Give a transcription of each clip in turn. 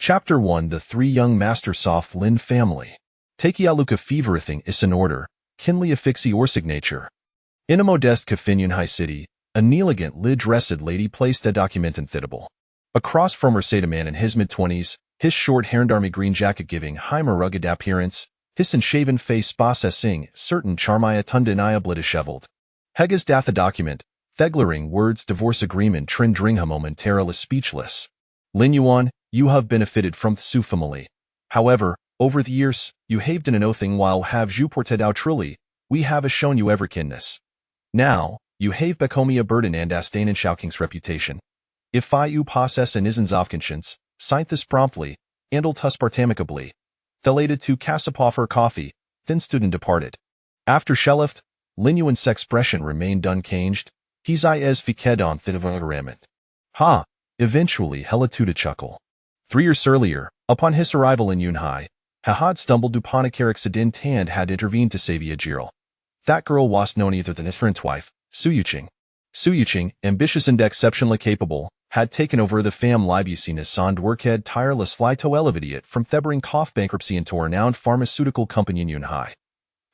Chapter 1 The Three Young Master Soft Lin Family. Takialuka feverithing is in order, kinly affixi or signature. In a modest Cafinyan high city, an elegant lid-dressed lady placed a document in thitable. Across from her sat a man in his mid-20s, his short-haired army green jacket giving him a rugged appearance, his unshaven face possessing certain charmia undeniably disheveled. Hegas dath a document, Theglaring words divorce agreement trindringha momentarily speechless. Lin Yuan, you have benefited from the Su family. However, over the years, you haved in an oathing while have you ported out truly, we have shown you ever kindness. Now, you have become a burden and astain in Shaoking's reputation. If I you possess an isn's of conscience, signed this promptly, andal tuspartamicably. Thelated to Kasapoffer coffee, thin student departed. After Shelift, Lin Yuan's expression remained unchanged. He's I as fiked on thitavaramit. Ha! Eventually Helatuda chuckle. 3 years earlier, upon his arrival in Yunhai, Hahad stumbled upon a Karaksadin Tand had intervened to save Yajiril. That girl was known either than his friend's wife, Su Yuqing. Su Yuqing, ambitious and exceptionally capable, had taken over the fam libusiness and workhead tireless lito elevated from Thebering cough bankruptcy into a renowned pharmaceutical company in Yunhai.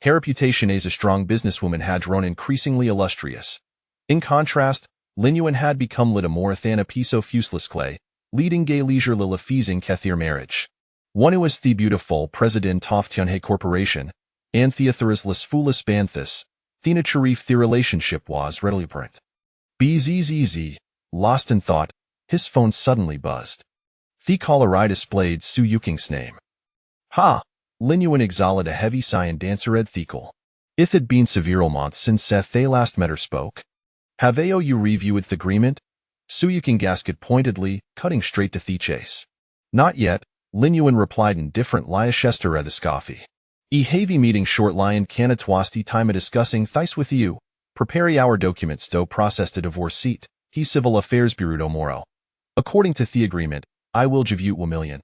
Her reputation as a strong businesswoman had grown increasingly illustrious. In contrast, Lin Yuan had become little more than a piece of useless clay, leading gay leisure lilafeasing Kathir marriage. One who was the beautiful president of Tianhe Corporation, and Theothorus Fulis Banthus, Thena Sharif the relationship was readily apparent. Bzzz, lost in thought, his phone suddenly buzzed. The caller I displayed Su Yuqing's name. Ha! Lin Yuan exhaled a heavy sigh and answered Thecal. It had been several months since they last met or spoke. Have you reviewed the agreement? Su Yuqing gasped pointedly, cutting straight to the chase. Not yet, Lin Yuan replied indifferent Leicester at the scoffy. Heavy meeting short lion canatwasti time a discussing thice with you. Prepare our documents do process to divorce seat, he civil affairs bureau moro. According to the agreement, I will give you $1,000,000.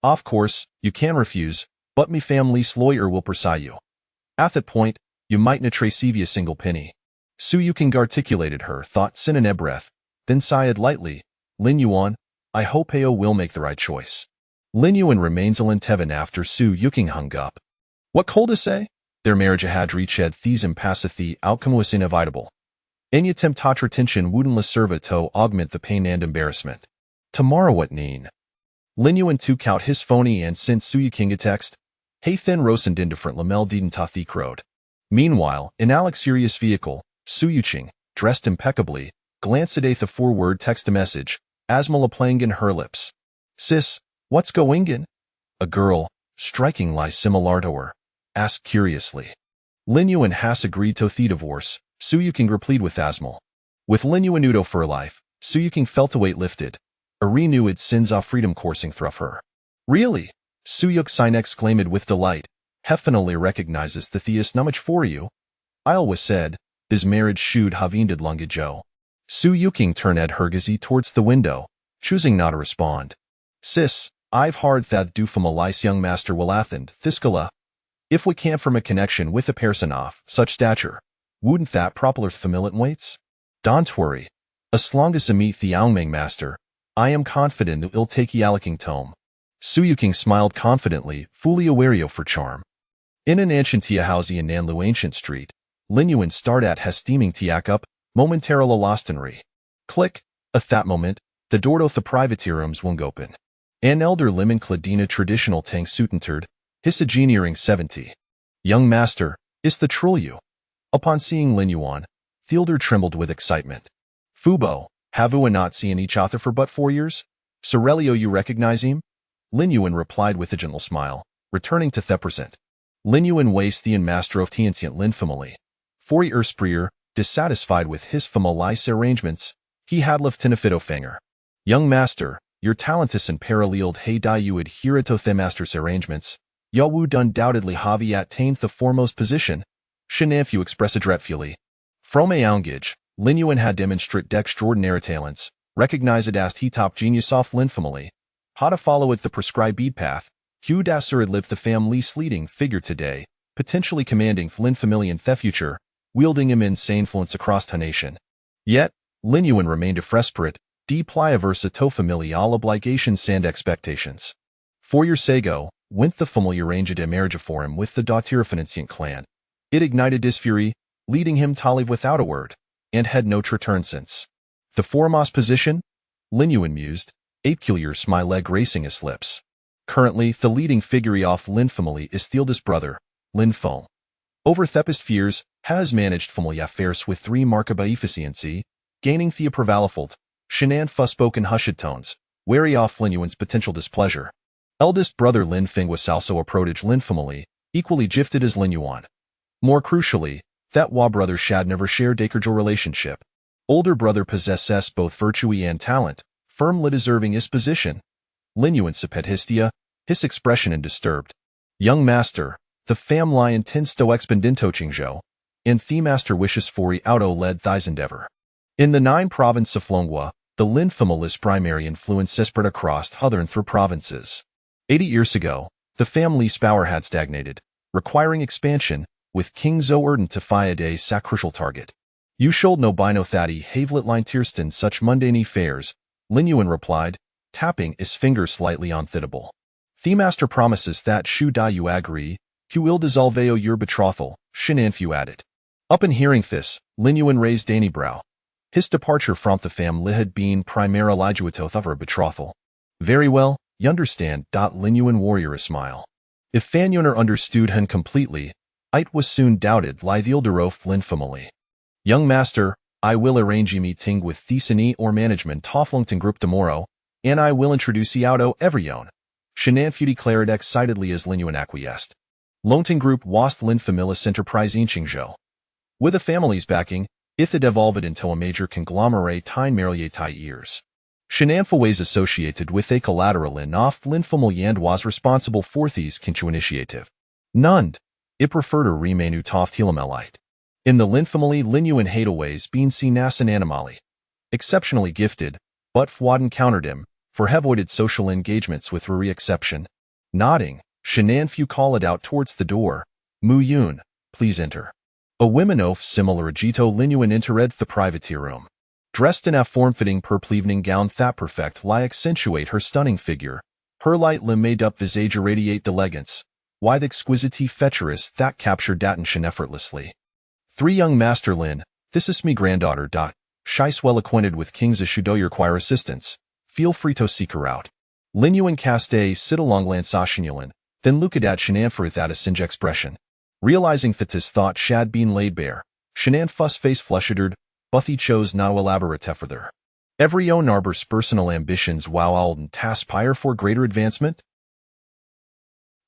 Of course, you can refuse, but me family's lawyer will pursue you. At that point, you might not receive a single penny. Su Yuqing articulated her thoughts in a breath, then sighed lightly. Lin Yuan, I hope Ao will make the right choice. Lin Yuan remains Tevan after Su Yuqing hung up. What cold to say? Their marriage had reached these impassithy outcome was inevitable. Any attempt to tension wouldn't serve to augment the pain and embarrassment. Tomorrow what neen? Lin Yuan took out his phony and sent Su Yuqing a text. Hey thin rose and indifferent lamel didn't the crowed. Meanwhile, in Alex's serious vehicle, Su Yuqing, dressed impeccably, glanced at the forward text message, Asmala playing in her lips. Sis, what's going in? A girl, strikingly similar to her, asked curiously. Lin Yuan has agreed to the divorce, Su Yuqing replied with Asmal. With Lin Yuan Udo for life, Su Yuqing felt a weight lifted. A renewed sins of freedom coursing through her. Really? Su Yuqing exclaimed with delight. Heffinally recognizes the theist nummage for you. I always said, this marriage should have ended long ago. Su Yuqing turned at Hergazi towards the window, choosing not to respond. Sis, I've heard that du from a lice young master will athend, Thiskala. If we can't form a connection with a person of such stature, wouldn't that propeller familiar waits? Don't worry. As long as I meet the Aungmeng master, I am confident that he'll take Yalaking tome. Su Yuqing smiled confidently, fully aware of her charm. In an ancient tia house in Nanlu Ancient Street, Lin Yuan started at his steaming tiak up, momentarily lost in re. Click, at that moment, the door to the privateerums wung open. An elder lemon cladina traditional tang suit entered, his engineering 70. Young master, is the troll you? Upon seeing Lin Yuan, Fielder trembled with excitement. Fubo, have we not seen each other for but 4 years? Sorelio you recognize him? Lin Yuan replied with a gentle smile, returning to the present. Lin Yuan was the master of Tianxian Lin family. 4 years prior, dissatisfied with his family's arrangements, he had left Tinafito Fanger. Young master, your talentus and paralleled hey die you adhere to the master's arrangements, ya would undoubtedly have attained the foremost position, shenaf you express adretfully. From a youngage, Lin Yuan had demonstrated extraordinary talents, recognized as he top genius of Lin family, how to follow it the prescribed bead path, Hugh Dasser had lived the family's leading figure today, potentially commanding Lin family in the future, wielding immense influence across the nation. Yet, Lin Yuan remained a fresprit, de plia versa to familial obligations and expectations. 4 years ago, when the family arranged a marriage for him with the Dautierfinancient clan, it ignited his fury, leading him to leave without a word, and had no return since. The foremost position? Lin Yuan mused, a peculiar smile gracing his lips. Currently, the leading figure of Lin family is the eldest brother, Lin Feng. Over thepist years, has managed family affairs with 3 remarkable efficiency, gaining the prevalent, Shinan spoken hushed tones, wary of Lin Yuan's potential displeasure. Eldest brother Lin Feng was also a protege Lin family, equally gifted as Lin Yuan. More crucially, that brother Shad never shared a cordial relationship. Older brother possesses both virtue and talent, firmly deserving his position. Lin Yuan sepet histia, his expression undisturbed. Young master, the family intends to expedito Qingzhou, and the master wishes for auto led thys endeavor. In the 9 province of Longhua, the Lin family's primary influence spread across southern 3 provinces. 80 years ago, the family's power had stagnated, requiring expansion, with King Zhou ardent to find a sacrificial target. You should know by no thati havelet line tierston such mundane affairs, Lin Yuan replied, tapping his finger slightly on thitable. The master promises that should you agree, you will dissolve your betrothal, Shinan Fu added. Upon hearing this, Lin Yuan raised any brow. His departure from the family had been primarily due to a betrothal. Very well, you understand. Lin Yuan warrior a smile. If Fan Yuaner understood him completely, it was soon doubted lie the Ilderof Lin family. Young master, I will arrange a meeting with Thesany or management Tofflington Group tomorrow, and I will introduce you to everyone. Shinan Fu declared excitedly as Lin Yuan acquiesced. Longting Group was Lin Family's enterprise in Qingzhou. With the family's backing, it had evolved into a major conglomerate in merely 8 years. Shinan Fu was associated with a collateral in off Lin Family and was responsible for these Kinchu initiative. None. It preferred to remain utoft Helamelite. In the Lin family, Lin Yuan had always been seen as an anomaly. Exceptionally gifted, but Fuad encountered him, for have avoided social engagements with Ruri exception. Nodding, Shinan Fu called out towards the door, Mu Yun, please enter. A woman of similar agito Lin Yuan entered the privateer room. Dressed in a form-fitting purple evening gown that perfect lie accentuate her stunning figure, her light limb made up visage irradiate elegance, why the exquisite features that captured attention effortlessly. 3 young master Lin, this is me granddaughter. She's well acquainted with King's Shudo your choir assistants, feel free to seek her out. Lin Yuan cast a sit along Lansashinulan, then looked at Shinan for without a singe expression. Realizing that his thought shad been laid bare, Shinan Fuss face flushed, but he chose not to elaborate further. Every own arbor's personal ambitions wow Alden taspire for greater advancement.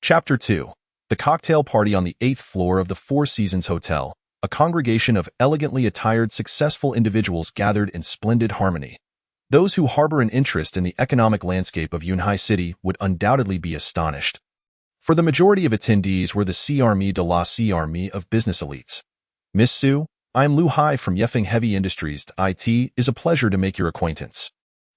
Chapter 2. The cocktail party on the 8th floor of the Four Seasons Hotel. A congregation of elegantly attired successful individuals gathered in splendid harmony. Those who harbor an interest in the economic landscape of Yunhai City would undoubtedly be astonished. For the majority of attendees were the C-Army de la C-Army of business elites. Miss Su, I'm Lu Hai from Yefeng Heavy Industries. It is a pleasure to make your acquaintance.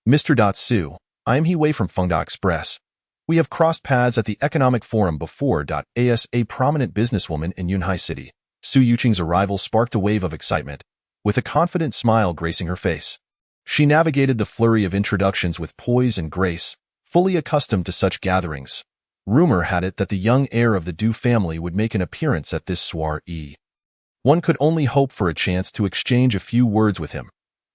Mr. Su, I'm He Wei from Fengda Express. We have crossed paths at the Economic Forum before. As a prominent businesswoman in Yunhai City, Su Yuqing's arrival sparked a wave of excitement, with a confident smile gracing her face. She navigated the flurry of introductions with poise and grace, fully accustomed to such gatherings. Rumor had it that the young heir of the Du family would make an appearance at this soiree. One could only hope for a chance to exchange a few words with him.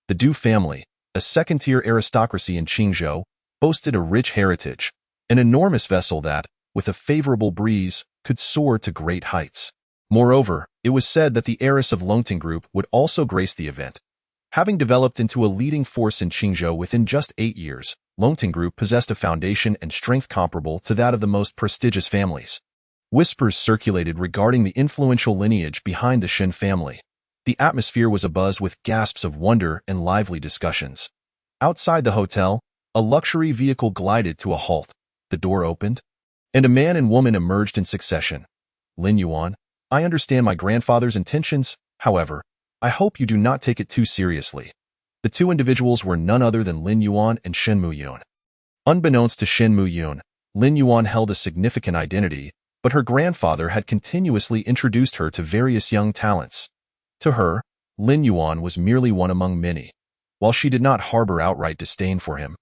The Du family, a second-tier aristocracy in Qingzhou, boasted a rich heritage, an enormous vessel that, with a favorable breeze, could soar to great heights. Moreover, it was said that the heiress of Longting Group would also grace the event. Having developed into a leading force in Qingzhou within just 8 years, Longting Group possessed a foundation and strength comparable to that of the most prestigious families. Whispers circulated regarding the influential lineage behind the Shen family. The atmosphere was abuzz with gasps of wonder and lively discussions. Outside the hotel, a luxury vehicle glided to a halt. The door opened, and a man and woman emerged in succession. Lin Yuan, I understand my grandfather's intentions, however, I hope you do not take it too seriously. The 2 individuals were none other than Lin Yuan and Shen Muyun. Unbeknownst to Shen Muyun, Lin Yuan held a significant identity, but her grandfather had continuously introduced her to various young talents. To her, Lin Yuan was merely one among many. While she did not harbor outright disdain for him,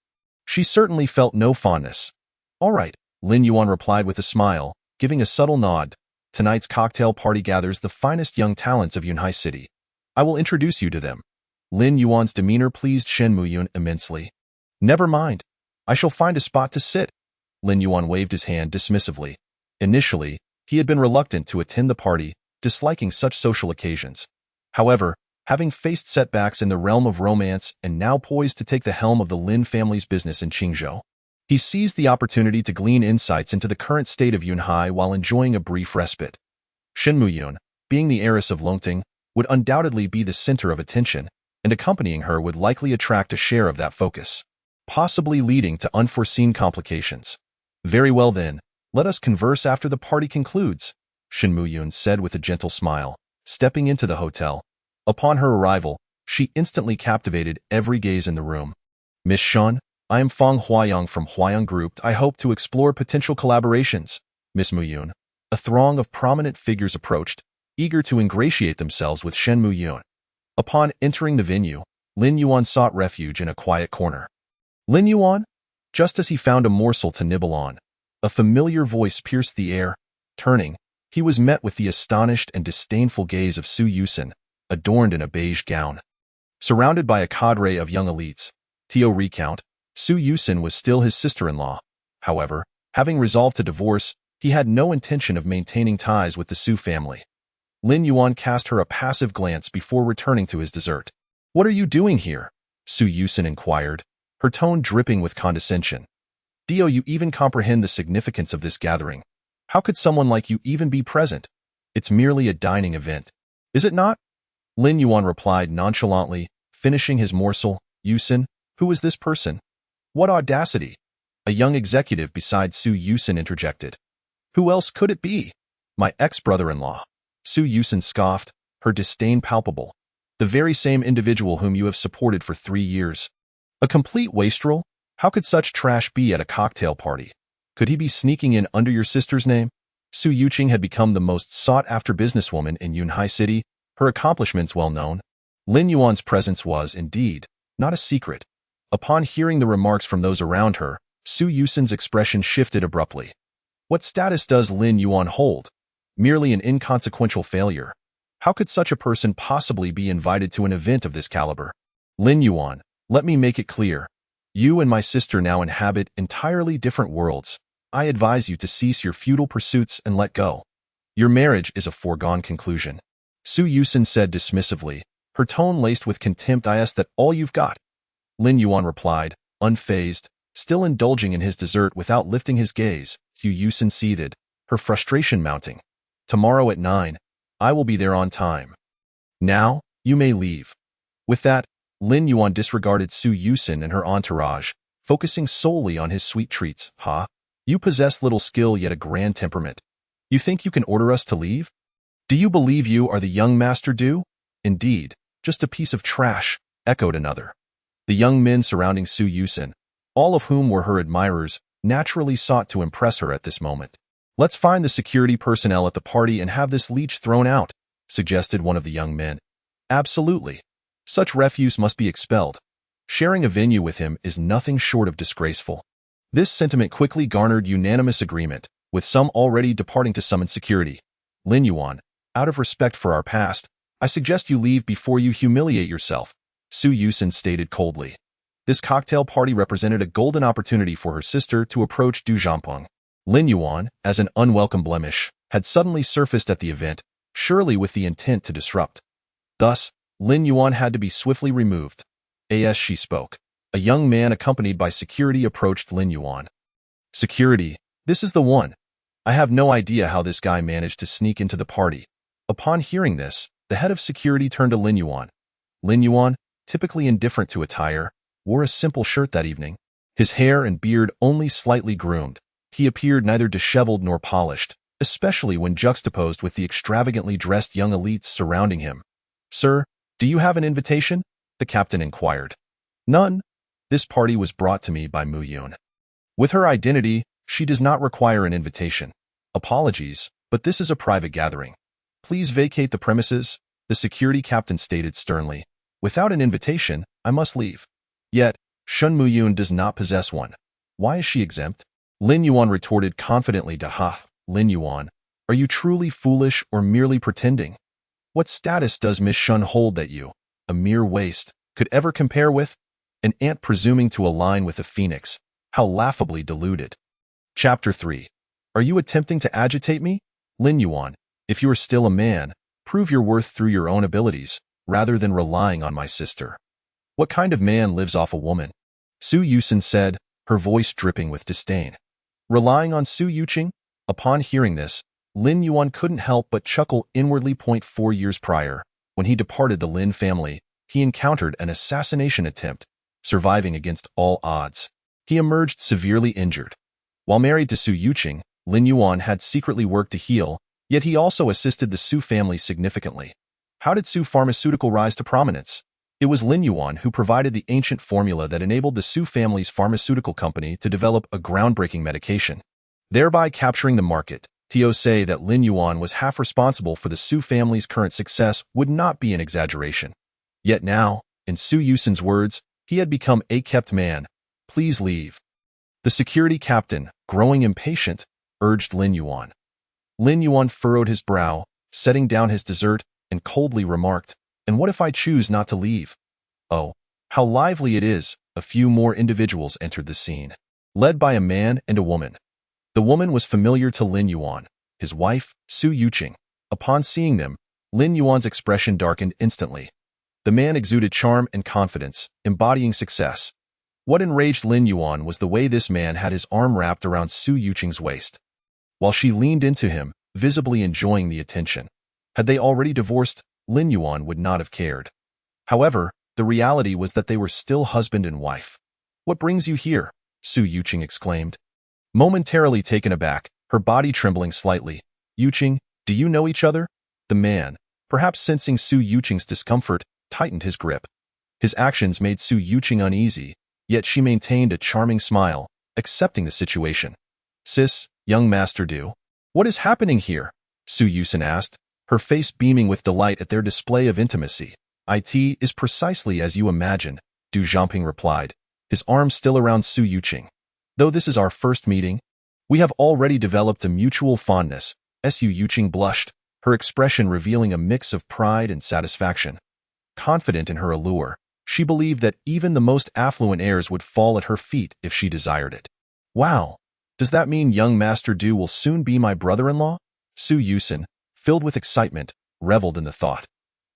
she certainly felt no fondness. All right, Lin Yuan replied with a smile, giving a subtle nod. Tonight's cocktail party gathers the finest young talents of Yunhai City. I will introduce you to them. Lin Yuan's demeanor pleased Shen Muyun immensely. Never mind. I shall find a spot to sit. Lin Yuan waved his hand dismissively. Initially, he had been reluctant to attend the party, disliking such social occasions. However, having faced setbacks in the realm of romance and now poised to take the helm of the Lin family's business in Qingzhou, he seized the opportunity to glean insights into the current state of Yunhai while enjoying a brief respite. Shen Muyun, being the heiress of Longting, would undoubtedly be the center of attention, and accompanying her would likely attract a share of that focus, possibly leading to unforeseen complications. Very well then, let us converse after the party concludes, Shen Muyun said with a gentle smile, stepping into the hotel. Upon her arrival, she instantly captivated every gaze in the room. Miss Shen, I am Fang Huayang from Huayang Group. I hope to explore potential collaborations. Miss Muyun. A throng of prominent figures approached, eager to ingratiate themselves with Shen Muyun. Upon entering the venue, Lin Yuan sought refuge in a quiet corner. Lin Yuan? Just as he found a morsel to nibble on, a familiar voice pierced the air. Turning, he was met with the astonished and disdainful gaze of Su Yusin, adorned in a beige gown. Surrounded by a cadre of young elites, Tio recount, Su Yusin was still his sister-in-law. However, having resolved to divorce, he had no intention of maintaining ties with the Su family. Lin Yuan cast her a passive glance before returning to his dessert. What are you doing here? Su Yusin inquired, her tone dripping with condescension. Do you even comprehend the significance of this gathering? How could someone like you even be present? It's merely a dining event. Is it not? Lin Yuan replied nonchalantly, finishing his morsel. Yusin, who is this person? What audacity! A young executive besides Su Yusin interjected. Who else could it be? My ex-brother-in-law. Su Yusin scoffed, her disdain palpable. The very same individual whom you have supported for 3 years. A complete wastrel? How could such trash be at a cocktail party? Could he be sneaking in under your sister's name? Su Yuqing had become the most sought-after businesswoman in Yunhai City, her accomplishments well known. Lin Yuan's presence was, indeed, not a secret. Upon hearing the remarks from those around her, Su Yusin's expression shifted abruptly. What status does Lin Yuan hold? Merely an inconsequential failure. How could such a person possibly be invited to an event of this caliber? Lin Yuan, let me make it clear. You and my sister now inhabit entirely different worlds. I advise you to cease your futile pursuits and let go. Your marriage is a foregone conclusion. Su Yusin said dismissively, her tone laced with contempt. Is that all you've got? Lin Yuan replied, unfazed, still indulging in his dessert without lifting his gaze. Su Yusin seethed, her frustration mounting. Tomorrow at 9, I will be there on time. Now, you may leave. With that, Lin Yuan disregarded Su Yusin and her entourage, focusing solely on his sweet treats. You possess little skill yet a grand temperament. You think you can order us to leave? Do you believe you are the young master do? Indeed, just a piece of trash, echoed another. The young men surrounding Su Yusin, all of whom were her admirers, naturally sought to impress her at this moment. Let's find the security personnel at the party and have this leech thrown out, suggested one of the young men. Absolutely. Such refuse must be expelled. Sharing a venue with him is nothing short of disgraceful. This sentiment quickly garnered unanimous agreement, with some already departing to summon security. Lin Yuan, out of respect for our past, I suggest you leave before you humiliate yourself, Su Yusin stated coldly. This cocktail party represented a golden opportunity for her sister to approach Du Zhampeng. Lin Yuan, as an unwelcome blemish, had suddenly surfaced at the event, surely with the intent to disrupt. Thus, Lin Yuan had to be swiftly removed. As she spoke, a young man accompanied by security approached Lin Yuan. Security, this is the one. I have no idea how this guy managed to sneak into the party. Upon hearing this, the head of security turned to Lin Yuan. Lin Yuan, typically indifferent to attire, wore a simple shirt that evening. His hair and beard only slightly groomed. He appeared neither disheveled nor polished, especially when juxtaposed with the extravagantly dressed young elites surrounding him. Sir, do you have an invitation? The captain inquired. None. This party was brought to me by Muyun. With her identity, she does not require an invitation. Apologies, but this is a private gathering. Please vacate the premises, the security captain stated sternly. Without an invitation, I must leave. Yet, Shen Muyun does not possess one. Why is she exempt? Lin Yuan retorted confidently to Ha. Lin Yuan, are you truly foolish or merely pretending? What status does Miss Shun hold that you, a mere waste, could ever compare with? An ant presuming to align with a phoenix. How laughably deluded. Chapter 3. Are you attempting to agitate me? Lin Yuan, if you are still a man, prove your worth through your own abilities, rather than relying on my sister. What kind of man lives off a woman? Su Yusin said, her voice dripping with disdain. Relying on Su Yuqing? Upon hearing this, Lin Yuan couldn't help but chuckle inwardly. 4 years prior, when he departed the Lin family, he encountered an assassination attempt, surviving against all odds. He emerged severely injured. While married to Su Yuqing, Lin Yuan had secretly worked to heal, yet he also assisted the Su family significantly. How did Su Pharmaceutical rise to prominence? It was Lin Yuan who provided the ancient formula that enabled the Su family's pharmaceutical company to develop a groundbreaking medication, thereby capturing the market. To say that Lin Yuan was half responsible for the Su family's current success would not be an exaggeration. Yet now, in Su Yusin's words, he had become a kept man. Please leave. The security captain, growing impatient, urged Lin Yuan. Lin Yuan furrowed his brow, setting down his dessert, and coldly remarked, and what if I choose not to leave? Oh, how lively it is! A few more individuals entered the scene, led by a man and a woman. The woman was familiar to Lin Yuan, his wife, Su Yuqing. Upon seeing them, Lin Yuan's expression darkened instantly. The man exuded charm and confidence, embodying success. What enraged Lin Yuan was the way this man had his arm wrapped around Su Yuqing's waist, while she leaned into him, visibly enjoying the attention. Had they already divorced, Lin Yuan would not have cared. However, the reality was that they were still husband and wife. What brings you here? Su Yuqing exclaimed. Momentarily taken aback, her body trembling slightly. Yuqing, do you know each other? The man, perhaps sensing Su Yuqing's discomfort, tightened his grip. His actions made Su Yuqing uneasy, yet she maintained a charming smile, accepting the situation. Sis, young Master Du, what is happening here? Su Yusin asked, her face beaming with delight at their display of intimacy. It is precisely as you imagine, Du Zhamping replied, his arm still around Su Yuqing. Though this is our first meeting, we have already developed a mutual fondness. Su Yuqing blushed, her expression revealing a mix of pride and satisfaction. Confident in her allure, she believed that even the most affluent heirs would fall at her feet if she desired it. Wow! Does that mean young Master Du will soon be my brother-in-law? Su Yusin, filled with excitement, reveled in the thought.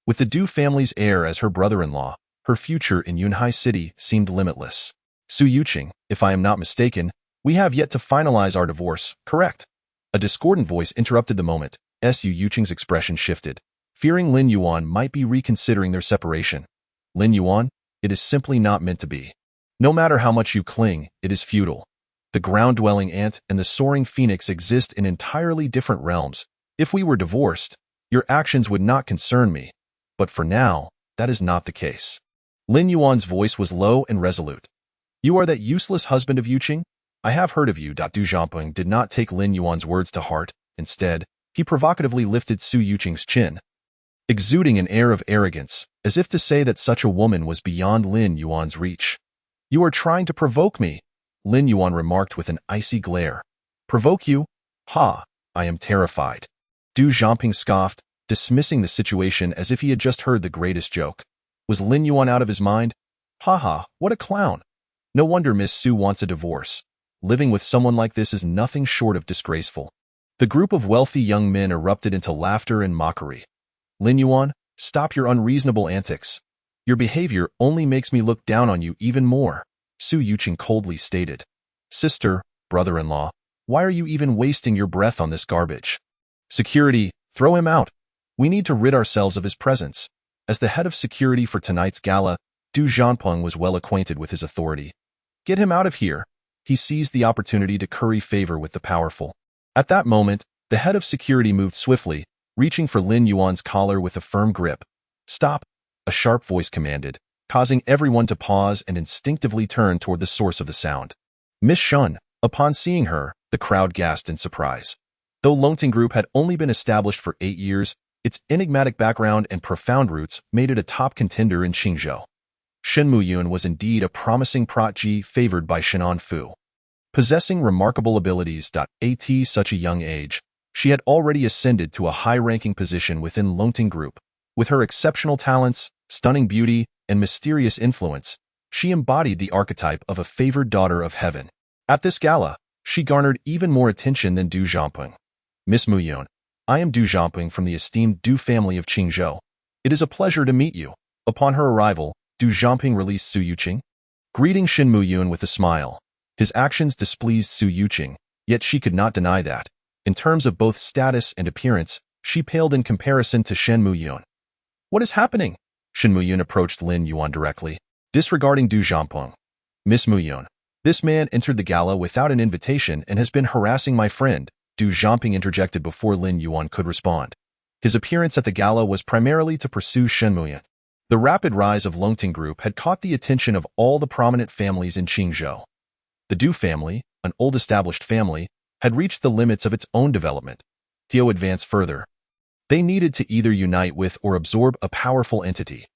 With the Du family's heir as her brother-in-law, her future in Yunhai City seemed limitless. Su Yuqing, if I am not mistaken, we have yet to finalize our divorce, correct? A discordant voice interrupted the moment. Su Yuqing's expression shifted, fearing Lin Yuan might be reconsidering their separation. Lin Yuan, it is simply not meant to be. No matter how much you cling, it is futile. The ground-dwelling ant and the soaring phoenix exist in entirely different realms. If we were divorced, your actions would not concern me. But for now, that is not the case. Lin Yuan's voice was low and resolute. You are that useless husband of Yuqing? I have heard of you. Du Zhamping did not take Lin Yuan's words to heart. Instead, he provocatively lifted Su Yuqing's chin, exuding an air of arrogance, as if to say that such a woman was beyond Lin Yuan's reach. You are trying to provoke me, Lin Yuan remarked with an icy glare. Provoke you? Ha! I am terrified. Du Zhamping scoffed, dismissing the situation as if he had just heard the greatest joke. Was Lin Yuan out of his mind? Ha ha, what a clown. No wonder Miss Su wants a divorce. Living with someone like this is nothing short of disgraceful. The group of wealthy young men erupted into laughter and mockery. Lin Yuan, stop your unreasonable antics. Your behavior only makes me look down on you even more, Su Yuqing coldly stated. Sister, brother-in-law, why are you even wasting your breath on this garbage? Security, throw him out. We need to rid ourselves of his presence. As the head of security for tonight's gala, Du Zhamping was well acquainted with his authority. Get him out of here. He seized the opportunity to curry favor with the powerful. At that moment, the head of security moved swiftly, reaching for Lin Yuan's collar with a firm grip. Stop, a sharp voice commanded, causing everyone to pause and instinctively turn toward the source of the sound. Miss Shun. Upon seeing her, the crowd gasped in surprise. Though Longting Group had only been established for 8 years, its enigmatic background and profound roots made it a top contender in Qingzhou. Shen Muyun was indeed a promising protege favored by Shenan Fu. Possessing remarkable abilities at such a young age, she had already ascended to a high-ranking position within Longting Group. With her exceptional talents, stunning beauty, and mysterious influence, she embodied the archetype of a favored daughter of heaven. At this gala, she garnered even more attention than Du Zhangping. Miss Muyun, I am Du Zhangping from the esteemed Du family of Qingzhou. It is a pleasure to meet you. Upon her arrival, Du Zhangping released Su Yuqing, greeting Shen Muyun with a smile. His actions displeased Su Yuqing, yet she could not deny that, in terms of both status and appearance, she paled in comparison to Shen Muyun. What is happening? Shen Muyun approached Lin Yuan directly, disregarding Du Zhangping. Miss Muyun, this man entered the gala without an invitation and has been harassing my friend, Du Zhangping interjected before Lin Yuan could respond. His appearance at the gala was primarily to pursue Shen Muyun. The rapid rise of Longting Group had caught the attention of all the prominent families in Qingzhou. The Du family, an old established family, had reached the limits of its own development. To advance further, they needed to either unite with or absorb a powerful entity.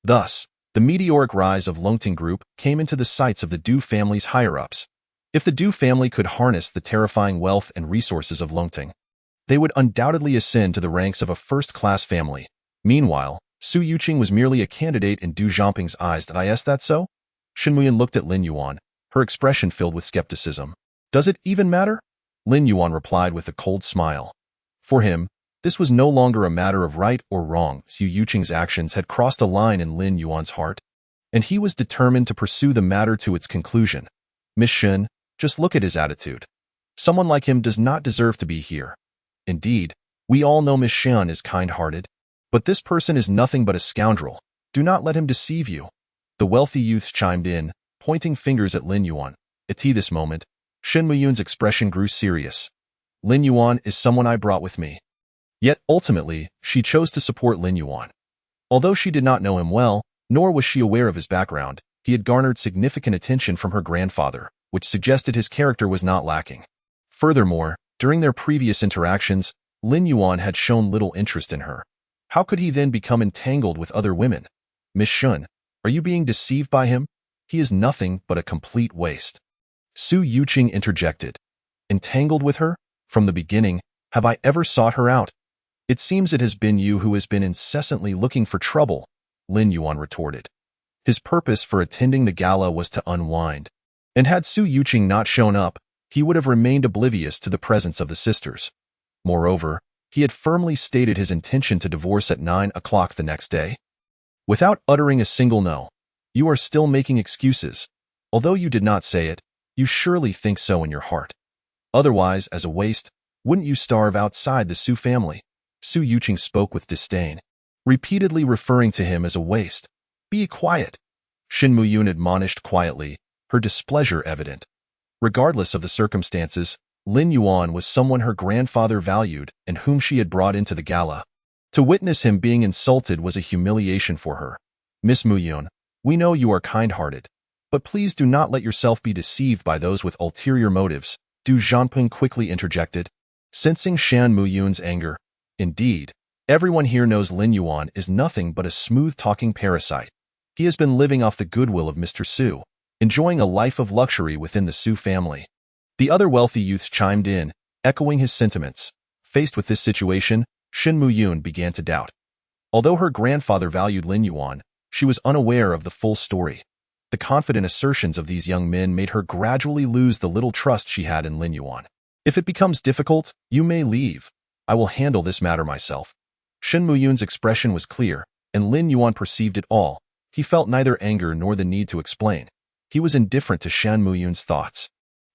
Thus, the meteoric rise of Longting Group came into the sights of the Du family's higher-ups. If the Du family could harness the terrifying wealth and resources of Longting, they would undoubtedly ascend to the ranks of a first-class family. Meanwhile, Su Yuqing was merely a candidate in Du Zhangping's eyes. Is that so? Shen Muyun looked at Lin Yuan, her expression filled with skepticism. Does it even matter? Lin Yuan replied with a cold smile. For him, this was no longer a matter of right or wrong. Su Yuqing's actions had crossed a line in Lin Yuan's heart, and he was determined to pursue the matter to its conclusion. Miss Shen, just look at his attitude. Someone like him does not deserve to be here. Indeed, we all know Miss Shen is kind-hearted, but this person is nothing but a scoundrel. Do not let him deceive you. The wealthy youths chimed in, pointing fingers at Lin Yuan. At this moment, Shen Muyun's expression grew serious. Lin Yuan is someone I brought with me. Yet, ultimately, she chose to support Lin Yuan. Although she did not know him well, nor was she aware of his background, he had garnered significant attention from her grandfather, which suggested his character was not lacking. Furthermore, during their previous interactions, Lin Yuan had shown little interest in her. How could he then become entangled with other women? Miss Shen, are you being deceived by him? He is nothing but a complete waste. Su Yuqing interjected. Entangled with her? From the beginning, have I ever sought her out? It seems it has been you who has been incessantly looking for trouble, Lin Yuan retorted. His purpose for attending the gala was to unwind, and had Su Yuqing not shown up, he would have remained oblivious to the presence of the sisters. Moreover, he had firmly stated his intention to divorce at 9 o'clock the next day. Without uttering a single no, you are still making excuses. Although you did not say it, you surely think so in your heart. Otherwise, as a waste, wouldn't you starve outside the Su family? Su Yuqing spoke with disdain, repeatedly referring to him as a waste. Be quiet. Shen Muyun admonished quietly, her displeasure evident. Regardless of the circumstances, Lin Yuan was someone her grandfather valued and whom she had brought into the gala. To witness him being insulted was a humiliation for her. Miss Muyun, we know you are kind-hearted, but please do not let yourself be deceived by those with ulterior motives, Du Zhangping quickly interjected, sensing Shen Muyun's anger. Indeed, everyone here knows Lin Yuan is nothing but a smooth-talking parasite. He has been living off the goodwill of Mr. Su, enjoying a life of luxury within the Su family. The other wealthy youths chimed in, echoing his sentiments. Faced with this situation, Shen Muyun began to doubt. Although her grandfather valued Lin Yuan, she was unaware of the full story. The confident assertions of these young men made her gradually lose the little trust she had in Lin Yuan. If it becomes difficult, you may leave. I will handle this matter myself. Shen Muyun's expression was clear, and Lin Yuan perceived it all. He felt neither anger nor the need to explain. He was indifferent to Shen Muyun's thoughts.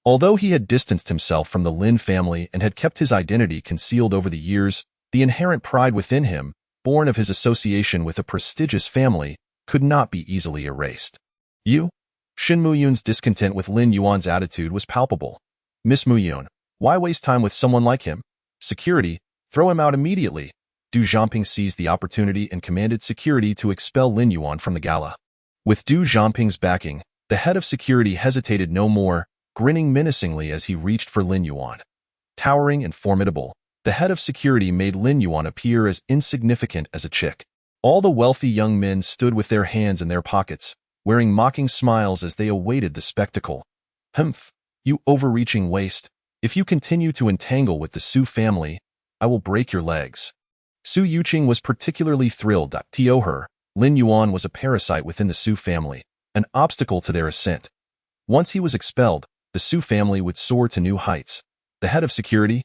Although he had distanced himself from the Lin family and had kept his identity concealed over the years, the inherent pride within him, born of his association with a prestigious family, could not be easily erased. You? Shen Muyun's discontent with Lin Yuan's attitude was palpable. Miss Muyun, why waste time with someone like him? Security, throw him out immediately. Du Zhangping seized the opportunity and commanded security to expel Lin Yuan from the gala. With Du Zhangping's backing, the head of security hesitated no more, grinning menacingly as he reached for Lin Yuan. Towering and formidable, the head of security made Lin Yuan appear as insignificant as a chick. All the wealthy young men stood with their hands in their pockets, wearing mocking smiles as they awaited the spectacle. Humph! "You overreaching waste. If you continue to entangle with the Su family, I will break your legs." Su Yuqing was particularly thrilled that to her, Lin Yuan was a parasite within the Su family, an obstacle to their ascent. Once he was expelled, the Su family would soar to new heights. The head of security,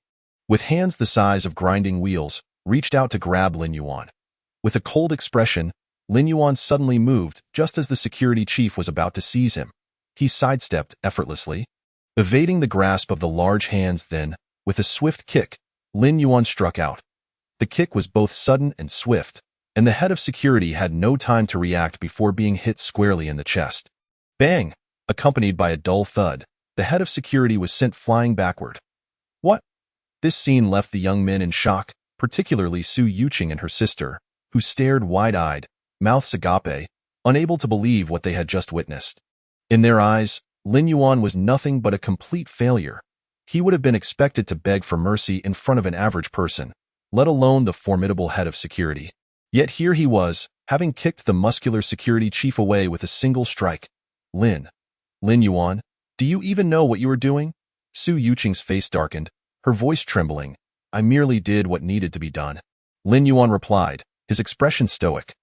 with hands the size of grinding wheels, reached out to grab Lin Yuan. With a cold expression, Lin Yuan suddenly moved just as the security chief was about to seize him. He sidestepped effortlessly, evading the grasp of the large hands. Then, with a swift kick, Lin Yuan struck out. The kick was both sudden and swift, and the head of security had no time to react before being hit squarely in the chest. Bang! Accompanied by a dull thud, the head of security was sent flying backward. What? This scene left the young men in shock, particularly Su Yuqing and her sister, who stared wide-eyed, mouths agape, unable to believe what they had just witnessed. In their eyes, Lin Yuan was nothing but a complete failure. He would have been expected to beg for mercy in front of an average person, let alone the formidable head of security. Yet here he was, having kicked the muscular security chief away with a single strike. Lin Yuan, do you even know what you are doing? Su Yuqing's face darkened, her voice trembling. I merely did what needed to be done. Lin Yuan replied, his expression stoic.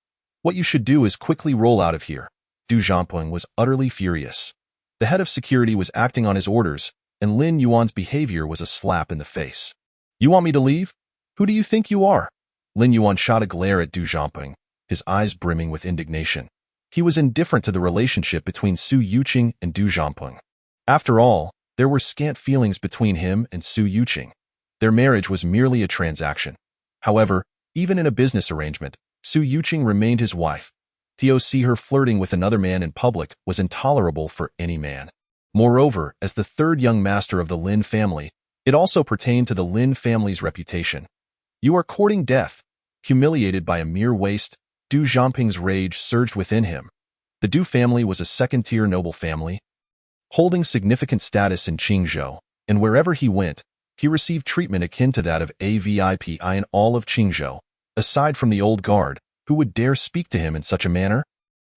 What you should do is quickly roll out of here. Du Zhanping was utterly furious. The head of security was acting on his orders, and Lin Yuan's behavior was a slap in the face. You want me to leave? Who do you think you are? Lin Yuan shot a glare at Du Zhanping, his eyes brimming with indignation. He was indifferent to the relationship between Su Yuqing and Du Zhanping. After all, there were scant feelings between him and Su Yuqing. Their marriage was merely a transaction. However, even in a business arrangement, Su Yuqing remained his wife. To see her flirting with another man in public was intolerable for any man. Moreover, as the third young master of the Lin family, it also pertained to the Lin family's reputation. You are courting death. Humiliated by a mere waste, Du Zhanping's rage surged within him. The Du family was a second-tier noble family, holding significant status in Qingzhou, and wherever he went, he received treatment akin to that of a VIP in all of Qingzhou, aside from the old guard, who would dare speak to him in such a manner?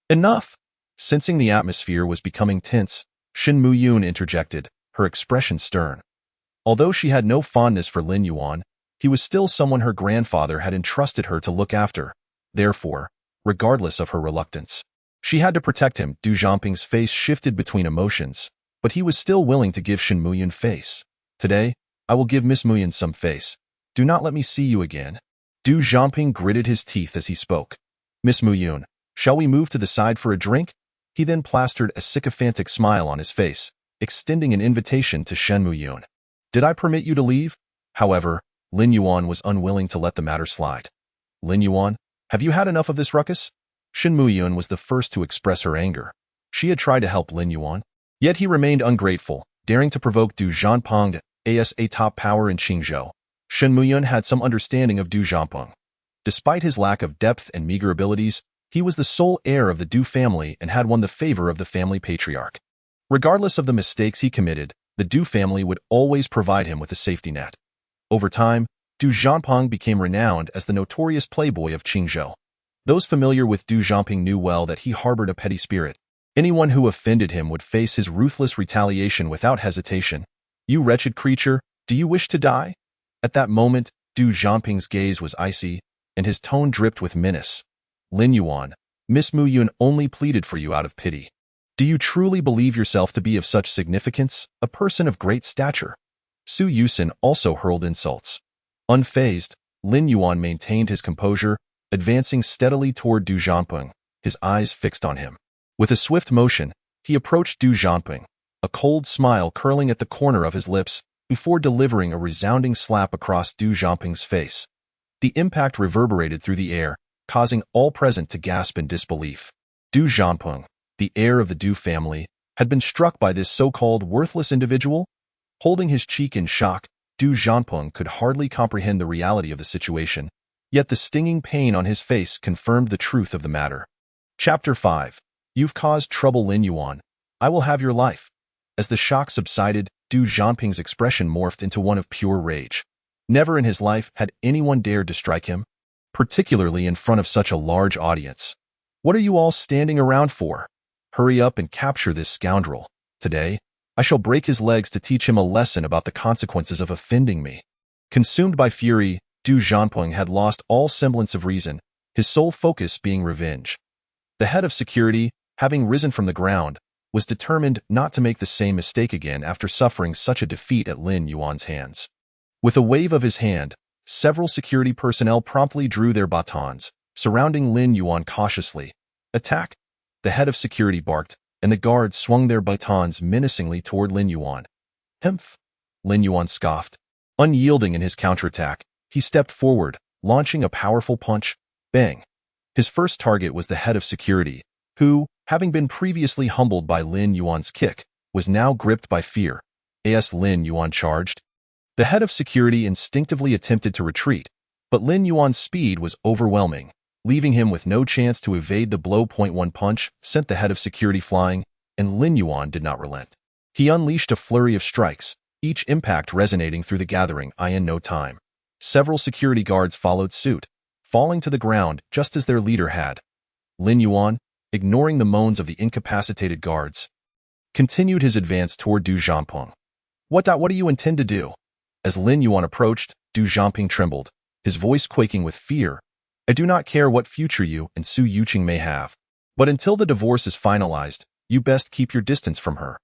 Enough! Sensing the atmosphere was becoming tense, Shen Muyun interjected, her expression stern. Although she had no fondness for Lin Yuan, he was still someone her grandfather had entrusted her to look after. Therefore, regardless of her reluctance, she had to protect him. Du Zhanping's face shifted between emotions, but he was still willing to give Shen Muyun face. Today, I will give Miss Muyun some face. Do not let me see you again. Du Zhanping gritted his teeth as he spoke. Miss Muyun, shall we move to the side for a drink? He then plastered a sycophantic smile on his face, extending an invitation to Shen Muyun. Did I permit you to leave? However, Lin Yuan was unwilling to let the matter slide. Lin Yuan, have you had enough of this ruckus? Shen Muyun was the first to express her anger. She had tried to help Lin Yuan, yet he remained ungrateful, daring to provoke Du Zhanping as a top power in Qingzhou. Shen Muyun had some understanding of Du Zhanping. Despite his lack of depth and meager abilities, he was the sole heir of the Du family and had won the favor of the family patriarch. Regardless of the mistakes he committed, the Du family would always provide him with a safety net. Over time, Du Zhanping became renowned as the notorious playboy of Qingzhou. Those familiar with Du Zhanping knew well that he harbored a petty spirit. Anyone who offended him would face his ruthless retaliation without hesitation. You wretched creature, do you wish to die? At that moment, Du Zhanping's gaze was icy, and his tone dripped with menace. Lin Yuan, Miss Muyun only pleaded for you out of pity. Do you truly believe yourself to be of such significance, a person of great stature? Su Yusin also hurled insults. Unfazed, Lin Yuan maintained his composure, advancing steadily toward Du Zhanping, his eyes fixed on him. With a swift motion, he approached Du Zhanping, a cold smile curling at the corner of his lips, before delivering a resounding slap across Du Zhanping's face. The impact reverberated through the air, causing all present to gasp in disbelief. Du Zhanping, the heir of the Du family, had been struck by this so-called worthless individual? Holding his cheek in shock, Du Zhanping could hardly comprehend the reality of the situation, yet the stinging pain on his face confirmed the truth of the matter. Chapter 5. You've caused trouble, Lin Yuan. I will have your life. As the shock subsided, Du Zhanping's expression morphed into one of pure rage. Never in his life had anyone dared to strike him, particularly in front of such a large audience. What are you all standing around for? Hurry up and capture this scoundrel. Today, I shall break his legs to teach him a lesson about the consequences of offending me. Consumed by fury, Du Jianping had lost all semblance of reason, his sole focus being revenge. The head of security, having risen from the ground, was determined not to make the same mistake again after suffering such a defeat at Lin Yuan's hands. With a wave of his hand, several security personnel promptly drew their batons, surrounding Lin Yuan cautiously. Attack! The head of security barked, and the guards swung their batons menacingly toward Lin Yuan. Humph! Lin Yuan scoffed. Unyielding in his counterattack, he stepped forward, launching a powerful punch. Bang! His first target was the head of security, who, having been previously humbled by Lin Yuan's kick, was now gripped by fear. As Lin Yuan charged, the head of security instinctively attempted to retreat, but Lin Yuan's speed was overwhelming, leaving him with no chance to evade the blow. One punch sent the head of security flying, and Lin Yuan did not relent. He unleashed a flurry of strikes, each impact resonating through the gathering. In no time, several security guards followed suit, falling to the ground just as their leader had. Lin Yuan, ignoring the moans of the incapacitated guards, continued his advance toward Du Jianping. What do you intend to do? As Lin Yuan approached, Du Jianping trembled, his voice quaking with fear. I do not care what future you and Su Yuqing may have, but until the divorce is finalized, you best keep your distance from her.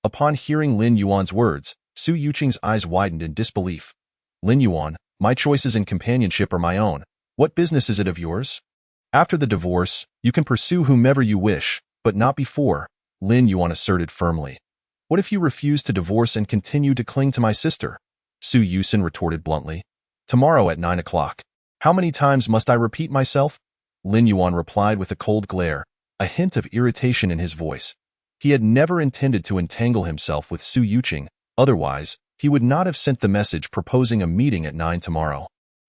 Upon hearing Lin Yuan's words, Su Yuqing's eyes widened in disbelief. Lin Yuan, my choices in companionship are my own. What business is it of yours? After the divorce, you can pursue whomever you wish, but not before, Lin Yuan asserted firmly. What if you refuse to divorce and continue to cling to my sister? Su Yuqing retorted bluntly. Tomorrow at 9 o'clock. How many times must I repeat myself? Lin Yuan replied with a cold glare, a hint of irritation in his voice. He had never intended to entangle himself with Su Yuqing, otherwise, he would not have sent the message proposing a meeting at 9 tomorrow.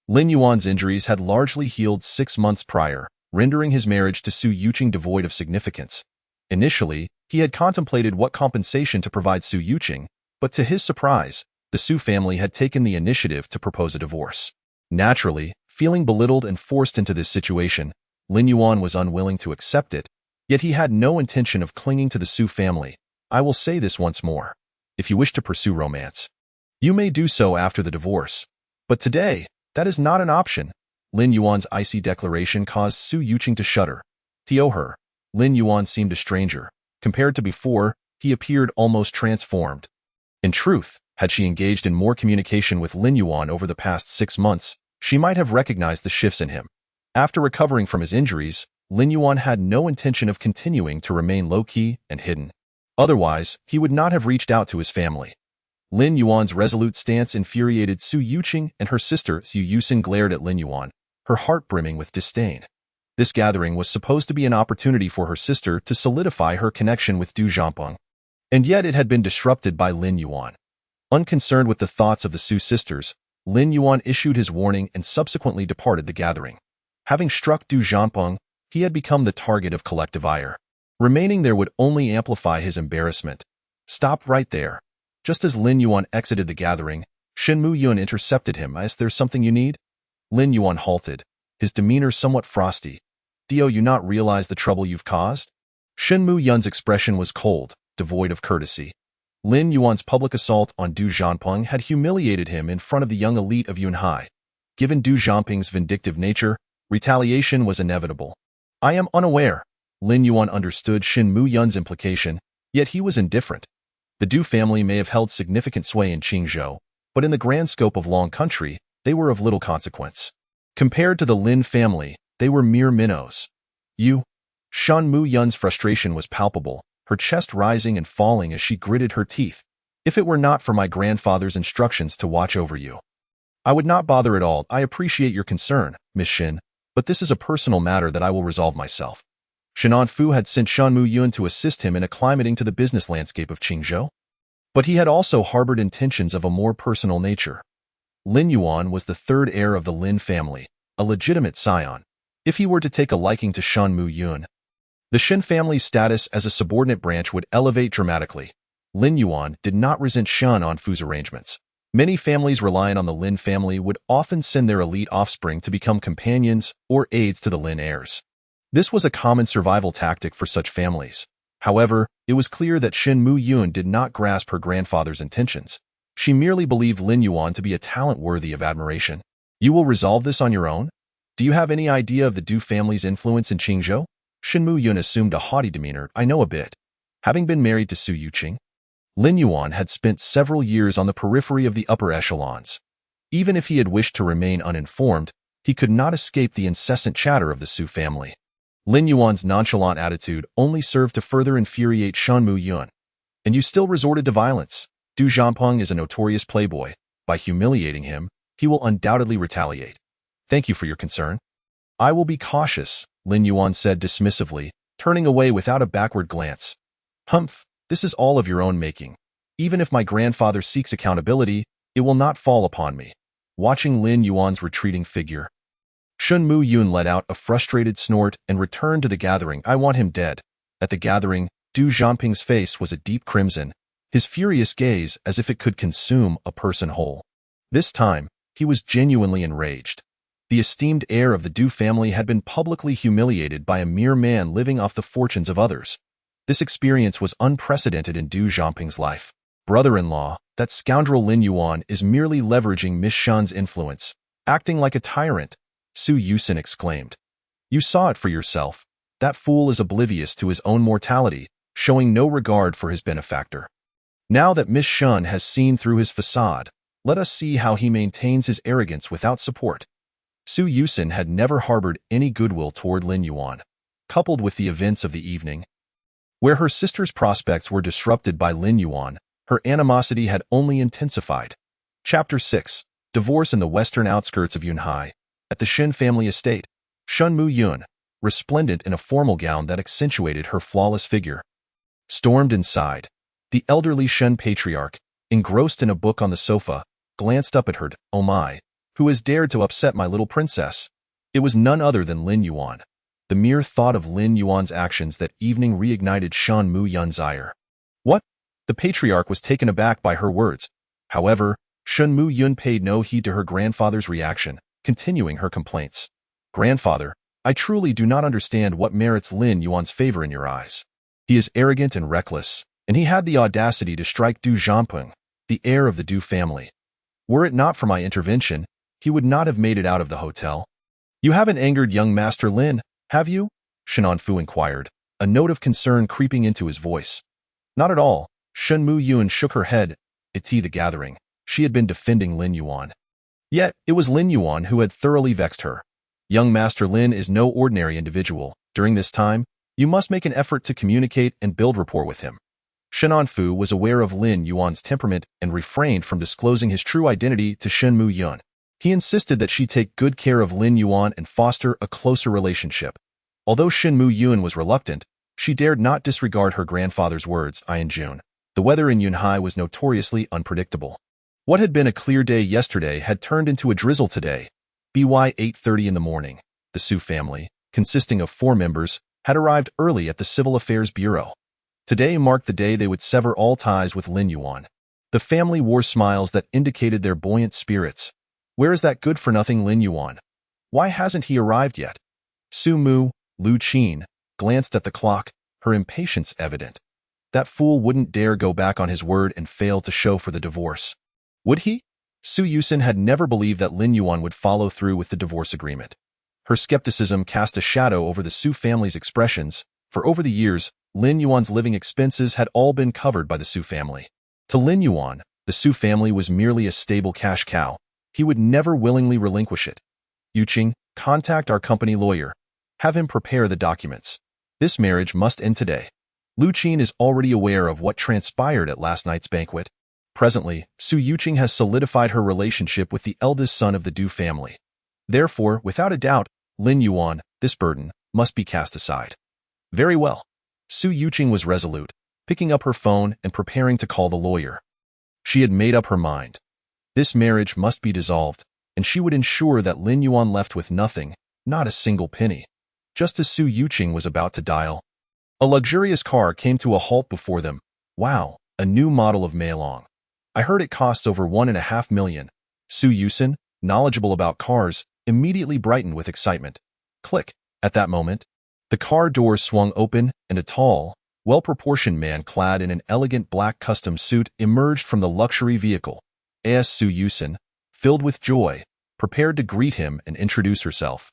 Lin Yuan's injuries had largely healed 6 months prior, rendering his marriage to Su Yuqing devoid of significance. Initially, he had contemplated what compensation to provide Su Yuqing, but to his surprise, the Su family had taken the initiative to propose a divorce. Naturally, feeling belittled and forced into this situation, Lin Yuan was unwilling to accept it, yet he had no intention of clinging to the Su family. I will say this once more. If you wish to pursue romance, you may do so after the divorce. But today, that is not an option. Lin Yuan's icy declaration caused Su Yuqing to shudder. To her, Lin Yuan seemed a stranger. Compared to before, he appeared almost transformed. In truth, had she engaged in more communication with Lin Yuan over the past 6 months, she might have recognized the shifts in him. After recovering from his injuries, Lin Yuan had no intention of continuing to remain low-key and hidden. Otherwise, he would not have reached out to his family. Lin Yuan's resolute stance infuriated Su Yuqing, and her sister Su Yuqing glared at Lin Yuan, her heart brimming with disdain. This gathering was supposed to be an opportunity for her sister to solidify her connection with Du Jianping, and yet it had been disrupted by Lin Yuan. Unconcerned with the thoughts of the Su sisters, Lin Yuan issued his warning and subsequently departed the gathering. Having struck Du Jianping, he had become the target of collective ire. Remaining there would only amplify his embarrassment. Stop right there. Just as Lin Yuan exited the gathering, Shen Muyun intercepted him. Is there something you need? Lin Yuan halted, his demeanor somewhat frosty. Do you not realize the trouble you've caused? Shen Muyun's expression was cold, devoid of courtesy. Lin Yuan's public assault on Du Jianping had humiliated him in front of the young elite of Yunhai. Given Du Jianping's vindictive nature, retaliation was inevitable. I am unaware. Lin Yuan understood Shen Muyun's implication, yet he was indifferent. The Du family may have held significant sway in Qingzhou, but in the grand scope of Long Country, they were of little consequence. Compared to the Lin family, they were mere minnows. Shen Muyun's frustration was palpable, her chest rising and falling as she gritted her teeth. If it were not for my grandfather's instructions to watch over you, I would not bother at all. I appreciate your concern, Miss Shen, but this is a personal matter that I will resolve myself. Shenan Fu had sent Shen Muyun to assist him in acclimating to the business landscape of Qingzhou, but he had also harbored intentions of a more personal nature. Lin Yuan was the third heir of the Lin family, a legitimate scion. If he were to take a liking to Shen Muyun, the Shen family's status as a subordinate branch would elevate dramatically. Lin Yuan did not resent Shen Fu's arrangements. Many families relying on the Lin family would often send their elite offspring to become companions or aides to the Lin heirs. This was a common survival tactic for such families. However, it was clear that Shin Mu-yun did not grasp her grandfather's intentions. She merely believed Lin Yuan to be a talent worthy of admiration. You will resolve this on your own? Do you have any idea of the Du family's influence in Qingzhou? Shin Mu-yun assumed a haughty demeanor. I know a bit. Having been married to Su Yuqing, Lin Yuan had spent several years on the periphery of the upper echelons. Even if he had wished to remain uninformed, he could not escape the incessant chatter of the Su family. Lin Yuan's nonchalant attitude only served to further infuriate Shan Mu-yun. And you still resorted to violence. Du Zhampeng is a notorious playboy. By humiliating him, he will undoubtedly retaliate. Thank you for your concern. I will be cautious, Lin Yuan said dismissively, turning away without a backward glance. Humph, this is all of your own making. Even if my grandfather seeks accountability, it will not fall upon me. Watching Lin Yuan's retreating figure, Shun Mu-yun let out a frustrated snort and returned to the gathering. I want him dead. At the gathering, Du Zhamping's face was a deep crimson, his furious gaze as if it could consume a person whole. This time, he was genuinely enraged. The esteemed heir of the Du family had been publicly humiliated by a mere man living off the fortunes of others. This experience was unprecedented in Du Zhamping's life. Brother-in-law, that scoundrel Lin Yuan is merely leveraging Miss Shan's influence, acting like a tyrant, Su Yusin exclaimed. You saw it for yourself. That fool is oblivious to his own mortality, showing no regard for his benefactor. Now that Miss Shan has seen through his facade, let us see how he maintains his arrogance without support. Su Yusin had never harbored any goodwill toward Lin Yuan. Coupled with the events of the evening, where her sister's prospects were disrupted by Lin Yuan, her animosity had only intensified. Chapter 6. Divorce in the western outskirts of Yunhai. At the Shin family estate, Shun Mu-yun, resplendent in a formal gown that accentuated her flawless figure, stormed inside. The elderly Shen patriarch, engrossed in a book on the sofa, glanced up at her. Oh my, who has dared to upset my little princess? It was none other than Lin Yuan. The mere thought of Lin Yuan's actions that evening reignited Shan Mu-yun's ire. What? The patriarch was taken aback by her words. However, Shun Mu-yun paid no heed to her grandfather's reaction, continuing her complaints. Grandfather, I truly do not understand what merits Lin Yuan's favor in your eyes. He is arrogant and reckless, and he had the audacity to strike Du Zhampeng, the heir of the Du family. Were it not for my intervention, he would not have made it out of the hotel. You haven't angered young Master Lin, have you? Shinan Fu inquired, a note of concern creeping into his voice. Not at all. Shun Mu-yun shook her head. It's the gathering. She had been defending Lin Yuan. Yet, it was Lin Yuan who had thoroughly vexed her. Young Master Lin is no ordinary individual. During this time, you must make an effort to communicate and build rapport with him. Shinan Fu was aware of Lin Yuan's temperament and refrained from disclosing his true identity to Shun Mu-yun. He insisted that she take good care of Lin Yuan and foster a closer relationship. Although Shin Mu-yun was reluctant, she dared not disregard her grandfather's words. In June, the weather in Yunhai was notoriously unpredictable. What had been a clear day yesterday had turned into a drizzle today. By 8:30 in the morning, the Su family, consisting of 4 members, had arrived early at the Civil Affairs Bureau. Today marked the day they would sever all ties with Lin Yuan. The family wore smiles that indicated their buoyant spirits. Where is that good-for-nothing Lin Yuan? Why hasn't he arrived yet? Su Mu, Lu Qin, glanced at the clock, her impatience evident. That fool wouldn't dare go back on his word and fail to show for the divorce. Would he? Su Yusin had never believed that Lin Yuan would follow through with the divorce agreement. Her skepticism cast a shadow over the Su family's expressions, for over the years, Lin Yuan's living expenses had all been covered by the Su family. To Lin Yuan, the Su family was merely a stable cash cow. He would never willingly relinquish it. Yuqing, contact our company lawyer. Have him prepare the documents. This marriage must end today. Lu Qin is already aware of what transpired at last night's banquet. Presently, Su Yuqing has solidified her relationship with the eldest son of the Du family. Therefore, without a doubt, Lin Yuan, this burden, must be cast aside. Very well. Su Yuqing was resolute, picking up her phone and preparing to call the lawyer. She had made up her mind. This marriage must be dissolved, and she would ensure that Lin Yuan left with nothing, not a single penny. Just as Su Yuqing was about to dial, a luxurious car came to a halt before them. Wow, a new model of Meilong. I heard it costs over 1.5 million. Su Yusin, knowledgeable about cars, immediately brightened with excitement. Click. At that moment, the car door swung open and a tall, well-proportioned man clad in an elegant black custom suit emerged from the luxury vehicle. As Su Yusin, filled with joy, prepared to greet him and introduce herself.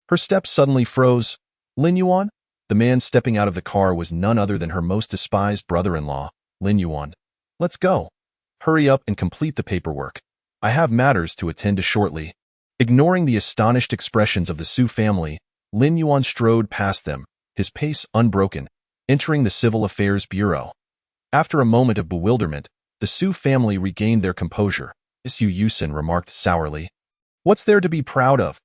Her steps suddenly froze. Lin Yuan? The man stepping out of the car was none other than her most despised brother-in-law, Lin Yuan. Let's go. Hurry up and complete the paperwork. I have matters to attend to shortly. Ignoring the astonished expressions of the Su family, Lin Yuan strode past them, his pace unbroken, entering the Civil Affairs Bureau. After a moment of bewilderment, the Su family regained their composure. Su Yusin remarked sourly. What's there to be proud of?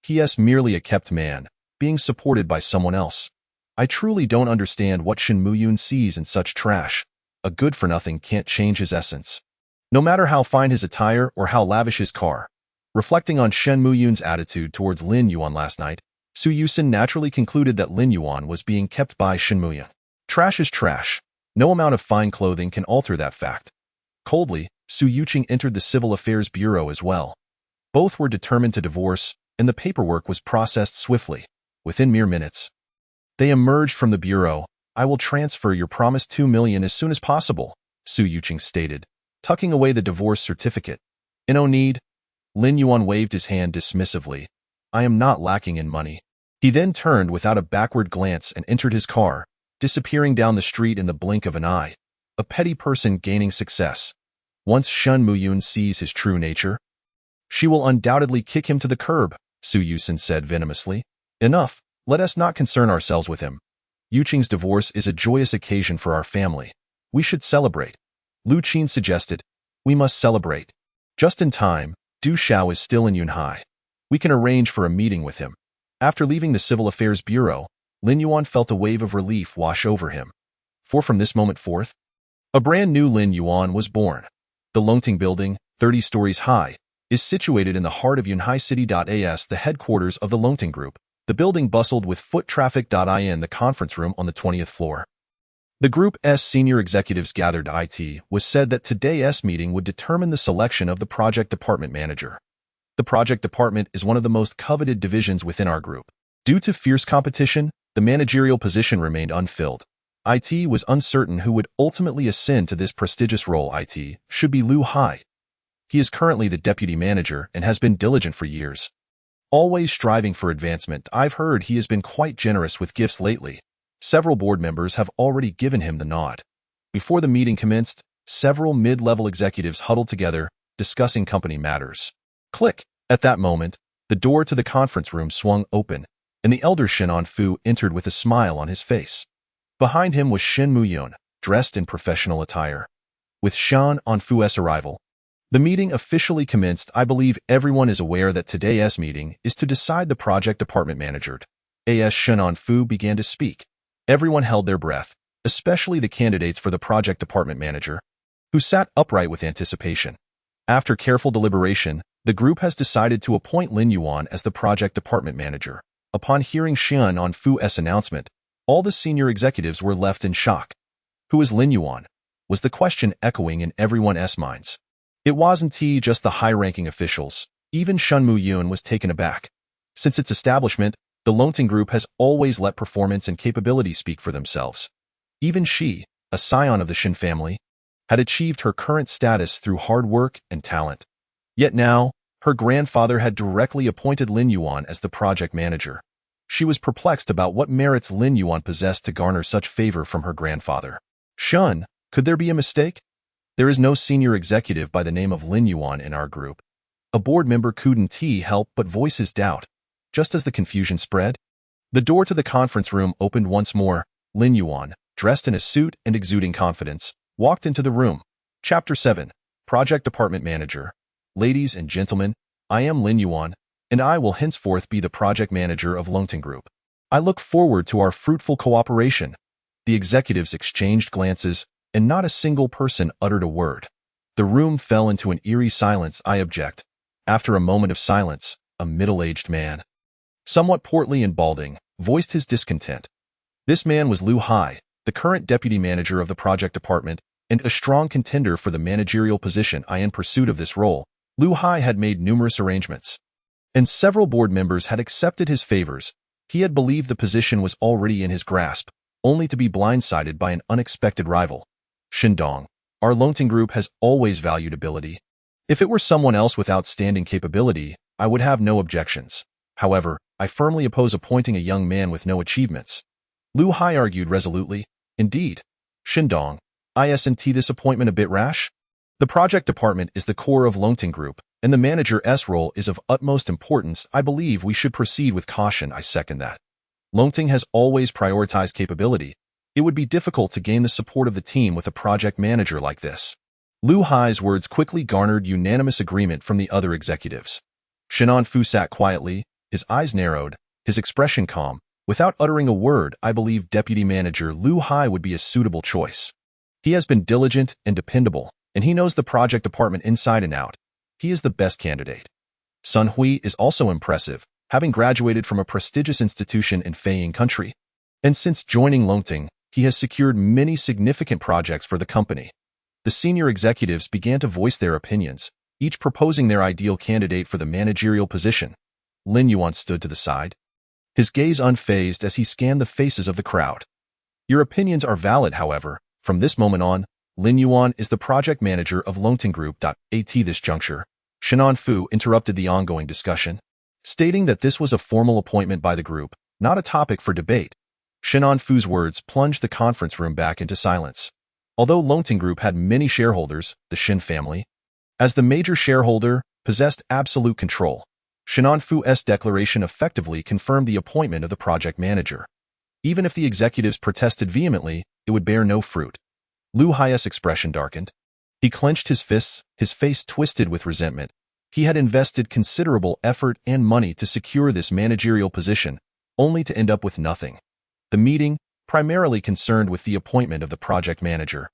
He.s. merely a kept man, being supported by someone else. I truly don't understand what Shen Muyun sees in such trash. A good-for-nothing can't change his essence. No matter how fine his attire or how lavish his car. Reflecting on Shen Muyun's attitude towards Lin Yuan last night, Su Yusin naturally concluded that Lin Yuan was being kept by Shen Muyun. Trash is trash. No amount of fine clothing can alter that fact. Coldly, Su Yuqing entered the Civil Affairs Bureau as well. Both were determined to divorce, and the paperwork was processed swiftly. Within mere minutes, they emerged from the bureau. I will transfer your promised 2 million as soon as possible, Su Yuqing stated, tucking away the divorce certificate. No need. Lin Yuan waved his hand dismissively. I am not lacking in money. He then turned without a backward glance and entered his car, disappearing down the street in the blink of an eye. A petty person gaining success. Once Shen Muyun sees his true nature, she will undoubtedly kick him to the curb, Su Yusin said venomously. Enough, let us not concern ourselves with him. Yuqing's divorce is a joyous occasion for our family. We should celebrate. Lu Qin suggested. We must celebrate. Just in time, Du Xiao is still in Yunhai. We can arrange for a meeting with him. After leaving the Civil Affairs Bureau, Lin Yuan felt a wave of relief wash over him. For from this moment forth, a brand new Lin Yuan was born. The Longting Building, 30 stories high, is situated in the heart of Yunhai City. As the headquarters of the Longting Group, the building bustled with foot traffic. In the conference room on the 20th floor, the group's senior executives gathered. It was said that today's meeting would determine the selection of the project department manager. The project department is one of the most coveted divisions within our group. Due to fierce competition, the managerial position remained unfilled. It was uncertain who would ultimately ascend to this prestigious role. It should be Lu Hai. He is currently the deputy manager and has been diligent for years. Always striving for advancement, I've heard he has been quite generous with gifts lately. Several board members have already given him the nod. Before the meeting commenced, several mid-level executives huddled together, discussing company matters. Click! At that moment, the door to the conference room swung open, and the elder Shen Anfu entered with a smile on his face. Behind him was Shen Muyun, dressed in professional attire. With Shen Anfu's arrival, the meeting officially commenced. I believe everyone is aware that today's meeting is to decide the project department manager. As Shen Anfu began to speak, everyone held their breath, especially the candidates for the project department manager, who sat upright with anticipation. After careful deliberation, the group has decided to appoint Lin Yuan as the project department manager. Upon hearing Shen Anfu's announcement, all the senior executives were left in shock. Who is Lin Yuan? Was the question echoing in everyone's minds. It wasn't just the high-ranking officials. Even Shen Muyun was taken aback. Since its establishment, the Longting Group has always let performance and capability speak for themselves. Even she, a scion of the Shen family, had achieved her current status through hard work and talent. Yet now, her grandfather had directly appointed Lin Yuan as the project manager. She was perplexed about what merits Lin Yuan possessed to garner such favor from her grandfather. Shun, could there be a mistake? There is no senior executive by the name of Lin Yuan in our group. A board member couldn't help but voice his doubt. Just as the confusion spread, the door to the conference room opened once more. Lin Yuan, dressed in a suit and exuding confidence, walked into the room. Chapter 7, Project Department Manager. Ladies and gentlemen, I am Lin Yuan, and I will henceforth be the project manager of Longting Group. I look forward to our fruitful cooperation. The executives exchanged glances, and not a single person uttered a word. The room fell into an eerie silence. I object. After a moment of silence, a middle-aged man, somewhat portly and balding, voiced his discontent. This man was Lu Hai, the current deputy manager of the project department, and a strong contender for the managerial position. In pursuit of this role, Lu Hai had made numerous arrangements, and several board members had accepted his favors. He had believed the position was already in his grasp. only to be blindsided by an unexpected rival. Shindong, our Longting Group has always valued ability. If it were someone else with outstanding capability, I would have no objections. However, I firmly oppose appointing a young man with no achievements. Lu Hai argued resolutely. Indeed. Shindong, isn't this appointment a bit rash? The project department is the core of Longting Group, and the manager's role is of utmost importance. I believe we should proceed with caution. I second that. Longting has always prioritized capability. It would be difficult to gain the support of the team with a project manager like this. Lu Hai's words quickly garnered unanimous agreement from the other executives. Shinan Fu sat quietly, his eyes narrowed, his expression calm. Without uttering a word, I believe Deputy Manager Lu Hai would be a suitable choice. He has been diligent and dependable, and he knows the project department inside and out. He is the best candidate. Sun Hui is also impressive, having graduated from a prestigious institution in Feiying country. And since joining Longting, he has secured many significant projects for the company. The senior executives began to voice their opinions, each proposing their ideal candidate for the managerial position. Lin Yuan stood to the side, his gaze unfazed as he scanned the faces of the crowd. Your opinions are valid, however. From this moment on, Lin Yuan is the project manager of Longting Group. At this juncture, Shinan Fu interrupted the ongoing discussion, stating that this was a formal appointment by the group, not a topic for debate. Shinan Fu's words plunged the conference room back into silence. Although Longting Group had many shareholders, the Shin family, as the major shareholder, possessed absolute control. Shinan Fu's declaration effectively confirmed the appointment of the project manager. Even if the executives protested vehemently, it would bear no fruit. Lu Hai's expression darkened. He clenched his fists, his face twisted with resentment. He had invested considerable effort and money to secure this managerial position, only to end up with nothing. The meeting, primarily concerned with the appointment of the project manager,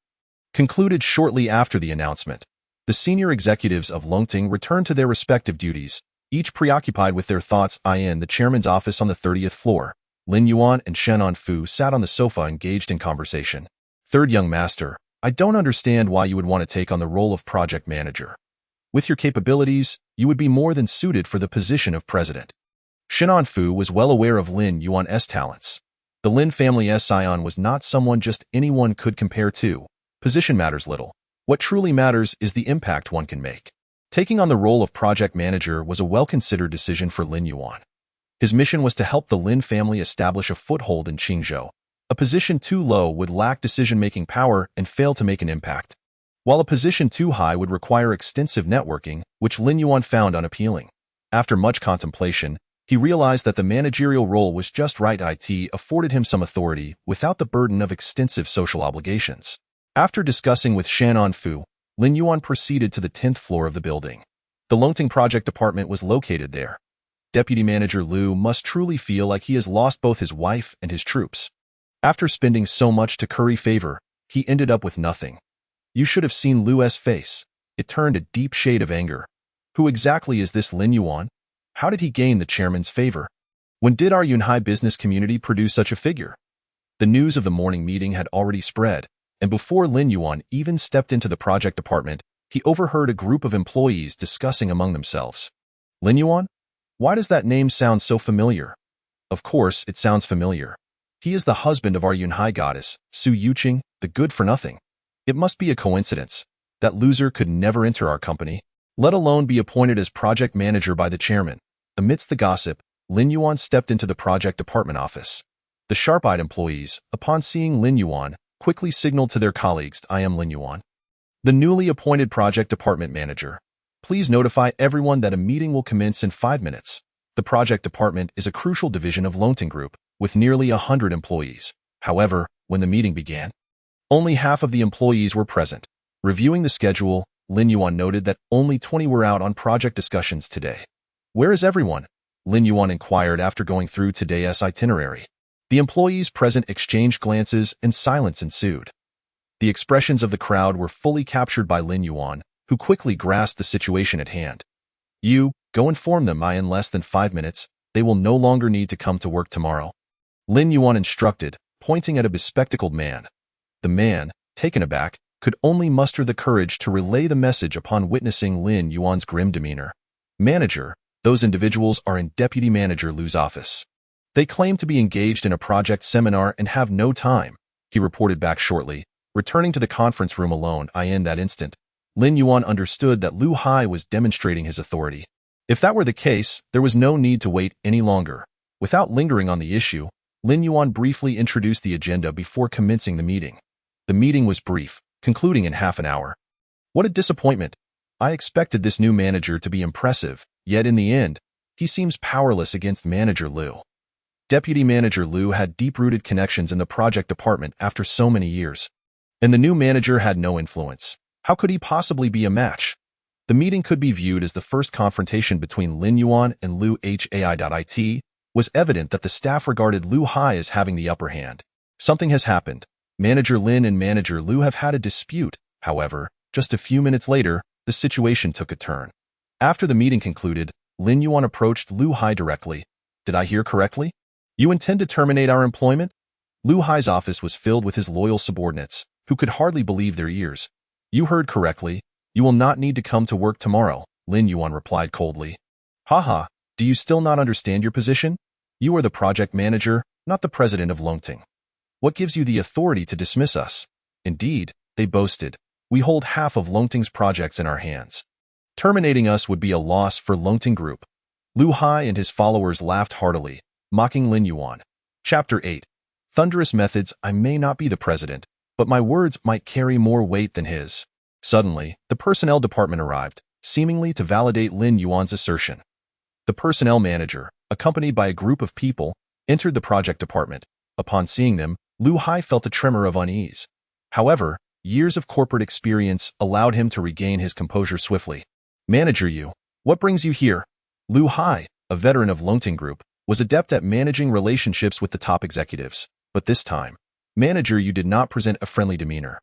concluded shortly after the announcement. The senior executives of Longting returned to their respective duties, each preoccupied with their thoughts. In the chairman's office on the 30th floor, Lin Yuan and Shinan Fu sat on the sofa engaged in conversation. Third young master, I don't understand why you would want to take on the role of project manager. With your capabilities, you would be more than suited for the position of president. Shinan Fu was well aware of Lin Yuan's talents. The Lin family's scion was not someone just anyone could compare to. Position matters little. What truly matters is the impact one can make. Taking on the role of project manager was a well-considered decision for Lin Yuan. His mission was to help the Lin family establish a foothold in Qingzhou. A position too low would lack decision-making power and fail to make an impact, while a position too high would require extensive networking, which Lin Yuan found unappealing. After much contemplation, he realized that the managerial role was just right. It afforded him some authority without the burden of extensive social obligations. After discussing with Shinan Fu, Lin Yuan proceeded to the 10th floor of the building. The Longting project department was located there. Deputy Manager Lu must truly feel like he has lost both his wife and his troops. After spending so much to curry favor, he ended up with nothing. You should have seen Lu's face. It turned a deep shade of anger. Who exactly is this Lin Yuan? How did he gain the chairman's favor? When did our Yunhai business community produce such a figure? The news of the morning meeting had already spread, and before Lin Yuan even stepped into the project department, he overheard a group of employees discussing among themselves. Lin Yuan? Why does that name sound so familiar? Of course, it sounds familiar. He is the husband of our Yunhai goddess, Su Yuqing, the good-for-nothing. It must be a coincidence. That loser could never enter our company, let alone be appointed as project manager by the chairman. Amidst the gossip, Lin Yuan stepped into the project department office. The sharp-eyed employees, upon seeing Lin Yuan, quickly signaled to their colleagues, I am Lin Yuan, the newly appointed project department manager. Please notify everyone that a meeting will commence in 5 minutes. The project department is a crucial division of Longting Group, with nearly 100 employees. However, when the meeting began, only half of the employees were present. Reviewing the schedule, Lin Yuan noted that only 20 were out on project discussions today. Where is everyone? Lin Yuan inquired after going through today's itinerary. The employees present exchanged glances and silence ensued. The expressions of the crowd were fully captured by Lin Yuan, who quickly grasped the situation at hand. You, go inform them in less than 5 minutes, they will no longer need to come to work tomorrow. Lin Yuan instructed, pointing at a bespectacled man. The man, taken aback, could only muster the courage to relay the message upon witnessing Lin Yuan's grim demeanor. Manager, those individuals are in Deputy Manager Lu's office. They claim to be engaged in a project seminar and have no time, he reported back shortly. Returning to the conference room alone, in that instant, Lin Yuan understood that Lu Hai was demonstrating his authority. If that were the case, there was no need to wait any longer. Without lingering on the issue, Lin Yuan briefly introduced the agenda before commencing the meeting. The meeting was brief, concluding in half an hour. What a disappointment. I expected this new manager to be impressive, yet in the end, he seems powerless against Manager Liu. Deputy Manager Liu had deep-rooted connections in the project department after so many years. And the new manager had no influence. How could he possibly be a match? The meeting could be viewed as the first confrontation between Lin Yuan and Liu Hai.it. Was evident that the staff regarded Lu Hai as having the upper hand. Something has happened. Manager Lin and Manager Liu have had a dispute. However, just a few minutes later, the situation took a turn. After the meeting concluded, Lin Yuan approached Lu Hai directly. Did I hear correctly? You intend to terminate our employment? Lu Hai's office was filled with his loyal subordinates, who could hardly believe their ears. You heard correctly. You will not need to come to work tomorrow, Lin Yuan replied coldly. Haha, do you still not understand your position? You are the project manager, not the president of Longting. What gives you the authority to dismiss us? Indeed, they boasted, we hold half of Longting's projects in our hands. Terminating us would be a loss for Longting Group. Lu Hai and his followers laughed heartily, mocking Lin Yuan. Chapter 8. Thunderous Methods. I may not be the president, but my words might carry more weight than his. Suddenly, the personnel department arrived, seemingly to validate Lin Yuan's assertion. The personnel manager, accompanied by a group of people, entered the project department. Upon seeing them, Lu Hai felt a tremor of unease. However, years of corporate experience allowed him to regain his composure swiftly. Manager Yu, what brings you here? Lu Hai, a veteran of Longting Group, was adept at managing relationships with the top executives. But this time, Manager Yu did not present a friendly demeanor.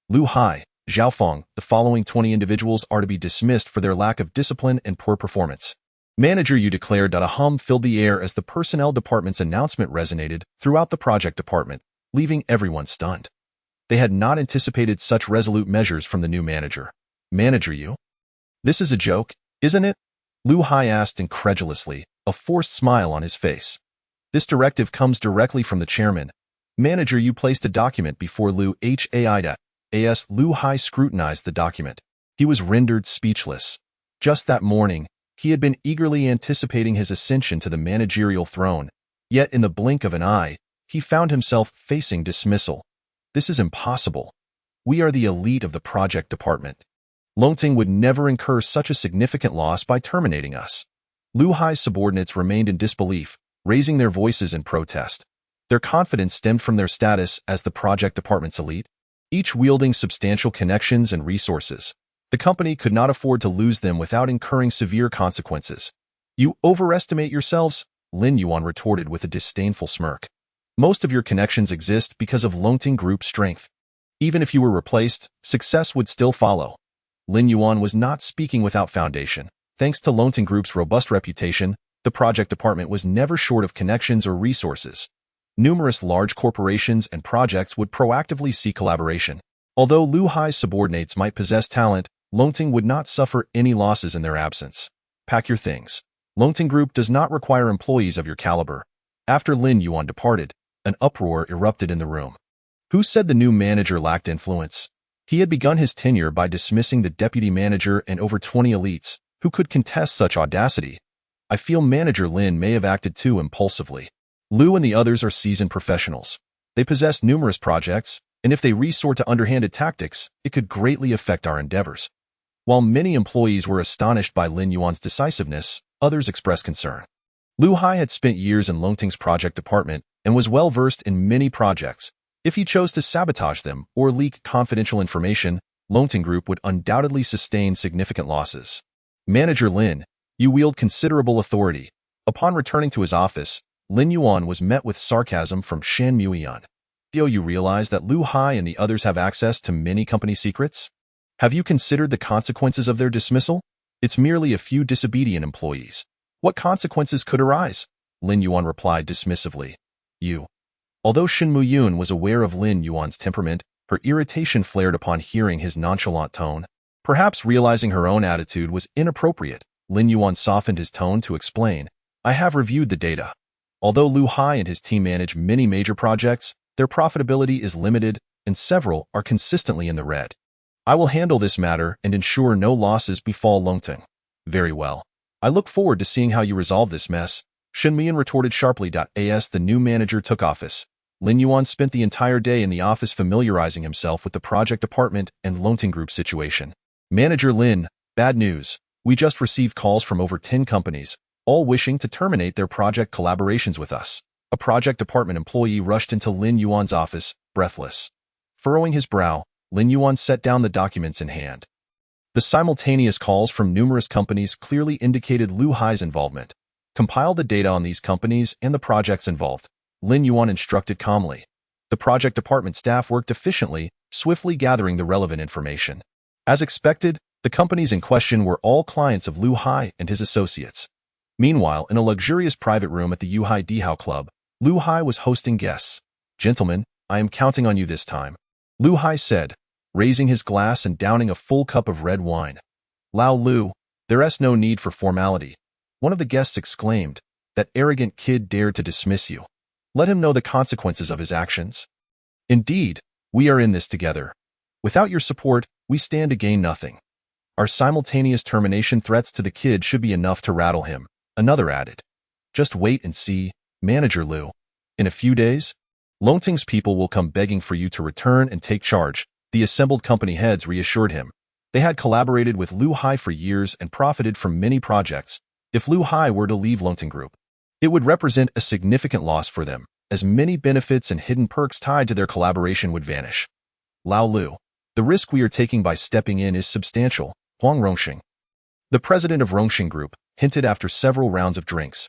Lu Hai, Zhaofeng, the following 20 individuals are to be dismissed for their lack of discipline and poor performance. Manager Yu declared that a hum filled the air as the personnel department's announcement resonated throughout the project department, leaving everyone stunned. They had not anticipated such resolute measures from the new manager. Manager Yu? This is a joke, isn't it? Lu Hai asked incredulously, a forced smile on his face. This directive comes directly from the chairman. Manager Yu placed a document before Liu Hai. Lu Hai scrutinized the document. He was rendered speechless. Just that morning, he had been eagerly anticipating his ascension to the managerial throne, yet in the blink of an eye, he found himself facing dismissal. This is impossible. We are the elite of the project department. Longting would never incur such a significant loss by terminating us. Lu Hai's subordinates remained in disbelief, raising their voices in protest. Their confidence stemmed from their status as the project department's elite, each wielding substantial connections and resources. The company could not afford to lose them without incurring severe consequences. You overestimate yourselves, Lin Yuan retorted with a disdainful smirk. Most of your connections exist because of Longting Group's strength. Even if you were replaced, success would still follow. Lin Yuan was not speaking without foundation. Thanks to Longting Group's robust reputation, the project department was never short of connections or resources. Numerous large corporations and projects would proactively seek collaboration. Although Lu Hai's subordinates might possess talent, Longting would not suffer any losses in their absence. Pack your things. Longting Group does not require employees of your caliber. After Lin Yuan departed, an uproar erupted in the room. Who said the new manager lacked influence? He had begun his tenure by dismissing the deputy manager and over 20 elites. Who could contest such audacity? I feel Manager Lin may have acted too impulsively. Liu and the others are seasoned professionals. They possess numerous projects, and if they resort to underhanded tactics, it could greatly affect our endeavors. While many employees were astonished by Lin Yuan's decisiveness, others expressed concern. Lu Hai had spent years in Longting's project department and was well versed in many projects. If he chose to sabotage them or leak confidential information, Longting Group would undoubtedly sustain significant losses. Manager Lin, you wield considerable authority. Upon returning to his office, Lin Yuan was met with sarcasm from Shan Muiyan. Do you realize that Lu Hai and the others have access to many company secrets? Have you considered the consequences of their dismissal? It's merely a few disobedient employees. What consequences could arise? Lin Yuan replied dismissively. Although Shin Muyun was aware of Lin Yuan's temperament, her irritation flared upon hearing his nonchalant tone. Perhaps realizing her own attitude was inappropriate, Lin Yuan softened his tone to explain. I have reviewed the data. Although Lu Hai and his team manage many major projects, their profitability is limited, and several are consistently in the red. I will handle this matter and ensure no losses befall Longting. Very well. I look forward to seeing how you resolve this mess. Shen Mian retorted sharply. As the new manager took office, Lin Yuan spent the entire day in the office familiarizing himself with the project department and Longting Group situation. Manager Lin, bad news. We just received calls from over 10 companies, all wishing to terminate their project collaborations with us. A project department employee rushed into Lin Yuan's office, breathless. Furrowing his brow, Lin Yuan set down the documents in hand. The simultaneous calls from numerous companies clearly indicated Lu Hai's involvement. Compile the data on these companies and the projects involved, Lin Yuan instructed calmly. The project department staff worked efficiently, swiftly gathering the relevant information. As expected, the companies in question were all clients of Lu Hai and his associates. Meanwhile, in a luxurious private room at the Yuhai Dihao Club, Lu Hai was hosting guests. Gentlemen, I am counting on you this time, Lu Hai said, raising his glass and downing a full cup of red wine. Lao Lu, there's no need for formality. One of the guests exclaimed. That arrogant kid dared to dismiss you. Let him know the consequences of his actions. Indeed, we are in this together. Without your support, we stand to gain nothing. Our simultaneous termination threats to the kid should be enough to rattle him, another added. Just wait and see, Manager Lu. In a few days, Longting's people will come begging for you to return and take charge, the assembled company heads reassured him. They had collaborated with Lu Hai for years and profited from many projects. If Lu Hai were to leave Longting Group, it would represent a significant loss for them, as many benefits and hidden perks tied to their collaboration would vanish. Lao Lu, the risk we are taking by stepping in is substantial, Huang Rongxing, the president of Rongxing Group, hinted after several rounds of drinks.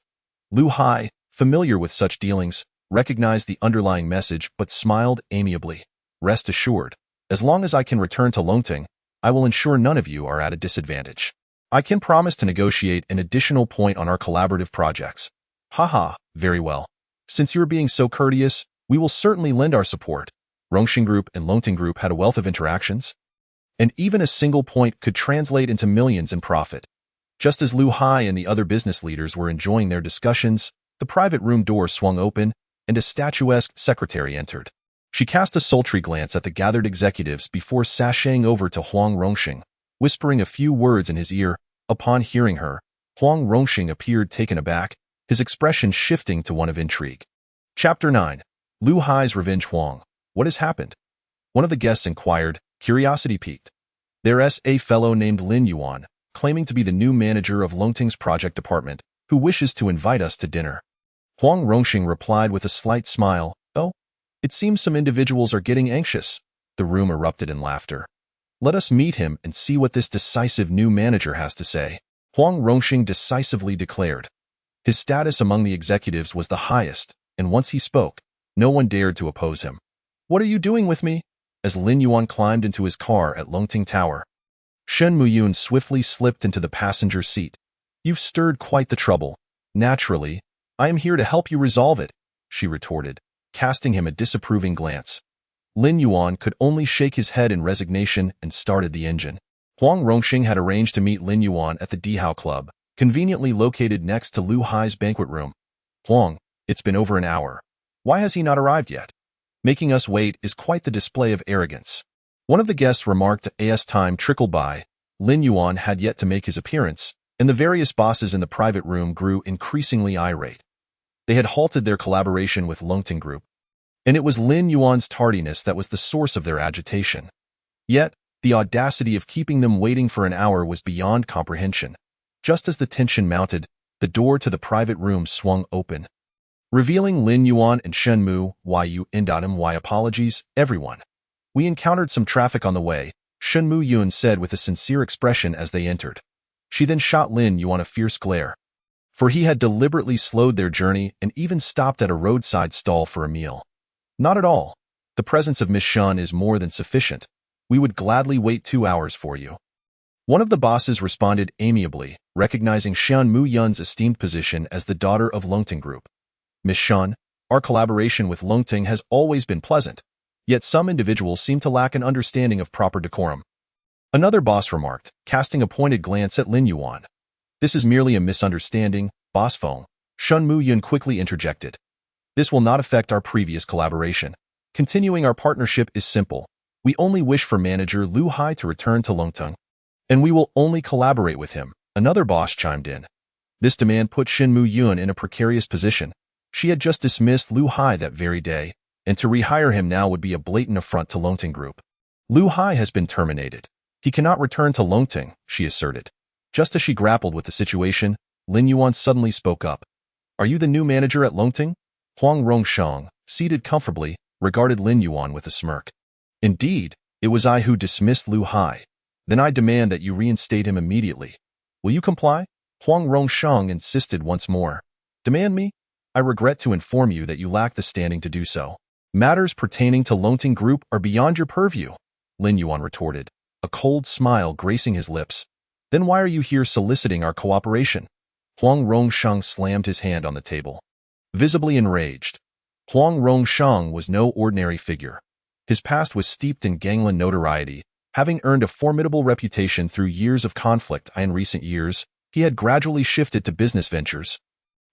Lu Hai, familiar with such dealings, recognized the underlying message but smiled amiably. Rest assured, as long as I can return to Longting, I will ensure none of you are at a disadvantage. I can promise to negotiate an additional point on our collaborative projects. Haha, very well. Since you are being so courteous, we will certainly lend our support. Rongxing Group and Longting Group had a wealth of interactions, and even a single point could translate into millions in profit. Just as Lu Hai and the other business leaders were enjoying their discussions, the private room door swung open, and a statuesque secretary entered. She cast a sultry glance at the gathered executives before sashaying over to Huang Rongxing, whispering a few words in his ear. Upon hearing her, Huang Rongxing appeared taken aback, his expression shifting to one of intrigue. Chapter 9. Lu Hai's Revenge. Huang, what has happened? One of the guests inquired, curiosity piqued. There's a fellow named Lin Yuan, claiming to be the new manager of Longting's project department, who wishes to invite us to dinner. Huang Rongxing replied with a slight smile. Oh, it seems some individuals are getting anxious. The room erupted in laughter. Let us meet him and see what this decisive new manager has to say, Huang Rongxing decisively declared. His status among the executives was the highest, and once he spoke, no one dared to oppose him. What are you doing with me? As Lin Yuan climbed into his car at Longting Tower, Shen Muyun swiftly slipped into the passenger seat. You've stirred quite the trouble. Naturally, I am here to help you resolve it, she retorted, casting him a disapproving glance. Lin Yuan could only shake his head in resignation and started the engine. Huang Rongxing had arranged to meet Lin Yuan at the Dihao Club, conveniently located next to Lu Hai's banquet room. Huang, it's been over an hour. Why has he not arrived yet? Making us wait is quite the display of arrogance. One of the guests remarked as time trickled by. Lin Yuan had yet to make his appearance, and the various bosses in the private room grew increasingly irate. They had halted their collaboration with Longting Group, and it was Lin Yuan's tardiness that was the source of their agitation. Yet, the audacity of keeping them waiting for an hour was beyond comprehension. Just as the tension mounted, the door to the private room swung open, revealing Lin Yuan and Shen Mu. Why apologies, everyone. We encountered some traffic on the way, Shen Mu Yun said with a sincere expression as they entered. She then shot Lin Yuan a fierce glare, for he had deliberately slowed their journey and even stopped at a roadside stall for a meal. Not at all. The presence of Miss Shan is more than sufficient. We would gladly wait 2 hours for you. One of the bosses responded amiably, recognizing Shan Mu Yun's esteemed position as the daughter of Longting Group. Miss Shan, our collaboration with Longting has always been pleasant, yet some individuals seem to lack an understanding of proper decorum. Another boss remarked, casting a pointed glance at Lin Yuan. This is merely a misunderstanding, Boss Feng. Shun Mu Yun quickly interjected. This will not affect our previous collaboration. Continuing our partnership is simple. We only wish for manager Lu Hai to return to Longteng, and we will only collaborate with him, another boss chimed in. This demand put Shin Mu Yun in a precarious position. She had just dismissed Lu Hai that very day, and to rehire him now would be a blatant affront to Longteng Group. Lu Hai has been terminated. He cannot return to Longteng, she asserted. Just as she grappled with the situation, Lin Yuan suddenly spoke up. Are you the new manager at Longteng? Huang Rongsheng, seated comfortably, regarded Lin Yuan with a smirk. Indeed, it was I who dismissed Lu Hai. Then I demand that you reinstate him immediately. Will you comply? Huang Rongsheng insisted once more. Demand me? I regret to inform you that you lack the standing to do so. Matters pertaining to Longteng Group are beyond your purview, Lin Yuan retorted, a cold smile gracing his lips. Then why are you here soliciting our cooperation? Huang Rongsheng slammed his hand on the table. Visibly enraged, Huang Rongsheng was no ordinary figure. His past was steeped in gangland notoriety, having earned a formidable reputation through years of conflict. In recent years, he had gradually shifted to business ventures,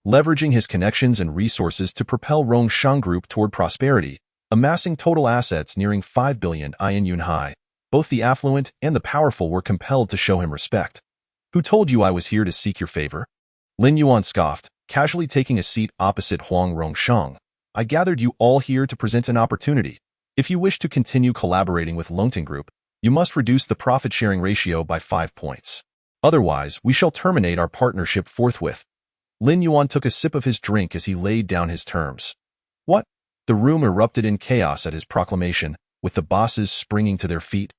leveraging his connections and resources to propel Rongsheng Group toward prosperity, amassing total assets nearing 5 billion yuan high. Both the affluent and the powerful were compelled to show him respect. Who told you I was here to seek your favor? Lin Yuan scoffed, casually taking a seat opposite Huang Rongsheng. I gathered you all here to present an opportunity. If you wish to continue collaborating with Longteng Group, you must reduce the profit-sharing ratio by 5 points. Otherwise, we shall terminate our partnership forthwith. Lin Yuan took a sip of his drink as he laid down his terms. What? The room erupted in chaos at his proclamation, with the bosses springing to their feet.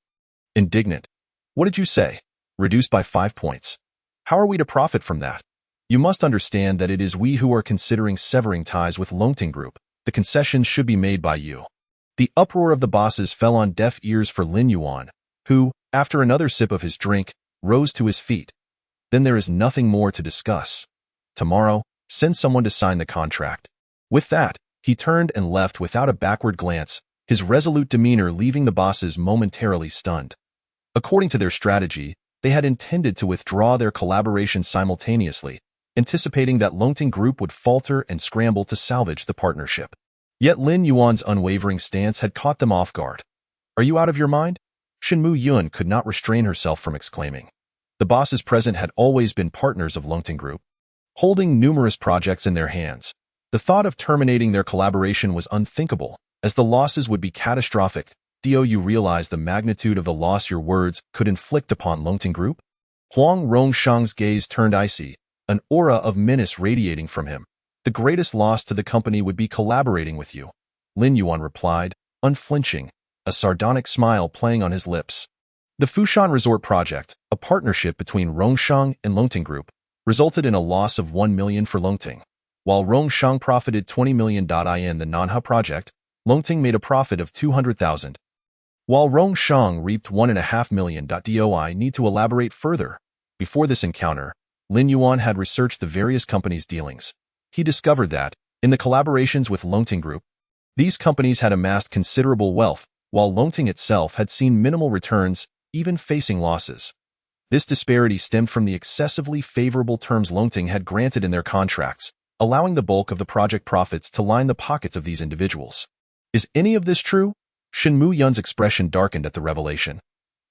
Indignant. What did you say? Reduced by 5 points. How are we to profit from that? You must understand that it is we who are considering severing ties with Longteng Group. The concessions should be made by you. The uproar of the bosses fell on deaf ears for Lin Yuan, who, after another sip of his drink, rose to his feet. Then there is nothing more to discuss. Tomorrow, send someone to sign the contract. With that, he turned and left without a backward glance, his resolute demeanor leaving the bosses momentarily stunned. According to their strategy, they had intended to withdraw their collaboration simultaneously, anticipating that Longteng Group would falter and scramble to salvage the partnership. Yet Lin Yuan's unwavering stance had caught them off guard. Are you out of your mind? Shin Mu Yun could not restrain herself from exclaiming. The bosses present had always been partners of Longteng Group, holding numerous projects in their hands. The thought of terminating their collaboration was unthinkable, as the losses would be catastrophic. Do you realize the magnitude of the loss your words could inflict upon Longteng Group? Huang Rongsheng's gaze turned icy, an aura of menace radiating from him. The greatest loss to the company would be collaborating with you, Lin Yuan replied, unflinching, a sardonic smile playing on his lips. The Fushan Resort project, a partnership between Rongsheng and Longteng Group, resulted in a loss of 1 million for Longteng. While Rongsheng profited 20 million. In the Nanha project, Longteng made a profit of 200,000. While Rongsheng reaped 1.5 million. Do I need to elaborate further? Before this encounter, Lin Yuan had researched the various companies' dealings. He discovered that, in the collaborations with Longteng Group, these companies had amassed considerable wealth, while Longteng itself had seen minimal returns, even facing losses. This disparity stemmed from the excessively favorable terms Longteng had granted in their contracts, allowing the bulk of the project profits to line the pockets of these individuals. Is any of this true? Shin Mu Yun's expression darkened at the revelation.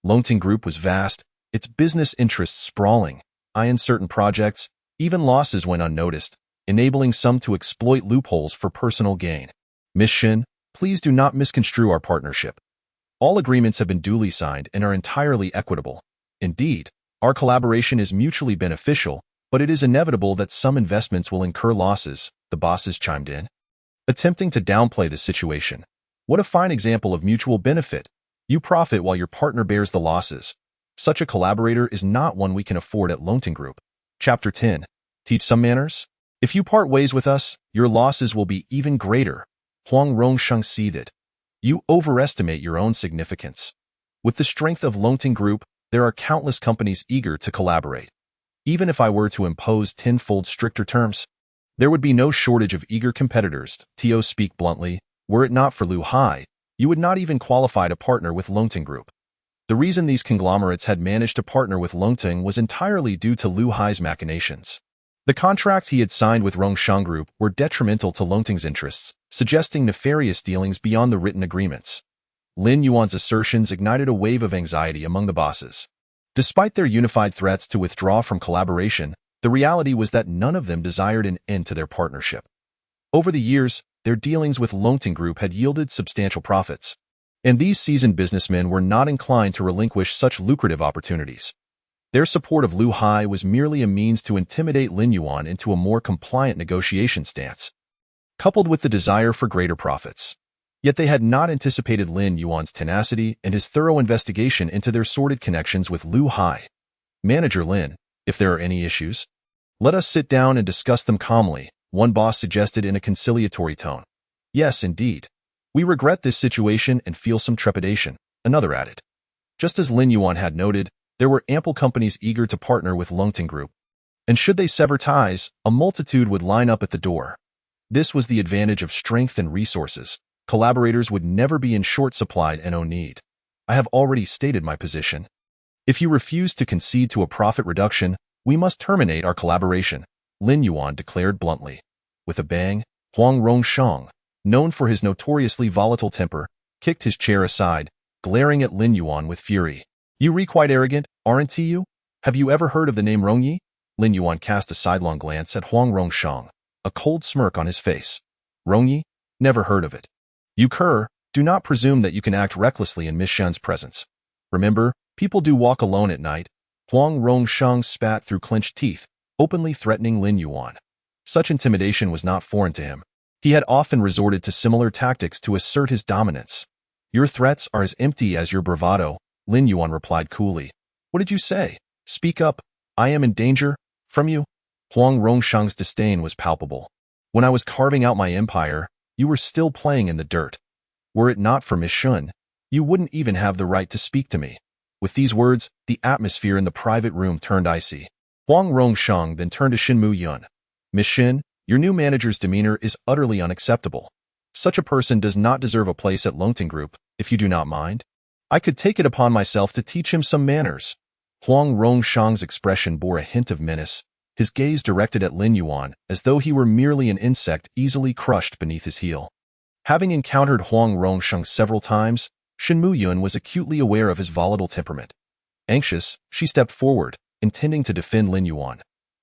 Longteng Group was vast, its business interests sprawling. In certain projects, even losses went unnoticed, enabling some to exploit loopholes for personal gain. Miss Shin, please do not misconstrue our partnership. All agreements have been duly signed and are entirely equitable. Indeed, our collaboration is mutually beneficial, but it is inevitable that some investments will incur losses, the bosses chimed in, attempting to downplay the situation. What a fine example of mutual benefit. You profit while your partner bears the losses. Such a collaborator is not one we can afford at Longteng Group. Chapter 10. Teach some manners? If you part ways with us, your losses will be even greater. Huang Rongsheng seethed. You overestimate your own significance. With the strength of Longteng Group, there are countless companies eager to collaborate. Even if I were to impose tenfold stricter terms, there would be no shortage of eager competitors. To speak bluntly, were it not for Lu Hai, you would not even qualify to partner with Longteng Group. The reason these conglomerates had managed to partner with Longteng was entirely due to Lu Hai's machinations. The contracts he had signed with Rongsheng Group were detrimental to Longting's interests, suggesting nefarious dealings beyond the written agreements. Lin Yuan's assertions ignited a wave of anxiety among the bosses. Despite their unified threats to withdraw from collaboration, the reality was that none of them desired an end to their partnership. Over the years, their dealings with Longting Group had yielded substantial profits, and these seasoned businessmen were not inclined to relinquish such lucrative opportunities. Their support of Lu Hai was merely a means to intimidate Lin Yuan into a more compliant negotiation stance, coupled with the desire for greater profits. Yet they had not anticipated Lin Yuan's tenacity and his thorough investigation into their sordid connections with Lu Hai. "Manager Lin, if there are any issues, let us sit down and discuss them calmly," one boss suggested in a conciliatory tone. "Yes, indeed. We regret this situation and feel some trepidation," another added. Just as Lin Yuan had noted, there were ample companies eager to partner with Longting Group, and should they sever ties, a multitude would line up at the door. This was the advantage of strength and resources. Collaborators would never be in short supply and no need. "I have already stated my position. If you refuse to concede to a profit reduction, we must terminate our collaboration," Lin Yuan declared bluntly. With a bang, Huang Rongsheng, known for his notoriously volatile temper, kicked his chair aside, glaring at Lin Yuan with fury. "You re quite arrogant, aren't you? Have you ever heard of the name Rongyi?" Lin Yuan cast a sidelong glance at Huang Rongsheng, a cold smirk on his face. "Rongyi? Never heard of it. You cur, do not presume that you can act recklessly in Miss Shen's presence. Remember, people do walk alone at night." Huang Rongsheng spat through clenched teeth, openly threatening Lin Yuan. Such intimidation was not foreign to him. He had often resorted to similar tactics to assert his dominance. "Your threats are as empty as your bravado," Lin Yuan replied coolly. "What did you say? Speak up. I am in danger from you." Huang Rongsheng's disdain was palpable. "When I was carving out my empire, you were still playing in the dirt. Were it not for Miss Shun, you wouldn't even have the right to speak to me." With these words, the atmosphere in the private room turned icy. Huang Rongsheng then turned to Shinmu Yun. "Miss Shin, your new manager's demeanor is utterly unacceptable. Such a person does not deserve a place at Longting Group, if you do not mind. I could take it upon myself to teach him some manners." Huang Rongsheng's expression bore a hint of menace, his gaze directed at Lin Yuan as though he were merely an insect easily crushed beneath his heel. Having encountered Huang Rongsheng several times, Shinmu Yun was acutely aware of his volatile temperament. Anxious, she stepped forward, intending to defend Lin Yuan.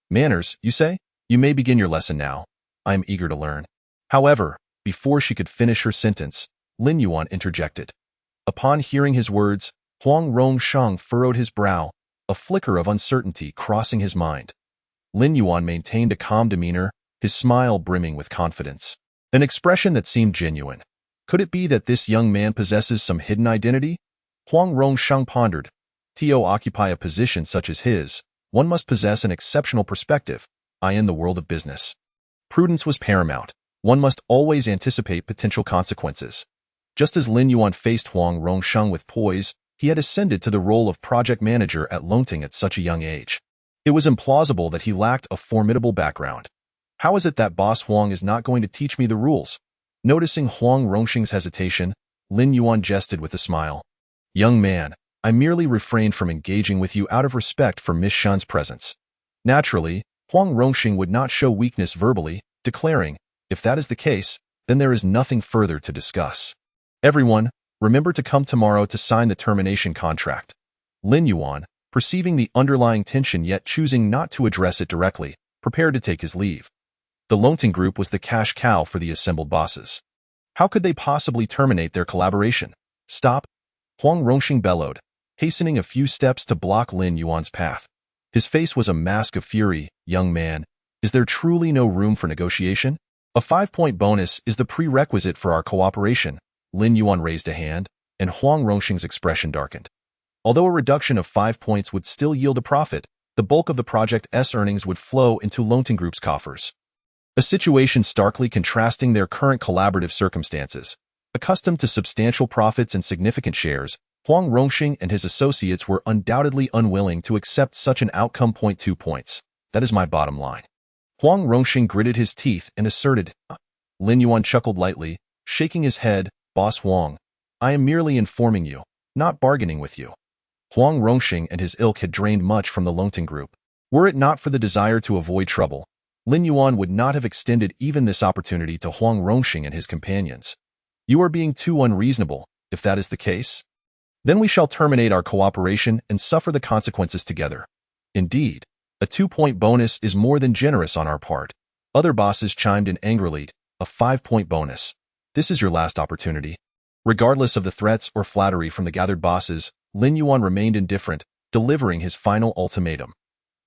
"Manners, you say? You may begin your lesson now. I am eager to learn." However, before she could finish her sentence, Lin Yuan interjected. Upon hearing his words, Huang Rongsheng furrowed his brow, a flicker of uncertainty crossing his mind. Lin Yuan maintained a calm demeanor, his smile brimming with confidence. An expression that seemed genuine. Could it be that this young man possesses some hidden identity? Huang Rongsheng pondered. To occupy a position such as his, one must possess an exceptional perspective, in the world of business. Prudence was paramount. One must always anticipate potential consequences. Just as Lin Yuan faced Huang Rongsheng with poise, he had ascended to the role of project manager at Longting at such a young age. It was implausible that he lacked a formidable background. "How is it that Boss Huang is not going to teach me the rules?" Noticing Huang Rongsheng's hesitation, Lin Yuan jested with a smile. "Young man, I merely refrained from engaging with you out of respect for Miss Shan's presence." Naturally, Huang Rongsheng would not show weakness verbally, declaring, "If that is the case, then there is nothing further to discuss. Everyone, remember to come tomorrow to sign the termination contract." Lin Yuan, perceiving the underlying tension yet choosing not to address it directly, prepared to take his leave. The Longting Group was the cash cow for the assembled bosses. How could they possibly terminate their collaboration? "Stop!" Huang Rongsheng bellowed, hastening a few steps to block Lin Yuan's path. His face was a mask of fury. "Young man, is there truly no room for negotiation? A 5-point bonus is the prerequisite for our cooperation." Lin Yuan raised a hand, and Huang Rongsheng's expression darkened. Although a reduction of 5 points would still yield a profit, the bulk of the project's earnings would flow into Longting Group's coffers. A situation starkly contrasting their current collaborative circumstances. Accustomed to substantial profits and significant shares, Huang Rongsheng and his associates were undoubtedly unwilling to accept such an outcome. 2 points. That is my bottom line. Huang Rongsheng gritted his teeth and asserted. Lin Yuan chuckled lightly, shaking his head. "Boss Huang, I am merely informing you, not bargaining with you." Huang Rongsheng and his ilk had drained much from the Longting Group. Were it not for the desire to avoid trouble, Lin Yuan would not have extended even this opportunity to Huang Rongxing and his companions. You are being too unreasonable. If that is the case, then we shall terminate our cooperation and suffer the consequences together. Indeed, a 2-point bonus is more than generous on our part. Other bosses chimed in angrily. A 5-point bonus. This is your last opportunity. Regardless of the threats or flattery from the gathered bosses, Lin Yuan remained indifferent, delivering his final ultimatum.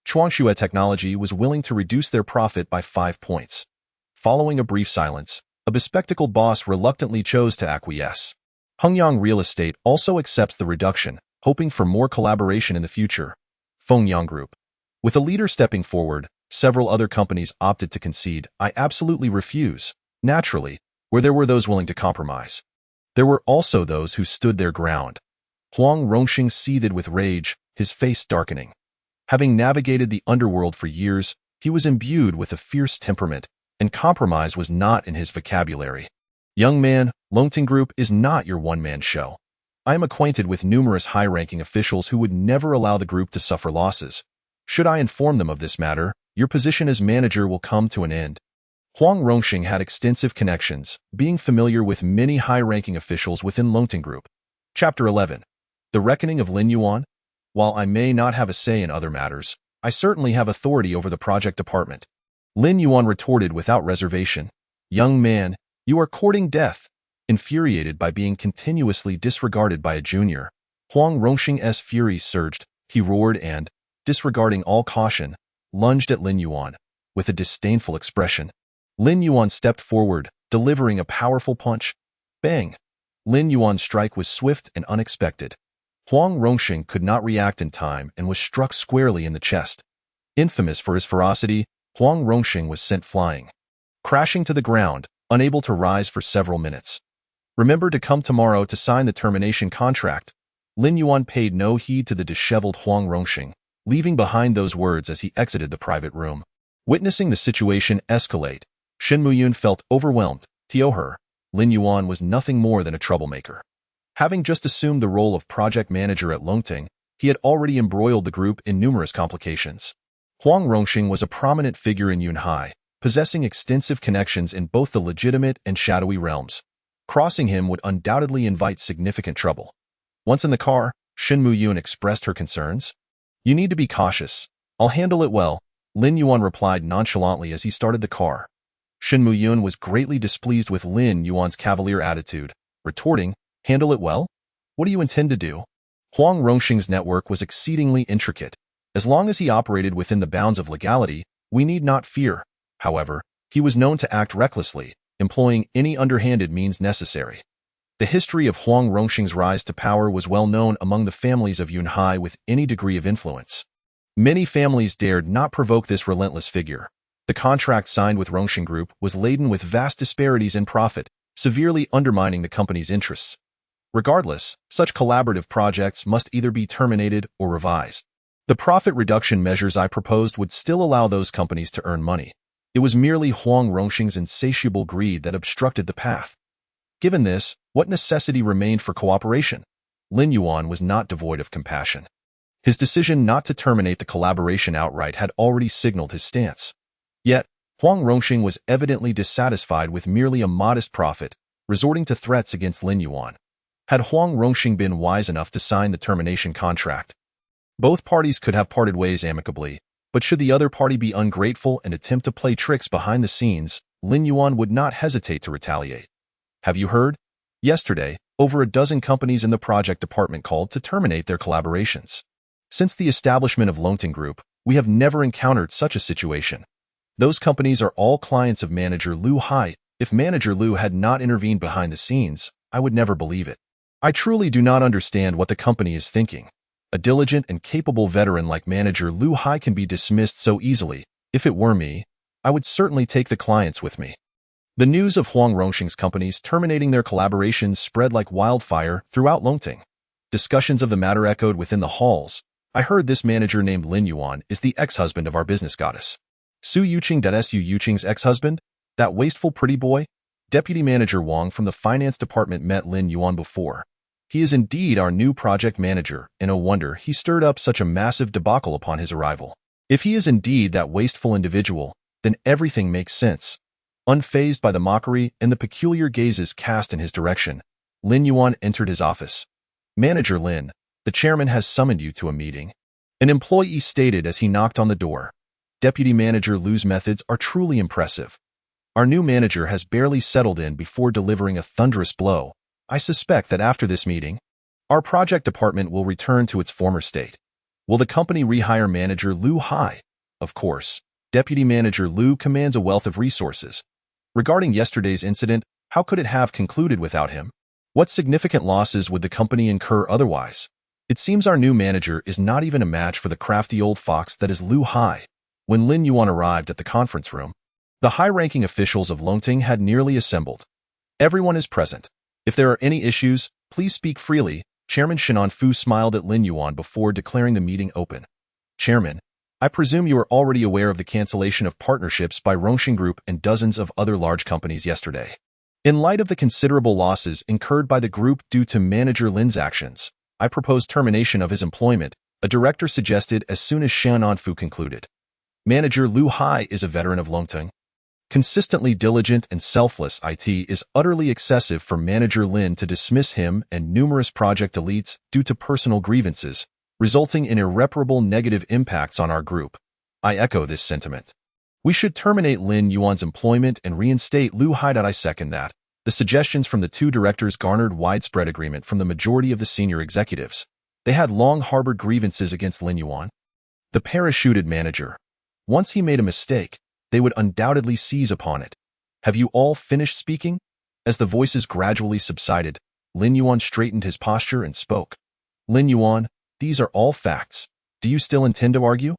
Chuangxue Technology was willing to reduce their profit by 5 points. Following a brief silence, a bespectacled boss reluctantly chose to acquiesce. Hengyang Real Estate also accepts the reduction, hoping for more collaboration in the future. Fengyang Group. With a leader stepping forward, several other companies opted to concede. I absolutely refuse. Naturally, where there were those willing to compromise, there were also those who stood their ground. Huang Rongxing seethed with rage, his face darkening. Having navigated the underworld for years, he was imbued with a fierce temperament, and compromise was not in his vocabulary. Young man, Longting Group is not your one-man show. I am acquainted with numerous high-ranking officials who would never allow the group to suffer losses. Should I inform them of this matter, your position as manager will come to an end. Huang Rongxing had extensive connections, being familiar with many high-ranking officials within Longting Group. Chapter 11. The Reckoning of Lin Yuan. While I may not have a say in other matters, I certainly have authority over the project department. Lin Yuan retorted without reservation. Young man, you are courting death. Infuriated by being continuously disregarded by a junior, Huang Rongxing's fury surged. He roared and, disregarding all caution, lunged at Lin Yuan. With a disdainful expression, Lin Yuan stepped forward, delivering a powerful punch. Bang! Lin Yuan's strike was swift and unexpected. Huang Rongxing could not react in time and was struck squarely in the chest. Infamous for his ferocity, Huang Rongxing was sent flying, crashing to the ground, unable to rise for several minutes. Remember to come tomorrow to sign the termination contract. Lin Yuan paid no heed to the disheveled Huang Rongxing, leaving behind those words as he exited the private room. Witnessing the situation escalate, Shen Muyun felt overwhelmed. To her, Lin Yuan was nothing more than a troublemaker. Having just assumed the role of project manager at Longting, he had already embroiled the group in numerous complications. Huang Rongxing was a prominent figure in Yunhai, possessing extensive connections in both the legitimate and shadowy realms. Crossing him would undoubtedly invite significant trouble. Once in the car, Shen Muyun expressed her concerns. You need to be cautious. I'll handle it well, Lin Yuan replied nonchalantly as he started the car. Shen Muyun was greatly displeased with Lin Yuan's cavalier attitude, retorting, handle it well? What do you intend to do? Huang Rongxing's network was exceedingly intricate. As long as he operated within the bounds of legality, we need not fear. However, he was known to act recklessly, employing any underhanded means necessary. The history of Huang Rongxing's rise to power was well known among the families of Yunhai with any degree of influence. Many families dared not provoke this relentless figure. The contract signed with Rongxing Group was laden with vast disparities in profit, severely undermining the company's interests. Regardless, such collaborative projects must either be terminated or revised. The profit reduction measures I proposed would still allow those companies to earn money. It was merely Huang Rongxing's insatiable greed that obstructed the path. Given this, what necessity remained for cooperation? Lin Yuan was not devoid of compassion. His decision not to terminate the collaboration outright had already signaled his stance. Yet, Huang Rongxing was evidently dissatisfied with merely a modest profit, resorting to threats against Lin Yuan. Had Huang Rongxing been wise enough to sign the termination contract, both parties could have parted ways amicably, but should the other party be ungrateful and attempt to play tricks behind the scenes, Lin Yuan would not hesitate to retaliate. Have you heard? Yesterday, over a dozen companies in the project department called to terminate their collaborations. Since the establishment of Longting Group, we have never encountered such a situation. Those companies are all clients of Manager Lu Hai. If Manager Lu had not intervened behind the scenes, I would never believe it. I truly do not understand what the company is thinking. A diligent and capable veteran like Manager Lu Hai can be dismissed so easily. If it were me, I would certainly take the clients with me. The news of Huang Rongxing's companies terminating their collaborations spread like wildfire throughout Longting. Discussions of the matter echoed within the halls. I heard this manager named Lin Yuan is the ex-husband of our business goddess. Su Yuqing. Su Yuqing's ex-husband? That wasteful pretty boy? Deputy Manager Wang from the finance department met Lin Yuan before. He is indeed our new project manager, and no wonder he stirred up such a massive debacle upon his arrival. If he is indeed that wasteful individual, then everything makes sense. Unfazed by the mockery and the peculiar gazes cast in his direction, Lin Yuan entered his office. "Manager Lin, the chairman has summoned you to a meeting," an employee stated as he knocked on the door. Deputy Manager Lu's methods are truly impressive. Our new manager has barely settled in before delivering a thunderous blow. I suspect that after this meeting, our project department will return to its former state. Will the company rehire Manager Lu Hai? Of course. Deputy Manager Lu commands a wealth of resources. Regarding yesterday's incident, how could it have concluded without him? What significant losses would the company incur otherwise? It seems our new manager is not even a match for the crafty old fox that is Lu Hai. When Lin Yuan arrived at the conference room, the high-ranking officials of Longting had nearly assembled. Everyone is present. If there are any issues, please speak freely. Chairman Shinan Fu smiled at Lin Yuan before declaring the meeting open. Chairman, I presume you are already aware of the cancellation of partnerships by Rongxing Group and dozens of other large companies yesterday. In light of the considerable losses incurred by the group due to Manager Lin's actions, I propose termination of his employment, a director suggested as soon as Shinan Fu concluded. Manager Lu Hai is a veteran of Longting. Consistently diligent and selfless, it is utterly excessive for Manager Lin to dismiss him and numerous project elites due to personal grievances, resulting in irreparable negative impacts on our group. I echo this sentiment. We should terminate Lin Yuan's employment and reinstate Lu Hai. I second that. The suggestions from the two directors garnered widespread agreement from the majority of the senior executives. They had long harbored grievances against Lin Yuan. The parachuted manager. Once he made a mistake, they would undoubtedly seize upon it. Have you all finished speaking? As the voices gradually subsided, Lin Yuan straightened his posture and spoke. Lin Yuan, these are all facts. Do you still intend to argue?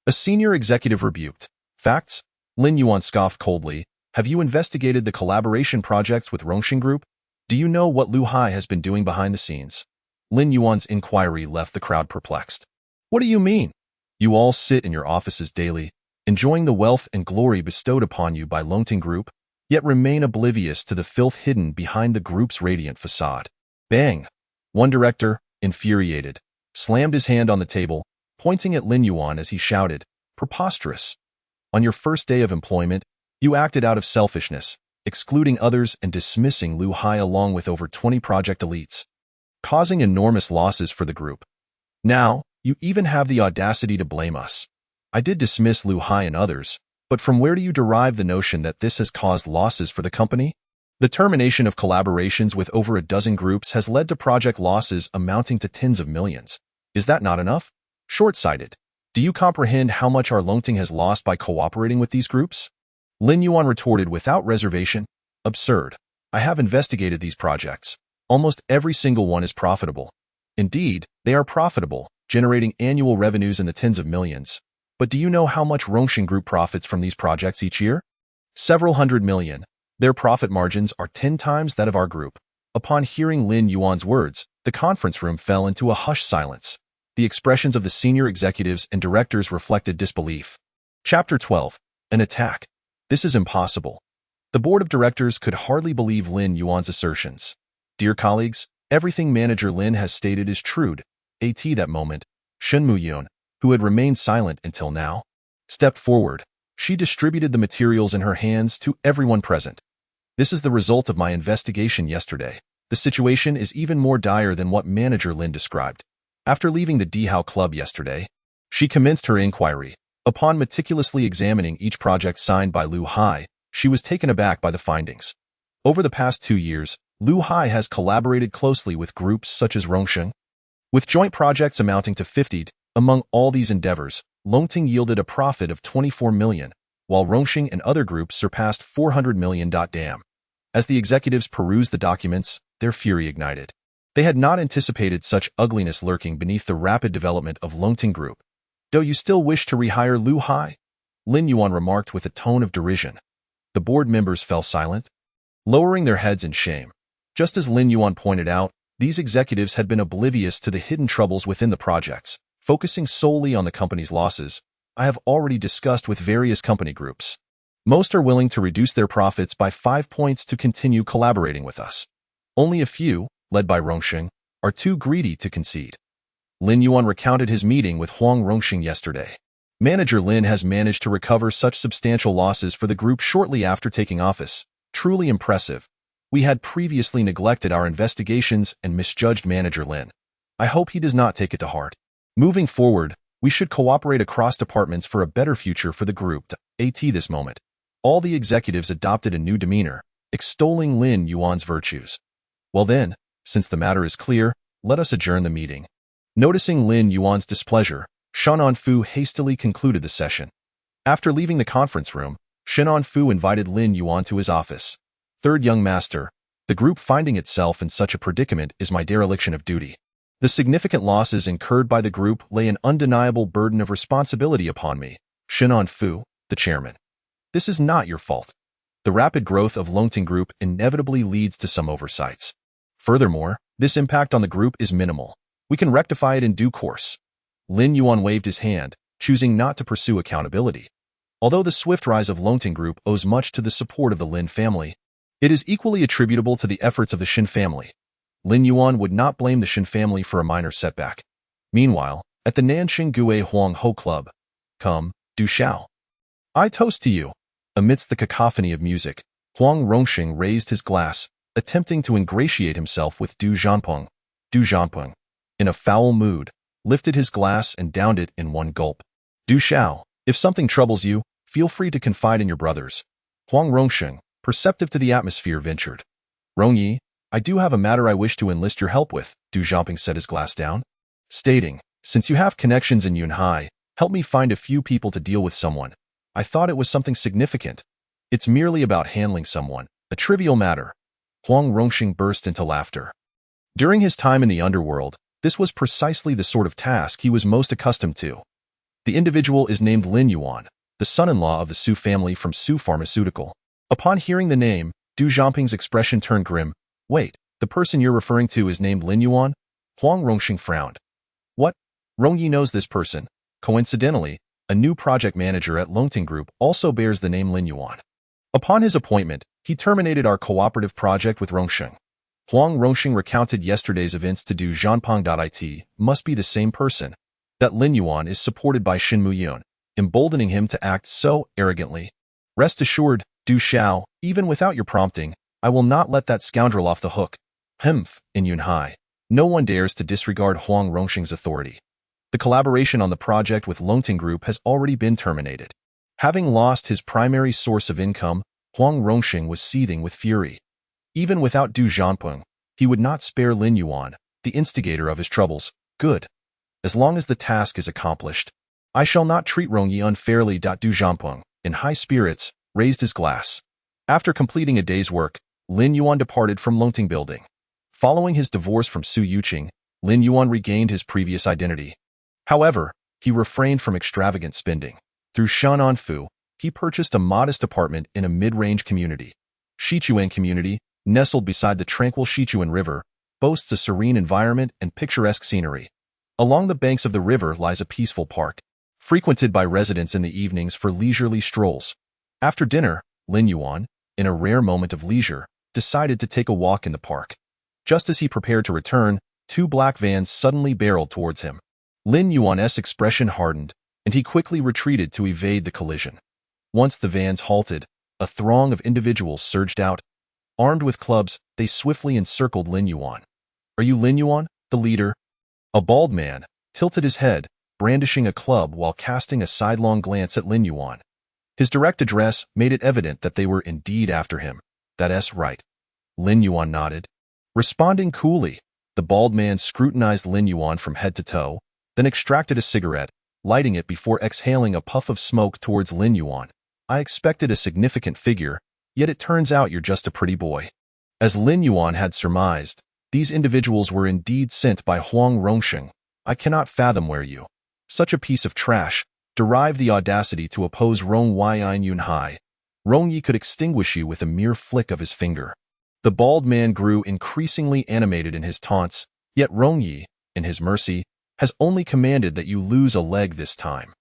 A senior executive rebuked. Facts? Lin Yuan scoffed coldly. Have you investigated the collaboration projects with Rongxing Group? Do you know what Lu Hai has been doing behind the scenes? Lin Yuan's inquiry left the crowd perplexed. What do you mean? You all sit in your offices daily, enjoying the wealth and glory bestowed upon you by Longting Group, yet remain oblivious to the filth hidden behind the group's radiant facade. Bang! One director, infuriated, slammed his hand on the table, pointing at Lin Yuan as he shouted, "Preposterous! On your first day of employment, you acted out of selfishness, excluding others and dismissing Lu Hai along with over 20 project elites, causing enormous losses for the group. Now, you even have the audacity to blame us. I did dismiss Lu Hai and others, but from where do you derive the notion that this has caused losses for the company? The termination of collaborations with over a dozen groups has led to project losses amounting to tens of millions. Is that not enough? Short-sighted. Do you comprehend how much our Longting has lost by cooperating with these groups?" Lin Yuan retorted without reservation. Absurd. I have investigated these projects. Almost every single one is profitable. Indeed, they are profitable, generating annual revenues in the tens of millions. But do you know how much Rongxing Group profits from these projects each year? Several hundred million. Their profit margins are 10 times that of our group. Upon hearing Lin Yuan's words, the conference room fell into a hushed silence. The expressions of the senior executives and directors reflected disbelief. Chapter 12. An attack. This is impossible. The board of directors could hardly believe Lin Yuan's assertions. Dear colleagues, everything Manager Lin has stated is true. At that moment, Shen Muyun, who had remained silent until now, stepped forward. She distributed the materials in her hands to everyone present. This is the result of my investigation yesterday. The situation is even more dire than what Manager Lin described. After leaving the Dihao Club yesterday, she commenced her inquiry. Upon meticulously examining each project signed by Lu Hai, she was taken aback by the findings. Over the past 2 years, Lu Hai has collaborated closely with groups such as Rongxing, with joint projects amounting to 50. Among all these endeavors, Longting yielded a profit of 24 million, while Rongxing and other groups surpassed 400 million. Damn. As the executives perused the documents, their fury ignited. They had not anticipated such ugliness lurking beneath the rapid development of Longting Group. Do you still wish to rehire Lu Hai? Lin Yuan remarked with a tone of derision. The board members fell silent, lowering their heads in shame. Just as Lin Yuan pointed out, these executives had been oblivious to the hidden troubles within the projects, focusing solely on the company's losses. I have already discussed with various company groups. Most are willing to reduce their profits by 5 points to continue collaborating with us. Only a few, led by Rongxing, are too greedy to concede. Lin Yuan recounted his meeting with Huang Rongxing yesterday. Manager Lin has managed to recover such substantial losses for the group shortly after taking office. Truly impressive. We had previously neglected our investigations and misjudged Manager Lin. I hope he does not take it to heart. Moving forward, we should cooperate across departments for a better future for the group. At this moment, all the executives adopted a new demeanor, extolling Lin Yuan's virtues. Well then, since the matter is clear, let us adjourn the meeting. Noticing Lin Yuan's displeasure, Shannon Fu hastily concluded the session. After leaving the conference room, Shannon Fu invited Lin Yuan to his office. Third young master, the group finding itself in such a predicament is my dereliction of duty. The significant losses incurred by the group lay an undeniable burden of responsibility upon me. Shannon Fu, the chairman. This is not your fault. The rapid growth of Longting Group inevitably leads to some oversights. Furthermore, this impact on the group is minimal. We can rectify it in due course. Lin Yuan waved his hand, choosing not to pursue accountability. Although the swift rise of Longting Group owes much to the support of the Lin family, it is equally attributable to the efforts of the Shin family. Lin Yuan would not blame the Shin family for a minor setback. Meanwhile, at the Nanxing Gue Huang Ho Club, come, Du Xiao. I toast to you. Amidst the cacophony of music, Huang Rongxing raised his glass, attempting to ingratiate himself with Du Zhanpeng. Du Zhanpeng, in a foul mood, lifted his glass and downed it in one gulp. Du Xiao, if something troubles you, feel free to confide in your brothers. Huang Rongxing, perceptive to the atmosphere, ventured. Rongyi, I do have a matter I wish to enlist your help with, Du Zhanpeng set his glass down, stating, since you have connections in Yunhai, help me find a few people to deal with someone. I thought it was something significant. It's merely about handling someone, a trivial matter. Huang Rongxing burst into laughter. During his time in the underworld, this was precisely the sort of task he was most accustomed to. The individual is named Lin Yuan, the son-in-law of the Su family from Su Pharmaceutical. Upon hearing the name, Du Zhanping's expression turned grim. Wait, the person you're referring to is named Lin Yuan? Huang Rongxing frowned. What? Rongyi knows this person. Coincidentally, a new project manager at Longting Group also bears the name Lin Yuan. Upon his appointment, he terminated our cooperative project with Rongxing. Huang Rongxing recounted yesterday's events to Du Zhanpeng. It must be the same person. That Lin Yuan is supported by Shin Muyun, emboldening him to act so arrogantly. Rest assured, Du Xiao, even without your prompting, I will not let that scoundrel off the hook. Humph, in Yunhai, no one dares to disregard Huang Rongxing's authority. The collaboration on the project with Longting Group has already been terminated. Having lost his primary source of income, Huang Rongxing was seething with fury. Even without Du Zhanpeng, he would not spare Lin Yuan, the instigator of his troubles. Good. As long as the task is accomplished, I shall not treat Rongyi unfairly. Du Zhanpeng, in high spirits, raised his glass. After completing a day's work, Lin Yuan departed from Longting Building. Following his divorce from Su Yuqing, Lin Yuan regained his previous identity. However, he refrained from extravagant spending. Through Shannon Fu, he purchased a modest apartment in a mid-range community. Shichuan community, nestled beside the tranquil Shichuan River, boasts a serene environment and picturesque scenery. Along the banks of the river lies a peaceful park, frequented by residents in the evenings for leisurely strolls. After dinner, Lin Yuan, in a rare moment of leisure, decided to take a walk in the park. Just as he prepared to return, two black vans suddenly barreled towards him. Lin Yuan's expression hardened, and he quickly retreated to evade the collision. Once the vans halted, a throng of individuals surged out. Armed with clubs, they swiftly encircled Lin Yuan. Are you Lin Yuan, the leader? A bald man tilted his head, brandishing a club while casting a sidelong glance at Lin Yuan. His direct address made it evident that they were indeed after him. That's right. Lin Yuan nodded. Responding coolly, the bald man scrutinized Lin Yuan from head to toe, then extracted a cigarette, lighting it before exhaling a puff of smoke towards Lin Yuan. I expected a significant figure, yet it turns out you're just a pretty boy. As Lin Yuan had surmised, these individuals were indeed sent by Huang Rongxing. I cannot fathom where you, such a piece of trash, derived the audacity to oppose Rong Yian Yunhai. Rongyi could extinguish you with a mere flick of his finger. The bald man grew increasingly animated in his taunts, yet Rongyi, in his mercy, has only commanded that you lose a leg this time.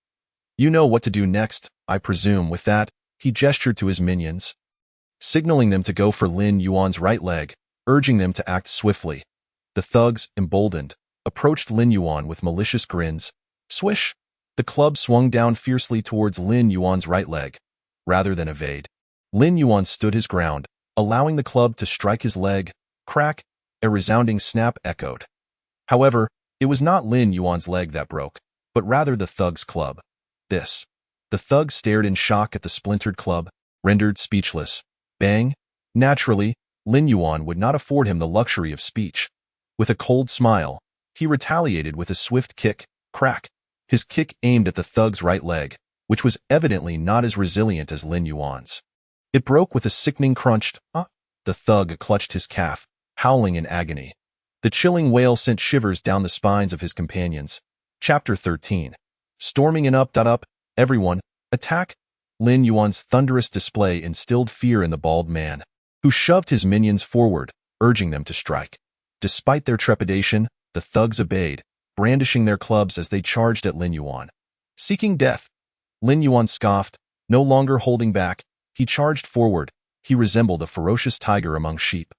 You know what to do next, I presume. With that, he gestured to his minions, signaling them to go for Lin Yuan's right leg, urging them to act swiftly. The thugs, emboldened, approached Lin Yuan with malicious grins. Swish! The club swung down fiercely towards Lin Yuan's right leg, rather than evade. Lin Yuan stood his ground, allowing the club to strike his leg. Crack! A resounding snap echoed. However, it was not Lin Yuan's leg that broke, but rather the thug's club. The thug stared in shock at the splintered club, rendered speechless. Bang! Naturally, Lin Yuan would not afford him the luxury of speech. With a cold smile, he retaliated with a swift kick. Crack! His kick aimed at the thug's right leg, which was evidently not as resilient as Lin Yuan's. It broke with a sickening crunch. The thug clutched his calf, howling in agony. The chilling wail sent shivers down the spines of his companions. Chapter 13. Storming and up, everyone, attack! Lin Yuan's thunderous display instilled fear in the bald man, who shoved his minions forward, urging them to strike. Despite their trepidation, the thugs obeyed, brandishing their clubs as they charged at Lin Yuan. Seeking death, Lin Yuan scoffed, no longer holding back. He charged forward. He resembled a ferocious tiger among sheep.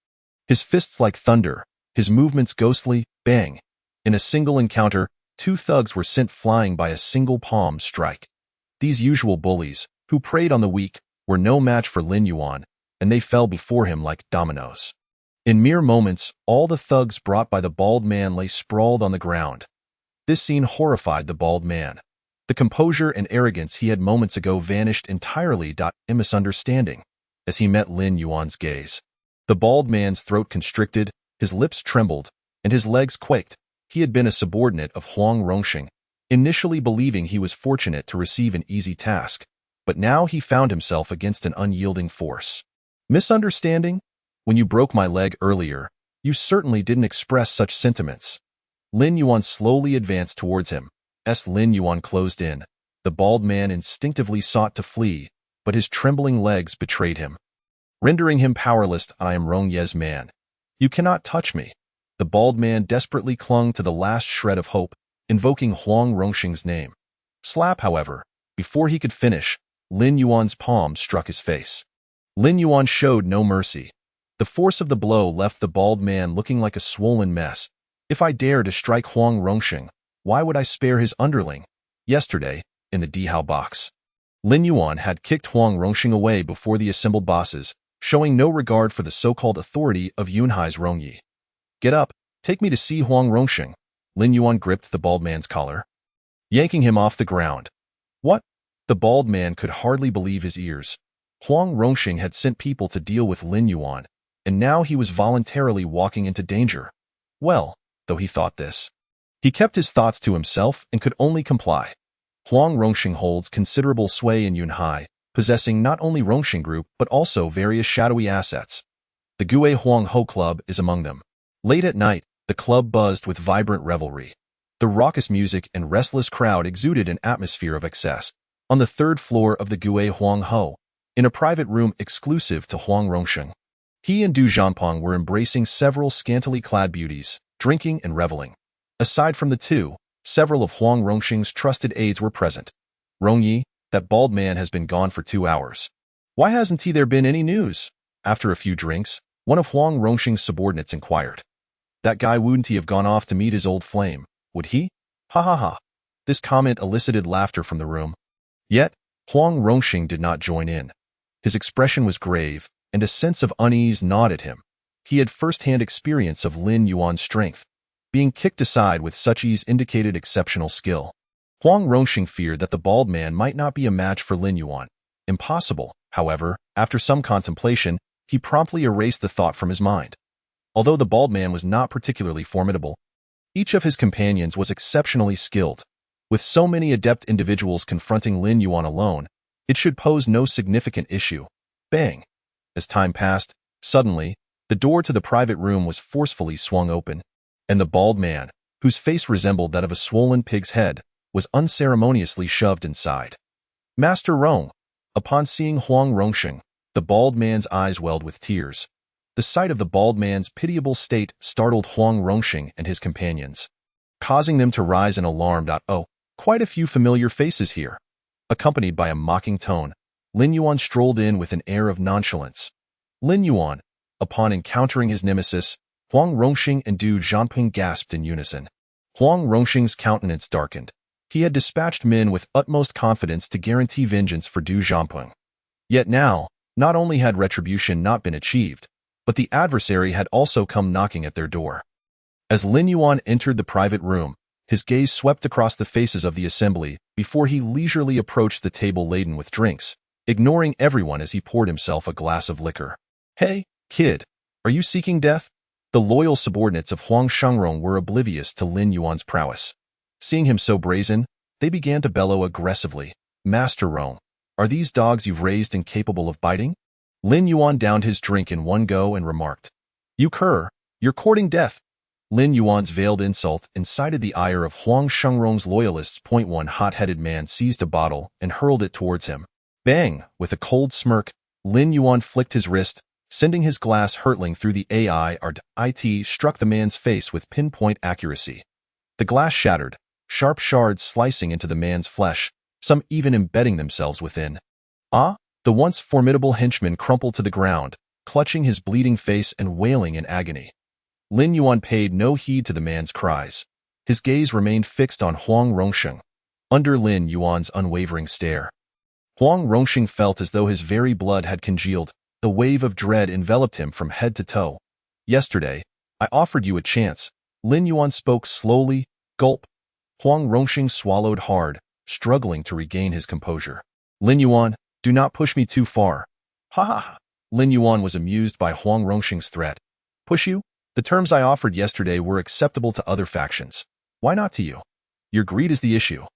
His fists like thunder, his movements ghostly. Bang! In a single encounter, 2 thugs were sent flying by a single palm strike. These usual bullies, who preyed on the weak, were no match for Lin Yuan, and they fell before him like dominoes. In mere moments, all the thugs brought by the bald man lay sprawled on the ground. This scene horrified the bald man. The composure and arrogance he had moments ago vanished entirely. A misunderstanding, as he met Lin Yuan's gaze. The bald man's throat constricted, his lips trembled, and his legs quaked. He had been a subordinate of Huang Rongxing, initially believing he was fortunate to receive an easy task, but now he found himself against an unyielding force. Misunderstanding? When you broke my leg earlier, you certainly didn't express such sentiments. Lin Yuan slowly advanced towards him. As Lin Yuan closed in, the bald man instinctively sought to flee, but his trembling legs betrayed him, rendering him powerless. I am Rong Ye's man. You cannot touch me. The bald man desperately clung to the last shred of hope, invoking Huang Rongxing's name. Slap, however, before he could finish, Lin Yuan's palm struck his face. Lin Yuan showed no mercy. The force of the blow left the bald man looking like a swollen mess. If I dare to strike Huang Rongxing, why would I spare his underling? Yesterday, in the Dihao box, Lin Yuan had kicked Huang Rongxing away before the assembled bosses, showing no regard for the so-called authority of Yunhai's Rongyi. Get up, take me to see Huang Rongxing. Lin Yuan gripped the bald man's collar, yanking him off the ground. What? The bald man could hardly believe his ears. Huang Rongxing had sent people to deal with Lin Yuan, and now he was voluntarily walking into danger. Well, though he thought this, he kept his thoughts to himself and could only comply. Huang Rongxing holds considerable sway in Yunhai, possessing not only Rongxing Group but also various shadowy assets. The Gue Huang Ho Club is among them. Late at night, the club buzzed with vibrant revelry. The raucous music and restless crowd exuded an atmosphere of excess. On the 3rd floor of the Gue Huang Ho, in a private room exclusive to Huang Rongxing, he and Du Zhanpeng were embracing several scantily clad beauties, drinking and reveling. Aside from the two, several of Huang Rongxing's trusted aides were present. Rongyi, that bald man has been gone for 2 hours. Why hasn't there been any news? After a few drinks, one of Huang Rongxing's subordinates inquired. That guy wouldn't he have gone off to meet his old flame, would he? Ha ha ha. This comment elicited laughter from the room. Yet, Huang Rongxing did not join in. His expression was grave, and a sense of unease gnawed at him. He had first-hand experience of Lin Yuan's strength. Being kicked aside with such ease indicated exceptional skill. Huang Rongxing feared that the bald man might not be a match for Lin Yuan. Impossible, however, after some contemplation, he promptly erased the thought from his mind. Although the bald man was not particularly formidable, each of his companions was exceptionally skilled. With so many adept individuals confronting Lin Yuan alone, it should pose no significant issue. Bang! As time passed, suddenly, the door to the private room was forcefully swung open, and the bald man, whose face resembled that of a swollen pig's head, was unceremoniously shoved inside. Master Rong. Upon seeing Huang Rongxing, the bald man's eyes welled with tears. The sight of the bald man's pitiable state startled Huang Rongxing and his companions, causing them to rise in alarm. Oh, quite a few familiar faces here. Accompanied by a mocking tone, Lin Yuan strolled in with an air of nonchalance. Lin Yuan, upon encountering his nemesis, Huang Rongxing and Du Zhanpeng gasped in unison. Huang Rongxing's countenance darkened. He had dispatched men with utmost confidence to guarantee vengeance for Du Jianping. Yet now, not only had retribution not been achieved, but the adversary had also come knocking at their door. As Lin Yuan entered the private room, his gaze swept across the faces of the assembly before he leisurely approached the table laden with drinks, ignoring everyone as he poured himself a glass of liquor. "Hey, kid, are you seeking death?" The loyal subordinates of Huang Shangrong were oblivious to Lin Yuan's prowess. Seeing him so brazen, they began to bellow aggressively. "Master Rong, are these dogs you've raised incapable of biting?" Lin Yuan downed his drink in one go and remarked, "You cur, you're courting death." Lin Yuan's veiled insult incited the ire of Huang Shangrong's loyalists. One hot-headed man seized a bottle and hurled it towards him. Bang! With a cold smirk, Lin Yuan flicked his wrist, sending his glass hurtling through the air. It struck the man's face with pinpoint accuracy. The glass shattered, sharp shards slicing into the man's flesh, some even embedding themselves within. The once formidable henchman crumpled to the ground, clutching his bleeding face and wailing in agony. Lin Yuan paid no heed to the man's cries. His gaze remained fixed on Huang Rongsheng. Under Lin Yuan's unwavering stare, Huang Rongsheng felt as though his very blood had congealed. A wave of dread enveloped him from head to toe. "Yesterday, I offered you a chance." Lin Yuan spoke slowly. Gulp. Huang Rongsheng swallowed hard, struggling to regain his composure. "Lin Yuan, do not push me too far." "Ha ha ha." Lin Yuan was amused by Huang Rongsheng's threat. "Push you? The terms I offered yesterday were acceptable to other factions. Why not to you? Your greed is the issue."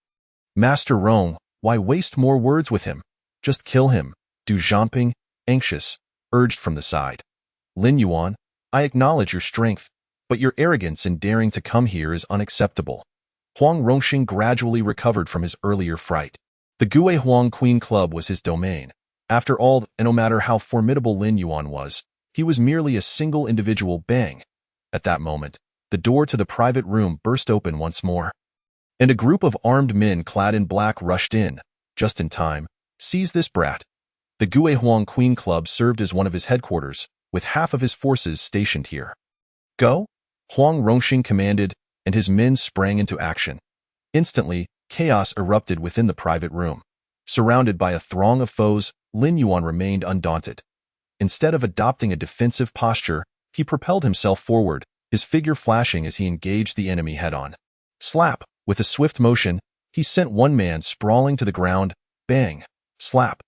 "Master Rong, why waste more words with him? Just kill him." Du Jianping, anxious, urged from the side. "Lin Yuan, I acknowledge your strength, but your arrogance in daring to come here is unacceptable." Huang Rongsheng gradually recovered from his earlier fright. The Gue Huang Queen Club was his domain. After all, and no matter how formidable Lin Yuan was, he was merely a single individual. Bang! At that moment, the door to the private room burst open once more, and a group of armed men clad in black rushed in, just in time. "Seize this brat." The Gue Huang Queen Club served as one of his headquarters, with half of his forces stationed here. "Go!" Huang Rongsheng commanded, and his men sprang into action. Instantly, chaos erupted within the private room. Surrounded by a throng of foes, Lin Yuan remained undaunted. Instead of adopting a defensive posture, he propelled himself forward, his figure flashing as he engaged the enemy head-on. Slap! With a swift motion, he sent one man sprawling to the ground. Bang! Slap!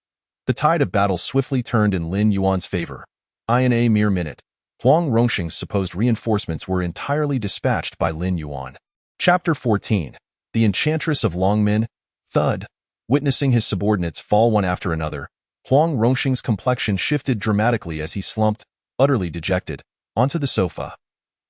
The tide of battle swiftly turned in Lin Yuan's favor. In a mere minute, Huang Rongsheng's supposed reinforcements were entirely dispatched by Lin Yuan. Chapter 14. The Enchantress of Longmen. Thud. Witnessing his subordinates fall one after another, Huang Rongsheng's complexion shifted dramatically as he slumped, utterly dejected, onto the sofa.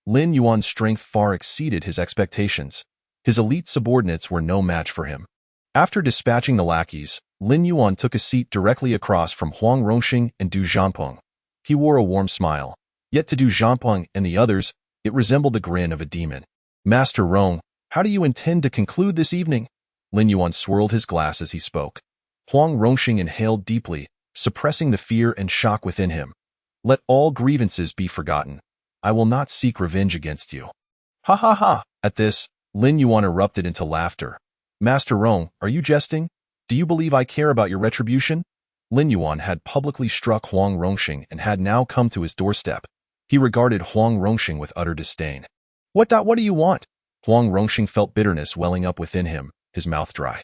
Lin Yuan's strength far exceeded his expectations. His elite subordinates were no match for him. After dispatching the lackeys, Lin Yuan took a seat directly across from Huang Rongsheng and Du Jianping. He wore a warm smile. Yet to Du Jianping and the others, it resembled the grin of a demon. "Master Rong, how do you intend to conclude this evening?" Lin Yuan swirled his glass as he spoke. Huang Rongsheng inhaled deeply, suppressing the fear and shock within him. "Let all grievances be forgotten. I will not seek revenge against you." "Ha ha ha!" At this, Lin Yuan erupted into laughter. "Master Rong, are you jesting? Do you believe I care about your retribution?" Lin Yuan had publicly struck Huang Rongsheng and had now come to his doorstep. He regarded Huang Rongsheng with utter disdain. What do you want?" Huang Rongsheng felt bitterness welling up within him, his mouth dry.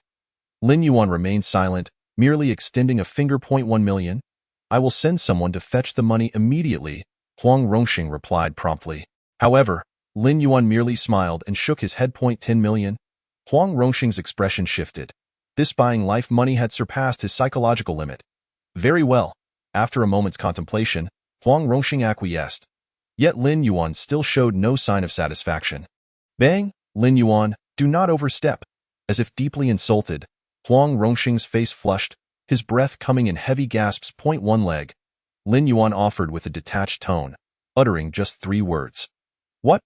Lin Yuan remained silent, merely extending a finger. 1 million. "I will send someone to fetch the money immediately," Huang Rongsheng replied promptly. However, Lin Yuan merely smiled and shook his head. 10 million. Huang Rongsheng's expression shifted. This buying life money had surpassed his psychological limit. Very well. After a moment's contemplation, Huang Rongsheng acquiesced. Yet Lin Yuan still showed no sign of satisfaction. "Bang! Lin Yuan, do not overstep." As if deeply insulted, Huang Rongsheng's face flushed, his breath coming in heavy gasps. 1 leg. Lin Yuan offered with a detached tone, uttering just 3 words. "What?"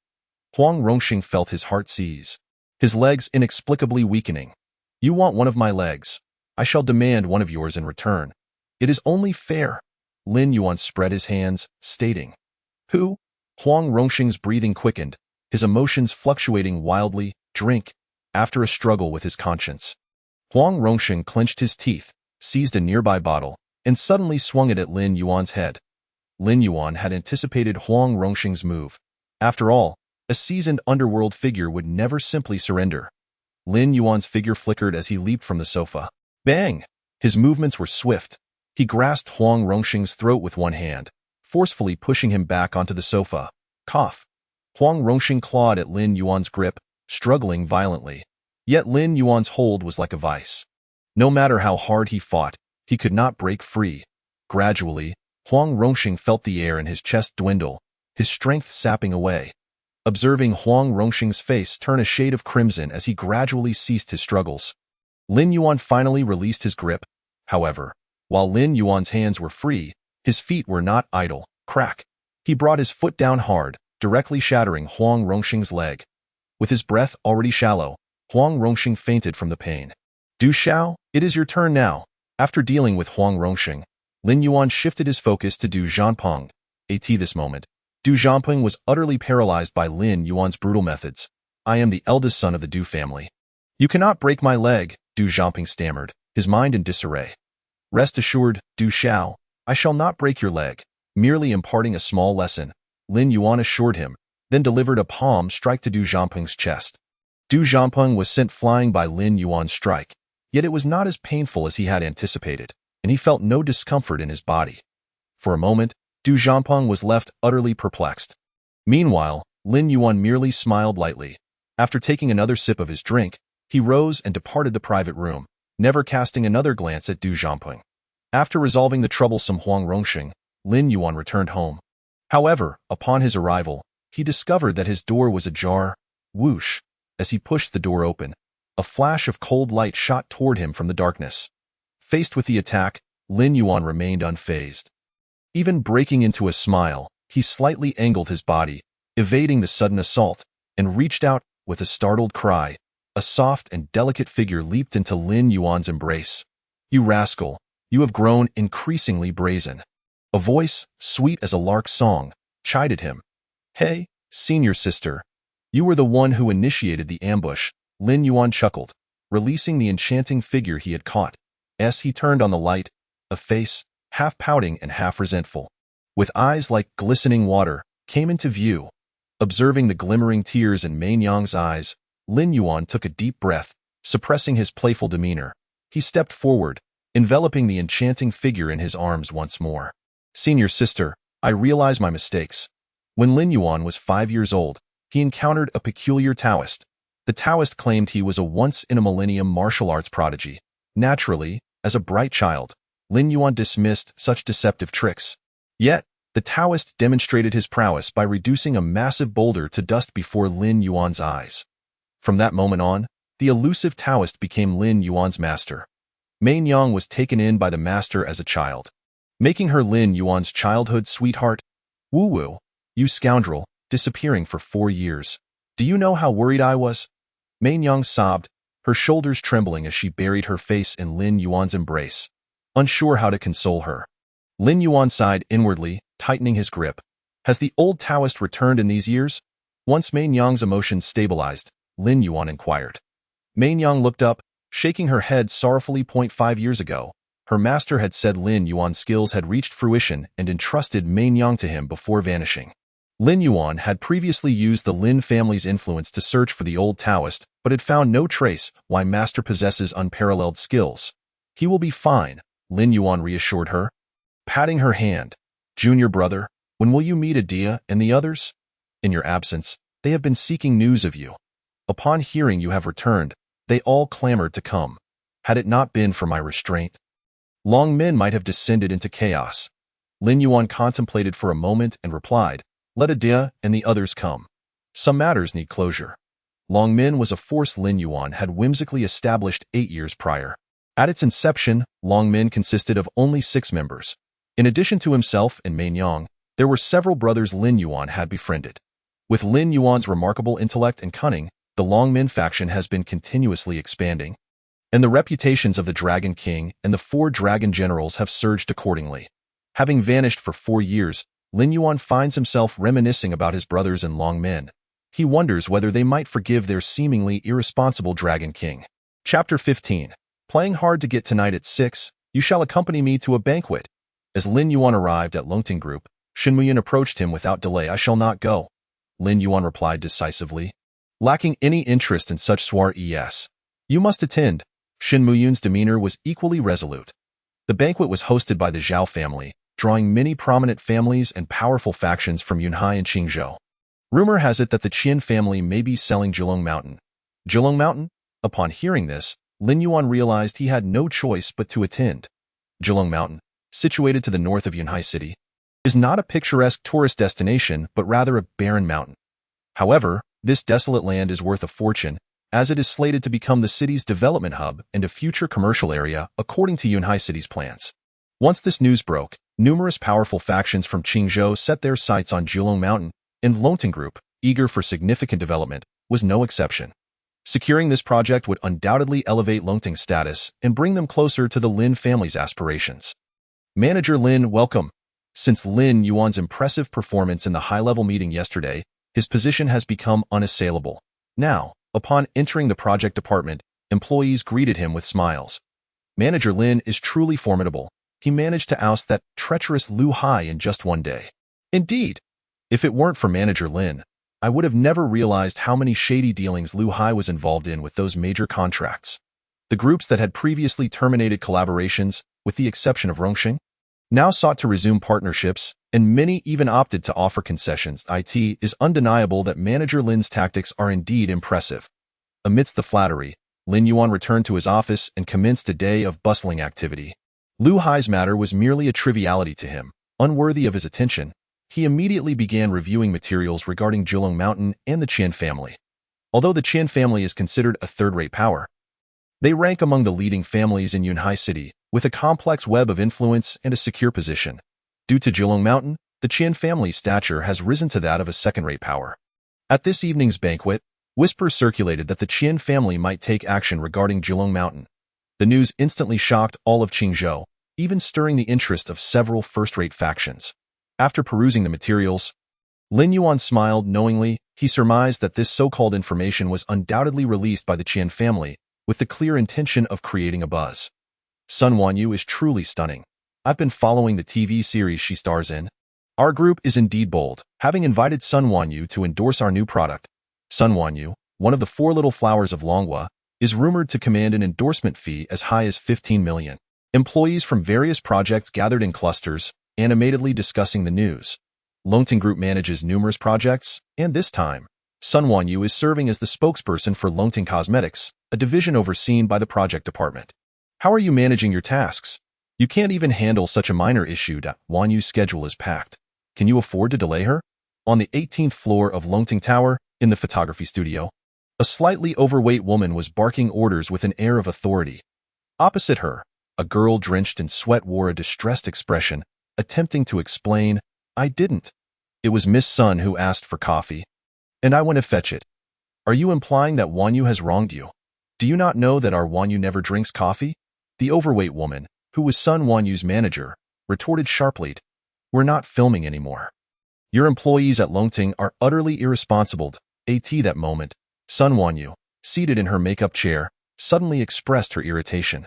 Huang Rongsheng felt his heart seize, his legs inexplicably weakening. "You want one of my legs. I shall demand one of yours in return. It is only fair." Lin Yuan spread his hands, stating, "Who?" Huang Rongsheng's breathing quickened, his emotions fluctuating wildly. "Drink." after a struggle with his conscience. Huang Rongsheng clenched his teeth, seized a nearby bottle, and suddenly swung it at Lin Yuan's head. Lin Yuan had anticipated Huang Rongsheng's move. After all, a seasoned underworld figure would never simply surrender. Lin Yuan's figure flickered as he leaped from the sofa. Bang! His movements were swift. He grasped Huang Rongsheng's throat with one hand, forcefully pushing him back onto the sofa. Cough. Huang Rongsheng clawed at Lin Yuan's grip, struggling violently. Yet Lin Yuan's hold was like a vice. No matter how hard he fought, he could not break free. Gradually, Huang Rongsheng felt the air in his chest dwindle, his strength sapping away. Observing Huang Rongsheng's face turn a shade of crimson as he gradually ceased his struggles. Lin Yuan finally released his grip. However, while Lin Yuan's hands were free, his feet were not idle. Crack! He brought his foot down hard, directly shattering Huang Rongsheng's leg. With his breath already shallow, Huang Rongsheng fainted from the pain. Du Xiao, it is your turn now. After dealing with Huang Rongsheng, Lin Yuan shifted his focus to Du Zhanpeng. This moment, Du Zhanpeng was utterly paralyzed by Lin Yuan's brutal methods. I am the eldest son of the Du family. You cannot break my leg, Du Zhanpeng stammered, his mind in disarray. Rest assured, Du Xiao, I shall not break your leg, merely imparting a small lesson, Lin Yuan assured him, then delivered a palm strike to Du Zhanpeng's chest. Du Zhanpeng was sent flying by Lin Yuan's strike, yet it was not as painful as he had anticipated, and he felt no discomfort in his body. For a moment, Du Zhanpeng was left utterly perplexed. Meanwhile, Lin Yuan merely smiled lightly. After taking another sip of his drink, he rose and departed the private room, never casting another glance at Du Zhanpeng. After resolving the troublesome Huang Rongsheng, Lin Yuan returned home. However, upon his arrival, he discovered that his door was ajar. Whoosh! As he pushed the door open, a flash of cold light shot toward him from the darkness. Faced with the attack, Lin Yuan remained unfazed. Even breaking into a smile, he slightly angled his body, evading the sudden assault, and reached out with a startled cry. A soft and delicate figure leaped into Lin Yuan's embrace. You rascal, you have grown increasingly brazen. A voice, sweet as a lark's song, chided him. Hey, senior sister. You were the one who initiated the ambush, Lin Yuan chuckled, releasing the enchanting figure he had caught. As he turned on the light, a face, half pouting and half resentful, with eyes like glistening water, came into view. Observing the glimmering tears in Mei Nyang's eyes, Lin Yuan took a deep breath, suppressing his playful demeanor. He stepped forward, enveloping the enchanting figure in his arms once more. Senior sister, I realize my mistakes. When Lin Yuan was 5 years old, he encountered a peculiar Taoist. The Taoist claimed he was a once-in-a-millennium martial arts prodigy. Naturally, as a bright child, Lin Yuan dismissed such deceptive tricks. Yet, the Taoist demonstrated his prowess by reducing a massive boulder to dust before Lin Yuan's eyes. From that moment on, the elusive Taoist became Lin Yuan's master. Mei Nyang was taken in by the master as a child, making her Lin Yuan's childhood sweetheart. Woo-woo, you scoundrel, disappearing for 4 years. Do you know how worried I was? Mei Nyang sobbed, her shoulders trembling as she buried her face in Lin Yuan's embrace, unsure how to console her. Lin Yuan sighed inwardly, tightening his grip. Has the old Taoist returned in these years? Once Mei Nyang's emotions stabilized, Lin Yuan inquired. Mei Nyang looked up, shaking her head sorrowfully. 5 years ago, her master had said Lin Yuan's skills had reached fruition and entrusted Mei Nyang to him before vanishing. Lin Yuan had previously used the Lin family's influence to search for the old Taoist, but had found no trace. Why master possesses unparalleled skills. He will be fine, Lin Yuan reassured her, patting her hand. Junior brother, when will you meet Adia and the others? In your absence, they have been seeking news of you. Upon hearing you have returned, they all clamored to come. Had it not been for my restraint, Long Min might have descended into chaos. Lin Yuan contemplated for a moment and replied, let Adia and the others come. Some matters need closure. Long Min was a force Lin Yuan had whimsically established 8 years prior. At its inception, Long Min consisted of only 6 members. In addition to himself and Mei Nyang, there were several brothers Lin Yuan had befriended. With Lin Yuan's remarkable intellect and cunning, the Long Min faction has been continuously expanding, and the reputations of the Dragon King and the 4 Dragon Generals have surged accordingly. Having vanished for 4 years, Lin Yuan finds himself reminiscing about his brothers and Long Min. he wonders whether they might forgive their seemingly irresponsible Dragon King. Chapter 15. Playing hard to get tonight at 6, you shall accompany me to a banquet. As Lin Yuan arrived at Longting Group, Shin Muyan approached him without delay. I shall not go, Lin Yuan replied decisively. Lacking any interest in such soirees. You must attend. Shin Muyan's demeanor was equally resolute. The banquet was hosted by the Zhao family, drawing many prominent families and powerful factions from Yunhai and Qingzhou. Rumor has it that the Qian family may be selling Zhilong Mountain. Zhilong Mountain? Upon hearing this, Lin Yuan realized he had no choice but to attend. Zhilong Mountain, situated to the north of Yunhai City, is not a picturesque tourist destination but rather a barren mountain. However, this desolate land is worth a fortune, as it is slated to become the city's development hub and a future commercial area according to Yunhai City's plans. Once this news broke, numerous powerful factions from Qingzhou set their sights on Zhilong Mountain, and Longting Group, eager for significant development, was no exception. Securing this project would undoubtedly elevate Longting's status and bring them closer to the Lin family's aspirations. Manager Lin, welcome. Since Lin Yuan's impressive performance in the high-level meeting yesterday, his position has become unassailable. Now, upon entering the project department, employees greeted him with smiles. Manager Lin is truly formidable. He managed to oust that treacherous Lu Hai in just one day. Indeed, if it weren't for Manager Lin, I would have never realized how many shady dealings Lu Hai was involved in with those major contracts. The groups that had previously terminated collaborations, with the exception of Rongxing, now sought to resume partnerships, and many even opted to offer concessions. It is undeniable that Manager Lin's tactics are indeed impressive. Amidst the flattery, Lin Yuan returned to his office and commenced a day of bustling activity. Lu Hai's matter was merely a triviality to him, unworthy of his attention. He immediately began reviewing materials regarding Zhilong Mountain and the Qian family. Although the Qian family is considered a third-rate power, they rank among the leading families in Yunhai City, with a complex web of influence and a secure position. Due to Zhilong Mountain, the Qian family's stature has risen to that of a second-rate power. At this evening's banquet, whispers circulated that the Qian family might take action regarding Zhilong Mountain. The news instantly shocked all of Qingzhou, even stirring the interest of several first-rate factions. After perusing the materials, Lin Yuan smiled knowingly. He surmised that this so-called information was undoubtedly released by the Qian family, with the clear intention of creating a buzz. Sun Wanyu is truly stunning. I've been following the TV series she stars in. Our group is indeed bold, having invited Sun Wanyu to endorse our new product. Sun Wanyu, one of the four little flowers of Longhua, is rumored to command an endorsement fee as high as 15 million. Employees from various projects gathered in clusters, animatedly discussing the news. Longting Group manages numerous projects, and this time, Sun Wanyu is serving as the spokesperson for Longting Cosmetics, a division overseen by the project department. How are you managing your tasks? You can't even handle such a minor issue. Wanyu's schedule is packed. Can you afford to delay her? On the 18th floor of Longting Tower, in the photography studio, a slightly overweight woman was barking orders with an air of authority. Opposite her, a girl drenched in sweat wore a distressed expression, attempting to explain, I didn't. It was Miss Sun who asked for coffee, and I went to fetch it. Are you implying that Wanyu has wronged you? Do you not know that our Wanyu never drinks coffee? The overweight woman, who was Sun Wanyu's manager, retorted sharply, We're not filming anymore. Your employees at Longting are utterly irresponsible. At that moment, Sun Wanyu, seated in her makeup chair, suddenly expressed her irritation.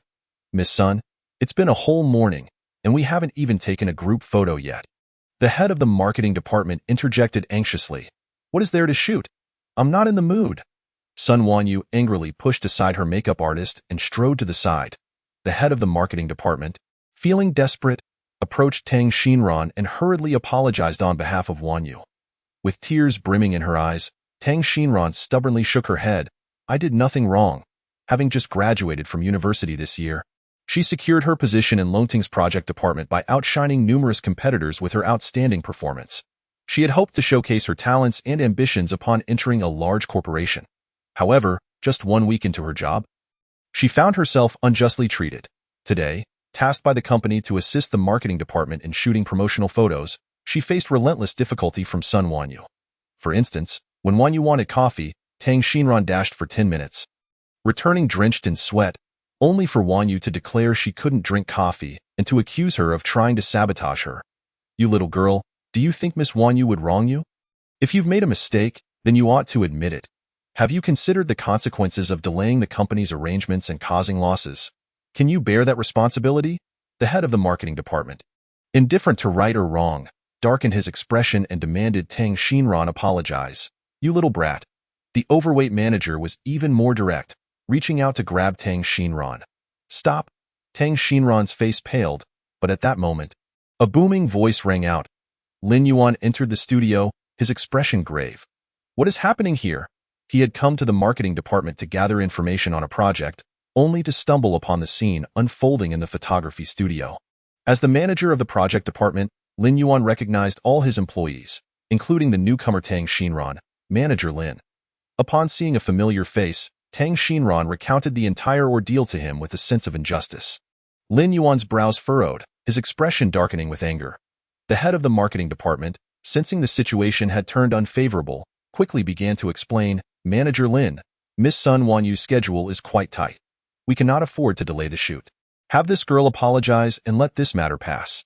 Miss Sun, it's been a whole morning, and we haven't even taken a group photo yet. The head of the marketing department interjected anxiously. What is there to shoot? I'm not in the mood. Sun Wanyu angrily pushed aside her makeup artist and strode to the side. The head of the marketing department, feeling desperate, approached Tang Xinran and hurriedly apologized on behalf of Wanyu. With tears brimming in her eyes, Tang Xinran stubbornly shook her head. I did nothing wrong. Having just graduated from university this year, she secured her position in Longting's project department by outshining numerous competitors with her outstanding performance. She had hoped to showcase her talents and ambitions upon entering a large corporation. However, just 1 week into her job, she found herself unjustly treated. Today, tasked by the company to assist the marketing department in shooting promotional photos, she faced relentless difficulty from Sun Wanyu. For instance, when Wanyu wanted coffee, Tang Xinran dashed for 10 minutes, returning drenched in sweat, only for Wanyu to declare she couldn't drink coffee and to accuse her of trying to sabotage her. You little girl, do you think Miss Wanyu would wrong you? If you've made a mistake, then you ought to admit it. Have you considered the consequences of delaying the company's arrangements and causing losses? Can you bear that responsibility? The head of the marketing department, indifferent to right or wrong, darkened his expression and demanded Tang Xinran apologize. You little brat. The overweight manager was even more direct, reaching out to grab Tang Xinran. Stop. Tang Xinran's face paled, but at that moment, a booming voice rang out. Lin Yuan entered the studio, his expression grave. What is happening here? He had come to the marketing department to gather information on a project, only to stumble upon the scene unfolding in the photography studio. As the manager of the project department, Lin Yuan recognized all his employees, including the newcomer Tang Xinran, manager Lin. Upon seeing a familiar face, Tang Xinran recounted the entire ordeal to him with a sense of injustice. Lin Yuan's brows furrowed, his expression darkening with anger. The head of the marketing department, sensing the situation had turned unfavorable, quickly began to explain, Manager Lin, Miss Sun Wanyu's schedule is quite tight. We cannot afford to delay the shoot. Have this girl apologize and let this matter pass.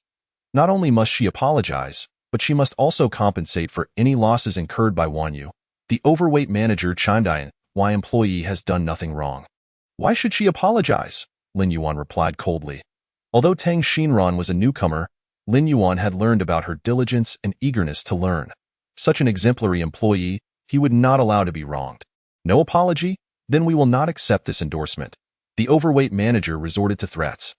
Not only must she apologize, but she must also compensate for any losses incurred by Wanyu. The overweight manager chimed in, why employee has done nothing wrong. Why should she apologize? Lin Yuan replied coldly. Although Tang Xinran was a newcomer, Lin Yuan had learned about her diligence and eagerness to learn. Such an exemplary employee, he would not allow to be wronged. No apology? Then we will not accept this endorsement. The overweight manager resorted to threats.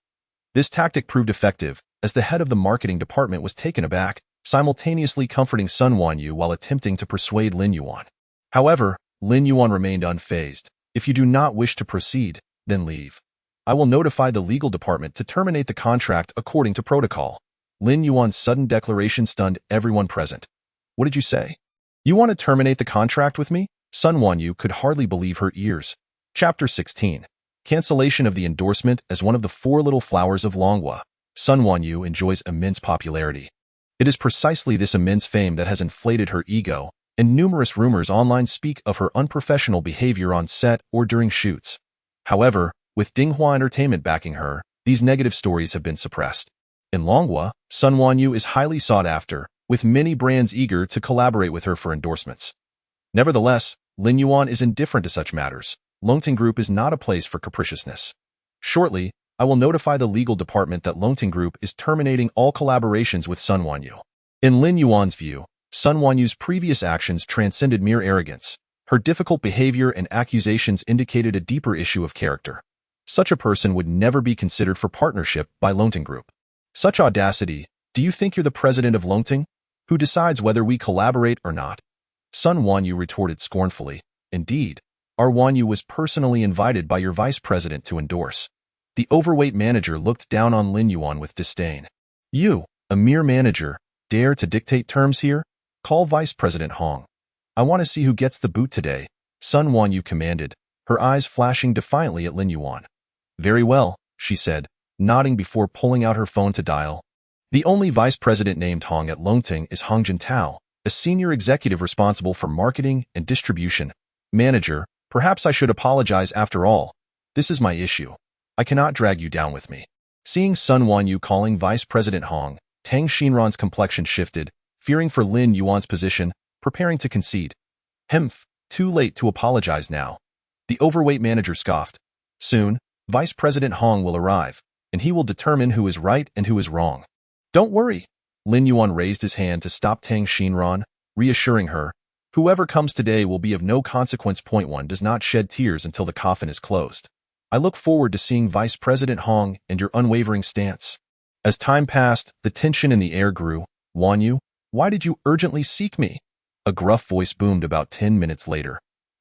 This tactic proved effective, as the head of the marketing department was taken aback, simultaneously comforting Sun Wanyu while attempting to persuade Lin Yuan. However, Lin Yuan remained unfazed. If you do not wish to proceed, then leave. I will notify the legal department to terminate the contract according to protocol. Lin Yuan's sudden declaration stunned everyone present. What did you say? You want to terminate the contract with me? Sun Wanyu could hardly believe her ears. Chapter 16. Cancellation of the endorsement as one of the four little flowers of Longhua. Sun Wanyu enjoys immense popularity. It is precisely this immense fame that has inflated her ego, and numerous rumors online speak of her unprofessional behavior on set or during shoots. However, with Dinghua Entertainment backing her, these negative stories have been suppressed. In Longhua, Sun Wanyu is highly sought after, with many brands eager to collaborate with her for endorsements. Nevertheless, Lin Yuan is indifferent to such matters. Longting Group is not a place for capriciousness. Shortly, I will notify the legal department that Longting Group is terminating all collaborations with Sun Wanyu. In Lin Yuan's view, Sun Wanyu's previous actions transcended mere arrogance. Her difficult behavior and accusations indicated a deeper issue of character. Such a person would never be considered for partnership by Longting Group. Such audacity! Do you think you're the president of Longting? Who decides whether we collaborate or not? Sun Wanyu retorted scornfully. Indeed, our Wanyu was personally invited by your vice president to endorse. The overweight manager looked down on Lin Yuan with disdain. You, a mere manager, dare to dictate terms here? Call Vice President Hong. I want to see who gets the boot today, Sun Wanyu commanded, her eyes flashing defiantly at Lin Yuan. Very well, she said, nodding before pulling out her phone to dial. The only vice president named Hong at Longting is Hong Jintao, a senior executive responsible for marketing and distribution. Manager, perhaps I should apologize after all. This is my issue. I cannot drag you down with me. Seeing Sun Wanyu calling Vice President Hong, Tang Xinran's complexion shifted, fearing for Lin Yuan's position, preparing to concede. Hemph, too late to apologize now. The overweight manager scoffed. Soon, Vice President Hong will arrive, and he will determine who is right and who is wrong. Don't worry. Lin Yuan raised his hand to stop Tang Xinran, reassuring her, whoever comes today will be of no consequence. Point one does not shed tears until the coffin is closed. I look forward to seeing Vice President Hong and your unwavering stance. As time passed, the tension in the air grew. Wanyu, why did you urgently seek me? A gruff voice boomed about 10 minutes later.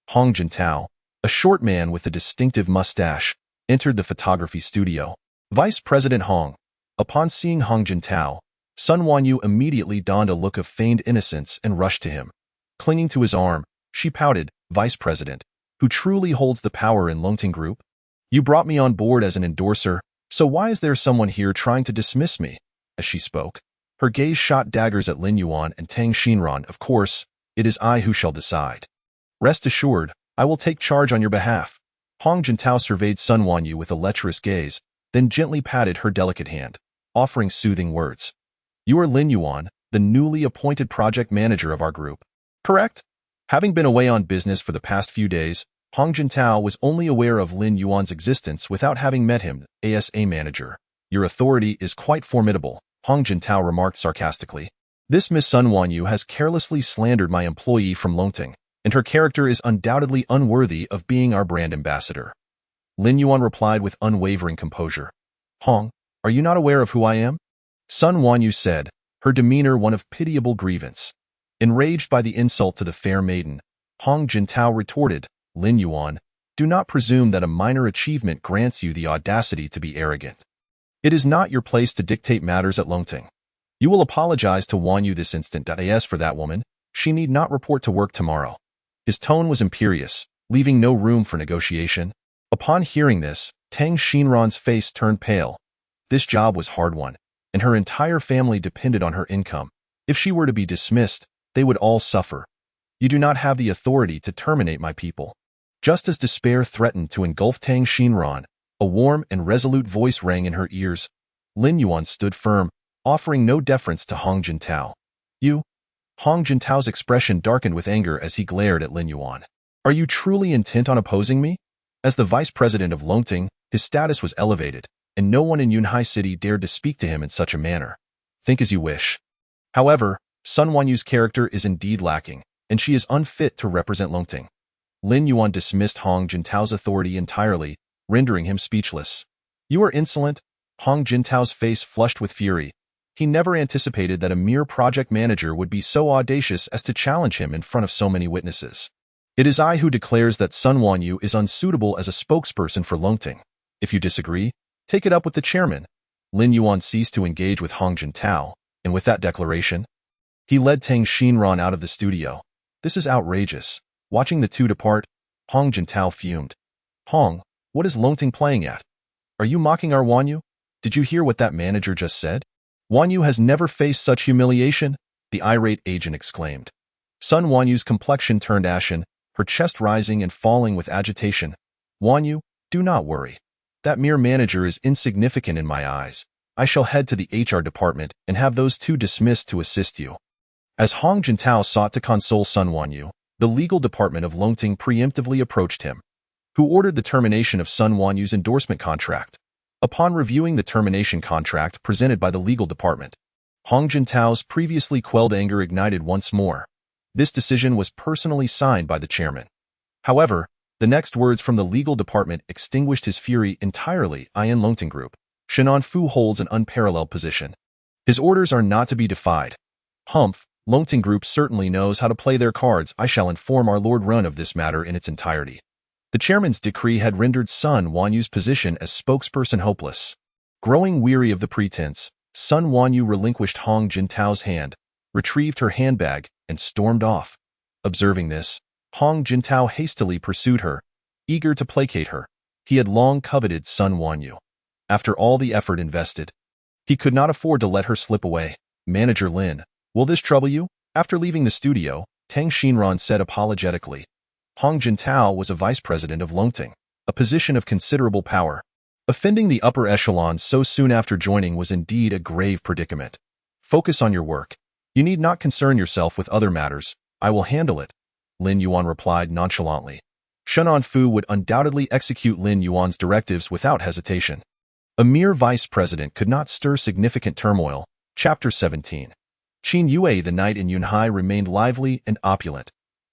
Hong Jintao, a short man with a distinctive mustache, entered the photography studio. Vice President Hong. Upon seeing Hong Jintao, Sun Wanyu immediately donned a look of feigned innocence and rushed to him. Clinging to his arm, she pouted, Vice President, who truly holds the power in Longting Group? You brought me on board as an endorser, so why is there someone here trying to dismiss me? As she spoke, her gaze shot daggers at Lin Yuan and Tang Xinran. Of course, it is I who shall decide. Rest assured, I will take charge on your behalf. Hong Jintao surveyed Sun Wanyu with a lecherous gaze, then gently patted her delicate hand, offering soothing words. You are Lin Yuan, the newly appointed project manager of our group. Correct? Having been away on business for the past few days, Hong Jintao was only aware of Lin Yuan's existence without having met him, ASA manager. Your authority is quite formidable, Hong Jintao remarked sarcastically. This Miss Sun Wanyu has carelessly slandered my employee from Longting, and her character is undoubtedly unworthy of being our brand ambassador. Lin Yuan replied with unwavering composure. Hong, are you not aware of who I am? Sun Wanyu said, her demeanor one of pitiable grievance. Enraged by the insult to the fair maiden, Hong Jintao retorted, Lin Yuan, do not presume that a minor achievement grants you the audacity to be arrogant. It is not your place to dictate matters at Longting. You will apologize to Wanyu this instant. As for that woman, she need not report to work tomorrow. His tone was imperious, leaving no room for negotiation. Upon hearing this, Tang Xinran's face turned pale. This job was hard won, and her entire family depended on her income. If she were to be dismissed, they would all suffer. You do not have the authority to terminate my people. Just as despair threatened to engulf Tang Xinran, a warm and resolute voice rang in her ears. Lin Yuan stood firm, offering no deference to Hong Jintao. You? Hong Jintao's expression darkened with anger as he glared at Lin Yuan. Are you truly intent on opposing me? As the vice president of Longting, his status was elevated, and no one in Yunhai City dared to speak to him in such a manner. Think as you wish. However, Sun Wanyu's character is indeed lacking, and she is unfit to represent Longting. Lin Yuan dismissed Hong Jintao's authority entirely, rendering him speechless. You are insolent. Hong Jintao's face flushed with fury. He never anticipated that a mere project manager would be so audacious as to challenge him in front of so many witnesses. It is I who declares that Sun Wanyu is unsuitable as a spokesperson for Longting. If you disagree, take it up with the chairman. Lin Yuan ceased to engage with Hong Jintao, and with that declaration, he led Tang Xinran out of the studio. This is outrageous. Watching the two depart, Hong Jintao fumed. Hong, what is Longting playing at? Are you mocking our Wanyu? Did you hear what that manager just said? Wanyu has never faced such humiliation, the irate agent exclaimed. Sun Wanyu's complexion turned ashen, her chest rising and falling with agitation. Wanyu, do not worry. That mere manager is insignificant in my eyes. I shall head to the HR department and have those two dismissed to assist you. As Hong Jintao sought to console Sun Wanyu, the legal department of Longting preemptively approached him, who ordered the termination of Sun Wanyu's endorsement contract. Upon reviewing the termination contract presented by the legal department, Hong Jintao's previously quelled anger ignited once more. This decision was personally signed by the chairman. However, the next words from the legal department extinguished his fury entirely. In Longting Group, Shinan Fu holds an unparalleled position. His orders are not to be defied. Humph, Longting Group certainly knows how to play their cards. I shall inform our Lord Run of this matter in its entirety. The chairman's decree had rendered Sun Wanyu's position as spokesperson hopeless. Growing weary of the pretense, Sun Wanyu relinquished Hong Jintao's hand, retrieved her handbag, and stormed off. Observing this, Hong Jintao hastily pursued her, eager to placate her. He had long coveted Sun Wanyu. After all the effort invested, he could not afford to let her slip away. Manager Lin, will this trouble you? After leaving the studio, Tang Xinran said apologetically. Hong Jintao was a vice president of Longting, a position of considerable power. Offending the upper echelons so soon after joining was indeed a grave predicament. Focus on your work. You need not concern yourself with other matters. I will handle it, Lin Yuan replied nonchalantly. Shinan Fu would undoubtedly execute Lin Yuan's directives without hesitation. A mere vice president could not stir significant turmoil. Chapter 17. Qin Yue the night in Yunhai remained lively and opulent.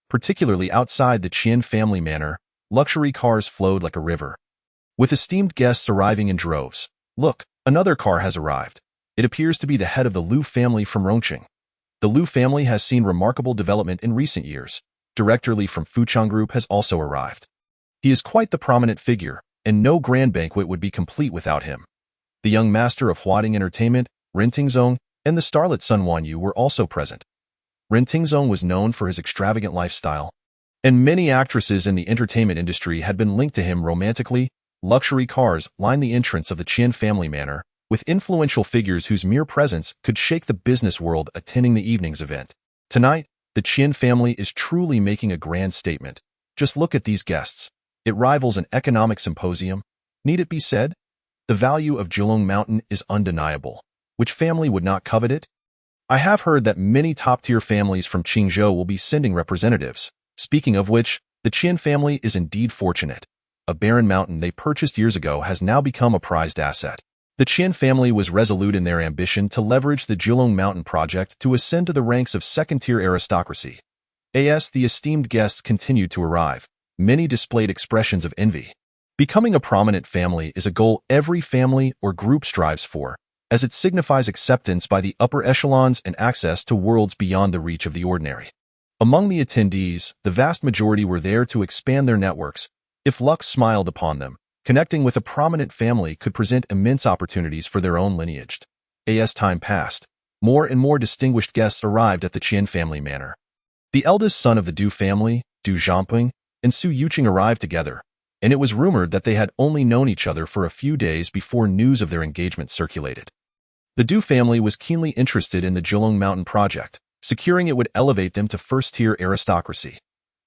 Particularly outside the Qian family manor, luxury cars flowed like a river, with esteemed guests arriving in droves. Look, another car has arrived. It appears to be the head of the Liu family from Rongqing. The Liu family has seen remarkable development in recent years. Director Li from Fuchang Group has also arrived. He is quite the prominent figure, and no grand banquet would be complete without him. The young master of Huading Entertainment, Ren Tingzong, and the starlet Sun Wanyu were also present. Ren Tingzong was known for his extravagant lifestyle, and many actresses in the entertainment industry had been linked to him romantically. Luxury cars lined the entrance of the Qian family manor, with influential figures whose mere presence could shake the business world attending the evening's event. Tonight, the Qian family is truly making a grand statement. Just look at these guests. It rivals an economic symposium. Need it be said? The value of Zhulong Mountain is undeniable. Which family would not covet it? I have heard that many top-tier families from Qingzhou will be sending representatives. Speaking of which, the Qian family is indeed fortunate. A barren mountain they purchased years ago has now become a prized asset. The Qian family was resolute in their ambition to leverage the Jilong Mountain project to ascend to the ranks of second-tier aristocracy. As the esteemed guests continued to arrive, many displayed expressions of envy. Becoming a prominent family is a goal every family or group strives for, as it signifies acceptance by the upper echelons and access to worlds beyond the reach of the ordinary. Among the attendees, the vast majority were there to expand their networks. If luck smiled upon them, connecting with a prominent family could present immense opportunities for their own lineage. As time passed, more and more distinguished guests arrived at the Qian family manor. The eldest son of the Du family, Du Zhangping, and Su Yuqing arrived together, and it was rumored that they had only known each other for a few days before news of their engagement circulated. The Du family was keenly interested in the Jilong Mountain project, securing it would elevate them to first-tier aristocracy.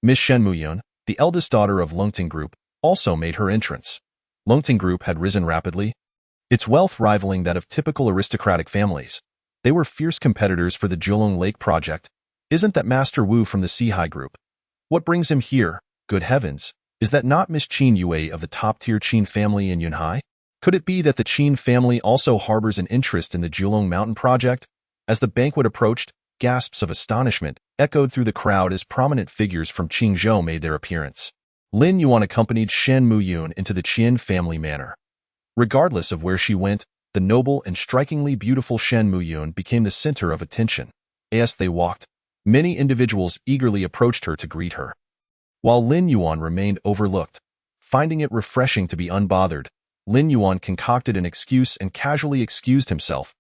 Miss Shen Muyun, the eldest daughter of Longting Group, also made her entrance. Longting Group had risen rapidly, its wealth rivaling that of typical aristocratic families. They were fierce competitors for the Jilong Lake project. Isn't that Master Wu from the Sihai Group? What brings him here? Good heavens, is that not Miss Qin Yue of the top-tier Qin family in Yunhai? Could it be that the Qin family also harbors an interest in the Jilong Mountain project? As the banquet approached, gasps of astonishment echoed through the crowd as prominent figures from Qingzhou made their appearance. Lin Yuan accompanied Shen Muyun into the Qian family manor. Regardless of where she went, the noble and strikingly beautiful Shen Muyun became the center of attention. As they walked, many individuals eagerly approached her to greet her. While Lin Yuan remained overlooked, finding it refreshing to be unbothered, Lin Yuan concocted an excuse and casually excused himself.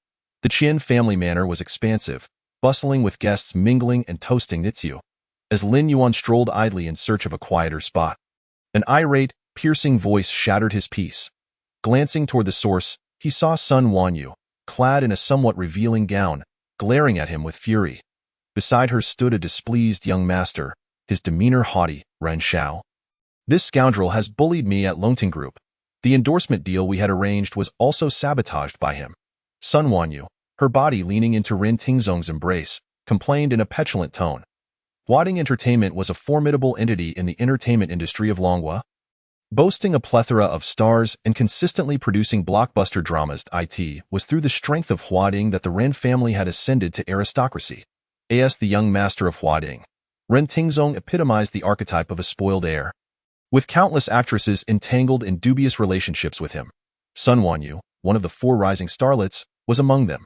The Qian family manor was expansive, bustling with guests mingling and toasting Nitsu. As Lin Yuan strolled idly in search of a quieter spot, an irate, piercing voice shattered his peace. Glancing toward the source, he saw Sun Wanyu, clad in a somewhat revealing gown, glaring at him with fury. Beside her stood a displeased young master, his demeanor haughty. Ren Xiao. This scoundrel has bullied me at Longting Group. The endorsement deal we had arranged was also sabotaged by him. Sun Wanyu, her body leaning into Ren Tingzong's embrace, complained in a petulant tone. Huading Entertainment was a formidable entity in the entertainment industry of Longhua, boasting a plethora of stars and consistently producing blockbuster dramas. It was through the strength of Huading that the Ren family had ascended to aristocracy. As the young master of Huading, Ren Tingzong epitomized the archetype of a spoiled heir, with countless actresses entangled in dubious relationships with him. Sun Wanyu, one of the 4 rising starlets, was among them.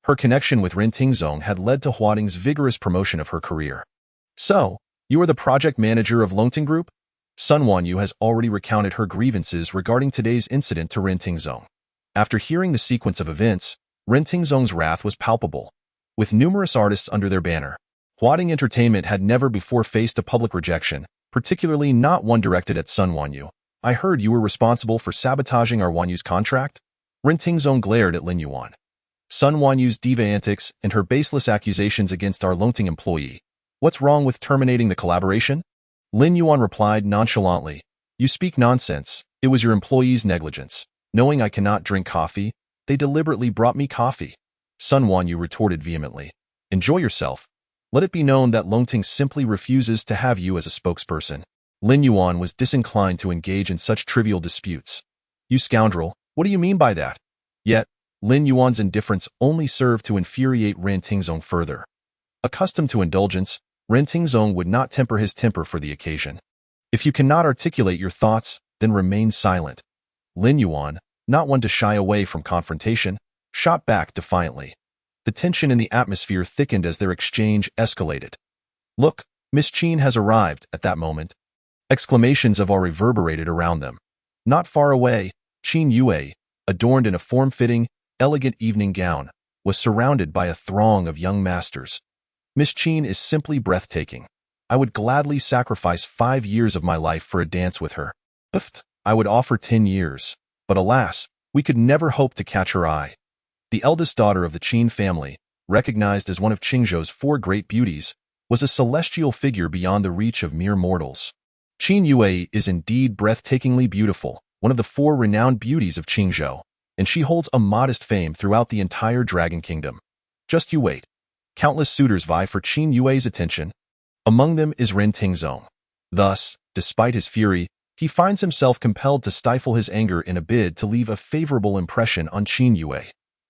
Her connection with Ren Tingzong had led to Huading's vigorous promotion of her career. So, you are the project manager of Longting Group? Sun Wanyu has already recounted her grievances regarding today's incident to Ren Tingzong. After hearing the sequence of events, Ren Tingzong's wrath was palpable. With numerous artists under their banner, Huading Entertainment had never before faced a public rejection, particularly not one directed at Sun Wanyu. I heard you were responsible for sabotaging our Wanyu's contract? Ren Tingzong glared at Lin Yuan. Sun Wanyu's diva antics and her baseless accusations against our Longting employee. What's wrong with terminating the collaboration? Lin Yuan replied nonchalantly. You speak nonsense. It was your employee's negligence. Knowing I cannot drink coffee, they deliberately brought me coffee. Sun Wanyu retorted vehemently. Enjoy yourself. Let it be known that Longting simply refuses to have you as a spokesperson. Lin Yuan was disinclined to engage in such trivial disputes. You scoundrel, what do you mean by that? Yet, Lin Yuan's indifference only served to infuriate Ren Tingzong further. Accustomed to indulgence, Ren Tingzong would not temper his temper for the occasion. If you cannot articulate your thoughts, then remain silent. Lin Yuan, not one to shy away from confrontation, shot back defiantly. The tension in the atmosphere thickened as their exchange escalated. Look, Miss Qin has arrived. At that moment, exclamations of awe reverberated around them. Not far away, Qin Yue, adorned in a form-fitting, elegant evening gown, was surrounded by a throng of young masters. Miss Qin is simply breathtaking. I would gladly sacrifice 5 years of my life for a dance with her. I would offer 10 years, but alas, we could never hope to catch her eye. The eldest daughter of the Qin family, recognized as one of Qingzhou's 4 great beauties, was a celestial figure beyond the reach of mere mortals. Qin Yue is indeed breathtakingly beautiful, one of the 4 renowned beauties of Qingzhou, and she holds a modest fame throughout the entire Dragon Kingdom. Just you wait. Countless suitors vie for Qin Yue's attention. Among them is Ren Tingzong. Thus, despite his fury, he finds himself compelled to stifle his anger in a bid to leave a favorable impression on Qin Yue.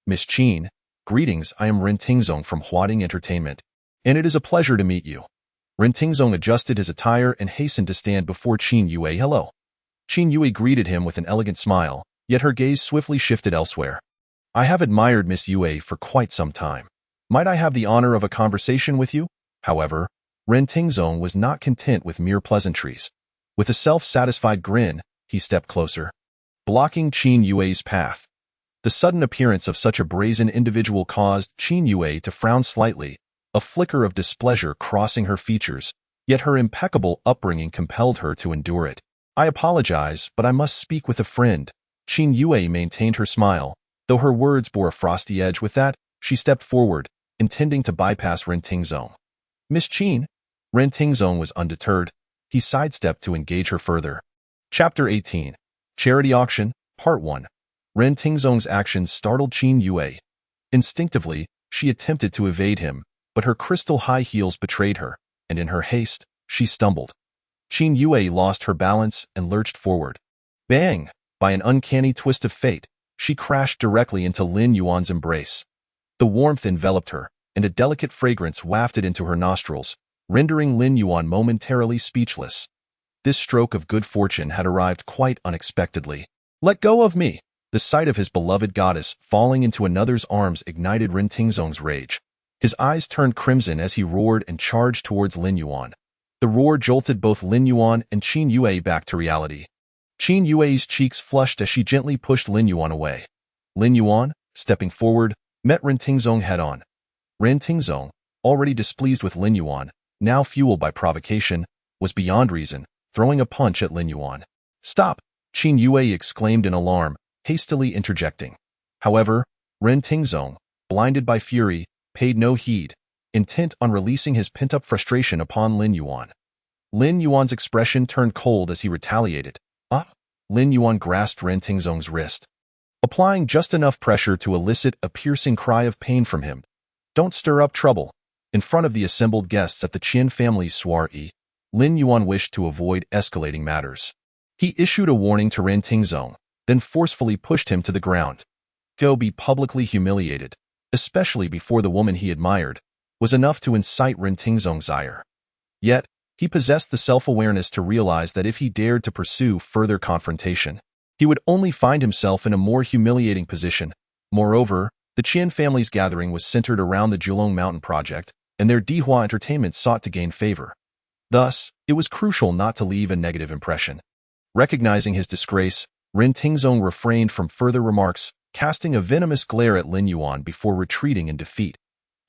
Miss Qin, greetings, I am Ren Tingzong from Huading Entertainment, and it is a pleasure to meet you. Ren Tingzong adjusted his attire and hastened to stand before Qin Yue. Hello. Qin Yue greeted him with an elegant smile, yet her gaze swiftly shifted elsewhere. I have admired Miss Yue for quite some time. Might I have the honor of a conversation with you? However, Ren Tingzong was not content with mere pleasantries. With a self-satisfied grin, he stepped closer, blocking Qin Yue's path. The sudden appearance of such a brazen individual caused Qin Yue to frown slightly, a flicker of displeasure crossing her features, yet her impeccable upbringing compelled her to endure it. I apologize, but I must speak with a friend. Qin Yue maintained her smile, though her words bore a frosty edge. With that, she stepped forward, intending to bypass Ren Tingzong. Miss Qin? Ren Tingzong was undeterred. He sidestepped to engage her further. Chapter 18. Charity Auction, Part 1. Ren Tingzong's actions startled Qin Yue. Instinctively, she attempted to evade him, but her crystal high heels betrayed her, and in her haste, she stumbled. Qin Yue lost her balance and lurched forward. Bang! By an uncanny twist of fate, she crashed directly into Lin Yuan's embrace. The warmth enveloped her, and a delicate fragrance wafted into her nostrils, rendering Lin Yuan momentarily speechless. This stroke of good fortune had arrived quite unexpectedly. Let go of me! The sight of his beloved goddess falling into another's arms ignited Ren Tingzong's rage. His eyes turned crimson as he roared and charged towards Lin Yuan. The roar jolted both Lin Yuan and Qin Yue back to reality. Qin Yue's cheeks flushed as she gently pushed Lin Yuan away. Lin Yuan, stepping forward, met Ren Tingzong head-on. Ren Tingzong, already displeased with Lin Yuan, now fueled by provocation, was beyond reason, throwing a punch at Lin Yuan. Stop! Qin Yue exclaimed in alarm, hastily interjecting. However, Ren Tingzong, blinded by fury, paid no heed, intent on releasing his pent-up frustration upon Lin Yuan. Lin Yuan's expression turned cold as he retaliated. Ah! Lin Yuan grasped Ren Tingzong's wrist, applying just enough pressure to elicit a piercing cry of pain from him. Don't stir up trouble. In front of the assembled guests at the Qian family's soiree, Lin Yuan wished to avoid escalating matters. He issued a warning to Ren Tingzong, then forcefully pushed him to the ground. Go be publicly humiliated, especially before the woman he admired, was enough to incite Ren Tingzong's ire. Yet, he possessed the self-awareness to realize that if he dared to pursue further confrontation, he would only find himself in a more humiliating position. Moreover, the Qian family's gathering was centered around the Julong Mountain project, and their Dihua Entertainment sought to gain favor. Thus, it was crucial not to leave a negative impression. Recognizing his disgrace, Ren Tingzong refrained from further remarks, casting a venomous glare at Lin Yuan before retreating in defeat.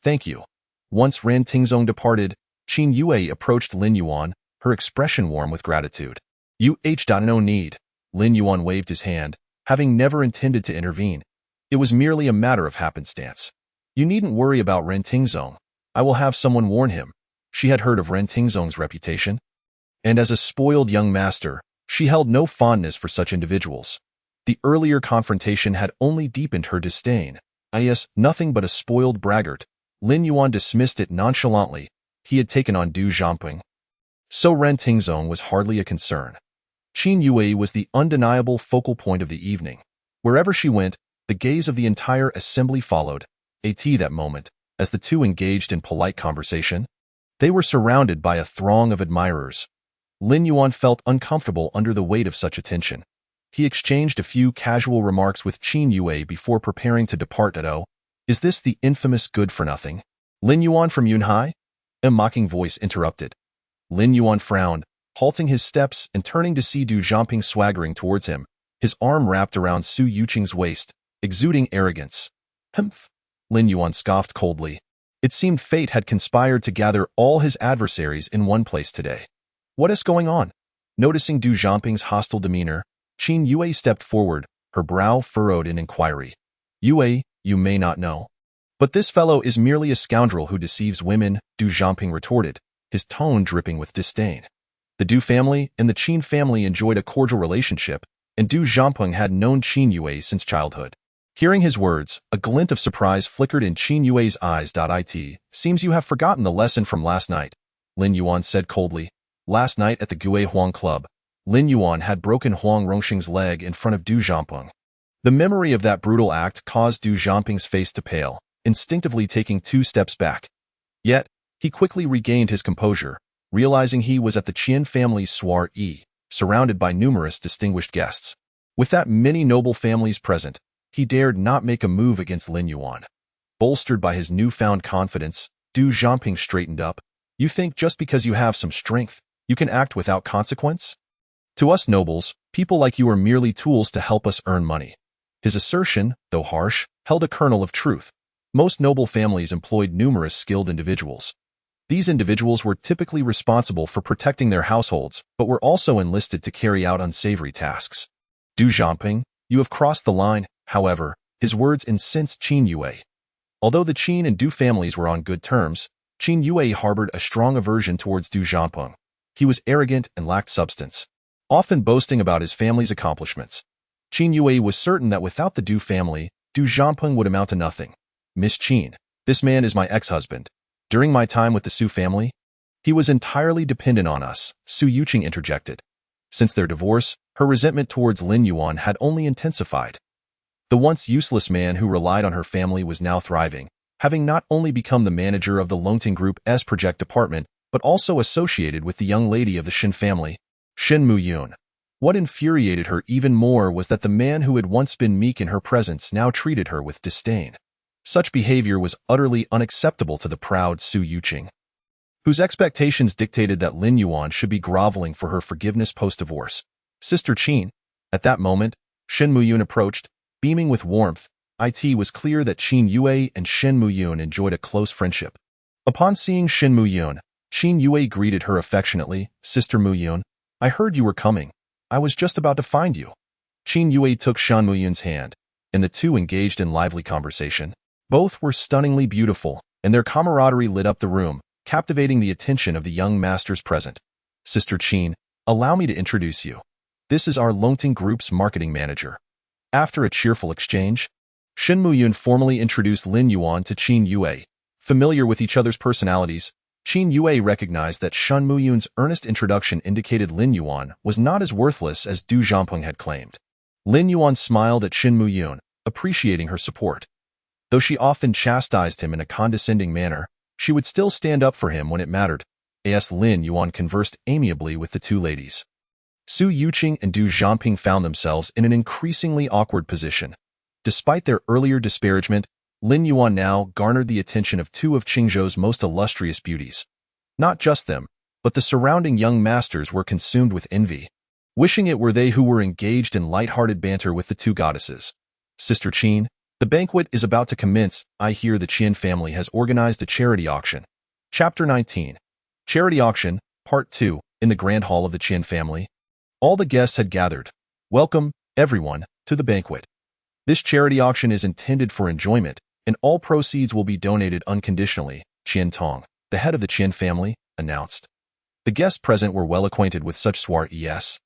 Thank you. Once Ren Tingzong departed, Qin Yue approached Lin Yuan, her expression warm with gratitude. No need. Lin Yuan waved his hand, having never intended to intervene. It was merely a matter of happenstance. You needn't worry about Ren Tingzong. I will have someone warn him. She had heard of Ren Tingzong's reputation, and as a spoiled young master, she held no fondness for such individuals. The earlier confrontation had only deepened her disdain. Nothing but a spoiled braggart. Lin Yuan dismissed it nonchalantly. He had taken on Du Zhamping. So Ren Tingzong was hardly a concern. Qin Yue was the undeniable focal point of the evening. Wherever she went, the gaze of the entire assembly followed. That moment, as the two engaged in polite conversation, they were surrounded by a throng of admirers. Lin Yuan felt uncomfortable under the weight of such attention. He exchanged a few casual remarks with Qin Yue before preparing to depart. Is this the infamous good-for-nothing Lin Yuan from Yunhai? A mocking voice interrupted. Lin Yuan frowned, halting his steps and turning to see Du Zhamping swaggering towards him, his arm wrapped around Su Yuqing's waist, exuding arrogance. Humph! Lin Yuan scoffed coldly. It seemed fate had conspired to gather all his adversaries in one place today. What is going on? Noticing Du Zhamping's hostile demeanor, Qin Yue stepped forward, her brow furrowed in inquiry. Yue, you may not know, but this fellow is merely a scoundrel who deceives women, Du Zhamping retorted, his tone dripping with disdain. The Du family and the Qin family enjoyed a cordial relationship, and Du Zhamping had known Qin Yue since childhood. Hearing his words, a glint of surprise flickered in Qin Yue's eyes. Seems you have forgotten the lesson from last night. Lin Yuan said coldly. Last night at the Gue Huang Club, Lin Yuan had broken Huang Rongxing's leg in front of Du Jiangping. The memory of that brutal act caused Du Jiangping's face to pale, instinctively taking 2 steps back. Yet, he quickly regained his composure, realizing he was at the Qian family's soiree, surrounded by numerous distinguished guests. With that many noble families present, he dared not make a move against Lin Yuan. Bolstered by his newfound confidence, Du Jiangping straightened up. You think just because you have some strength, you can act without consequence? To us nobles, people like you are merely tools to help us earn money. His assertion, though harsh, held a kernel of truth. Most noble families employed numerous skilled individuals. These individuals were typically responsible for protecting their households, but were also enlisted to carry out unsavory tasks. Du Jiangping, you have crossed the line. However, his words incensed Qin Yue. Although the Qin and Du families were on good terms, Qin Yue harbored a strong aversion towards Du Jiangping. He was arrogant and lacked substance, often boasting about his family's accomplishments. Qin Yue was certain that without the Du family, Du Jiangping would amount to nothing. Miss Qin, this man is my ex-husband. During my time with the Su family, he was entirely dependent on us, Su Yuqing interjected. Since their divorce, her resentment towards Lin Yuan had only intensified. The once useless man who relied on her family was now thriving, having not only become the manager of the Longting Group's project department, but also associated with the young lady of the Shin family, Shin Muyun. What infuriated her even more was that the man who had once been meek in her presence now treated her with disdain. Such behavior was utterly unacceptable to the proud Su Yuqing, whose expectations dictated that Lin Yuan should be groveling for her forgiveness post-divorce. Sister Qin. At that moment, Shin Muyun approached, beaming with warmth. It was clear that Qin Yue and Shin Muyun enjoyed a close friendship. Upon seeing Shin Muyun, Qin Yue greeted her affectionately. Sister Muyun, I heard you were coming. I was just about to find you. Qin Yue took Shan Muyun's hand, and the two engaged in lively conversation. Both were stunningly beautiful, and their camaraderie lit up the room, captivating the attention of the young masters present. Sister Qin, allow me to introduce you. This is our Longting Group's marketing manager. After a cheerful exchange, Shin Muyun formally introduced Lin Yuan to Qin Yue. Familiar with each other's personalities, Qin Yue recognized that Shin Muyun's earnest introduction indicated Lin Yuan was not as worthless as Du Jiangping had claimed. Lin Yuan smiled at Shin Muyun, appreciating her support. Though she often chastised him in a condescending manner, she would still stand up for him when it mattered. As Lin Yuan conversed amiably with the two ladies, Su Yuqing and Du Jiangping found themselves in an increasingly awkward position. Despite their earlier disparagement, Lin Yuan now garnered the attention of two of Qingzhou's most illustrious beauties. Not just them, but the surrounding young masters were consumed with envy, wishing it were they who were engaged in light-hearted banter with the two goddesses. Sister Qin, the banquet is about to commence. I hear the Qian family has organized a charity auction. Chapter 19. Charity Auction, Part 2, in the Grand Hall of the Qian family. All the guests had gathered. Welcome, everyone, to the banquet. This charity auction is intended for enjoyment, and all proceeds will be donated unconditionally, Qian Tong, the head of the Qian family, announced. The guests present were well acquainted with such soirees.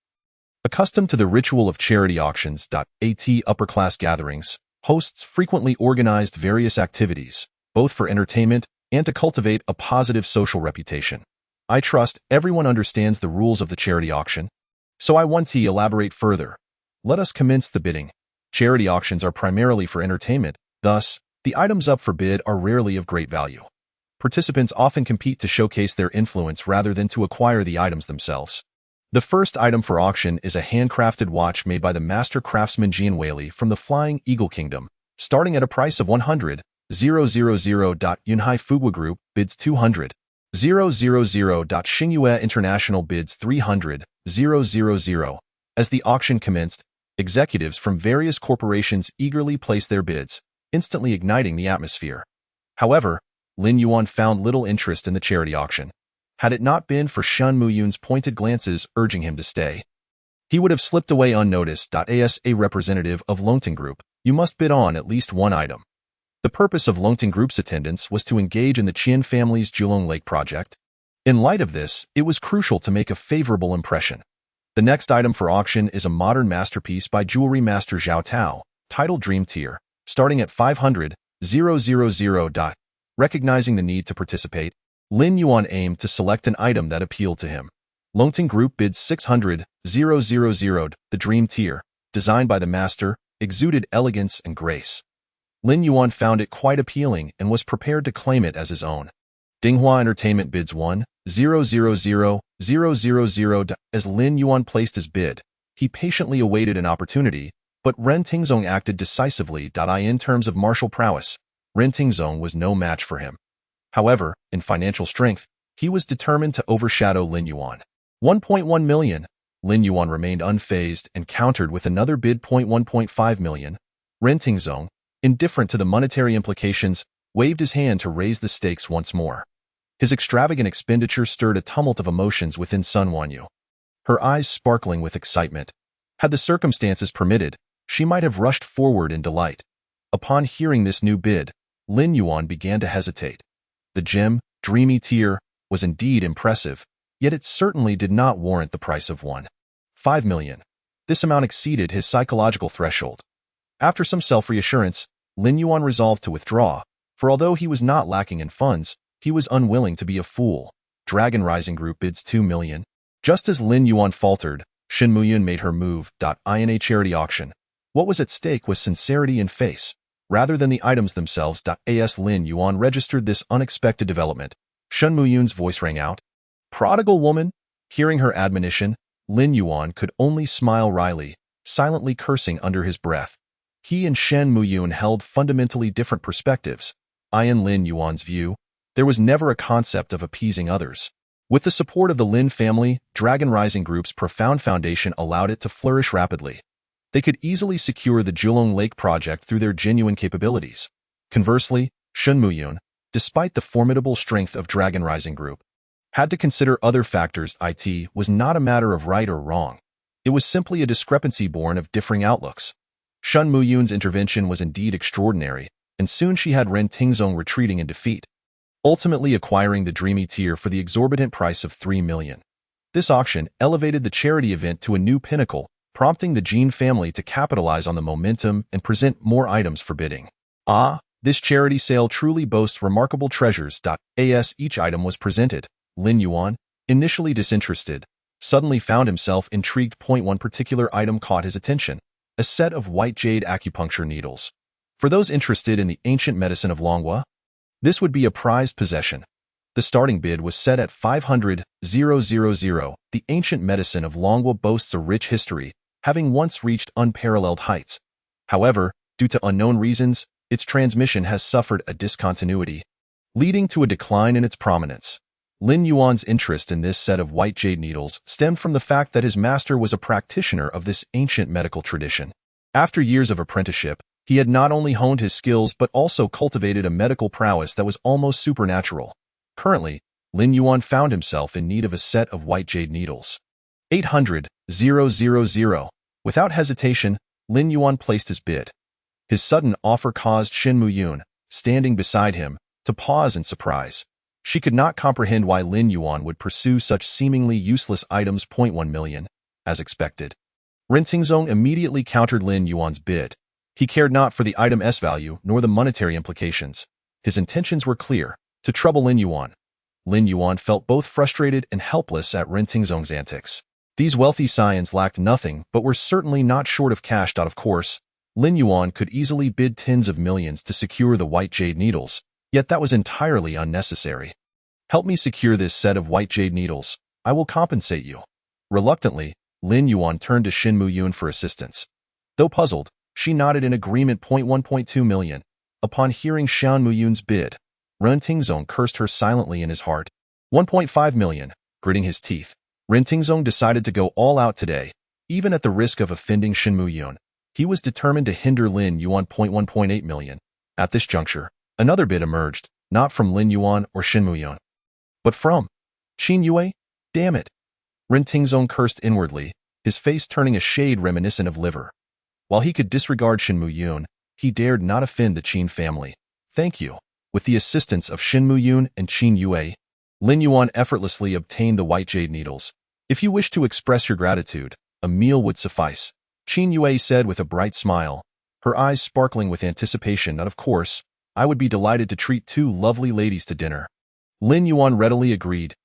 Accustomed to the ritual of charity auctions, upper-class gatherings, hosts frequently organized various activities, both for entertainment and to cultivate a positive social reputation. I trust everyone understands the rules of the charity auction, so I want to elaborate further. Let us commence the bidding. Charity auctions are primarily for entertainment, thus, the items up for bid are rarely of great value. Participants often compete to showcase their influence rather than to acquire the items themselves. The first item for auction is a handcrafted watch made by the master craftsman Jian Weili from the Flying Eagle Kingdom, starting at a price of 100,000. Yunhai Fugua Group bids 200,000. Xingyue International bids 300,000. As the auction commenced, executives from various corporations eagerly placed their bids, instantly igniting the atmosphere. However, Lin Yuan found little interest in the charity auction. Had it not been for Shin Muyun's pointed glances urging him to stay, he would have slipped away unnoticed. As a representative of Longting Group, you must bid on at least one item. The purpose of Longting Group's attendance was to engage in the Qian family's Julong Lake project. In light of this, it was crucial to make a favorable impression. The next item for auction is a modern masterpiece by jewelry master Zhao Tao, titled Dream Tier, starting at 500,000. Recognizing the need to participate, Lin Yuan aimed to select an item that appealed to him. Longting Group bids 600,000. The Dream Tier, designed by the master, exuded elegance and grace. Lin Yuan found it quite appealing and was prepared to claim it as his own. Dinghua Entertainment bids 1,000,000. As Lin Yuan placed his bid, he patiently awaited an opportunity, but Ren Tingzong acted decisively. In terms of martial prowess, Ren Tingzong was no match for him. However, in financial strength, he was determined to overshadow Lin Yuan. 1.1 million. Lin Yuan remained unfazed and countered with another bid. 1.5 million. Ren Tingzong, indifferent to the monetary implications, waved his hand to raise the stakes once more. His extravagant expenditure stirred a tumult of emotions within Sun Wanyu. Her eyes sparkling with excitement. Had the circumstances permitted, she might have rushed forward in delight. Upon hearing this new bid, Lin Yuan began to hesitate. The gem, Dreamy Tier, was indeed impressive, yet it certainly did not warrant the price of 1.5 million. This amount exceeded his psychological threshold. After some self-reassurance, Lin Yuan resolved to withdraw, for although he was not lacking in funds, he was unwilling to be a fool. Dragon Rising Group bids 2 million. Just as Lin Yuan faltered, Shin Muyun made her move. In a charity auction, what was at stake was sincerity in face, rather than the items themselves. As Lin Yuan registered this unexpected development, Shin Muyun's voice rang out. Prodigal woman! Hearing her admonition, Lin Yuan could only smile wryly, silently cursing under his breath. He and Shen Muyun held fundamentally different perspectives. In Lin Yuan's view, there was never a concept of appeasing others. With the support of the Lin family, Dragon Rising Group's profound foundation allowed it to flourish rapidly. They could easily secure the Julong Lake project through their genuine capabilities. Conversely, Shen Muyun, despite the formidable strength of Dragon Rising Group, had to consider other factors. It was not a matter of right or wrong. It was simply a discrepancy born of differing outlooks. Shen Muyun's intervention was indeed extraordinary, and soon she had Ren Tingzong retreating in defeat, ultimately acquiring the Dreamy Tier for the exorbitant price of 3 million. This auction elevated the charity event to a new pinnacle, prompting the Jin family to capitalize on the momentum and present more items for bidding. This charity sale truly boasts remarkable treasures. As each item was presented, Lin Yuan, initially disinterested, suddenly found himself intrigued. One particular item caught his attention, a set of white jade acupuncture needles. For those interested in the ancient medicine of Longhua, this would be a prized possession. The starting bid was set at 500,000. The ancient medicine of Longhua boasts a rich history, having once reached unparalleled heights. However, due to unknown reasons, its transmission has suffered a discontinuity, leading to a decline in its prominence. Lin Yuan's interest in this set of white jade needles stemmed from the fact that his master was a practitioner of this ancient medical tradition. After years of apprenticeship, he had not only honed his skills but also cultivated a medical prowess that was almost supernatural. Currently, Lin Yuan found himself in need of a set of white jade needles. 800,000. Without hesitation, Lin Yuan placed his bid. His sudden offer caused Shin Muyun, standing beside him, to pause in surprise. She could not comprehend why Lin Yuan would pursue such seemingly useless items. 1 million, as expected. Ren Tingzong immediately countered Lin Yuan's bid. He cared not for the item's value nor the monetary implications. His intentions were clear, to trouble Lin Yuan. Lin Yuan felt both frustrated and helpless at Ren Tingzong's antics. These wealthy scions lacked nothing but were certainly not short of cash. Of course, Lin Yuan could easily bid tens of millions to secure the white jade needles, yet that was entirely unnecessary. Help me secure this set of white jade needles. I will compensate you. Reluctantly, Lin Yuan turned to Shin Muyun for assistance. Though puzzled, she nodded in agreement. 1.2 million. Upon hearing Shan Muyun's bid, Ren Tingzong cursed her silently in his heart. 1.5 million. Gritting his teeth, Ren Tingzong decided to go all out today, even at the risk of offending Shin Muyun. He was determined to hinder Lin Yuan. 1.8 million. At this juncture, another bid emerged, not from Lin Yuan or Shin Muyun, but from Qin Yue. Damn it. Ren Tingzong cursed inwardly, his face turning a shade reminiscent of liver. While he could disregard Shin Muyun, he dared not offend the Qin family. Thank you. With the assistance of Shin Muyun and Qin Yue, Lin Yuan effortlessly obtained the white jade needles. If you wish to express your gratitude, a meal would suffice, Qin Yue said with a bright smile, her eyes sparkling with anticipation. And of course, I would be delighted to treat two lovely ladies to dinner. Lin Yuan readily agreed.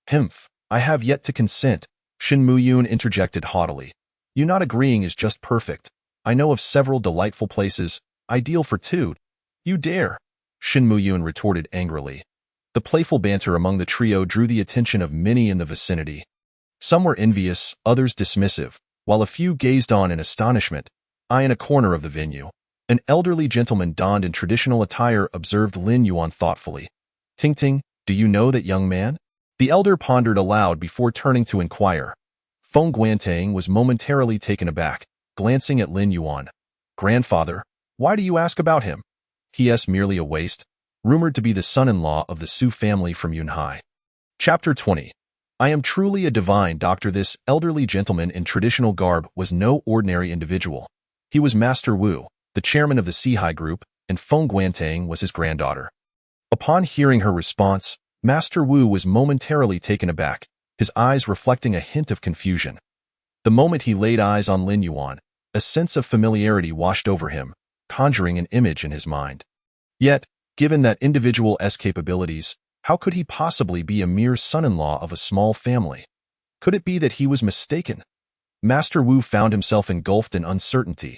Himph, I have yet to consent, Shin Muyun interjected haughtily. You not agreeing is just perfect. I know of several delightful places, ideal for two. You dare, Shin Muyun retorted angrily. The playful banter among the trio drew the attention of many in the vicinity. Some were envious, others dismissive, while a few gazed on in astonishment. I in a corner of the venue. An elderly gentleman donned in traditional attire observed Lin Yuan thoughtfully. Ting Ting, do you know that young man? The elder pondered aloud before turning to inquire. Feng Guantang was momentarily taken aback, glancing at Lin Yuan. Grandfather, why do you ask about him? He.S. merely a waste, rumored to be the son-in-law of the Su family from Yunhai. Chapter 20. I am truly a divine doctor. This elderly gentleman in traditional garb was no ordinary individual. He was Master Wu, the chairman of the Sihai group, and Feng Guantang was his granddaughter. Upon hearing her response, Master Wu was momentarily taken aback, his eyes reflecting a hint of confusion. The moment he laid eyes on Lin Yuan, a sense of familiarity washed over him, conjuring an image in his mind. Yet, given that individual's capabilities, how could he possibly be a mere son-in-law of a small family? Could it be that he was mistaken? Master Wu found himself engulfed in uncertainty.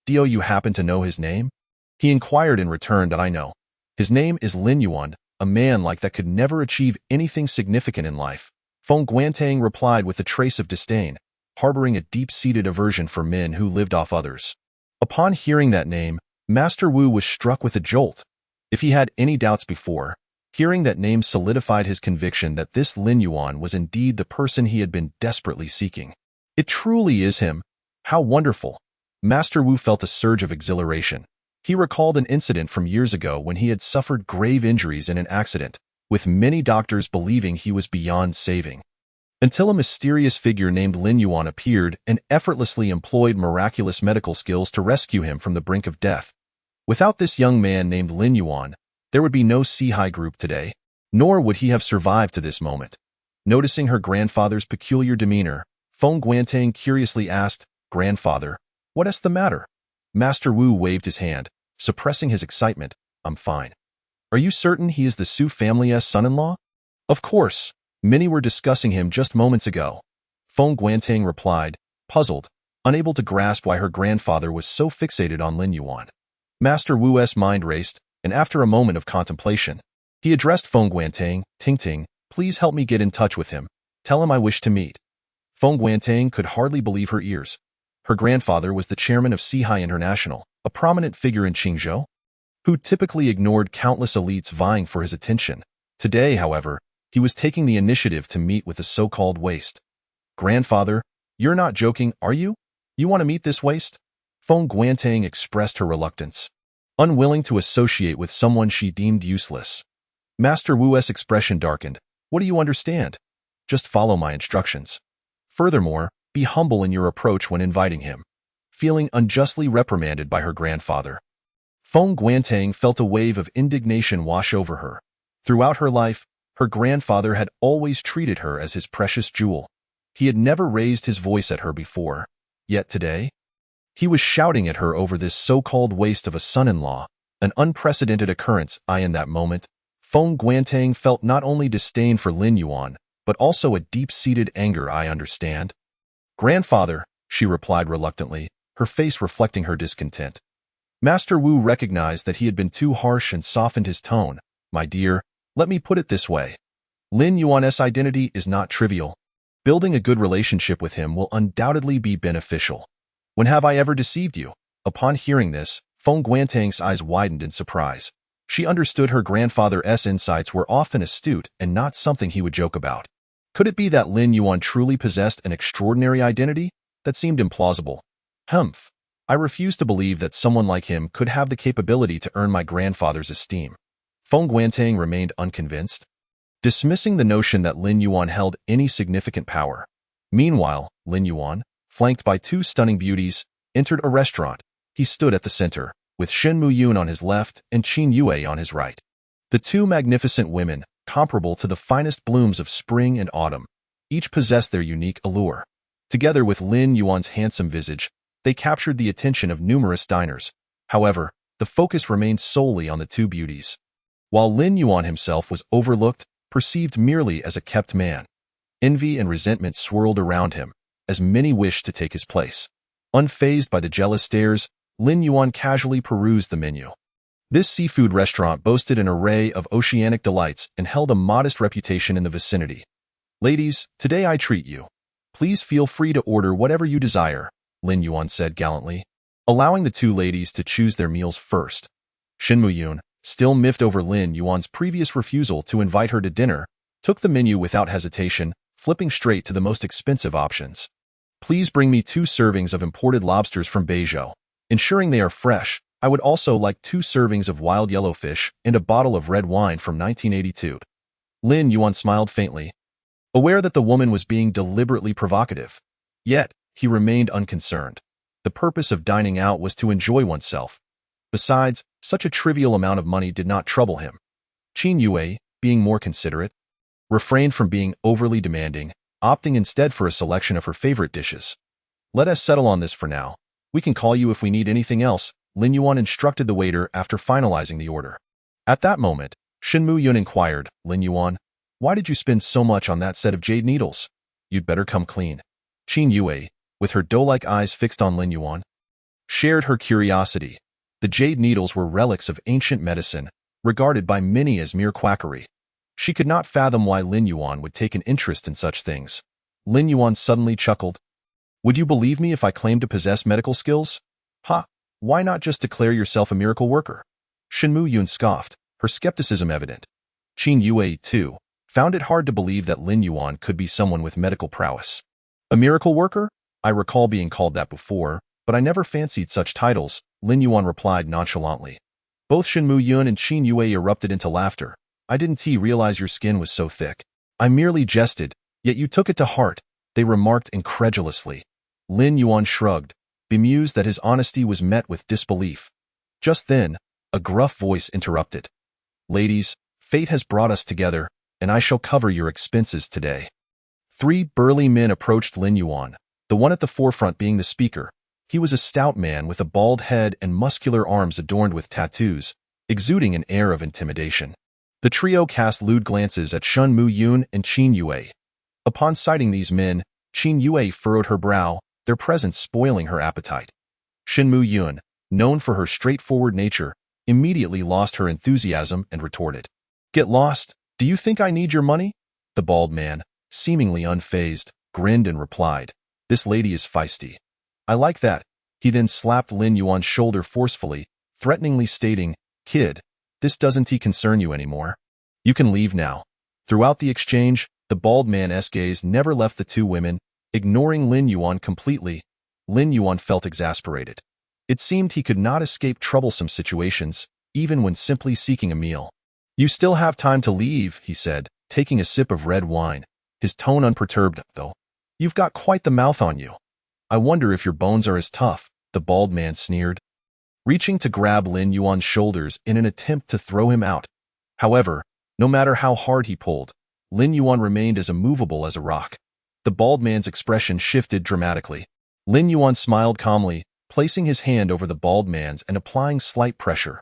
Do you happen to know his name? He inquired in return. That I know. His name is Lin Yuan, a man like that could never achieve anything significant in life. Feng Guantang replied with a trace of disdain, harboring a deep-seated aversion for men who lived off others. Upon hearing that name, Master Wu was struck with a jolt. If he had any doubts before, hearing that name solidified his conviction that this Lin Yuan was indeed the person he had been desperately seeking. It truly is him. How wonderful. Master Wu felt a surge of exhilaration. He recalled an incident from years ago when he had suffered grave injuries in an accident, with many doctors believing he was beyond saving. Until a mysterious figure named Lin Yuan appeared and effortlessly employed miraculous medical skills to rescue him from the brink of death. Without this young man named Lin Yuan, there would be no Sihai group today, nor would he have survived to this moment. Noticing her grandfather's peculiar demeanor, Feng Guantang curiously asked, Grandfather, what is the matter? Master Wu waved his hand, suppressing his excitement. I'm fine. Are you certain he is the Su family's son-in-law? Of course. Many were discussing him just moments ago. Feng Guantang replied, puzzled, unable to grasp why her grandfather was so fixated on Lin Yuan. Master Wu's mind raced, and after a moment of contemplation, he addressed Feng Guantang. Ting Ting, please help me get in touch with him. Tell him I wish to meet. Feng Guantang could hardly believe her ears. Her grandfather was the chairman of Sihai International, a prominent figure in Qingzhou, who typically ignored countless elites vying for his attention. Today, however, he was taking the initiative to meet with the so-called waste. Grandfather, you're not joking, are you? You want to meet this waste? Feng Guantang expressed her reluctance, unwilling to associate with someone she deemed useless. Master Wu's expression darkened. What do you understand? Just follow my instructions. Furthermore, be humble in your approach when inviting him. Feeling unjustly reprimanded by her grandfather, Feng Guantang felt a wave of indignation wash over her. Throughout her life, her grandfather had always treated her as his precious jewel. He had never raised his voice at her before. Yet today, he was shouting at her over this so-called waste of a son-in-law, an unprecedented occurrence. In that moment, Feng Guantang felt not only disdain for Lin Yuan, but also a deep-seated anger. I understand. Grandfather, she replied reluctantly, her face reflecting her discontent. Master Wu recognized that he had been too harsh and softened his tone. My dear, let me put it this way. Lin Yuan's identity is not trivial. Building a good relationship with him will undoubtedly be beneficial. When have I ever deceived you? Upon hearing this, Feng Guantang's eyes widened in surprise. She understood her grandfather's insights were often astute and not something he would joke about. Could it be that Lin Yuan truly possessed an extraordinary identity? That seemed implausible. Humph. I refuse to believe that someone like him could have the capability to earn my grandfather's esteem. Feng Guantang remained unconvinced, dismissing the notion that Lin Yuan held any significant power. Meanwhile, Lin Yuan, flanked by two stunning beauties, entered a restaurant. He stood at the center, with Shen Muyun on his left and Qin Yue on his right. The two magnificent women, comparable to the finest blooms of spring and autumn, each possessed their unique allure. Together with Lin Yuan's handsome visage, they captured the attention of numerous diners. However, the focus remained solely on the two beauties. While Lin Yuan himself was overlooked, perceived merely as a kept man. Envy and resentment swirled around him, as many wished to take his place. Unfazed by the jealous stares, Lin Yuan casually perused the menu. This seafood restaurant boasted an array of oceanic delights and held a modest reputation in the vicinity. "Ladies, today I treat you. Please feel free to order whatever you desire," Lin Yuan said gallantly, allowing the two ladies to choose their meals first. Shin Muyun, still miffed over Lin Yuan's previous refusal to invite her to dinner, took the menu without hesitation, flipping straight to the most expensive options. "Please bring me 2 servings of imported lobsters from Beizhou, ensuring they are fresh. I would also like 2 servings of wild yellowfish and a bottle of red wine from 1982. Lin Yuan smiled faintly, aware that the woman was being deliberately provocative. Yet, he remained unconcerned. The purpose of dining out was to enjoy oneself. Besides, such a trivial amount of money did not trouble him. Qin Yue, being more considerate, refrained from being overly demanding, opting instead for a selection of her favorite dishes. "Let us settle on this for now. We can call you if we need anything else," Lin Yuan instructed the waiter after finalizing the order. At that moment, Shin Muyun inquired, "Lin Yuan, why did you spend so much on that set of jade needles? You'd better come clean." Qin Yue, with her doe-like eyes fixed on Lin Yuan, shared her curiosity. The jade needles were relics of ancient medicine, regarded by many as mere quackery. She could not fathom why Lin Yuan would take an interest in such things. Lin Yuan suddenly chuckled. "Would you believe me if I claimed to possess medical skills? Ha! Why not just declare yourself a miracle worker?" Shin Muyun scoffed, her skepticism evident. Qin Yue, too, found it hard to believe that Lin Yuan could be someone with medical prowess. "A miracle worker? I recall being called that before, but I never fancied such titles," Lin Yuan replied nonchalantly. Both Shin Muyun and Qin Yue erupted into laughter. "I didn't realize your skin was so thick. I merely jested, yet you took it to heart," they remarked incredulously. Lin Yuan shrugged, bemused that his honesty was met with disbelief. Just then, a gruff voice interrupted. "Ladies, fate has brought us together, and I shall cover your expenses today." 3 burly men approached Lin Yuan, the one at the forefront being the speaker. He was a stout man with a bald head and muscular arms adorned with tattoos, exuding an air of intimidation. The trio cast lewd glances at Shin Muyun and Qin Yue. Upon sighting these men, Qin Yue furrowed her brow, their presence spoiling her appetite. Shin Muyun, known for her straightforward nature, immediately lost her enthusiasm and retorted, "Get lost? Do you think I need your money?" The bald man, seemingly unfazed, grinned and replied, "This lady is feisty. I like that." He then slapped Lin Yuan's shoulder forcefully, threateningly stating, "Kid, this doesn't concern you anymore. You can leave now." Throughout the exchange, the bald man's gaze never left the 2 women, ignoring Lin Yuan completely. Lin Yuan felt exasperated. It seemed he could not escape troublesome situations, even when simply seeking a meal. "You still have time to leave," he said, taking a sip of red wine, his tone unperturbed, though. "You've got quite the mouth on you. I wonder if your bones are as tough," the bald man sneered, reaching to grab Lin Yuan's shoulders in an attempt to throw him out. However, no matter how hard he pulled, Lin Yuan remained as immovable as a rock. The bald man's expression shifted dramatically. Lin Yuan smiled calmly, placing his hand over the bald man's and applying slight pressure.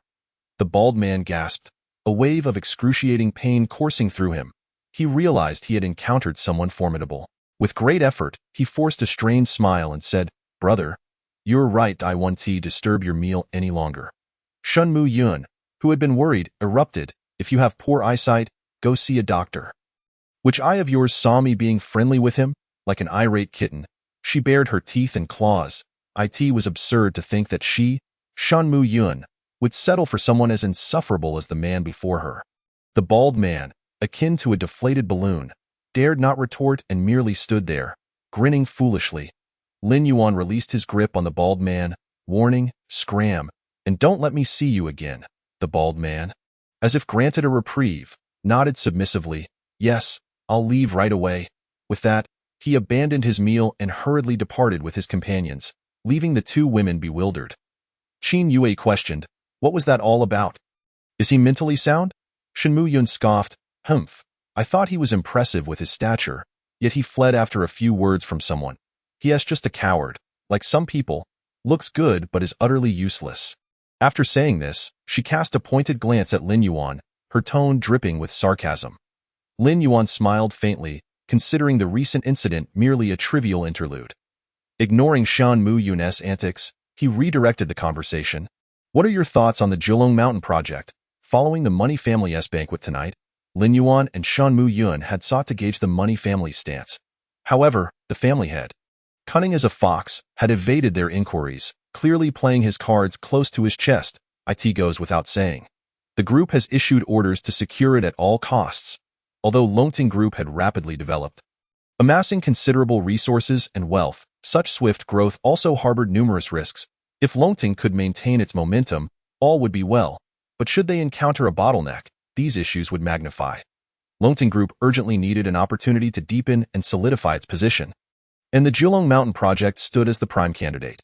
The bald man gasped, a wave of excruciating pain coursing through him. He realized he had encountered someone formidable. With great effort, he forced a strained smile and said, "Brother, you're right, I won't disturb your meal any longer." Shin Muyun, who had been worried, erupted, "If you have poor eyesight, go see a doctor. Which eye of yours saw me being friendly with him?" Like an irate kitten, she bared her teeth and claws. It was absurd to think that she, Shin Muyun, would settle for someone as insufferable as the man before her. The bald man, akin to a deflated balloon, dared not retort and merely stood there, grinning foolishly. Lin Yuan released his grip on the bald man, warning, "Scram, and don't let me see you again." The bald man, as if granted a reprieve, nodded submissively, "Yes, I'll leave right away." With that, he abandoned his meal and hurriedly departed with his companions, leaving the 2 women bewildered. Qin Yue questioned, "What was that all about? Is he mentally sound?" Shin Muyun scoffed, "Humph, I thought he was impressive with his stature, yet he fled after a few words from someone. He is just a coward, like some people, looks good but is utterly useless." After saying this, she cast a pointed glance at Lin Yuan, her tone dripping with sarcasm. Lin Yuan smiled faintly, considering the recent incident merely a trivial interlude. Ignoring Shan Mu Yun's antics, he redirected the conversation. What are your thoughts on the Jilong Mountain project? Following the Money Family's banquet tonight, Lin Yuan and Shan Mu Yun had sought to gauge the Money family's stance. However, the family head, cunning as a fox, had evaded their inquiries, clearly playing his cards close to his chest. It goes without saying. The group has issued orders to secure it at all costs. Although Longting Group had rapidly developed, amassing considerable resources and wealth, such swift growth also harbored numerous risks. If Longting could maintain its momentum, all would be well. But should they encounter a bottleneck, these issues would magnify. Longting Group urgently needed an opportunity to deepen and solidify its position. And the Jilong Mountain project stood as the prime candidate.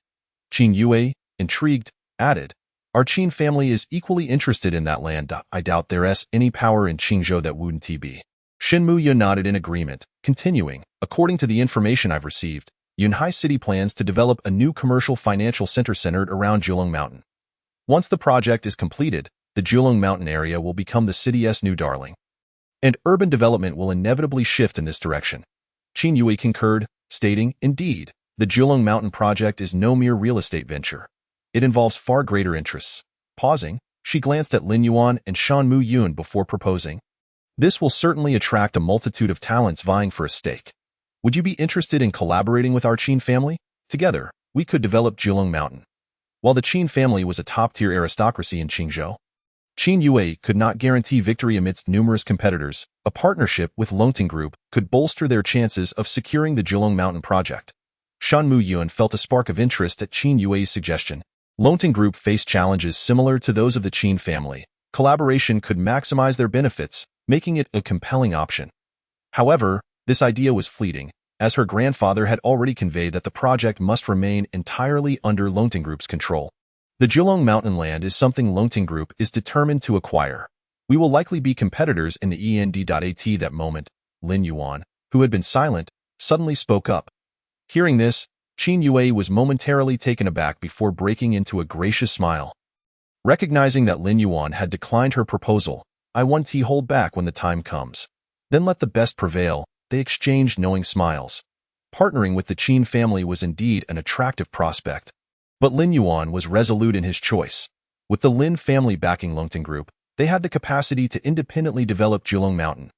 Qin Yue, intrigued, added, "Our Qin family is equally interested in that land. I doubt there's any power in Qingzhou that wouldn't be." Shin Muya nodded in agreement, continuing, "According to the information I've received, Yunhai City plans to develop a new commercial financial center centered around Jilong Mountain. Once the project is completed, the Jilong Mountain area will become the city's new darling. And urban development will inevitably shift in this direction." Qin Yue concurred, stating, "Indeed, the Jilong Mountain project is no mere real estate venture. It involves far greater interests." Pausing, she glanced at Lin Yuan and Shan Mu Yun before proposing, "This will certainly attract a multitude of talents vying for a stake. Would you be interested in collaborating with our Qin family? Together, we could develop Jilong Mountain." While the Qin family was a top-tier aristocracy in Qingzhou, Qin Yue could not guarantee victory amidst numerous competitors. A partnership with Longting Group could bolster their chances of securing the Jilong Mountain project. Shan Mu Yun felt a spark of interest at Qin Yue's suggestion. Longting Group faced challenges similar to those of the Qin family. Collaboration could maximize their benefits, making it a compelling option. However, this idea was fleeting, as her grandfather had already conveyed that the project must remain entirely under Longting Group's control. The Jilong Mountain land is something Longting Group is determined to acquire. We will likely be competitors in the end.at that moment. Lin Yuan, who had been silent, suddenly spoke up. Hearing this, Qin Yue was momentarily taken aback before breaking into a gracious smile. Recognizing that Lin Yuan had declined her proposal, "I want to hold back when the time comes. Then let the best prevail." They exchanged knowing smiles. Partnering with the Qin family was indeed an attractive prospect. But Lin Yuan was resolute in his choice. With the Lin family backing Longting Group, they had the capacity to independently develop Jilong Mountain.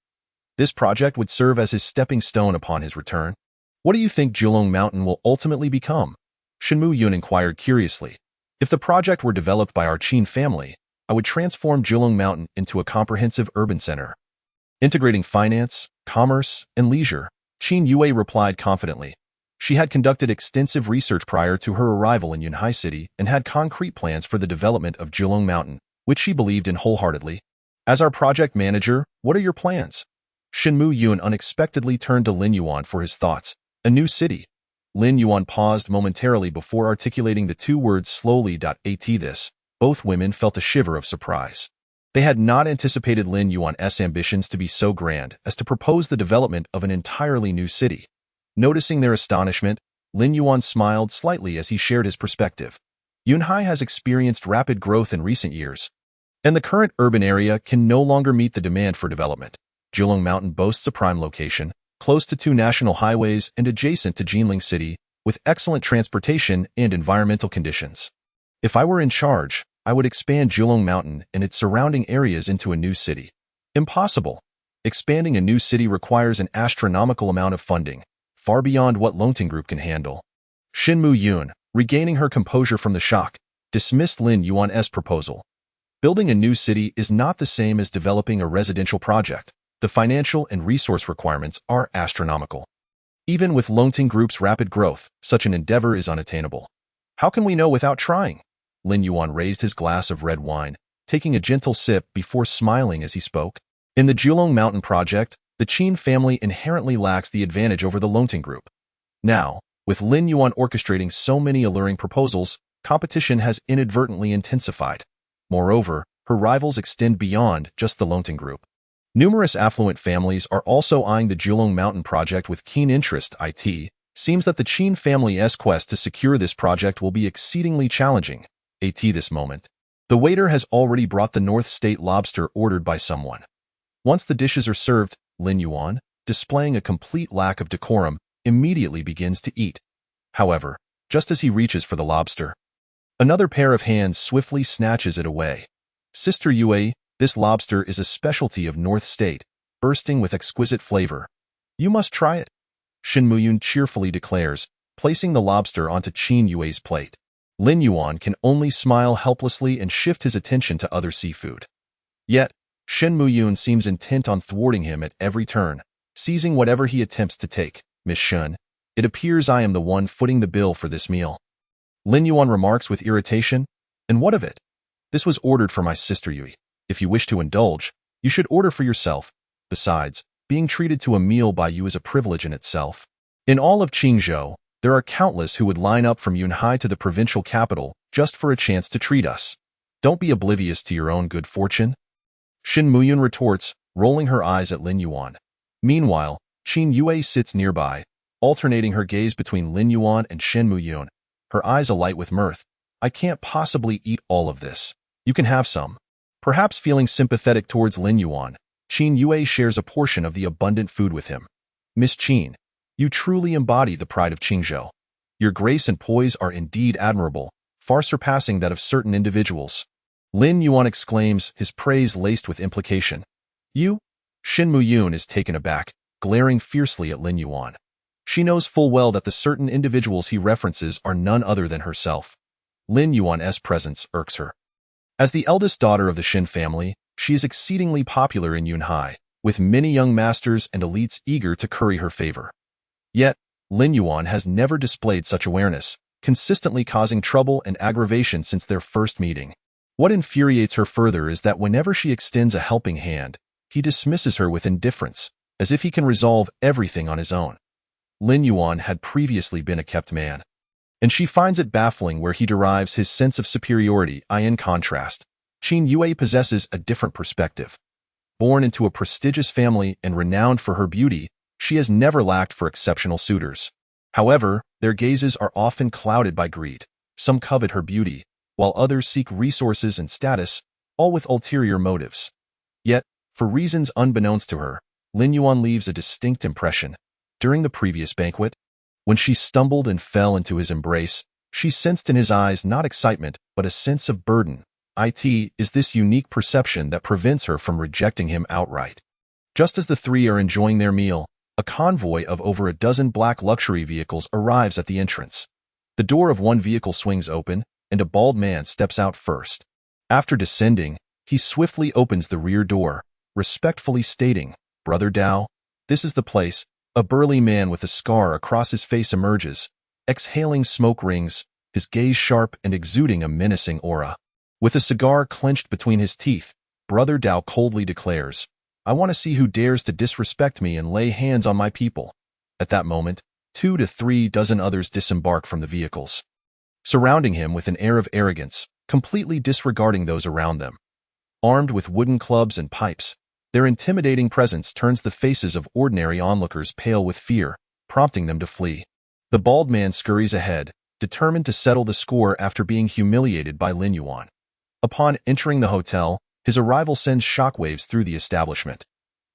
This project would serve as his stepping stone upon his return. "What do you think Jilong Mountain will ultimately become?" Shinmu Yun inquired curiously. "If the project were developed by our Qin family, I would transform Jilong Mountain into a comprehensive urban center, integrating finance, commerce, and leisure." Qin Yue replied confidently. She had conducted extensive research prior to her arrival in Yunhai City and had concrete plans for the development of Jilong Mountain, which she believed in wholeheartedly. "As our project manager, what are your plans?" Shinmu Yun unexpectedly turned to Lin Yuan for his thoughts. "A new city." Lin Yuan paused momentarily before articulating the two words slowly. At this, both women felt a shiver of surprise. They had not anticipated Lin Yuan's ambitions to be so grand as to propose the development of an entirely new city. Noticing their astonishment, Lin Yuan smiled slightly as he shared his perspective. Yunhai has experienced rapid growth in recent years, and the current urban area can no longer meet the demand for development. Jilong Mountain boasts a prime location, close to two national highways and adjacent to Jinling City, with excellent transportation and environmental conditions. If I were in charge, I would expand Jilong Mountain and its surrounding areas into a new city. Impossible. Expanding a new city requires an astronomical amount of funding, far beyond what Longting Group can handle. Shinmu Yun, regaining her composure from the shock, dismissed Lin Yuan's proposal. Building a new city is not the same as developing a residential project. The financial and resource requirements are astronomical. Even with Longting Group's rapid growth, such an endeavor is unattainable. How can we know without trying? Lin Yuan raised his glass of red wine, taking a gentle sip before smiling as he spoke. In the Jilong Mountain project, the Qin family inherently lacks the advantage over the Longting Group. Now, with Lin Yuan orchestrating so many alluring proposals, competition has inadvertently intensified. Moreover, her rivals extend beyond just the Longting Group. Numerous affluent families are also eyeing the Jilong Mountain project with keen interest. It seems that the Qin family's quest to secure this project will be exceedingly challenging. At this moment, the waiter has already brought the North State lobster ordered by someone. Once the dishes are served, Lin Yuan, displaying a complete lack of decorum, immediately begins to eat. However, just as he reaches for the lobster, another pair of hands swiftly snatches it away. Sister Yue, this lobster is a specialty of North State, bursting with exquisite flavor. You must try it, Shin Muyun cheerfully declares, placing the lobster onto Qin Yue's plate. Lin Yuan can only smile helplessly and shift his attention to other seafood. Yet, Shin Muyun seems intent on thwarting him at every turn, seizing whatever he attempts to take. Miss Shun, it appears I am the one footing the bill for this meal. Lin Yuan remarks with irritation, and what of it? This was ordered for my sister Yui. If you wish to indulge, you should order for yourself. Besides, being treated to a meal by you is a privilege in itself. In all of Qingzhou, there are countless who would line up from Yunhai to the provincial capital just for a chance to treat us. Don't be oblivious to your own good fortune. Shin Muyun retorts, rolling her eyes at Lin Yuan. Meanwhile, Qin Yue sits nearby, alternating her gaze between Lin Yuan and Shin Muyun, her eyes alight with mirth. I can't possibly eat all of this. You can have some. Perhaps feeling sympathetic towards Lin Yuan, Qin Yue shares a portion of the abundant food with him. Miss Qin, you truly embody the pride of Qingzhou. Your grace and poise are indeed admirable, far surpassing that of certain individuals. Lin Yuan exclaims, his praise laced with implication. You? Shin Muyun is taken aback, glaring fiercely at Lin Yuan. She knows full well that the certain individuals he references are none other than herself. Lin Yuan's presence irks her. As the eldest daughter of the Shin family, she is exceedingly popular in Yunhai, with many young masters and elites eager to curry her favor. Yet, Lin Yuan has never displayed such awareness, consistently causing trouble and aggravation since their first meeting. What infuriates her further is that whenever she extends a helping hand, he dismisses her with indifference, as if he can resolve everything on his own. Lin Yuan had previously been a kept man, and she finds it baffling where he derives his sense of superiority. In contrast, Qin Yue possesses a different perspective. Born into a prestigious family and renowned for her beauty, she has never lacked for exceptional suitors. However, their gazes are often clouded by greed. Some covet her beauty, while others seek resources and status, all with ulterior motives. Yet, for reasons unbeknownst to her, Lin Yuan leaves a distinct impression. During the previous banquet, when she stumbled and fell into his embrace, she sensed in his eyes not excitement, but a sense of burden. It is this unique perception that prevents her from rejecting him outright. Just as the three are enjoying their meal, a convoy of over a dozen black luxury vehicles arrives at the entrance. The door of one vehicle swings open, and a bald man steps out first. After descending, he swiftly opens the rear door, respectfully stating, "Brother Dao, this is the place." A burly man with a scar across his face emerges, exhaling smoke rings, his gaze sharp and exuding a menacing aura. With a cigar clenched between his teeth, Brother Dao coldly declares, "I want to see who dares to disrespect me and lay hands on my people." At that moment, 2 to 3 dozen others disembark from the vehicles, surrounding him with an air of arrogance, completely disregarding those around them. Armed with wooden clubs and pipes, their intimidating presence turns the faces of ordinary onlookers pale with fear, prompting them to flee. The bald man scurries ahead, determined to settle the score after being humiliated by Lin Yuan. Upon entering the hotel, his arrival sends shockwaves through the establishment.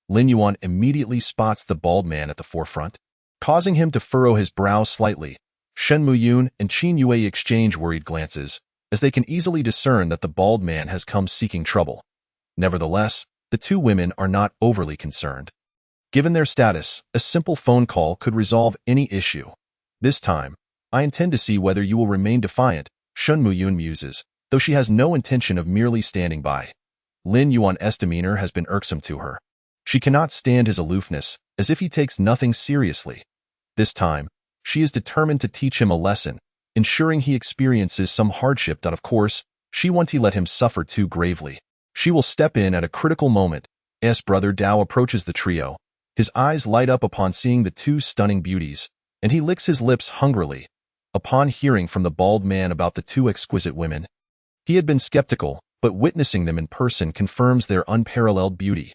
Lin Yuan immediately spots the bald man at the forefront, causing him to furrow his brow slightly. Shen Muyun and Qin Yue exchange worried glances, as they can easily discern that the bald man has come seeking trouble. Nevertheless, the two women are not overly concerned. Given their status, a simple phone call could resolve any issue. This time, I intend to see whether you will remain defiant, Shun Muyun muses, though she has no intention of merely standing by. Lin Yuan's demeanor has been irksome to her. She cannot stand his aloofness, as if he takes nothing seriously. This time, she is determined to teach him a lesson, ensuring he experiences some hardship that, of course, she won't let him suffer too gravely. She will step in at a critical moment. As Brother Dao approaches the trio, his eyes light up upon seeing the two stunning beauties, and he licks his lips hungrily. Upon hearing from the bald man about the two exquisite women, he had been skeptical, but witnessing them in person confirms their unparalleled beauty.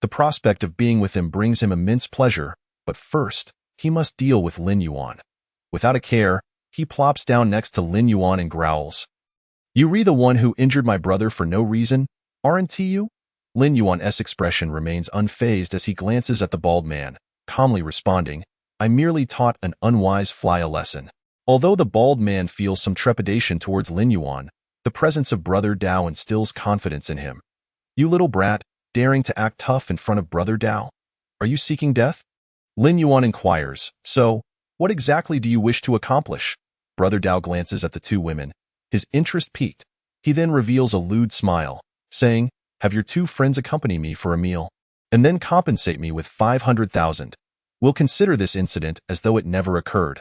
The prospect of being with them brings him immense pleasure, but first, he must deal with Lin Yuan. Without a care, he plops down next to Lin Yuan and growls, "You re the one who injured my brother for no reason, aren't you?" Lin Yuan's expression remains unfazed as he glances at the bald man, calmly responding, I merely taught an unwise fly a lesson. Although the bald man feels some trepidation towards Lin Yuan, the presence of Brother Dao instills confidence in him. You little brat, daring to act tough in front of Brother Dao? Are you seeking death? Lin Yuan inquires, so, what exactly do you wish to accomplish? Brother Dao glances at the two women, his interest piqued. He then reveals a lewd smile, saying, have your two friends accompany me for a meal, and then compensate me with 500,000. We'll consider this incident as though it never occurred.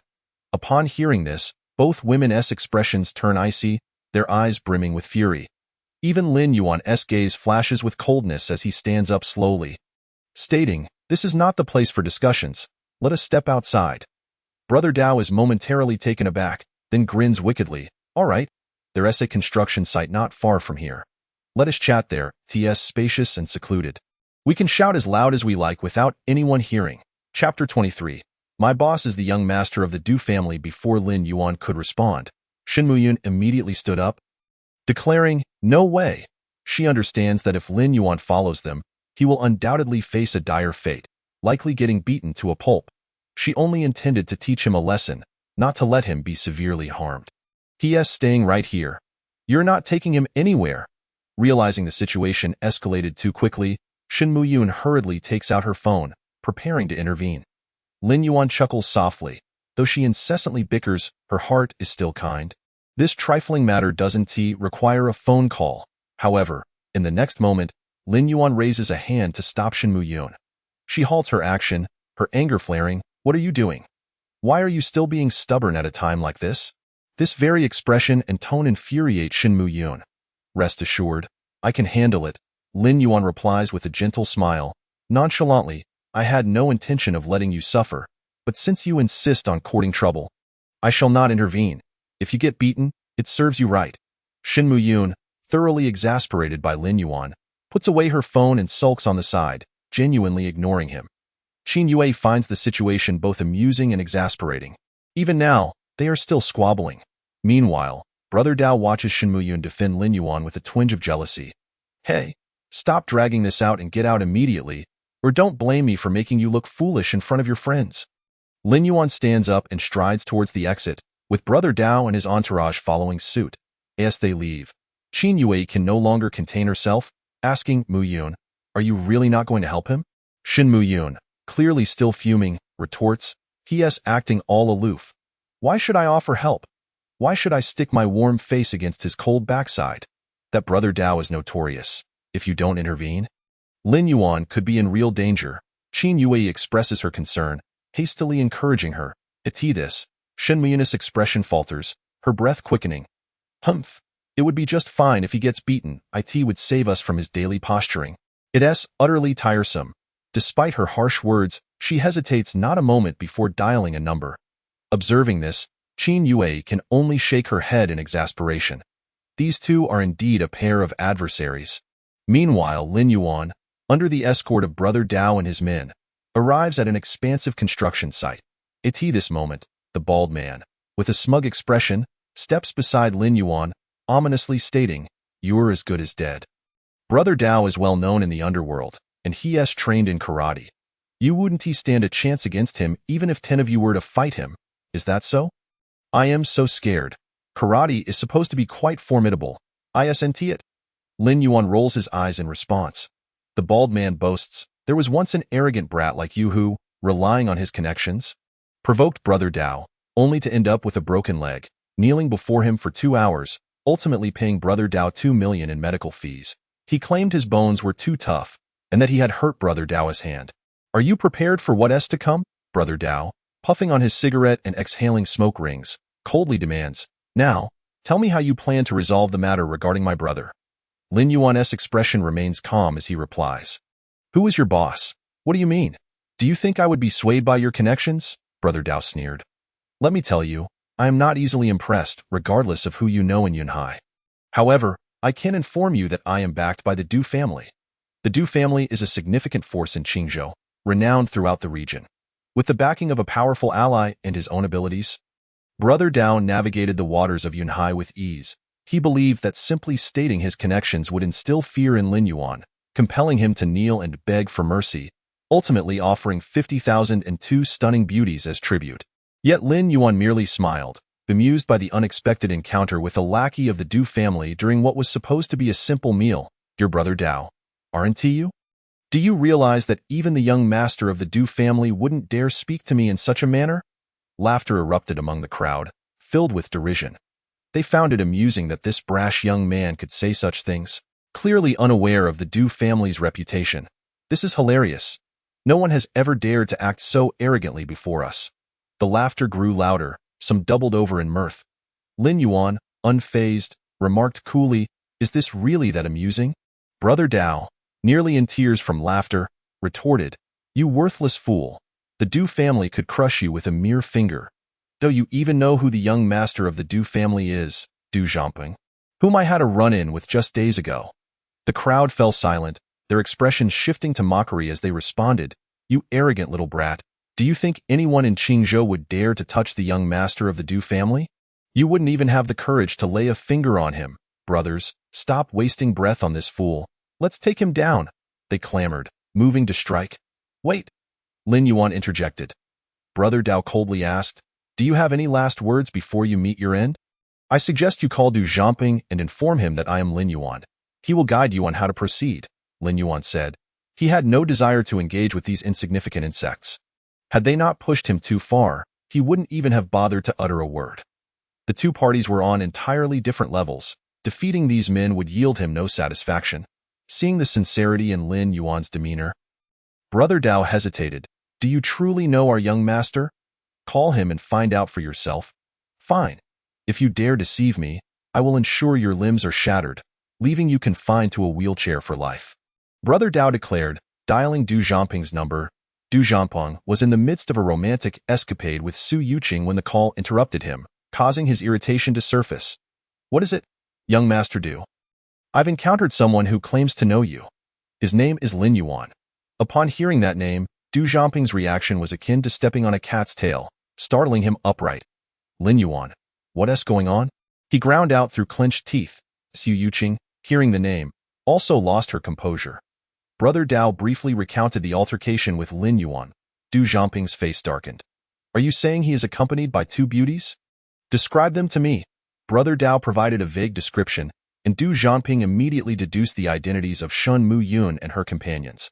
Upon hearing this, both women's expressions turn icy, their eyes brimming with fury. Even Lin Yuan's gaze flashes with coldness as he stands up slowly, stating, this is not the place for discussions, let us step outside. Brother Dao is momentarily taken aback, then grins wickedly, all right, there's a construction site not far from here. Let us chat there, it's spacious and secluded. We can shout as loud as we like without anyone hearing. Chapter 23. My boss is the young master of the Du family. Before Lin Yuan could respond, Shen Muyun immediately stood up, declaring, no way. She understands that if Lin Yuan follows them, he will undoubtedly face a dire fate, likely getting beaten to a pulp. She only intended to teach him a lesson, not to let him be severely harmed. He's staying right here. You're not taking him anywhere. Realizing the situation escalated too quickly, Shen Muyun hurriedly takes out her phone, preparing to intervene. Lin Yuan chuckles softly. Though she incessantly bickers, her heart is still kind. This trifling matter doesn't require a phone call. However, in the next moment, Lin Yuan raises a hand to stop Shen Muyun. She halts her action, her anger flaring. What are you doing? Why are you still being stubborn at a time like this? This very expression and tone infuriate Shen Muyun. Rest assured, I can handle it, Lin Yuan replies with a gentle smile. Nonchalantly, I had no intention of letting you suffer, but since you insist on courting trouble, I shall not intervene. If you get beaten, it serves you right. Shen Muyun, thoroughly exasperated by Lin Yuan, puts away her phone and sulks on the side, genuinely ignoring him. Qin Yue finds the situation both amusing and exasperating. Even now, they are still squabbling. Meanwhile, Brother Dao watches Shen Muyun defend Lin Yuan with a twinge of jealousy. Hey, stop dragging this out and get out immediately, or don't blame me for making you look foolish in front of your friends. Lin Yuan stands up and strides towards the exit, with Brother Dao and his entourage following suit. As they leave, Qin Yue can no longer contain herself, asking, Muyun, are you really not going to help him? Shen Muyun, clearly still fuming, retorts, he's acting all aloof. Why should I offer help? Why should I stick my warm face against his cold backside? That Brother Dao is notorious. If you don't intervene, Lin Yuan could be in real danger. Qin Yue expresses her concern, hastily encouraging her. It's this. Shen Muyun's expression falters, her breath quickening. Humph. It would be just fine if he gets beaten. It would save us from his daily posturing. It's utterly tiresome. Despite her harsh words, she hesitates not a moment before dialing a number. Observing this, Qin Yue can only shake her head in exasperation. These two are indeed a pair of adversaries. Meanwhile, Lin Yuan, under the escort of Brother Dao and his men, arrives at an expansive construction site. It's this moment, the bald man, with a smug expression, steps beside Lin Yuan, ominously stating, you're as good as dead. Brother Dao is well known in the underworld, and he's trained in karate. You wouldn't stand a chance against him even if 10 of you were to fight him. Is that so? I am so scared. Karate is supposed to be quite formidable. Isn't it? Lin Yuan rolls his eyes in response. The bald man boasts, there was once an arrogant brat like you who, relying on his connections, provoked Brother Dao, only to end up with a broken leg, kneeling before him for 2 hours, ultimately paying Brother Dao 2 million in medical fees. He claimed his bones were too tough, and that he had hurt Brother Dao's hand. Are you prepared for what's to come? Brother Dao, puffing on his cigarette and exhaling smoke rings, coldly demands, now, tell me how you plan to resolve the matter regarding my brother. Lin Yuan's expression remains calm as he replies. Who is your boss? What do you mean? Do you think I would be swayed by your connections? Brother Dao sneered. Let me tell you, I am not easily impressed, regardless of who you know in Yunhai. However, I can inform you that I am backed by the Du family. The Du family is a significant force in Qingzhou, renowned throughout the region. With the backing of a powerful ally and his own abilities, Brother Dao navigated the waters of Yunhai with ease. He believed that simply stating his connections would instill fear in Lin Yuan, compelling him to kneel and beg for mercy, ultimately offering 50,002 stunning beauties as tribute. Yet Lin Yuan merely smiled, bemused by the unexpected encounter with a lackey of the Du family during what was supposed to be a simple meal. Dear brother Dao, aren't you? Do you realize that even the young master of the Du family wouldn't dare speak to me in such a manner? Laughter erupted among the crowd, filled with derision. They found it amusing that this brash young man could say such things, clearly unaware of the Du family's reputation. This is hilarious. No one has ever dared to act so arrogantly before us. The laughter grew louder, some doubled over in mirth. Lin Yuan, unfazed, remarked coolly, "Is this really that amusing?" Brother Dao, nearly in tears from laughter, retorted, "You worthless fool. The Du family could crush you with a mere finger. Do you even know who the young master of the Du family is, Du Zhamping, whom I had a run-in with just days ago?" The crowd fell silent, their expressions shifting to mockery as they responded, "You arrogant little brat. Do you think anyone in Qingzhou would dare to touch the young master of the Du family? You wouldn't even have the courage to lay a finger on him. Brothers, stop wasting breath on this fool. Let's take him down," they clamored, moving to strike. "Wait," Lin Yuan interjected. Brother Dao coldly asked, "Do you have any last words before you meet your end?" "I suggest you call Du Zhamping and inform him that I am Lin Yuan. He will guide you on how to proceed," Lin Yuan said. He had no desire to engage with these insignificant insects. Had they not pushed him too far, he wouldn't even have bothered to utter a word. The two parties were on entirely different levels. Defeating these men would yield him no satisfaction. Seeing the sincerity in Lin Yuan's demeanor, Brother Dao hesitated. "Do you truly know our young master? Call him and find out for yourself." "Fine. If you dare deceive me, I will ensure your limbs are shattered, leaving you confined to a wheelchair for life," Brother Dao declared, dialing Du Zhamping's number. Du Zhamping was in the midst of a romantic escapade with Su Yuqing when the call interrupted him, causing his irritation to surface. "What is it, young Master Du? I've encountered someone who claims to know you. His name is Lin Yuan." Upon hearing that name, Du Zhamping's reaction was akin to stepping on a cat's tail, startling him upright. "Lin Yuan, what's going on?" he ground out through clenched teeth. Su Yuqing, hearing the name, also lost her composure. Brother Dao briefly recounted the altercation with Lin Yuan. Du Zhamping's face darkened. "Are you saying he is accompanied by two beauties? Describe them to me." Brother Dao provided a vague description, and Du Zhamping immediately deduced the identities of Shun Mu Yun and her companions.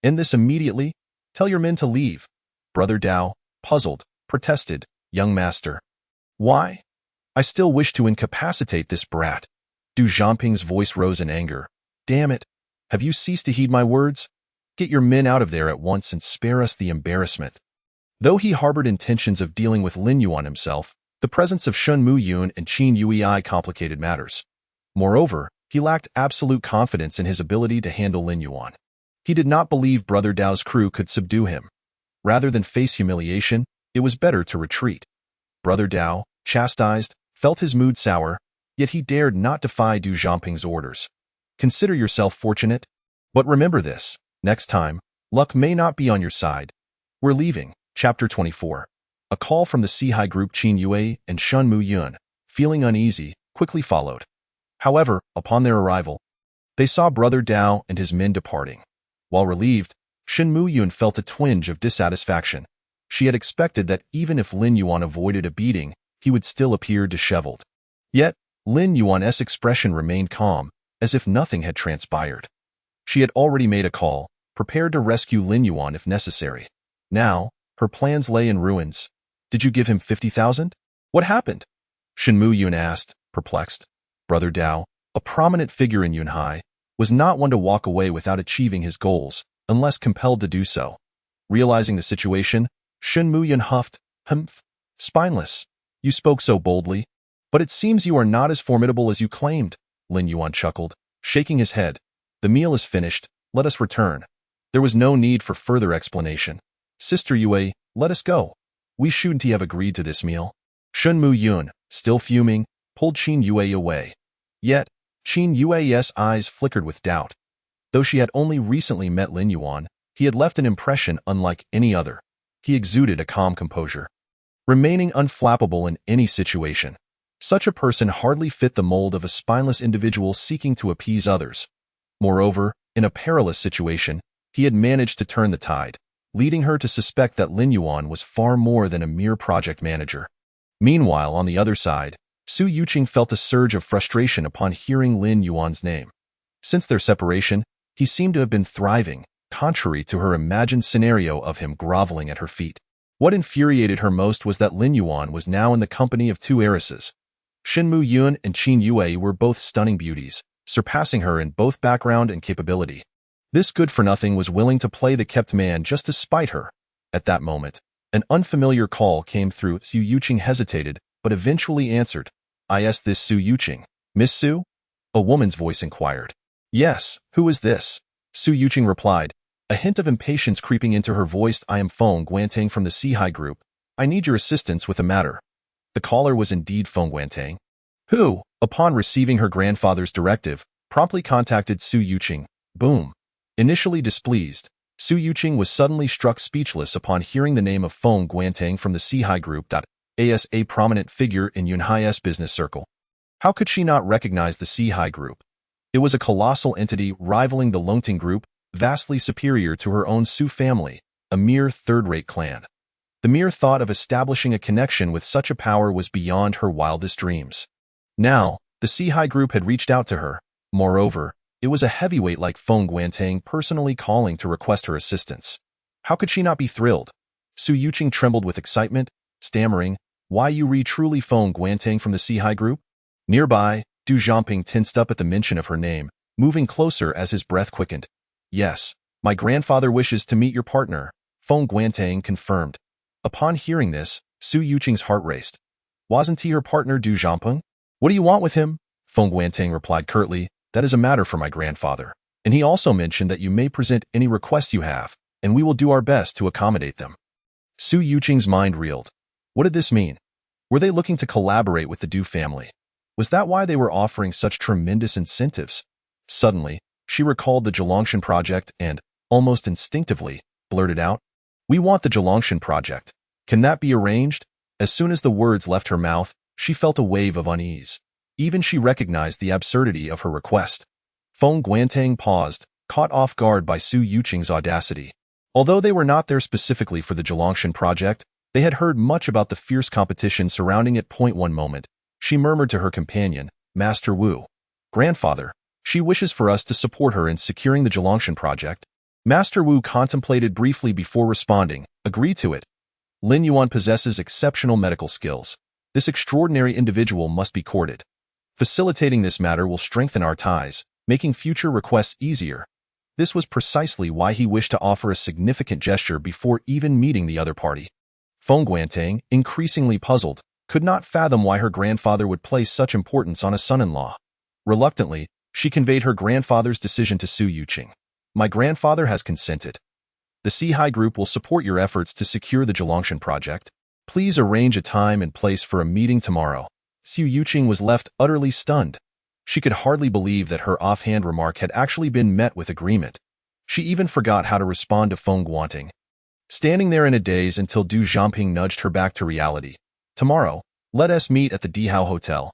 "End this immediately. Tell your men to leave." Brother Dao, puzzled, protested, "Young master." "Why? I still wish to incapacitate this brat." Du Zhamping's voice rose in anger. "Damn it. Have you ceased to heed my words? Get your men out of there at once and spare us the embarrassment." Though he harbored intentions of dealing with Lin Yuan himself, the presence of Shun Mu Yun and Qin Yui complicated matters. Moreover, he lacked absolute confidence in his ability to handle Lin Yuan. He did not believe Brother Dao's crew could subdue him. Rather than face humiliation, it was better to retreat. Brother Dao, chastised, felt his mood sour, yet he dared not defy Du Zhamping's orders. "Consider yourself fortunate. But remember this, next time, luck may not be on your side. We're leaving." Chapter 24. A call from the Sihai group. Qin Yue and Shun Mu Yun, feeling uneasy, quickly followed. However, upon their arrival, they saw Brother Dao and his men departing. While relieved, Shun Mu Yun felt a twinge of dissatisfaction. She had expected that even if Lin Yuan avoided a beating, he would still appear disheveled. Yet, Lin Yuan's expression remained calm, as if nothing had transpired. She had already made a call, prepared to rescue Lin Yuan if necessary. Now, her plans lay in ruins. "Did you give him 50,000? What happened?" Shun Mu Yun asked, perplexed. Brother Dao, a prominent figure in Yunhai, was not one to walk away without achieving his goals, unless compelled to do so. Realizing the situation, Shun Mu Yun huffed, "Humph, spineless. You spoke so boldly. But it seems you are not as formidable as you claimed." Lin Yuan chuckled, shaking his head. "The meal is finished. Let us return." There was no need for further explanation. "Sister Yue, let us go. We shouldn't have agreed to this meal." Shun Mu Yun, still fuming, pulled Qin Yue away. Yet, Qin Yue's eyes flickered with doubt. Though she had only recently met Lin Yuan, he had left an impression unlike any other. He exuded a calm composure, remaining unflappable in any situation. Such a person hardly fit the mold of a spineless individual seeking to appease others. Moreover, In a perilous situation, he had managed to turn the tide, leading her to suspect that Lin Yuan was far more than a mere project manager. Meanwhile, on the other side, Su Yuqing felt a surge of frustration upon hearing Lin Yuan's name. Since their separation, he seemed to have been thriving, contrary to her imagined scenario of him groveling at her feet. What infuriated her most was that Lin Yuan was now in the company of two heiresses. Shinmu Yun and Qin Yue were both stunning beauties, surpassing her in both background and capability. This good-for-nothing was willing to play the kept man just to spite her. At that moment, an unfamiliar call came through. Su Yuqing hesitated, but eventually answered. "Is this Su Yuqing? Miss Su?" A woman's voice inquired. "Yes, who is this?" Su Yuqing replied, a hint of impatience creeping into her voice. "I am Feng Guantang from the Sihai Group. I need your assistance with a matter." The caller was indeed Feng Guantang, who, upon receiving her grandfather's directive, promptly contacted Su Yuqing. Boom. Initially displeased, Su Yuqing was suddenly struck speechless upon hearing the name of Feng Guantang from the Sihai Group. As a prominent figure in Yunhai's business circle. How could she not recognize the Sihai Group? It was a colossal entity rivaling the Longting Group, vastly superior to her own Su family, a mere third-rate clan. The mere thought of establishing a connection with such a power was beyond her wildest dreams. Now, the Sihai Group had reached out to her. Moreover, it was a heavyweight like Feng Guantang personally calling to request her assistance. How could she not be thrilled? Su Yuqing trembled with excitement, stammering, "Why you truly Feng Guantang from the Sihai Group?" Nearby, Du Zhangping tensed up at the mention of her name, moving closer as his breath quickened. "Yes, my grandfather wishes to meet your partner," Feng Guantang confirmed. Upon hearing this, Su Yuqing's heart raced. Wasn't he her partner, Du Zhangping? "What do you want with him?" Feng Guantang replied curtly, "That is a matter for my grandfather. And he also mentioned that you may present any requests you have, and we will do our best to accommodate them." Su Yuqing's mind reeled. What did this mean? Were they looking to collaborate with the Du family? Was that why they were offering such tremendous incentives? Suddenly, she recalled the Zhilongshan project and, almost instinctively, blurted out, "We want the Zhilongshan project. Can that be arranged?" As soon as the words left her mouth, she felt a wave of unease. Even she recognized the absurdity of her request. Feng Guantang paused, caught off guard by Su Yuqing's audacity. Although they were not there specifically for the Zhilongshan project, they had heard much about the fierce competition surrounding it. One moment, she murmured to her companion, "Master Wu. Grandfather, she wishes for us to support her in securing the Zhilongshan project." Master Wu contemplated briefly before responding, "Agree to it. Lin Yuan possesses exceptional medical skills. This extraordinary individual must be courted. Facilitating this matter will strengthen our ties, making future requests easier." This was precisely why he wished to offer a significant gesture before even meeting the other party. Feng Guantang, increasingly puzzled, could not fathom why her grandfather would place such importance on a son-in-law. Reluctantly, she conveyed her grandfather's decision to Su Yuqing. "My grandfather has consented. The Sihai Group will support your efforts to secure the Zhilongshan project. Please arrange a time and place for a meeting tomorrow." Su Yuqing was left utterly stunned. She could hardly believe that her offhand remark had actually been met with agreement. She even forgot how to respond to Feng Guantang. Standing there in a daze until Du Zhangping nudged her back to reality. "Tomorrow, let us meet at the Dihao Hotel."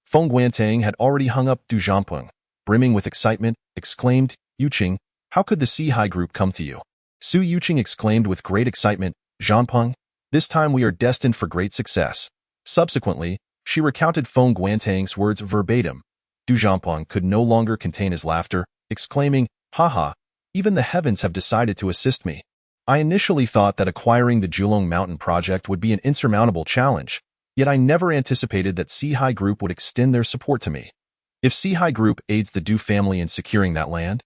Feng Guantang had already hung up. Du Zhangping, brimming with excitement, exclaimed, "Yuqing, how could the Sihai Group come to you?" Su Yuqing exclaimed with great excitement, "Zhangping, this time we are destined for great success." Subsequently, she recounted Feng Guantang's words verbatim. Du Zhangping could no longer contain his laughter, exclaiming, "Haha, even the heavens have decided to assist me. I initially thought that acquiring the Julong Mountain project would be an insurmountable challenge, yet I never anticipated that Sihai Group would extend their support to me. If Sihai Group aids the Du family in securing that land,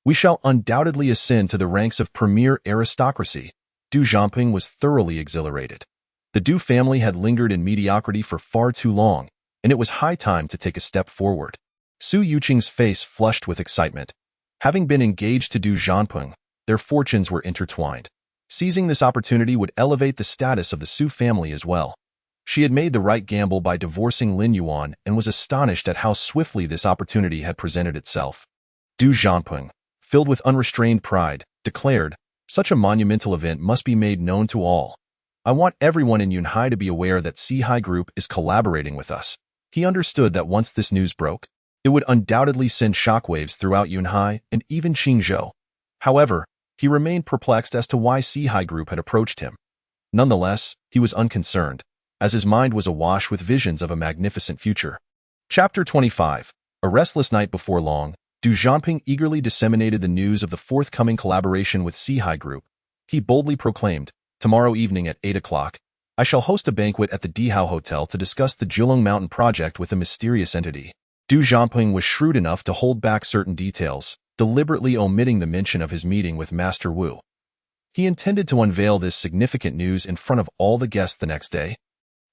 we shall undoubtedly ascend to the ranks of premier aristocracy." Du Zhangping was thoroughly exhilarated. The Du family had lingered in mediocrity for far too long, and it was high time to take a step forward. Su Yuqing's face flushed with excitement. Having been engaged to Du Zhangping, their fortunes were intertwined. Seizing this opportunity would elevate the status of the Su family as well. She had made the right gamble by divorcing Lin Yuan and was astonished at how swiftly this opportunity had presented itself. Du Zhangping, filled with unrestrained pride, declared, "Such a monumental event must be made known to all. I want everyone in Yunhai to be aware that Sihai Group is collaborating with us." He understood that once this news broke, It would undoubtedly send shockwaves throughout Yunhai and even Qingzhou. However, he remained perplexed as to why Sihai Group had approached him. Nonetheless, he was unconcerned, as his mind was awash with visions of a magnificent future. Chapter 25. A restless night before long, Du Zhanping eagerly disseminated the news of the forthcoming collaboration with Sihai Group. He boldly proclaimed, "Tomorrow evening at 8 o'clock, I shall host a banquet at the Dihao Hotel to discuss the Jilong Mountain project with a mysterious entity." Du Zhanping was shrewd enough to hold back certain details, deliberately omitting the mention of his meeting with Master Wu. He intended to unveil this significant news in front of all the guests the next day,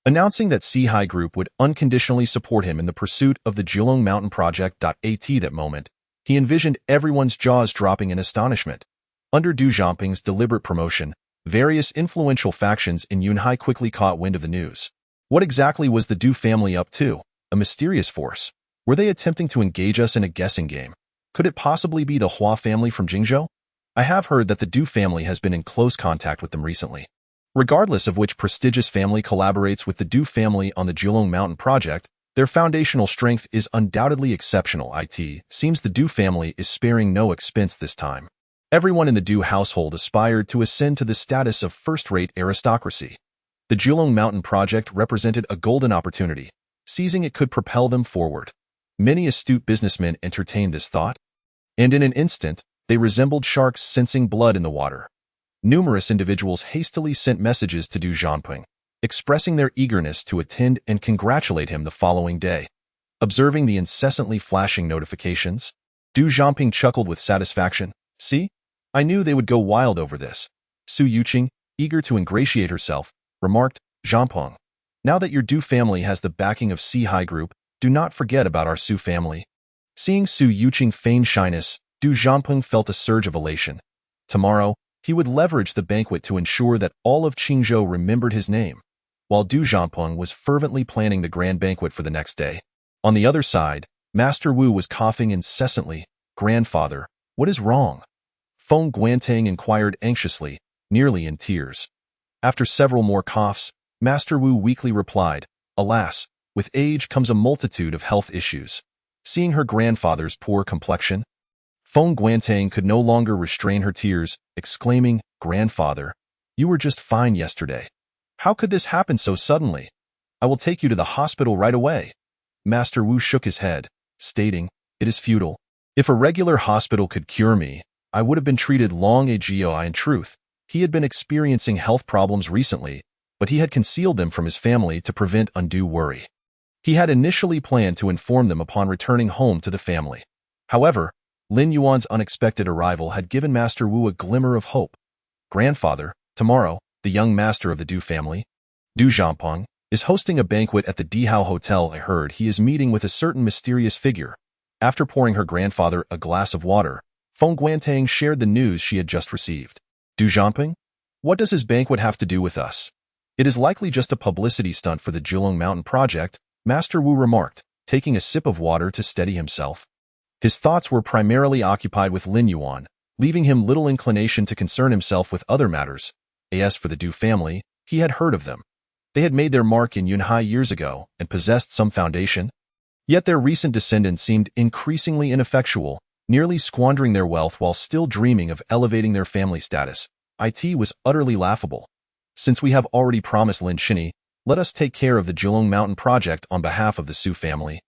announcing that Sihai Group would unconditionally support him in the pursuit of the Jilong Mountain project. At that moment, he envisioned everyone's jaws dropping in astonishment. Under Du Zhanping's deliberate promotion, various influential factions in Yunhai quickly caught wind of the news. What exactly was the Du family up to? A mysterious force? Were they attempting to engage us in a guessing game? Could it possibly be the Hua family from Jingzhou? I have heard that the Du family has been in close contact with them recently. Regardless of which prestigious family collaborates with the Du family on the Jilong Mountain project, their foundational strength is undoubtedly exceptional. It seems the Du family is sparing no expense this time. Everyone in the Du household aspired to ascend to the status of first-rate aristocracy. The Jilong Mountain project represented a golden opportunity. Seizing it could propel them forward. Many astute businessmen entertained this thought, and in an instant, they resembled sharks sensing blood in the water. Numerous individuals hastily sent messages to Du Zhanping, expressing their eagerness to attend and congratulate him the following day. Observing the incessantly flashing notifications, Du Zhanping chuckled with satisfaction. "See? I knew they would go wild over this." Su Yuqing, eager to ingratiate herself, remarked, "Zhanping, now that your Du family has the backing of Sihai Group, do not forget about our Su family." Seeing Su Yuqing feign shyness, Du Zhanping felt a surge of elation. Tomorrow, he would leverage the banquet to ensure that all of Qingzhou remembered his name, while Du Zhanping was fervently planning the grand banquet for the next day. On the other side, Master Wu was coughing incessantly. "Grandfather, what is wrong?" Feng Guantang inquired anxiously, nearly in tears. After several more coughs, Master Wu weakly replied, "Alas, with age comes a multitude of health issues." Seeing her grandfather's poor complexion, Feng Guantang could no longer restrain her tears, exclaiming, "Grandfather, you were just fine yesterday. How could this happen so suddenly? I will take you to the hospital right away." Master Wu shook his head, stating, "It is futile. If a regular hospital could cure me, I would have been treated long ago." In truth, he had been experiencing health problems recently, but he had concealed them from his family to prevent undue worry. He had initially planned to inform them upon returning home to the family. However, Lin Yuan's unexpected arrival had given Master Wu a glimmer of hope. "Grandfather, tomorrow, the young master of the Du family, Du Zhanping, is hosting a banquet at the Dihao Hotel. I heard he is meeting with a certain mysterious figure." After pouring her grandfather a glass of water, Feng Guantang shared the news she had just received. "Du Zhanping? What does his banquet have to do with us?" "It is likely just a publicity stunt for the Jilong Mountain project," Master Wu remarked, taking a sip of water to steady himself. His thoughts were primarily occupied with Lin Yuan, leaving him little inclination to concern himself with other matters. As for the Du family, he had heard of them. They had made their mark in Yunhai years ago and possessed some foundation. Yet their recent descendants seemed increasingly ineffectual, nearly squandering their wealth while still dreaming of elevating their family status. It was utterly laughable. "Since we have already promised Lin Shini, let us take care of the Jilong Mountain project on behalf of the Su family."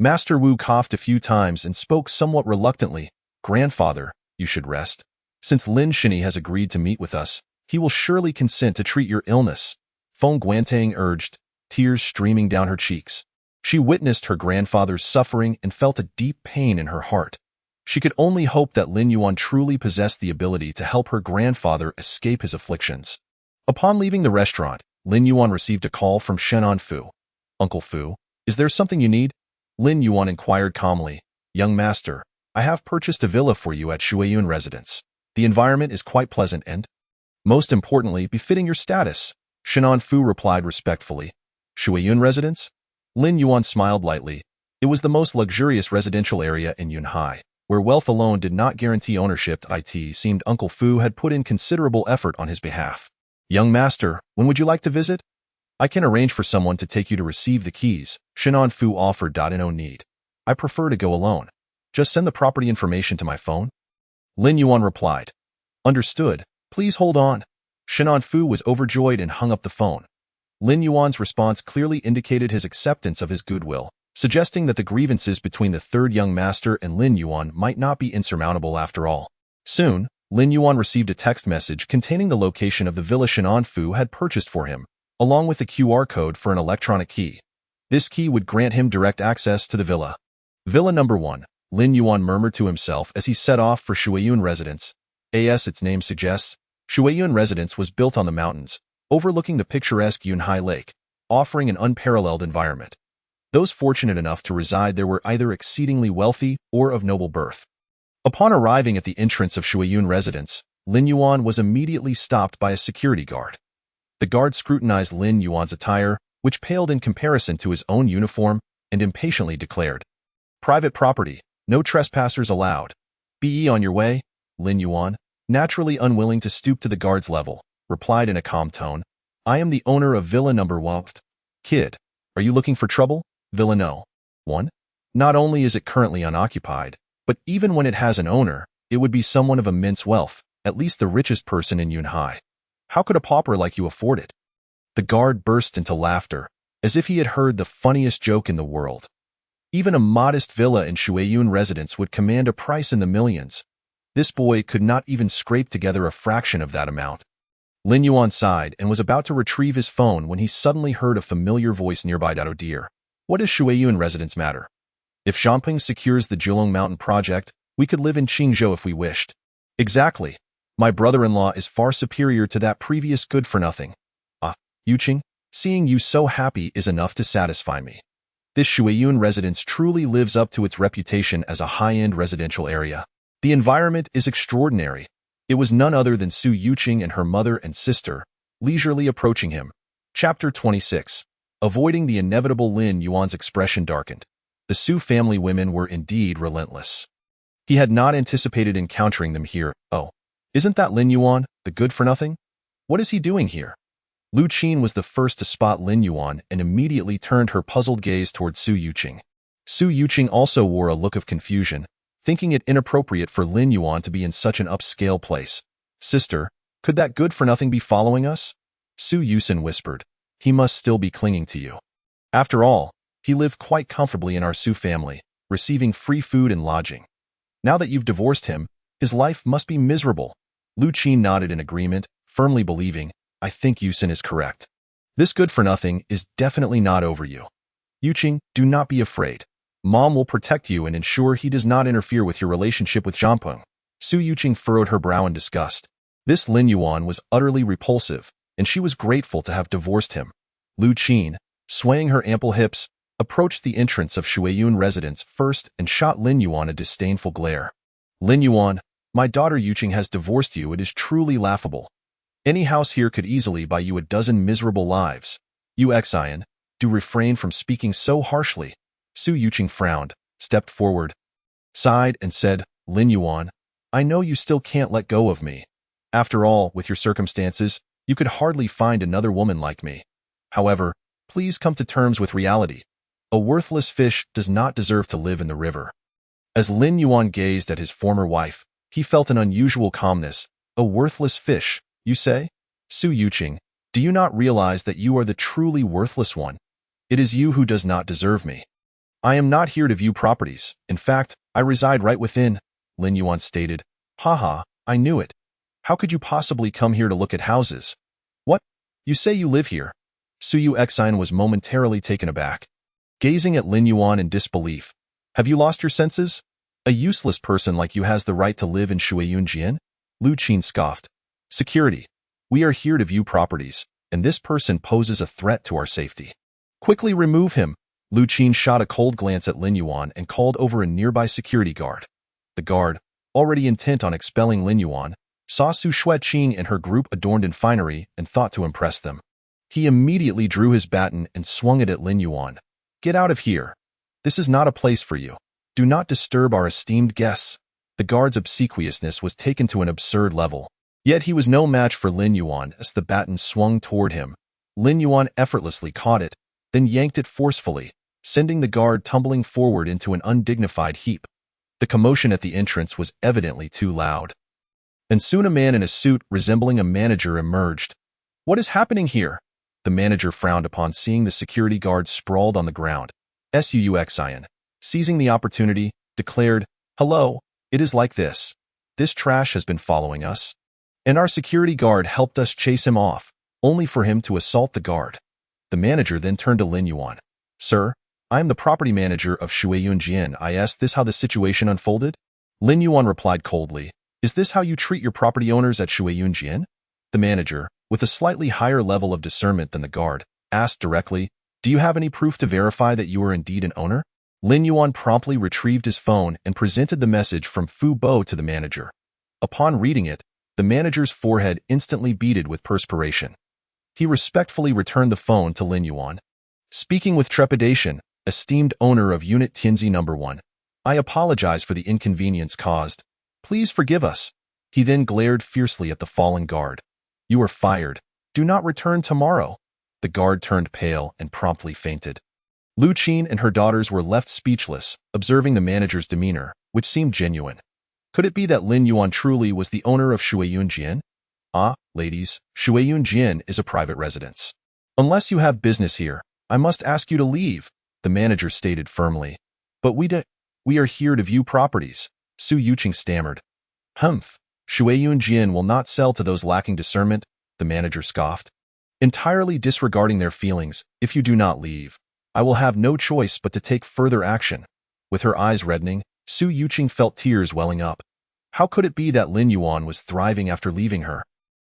Master Wu coughed a few times and spoke somewhat reluctantly. "Grandfather, you should rest. Since Lin Shini has agreed to meet with us, he will surely consent to treat your illness," Feng Guantang urged, tears streaming down her cheeks. She witnessed her grandfather's suffering and felt a deep pain in her heart. She could only hope that Lin Yuan truly possessed the ability to help her grandfather escape his afflictions. Upon leaving the restaurant, Lin Yuan received a call from Shenan Fu. "Uncle Fu, is there something you need?" Lin Yuan inquired calmly. "Young master, I have purchased a villa for you at Shuiyun residence. The environment is quite pleasant and, most importantly, befitting your status," Shenan Fu replied respectfully. "Shuiyun residence?" Lin Yuan smiled lightly. It was the most luxurious residential area in Yunhai, where wealth alone did not guarantee ownership. It seemed Uncle Fu had put in considerable effort on his behalf. "Young master, when would you like to visit?" "I can arrange for someone to take you to receive the keys," Shenan Fu offered. "No need. I prefer to go alone. Just send the property information to my phone. Lin Yuan replied. Understood. Please hold on. Shinan Fu was overjoyed and hung up the phone. Lin Yuan's response clearly indicated his acceptance of his goodwill, suggesting that the grievances between the third young master and Lin Yuan might not be insurmountable after all. Soon, Lin Yuan received a text message containing the location of the villa Shinan Fu had purchased for him, along with a QR code for an electronic key. This key would grant him direct access to the villa. Villa number 1, Lin Yuan murmured to himself as he set off for Shuiyun residence. As its name suggests, Shuiyun residence was built on the mountains, overlooking the picturesque Yunhai Lake, offering an unparalleled environment. Those fortunate enough to reside there were either exceedingly wealthy or of noble birth. Upon arriving at the entrance of Shuiyun residence, Lin Yuan was immediately stopped by a security guard. The guard scrutinized Lin Yuan's attire, which paled in comparison to his own uniform, and impatiently declared, "Private property, no trespassers allowed. Be ye on your way." Lin Yuan, naturally unwilling to stoop to the guard's level, replied in a calm tone, "I am the owner of Villa number 1. Kid, are you looking for trouble? Villa no. 1. Not only is it currently unoccupied, but even when it has an owner, it would be someone of immense wealth, at least the richest person in Yunhai. How could a pauper like you afford it?" The guard burst into laughter, as if he had heard the funniest joke in the world. Even a modest villa in Shuiyun residence would command a price in the millions. This boy could not even scrape together a fraction of that amount. Lin Yuan sighed and was about to retrieve his phone when he suddenly heard a familiar voice nearby. "Oh dear. What does Shuiyun residence matter? If Xiangping secures the Julong Mountain project, we could live in Qingzhou if we wished." "Exactly. My brother-in-law is far superior to that previous good-for-nothing. Yuqing, seeing you so happy is enough to satisfy me. This Shuiyun residence truly lives up to its reputation as a high-end residential area. The environment is extraordinary." It was none other than Su Yuqing and her mother and sister, leisurely approaching him. Chapter 26. Avoiding the inevitable. Lin Yuan's expression darkened. The Su family women were indeed relentless. He had not anticipated encountering them here. "Oh, isn't that Lin Yuan, the good-for-nothing? What is he doing here?" Lu Qin was the first to spot Lin Yuan and immediately turned her puzzled gaze toward Su Yuqing. Su Yuqing also wore a look of confusion, thinking it inappropriate for Lin Yuan to be in such an upscale place. "Sister, could that good-for-nothing be following us?" Su Yusin whispered. "He must still be clinging to you. After all, he lived quite comfortably in our Su family, receiving free food and lodging. Now that you've divorced him, his life must be miserable." Lu Qin nodded in agreement, firmly believing, "I think Yusin is correct. This good-for-nothing is definitely not over you. Yuqing, do not be afraid. Mom will protect you and ensure he does not interfere with your relationship with Xiangpeng." Su Yuqing furrowed her brow in disgust. This Lin Yuan was utterly repulsive, and she was grateful to have divorced him. Lu Qin, swaying her ample hips, approached the entrance of Shuiyun residence first and shot Lin Yuan a disdainful glare. "Lin Yuan, my daughter Yuqing has divorced you. It is truly laughable. Any house here could easily buy you a dozen miserable lives. You Xian, do refrain from speaking so harshly." Su Yuqing frowned, stepped forward, sighed, and said, "Lin Yuan, I know you still can't let go of me. After all, with your circumstances, you could hardly find another woman like me. However, please come to terms with reality. A worthless fish does not deserve to live in the river." As Lin Yuan gazed at his former wife, he felt an unusual calmness. "A worthless fish, you say? Su Yuqing, do you not realize that you are the truly worthless one? It is you who does not deserve me." "I am not here to view properties. In fact, I reside right within," Lin Yuan stated. "Haha, I knew it. How could you possibly come here to look at houses? What? You say you live here?" Su Yuxian was momentarily taken aback, gazing at Lin Yuan in disbelief. "Have you lost your senses? A useless person like you has the right to live in Shuiyun Jian?" Lu Qin scoffed. "Security. We are here to view properties, and this person poses a threat to our safety. Quickly remove him." Lu Qin shot a cold glance at Lin Yuan and called over a nearby security guard. The guard, already intent on expelling Lin Yuan, saw Su Shuiqing and her group adorned in finery and thought to impress them. He immediately drew his baton and swung it at Lin Yuan. "Get out of here. This is not a place for you. Do not disturb our esteemed guests." The guard's obsequiousness was taken to an absurd level. Yet he was no match for Lin Yuan as the baton swung toward him. Lin Yuan effortlessly caught it, then yanked it forcefully, sending the guard tumbling forward into an undignified heap. The commotion at the entrance was evidently too loud. And soon a man in a suit resembling a manager emerged. "What is happening here?" The manager frowned upon seeing the security guard sprawled on the ground. Suuxian, seizing the opportunity, declared, "Hello, it is like this. This trash has been following us. And our security guard helped us chase him off, only for him to assault the guard." The manager then turned to Lin Yuan. "Sir, I am the property manager of Shuiyunjian. Is this how the situation unfolded?" Lin Yuan replied coldly, "Is this how you treat your property owners at Shuiyunjian?" The manager, with a slightly higher level of discernment than the guard, asked directly, "Do you have any proof to verify that you are indeed an owner?" Lin Yuan promptly retrieved his phone and presented the message from Fu Bo to the manager. Upon reading it, the manager's forehead instantly beaded with perspiration. He respectfully returned the phone to Lin Yuan. Speaking with trepidation, "Esteemed owner of Unit Tianzi No. 1, I apologize for the inconvenience caused. Please forgive us." He then glared fiercely at the fallen guard. "You are fired. Do not return tomorrow." The guard turned pale and promptly fainted. Lu Qin and her daughters were left speechless, observing the manager's demeanor, which seemed genuine. Could it be that Lin Yuan truly was the owner of Shuiyunjian? "Ah, ladies, Shuiyunjian is a private residence. Unless you have business here, I must ask you to leave," the manager stated firmly. "But we are here to view properties," Su Yuqing stammered. "Humph, Shuiyunjian will not sell to those lacking discernment," the manager scoffed. "Entirely disregarding their feelings, if you do not leave, I will have no choice but to take further action." With her eyes reddening, Su Yuqing felt tears welling up. How could it be that Lin Yuan was thriving after leaving her?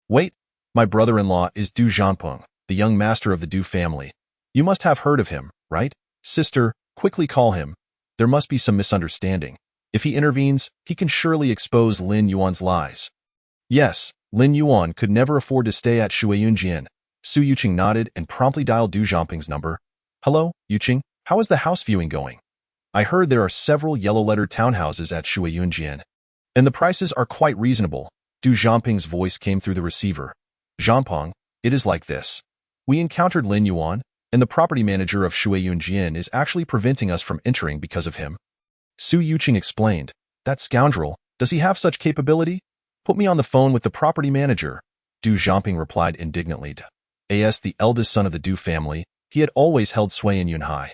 "Wait, my brother-in-law is Du Zhanpeng, the young master of the Du family. You must have heard of him, right? Sister, quickly call him. There must be some misunderstanding. If he intervenes, he can surely expose Lin Yuan's lies." Yes, Lin Yuan could never afford to stay at Shuiyunjian. Su Yuqing nodded and promptly dialed Du Zhanpeng's number. "Hello, Yuqing, how is the house viewing going? I heard there are several yellow-lettered townhouses at Shuiyunjian, and the prices are quite reasonable." Du Zhanpeng's voice came through the receiver. "Zhanpeng, it is like this. We encountered Lin Yuan, and the property manager of Shuiyunjian is actually preventing us from entering because of him." Su Yuqing explained. "That scoundrel, does he have such capability? Put me on the phone with the property manager." Du Zhanpeng replied indignantly. As the eldest son of the Du family, he had always held sway in Yunhai.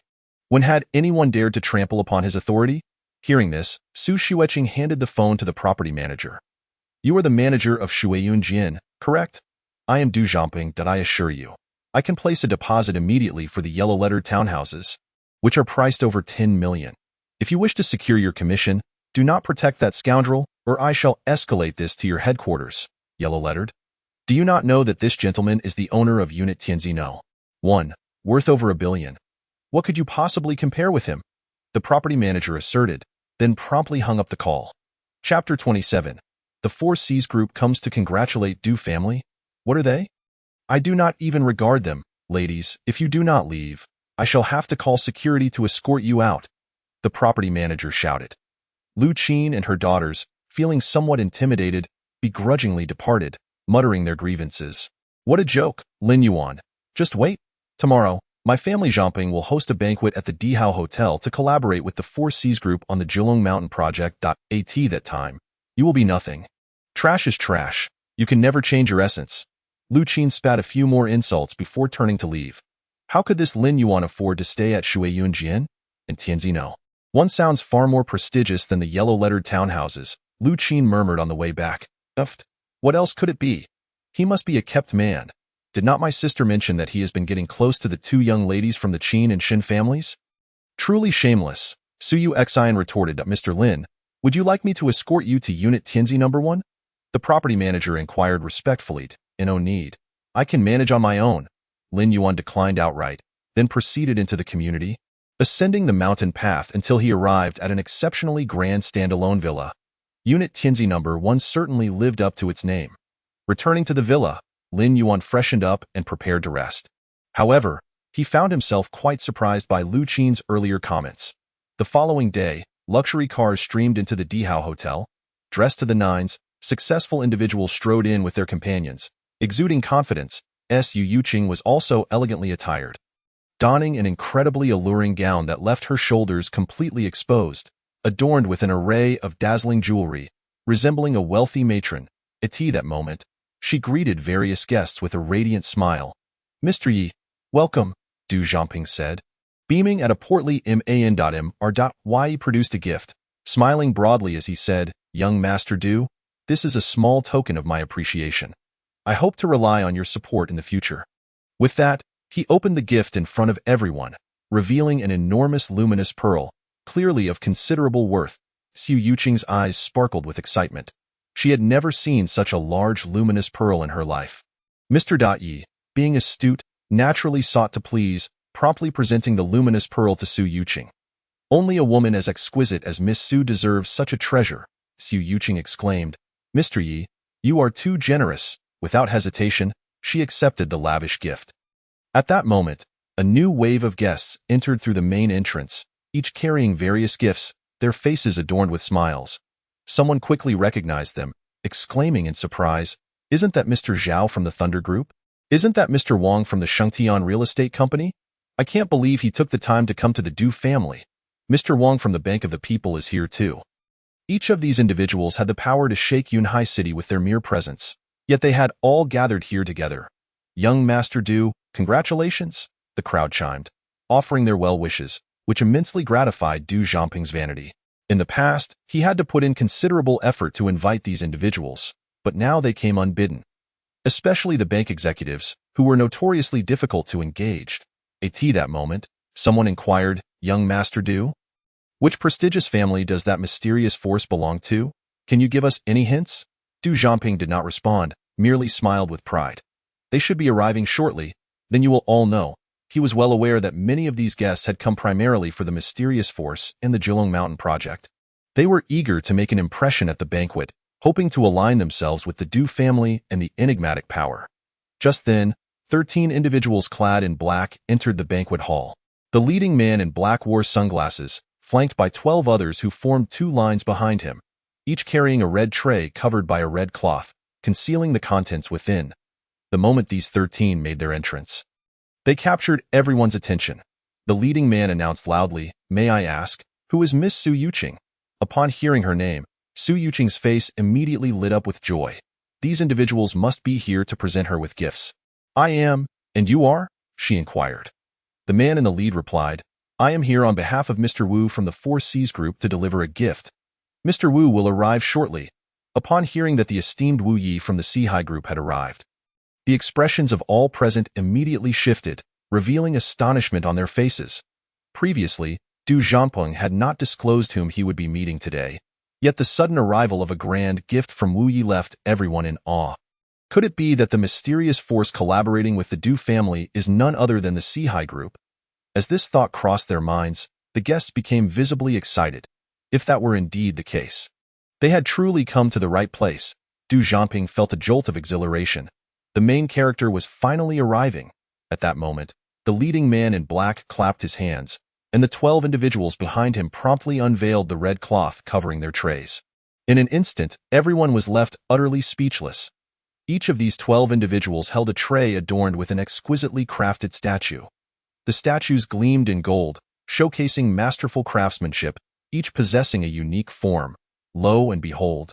When had anyone dared to trample upon his authority? Hearing this, Su Shuiqing handed the phone to the property manager. "You are the manager of Shuiyunjian, correct? I am Du Zhanpeng, that I assure you. I can place a deposit immediately for the yellow-lettered townhouses, which are priced over 10 million. If you wish to secure your commission, do not protect that scoundrel, or I shall escalate this to your headquarters." Yellow-lettered? "Do you not know that this gentleman is the owner of Unit Tianzi No. 1, worth over 1 billion? What could you possibly compare with him?" the property manager asserted, then promptly hung up the call. Chapter 27. The 4Cs group comes to congratulate Du family. What are they? "I do not even regard them, ladies. If you do not leave, I shall have to call security to escort you out," the property manager shouted. Lu Qin and her daughters, feeling somewhat intimidated, begrudgingly departed, muttering their grievances. "What a joke, Lin Yuan. Just wait. Tomorrow, my family Zhanpeng will host a banquet at the Dihao Hotel to collaborate with the 4Cs group on the Zhulong Mountain Project. At that time, you will be nothing. Trash is trash. You can never change your essence." Lu Qin spat a few more insults before turning to leave. How could this Lin Yuan afford to stay at Shuiyunjian? And Tianzi No. 1 sounds far more prestigious than the yellow-lettered townhouses, Lu Qin murmured on the way back. What else could it be? He must be a kept man. Did not my sister mention that he has been getting close to the 2 young ladies from the Qin and Shin families? Truly shameless, Su Yuxian retorted. "Mr. Lin, would you like me to escort you to Unit Tianzi No. 1? the property manager inquired respectfully. "No need. I can manage on my own." Lin Yuan declined outright, then proceeded into the community, ascending the mountain path until he arrived at an exceptionally grand standalone villa. Unit Tianzi No. 1 certainly lived up to its name. Returning to the villa, Lin Yuan freshened up and prepared to rest. However, he found himself quite surprised by Lu Qin's earlier comments. The following day, luxury cars streamed into the Dihao Hotel. Dressed to the nines, successful individuals strode in with their companions, exuding confidence. Su Yuqing was also elegantly attired. donning an incredibly alluring gown that left her shoulders completely exposed, adorned with an array of dazzling jewelry, resembling a wealthy matron. At that moment, she greeted various guests with a radiant smile. "Mr. Yi, welcome," Du Jiangping said. Beaming at a portly man.mr.y produced a gift, smiling broadly as he said, "Young Master Du, this is a small token of my appreciation. I hope to rely on your support in the future." With that, he opened the gift in front of everyone, revealing an enormous luminous pearl, clearly of considerable worth. Su Yuqing's eyes sparkled with excitement. She had never seen such a large luminous pearl in her life. Mr. Yi, being astute, naturally sought to please, promptly presenting the luminous pearl to Su Yuqing. "Only a woman as exquisite as Miss Su deserves such a treasure," Su Yuqing exclaimed. "Mr. Yi, you are too generous." Without hesitation, she accepted the lavish gift. At that moment, a new wave of guests entered through the main entrance, each carrying various gifts, their faces adorned with smiles. Someone quickly recognized them, exclaiming in surprise, "Isn't that Mr. Zhao from the Thunder Group? Isn't that Mr. Wang from the Shengtian Real Estate Company? I can't believe he took the time to come to the Du family. Mr. Wang from the Bank of the People is here too." Each of these individuals had the power to shake Yunhai City with their mere presence, yet they had all gathered here together. "Young Master Du, congratulations," the crowd chimed, offering their well wishes, which immensely gratified Du Jiangping's vanity. In the past, he had to put in considerable effort to invite these individuals, but now they came unbidden. Especially the bank executives, who were notoriously difficult to engage. At that moment, someone inquired, "Young Master Du? Which prestigious family does that mysterious force belong to? Can you give us any hints?" Du Jiangping did not respond, merely smiled with pride. "They should be arriving shortly, then you will all know." He was well aware that many of these guests had come primarily for the mysterious force and the Zhilong Mountain project. They were eager to make an impression at the banquet, hoping to align themselves with the Du family and the enigmatic power. Just then, 13 individuals clad in black entered the banquet hall. The leading man in black wore sunglasses, flanked by 12 others who formed two lines behind him, each carrying a red tray covered by a red cloth, concealing the contents within. The moment these 13 made their entrance, they captured everyone's attention. The leading man announced loudly, "May I ask, who is Miss Su Yuqing?" Upon hearing her name, Su Yuqing's face immediately lit up with joy. These individuals must be here to present her with gifts. "I am, and you are?" she inquired. The man in the lead replied, "I am here on behalf of Mr. Wu from the Four Seas Group to deliver a gift. Mr. Wu will arrive shortly." Upon hearing that the esteemed Wu Yi from the Sihai Group had arrived, the expressions of all present immediately shifted, revealing astonishment on their faces. Previously, Du Jiangping had not disclosed whom he would be meeting today, yet the sudden arrival of a grand gift from Wu Yi left everyone in awe. Could it be that the mysterious force collaborating with the Du family is none other than the Sihai Group? As this thought crossed their minds, the guests became visibly excited. If that were indeed the case, they had truly come to the right place. Du Jiangping felt a jolt of exhilaration. The main character was finally arriving. At that moment, the leading man in black clapped his hands, and the 12 individuals behind him promptly unveiled the red cloth covering their trays. In an instant, everyone was left utterly speechless. Each of these 12 individuals held a tray adorned with an exquisitely crafted statue. The statues gleamed in gold, showcasing masterful craftsmanship, each possessing a unique form. Lo and behold,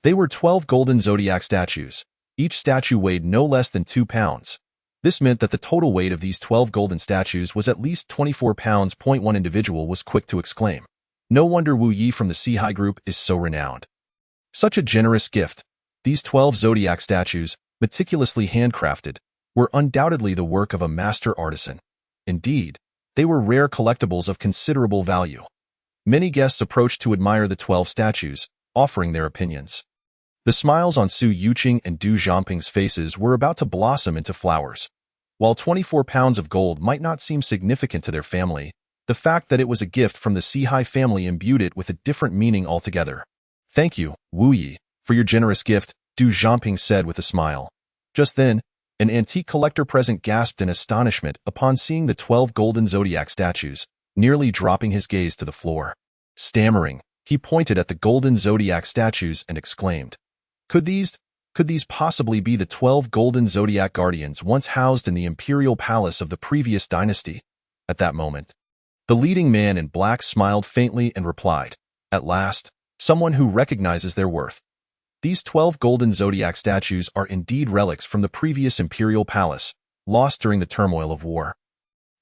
they were 12 golden zodiac statues. Each statue weighed no less than 2 pounds. This meant that the total weight of these 12 golden statues was at least 24 pounds. One individual was quick to exclaim, "No wonder Wu Yi from the Sihai Group is so renowned. Such a generous gift." These 12 zodiac statues, meticulously handcrafted, were undoubtedly the work of a master artisan. Indeed, they were rare collectibles of considerable value. Many guests approached to admire the 12 statues, offering their opinions. The smiles on Su Yuqing and Du Jiangping's faces were about to blossom into flowers. While 24 pounds of gold might not seem significant to their family, the fact that it was a gift from the Sihai family imbued it with a different meaning altogether. "Thank you, Wu Yi, for your generous gift," Du Jiangping said with a smile. Just then, an antique collector present gasped in astonishment upon seeing the 12 golden zodiac statues, nearly dropping his gaze to the floor. Stammering, he pointed at the golden zodiac statues and exclaimed, Could these possibly be the 12 golden zodiac guardians once housed in the imperial palace of the previous dynasty?" At that moment, the leading man in black smiled faintly and replied, "At last, someone who recognizes their worth. These 12 golden zodiac statues are indeed relics from the previous imperial palace, lost during the turmoil of war.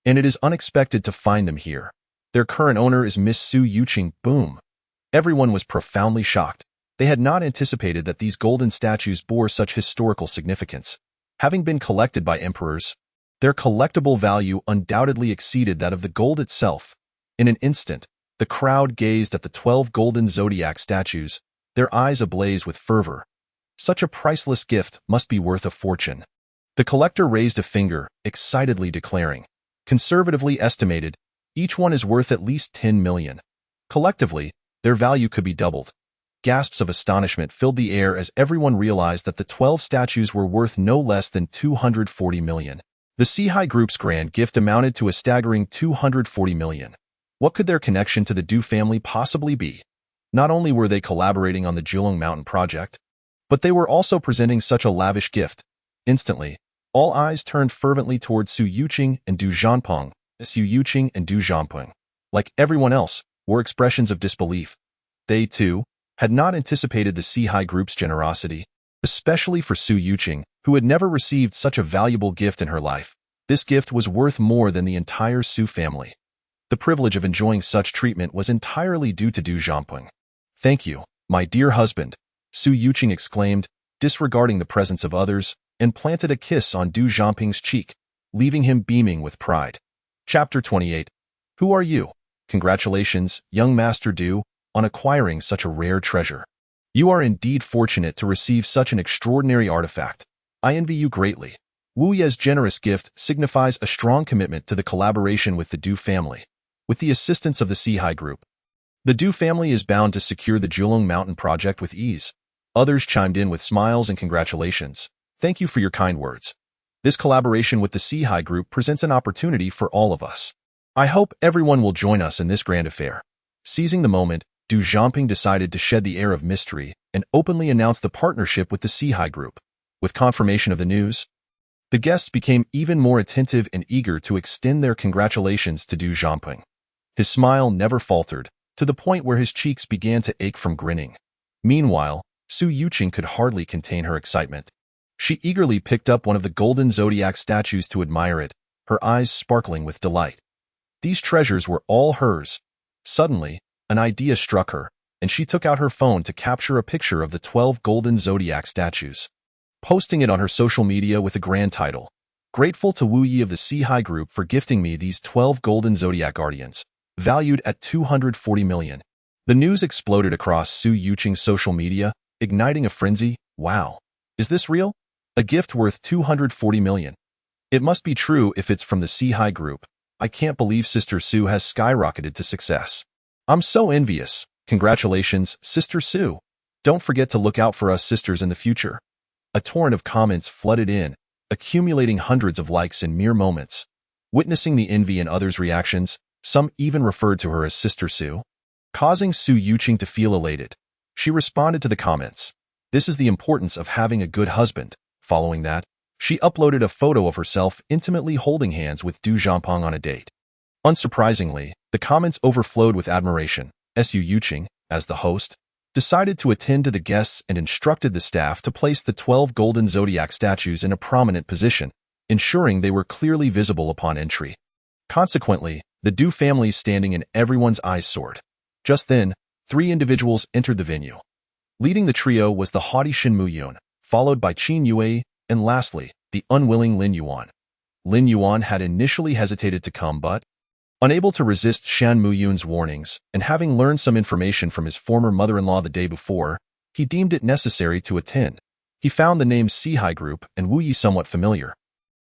And it is unexpected to find them here. Their current owner is Miss Su Yuqing." Boom. Everyone was profoundly shocked. They had not anticipated that these golden statues bore such historical significance. Having been collected by emperors, their collectible value undoubtedly exceeded that of the gold itself. In an instant, the crowd gazed at the 12 golden zodiac statues, their eyes ablaze with fervor. Such a priceless gift must be worth a fortune. The collector raised a finger, excitedly declaring, "Conservatively estimated, each one is worth at least 10 million. Collectively, their value could be doubled." Gasps of astonishment filled the air as everyone realized that the 12 statues were worth no less than 240 million. The Sihai Group's grand gift amounted to a staggering 240 million. What could their connection to the Du family possibly be? Not only were they collaborating on the Julong Mountain project, but they were also presenting such a lavish gift. Instantly, all eyes turned fervently towards Su Yuqing and Du Zhanpeng. Su Yuqing and Du Zhanpeng, like everyone else, were expressions of disbelief. They, too, had not anticipated the Sihai Group's generosity, especially for Su Yuqing, who had never received such a valuable gift in her life. This gift was worth more than the entire Su family. The privilege of enjoying such treatment was entirely due to Du Zhanpeng. "Thank you, my dear husband," Su Yuqing exclaimed, disregarding the presence of others, and planted a kiss on Du Zhanpeng's cheek, leaving him beaming with pride. Chapter 28. Who are you? Congratulations, young Master Du, on acquiring such a rare treasure. You are indeed fortunate to receive such an extraordinary artifact. I envy you greatly. Wu Ye's generous gift signifies a strong commitment to the collaboration with the Du family. With the assistance of the Sihai Group, the Du family is bound to secure the Julong Mountain project with ease. Others chimed in with smiles and congratulations. Thank you for your kind words. This collaboration with the Sihai Group presents an opportunity for all of us. I hope everyone will join us in this grand affair. Seizing the moment, Du Zhanping decided to shed the air of mystery and openly announce the partnership with the Sihai Group. With confirmation of the news, the guests became even more attentive and eager to extend their congratulations to Du Zhanping. His smile never faltered, to the point where his cheeks began to ache from grinning. Meanwhile, Su Yuqing could hardly contain her excitement. She eagerly picked up one of the golden zodiac statues to admire it, her eyes sparkling with delight. These treasures were all hers. Suddenly, an idea struck her, and she took out her phone to capture a picture of the 12 golden zodiac statues, posting it on her social media with a grand title, "Grateful to Wu Yi of the Sihai Group for gifting me these 12 golden zodiac guardians, valued at 240 million. The news exploded across Su Yuqing's social media, igniting a frenzy. Wow! Is this real? A gift worth 240 million. It must be true if it's from the Sihai Group. I can't believe Sister Su has skyrocketed to success. I'm so envious. Congratulations, Sister Su. Don't forget to look out for us sisters in the future." A torrent of comments flooded in, accumulating hundreds of likes in mere moments. Witnessing the envy in others' reactions, some even referred to her as Sister Su, causing Su Yuqing to feel elated. She responded to the comments. This is the importance of having a good husband. Following that, she uploaded a photo of herself intimately holding hands with Du Zhanpeng on a date. Unsurprisingly, the comments overflowed with admiration. Su Yuqing, as the host, decided to attend to the guests and instructed the staff to place the 12 golden zodiac statues in a prominent position, ensuring they were clearly visible upon entry. Consequently, the Du family's standing in everyone's eyes soared. Just then, 3 individuals entered the venue. Leading the trio was the haughty Shin Muyun, followed by Qin Yue, and lastly, the unwilling Lin Yuan. Lin Yuan had initially hesitated to come but, unable to resist Shan Muyun's warnings, and having learned some information from his former mother-in-law the day before, he deemed it necessary to attend. He found the names Sihai Group and Wu Yi somewhat familiar.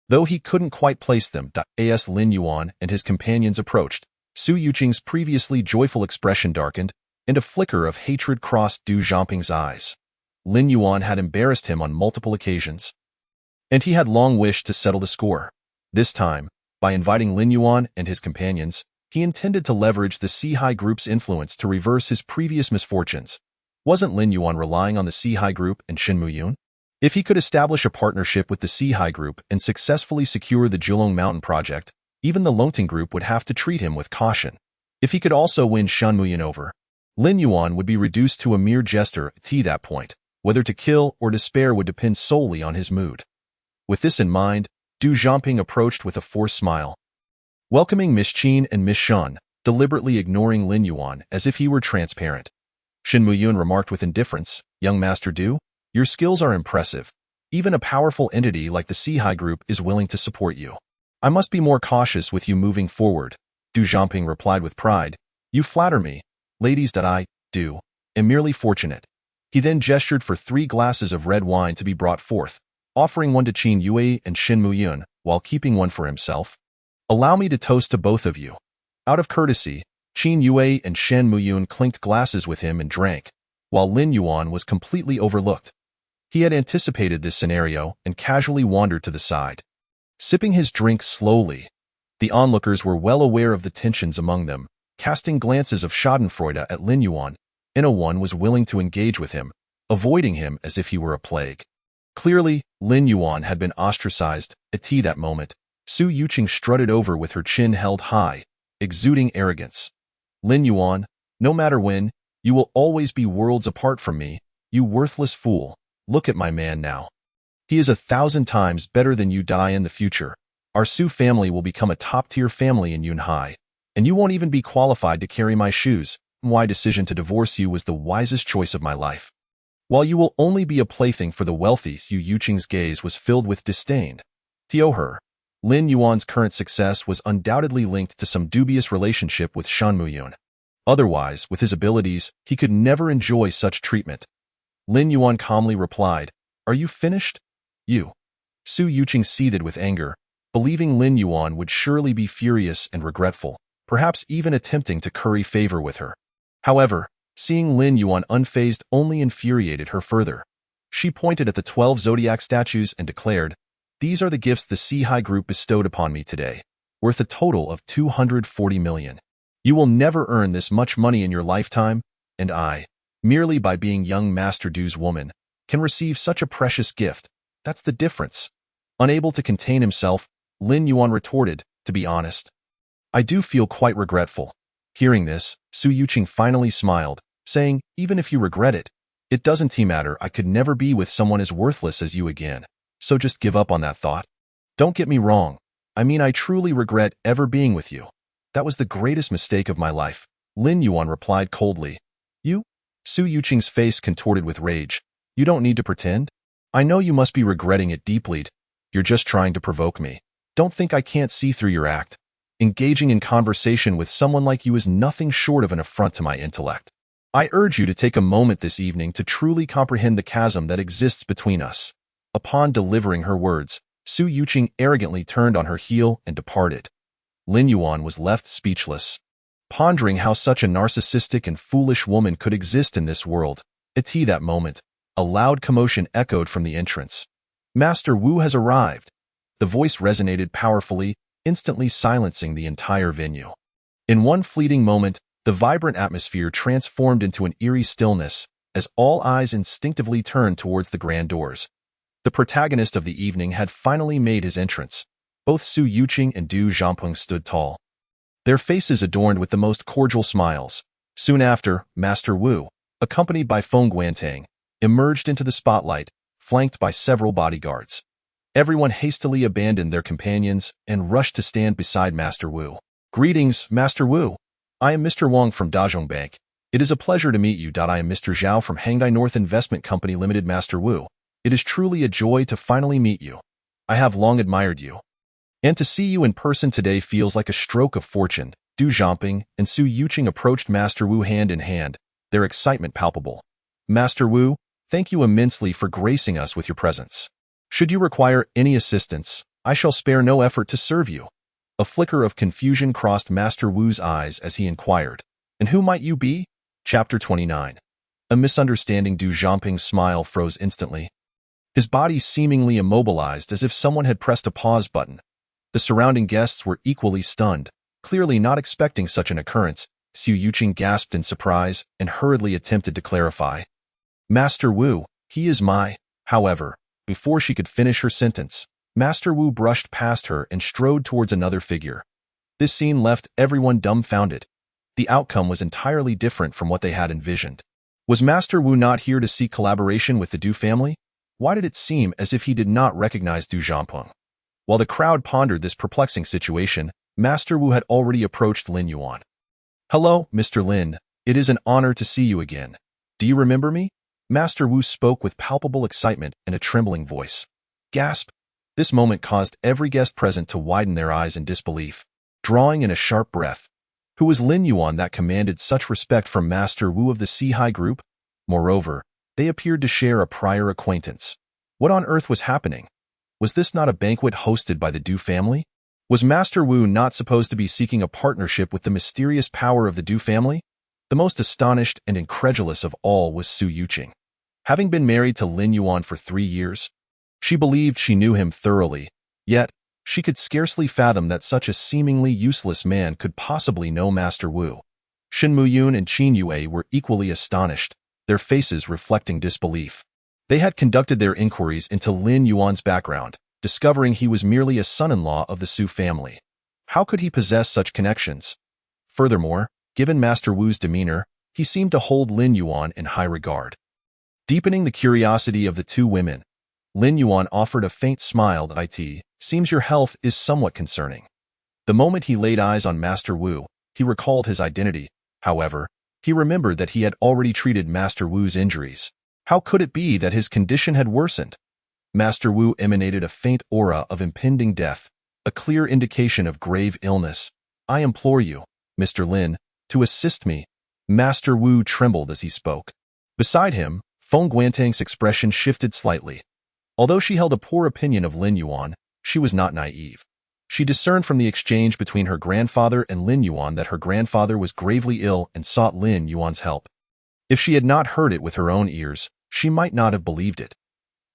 Though he couldn't quite place them, as Lin Yuan and his companions approached, Su Yuqing's previously joyful expression darkened, and a flicker of hatred crossed Du Zhanping's eyes. Lin Yuan had embarrassed him on multiple occasions, and he had long wished to settle the score. This time, by inviting Lin Yuan and his companions, he intended to leverage the Sihai Group's influence to reverse his previous misfortunes. Wasn't Lin Yuan relying on the Sihai Group and Shin Muyun? If he could establish a partnership with the Sihai Group and successfully secure the Julong Mountain project, Even the Longting group would have to treat him with caution. If he could also win Shan Muyin over, Lin Yuan would be reduced to a mere jester at that point. Whether to kill or despair would depend solely on his mood. With this in mind, Du Zhangping approached with a forced smile, welcoming Miss Qin and Miss Shan, deliberately ignoring Lin Yuan as if he were transparent. Shan Muyun remarked with indifference, "Young Master Du, your skills are impressive. Even a powerful entity like the Sihai Group is willing to support you. I must be more cautious with you moving forward." Du Zhangping replied with pride, "You flatter me. Ladies, that I, Du, am merely fortunate." He then gestured for 3 glasses of red wine to be brought forth, offering one to Qin Yue and Shan Muyun, while keeping one for himself. "Allow me to toast to both of you." Out of courtesy, Qin Yue and Shan Muyun clinked glasses with him and drank, while Lin Yuan was completely overlooked. He had anticipated this scenario and casually wandered to the side, sipping his drink slowly. The onlookers were well aware of the tensions among them, casting glances of schadenfreude at Lin Yuan. No one was willing to engage with him, avoiding him as if he were a plague. Clearly, Lin Yuan had been ostracized. At that moment, Su Yuqing strutted over with her chin held high, exuding arrogance. "Lin Yuan, no matter when, you will always be worlds apart from me, you worthless fool. Look at my man now. He is 1,000 times better than you. In the future, our Su family will become a top-tier family in Yunhai, and you won't even be qualified to carry my shoes. My decision to divorce you was the wisest choice of my life. While you will only be a plaything for the wealthy." Su Yuqing's gaze was filled with disdain. To her, Lin Yuan's current success was undoubtedly linked to some dubious relationship with Shan Muyun. Otherwise, with his abilities, he could never enjoy such treatment. Lin Yuan calmly replied, "Are you finished?" "You." Su Yuqing seethed with anger, believing Lin Yuan would surely be furious and regretful, perhaps even attempting to curry favor with her. However, seeing Lin Yuan unfazed only infuriated her further. She pointed at the 12 zodiac statues and declared, "These are the gifts the Sihai Group bestowed upon me today, worth a total of 240 million. You will never earn this much money in your lifetime, and I, merely by being young Master Du's woman, can receive such a precious gift. That's the difference." Unable to contain himself, Lin Yuan retorted, "To be honest, I do feel quite regretful." Hearing this, Su Yuqing finally smiled, saying, "Even if you regret it, it doesn't matter. I could never be with someone as worthless as you again, so just give up on that thought. Don't get me wrong. I mean, I truly regret ever being with you. That was the greatest mistake of my life." Lin Yuan replied coldly. "You?" Su Yuqing's face contorted with rage. "You don't need to pretend. I know you must be regretting it deeply. You're just trying to provoke me. Don't think I can't see through your act. Engaging in conversation with someone like you is nothing short of an affront to my intellect. I urge you to take a moment this evening to truly comprehend the chasm that exists between us." Upon delivering her words, Su Yuqing arrogantly turned on her heel and departed. Lin Yuan was left speechless, pondering how such a narcissistic and foolish woman could exist in this world. At that moment, a loud commotion echoed from the entrance. "Master Wu has arrived." The voice resonated powerfully, instantly silencing the entire venue. In one fleeting moment, the vibrant atmosphere transformed into an eerie stillness as all eyes instinctively turned towards the grand doors. The protagonist of the evening had finally made his entrance. Both Su Yuqing and Du Zhangping stood tall, their faces adorned with the most cordial smiles. Soon after, Master Wu, accompanied by Feng Guantang, emerged into the spotlight, flanked by several bodyguards. Everyone hastily abandoned their companions and rushed to stand beside Master Wu. "Greetings, Master Wu. I am Mr. Wang from Dazhong Bank. It is a pleasure to meet you. I am Mr. Zhao from Hangdai North Investment Company Limited. Master Wu, it is truly a joy to finally meet you. I have long admired you, and to see you in person today feels like a stroke of fortune." Du Zhangping and Su Yuqing approached Master Wu hand in hand, their excitement palpable. "Master Wu, thank you immensely for gracing us with your presence. Should you require any assistance, I shall spare no effort to serve you." A flicker of confusion crossed Master Wu's eyes as he inquired, "And who might you be?" Chapter 29. A misunderstanding. Du Zhangping's smile froze instantly, his body seemingly immobilized as if someone had pressed a pause button. The surrounding guests were equally stunned, clearly not expecting such an occurrence. Su Yuqing gasped in surprise and hurriedly attempted to clarify. "Master Wu, he is my..." However, before she could finish her sentence, Master Wu brushed past her and strode towards another figure, This scene left everyone dumbfounded. The outcome was entirely different from what they had envisioned. Was Master Wu not here to seek collaboration with the Du family? Why did it seem as if he did not recognize Du Zhangpeng? While the crowd pondered this perplexing situation, Master Wu had already approached Lin Yuan. "Hello, Mr. Lin. It is an honor to see you again. Do you remember me?" Master Wu spoke with palpable excitement and a trembling voice. Gasp! This moment caused every guest present to widen their eyes in disbelief, drawing in a sharp breath. Who was Lin Yuan that commanded such respect from Master Wu of the Sihai group? Moreover, they appeared to share a prior acquaintance. What on earth was happening? Was this not a banquet hosted by the Du family? Was Master Wu not supposed to be seeking a partnership with the mysterious power of the Du family? The most astonished and incredulous of all was Su Yuqing. Having been married to Lin Yuan for 3 years, she believed she knew him thoroughly, yet she could scarcely fathom that such a seemingly useless man could possibly know Master Wu. Shen Muyun and Qin Yue were equally astonished, their faces reflecting disbelief. They had conducted their inquiries into Lin Yuan's background, discovering he was merely a son-in-law of the Su family. How could he possess such connections? Furthermore, given Master Wu's demeanor, he seemed to hold Lin Yuan in high regard. Deepening the curiosity of the two women, Lin Yuan offered a faint smile. "It seems your health is somewhat concerning." The moment he laid eyes on Master Wu, he recalled his identity. However, he remembered that he had already treated Master Wu's injuries. How could it be that his condition had worsened? Master Wu emanated a faint aura of impending death, a clear indication of grave illness. "I implore you, Mr. Lin, to assist me." Master Wu trembled as he spoke. Beside him, Feng Guantang's expression shifted slightly. Although she held a poor opinion of Lin Yuan, she was not naive. She discerned from the exchange between her grandfather and Lin Yuan that her grandfather was gravely ill and sought Lin Yuan's help. If she had not heard it with her own ears, she might not have believed it.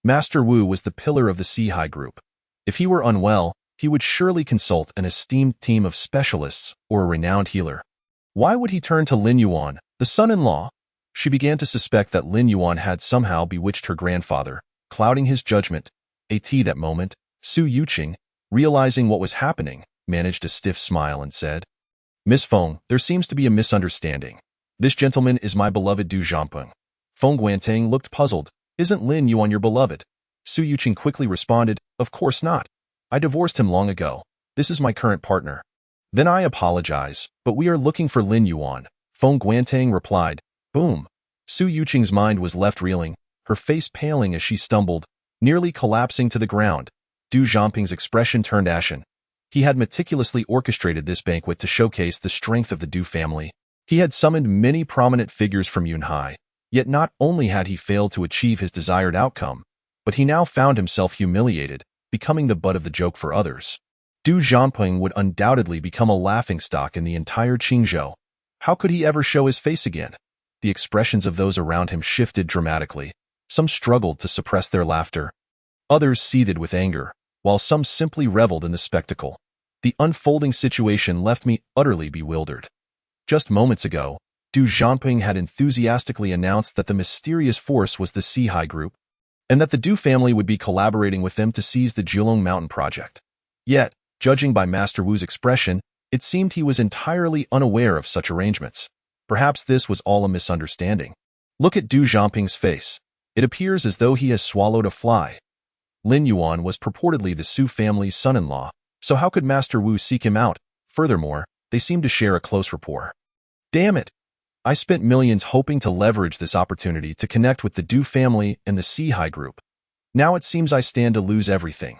Master Wu was the pillar of the Sihai group. If he were unwell, he would surely consult an esteemed team of specialists or a renowned healer. Why would he turn to Lin Yuan, the son-in-law? She began to suspect that Lin Yuan had somehow bewitched her grandfather, clouding his judgment. At that moment, Su Yuqing, realizing what was happening, managed a stiff smile and said, "Miss Feng, there seems to be a misunderstanding. This gentleman is my beloved Du Zhangpeng." Feng Guantang looked puzzled. "Isn't Lin Yuan your beloved?" Su Yuqing quickly responded, "Of course not. I divorced him long ago. This is my current partner." "Then I apologize, but we are looking for Lin Yuan," Feng Guantang replied. Boom. Su Yuqing's mind was left reeling, her face paling as she stumbled, nearly collapsing to the ground. Du Zhangping's expression turned ashen. He had meticulously orchestrated this banquet to showcase the strength of the Du family. He had summoned many prominent figures from Yunhai, yet not only had he failed to achieve his desired outcome, but he now found himself humiliated, becoming the butt of the joke for others. Du Zhangping would undoubtedly become a laughingstock in the entire Qingzhou. How could he ever show his face again? The expressions of those around him shifted dramatically. Some struggled to suppress their laughter. Others seethed with anger, while some simply reveled in the spectacle. The unfolding situation left me utterly bewildered. Just moments ago, Du Zhangping had enthusiastically announced that the mysterious force was the Sihai group, and that the Du family would be collaborating with them to seize the Julong Mountain project. Yet, judging by Master Wu's expression, it seemed he was entirely unaware of such arrangements. Perhaps this was all a misunderstanding. Look at Du Zhangping's face. It appears as though he has swallowed a fly. Lin Yuan was purportedly the Su family's son-in-law, so how could Master Wu seek him out? Furthermore, they seemed to share a close rapport. Damn it! I spent millions hoping to leverage this opportunity to connect with the Du family and the Sihai group. Now it seems I stand to lose everything.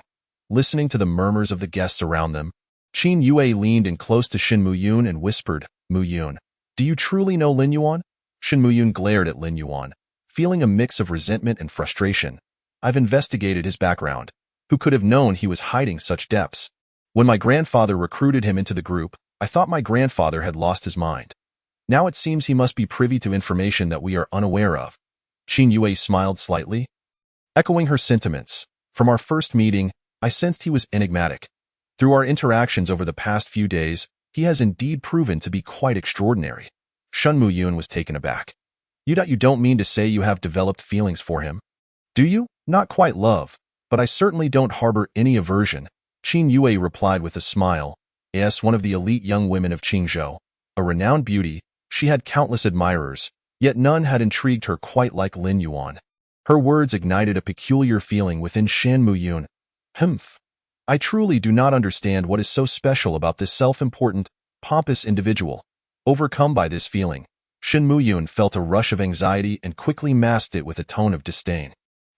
Listening to the murmurs of the guests around them, Qin Yue leaned in close to Shen Muyun and whispered, "Muyun, do you truly know Lin Yuan?" Shen Muyun glared at Lin Yuan, feeling a mix of resentment and frustration. "I've investigated his background. Who could have known he was hiding such depths? When my grandfather recruited him into the group, I thought my grandfather had lost his mind. Now it seems he must be privy to information that we are unaware of." Qin Yue smiled slightly, echoing her sentiments. "From our first meeting, I sensed he was enigmatic. Through our interactions over the past few days, he has indeed proven to be quite extraordinary." Shen Muyun was taken aback. You don't mean to say you have developed feelings for him? Do you? Not quite love, but I certainly don't harbor any aversion," Qin Yue replied with a smile. as one of the elite young women of Qingzhou. A renowned beauty, she had countless admirers, yet none had intrigued her quite like Lin Yuan. Her words ignited a peculiar feeling within Shan Muyun. Humph. I truly do not understand what is so special about this self-important, pompous individual. Overcome by this feeling, Shan Muyun felt a rush of anxiety and quickly masked it with a tone of disdain.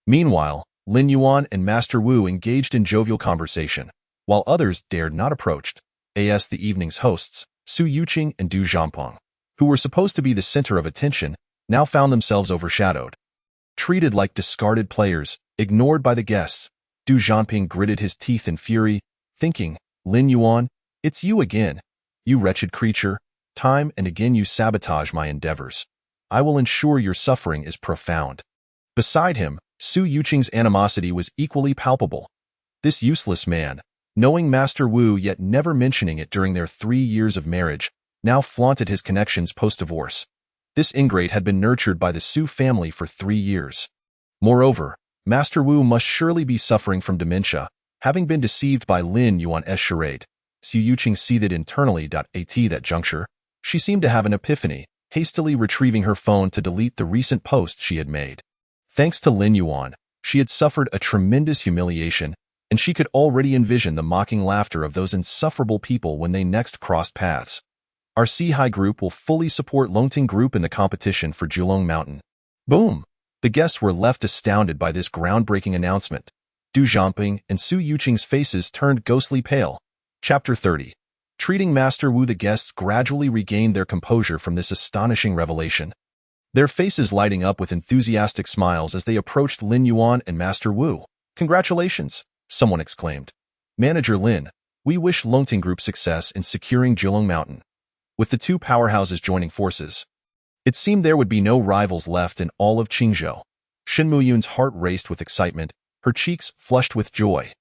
Meanwhile, Lin Yuan and Master Wu engaged in jovial conversation, while others dared not approach. As the evening's hosts, Su Yuqing and Du Zhanpeng, who were supposed to be the center of attention, now found themselves overshadowed. Treated like discarded players, ignored by the guests, Du Zhanping gritted his teeth in fury, thinking, Lin Yuan, it's you again. You wretched creature. Time and again you sabotage my endeavors. I will ensure your suffering is profound. Beside him, Su Yuqing's animosity was equally palpable. This useless man, knowing Master Wu yet never mentioning it during their 3 years of marriage, now flaunted his connections post-divorce. This ingrate had been nurtured by the Su family for 3 years. Moreover, Master Wu must surely be suffering from dementia, having been deceived by Lin Yuan's charade. Su Yuqing seethed internally. At that juncture, she seemed to have an epiphany, hastily retrieving her phone to delete the recent post she had made. Thanks to Lin Yuan, she had suffered a tremendous humiliation, and she could already envision the mocking laughter of those insufferable people when they next crossed paths. Our Sihai Group will fully support Longting Group in the competition for Julong Mountain. Boom! The guests were left astounded by this groundbreaking announcement. Du Zhanping and Su Yuqing's faces turned ghostly pale. Chapter 30. Treating Master Wu. The guests gradually regained their composure from this astonishing revelation, their faces lighting up with enthusiastic smiles as they approached Lin Yuan and Master Wu. Congratulations, someone exclaimed. Manager Lin, we wish Longting Group success in securing Julong Mountain. With the two powerhouses joining forces, it seemed there would be no rivals left in all of Qingzhou. Shan Muyun's heart raced with excitement, her cheeks flushed with joy.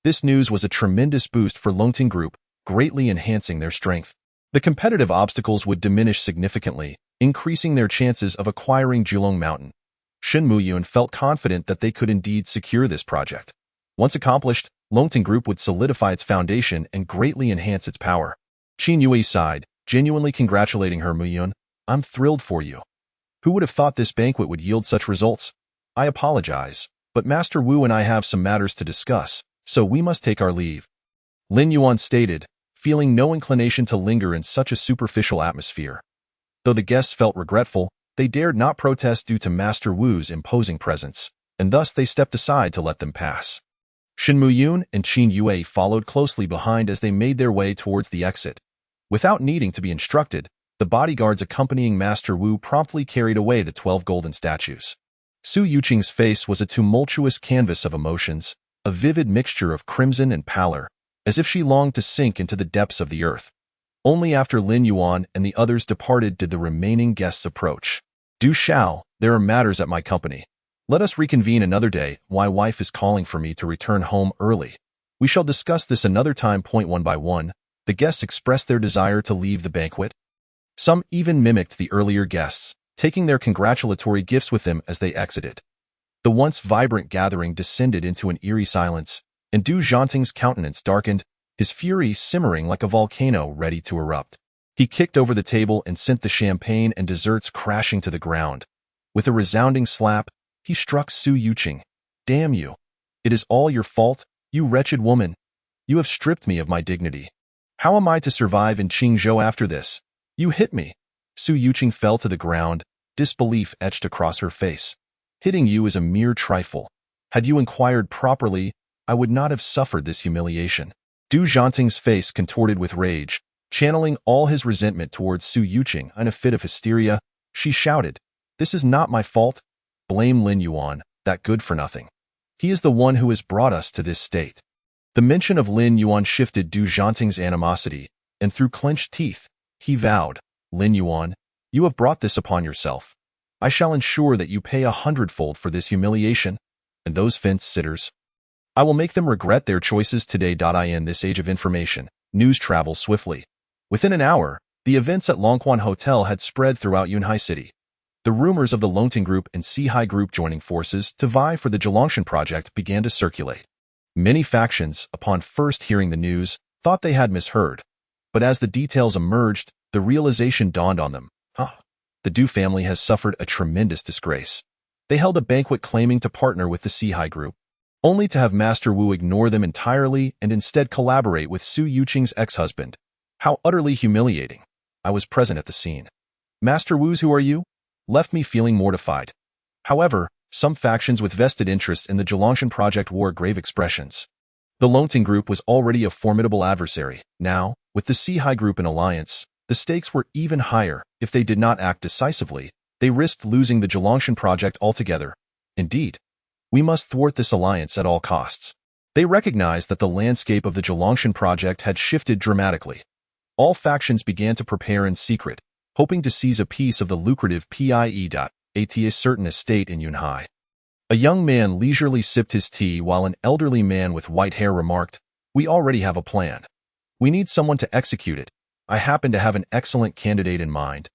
This news was a tremendous boost for Longting Group, greatly enhancing their strength. The competitive obstacles would diminish significantly, increasing their chances of acquiring Julong Mountain. Shan Muyun felt confident that they could indeed secure this project. Once accomplished, Longting Group would solidify its foundation and greatly enhance its power. Qin Yue sighed, genuinely congratulating her. Muyun, I'm thrilled for you. Who would have thought this banquet would yield such results? I apologize, but Master Wu and I have some matters to discuss, so we must take our leave. Lin Yuan stated, feeling no inclination to linger in such a superficial atmosphere. Though the guests felt regretful, they dared not protest due to Master Wu's imposing presence, and thus they stepped aside to let them pass. Shan Muyun and Qin Yue followed closely behind as they made their way towards the exit. Without needing to be instructed, the bodyguards accompanying Master Wu promptly carried away the 12 golden statues. Su Yuqing's face was a tumultuous canvas of emotions, a vivid mixture of crimson and pallor, as if she longed to sink into the depths of the earth. Only after Lin Yuan and the others departed did the remaining guests approach. Du Xiao, there are matters at my company. Let us reconvene another day. My wife is calling for me to return home early. We shall discuss this another time. One by one, the guests expressed their desire to leave the banquet. Some even mimicked the earlier guests, taking their congratulatory gifts with them as they exited. The once vibrant gathering descended into an eerie silence, and Du Zhanping's countenance darkened, his fury simmering like a volcano ready to erupt. He kicked over the table and sent the champagne and desserts crashing to the ground. With a resounding slap, he struck Su Yuqing. Damn you! It is all your fault, you wretched woman. You have stripped me of my dignity. How am I to survive in Qingzhou after this? You hit me. Su Yuqing fell to the ground, disbelief etched across her face. Hitting you is a mere trifle. Had you inquired properly, I would not have suffered this humiliation. Du Zhanping's face contorted with rage, channeling all his resentment towards Su Yuqing. In a fit of hysteria, she shouted, This is not my fault. Blame Lin Yuan, that good-for-nothing. He is the one who has brought us to this state. The mention of Lin Yuan shifted Du Zhanping's animosity, and through clenched teeth, he vowed, Lin Yuan, you have brought this upon yourself. I shall ensure that you pay 100-fold for this humiliation, and those fence-sitters. I will make them regret their choices today. In this age of information, news travels swiftly. Within an hour, the events at Longquan Hotel had spread throughout Yunhai City. The rumors of the Longting Group and Sihai Group joining forces to vie for the Zhelongshan project began to circulate. Many factions, upon first hearing the news, thought they had misheard, But as the details emerged, the realization dawned on them. The Du family has suffered a tremendous disgrace. They held a banquet claiming to partner with the Sihai group, only to have Master Wu ignore them entirely and instead collaborate with Su Yuqing's ex-husband. How utterly humiliating. I was present at the scene. Master Wu's "who are you?" left me feeling mortified. However, some factions with vested interests in the Zhelongshan project wore grave expressions. The Longting group was already a formidable adversary. Now, with the Sihai group in alliance, the stakes were even higher. If they did not act decisively, they risked losing the Zhelongshan project altogether. Indeed, we must thwart this alliance at all costs. They recognized that the landscape of the Zhelongshan project had shifted dramatically. All factions began to prepare in secret, hoping to seize a piece of the lucrative PIE.AT's certain estate in Yunhai. A young man leisurely sipped his tea while an elderly man with white hair remarked, "We already have a plan. We need someone to execute it. I happen to have an excellent candidate in mind.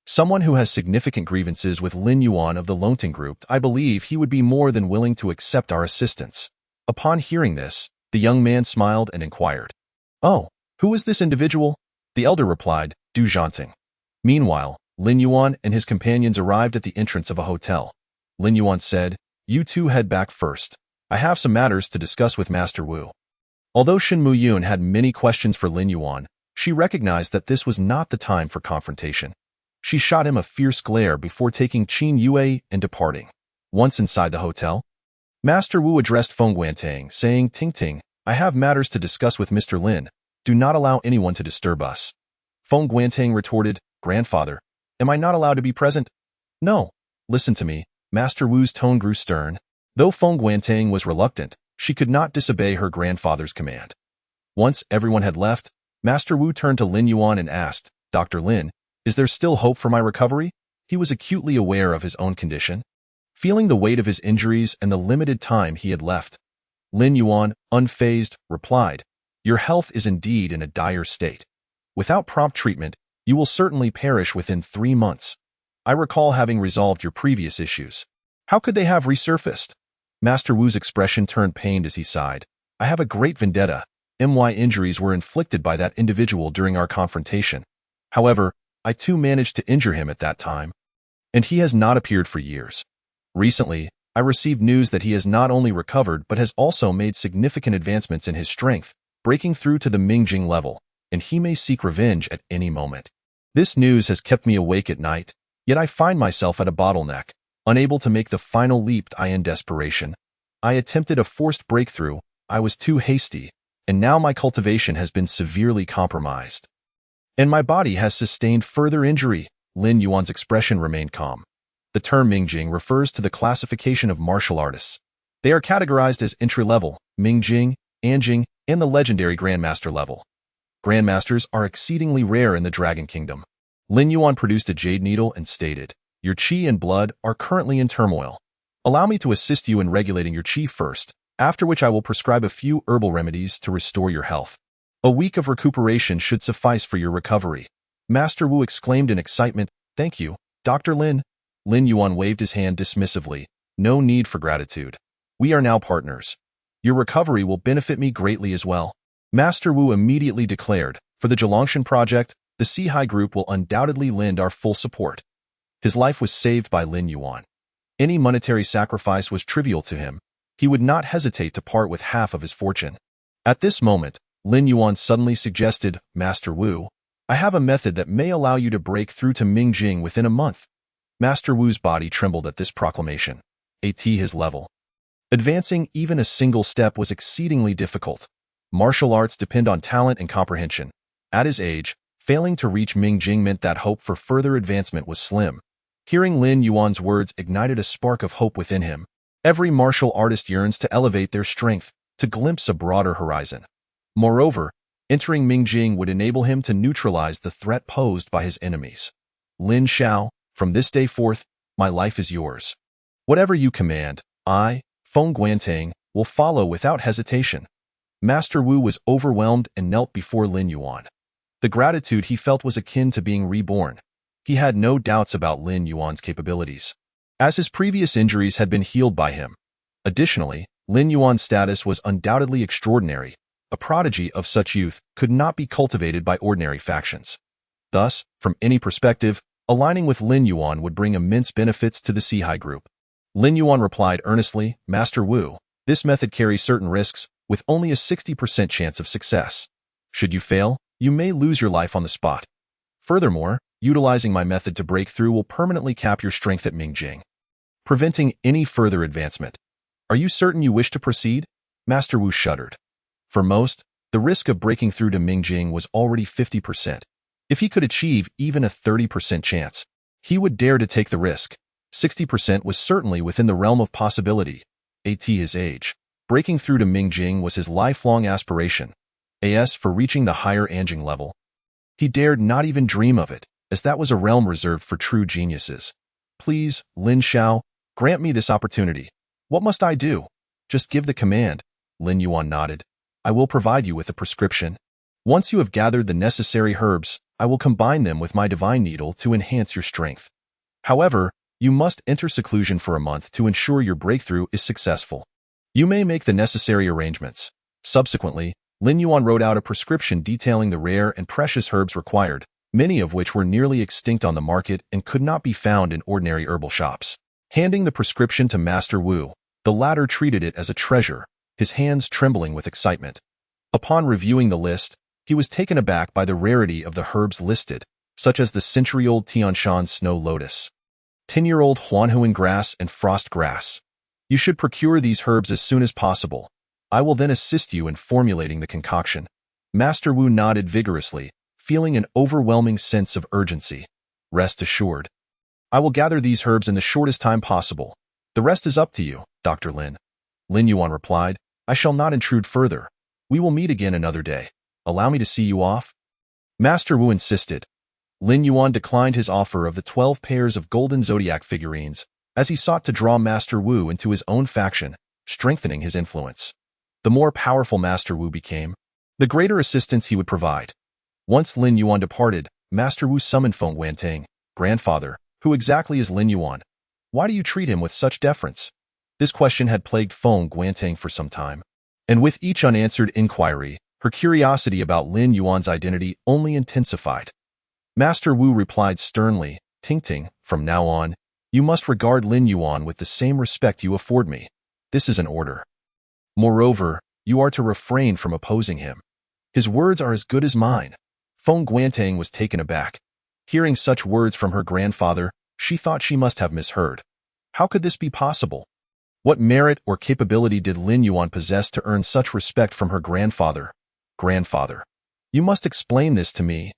Someone who has significant grievances with Lin Yuan of the Longting group. I believe he would be more than willing to accept our assistance." Upon hearing this, the young man smiled and inquired, "Oh, who is this individual?" The elder replied, "Du Zhanting." Meanwhile, Lin Yuan and his companions arrived at the entrance of a hotel. Lin Yuan said, "You two head back first. I have some matters to discuss with Master Wu." Although Shin Muyun had many questions for Lin Yuan, she recognized that this was not the time for confrontation. She shot him a fierce glare before taking Qin Yue and departing. Once inside the hotel, Master Wu addressed Feng Guantang, saying, "Ting Ting, I have matters to discuss with Mr. Lin. Do not allow anyone to disturb us." Feng Guantang retorted, "Grandfather, am I not allowed to be present?" "No. Listen to me." Master Wu's tone grew stern. Though Feng Guantang was reluctant, she could not disobey her grandfather's command. Once everyone had left, Master Wu turned to Lin Yuan and asked, "Dr. Lin, is there still hope for my recovery?" He was acutely aware of his own condition, feeling the weight of his injuries and the limited time he had left. Lin Yuan, unfazed, replied, "Your health is indeed in a dire state. Without prompt treatment, you will certainly perish within 3 months. I recall having resolved your previous issues. How could they have resurfaced?" Master Wu's expression turned pained as he sighed. "I have a great vendetta. My injuries were inflicted by that individual during our confrontation. However, I too managed to injure him at that time, and he has not appeared for years. Recently, I received news that he has not only recovered but has also made significant advancements in his strength, breaking through to the Mingjing level, and he may seek revenge at any moment. This news has kept me awake at night, yet I find myself at a bottleneck, unable to make the final leap. In desperation, I attempted a forced breakthrough. I was too hasty, and now my cultivation has been severely compromised, and my body has sustained further injury." Lin Yuan's expression remained calm. The term Mingjing refers to the classification of martial artists. They are categorized as entry-level, Mingjing, Anjing, and the legendary Grandmaster level. Grandmasters are exceedingly rare in the Dragon Kingdom. Lin Yuan produced a jade needle and stated, "Your qi and blood are currently in turmoil. Allow me to assist you in regulating your qi first, after which I will prescribe a few herbal remedies to restore your health. A week of recuperation should suffice for your recovery." Master Wu exclaimed in excitement, "Thank you, Dr. Lin." Lin Yuan waved his hand dismissively. "No need for gratitude. We are now partners. Your recovery will benefit me greatly as well." Master Wu immediately declared, "For the Zhelongshan project, the Sihai group will undoubtedly lend our full support." His life was saved by Lin Yuan. Any monetary sacrifice was trivial to him. He would not hesitate to part with half of his fortune. At this moment, Lin Yuan suddenly suggested, "Master Wu, I have a method that may allow you to break through to Mingjing within a month." Master Wu's body trembled at this proclamation. His level. Advancing even a single step was exceedingly difficult. Martial arts depend on talent and comprehension. At his age, failing to reach Mingjing meant that hope for further advancement was slim. Hearing Lin Yuan's words ignited a spark of hope within him. Every martial artist yearns to elevate their strength, to glimpse a broader horizon. Moreover, entering Mingjing would enable him to neutralize the threat posed by his enemies. "Lin Xiao, from this day forth, my life is yours. Whatever you command, I, Feng Guantang, will follow without hesitation." Master Wu was overwhelmed and knelt before Lin Yuan. The gratitude he felt was akin to being reborn. He had no doubts about Lin Yuan's capabilities, as his previous injuries had been healed by him. Additionally, Lin Yuan's status was undoubtedly extraordinary. A prodigy of such youth could not be cultivated by ordinary factions. Thus, from any perspective, aligning with Lin Yuan would bring immense benefits to the Sihai group. Lin Yuan replied earnestly, Master Wu, this method carries certain risks, with only a 60% chance of success. Should you fail, you may lose your life on the spot. Furthermore, utilizing my method to break through will permanently cap your strength at Mingjing, preventing any further advancement. Are you certain you wish to proceed? Master Wu shuddered. For most, the risk of breaking through to Mingjing was already 50%. If he could achieve even a 30% chance, he would dare to take the risk. 60% was certainly within the realm of possibility. At his age, breaking through to Mingjing was his lifelong aspiration. As for reaching the higher Anjing level, he dared not even dream of it, as that was a realm reserved for true geniuses. Please, Lin Xiao, grant me this opportunity. What must I do? Just give the command. Lin Yuan nodded. I will provide you with a prescription. Once you have gathered the necessary herbs, I will combine them with my divine needle to enhance your strength. However, you must enter seclusion for a month to ensure your breakthrough is successful. You may make the necessary arrangements. Subsequently, Lin Yuan wrote out a prescription detailing the rare and precious herbs required, many of which were nearly extinct on the market and could not be found in ordinary herbal shops. Handing the prescription to Master Wu, the latter treated it as a treasure, his hands trembling with excitement. Upon reviewing the list, he was taken aback by the rarity of the herbs listed, such as the century-old Tianshan snow lotus, 10-year-old Huanhuan grass, and frost grass. You should procure these herbs as soon as possible. I will then assist you in formulating the concoction. Master Wu nodded vigorously, feeling an overwhelming sense of urgency. Rest assured. I will gather these herbs in the shortest time possible. The rest is up to you, Dr. Lin. Lin Yuan replied, I shall not intrude further. We will meet again another day. Allow me to see you off? Master Wu insisted. Lin Yuan declined his offer of the 12 pairs of golden zodiac figurines, as he sought to draw Master Wu into his own faction, strengthening his influence. The more powerful Master Wu became, the greater assistance he would provide. Once Lin Yuan departed, Master Wu summoned Feng Guantang, grandfather. Who exactly is Lin Yuan? Why do you treat him with such deference? This question had plagued Feng Guantang for some time, and with each unanswered inquiry, her curiosity about Lin Yuan's identity only intensified. Master Wu replied sternly, Ting, from now on, you must regard Lin Yuan with the same respect you afford me. This is an order. Moreover, you are to refrain from opposing him. His words are as good as mine. Feng Guantang was taken aback. Hearing such words from her grandfather, she thought she must have misheard. How could this be possible? What merit or capability did Lin Yuan possess to earn such respect from her grandfather? Grandfather, you must explain this to me.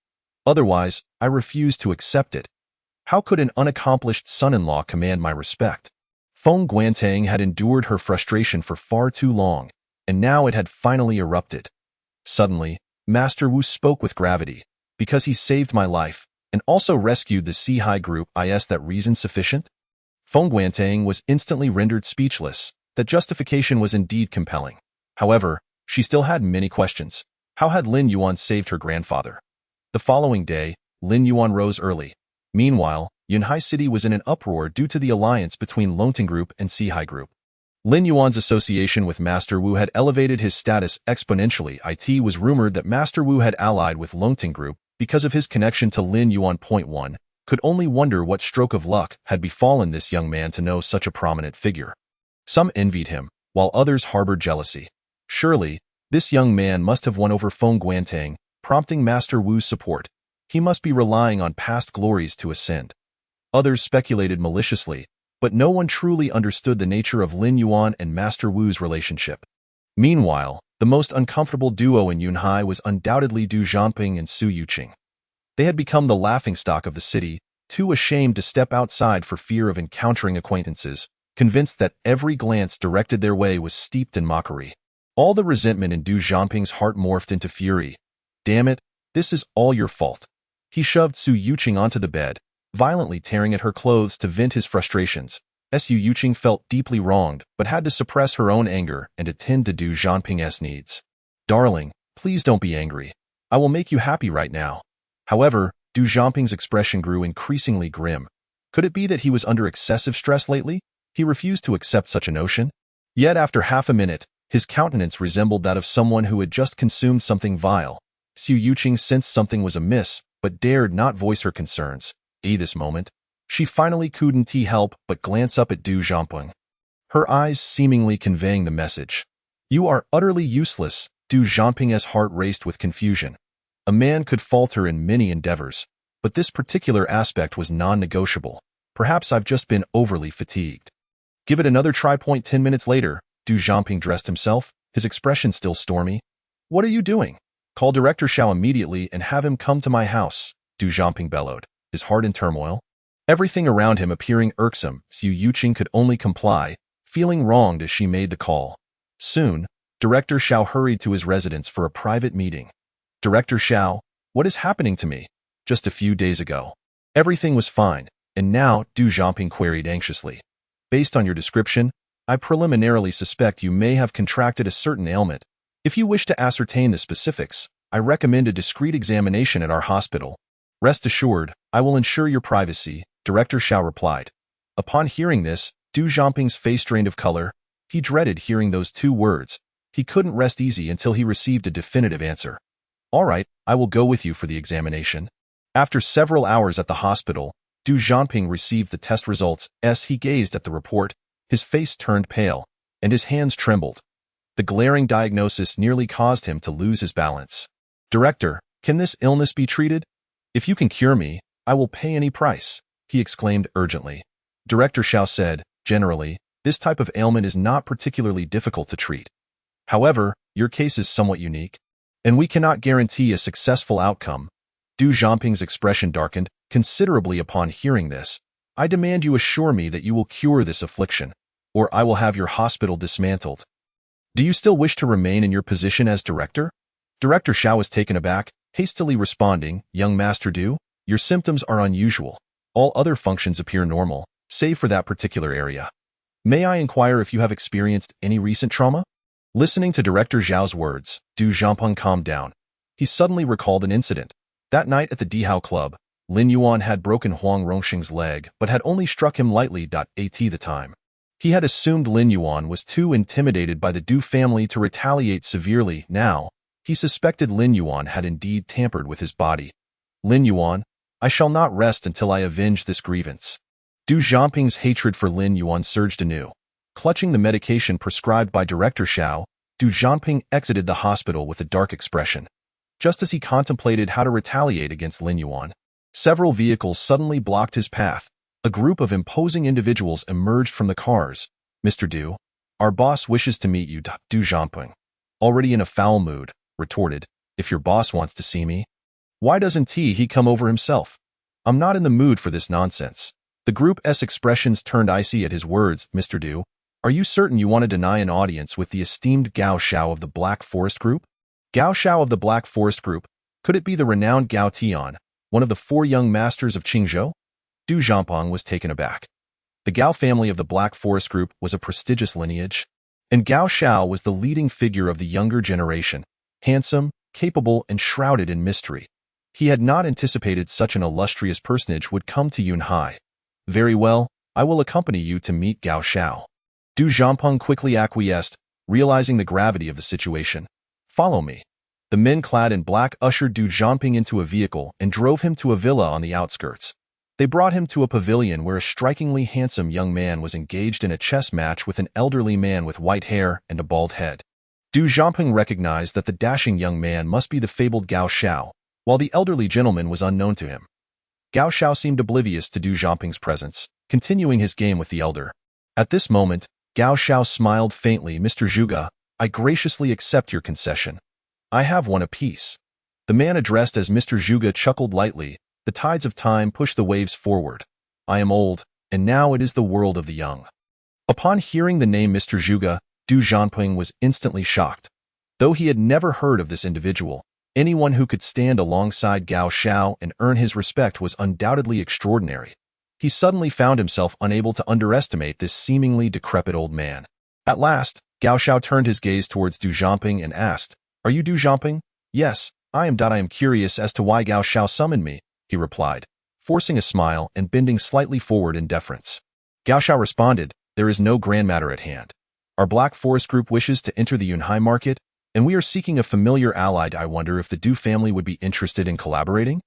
Otherwise, I refuse to accept it. How could an unaccomplished son-in-law command my respect? Feng Guantang had endured her frustration for far too long, and now it had finally erupted. Suddenly, Master Wu spoke with gravity. Because he saved my life, and also rescued the Sihai group, is that reason sufficient? Feng Guantang was instantly rendered speechless. That justification was indeed compelling. However, she still had many questions. How had Lin Yuan saved her grandfather? The following day, Lin Yuan rose early. Meanwhile, Yunhai City was in an uproar due to the alliance between Longting Group and Sihai Group. Lin Yuan's association with Master Wu had elevated his status exponentially. It was rumored that Master Wu had allied with Longting Group because of his connection to Lin Yuan. One could only wonder what stroke of luck had befallen this young man to know such a prominent figure. Some envied him, while others harbored jealousy. Surely, this young man must have won over Feng Guantang, prompting Master Wu's support. He must be relying on past glories to ascend. Others speculated maliciously, but no one truly understood the nature of Lin Yuan and Master Wu's relationship. Meanwhile, the most uncomfortable duo in Yunhai was undoubtedly Du Zhanping and Su Yuqing. They had become the laughingstock of the city, too ashamed to step outside for fear of encountering acquaintances, convinced that every glance directed their way was steeped in mockery. All the resentment in Du Zhanping's heart morphed into fury. Damn it, this is all your fault. He shoved Su Yuqing onto the bed, violently tearing at her clothes to vent his frustrations. Su Yuqing felt deeply wronged, but had to suppress her own anger and attend to Du Zhanping's needs. Darling, please don't be angry. I will make you happy right now. However, Du Zhanping's expression grew increasingly grim. Could it be that he was under excessive stress lately? He refused to accept such a notion. Yet after half a minute, His countenance resembled that of someone who had just consumed something vile. Xu Yuqing sensed something was amiss, but dared not voice her concerns. This moment, she finally couldn't help but glance up at Du Zhamping, her eyes seemingly conveying the message. You are utterly useless. Du Zhamping's heart raced with confusion. A man could falter in many endeavors, but this particular aspect was non-negotiable. Perhaps I've just been overly fatigued. Give it another try. 10 minutes later, Du Zhamping dressed himself, his expression still stormy. What are you doing? Call Director Xiao immediately and have him come to my house, Du Zhamping bellowed, his heart in turmoil. Everything around him appearing irksome, Xu Yuqing could only comply, feeling wronged as she made the call. Soon, Director Xiao hurried to his residence for a private meeting. Director Xiao, what is happening to me? Just a few days ago, everything was fine, and now, Du Zhamping queried anxiously. Based on your description, I preliminarily suspect you may have contracted a certain ailment. If you wish to ascertain the specifics, I recommend a discreet examination at our hospital. Rest assured, I will ensure your privacy, Director Xiao replied. Upon hearing this, Du Zhamping's face drained of color. He dreaded hearing those two words. He couldn't rest easy until he received a definitive answer. All right, I will go with you for the examination. After several hours at the hospital, Du Zhamping received the test results. As he gazed at the report, his face turned pale, and his hands trembled. The glaring diagnosis nearly caused him to lose his balance. Director, can this illness be treated? If you can cure me, I will pay any price, he exclaimed urgently. Director Xiao said, generally, this type of ailment is not particularly difficult to treat. However, your case is somewhat unique, and we cannot guarantee a successful outcome. Du Zhamping's expression darkened considerably upon hearing this. I demand you assure me that you will cure this affliction, or I will have your hospital dismantled. Do you still wish to remain in your position as director? Director Xiao was taken aback, hastily responding, Young Master Du, your symptoms are unusual. All other functions appear normal, save for that particular area. May I inquire if you have experienced any recent trauma? Listening to Director Xiao's words, Du Zhamping calmed down. He suddenly recalled an incident. That night at the Dihao Club, Lin Yuan had broken Huang Rongxing's leg but had only struck him lightly. At the time, he had assumed Lin Yuan was too intimidated by the Du family to retaliate severely. Now, he suspected Lin Yuan had indeed tampered with his body. Lin Yuan, I shall not rest until I avenge this grievance. Du Zhamping's hatred for Lin Yuan surged anew. Clutching the medication prescribed by Director Xiao, Du Zhamping exited the hospital with a dark expression. Just as he contemplated how to retaliate against Lin Yuan, several vehicles suddenly blocked his path. A group of imposing individuals emerged from the cars. Mr. Du, our boss wishes to meet you. Du Zhamping, already in a foul mood, retorted, if your boss wants to see me, why doesn't he come over himself? I'm not in the mood for this nonsense. The group's expressions turned icy at his words. Mr. Du, are you certain you want to deny an audience with the esteemed Gao Xiao of the Black Forest Group? Gao Xiao of the Black Forest Group, could it be the renowned Gao Tian, one of the 4 young masters of Qingzhou? Du Zhamping was taken aback. The Gao family of the Black Forest Group was a prestigious lineage, and Gao Xiao was the leading figure of the younger generation, handsome, capable, and shrouded in mystery. He had not anticipated such an illustrious personage would come to Yunhai. Very well, I will accompany you to meet Gao Xiao. Du Zhamping quickly acquiesced, realizing the gravity of the situation. Follow me. The men clad in black ushered Du Zhamping into a vehicle and drove him to a villa on the outskirts. They brought him to a pavilion where a strikingly handsome young man was engaged in a chess match with an elderly man with white hair and a bald head. Du Zhamping recognized that the dashing young man must be the fabled Gao Xiao, while the elderly gentleman was unknown to him. Gao Xiao seemed oblivious to Du Zhamping's presence, continuing his game with the elder. At this moment, Gao Xiao smiled faintly. Mr. Zhuge, I graciously accept your concession. I have one apiece. The man addressed as Mr. Zhuge chuckled lightly. The tides of time push the waves forward. I am old, and now it is the world of the young. Upon hearing the name Mr. Zhuge, Du Zhamping was instantly shocked. Though he had never heard of this individual, anyone who could stand alongside Gao Xiao and earn his respect was undoubtedly extraordinary. He suddenly found himself unable to underestimate this seemingly decrepit old man. At last, Gao Xiao turned his gaze towards Du Zhamping and asked, Are you Du Zhamping? Yes, I am. I am curious as to why Gao Xiao summoned me, he replied, forcing a smile and bending slightly forward in deference. Gao Xiao responded, There is no grand matter at hand. Our Black Forest group wishes to enter the Yunhai market, and we are seeking a familiar ally. I wonder if the Du family would be interested in collaborating?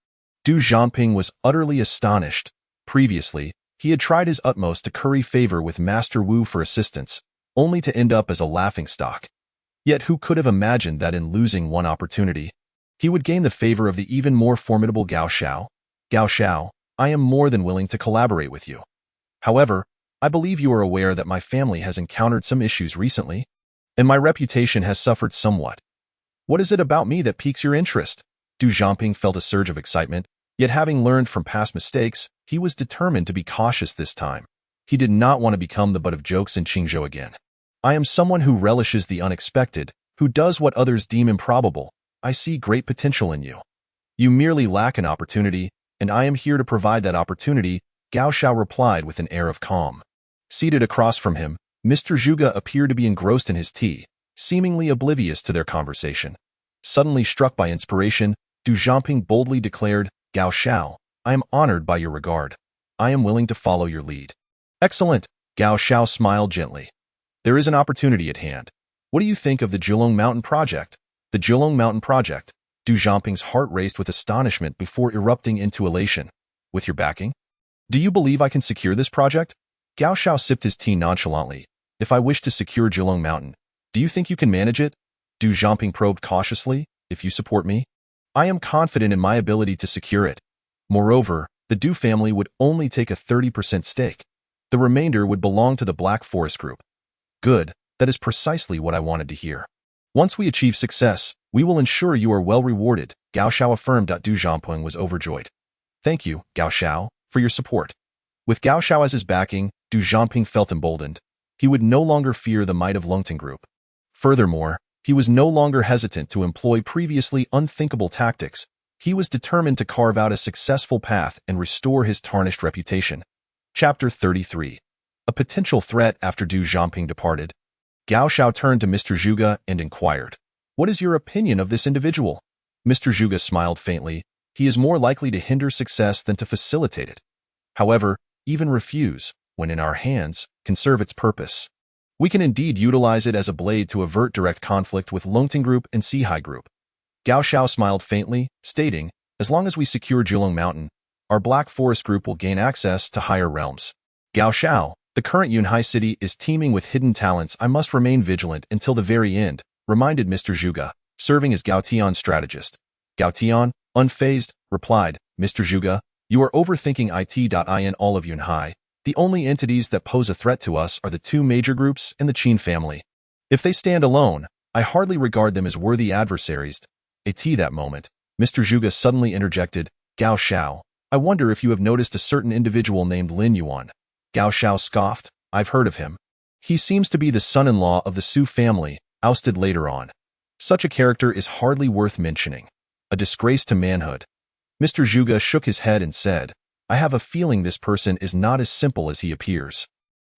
Du Zhangping was utterly astonished. Previously, he had tried his utmost to curry favor with Master Wu for assistance, only to end up as a laughingstock. Yet who could have imagined that in losing one opportunity, he would gain the favor of the even more formidable Gao Xiao? Gao Xiao, I am more than willing to collaborate with you. However, I believe you are aware that my family has encountered some issues recently, and my reputation has suffered somewhat. What is it about me that piques your interest? Du Zhangping felt a surge of excitement, yet having learned from past mistakes, he was determined to be cautious this time. He did not want to become the butt of jokes in Qingzhou again. I am someone who relishes the unexpected, who does what others deem improbable. I see great potential in you. You merely lack an opportunity, and I am here to provide that opportunity, Gao Xiao replied with an air of calm. Seated across from him, Mr. Zhuge appeared to be engrossed in his tea, seemingly oblivious to their conversation. Suddenly struck by inspiration, Du Zhangping boldly declared, Gao Xiao, I am honored by your regard. I am willing to follow your lead. Excellent, Gao Xiao smiled gently. There is an opportunity at hand. What do you think of the Zhulong Mountain project? The Zhulong Mountain project. Du Zhangping's heart raced with astonishment before erupting into elation. With your backing? Do you believe I can secure this project? Gao Xiao sipped his tea nonchalantly. If I wish to secure Zhulong Mountain, do you think you can manage it? Du Zhangping probed cautiously. If you support me, I am confident in my ability to secure it. Moreover, the Du family would only take a 30% stake. The remainder would belong to the Black Forest group. Good, that is precisely what I wanted to hear. Once we achieve success, we will ensure you are well rewarded, Gao Xiao affirmed. Du Zhangping was overjoyed. Thank you, Gao Xiao, for your support. With Gao Xiao as his backing, Du Zhangping felt emboldened. He would no longer fear the might of Lungting Group. Furthermore, he was no longer hesitant to employ previously unthinkable tactics. He was determined to carve out a successful path and restore his tarnished reputation. Chapter 33. A potential threat. After Du Zhangping departed, Gao Xiao turned to Mr. Zhuge and inquired, What is your opinion of this individual? Mr. Zhuge smiled faintly. He is more likely to hinder success than to facilitate it. However, even refuse, when in our hands, can serve its purpose. We can indeed utilize it as a blade to avert direct conflict with Lungting Group and Sihai Group. Gao Xiao smiled faintly, stating, As long as we secure Zhulong Mountain, our Black Forest Group will gain access to higher realms. Gao Xiao, the current Yunhai city is teeming with hidden talents. I must remain vigilant until the very end, reminded Mr. Zhuge, serving as Gao Tian's strategist. Gao Tian, unfazed, replied, Mr. Zhuge, you are overthinking it. In all of Yunhai, the only entities that pose a threat to us are the two major groups and the Qin family. If they stand alone, I hardly regard them as worthy adversaries. At that moment, Mr. Zhuge suddenly interjected, Gao Xiao, I wonder if you have noticed a certain individual named Lin Yuan. Gao Xiao scoffed, I've heard of him. He seems to be the son-in-law of the Su family, ousted later on. Such a character is hardly worth mentioning. A disgrace to manhood. Mr. Zhuge shook his head and said, I have a feeling this person is not as simple as he appears.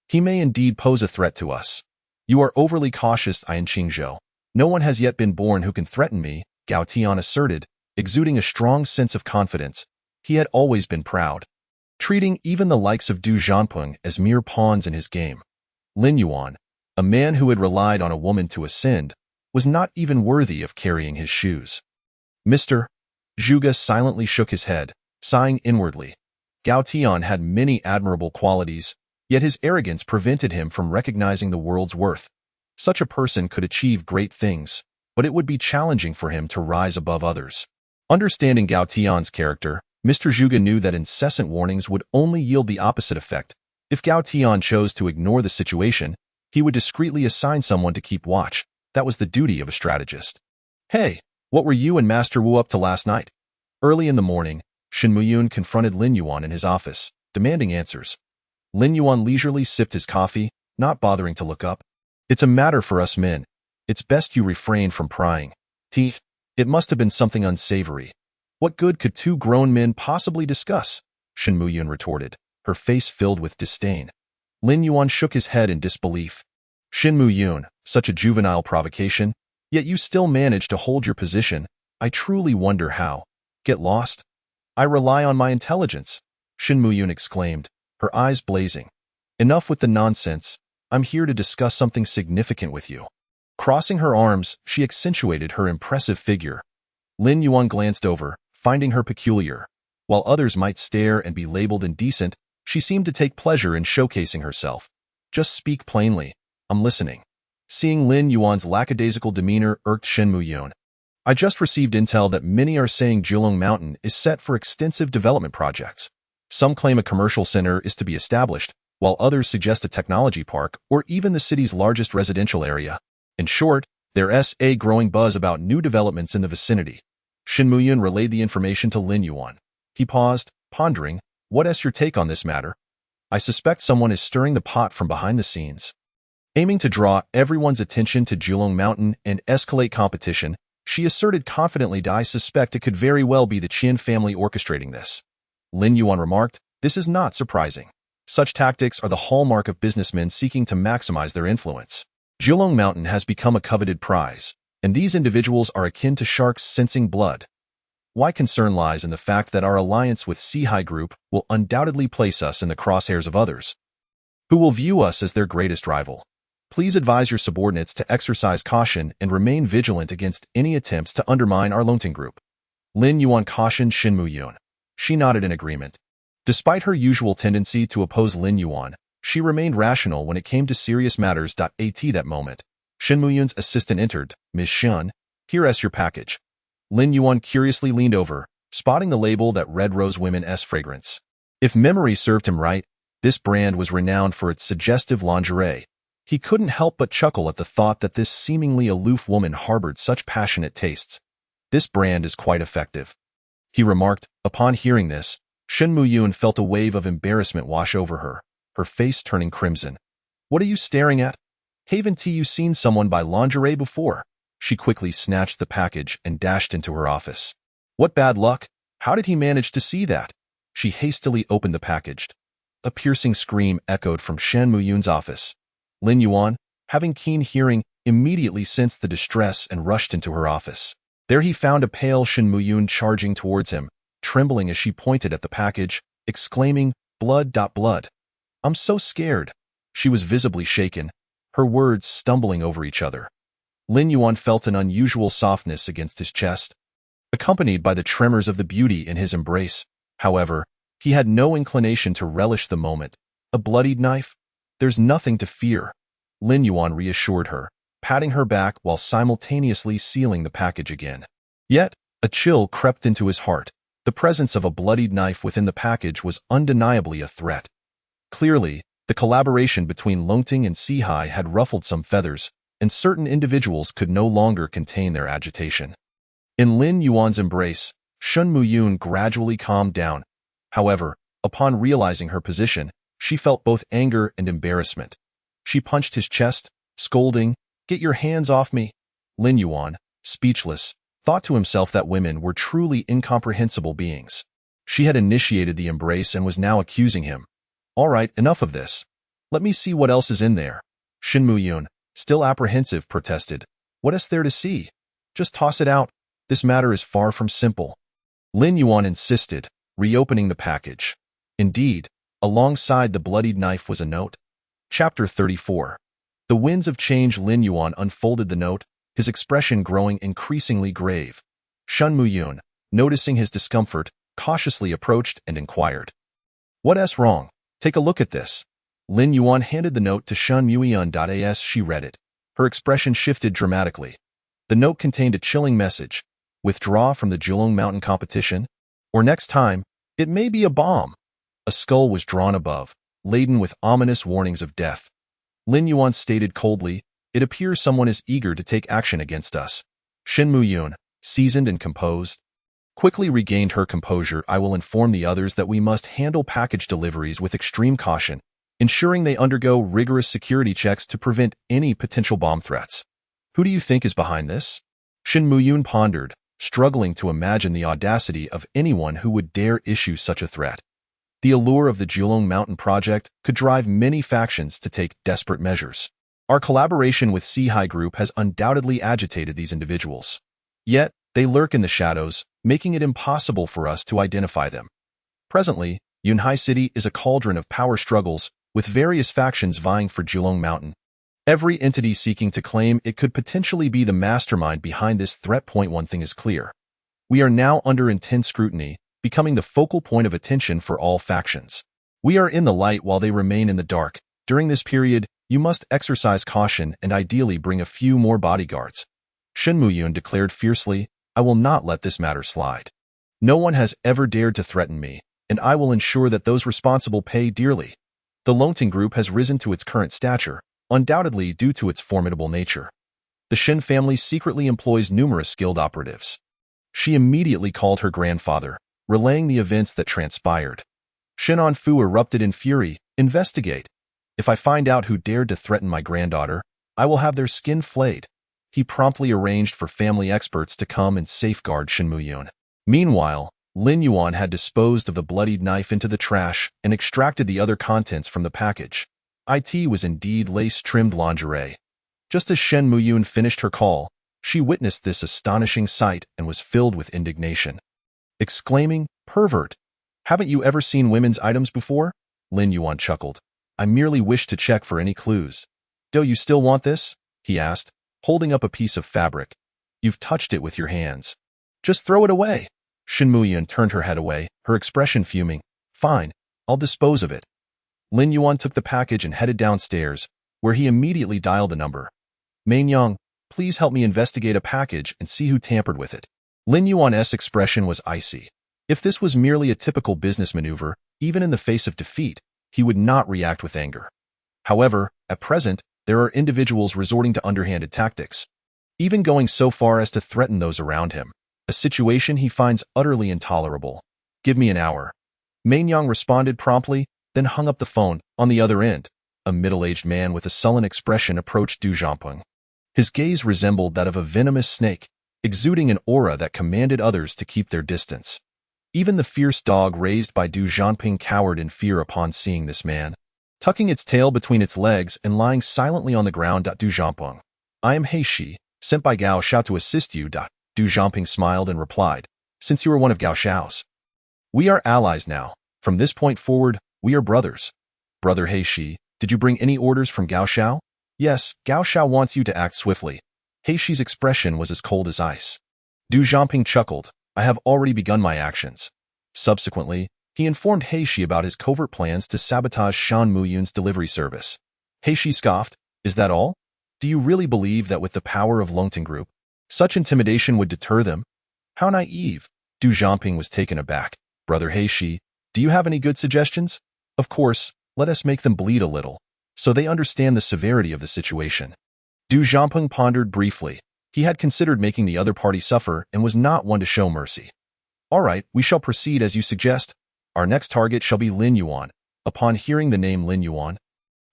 He may indeed pose a threat to us. You are overly cautious, in Qingzhou. No one has yet been born who can threaten me, Gao Tian asserted, exuding a strong sense of confidence. He had always been proud, treating even the likes of Du Zhangping as mere pawns in his game. Lin Yuan, a man who had relied on a woman to ascend, was not even worthy of carrying his shoes. Mr. Zhuge silently shook his head, sighing inwardly. Gao Tian had many admirable qualities, yet his arrogance prevented him from recognizing the world's worth. Such a person could achieve great things, but it would be challenging for him to rise above others. Understanding Gao Tian's character, Mr. Zhuge knew that incessant warnings would only yield the opposite effect. If Gao Tian chose to ignore the situation, he would discreetly assign someone to keep watch. That was the duty of a strategist. Hey, what were you and Master Wu up to last night? Early in the morning, Shen Muyun confronted Lin Yuan in his office, demanding answers. Lin Yuan leisurely sipped his coffee, not bothering to look up. It's a matter for us men. It's best you refrain from prying. It must have been something unsavory. What good could two grown men possibly discuss? Shen Muyun retorted, her face filled with disdain. Lin Yuan shook his head in disbelief. Shen Muyun, such a juvenile provocation, yet you still managed to hold your position. I truly wonder how. Get lost? I rely on my intelligence, Shen Muyun exclaimed, her eyes blazing. Enough with the nonsense. I'm here to discuss something significant with you. Crossing her arms, she accentuated her impressive figure. Lin Yuan glanced over, finding her peculiar. While others might stare and be labeled indecent, she seemed to take pleasure in showcasing herself. Just speak plainly. I'm listening. Seeing Lin Yuan's lackadaisical demeanor irked Shen Muyun. I just received intel that many are saying Julong Mountain is set for extensive development projects. Some claim a commercial center is to be established, while others suggest a technology park or even the city's largest residential area. In short, there's a growing buzz about new developments in the vicinity. Shen Muyun relayed the information to Lin Yuan. He paused, pondering, what's your take on this matter? I suspect someone is stirring the pot from behind the scenes. Aiming to draw everyone's attention to Julong Mountain and escalate competition, she asserted confidently, I suspect it could very well be the Qian family orchestrating this. Lin Yuan remarked, this is not surprising. Such tactics are the hallmark of businessmen seeking to maximize their influence. Julong Mountain has become a coveted prize, and these individuals are akin to sharks sensing blood. My concern lies in the fact that our alliance with Sihai Group will undoubtedly place us in the crosshairs of others, who will view us as their greatest rival. Please advise your subordinates to exercise caution and remain vigilant against any attempts to undermine our Longting Group. Lin Yuan cautioned Shen Muyun. She nodded in agreement. Despite her usual tendency to oppose Lin Yuan, she remained rational when it came to serious matters. At that moment, Shen Muyun's assistant entered. Ms. Shen, here's your package. Lin Yuan curiously leaned over, spotting the label that read Rose Women's Fragrance. If memory served him right, this brand was renowned for its suggestive lingerie. He couldn't help but chuckle at the thought that this seemingly aloof woman harbored such passionate tastes. This brand is quite effective, he remarked. Upon hearing this, Shen Muyun felt a wave of embarrassment wash over her, her face turning crimson. What are you staring at? Haven't you seen someone buy lingerie before? She quickly snatched the package and dashed into her office. What bad luck! How did he manage to see that? She hastily opened the package. A piercing scream echoed from Shen Muyun's office. Lin Yuan, having keen hearing, immediately sensed the distress and rushed into her office. There he found a pale Shen Muyun charging towards him, trembling as she pointed at the package, exclaiming, blood. Blood. I'm so scared. She was visibly shaken, her words stumbling over each other. Lin Yuan felt an unusual softness against his chest, accompanied by the tremors of the beauty in his embrace. However, he had no inclination to relish the moment. A bloodied knife? There's nothing to fear, Lin Yuan reassured her, patting her back while simultaneously sealing the package again. Yet, a chill crept into his heart. The presence of a bloodied knife within the package was undeniably a threat. Clearly, the collaboration between Longting and Sihai had ruffled some feathers, and certain individuals could no longer contain their agitation. In Lin Yuan's embrace, Shen Muyun gradually calmed down. However, upon realizing her position, she felt both anger and embarrassment. She punched his chest, scolding, "Get your hands off me!" Lin Yuan, speechless, thought to himself that women were truly incomprehensible beings. She had initiated the embrace and was now accusing him. All right, enough of this. Let me see what else is in there. Shen Muyun, still apprehensive, protested. What is there to see? Just toss it out. This matter is far from simple. Lin Yuan insisted, reopening the package. Indeed, alongside the bloodied knife was a note. Chapter 34. The winds of change. Lin Yuan unfolded the note, his expression growing increasingly grave. Shen Muyun, noticing his discomfort, cautiously approached and inquired. What's wrong? Take a look at this. Lin Yuan handed the note to Shen Muyun. As she read it, her expression shifted dramatically. The note contained a chilling message. Withdraw from the Julong Mountain competition, or next time, it may be a bomb. A skull was drawn above, laden with ominous warnings of death. Lin Yuan stated coldly, it appears someone is eager to take action against us. Shen Muyun, seasoned and composed, quickly regained her composure. I will inform the others that we must handle package deliveries with extreme caution, ensuring they undergo rigorous security checks to prevent any potential bomb threats. Who do you think is behind this? Shen Muyun pondered, struggling to imagine the audacity of anyone who would dare issue such a threat. The allure of the Julong Mountain project could drive many factions to take desperate measures. Our collaboration with Sihai Group has undoubtedly agitated these individuals. Yet, they lurk in the shadows, making it impossible for us to identify them. Presently, Yunhai City is a cauldron of power struggles, with various factions vying for Julong Mountain. Every entity seeking to claim it could potentially be the mastermind behind this threat. One thing is clear. We are now under intense scrutiny, becoming the focal point of attention for all factions. We are in the light while they remain in the dark. During this period, you must exercise caution and ideally bring a few more bodyguards. Shen Muyun declared fiercely, I will not let this matter slide. No one has ever dared to threaten me, and I will ensure that those responsible pay dearly. The Longting Group has risen to its current stature, undoubtedly due to its formidable nature. The Shen family secretly employs numerous skilled operatives. She immediately called her grandfather, relaying the events that transpired. Shen Anfu erupted in fury, investigate. If I find out who dared to threaten my granddaughter, I will have their skin flayed. He promptly arranged for family experts to come and safeguard Shen Muyun. Meanwhile, Lin Yuan had disposed of the bloodied knife into the trash and extracted the other contents from the package. It was indeed lace-trimmed lingerie. Just as Shen Muyun finished her call, she witnessed this astonishing sight and was filled with indignation. Exclaiming, pervert! Haven't you ever seen women's items before? Lin Yuan chuckled. I merely wish to check for any clues. Do you still want this? He asked, holding up a piece of fabric. You've touched it with your hands. Just throw it away. Shen Muyun turned her head away, her expression fuming. Fine, I'll dispose of it. Lin Yuan took the package and headed downstairs, where he immediately dialed a number. Mainyang, please help me investigate a package and see who tampered with it. Lin Yuan's expression was icy. If this was merely a typical business maneuver, even in the face of defeat, he would not react with anger. However, at present, there are individuals resorting to underhanded tactics, even going so far as to threaten those around him, a situation he finds utterly intolerable. Give me an hour. Mainyang responded promptly, then hung up the phone. On the other end, a middle-aged man with a sullen expression approached Du Zhangpeng. His gaze resembled that of a venomous snake, exuding an aura that commanded others to keep their distance. Even the fierce dog raised by Du Zhangpeng cowered in fear upon seeing this man. Tucking its tail between its legs and lying silently on the ground. Du Zhangpeng. I am He Shi, sent by Gao Xiao to assist you. Du Zhangpeng smiled and replied, since you are one of Gao Xiao's. We are allies now. From this point forward, we are brothers. Brother He Shi, did you bring any orders from Gao Xiao? Yes, Gao Xiao wants you to act swiftly. He Shi's expression was as cold as ice. Du Zhangpeng chuckled, I have already begun my actions. Subsequently, he informed He Shi about his covert plans to sabotage Shen Muyun's delivery service. He Shi scoffed, is that all? Do you really believe that with the power of Longting Group, such intimidation would deter them? How naive. Du Zhangpeng was taken aback. Brother He Shi, do you have any good suggestions? Of course, let us make them bleed a little, so they understand the severity of the situation. Du Zhangpeng pondered briefly. He had considered making the other party suffer and was not one to show mercy. All right, we shall proceed as you suggest. Our next target shall be Lin Yuan. Upon hearing the name Lin Yuan,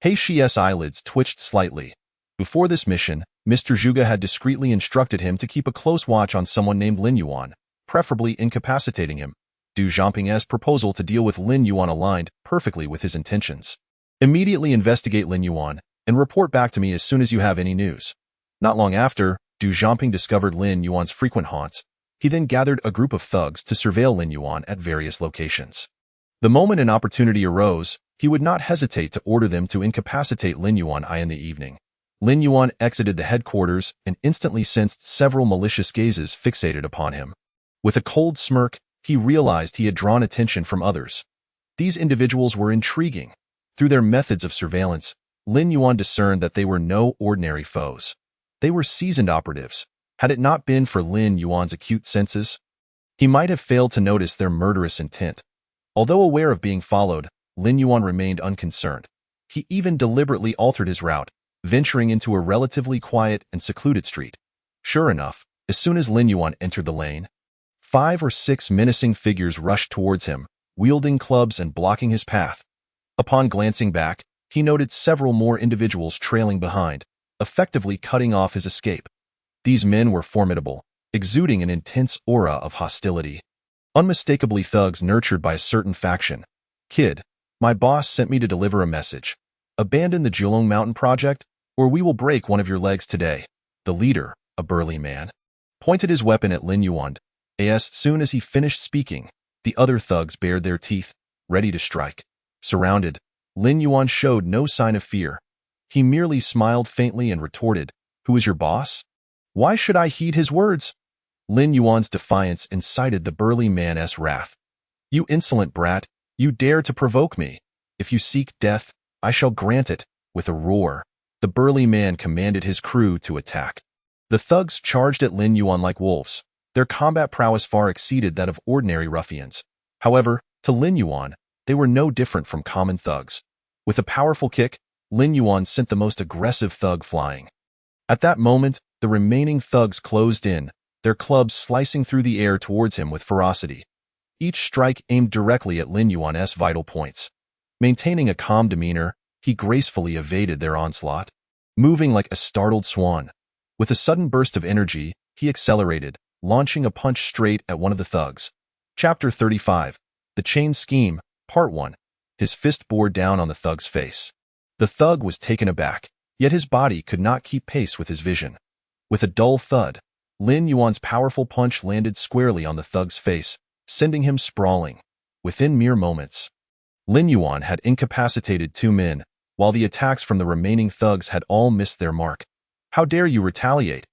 He Shi's eyelids twitched slightly. Before this mission, Mr. Zhuge had discreetly instructed him to keep a close watch on someone named Lin Yuan, preferably incapacitating him. Du Zhangpeng's proposal to deal with Lin Yuan aligned perfectly with his intentions. Immediately investigate Lin Yuan and report back to me as soon as you have any news. Not long after, Du Zhangpeng discovered Lin Yuan's frequent haunts. He then gathered a group of thugs to surveil Lin Yuan at various locations. The moment an opportunity arose, he would not hesitate to order them to incapacitate Lin Yuan in the evening. Lin Yuan exited the headquarters and instantly sensed several malicious gazes fixated upon him. With a cold smirk, he realized he had drawn attention from others. These individuals were intriguing. Through their methods of surveillance, Lin Yuan discerned that they were no ordinary foes. They were seasoned operatives. Had it not been for Lin Yuan's acute senses, he might have failed to notice their murderous intent. Although aware of being followed, Lin Yuan remained unconcerned. He even deliberately altered his route, venturing into a relatively quiet and secluded street. Sure enough, as soon as Lin Yuan entered the lane, 5 or 6 menacing figures rushed towards him, wielding clubs and blocking his path. Upon glancing back, he noted several more individuals trailing behind, effectively cutting off his escape. These men were formidable, exuding an intense aura of hostility. Unmistakably thugs nurtured by a certain faction. Kid, my boss sent me to deliver a message. Abandon the Julong Mountain project, or we will break one of your legs today. The leader, a burly man, pointed his weapon at Lin Yuan. As soon as he finished speaking, the other thugs bared their teeth, ready to strike. Surrounded, Lin Yuan showed no sign of fear. He merely smiled faintly and retorted, "Who is your boss? Why should I heed his words?" Lin Yuan's defiance incited the burly man's wrath. "You insolent brat, you dare to provoke me. If you seek death, I shall grant it." With a roar, the burly man commanded his crew to attack. The thugs charged at Lin Yuan like wolves. Their combat prowess far exceeded that of ordinary ruffians. However, to Lin Yuan, they were no different from common thugs. With a powerful kick, Lin Yuan sent the most aggressive thug flying. At that moment, the remaining thugs closed in, their clubs slicing through the air towards him with ferocity. Each strike aimed directly at Lin Yuan's vital points. Maintaining a calm demeanor, he gracefully evaded their onslaught. Moving like a startled swan, with a sudden burst of energy, he accelerated, launching a punch straight at one of the thugs. Chapter 35. The Chain Scheme, Part 1. His fist bore down on the thug's face. The thug was taken aback, yet his body could not keep pace with his vision. With a dull thud, Lin Yuan's powerful punch landed squarely on the thug's face, sending him sprawling. Within mere moments, Lin Yuan had incapacitated 2 men, while the attacks from the remaining thugs had all missed their mark. "How dare you retaliate?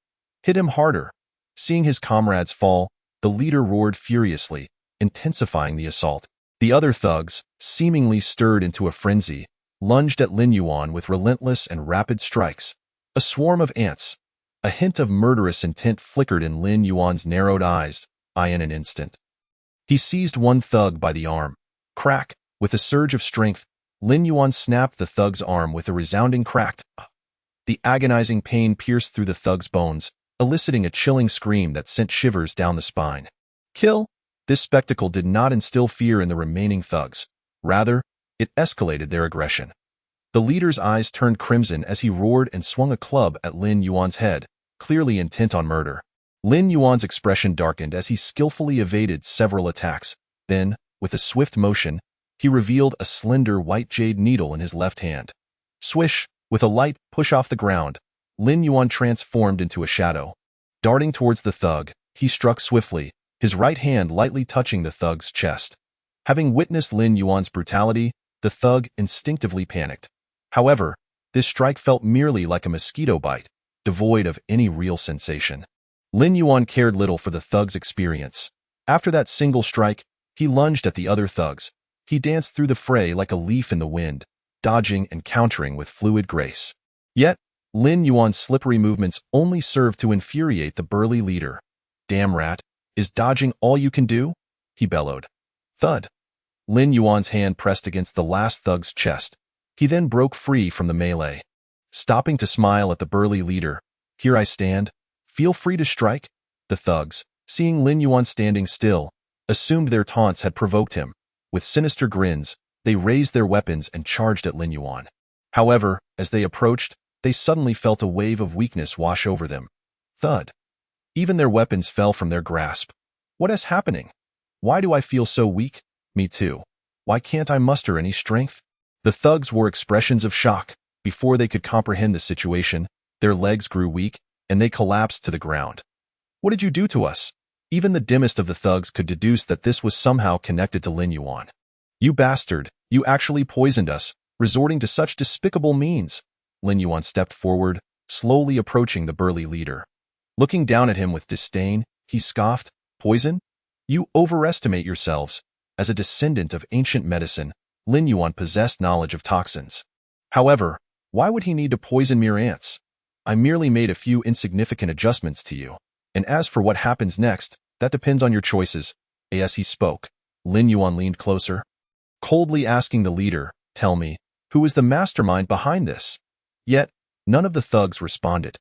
Hit him harder." Seeing his comrades fall, the leader roared furiously, intensifying the assault. The other thugs, seemingly stirred into a frenzy, lunged at Lin Yuan with relentless and rapid strikes. A swarm of ants. A hint of murderous intent flickered in Lin Yuan's narrowed eyes, in an instant. He seized one thug by the arm. Crack! With a surge of strength, Lin Yuan snapped the thug's arm with a resounding crack. The agonizing pain pierced through the thug's bones, eliciting a chilling scream that sent shivers down the spine. Kill! This spectacle did not instill fear in the remaining thugs. Rather, it escalated their aggression. The leader's eyes turned crimson as he roared and swung a club at Lin Yuan's head, clearly intent on murder. Lin Yuan's expression darkened as he skillfully evaded several attacks. Then, with a swift motion, he revealed a slender white jade needle in his left hand. Swish! With a light push off the ground, Lin Yuan transformed into a shadow. Darting towards the thug, he struck swiftly, his right hand lightly touching the thug's chest. Having witnessed Lin Yuan's brutality, the thug instinctively panicked. However, this strike felt merely like a mosquito bite, devoid of any real sensation. Lin Yuan cared little for the thug's experience. After that single strike, he lunged at the other thugs. He danced through the fray like a leaf in the wind, dodging and countering with fluid grace. Yet, Lin Yuan's slippery movements only served to infuriate the burly leader. "Damn rat, is dodging all you can do?" he bellowed. Thud! Lin Yuan's hand pressed against the last thug's chest. He then broke free from the melee. Stopping to smile at the burly leader, "Here I stand. Feel free to strike." The thugs, seeing Lin Yuan standing still, assumed their taunts had provoked him. With sinister grins, they raised their weapons and charged at Lin Yuan. However, as they approached, they suddenly felt a wave of weakness wash over them. Thud! Even their weapons fell from their grasp. "What is happening? Why do I feel so weak? Me too. Why can't I muster any strength?" The thugs wore expressions of shock. Before they could comprehend the situation, their legs grew weak, and they collapsed to the ground. "What did you do to us?" Even the dimmest of the thugs could deduce that this was somehow connected to Lin Yuan. "You bastard, you actually poisoned us, resorting to such despicable means." Lin Yuan stepped forward, slowly approaching the burly leader. Looking down at him with disdain, he scoffed, "Poison? You overestimate yourselves." As a descendant of ancient medicine, Lin Yuan possessed knowledge of toxins. However, why would he need to poison mere ants? "I merely made a few insignificant adjustments to you. And as for what happens next, that depends on your choices." As he spoke, Lin Yuan leaned closer, coldly asking the leader, "Tell me, who is the mastermind behind this?" Yet, none of the thugs responded.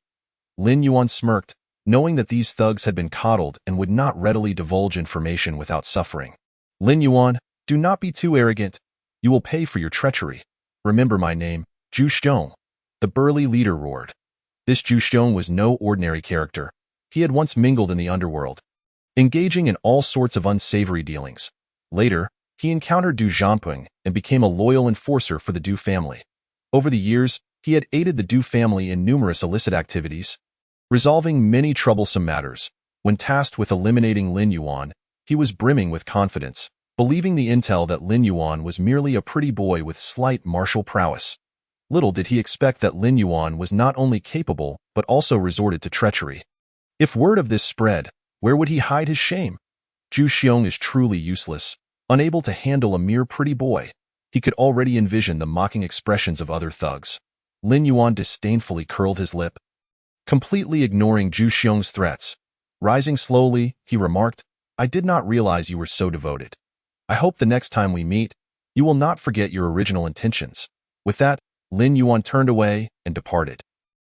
Lin Yuan smirked, knowing that these thugs had been coddled and would not readily divulge information without suffering. "Lin Yuan, do not be too arrogant. You will pay for your treachery. Remember my name, Zhu Xiong." The burly leader roared. This Zhu Xiong was no ordinary character. He had once mingled in the underworld, engaging in all sorts of unsavory dealings. Later, he encountered Du Zhanping and became a loyal enforcer for the Du family. Over the years, he had aided the Du family in numerous illicit activities, resolving many troublesome matters. When tasked with eliminating Lin Yuan, he was brimming with confidence. believing the intel that Lin Yuan was merely a pretty boy with slight martial prowess. Little did he expect that Lin Yuan was not only capable, but also resorted to treachery. If word of this spread, where would he hide his shame? Zhu Xiong is truly useless, unable to handle a mere pretty boy. He could already envision the mocking expressions of other thugs. Lin Yuan disdainfully curled his lip, completely ignoring Zhu Xiong's threats. Rising slowly, he remarked, "I did not realize you were so devoted. I hope the next time we meet, you will not forget your original intentions." With that, Lin Yuan turned away and departed.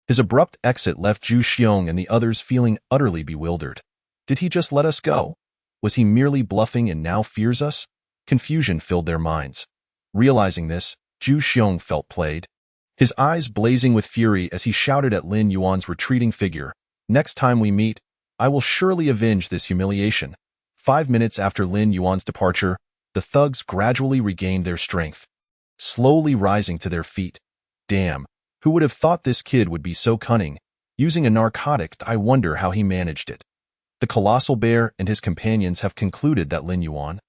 His abrupt exit left Zhu Xiong and the others feeling utterly bewildered. Did he just let us go? Was he merely bluffing and now fears us? Confusion filled their minds. Realizing this, Zhu Xiong felt played. His eyes blazing with fury as he shouted at Lin Yuan's retreating figure, "Next time we meet, I will surely avenge this humiliation." 5 minutes after Lin Yuan's departure, the thugs gradually regained their strength, slowly rising to their feet. Damn, who would have thought this kid would be so cunning? Using a narcotic, I wonder how he managed it. The colossal bear and his companions have concluded that Lin Yuan,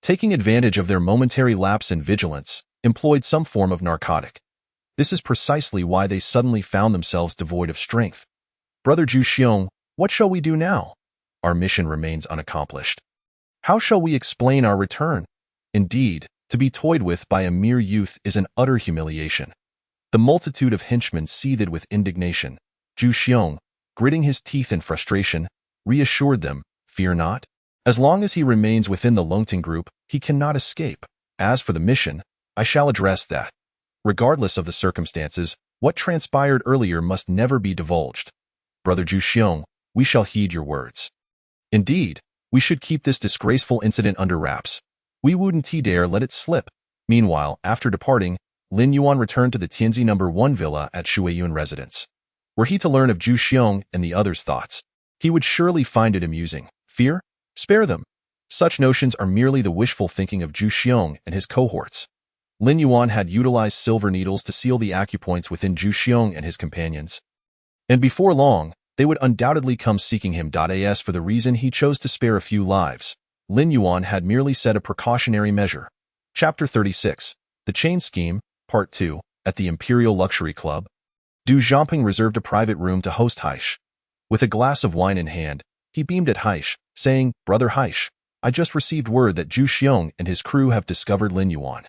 taking advantage of their momentary lapse in vigilance, employed some form of narcotic. This is precisely why they suddenly found themselves devoid of strength. Brother Zhu Xiong, what shall we do now? Our mission remains unaccomplished. How shall we explain our return? Indeed, to be toyed with by a mere youth is an utter humiliation. The multitude of henchmen seethed with indignation. Zhu Xiong, gritting his teeth in frustration, reassured them, "Fear not. As long as he remains within the Longting group, he cannot escape. As for the mission, I shall address that. Regardless of the circumstances, what transpired earlier must never be divulged. Brother Zhu Xiong, we shall heed your words. Indeed, we should keep this disgraceful incident under wraps. We wouldn't dare let it slip." Meanwhile, after departing, Lin Yuan returned to the Tianzi No. 1 villa at Shuiyun residence. Were he to learn of Zhu Xiong and the others' thoughts, he would surely find it amusing. Fear? Spare them. Such notions are merely the wishful thinking of Zhu Xiong and his cohorts. Lin Yuan had utilized silver needles to seal the acupoints within Zhu Xiong and his companions. And before long, they would undoubtedly come seeking him. As for the reason he chose to spare a few lives, Lin Yuan had merely set a precautionary measure. Chapter 36. The Chain Scheme, Part 2. At the Imperial Luxury Club, Du Jiangping reserved a private room to host Haish. With a glass of wine in hand, he beamed at Haish, saying, "Brother Haish, I just received word that Zhu Xiong and his crew have discovered Lin Yuan.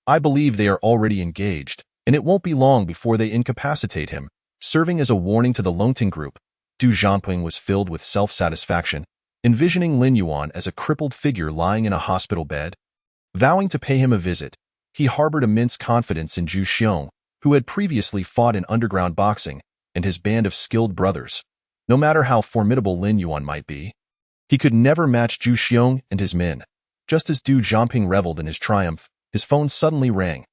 I believe they are already engaged, and it won't be long before they incapacitate him." Serving as a warning to the Longting group, Du Jiangping was filled with self-satisfaction, envisioning Lin Yuan as a crippled figure lying in a hospital bed. Vowing to pay him a visit, he harbored immense confidence in Zhu Xiong, who had previously fought in underground boxing, and his band of skilled brothers. No matter how formidable Lin Yuan might be, he could never match Zhu Xiong and his men. Just as Du Jiangping reveled in his triumph, his phone suddenly rang.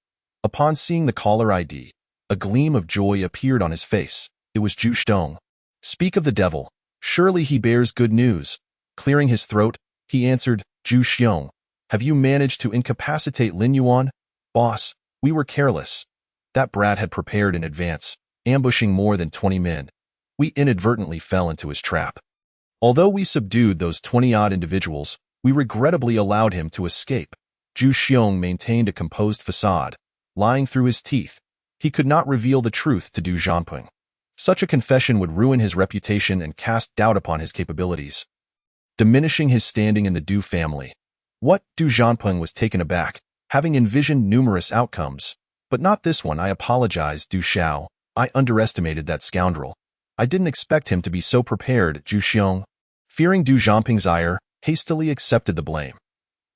Upon seeing the caller ID, a gleam of joy appeared on his face. It was Zhu Xiong. "Speak of the devil, surely he bears good news." Clearing his throat, he answered, "Zhu Xiong, have you managed to incapacitate Lin Yuan?" "Boss, we were careless. That brat had prepared in advance, ambushing more than 20 men. We inadvertently fell into his trap. Although we subdued those 20-odd individuals, we regrettably allowed him to escape." Zhu Xiong maintained a composed facade. Lying through his teeth, he could not reveal the truth to Du Jiangping. Such a confession would ruin his reputation and cast doubt upon his capabilities, diminishing his standing in the Du family. What? Du Jiangping was taken aback, having envisioned numerous outcomes. "But not this one. I apologize, Du Xiao. I underestimated that scoundrel. I didn't expect him to be so prepared." Zhu Xiong, fearing Du Jiangping's ire, hastily accepted the blame.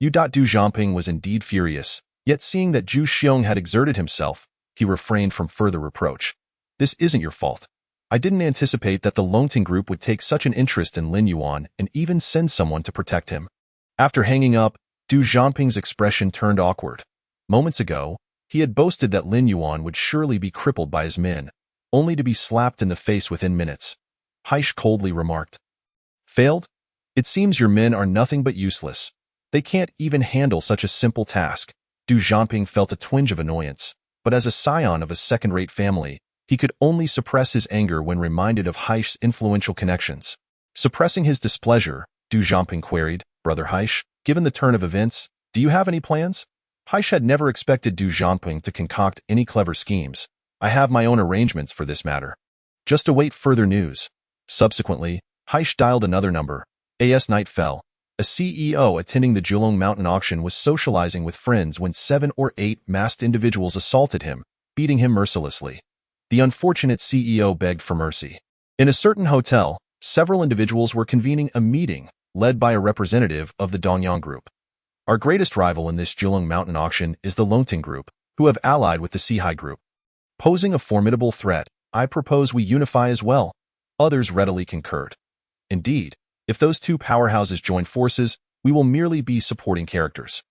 Du Jiangping was indeed furious, yet seeing that Zhu Xiong had exerted himself, he refrained from further reproach. "This isn't your fault. I didn't anticipate that the Longting group would take such an interest in Lin Yuan and even send someone to protect him." After hanging up, Du Jiangping's expression turned awkward. Moments ago, he had boasted that Lin Yuan would surely be crippled by his men, only to be slapped in the face within minutes. Haish coldly remarked, "Failed? It seems your men are nothing but useless. They can't even handle such a simple task." Du Jiangping felt a twinge of annoyance, but as a scion of a second-rate family, he could only suppress his anger when reminded of Haish's influential connections. Suppressing his displeasure, Du Jiangping queried, "Brother Haish, given the turn of events, Do you have any plans? Haish had never expected Du Zhanping to concoct any clever schemes. I have my own arrangements for this matter. Just await further news. Subsequently, Haish dialed another number. As night fell, a CEO attending the Julong Mountain auction was socializing with friends when 7 or 8 masked individuals assaulted him, beating him mercilessly. The unfortunate CEO begged for mercy. In a certain hotel, several individuals were convening a meeting, led by a representative of the Dongyang Group. Our greatest rival in this Julong Mountain auction is the Longting Group, who have allied with the Sihai Group. Posing a formidable threat, I propose we unify as well. Others readily concurred. Indeed, if those two powerhouses join forces, we will merely be supporting characters.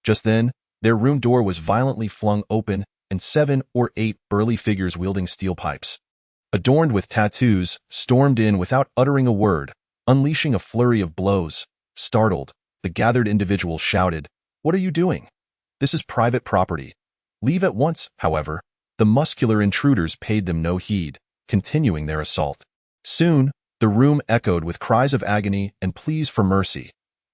Just then, their room door was violently flung open, and 7 or 8 burly figures wielding steel pipes, adorned with tattoos, stormed in without uttering a word, unleashing a flurry of blows. Startled, the gathered individuals shouted, "What are you doing? This is private property. Leave at once." However, the muscular intruders paid them no heed, continuing their assault. Soon, the room echoed with cries of agony and pleas for mercy.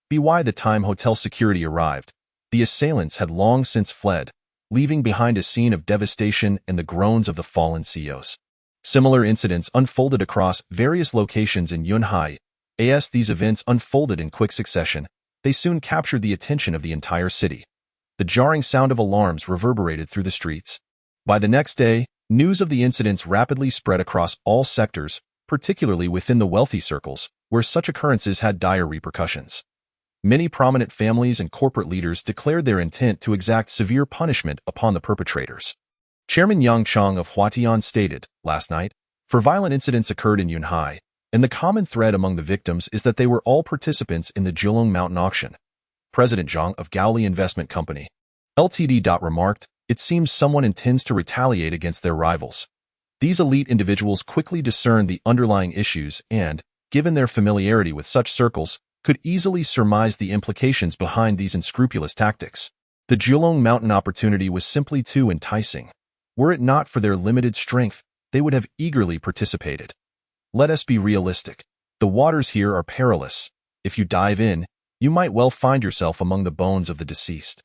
By the time hotel security arrived, the assailants had long since fled, leaving behind a scene of devastation and the groans of the fallen CEOs. Similar incidents unfolded across various locations in Yunhai. As these events unfolded in quick succession, they soon captured the attention of the entire city. The jarring sound of alarms reverberated through the streets. By the next day, news of the incidents rapidly spread across all sectors, particularly within the wealthy circles, where such occurrences had dire repercussions. Many prominent families and corporate leaders declared their intent to exact severe punishment upon the perpetrators. Chairman Yang Chong of Huatian stated, last night, "For violent incidents occurred in Yunhai, and the common thread among the victims is that they were all participants in the Julong Mountain auction." President Zhang of Gaoli Investment Company, Ltd. Remarked, "It seems someone intends to retaliate against their rivals." These elite individuals quickly discerned the underlying issues and, given their familiarity with such circles, could easily surmise the implications behind these unscrupulous tactics. The Julong Mountain opportunity was simply too enticing. Were it not for their limited strength, they would have eagerly participated. Let us be realistic. The waters here are perilous. If you dive in, you might well find yourself among the bones of the deceased.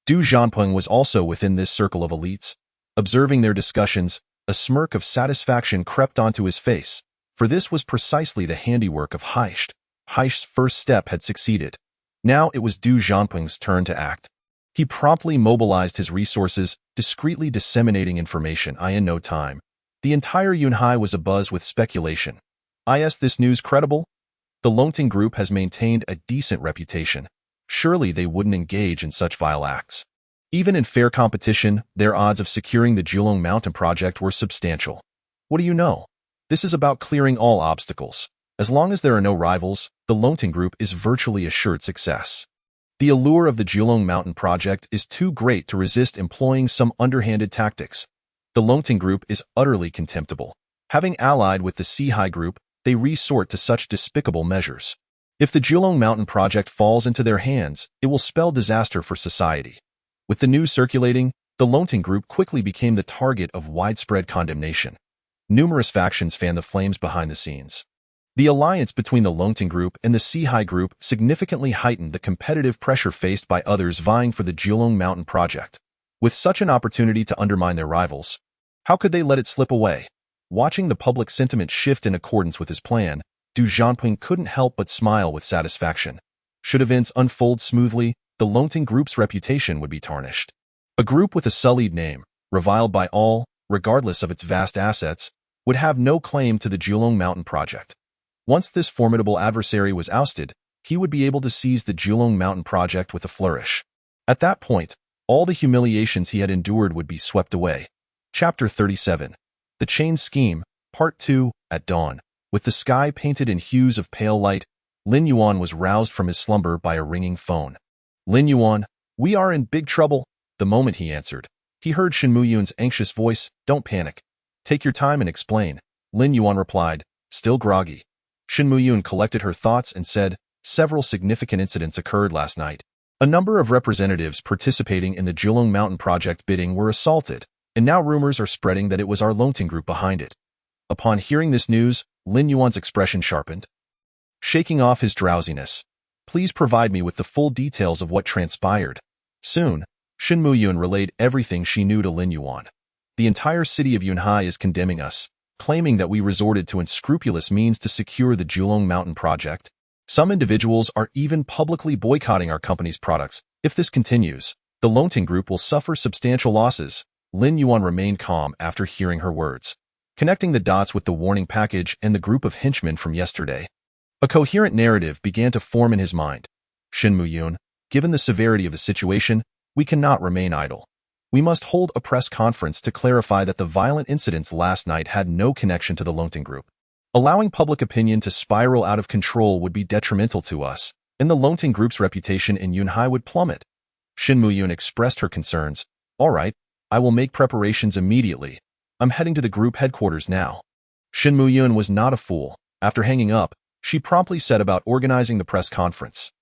Du Zhanping was also within this circle of elites. Observing their discussions, a smirk of satisfaction crept onto his face, for this was precisely the handiwork of Haish. Haish's first step had succeeded. Now it was Du Zhanping's turn to act. He promptly mobilized his resources, discreetly disseminating information. In no time, the entire Yunhai was abuzz with speculation. Is this news credible? The Longting Group has maintained a decent reputation. Surely they wouldn't engage in such vile acts. Even in fair competition, their odds of securing the Julong Mountain project were substantial. What do you know? This is about clearing all obstacles. As long as there are no rivals, the Longting Group is virtually assured success. The allure of the Julong Mountain project is too great to resist employing some underhanded tactics. The Longting Group is utterly contemptible. Having allied with the Sihai Group, they resort to such despicable measures. If the Julong Mountain project falls into their hands, it will spell disaster for society. With the news circulating, the Longting Group quickly became the target of widespread condemnation. Numerous factions fanned the flames behind the scenes. The alliance between the Longting Group and the Sihai Group significantly heightened the competitive pressure faced by others vying for the Julong Mountain project. With such an opportunity to undermine their rivals, how could they let it slip away? Watching the public sentiment shift in accordance with his plan, Du Zhanping couldn't help but smile with satisfaction. Should events unfold smoothly, the Longting Group's reputation would be tarnished. A group with a sullied name, reviled by all, regardless of its vast assets, would have no claim to the Julong Mountain project. Once this formidable adversary was ousted, he would be able to seize the Julong Mountain project with a flourish. At that point, all the humiliations he had endured would be swept away. Chapter 37. The Chain Scheme, Part 2, At dawn, with the sky painted in hues of pale light, Lin Yuan was roused from his slumber by a ringing phone. "Lin Yuan, we are in big trouble." The moment he answered, he heard Shin Muyun's anxious voice. "Don't panic. Take your time and explain," Lin Yuan replied, still groggy. Shin Muyun collected her thoughts and said, "Several significant incidents occurred last night. A number of representatives participating in the Julong Mountain project bidding were assaulted, and now rumors are spreading that it was our Longting Group behind it." Upon hearing this news, Lin Yuan's expression sharpened. Shaking off his drowsiness, Please provide me with the full details of what transpired. Soon, Shin Muyun relayed everything she knew to Lin Yuan. The entire city of Yunhai is condemning us, claiming that we resorted to unscrupulous means to secure the Julong Mountain project. Some individuals are even publicly boycotting our company's products. If this continues, the Longting Group will suffer substantial losses. Lin Yuan remained calm after hearing her words, connecting the dots with the warning package and the group of henchmen from yesterday. A coherent narrative began to form in his mind. Shin Muyun, given the severity of the situation, we cannot remain idle. We must hold a press conference to clarify that the violent incidents last night had no connection to the Longting Group. Allowing public opinion to spiral out of control would be detrimental to us, and the Longting Group's reputation in Yunhai would plummet. Shin Muyun expressed her concerns. All right, I will make preparations immediately. I'm heading to the group headquarters now. Shin Muyun was not a fool. After hanging up, she promptly set about organizing the press conference.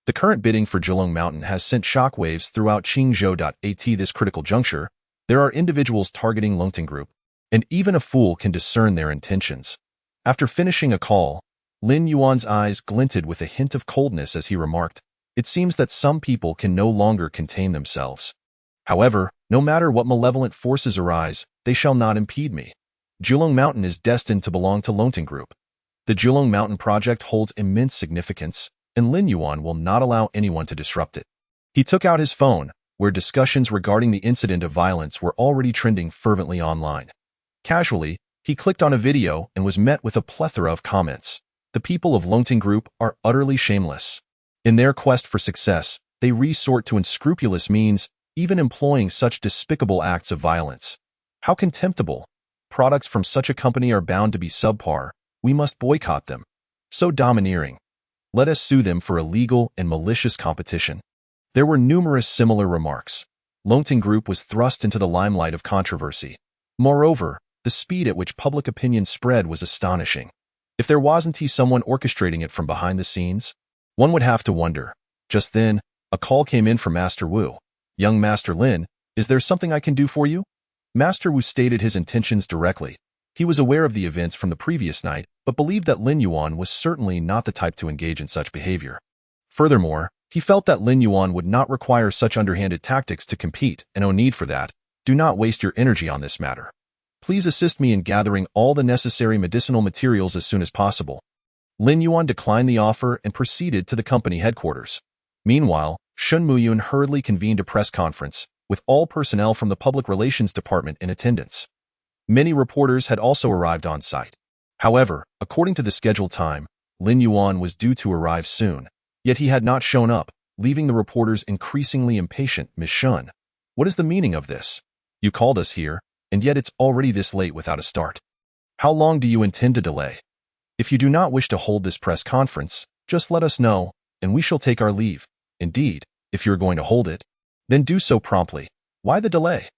The current bidding for Julong Mountain has sent shockwaves throughout Qingzhou.at. This critical juncture, there are individuals targeting Longting Group, and even a fool can discern their intentions. After finishing a call, Lin Yuan's eyes glinted with a hint of coldness as he remarked, "It seems that some people can no longer contain themselves. However, no matter what malevolent forces arise, they shall not impede me. Julong Mountain is destined to belong to Longting Group. The Julong Mountain project holds immense significance, and Lin Yuan will not allow anyone to disrupt it." He took out his phone, where discussions regarding the incident of violence were already trending fervently online. Casually, he clicked on a video and was met with a plethora of comments. The people of Longting Group are utterly shameless. In their quest for success, they resort to unscrupulous means, even employing such despicable acts of violence. How contemptible! Products from such a company are bound to be subpar. We must boycott them. So domineering. Let us sue them for illegal and malicious competition. There were numerous similar remarks. Longting Group was thrust into the limelight of controversy. Moreover, the speed at which public opinion spread was astonishing. If there wasn't someone orchestrating it from behind the scenes, one would have to wonder. Just then, a call came in from Master Wu. "Young Master Lin, is there something I can do for you?" Master Wu stated his intentions directly. He was aware of the events from the previous night, but believed that Lin Yuan was certainly not the type to engage in such behavior. Furthermore, he felt that Lin Yuan would not require such underhanded tactics to compete, and no need for that. "Do not waste your energy on this matter. Please assist me in gathering all the necessary medicinal materials as soon as possible." Lin Yuan declined the offer and proceeded to the company headquarters. Meanwhile, Shin Muyun hurriedly convened a press conference, with all personnel from the Public Relations Department in attendance. Many reporters had also arrived on site. However, according to the scheduled time, Lin Yuan was due to arrive soon, yet he had not shown up, leaving the reporters increasingly impatient. "Miss Shun, what is the meaning of this? You called us here, and yet it's already this late without a start. How long do you intend to delay? If you do not wish to hold this press conference, just let us know, and we shall take our leave. Indeed, if you are going to hold it, then do so promptly. Why the delay?"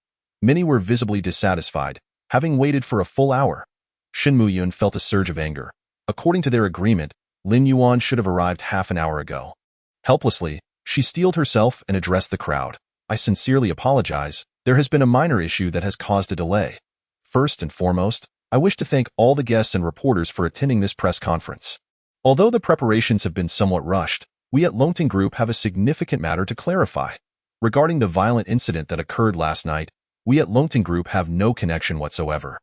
Many were visibly dissatisfied, having waited for a full hour. Shin Muyun felt a surge of anger. According to their agreement, Lin Yuan should have arrived half an hour ago. Helplessly, she steeled herself and addressed the crowd. "I sincerely apologize. There has been a minor issue that has caused a delay. First and foremost, I wish to thank all the guests and reporters for attending this press conference. Although the preparations have been somewhat rushed, we at Longting Group have a significant matter to clarify. Regarding the violent incident that occurred last night, we at Longting Group have no connection whatsoever.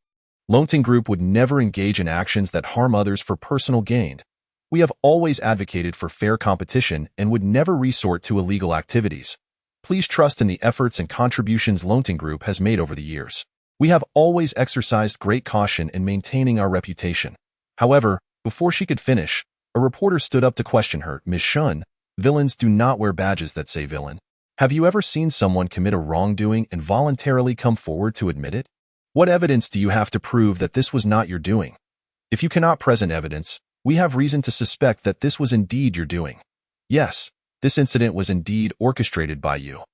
Longting Group would never engage in actions that harm others for personal gain. We have always advocated for fair competition and would never resort to illegal activities. Please trust in the efforts and contributions Longting Group has made over the years. We have always exercised great caution in maintaining our reputation." However, before she could finish, a reporter stood up to question her. "Miss Shun, villains do not wear badges that say villain. Have you ever seen someone commit a wrongdoing and voluntarily come forward to admit it? What evidence do you have to prove that this was not your doing? If you cannot present evidence, we have reason to suspect that this was indeed your doing. Yes, this incident was indeed orchestrated by you."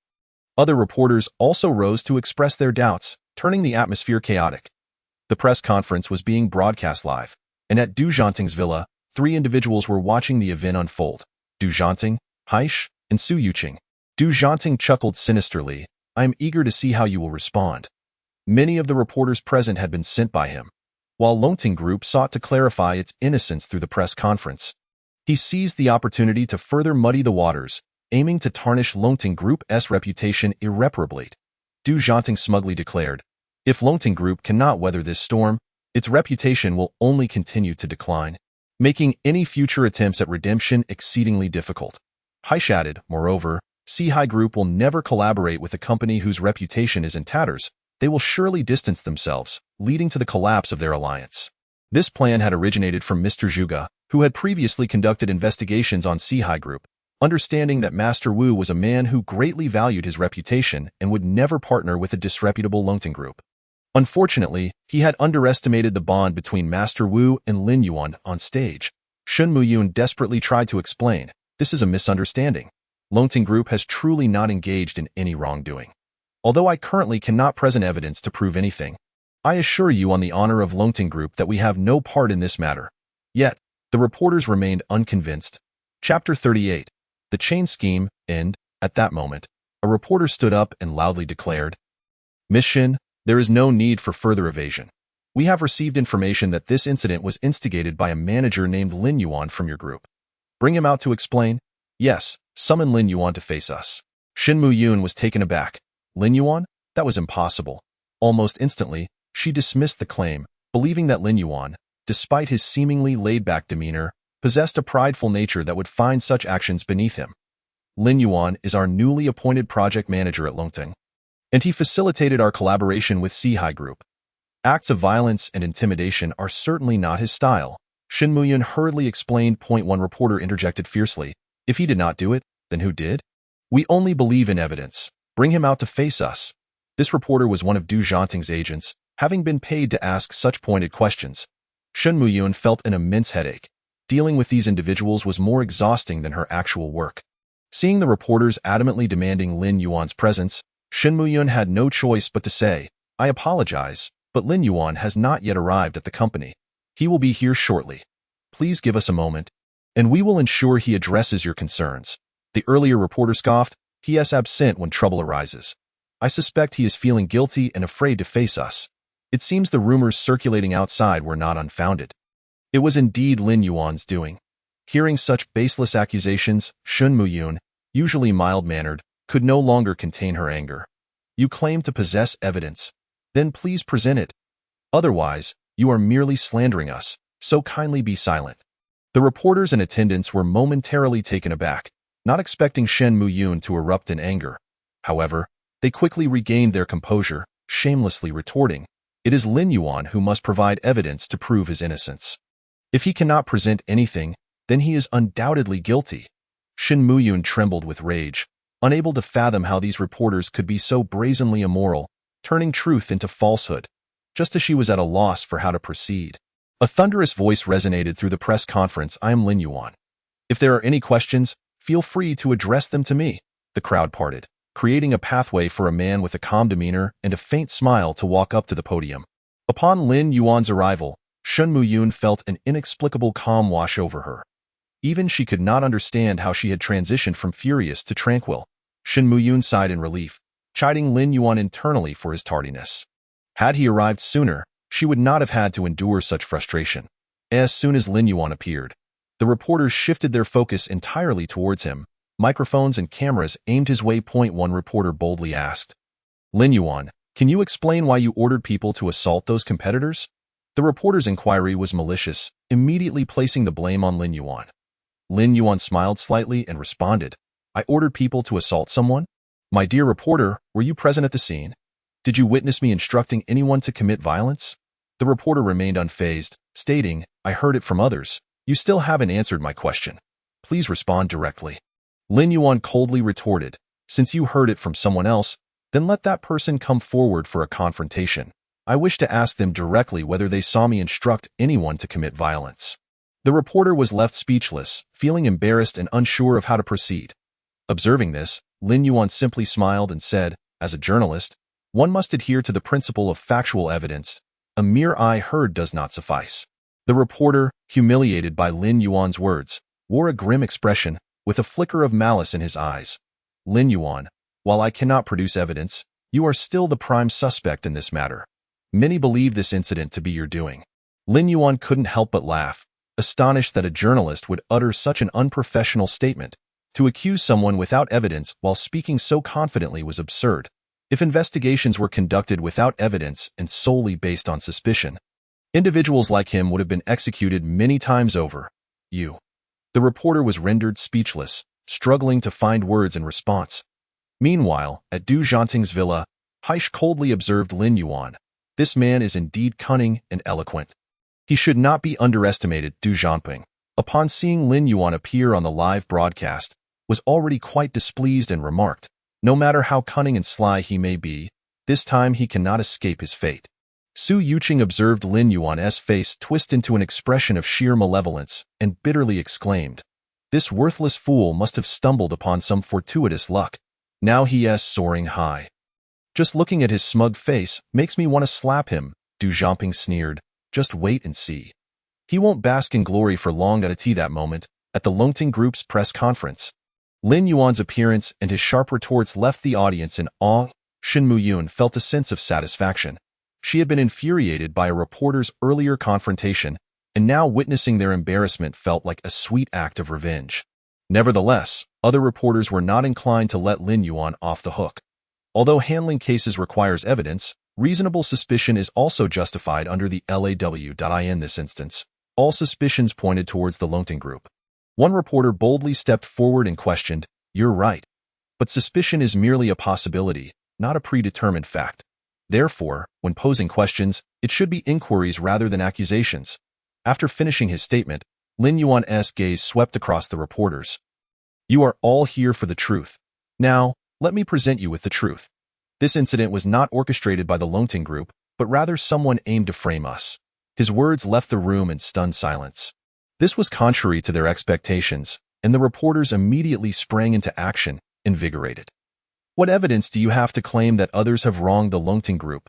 Other reporters also rose to express their doubts, turning the atmosphere chaotic. The press conference was being broadcast live, and at Du Zhanting's villa, 3 individuals were watching the event unfold: Du Zhanting, Haish, and Su Yuqing. Du Zhanting chuckled sinisterly. "I am eager to see how you will respond." Many of the reporters present had been sent by him, while Longting Group sought to clarify its innocence through the press conference. He seized the opportunity to further muddy the waters, aiming to tarnish Longting Group's reputation irreparably. Du Jianting smugly declared, "If Longting Group cannot weather this storm, its reputation will only continue to decline, making any future attempts at redemption exceedingly difficult." Haish added, "Moreover, Sihai Group will never collaborate with a company whose reputation is in tatters. They will surely distance themselves, leading to the collapse of their alliance." This plan had originated from Mr. Zhuge, who had previously conducted investigations on Sihai Group, understanding that Master Wu was a man who greatly valued his reputation and would never partner with a disreputable Longting Group. Unfortunately, he had underestimated the bond between Master Wu and Lin Yuan on stage. Shun Muyun desperately tried to explain, "This is a misunderstanding. Longting Group has truly not engaged in any wrongdoing. Although I currently cannot present evidence to prove anything, I assure you on the honor of Longting Group that we have no part in this matter." Yet, the reporters remained unconvinced. Chapter 38. The Chain Scheme, and, at that moment, a reporter stood up and loudly declared, "Miss Shin, there is no need for further evasion. We have received information that this incident was instigated by a manager named Lin Yuan from your group. Bring him out to explain." "Yes, summon Lin Yuan to face us." Shin Muyun was taken aback. Lin Yuan? That was impossible. Almost instantly, she dismissed the claim, believing that Lin Yuan, despite his seemingly laid-back demeanor, possessed a prideful nature that would find such actions beneath him. "Lin Yuan is our newly appointed project manager at Longting, and he facilitated our collaboration with Sihai Group. Acts of violence and intimidation are certainly not his style." Shin Muyun hurriedly explained. One reporter interjected fiercely, "If he did not do it, then who did? We only believe in evidence. Bring him out to face us." This reporter was one of Du Jianting's agents, having been paid to ask such pointed questions. Shun Muyun felt an immense headache. Dealing with these individuals was more exhausting than her actual work. Seeing the reporters adamantly demanding Lin Yuan's presence, Shin Muyun had no choice but to say, "I apologize, but Lin Yuan has not yet arrived at the company. He will be here shortly. Please give us a moment, and we will ensure he addresses your concerns." The earlier reporter scoffed, "He is absent when trouble arises. I suspect he is feeling guilty and afraid to face us." It seems the rumors circulating outside were not unfounded. It was indeed Lin Yuan's doing. Hearing such baseless accusations, Shun Muyun, usually mild-mannered, could no longer contain her anger. "You claim to possess evidence. Then please present it. Otherwise, you are merely slandering us, so kindly be silent." The reporters and attendants were momentarily taken aback, not expecting Shen Muyun to erupt in anger. However, they quickly regained their composure, shamelessly retorting, "It is Lin Yuan who must provide evidence to prove his innocence. If he cannot present anything, then he is undoubtedly guilty." Shin Muyun trembled with rage, unable to fathom how these reporters could be so brazenly immoral, turning truth into falsehood, just as she was at a loss for how to proceed. A thunderous voice resonated through the press conference. "I am Lin Yuan. If there are any questions, feel free to address them to me." The crowd parted, creating a pathway for a man with a calm demeanor and a faint smile to walk up to the podium. Upon Lin Yuan's arrival, Shun Muyun felt an inexplicable calm wash over her. Even she could not understand how she had transitioned from furious to tranquil. Shun Muyun sighed in relief, chiding Lin Yuan internally for his tardiness. Had he arrived sooner, she would not have had to endure such frustration. As soon as Lin Yuan appeared, the reporters shifted their focus entirely towards him. Microphones and cameras aimed his way. One reporter boldly asked, "Lin Yuan, can you explain why you ordered people to assault those competitors?" The reporter's inquiry was malicious, immediately placing the blame on Lin Yuan. Lin Yuan smiled slightly and responded, "I ordered people to assault someone? My dear reporter, were you present at the scene? Did you witness me instructing anyone to commit violence?" The reporter remained unfazed, stating, "I heard it from others. You still haven't answered my question. Please respond directly." Lin Yuan coldly retorted, "Since you heard it from someone else, then let that person come forward for a confrontation. I wish to ask them directly whether they saw me instruct anyone to commit violence." The reporter was left speechless, feeling embarrassed and unsure of how to proceed. Observing this, Lin Yuan simply smiled and said, "As a journalist, one must adhere to the principle of factual evidence. A mere "I heard" does not suffice." The reporter, humiliated by Lin Yuan's words, wore a grim expression, with a flicker of malice in his eyes. "Lin Yuan, while I cannot produce evidence, you are still the prime suspect in this matter. Many believe this incident to be your doing." Lin Yuan couldn't help but laugh. astonished that a journalist would utter such an unprofessional statement. To accuse someone without evidence while speaking so confidently was absurd. If investigations were conducted without evidence and solely based on suspicion, individuals like him would have been executed many times over. The reporter was rendered speechless, struggling to find words in response. Meanwhile, at Du Jianting's villa, Heish coldly observed Lin Yuan. This man is indeed cunning and eloquent. He should not be underestimated. Du Jianping, upon seeing Lin Yuan appear on the live broadcast, was already quite displeased and remarked, no matter how cunning and sly he may be, this time he cannot escape his fate. Su Yuqing observed Lin Yuan's face twist into an expression of sheer malevolence and bitterly exclaimed, "This worthless fool must have stumbled upon some fortuitous luck. Now he is soaring high. Just looking at his smug face makes me want to slap him," Du Jianping sneered. "Just wait and see. He won't bask in glory for long." At that moment, at the Longting Group's press conference, Lin Yuan's appearance and his sharp retorts left the audience in awe. Shen Muyun felt a sense of satisfaction. She had been infuriated by a reporter's earlier confrontation, and now witnessing their embarrassment felt like a sweet act of revenge. Nevertheless, other reporters were not inclined to let Lin Yuan off the hook. Although handling cases requires evidence, reasonable suspicion is also justified under the law. In this instance, all suspicions pointed towards the Longting Group. One reporter boldly stepped forward and questioned, "You're right. But suspicion is merely a possibility, not a predetermined fact. Therefore, when posing questions, it should be inquiries rather than accusations." After finishing his statement, Lin Yuan's gaze swept across the reporters. "You are all here for the truth. Now, let me present you with the truth. This incident was not orchestrated by the Longting Group, but rather someone aimed to frame us." His words left the room in stunned silence. This was contrary to their expectations, and the reporters immediately sprang into action, invigorated. "What evidence do you have to claim that others have wronged the Longting Group?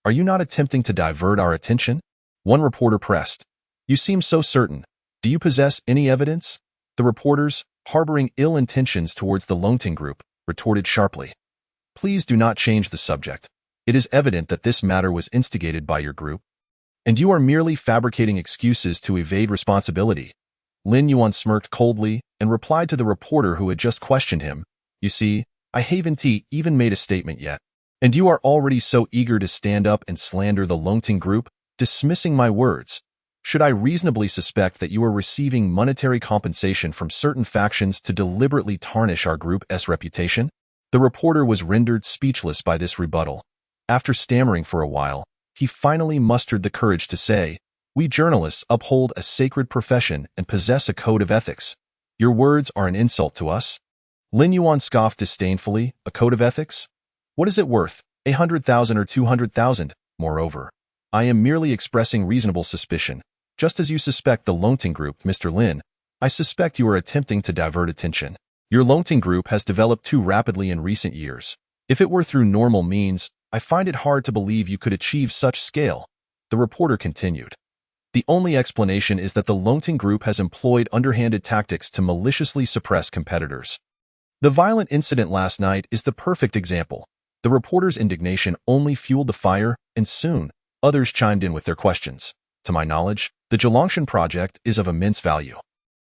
Are you not attempting to divert our attention?" One reporter pressed. "You seem so certain. Do you possess any evidence?" The reporters, harboring ill intentions towards the Longting Group, retorted sharply. "Please do not change the subject. It is evident that this matter was instigated by your group, and you are merely fabricating excuses to evade responsibility." Lin Yuan smirked coldly and replied to the reporter who had just questioned him, "You see, I haven't even made a statement yet, and you are already so eager to stand up and slander the Longting Group, dismissing my words. Should I reasonably suspect that you are receiving monetary compensation from certain factions to deliberately tarnish our group's reputation?" The reporter was rendered speechless by this rebuttal. After stammering for a while, he finally mustered the courage to say, "We journalists uphold a sacred profession and possess a code of ethics. Your words are an insult to us." Lin Yuan scoffed disdainfully. "A code of ethics? What is it worth, 100,000 or 200,000? Moreover, I am merely expressing reasonable suspicion. Just as you suspect the Longting Group, Mr. Lin, I suspect you are attempting to divert attention. Your Longting Group has developed too rapidly in recent years. If it were through normal means, I find it hard to believe you could achieve such scale." The reporter continued. "The only explanation is that the Longting Group has employed underhanded tactics to maliciously suppress competitors. The violent incident last night is the perfect example." The reporter's indignation only fueled the fire, and soon, others chimed in with their questions. "To my knowledge, the Zhelongshan project is of immense value.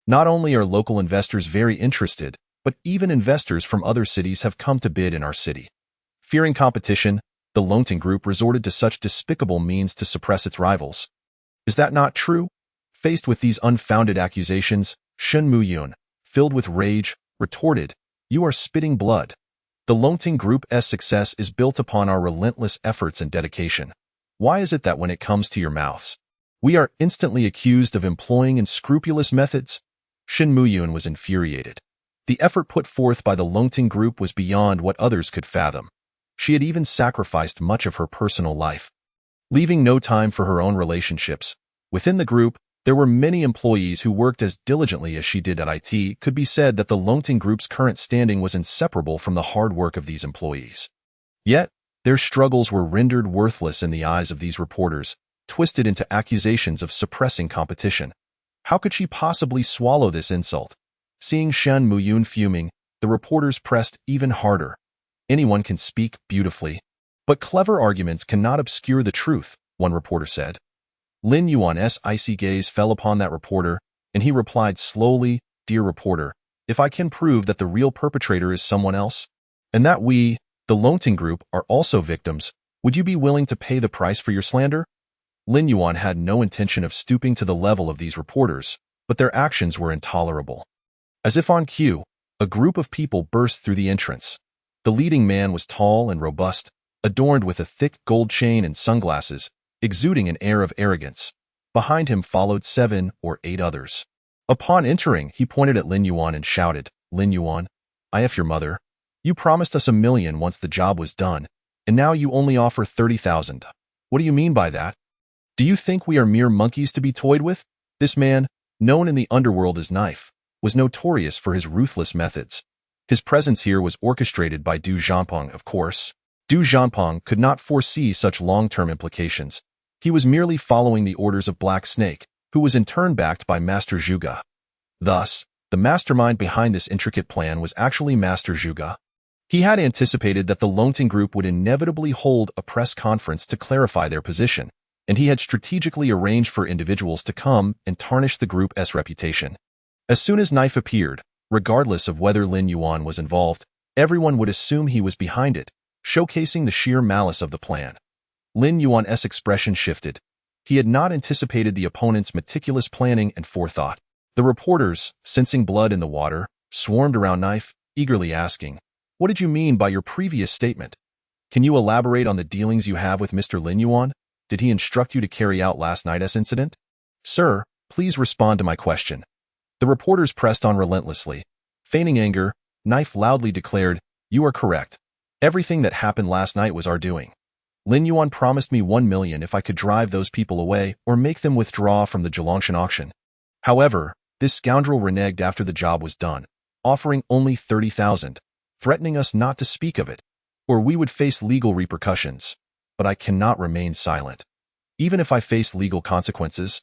Not only are local investors very interested, but even investors from other cities have come to bid in our city. Fearing competition, the Longting Group resorted to such despicable means to suppress its rivals. Is that not true?" Faced with these unfounded accusations, Shen Muyun, filled with rage, retorted, "You are spitting blood. The Longting Group's success is built upon our relentless efforts and dedication. Why is it that when it comes to your mouths, we are instantly accused of employing unscrupulous methods?" Shen Muyun was infuriated. The effort put forth by the Longting Group was beyond what others could fathom. She had even sacrificed much of her personal life, leaving no time for her own relationships. Within the group, there were many employees who worked as diligently as she did at IT. Could be said that the Longting Group's current standing was inseparable from the hard work of these employees. Yet, their struggles were rendered worthless in the eyes of these reporters, twisted into accusations of suppressing competition. How could she possibly swallow this insult? Seeing Shen Muyun fuming, the reporters pressed even harder. "Anyone can speak beautifully, but clever arguments cannot obscure the truth," one reporter said. Lin Yuan's icy gaze fell upon that reporter, and he replied slowly, "Dear reporter, if I can prove that the real perpetrator is someone else, and that we, the Lonting Group, are also victims, would you be willing to pay the price for your slander?" Lin Yuan had no intention of stooping to the level of these reporters, but their actions were intolerable. As if on cue, a group of people burst through the entrance. The leading man was tall and robust, adorned with a thick gold chain and sunglasses, exuding an air of arrogance. Behind him followed 7 or 8 others. Upon entering, he pointed at Lin Yuan and shouted, "Lin Yuan, I F your mother. You promised us $1 million once the job was done, and now you only offer 30,000. What do you mean by that? Do you think we are mere monkeys to be toyed with?" This man, known in the underworld as Knife, was notorious for his ruthless methods. His presence here was orchestrated by Du Zhanpeng, of course. Du Zhanpeng could not foresee such long-term implications. He was merely following the orders of Black Snake, who was in turn backed by Master Zhuge. Thus, the mastermind behind this intricate plan was actually Master Zhuge. He had anticipated that the Lonting Group would inevitably hold a press conference to clarify their position, and he had strategically arranged for individuals to come and tarnish the group's reputation. As soon as Knife appeared, regardless of whether Lin Yuan was involved, everyone would assume he was behind it, showcasing the sheer malice of the plan. Lin Yuan's expression shifted. He had not anticipated the opponent's meticulous planning and forethought. The reporters, sensing blood in the water, swarmed around Knife, eagerly asking, "What did you mean by your previous statement? Can you elaborate on the dealings you have with Mr. Lin Yuan? Did he instruct you to carry out last night's incident?" "Sir, please respond to my question." The reporters pressed on relentlessly. Feigning anger, Knife loudly declared, "You are correct. Everything that happened last night was our doing. Lin Yuan promised me 1 million if I could drive those people away or make them withdraw from the Zhelongshan auction. However, this scoundrel reneged after the job was done, offering only 30,000, threatening us not to speak of it, or we would face legal repercussions. But I cannot remain silent. Even if I face legal consequences,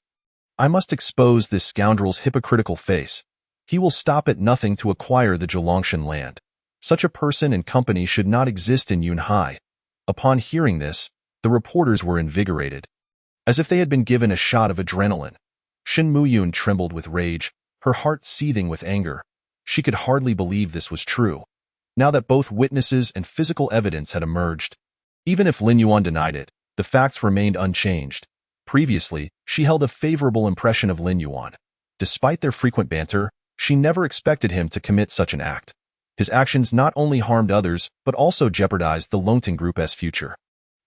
I must expose this scoundrel's hypocritical face. He will stop at nothing to acquire the Zhelongshan land. Such a person and company should not exist in Yunhai." Upon hearing this, the reporters were invigorated, as if they had been given a shot of adrenaline. Shin Muyun trembled with rage, her heart seething with anger. She could hardly believe this was true, now that both witnesses and physical evidence had emerged. Even if Lin Yuan denied it, the facts remained unchanged. Previously, she held a favorable impression of Lin Yuan. Despite their frequent banter, she never expected him to commit such an act. His actions not only harmed others, but also jeopardized the Lonting Group's future.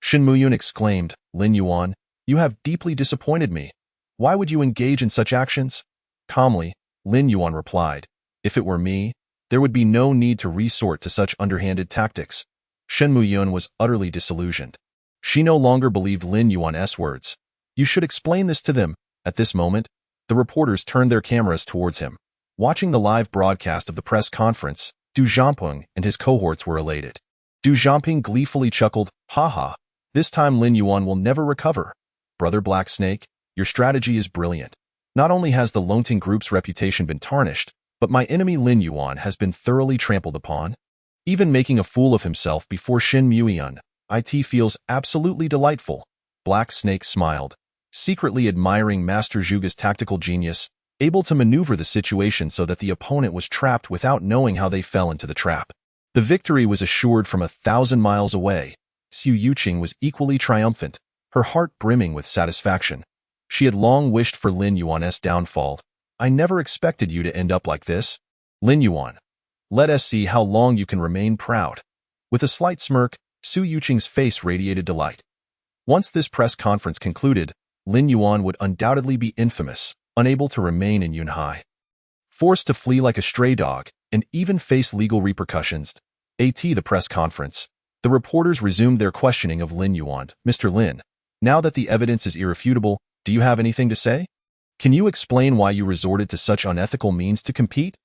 Shin Muyun exclaimed, "Lin Yuan, you have deeply disappointed me. Why would you engage in such actions?" Calmly, Lin Yuan replied, "If it were me, there would be no need to resort to such underhanded tactics." Shin Muyun was utterly disillusioned. She no longer believed Lin Yuan's words. "You should explain this to them." At this moment, the reporters turned their cameras towards him. Watching the live broadcast of the press conference, Du Zhanpeng and his cohorts were elated. Du Zhanpeng gleefully chuckled, "Ha ha, this time Lin Yuan will never recover. Brother Black Snake, your strategy is brilliant. Not only has the Lonting Group's reputation been tarnished, but my enemy Lin Yuan has been thoroughly trampled upon. Even making a fool of himself before Shin Muyun, it feels absolutely delightful." Black Snake smiled, secretly admiring Master Zhuge's tactical genius, able to maneuver the situation so that the opponent was trapped without knowing how they fell into the trap. The victory was assured from 1,000 miles away. Xu Yuqing was equally triumphant, her heart brimming with satisfaction. She had long wished for Lin Yuan's downfall. "I never expected you to end up like this. Lin Yuan, let us see how long you can remain proud." With a slight smirk, Xu Yuqing's face radiated delight. Once this press conference concluded, Lin Yuan would undoubtedly be infamous, unable to remain in Yunhai, forced to flee like a stray dog, and even face legal repercussions. At the press conference, the reporters resumed their questioning of Lin Yuan. "Mr. Lin, now that the evidence is irrefutable, do you have anything to say? Can you explain why you resorted to such unethical means to compete?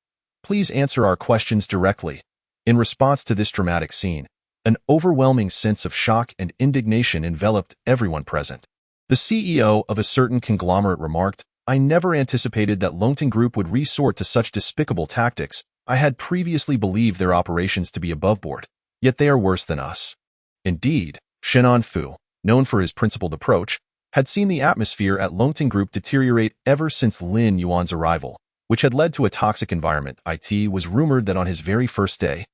Please answer our questions directly." In response to this dramatic scene, an overwhelming sense of shock and indignation enveloped everyone present. The CEO of a certain conglomerate remarked, "I never anticipated that Lonting Group would resort to such despicable tactics. I had previously believed their operations to be above board, yet they are worse than us." Indeed, Shenan Fu, known for his principled approach, had seen the atmosphere at Longting Group deteriorate ever since Lin Yuan's arrival, which had led to a toxic environment. It was rumored that on his very first day,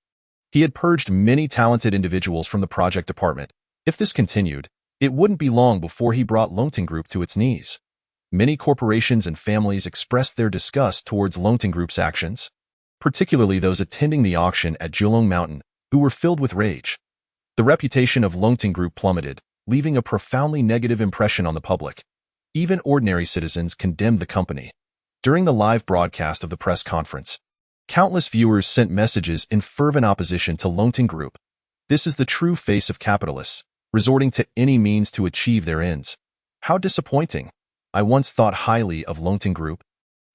he had purged many talented individuals from the project department. If this continued, it wouldn't be long before he brought Longting Group to its knees. Many corporations and families expressed their disgust towards Longting Group's actions, particularly those attending the auction at Julong Mountain, who were filled with rage. The reputation of Longting Group plummeted, leaving a profoundly negative impression on the public. Even ordinary citizens condemned the company. During the live broadcast of the press conference, countless viewers sent messages in fervent opposition to Longting Group. This is the true face of capitalists, resorting to any means to achieve their ends. How disappointing. I once thought highly of Longting Group,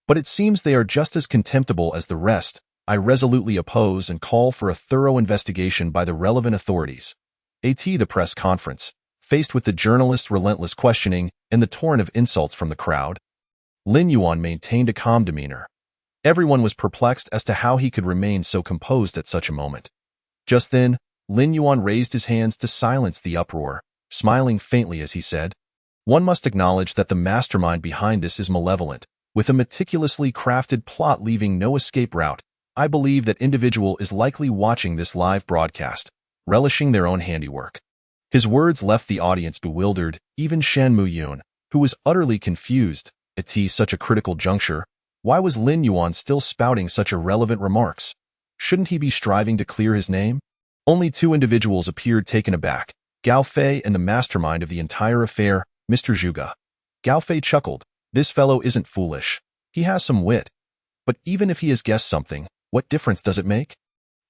but it seems they are just as contemptible as the rest. I resolutely oppose and call for a thorough investigation by the relevant authorities. The press conference, faced with the journalists' relentless questioning and the torrent of insults from the crowd, Lin Yuan maintained a calm demeanor. Everyone was perplexed as to how he could remain so composed at such a moment. Just then, Lin Yuan raised his hands to silence the uproar, smiling faintly as he said, "One must acknowledge that the mastermind behind this is malevolent, with a meticulously crafted plot leaving no escape route. I believe that individual is likely watching this live broadcast, relishing their own handiwork." His words left the audience bewildered, even Shen Muyun, who was utterly confused. At such a critical juncture, why was Lin Yuan still spouting such irrelevant remarks? Shouldn't he be striving to clear his name? Only two individuals appeared taken aback, Gao Fei and the mastermind of the entire affair, Mr. Zhuge. Gao Fei chuckled. This fellow isn't foolish. He has some wit. But even if he has guessed something, what difference does it make?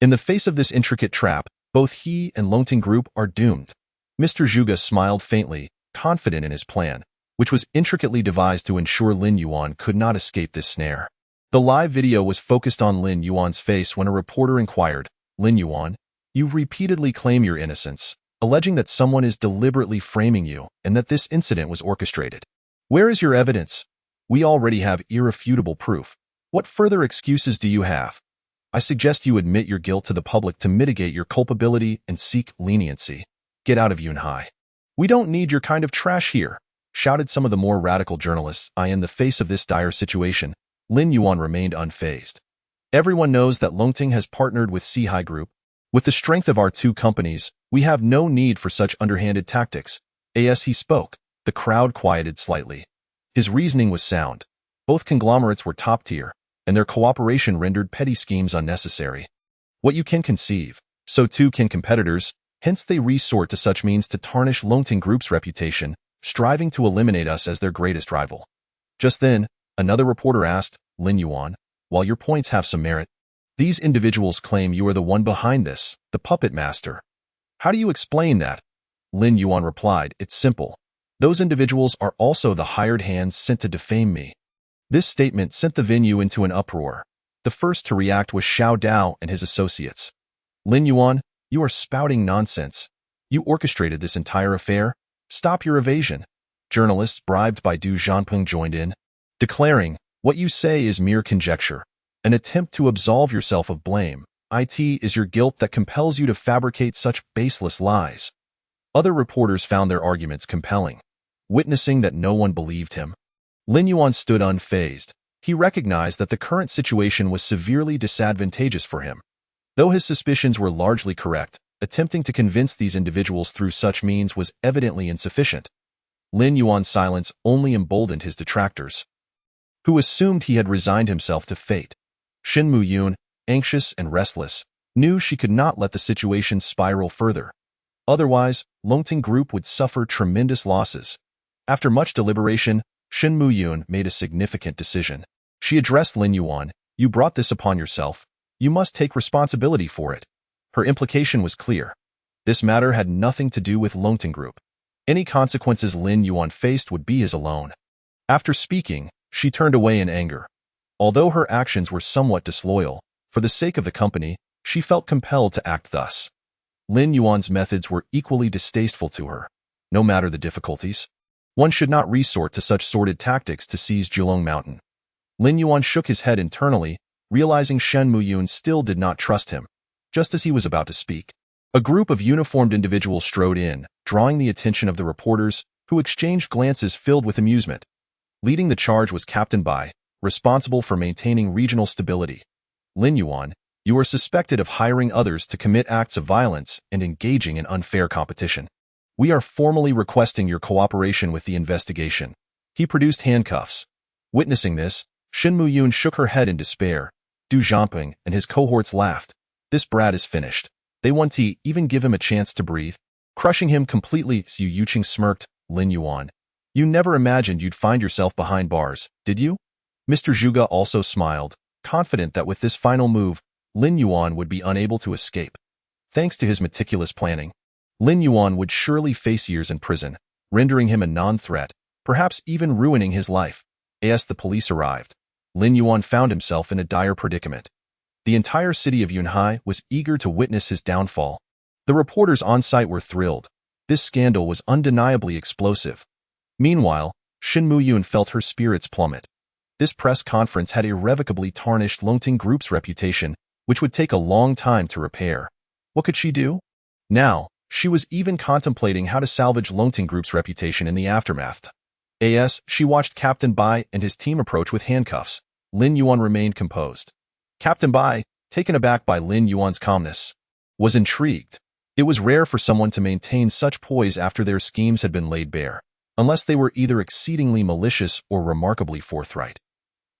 In the face of this intricate trap, both he and Longting Group are doomed. Mr. Zhuge smiled faintly, confident in his plan, which was intricately devised to ensure Lin Yuan could not escape this snare. The live video was focused on Lin Yuan's face when a reporter inquired, "Lin Yuan, you repeatedly claim your innocence, alleging that someone is deliberately framing you and that this incident was orchestrated. Where is your evidence? We already have irrefutable proof. What further excuses do you have? I suggest you admit your guilt to the public to mitigate your culpability and seek leniency. Get out of Yunhai. We don't need your kind of trash here," shouted some of the more radical journalists. In the face of this dire situation, Lin Yuan remained unfazed. "Everyone knows that Longting has partnered with Sihai Group. With the strength of our two companies, we have no need for such underhanded tactics." As he spoke, the crowd quieted slightly. His reasoning was sound. Both conglomerates were top tier, and their cooperation rendered petty schemes unnecessary. What you can conceive, so too can competitors. Hence they resort to such means to tarnish Longting Group's reputation, striving to eliminate us as their greatest rival. Just then, another reporter asked, "Lin Yuan, while your points have some merit, these individuals claim you are the one behind this, the puppet master. How do you explain that?" Lin Yuan replied, "It's simple. Those individuals are also the hired hands sent to defame me." This statement sent the venue into an uproar. The first to react was Xiao Dao and his associates. "Lin Yuan, you are spouting nonsense. You orchestrated this entire affair. Stop your evasion." Journalists bribed by Du Zhanpeng joined in, declaring, "What you say is mere conjecture, an attempt to absolve yourself of blame. It is your guilt that compels you to fabricate such baseless lies." Other reporters found their arguments compelling, witnessing that no one believed him. Lin Yuan stood unfazed. He recognized that the current situation was severely disadvantageous for him. Though his suspicions were largely correct, attempting to convince these individuals through such means was evidently insufficient. Lin Yuan's silence only emboldened his detractors, who assumed he had resigned himself to fate. Shen Muyun, anxious and restless, knew she could not let the situation spiral further. Otherwise, Longting Group would suffer tremendous losses. After much deliberation, Shen Muyun made a significant decision. She addressed Lin Yuan, "You brought this upon yourself. You must take responsibility for it." Her implication was clear. This matter had nothing to do with Longting Group. Any consequences Lin Yuan faced would be his alone. After speaking, she turned away in anger. Although her actions were somewhat disloyal, for the sake of the company, she felt compelled to act thus. Lin Yuan's methods were equally distasteful to her. No matter the difficulties, one should not resort to such sordid tactics to seize Julong Mountain. Lin Yuan shook his head internally, realizing Shen Muyun still did not trust him. Just as he was about to speak, a group of uniformed individuals strode in, drawing the attention of the reporters. who exchanged glances filled with amusement. Leading the charge was Captain Bai, responsible for maintaining regional stability. Lin Yuan, you are suspected of hiring others to commit acts of violence and engaging in unfair competition. We are formally requesting your cooperation with the investigation. He produced handcuffs. Witnessing this, Shin Mu-yun shook her head in despair. Du Jiangping and his cohorts laughed. This brat is finished. They want to even give him a chance to breathe. Crushing him completely, Xu Yuqing smirked. Lin Yuan, you never imagined you'd find yourself behind bars, did you? Mr. Zhuge also smiled, confident that with this final move, Lin Yuan would be unable to escape. Thanks to his meticulous planning, Lin Yuan would surely face years in prison, rendering him a non-threat, perhaps even ruining his life. As the police arrived, Lin Yuan found himself in a dire predicament. The entire city of Yunhai was eager to witness his downfall. The reporters on site were thrilled. This scandal was undeniably explosive. Meanwhile, Shin Mu-yun felt her spirits plummet. This press conference had irrevocably tarnished Longting Group's reputation, which would take a long time to repair. What could she do? Now, she was even contemplating how to salvage Longting Group's reputation in the aftermath. As she watched Captain Bai and his team approach with handcuffs, Lin Yuan remained composed. Captain Bai, taken aback by Lin Yuan's calmness, was intrigued. It was rare for someone to maintain such poise after their schemes had been laid bare, unless they were either exceedingly malicious or remarkably forthright.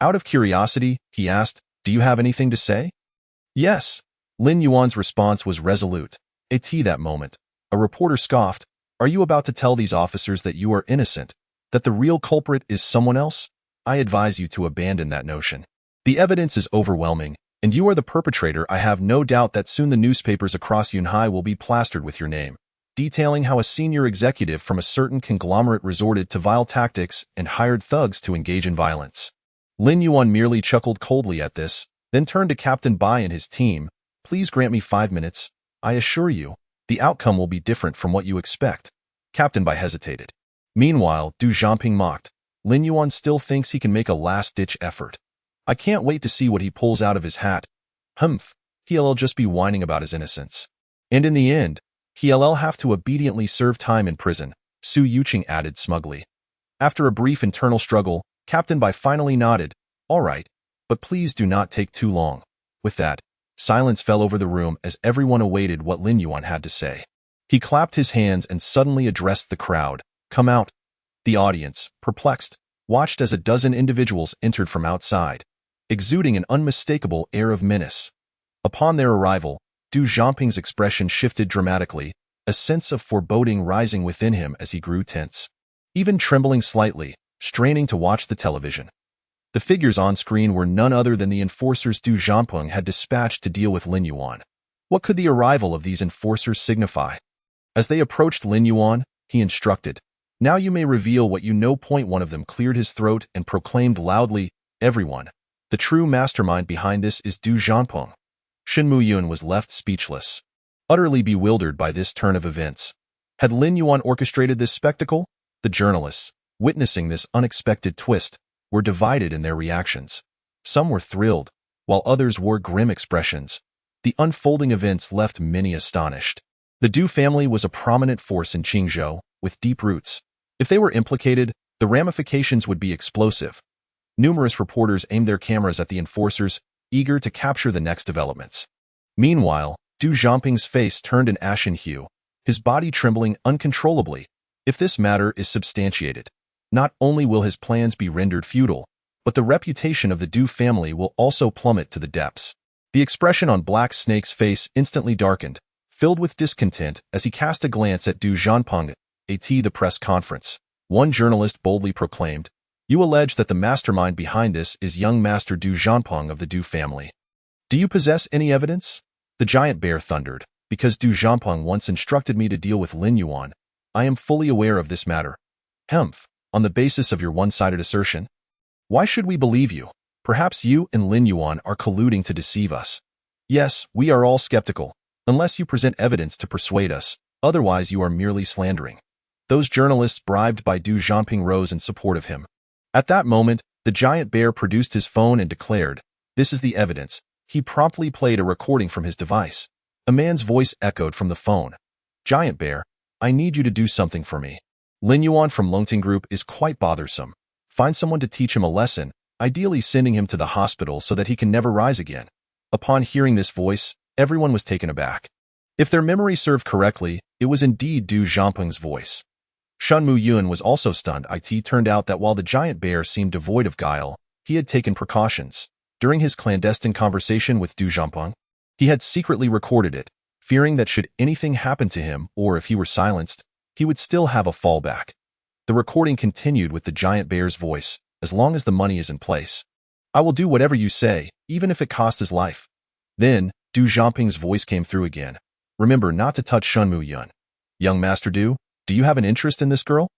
Out of curiosity, he asked, "Do you have anything to say?" "Yes." Lin Yuan's response was resolute. At that moment, a reporter scoffed, "Are you about to tell these officers that you are innocent, that the real culprit is someone else? I advise you to abandon that notion. The evidence is overwhelming, and you are the perpetrator. I have no doubt that soon the newspapers across Yunhai will be plastered with your name, detailing how a senior executive from a certain conglomerate resorted to vile tactics and hired thugs to engage in violence." Lin Yuan merely chuckled coldly at this, then turned to Captain Bai and his team. "Please grant me 5 minutes. I assure you, the outcome will be different from what you expect." Captain Bai hesitated. Meanwhile, Du Jiangping mocked. "Lin Yuan still thinks he can make a last-ditch effort. I can't wait to see what he pulls out of his hat. Humph, he'll just be whining about his innocence. And in the end, he'll have to obediently serve time in prison," Xu Yuqing added smugly. After a brief internal struggle, Captain Bai finally nodded. "All right, but please do not take too long." With that, silence fell over the room as everyone awaited what Lin Yuan had to say. He clapped his hands and suddenly addressed the crowd. "Come out." The audience, perplexed, watched as a dozen individuals entered from outside, exuding an unmistakable air of menace. Upon their arrival, Du Jiangping's expression shifted dramatically, a sense of foreboding rising within him as he grew tense, even trembling slightly, straining to watch the television. The figures on screen were none other than the enforcers Du Jiangping had dispatched to deal with Lin Yuan. What could the arrival of these enforcers signify? As they approached Lin Yuan, he instructed, "Now you may reveal what you know." One of them cleared his throat and proclaimed loudly, "Everyone, the true mastermind behind this is Du Jiangping." Shin Mu-yun was left speechless, utterly bewildered by this turn of events. Had Lin Yuan orchestrated this spectacle? The journalists, witnessing this unexpected twist, were divided in their reactions. Some were thrilled, while others wore grim expressions. The unfolding events left many astonished. The Du family was a prominent force in Qingzhou, with deep roots. If they were implicated, the ramifications would be explosive. Numerous reporters aimed their cameras at the enforcers, eager to capture the next developments. Meanwhile, Du Jiangping's face turned an ashen hue, his body trembling uncontrollably. If this matter is substantiated, not only will his plans be rendered futile, but the reputation of the Du family will also plummet to the depths. The expression on Black Snake's face instantly darkened, filled with discontent as he cast a glance at Du Jiangping. At the press conference, one journalist boldly proclaimed, "You allege that the mastermind behind this is young Master Du Jiangping of the Du family. Do you possess any evidence?" The giant bear thundered, "Because Du Jiangping once instructed me to deal with Lin Yuan, I am fully aware of this matter." "Humph, on the basis of your one-sided assertion? Why should we believe you? Perhaps you and Lin Yuan are colluding to deceive us." "Yes, we are all skeptical, unless you present evidence to persuade us, otherwise you are merely slandering." Those journalists bribed by Du Jiangping rose in support of him. At that moment, the giant bear produced his phone and declared, "This is the evidence." He promptly played a recording from his device. A man's voice echoed from the phone. "Giant bear, I need you to do something for me." Lin Yuan from Longting Group is quite bothersome. Find someone to teach him a lesson, ideally sending him to the hospital so that he can never rise again. Upon hearing this voice, everyone was taken aback. If their memory served correctly, it was indeed Du Zhangpeng's voice. Shun Mu Yun was also stunned. It turned out that while the giant bear seemed devoid of guile, he had taken precautions. During his clandestine conversation with Du Zhangpeng, he had secretly recorded it, fearing that should anything happen to him or if he were silenced, he would still have a fallback. The recording continued with the giant bear's voice, as long as the money is in place. I will do whatever you say, even if it costs his life. Then, Du Zhangpeng's voice came through again. Remember not to touch Shun Mu Yun. Young Master Du, do you have an interest in this girl?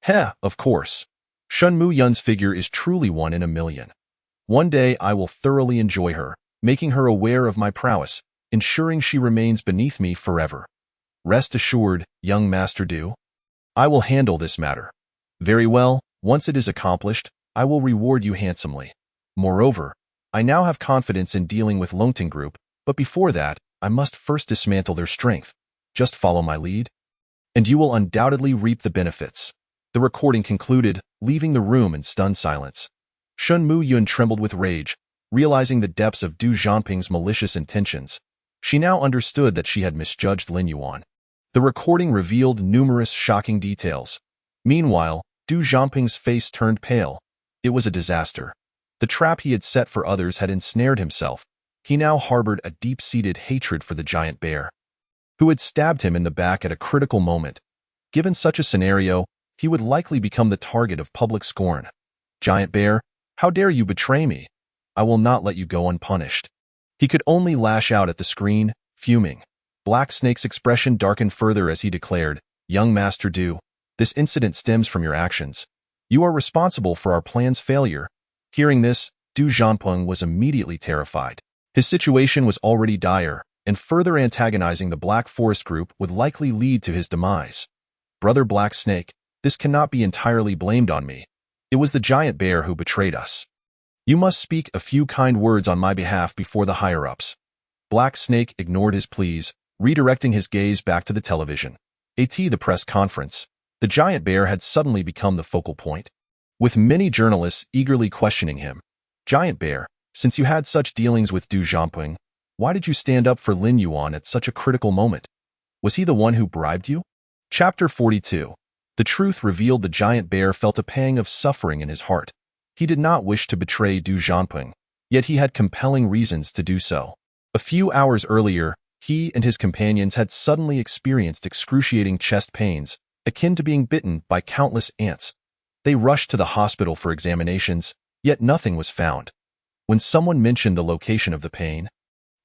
Heh, of course. Shun Mu Yun's figure is truly 1 in a million. One day I will thoroughly enjoy her, making her aware of my prowess, ensuring she remains beneath me forever. Rest assured, young Master Du. I will handle this matter. Very well, once it is accomplished, I will reward you handsomely. Moreover, I now have confidence in dealing with Longting Group, but before that, I must first dismantle their strength. Just follow my lead, and you will undoubtedly reap the benefits. The recording concluded, leaving the room in stunned silence. Shun Mu Yun trembled with rage, realizing the depths of Du Zhangpeng's malicious intentions. She now understood that she had misjudged Lin Yuan. The recording revealed numerous shocking details. Meanwhile, Du Zhangpeng's face turned pale. It was a disaster. The trap he had set for others had ensnared himself. He now harbored a deep-seated hatred for the giant bear, who had stabbed him in the back at a critical moment. Given such a scenario, he would likely become the target of public scorn. Giant bear, how dare you betray me? I will not let you go unpunished. He could only lash out at the screen, fuming. Black Snake's expression darkened further as he declared, Young Master Du, this incident stems from your actions. You are responsible for our plan's failure. Hearing this, Du Zhangpeng was immediately terrified. His situation was already dire, and further antagonizing the Black Forest Group would likely lead to his demise. Brother Black Snake, this cannot be entirely blamed on me. It was the giant bear who betrayed us. You must speak a few kind words on my behalf before the higher-ups. Black Snake ignored his pleas, redirecting his gaze back to the television. The press conference. The giant bear had suddenly become the focal point, with many journalists eagerly questioning him. Giant bear, since you had such dealings with Du Zhangpeng, why did you stand up for Lin Yuan at such a critical moment? Was he the one who bribed you? Chapter 42. The truth revealed. The giant bear felt a pang of suffering in his heart. He did not wish to betray Du Zhangpeng, yet he had compelling reasons to do so. A few hours earlier, he and his companions had suddenly experienced excruciating chest pains, akin to being bitten by countless ants. They rushed to the hospital for examinations, yet nothing was found. When someone mentioned the location of the pain,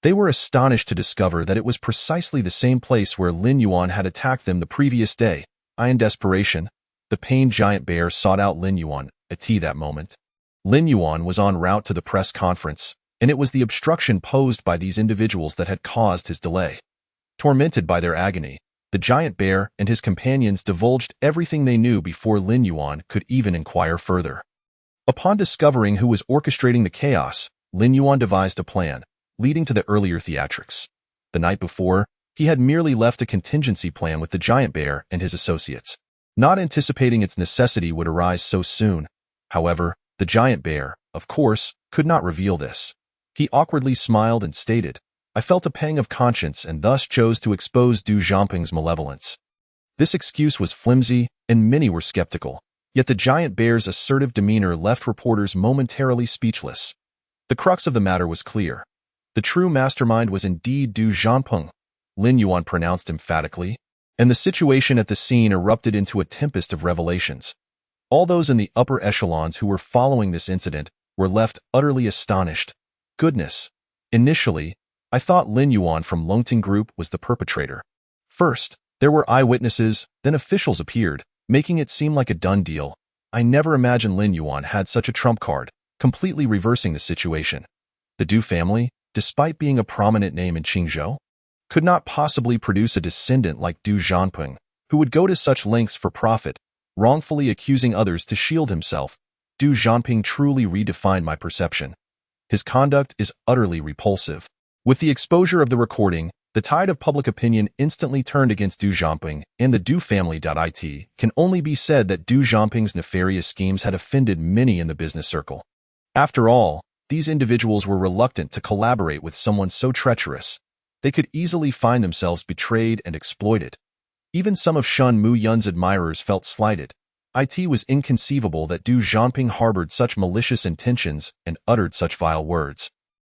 they were astonished to discover that it was precisely the same place where Lin Yuan had attacked them the previous day. In desperation, the pained giant bear sought out Lin Yuan at that moment. Lin Yuan was en route to the press conference, and it was the obstruction posed by these individuals that had caused his delay. Tormented by their agony, the giant bear and his companions divulged everything they knew before Lin Yuan could even inquire further. Upon discovering who was orchestrating the chaos, Lin Yuan devised a plan, leading to the earlier theatrics. The night before, he had merely left a contingency plan with the giant bear and his associates, not anticipating its necessity would arise so soon. However, the giant bear, of course, could not reveal this. He awkwardly smiled and stated, I felt a pang of conscience and thus chose to expose Du Zhangpeng's malevolence. This excuse was flimsy, and many were skeptical. Yet the giant bear's assertive demeanor left reporters momentarily speechless. The crux of the matter was clear. The true mastermind was indeed Du Zhangpeng, Lin Yuan pronounced emphatically, and the situation at the scene erupted into a tempest of revelations. All those in the upper echelons who were following this incident were left utterly astonished. Goodness! Initially, I thought Lin Yuan from Longting Group was the perpetrator. First, there were eyewitnesses, then officials appeared, making it seem like a done deal. I never imagined Lin Yuan had such a trump card, completely reversing the situation. The Du family, despite being a prominent name in Qingzhou, could not possibly produce a descendant like Du Zhangpeng, who would go to such lengths for profit, wrongfully accusing others to shield himself. Du Zhangpeng truly redefined my perception. His conduct is utterly repulsive. With the exposure of the recording, The tide of public opinion instantly turned against Du Jiangping and the Du family. It can only be said that Du Jiangping's nefarious schemes had offended many in the business circle. After all, these individuals were reluctant to collaborate with someone so treacherous. They could easily find themselves betrayed and exploited. Even some of Shen Muyun's admirers felt slighted. It was inconceivable that Du Jiangping harbored such malicious intentions and uttered such vile words,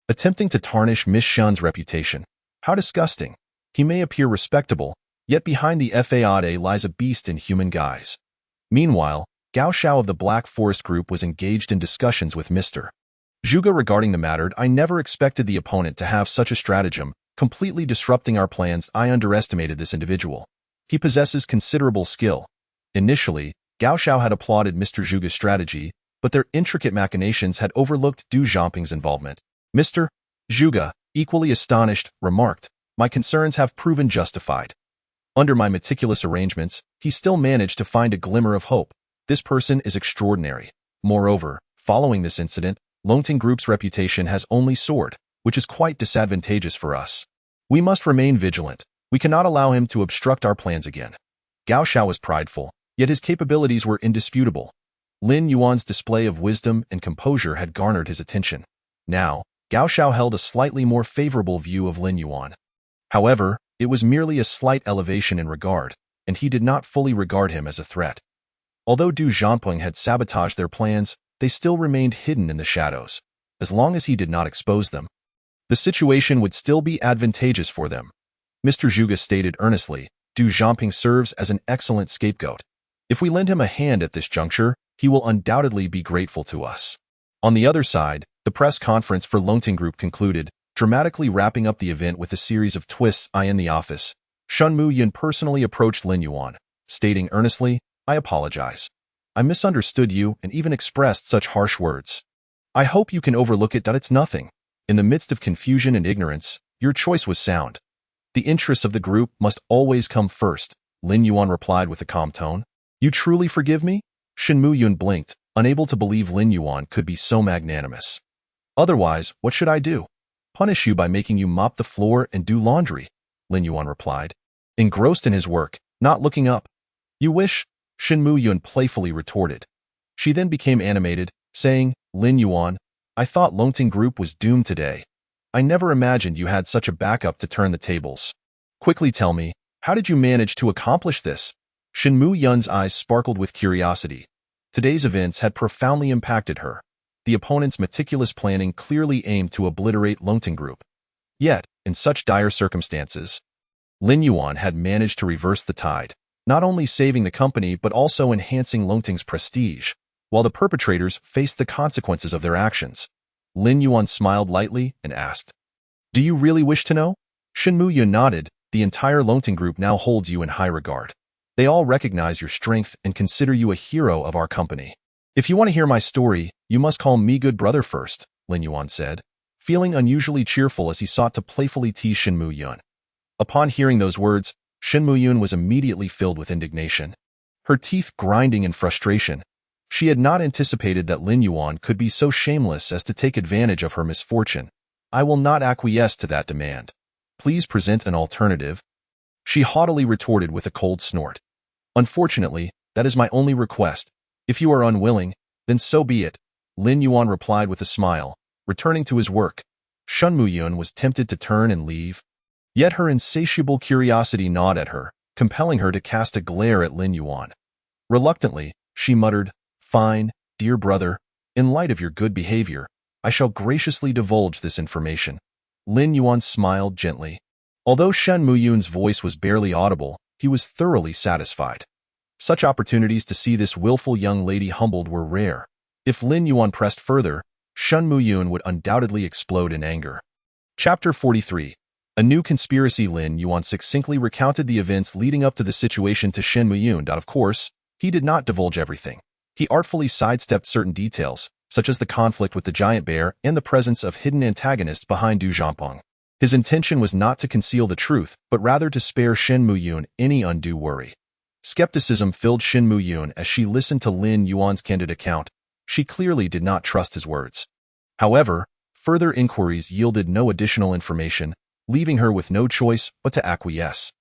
attempting to tarnish Miss Shen's reputation. How disgusting! He may appear respectable, yet behind the facade lies a beast in human guise. Meanwhile, Gao Xiao of the Black Forest Group was engaged in discussions with Mr. Zhuge regarding the matter. I never expected the opponent to have such a stratagem, completely disrupting our plans. I underestimated this individual. He possesses considerable skill. Initially, Gao Xiao had applauded Mr. Zhuge's strategy, but their intricate machinations had overlooked Du Jiangping's involvement. Mr. Zhuge, equally astonished, remarked, "My concerns have proven justified. Under my meticulous arrangements, he still managed to find a glimmer of hope. This person is extraordinary. Moreover, following this incident, Longting Group's reputation has only soared, which is quite disadvantageous for us. We must remain vigilant. We cannot allow him to obstruct our plans again." Gao Xiao was prideful, yet his capabilities were indisputable. Lin Yuan's display of wisdom and composure had garnered his attention. Now, Gao Xiao held a slightly more favorable view of Lin Yuan. However, it was merely a slight elevation in regard, and he did not fully regard him as a threat. Although Du Jiangping had sabotaged their plans, they still remained hidden in the shadows. As long as he did not expose them, the situation would still be advantageous for them. Mr. Zhuge stated earnestly, "Du Jiangping serves as an excellent scapegoat. If we lend him a hand at this juncture, he will undoubtedly be grateful to us." On the other side, the press conference for Longting Group concluded, dramatically wrapping up the event with a series of twists. In the office, Shen Muyun personally approached Lin Yuan, stating earnestly, "I apologize. I misunderstood you and even expressed such harsh words. I hope you can overlook it. It's nothing. In the midst of confusion and ignorance, your choice was sound. The interests of the group must always come first," Lin Yuan replied with a calm tone. "You truly forgive me?" Shen Muyun blinked, unable to believe Lin Yuan could be so magnanimous. "Otherwise, what should I do? Punish you by making you mop the floor and do laundry," Lin Yuan replied, engrossed in his work, not looking up. "You wish?" Shen Muyun playfully retorted. She then became animated, saying, "Lin Yuan, I thought Longting Group was doomed today. I never imagined you had such a backup to turn the tables. Quickly tell me, how did you manage to accomplish this?" Shen Muyun's eyes sparkled with curiosity. Today's events had profoundly impacted her. The opponent's meticulous planning clearly aimed to obliterate Longting Group. Yet, in such dire circumstances, Lin Yuan had managed to reverse the tide, not only saving the company but also enhancing Longting's prestige. While the perpetrators faced the consequences of their actions, Lin Yuan smiled lightly and asked, "Do you really wish to know?" Shen Muyun nodded. "The entire Longting Group now holds you in high regard. They all recognize your strength and consider you a hero of our company. If you want to hear my story, you must call me good brother first," Lin Yuan said, feeling unusually cheerful as he sought to playfully tease Shen Muyun. Upon hearing those words, Shen Muyun was immediately filled with indignation, her teeth grinding in frustration. She had not anticipated that Lin Yuan could be so shameless as to take advantage of her misfortune. "I will not acquiesce to that demand. Please present an alternative," she haughtily retorted with a cold snort. "Unfortunately, that is my only request. If you are unwilling, then so be it," Lin Yuan replied with a smile, returning to his work. Shen Muyun was tempted to turn and leave. Yet her insatiable curiosity gnawed at her, compelling her to cast a glare at Lin Yuan. Reluctantly, she muttered, "Fine, dear brother, in light of your good behavior, I shall graciously divulge this information." Lin Yuan smiled gently. Although Shen Muyun's voice was barely audible, he was thoroughly satisfied. Such opportunities to see this willful young lady humbled were rare. If Lin Yuan pressed further, Shen Muyun would undoubtedly explode in anger. Chapter 43. A new conspiracy. Lin Yuan succinctly recounted the events leading up to the situation to Shen Muyun. Of course, he did not divulge everything. He artfully sidestepped certain details, such as the conflict with the giant bear and the presence of hidden antagonists behind Du Jiangping. His intention was not to conceal the truth, but rather to spare Shen Muyun any undue worry. Skepticism filled Shen Muyun as she listened to Lin Yuan's candid account. She clearly did not trust his words. However, further inquiries yielded no additional information. leaving her with no choice but to acquiesce.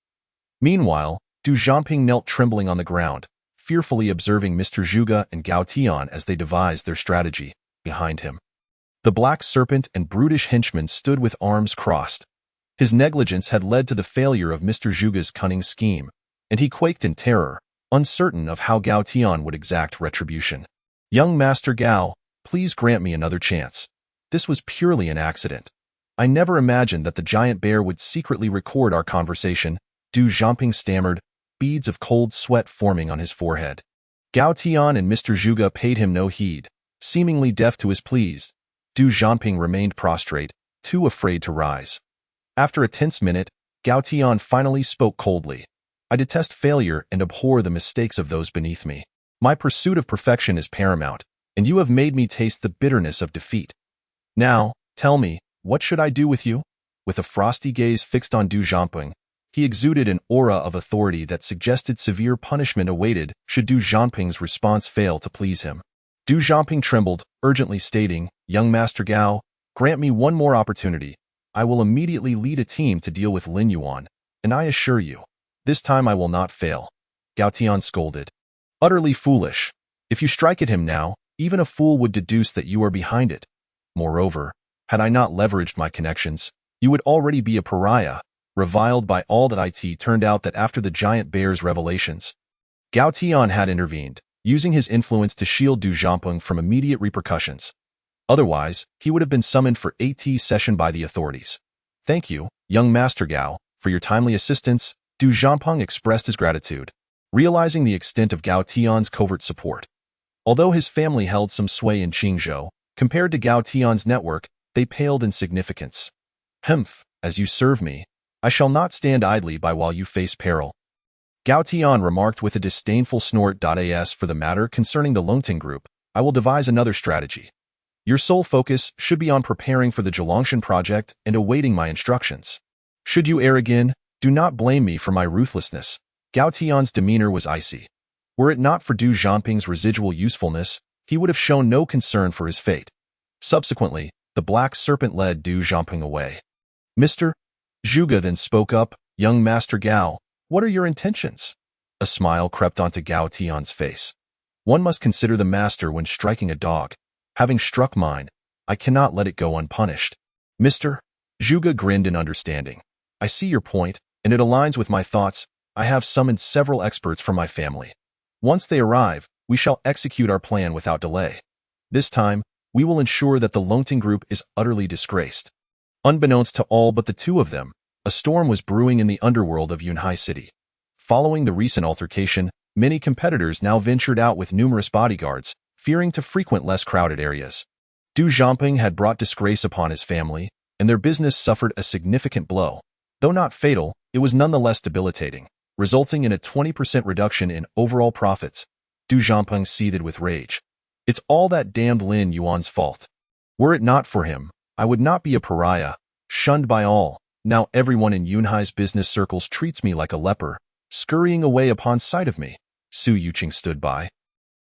Meanwhile, Du Jiangping knelt trembling on the ground, fearfully observing Mr. Zhuge and Gao Tian as they devised their strategy behind him. The black serpent and brutish henchman stood with arms crossed. His negligence had led to the failure of Mr. Zhuge's cunning scheme, and he quaked in terror, uncertain of how Gao Tian would exact retribution. "Young Master Gao, please grant me another chance. This was purely an accident. I never imagined that the giant bear would secretly record our conversation," Du Jiangping stammered, beads of cold sweat forming on his forehead. Gao Tian and Mr. Zhuge paid him no heed, seemingly deaf to his pleas. Du Jiangping remained prostrate, too afraid to rise. After a tense minute, Gao Tian finally spoke coldly. "I detest failure and abhor the mistakes of those beneath me. My pursuit of perfection is paramount, and you have made me taste the bitterness of defeat. Now, tell me, what should I do with you?" With a frosty gaze fixed on Du Jiangping, he exuded an aura of authority that suggested severe punishment awaited should Du Jiangping's response fail to please him. Du Jiangping trembled, urgently stating, "Young Master Gao, grant me one more opportunity. I will immediately lead a team to deal with Lin Yuan, and I assure you, this time I will not fail." Gao Tian scolded. "Utterly foolish. If you strike at him now, even a fool would deduce that you are behind it. Moreover, had I not leveraged my connections, you would already be a pariah, reviled by all that it turned out that after the giant bear's revelations." Gao Tian had intervened, using his influence to shield Du Jiangping from immediate repercussions. Otherwise, he would have been summoned for AT session by the authorities. "Thank you, young Master Gao, for your timely assistance," Du Jiangping expressed his gratitude, realizing the extent of Gao Tian's covert support. Although his family held some sway in Qingzhou, compared to Gao Tian's network, they paled in significance. "Humph, as you serve me, I shall not stand idly by while you face peril." Gao Tian remarked with a disdainful snort. "As for the matter concerning the Longting Group, I will devise another strategy. Your sole focus should be on preparing for the Zhelongshan project and awaiting my instructions. Should you err again, do not blame me for my ruthlessness." Gao Tian's demeanor was icy. Were it not for Du Jiangping's residual usefulness, he would have shown no concern for his fate. Subsequently, the black serpent led Du Jiangping away. Mr. Zhuge then spoke up, "Young Master Gao, what are your intentions?" A smile crept onto Gao Tian's face. "One must consider the master when striking a dog. Having struck mine, I cannot let it go unpunished." Mr. Zhuge grinned in understanding. "I see your point, and it aligns with my thoughts. I have summoned several experts from my family. Once they arrive, we shall execute our plan without delay. This time, we will ensure that the Longting Group is utterly disgraced." Unbeknownst to all but the two of them, a storm was brewing in the underworld of Yunhai City. Following the recent altercation, many competitors now ventured out with numerous bodyguards, fearing to frequent less crowded areas. Du Jiangping had brought disgrace upon his family, and their business suffered a significant blow. Though not fatal, it was nonetheless debilitating, resulting in a 20% reduction in overall profits. Du Jiangping seethed with rage. "It's all that damned Lin Yuan's fault. Were it not for him, I would not be a pariah, shunned by all. Now everyone in Yunhai's business circles treats me like a leper, scurrying away upon sight of me." Su Yuqing stood by,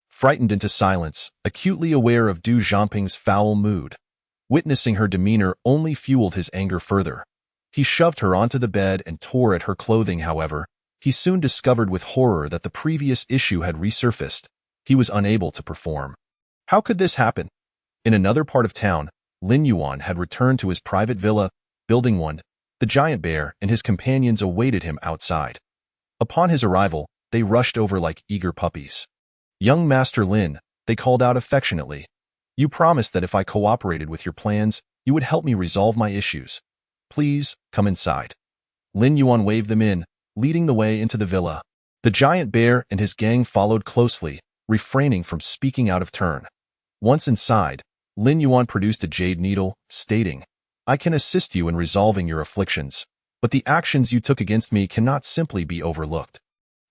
frightened into silence, acutely aware of Du Jiangping's foul mood. Witnessing her demeanor only fueled his anger further. He shoved her onto the bed and tore at her clothing. However, he soon discovered with horror that the previous issue had resurfaced. He was unable to perform. How could this happen? In another part of town, Lin Yuan had returned to his private villa, Building 1. The giant bear and his companions awaited him outside. Upon his arrival, they rushed over like eager puppies. "Young Master Lin," they called out affectionately. "You promised that if I cooperated with your plans, you would help me resolve my issues. Please, come inside." Lin Yuan waved them in, leading the way into the villa. The giant bear and his gang followed closely, refraining from speaking out of turn. Once inside, Lin Yuan produced a jade needle, stating, "I can assist you in resolving your afflictions, but the actions you took against me cannot simply be overlooked."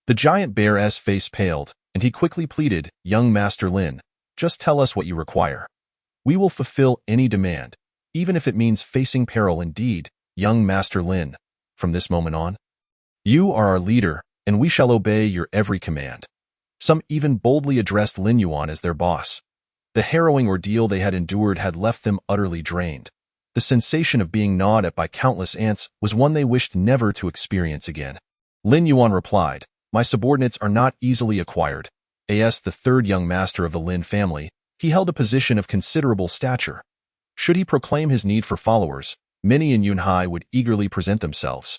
The giant bear's face paled, and he quickly pleaded, "Young Master Lin, just tell us what you require. We will fulfill any demand, even if it means facing peril. Indeed, young Master Lin, from this moment on, you are our leader, and we shall obey your every command." Some even boldly addressed Lin Yuan as their boss. The harrowing ordeal they had endured had left them utterly drained. The sensation of being gnawed at by countless ants was one they wished never to experience again. Lin Yuan replied, "My subordinates are not easily acquired." As the third young master of the Lin family, he held a position of considerable stature. Should he proclaim his need for followers, many in Yunhai would eagerly present themselves.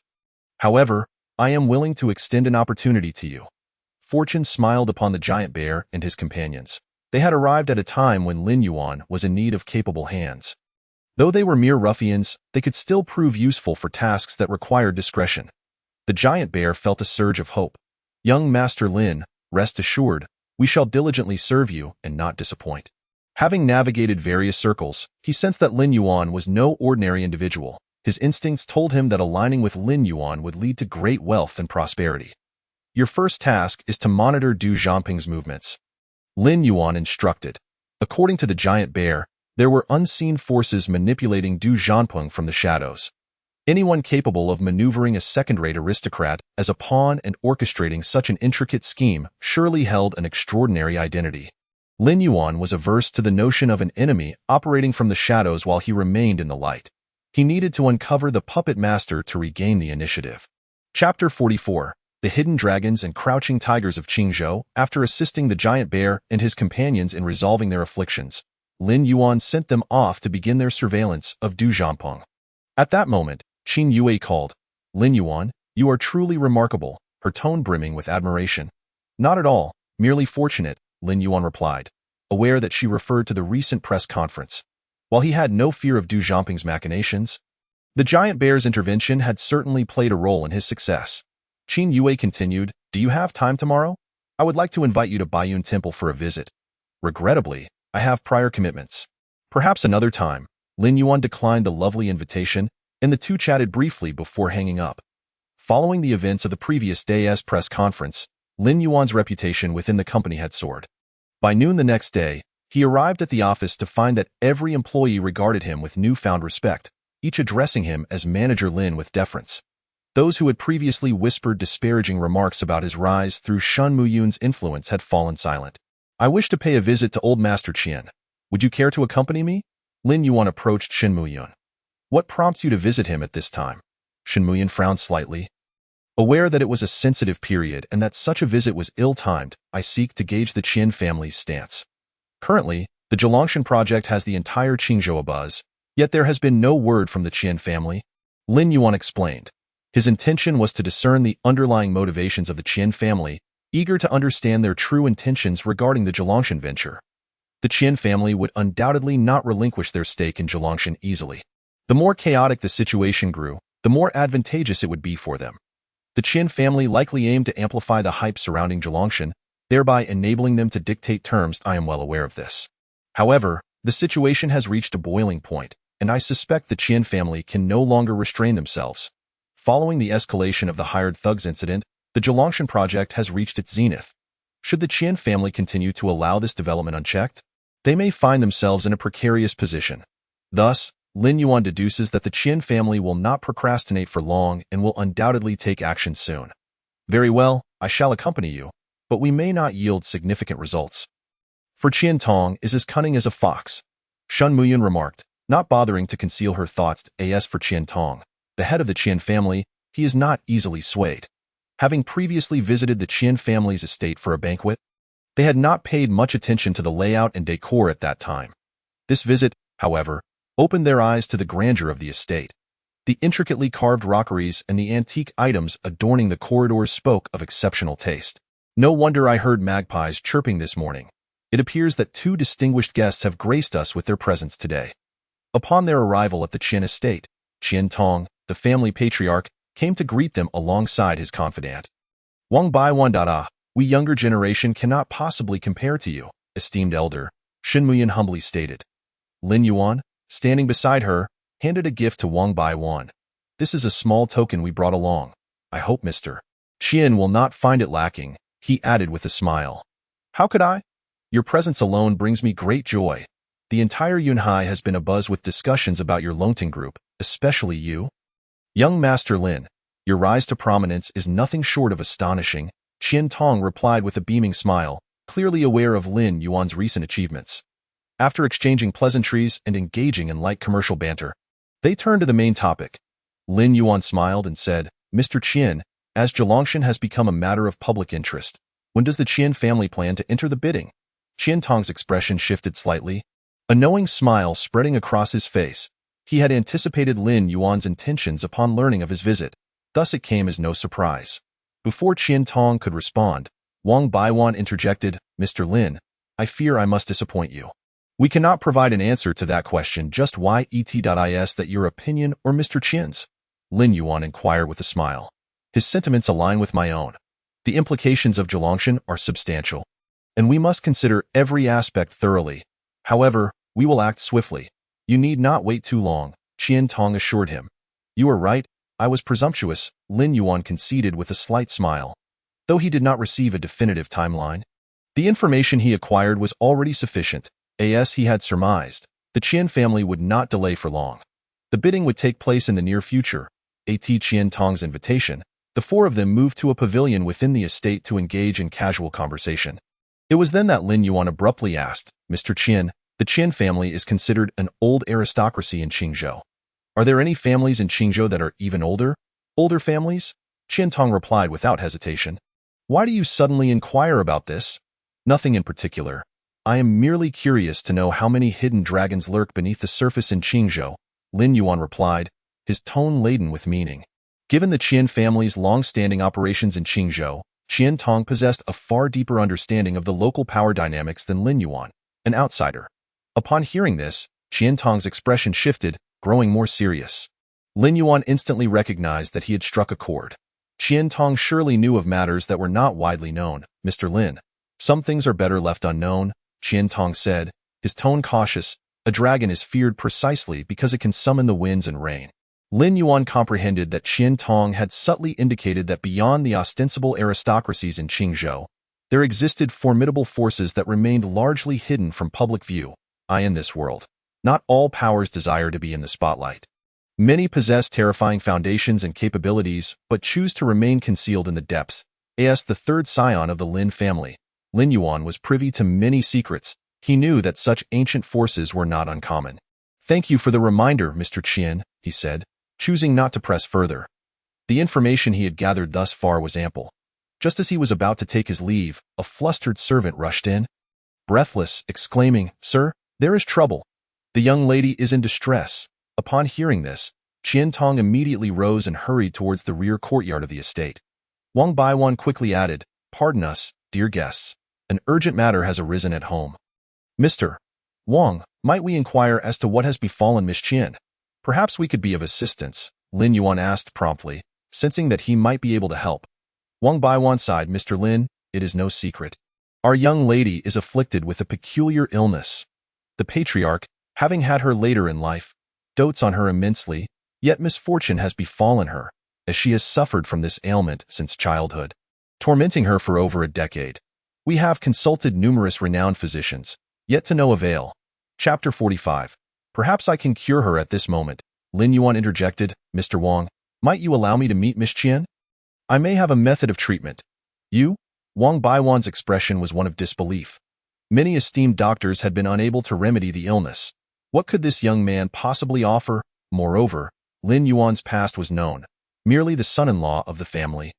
However, I am willing to extend an opportunity to you. Fortune smiled upon the giant bear and his companions. They had arrived at a time when Lin Yuan was in need of capable hands. Though they were mere ruffians, they could still prove useful for tasks that required discretion. The giant bear felt a surge of hope. "Young Master Lin, rest assured, we shall diligently serve you and not disappoint." Having navigated various circles, he sensed that Lin Yuan was no ordinary individual. His instincts told him that aligning with Lin Yuan would lead to great wealth and prosperity. "Your first task is to monitor Du Zhangping's movements," Lin Yuan instructed. According to the giant bear, there were unseen forces manipulating Du Zhangping from the shadows. Anyone capable of maneuvering a second-rate aristocrat as a pawn and orchestrating such an intricate scheme surely held an extraordinary identity. Lin Yuan was averse to the notion of an enemy operating from the shadows while he remained in the light. He needed to uncover the puppet master to regain the initiative. Chapter 44. The Hidden Dragons and Crouching Tigers of Qingzhou. After assisting the giant bear and his companions in resolving their afflictions, Lin Yuan sent them off to begin their surveillance of Du Zhangping. At that moment, Qin Yue called, "Lin Yuan, you are truly remarkable," her tone brimming with admiration. "Not at all, merely fortunate," Lin Yuan replied, aware that she referred to the recent press conference. While he had no fear of Du Zhangping's machinations, the giant bear's intervention had certainly played a role in his success. Qin Yue continued, "Do you have time tomorrow? I would like to invite you to Baiyun Temple for a visit. Regrettably, I have prior commitments." "Perhaps another time." Lin Yuan declined the lovely invitation, and the two chatted briefly before hanging up. Following the events of the previous day's press conference, Lin Yuan's reputation within the company had soared. By noon the next day, he arrived at the office to find that every employee regarded him with newfound respect, each addressing him as Manager Lin with deference. Those who had previously whispered disparaging remarks about his rise through Shen Muyun's influence had fallen silent. "I wish to pay a visit to old Master Qian. Would you care to accompany me?" Lin Yuan approached Shen Muyun. "What prompts you to visit him at this time?" Shen Muyun frowned slightly. Aware that it was a sensitive period and that such a visit was ill-timed, "I seek to gauge the Qian family's stance. Currently, the Zhelongshan project has the entire Qingzhou abuzz, yet there has been no word from the Qian family," Lin Yuan explained. His intention was to discern the underlying motivations of the Qian family, eager to understand their true intentions regarding the Zhelongshan venture. The Qian family would undoubtedly not relinquish their stake in Zhelongshan easily. The more chaotic the situation grew, the more advantageous it would be for them. The Qian family likely aimed to amplify the hype surrounding Zhelongshan, thereby enabling them to dictate terms. I am well aware of this. However, the situation has reached a boiling point, and I suspect the Qian family can no longer restrain themselves. Following the escalation of the hired thugs incident, the Zhelongshan project has reached its zenith. Should the Qian family continue to allow this development unchecked, they may find themselves in a precarious position. Thus, Lin Yuan deduces that the Qian family will not procrastinate for long and will undoubtedly take action soon. "Very well, I shall accompany you, but we may not yield significant results. For Qian Tong is as cunning as a fox," Shen Muyun remarked, not bothering to conceal her thoughts. As for Qian Tong, the head of the Qian family, he is not easily swayed. Having previously visited the Qian family's estate for a banquet, they had not paid much attention to the layout and decor at that time. This visit, however, opened their eyes to the grandeur of the estate. The intricately carved rockeries and the antique items adorning the corridors spoke of exceptional taste. "No wonder I heard magpies chirping this morning. It appears that two distinguished guests have graced us with their presence today." Upon their arrival at the Qian estate, Qian Tong, the family patriarch, came to greet them alongside his confidant. "Wang Bai Wan. We younger generation cannot possibly compare to you, esteemed elder," Shen Muyan humbly stated. Lin Yuan, standing beside her, handed a gift to Wang Bai Wan. "This is a small token we brought along. I hope Mr. Qian will not find it lacking," he added with a smile. "How could I? Your presence alone brings me great joy. The entire Yunhai has been abuzz with discussions about your Longting group, especially you. Young Master Lin, your rise to prominence is nothing short of astonishing," Qian Tong replied with a beaming smile, clearly aware of Lin Yuan's recent achievements. After exchanging pleasantries and engaging in light commercial banter, They turned to the main topic. Lin Yuan smiled and said, Mr. Qian, as Zhelongshan has become a matter of public interest, when does the Qian family plan to enter the bidding? Qian Tong's expression shifted slightly, a knowing smile spreading across his face. He had anticipated Lin Yuan's intentions upon learning of his visit, thus it came as no surprise. Before Qian Tong could respond, Wang Baiwan interjected, Mr. Lin, I fear I must disappoint you. We cannot provide an answer to that question. Just why is that your opinion or Mr. Qian's? Lin Yuan inquired with a smile. His sentiments align with my own. The implications of Zhelongshan are substantial, and we must consider every aspect thoroughly. However, we will act swiftly. You need not wait too long, Qian Tong assured him. You are right, I was presumptuous, Lin Yuan conceded with a slight smile. Though he did not receive a definitive timeline, the information he acquired was already sufficient. As he had surmised, the Qian family would not delay for long. The bidding would take place in the near future. At Qian Tong's invitation, the four of them moved to a pavilion within the estate to engage in casual conversation. It was then that Lin Yuan abruptly asked, Mr. Qian, the Qian family is considered an old aristocracy in Qingzhou. Are there any families in Qingzhou that are even older? Older families? Qian Tong replied without hesitation. Why do you suddenly inquire about this? Nothing in particular. I am merely curious to know how many hidden dragons lurk beneath the surface in Qingzhou, Lin Yuan replied, his tone laden with meaning. Given the Qian family's long-standing operations in Qingzhou, Qian Tong possessed a far deeper understanding of the local power dynamics than Lin Yuan, an outsider. Upon hearing this, Qian Tong's expression shifted, growing more serious. Lin Yuan instantly recognized that he had struck a chord. Qian Tong surely knew of matters that were not widely known. Mr. Lin, some things are better left unknown, Qian Tong said, his tone cautious. A dragon is feared precisely because it can summon the winds and rain. Lin Yuan comprehended that Qian Tong had subtly indicated that beyond the ostensible aristocracies in Qingzhou, there existed formidable forces that remained largely hidden from public view. In this world, not all powers desire to be in the spotlight. Many possess terrifying foundations and capabilities, but choose to remain concealed in the depths. As the third scion of the Lin family, Lin Yuan was privy to many secrets. He knew that such ancient forces were not uncommon. Thank you for the reminder, Mr. Qian, he said, choosing not to press further. The information he had gathered thus far was ample. Just as he was about to take his leave, a flustered servant rushed in, breathless, exclaiming, Sir, there is trouble. The young lady is in distress. Upon hearing this, Qian Tong immediately rose and hurried towards the rear courtyard of the estate. Wang Baiwan quickly added, Pardon us, dear guests. An urgent matter has arisen at home. Mr. Wang, might we inquire as to what has befallen Miss Qian? Perhaps we could be of assistance, Lin Yuan asked promptly, sensing that he might be able to help. Wang Baiwan sighed, Mr. Lin, it is no secret. Our young lady is afflicted with a peculiar illness. The patriarch, having had her later in life, dotes on her immensely, yet misfortune has befallen her, as she has suffered from this ailment since childhood, tormenting her for over a decade. We have consulted numerous renowned physicians, yet to no avail. Chapter 45. Perhaps I can cure her at this moment, Lin Yuan interjected. Mr. Wang, might you allow me to meet Miss Qian? I may have a method of treatment. You? Wang Baiwan's expression was one of disbelief. Many esteemed doctors had been unable to remedy the illness. What could this young man possibly offer? Moreover, Lin Yuan's past was known, merely the son-in-law of the family.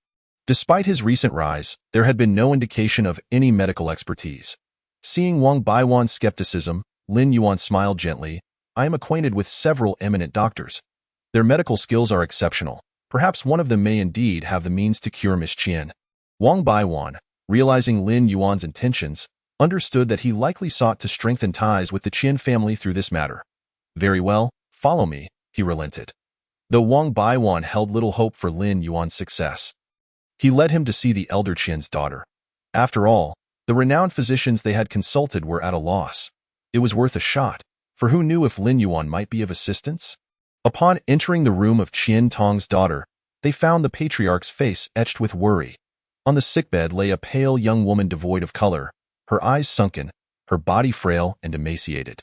Despite his recent rise, there had been no indication of any medical expertise. Seeing Wang Baiwan's skepticism, Lin Yuan smiled gently. I am acquainted with several eminent doctors. Their medical skills are exceptional. Perhaps one of them may indeed have the means to cure Miss Qian. Wang Baiwan, realizing Lin Yuan's intentions, understood that he likely sought to strengthen ties with the Qian family through this matter. Very well, follow me, he relented. Though Wang Baiwan held little hope for Lin Yuan's success, he led him to see the elder Qian's daughter. After all, the renowned physicians they had consulted were at a loss. It was worth a shot, for who knew if Lin Yuan might be of assistance? Upon entering the room of Qian Tong's daughter, they found the patriarch's face etched with worry. On the sickbed lay a pale young woman devoid of color, her eyes sunken, her body frail and emaciated,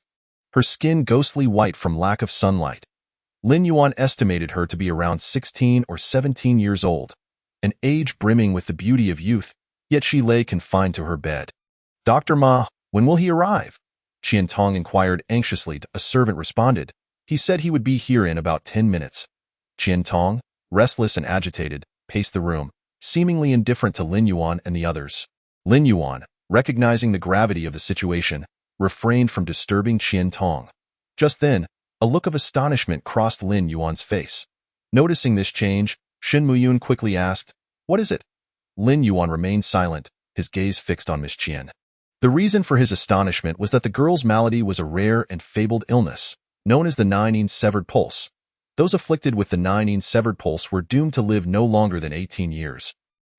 her skin ghostly white from lack of sunlight. Lin Yuan estimated her to be around 16 or 17 years old, an age brimming with the beauty of youth, yet she lay confined to her bed. Dr. Ma, when will he arrive? Qian Tong inquired anxiously. A servant responded, He said he would be here in about 10 minutes. Qian Tong, restless and agitated, paced the room, seemingly indifferent to Lin Yuan and the others. Lin Yuan, recognizing the gravity of the situation, refrained from disturbing Qian Tong. Just then, a look of astonishment crossed Lin Yuan's face. Noticing this change, Shen Muyun quickly asked, "What is it?" Lin Yuan remained silent, his gaze fixed on Miss Qian. The reason for his astonishment was that the girl's malady was a rare and fabled illness, known as the 9 severed pulse. Those afflicted with the 9 severed pulse were doomed to live no longer than 18 years.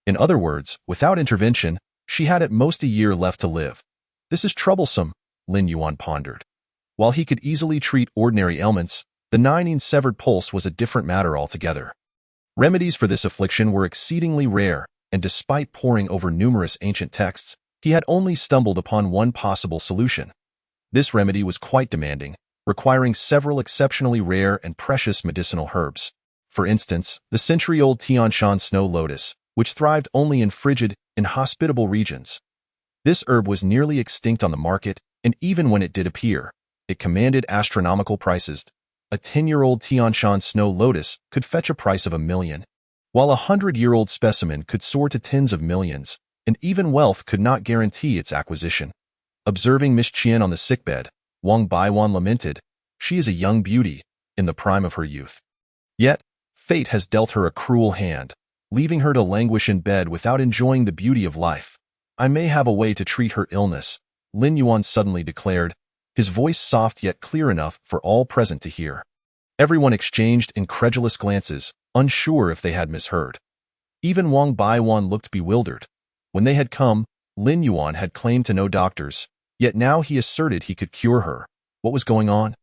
In other words, without intervention, she had at most a year left to live. This is troublesome, Lin Yuan pondered. While he could easily treat ordinary ailments, the 9 severed pulse was a different matter altogether. Remedies for this affliction were exceedingly rare, and despite poring over numerous ancient texts, he had only stumbled upon one possible solution. This remedy was quite demanding, requiring several exceptionally rare and precious medicinal herbs. For instance, the century-old Tianshan snow lotus, which thrived only in frigid, inhospitable regions. This herb was nearly extinct on the market, and even when it did appear, it commanded astronomical prices. A 10-year-old Tianshan snow lotus could fetch a price of $1 million, while a 100-year-old specimen could soar to tens of millions, and even wealth could not guarantee its acquisition. Observing Miss Qian on the sickbed, Wang Baiwan lamented, "She is a young beauty, in the prime of her youth. Yet, fate has dealt her a cruel hand, leaving her to languish in bed without enjoying the beauty of life. I may have a way to treat her illness," Lin Yuan suddenly declared, his voice soft yet clear enough for all present to hear. Everyone exchanged incredulous glances, unsure if they had misheard. Even Wang Baiwan looked bewildered. When they had come, Lin Yuan had claimed to know doctors, yet now he asserted he could cure her. What was going on?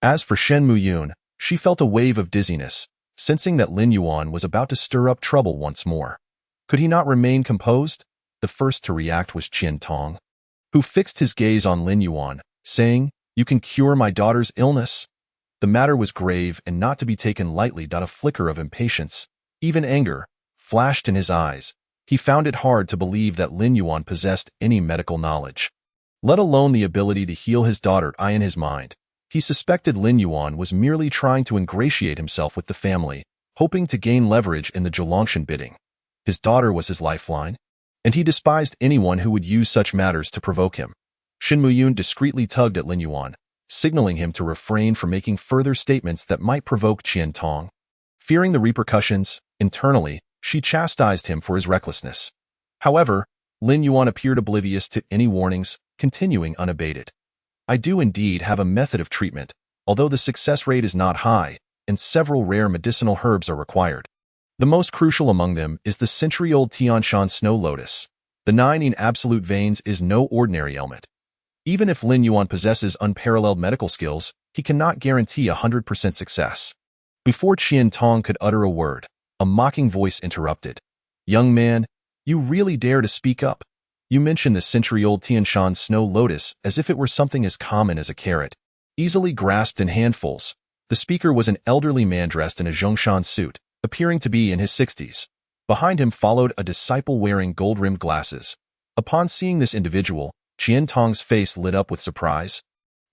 As for Shen Muyun, she felt a wave of dizziness, sensing that Lin Yuan was about to stir up trouble once more. Could he not remain composed? The first to react was Qian Tong, who fixed his gaze on Lin Yuan, saying, "You can cure my daughter's illness?" The matter was grave and not to be taken lightly. A flicker of impatience, even anger, flashed in his eyes. He found it hard to believe that Lin Yuan possessed any medical knowledge, let alone the ability to heal his daughter. In his mind, he suspected Lin Yuan was merely trying to ingratiate himself with the family, hoping to gain leverage in the Zhulongshan bidding. His daughter was his lifeline, and he despised anyone who would use such matters to provoke him. Shen Muyun discreetly tugged at Lin Yuan, signaling him to refrain from making further statements that might provoke Qian Tong. Fearing the repercussions, internally, she chastised him for his recklessness. However, Lin Yuan appeared oblivious to any warnings, continuing unabated. "I do indeed have a method of treatment, although the success rate is not high, and several rare medicinal herbs are required. The most crucial among them is the century-old Tianshan snow lotus. The 9 absolute veins is no ordinary ailment. Even if Lin Yuan possesses unparalleled medical skills, he cannot guarantee 100% success." Before Qian Tong could utter a word, a mocking voice interrupted. "Young man, you really dare to speak up? You mention the century-old Tianshan snow lotus as if it were something as common as a carrot, easily grasped in handfuls." The speaker was an elderly man dressed in a Zhongshan suit, appearing to be in his 60s. Behind him followed a disciple wearing gold-rimmed glasses. Upon seeing this individual, Qian Tong's face lit up with surprise,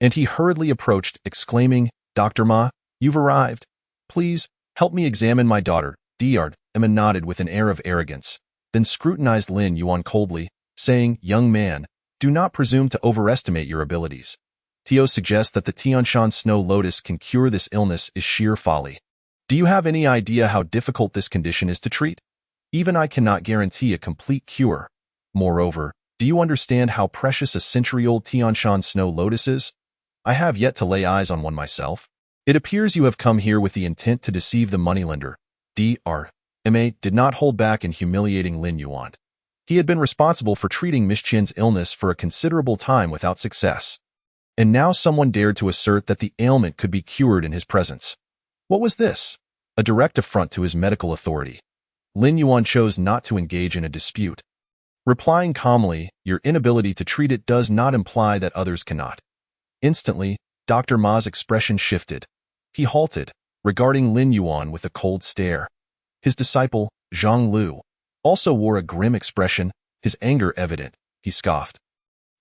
and he hurriedly approached, exclaiming, "Dr. Ma, you've arrived. Please, help me examine my daughter." Emma nodded with an air of arrogance, then scrutinized Lin Yuan coldly, saying, "Young man, do not presume to overestimate your abilities. To suggest that the Tianshan snow lotus can cure this illness is sheer folly. Do you have any idea how difficult this condition is to treat? Even I cannot guarantee a complete cure. Moreover, do you understand how precious a century-old Tianshan snow lotus is? I have yet to lay eyes on one myself. It appears you have come here with the intent to deceive the moneylender." Ma did not hold back in humiliating Lin Yuan. He had been responsible for treating Miss Qian's illness for a considerable time without success. And now someone dared to assert that the ailment could be cured in his presence. What was this? A direct affront to his medical authority. Lin Yuan chose not to engage in a dispute. Replying calmly, "Your inability to treat it does not imply that others cannot." Instantly, Dr. Ma's expression shifted. He halted, regarding Lin Yuan with a cold stare. His disciple, Zhang Lu, also wore a grim expression, his anger evident. He scoffed.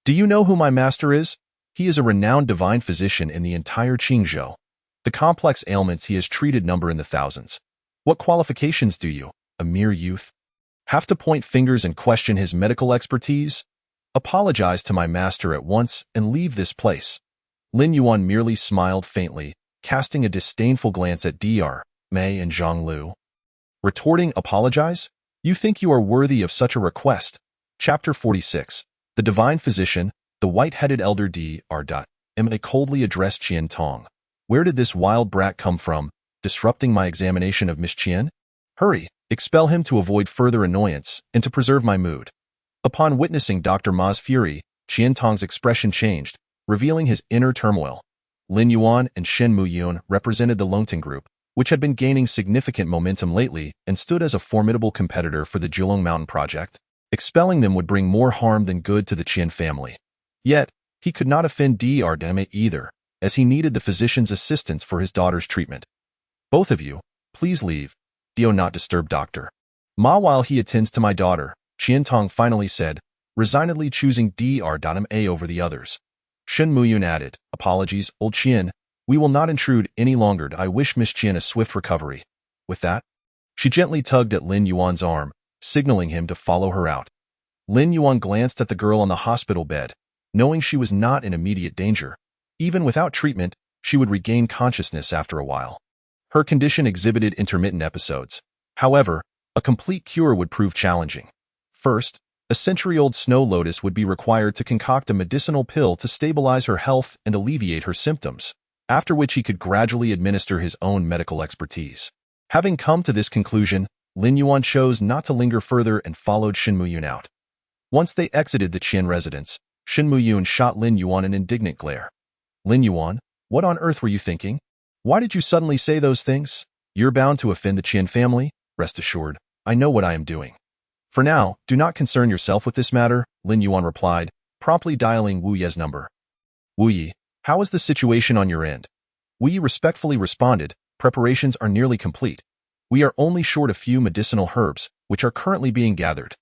"Do you know who my master is? He is a renowned divine physician in the entire Qingzhou. The complex ailments he has treated number in the thousands. What qualifications do you, a mere youth, have to point fingers and question his medical expertise? Apologize to my master at once and leave this place. Lin Yuan merely smiled faintly, casting a disdainful glance at Dr. Mei and Zhang Lu. Retorting, apologize? You think you are worthy of such a request? Chapter 46. The Divine Physician, the white-headed elder Dr. Mei coldly addressed Qian Tong. Where did this wild brat come from, disrupting my examination of Miss Qian? Hurry, expel him to avoid further annoyance and to preserve my mood. Upon witnessing Dr. Ma's fury, Qian Tong's expression changed, revealing his inner turmoil. Lin Yuan and Shen Muyun represented the Longting Group, which had been gaining significant momentum lately and stood as a formidable competitor for the Julong Mountain project. Expelling them would bring more harm than good to the Qian family. Yet, he could not offend Dr. Mei either, as he needed the physician's assistance for his daughter's treatment. Both of you, please leave. Do not disturb Dr. Ma while he attends to my daughter, Qian Tong finally said, resignedly choosing Dr. Mei over the others. Shen Muyun added, apologies, old Qian. We will not intrude any longer. I wish Miss Qian a swift recovery. With that, she gently tugged at Lin Yuan's arm, signaling him to follow her out. Lin Yuan glanced at the girl on the hospital bed, knowing she was not in immediate danger. Even without treatment, she would regain consciousness after a while. Her condition exhibited intermittent episodes. However, a complete cure would prove challenging. First, a century-old snow lotus would be required to concoct a medicinal pill to stabilize her health and alleviate her symptoms, after which he could gradually administer his own medical expertise. Having come to this conclusion, Lin Yuan chose not to linger further and followed Shen Muyun out. Once they exited the Qian residence, Shen Muyun shot Lin Yuan an indignant glare. Lin Yuan, what on earth were you thinking? Why did you suddenly say those things? You're bound to offend the Qian family. Rest assured, I know what I am doing. For now, do not concern yourself with this matter, Lin Yuan replied, promptly dialing Wu Ye's number. Wu Yi, how is the situation on your end? Wu Yi respectfully responded, preparations are nearly complete. We are only short a few medicinal herbs, which are currently being gathered.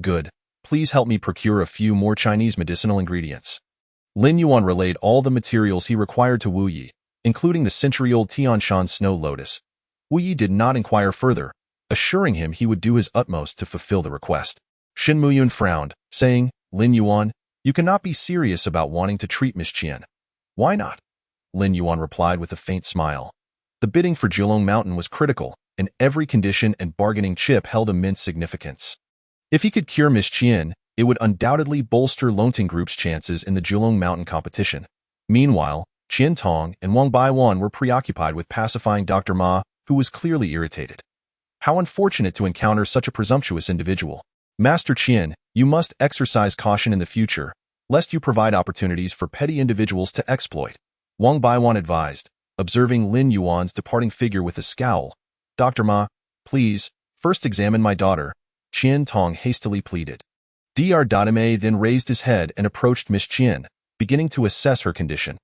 Good. Please help me procure a few more Chinese medicinal ingredients. Lin Yuan relayed all the materials he required to Wu Yi, including the century-old Tianshan snow lotus. Wu Yi did not inquire further, assuring him he would do his utmost to fulfill the request. Shen Muyun frowned, saying, Lin Yuan, you cannot be serious about wanting to treat Miss Qian. Why not? Lin Yuan replied with a faint smile. The bidding for Julong Mountain was critical, and every condition and bargaining chip held immense significance. If he could cure Miss Qian, it would undoubtedly bolster Longting Group's chances in the Julong Mountain competition. Meanwhile, Qian Tong and Wang Baiwan were preoccupied with pacifying Dr. Ma, who was clearly irritated. How unfortunate to encounter such a presumptuous individual. Master Qian, you must exercise caution in the future, lest you provide opportunities for petty individuals to exploit. Wang Baiwan advised, observing Lin Yuan's departing figure with a scowl. Dr. Ma, please, first examine my daughter, Qian Tong hastily pleaded. Dr. Mei then raised his head and approached Miss Qian, beginning to assess her condition.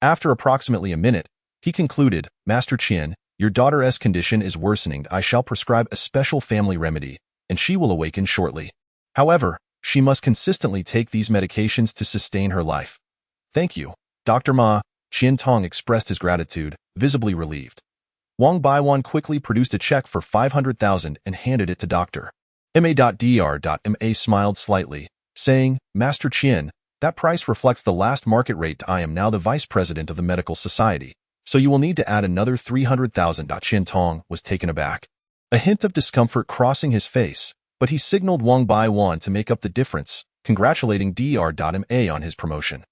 After approximately a minute, he concluded, Master Qian, your daughter's condition is worsening. I shall prescribe a special family remedy, and she will awaken shortly. However, she must consistently take these medications to sustain her life. Thank you, Dr. Ma. Qian Tong expressed his gratitude, visibly relieved. Wang Baiwan quickly produced a check for 500,000 and handed it to Dr. Ma. Smiled slightly, saying, Master Qian, that price reflects the last market rate. I am now the vice president of the medical society, so you will need to add another 300,000. Qian Tong was taken aback, a hint of discomfort crossing his face, but he signaled Wang Baiwan to make up the difference, congratulating Dr. Ma on his promotion.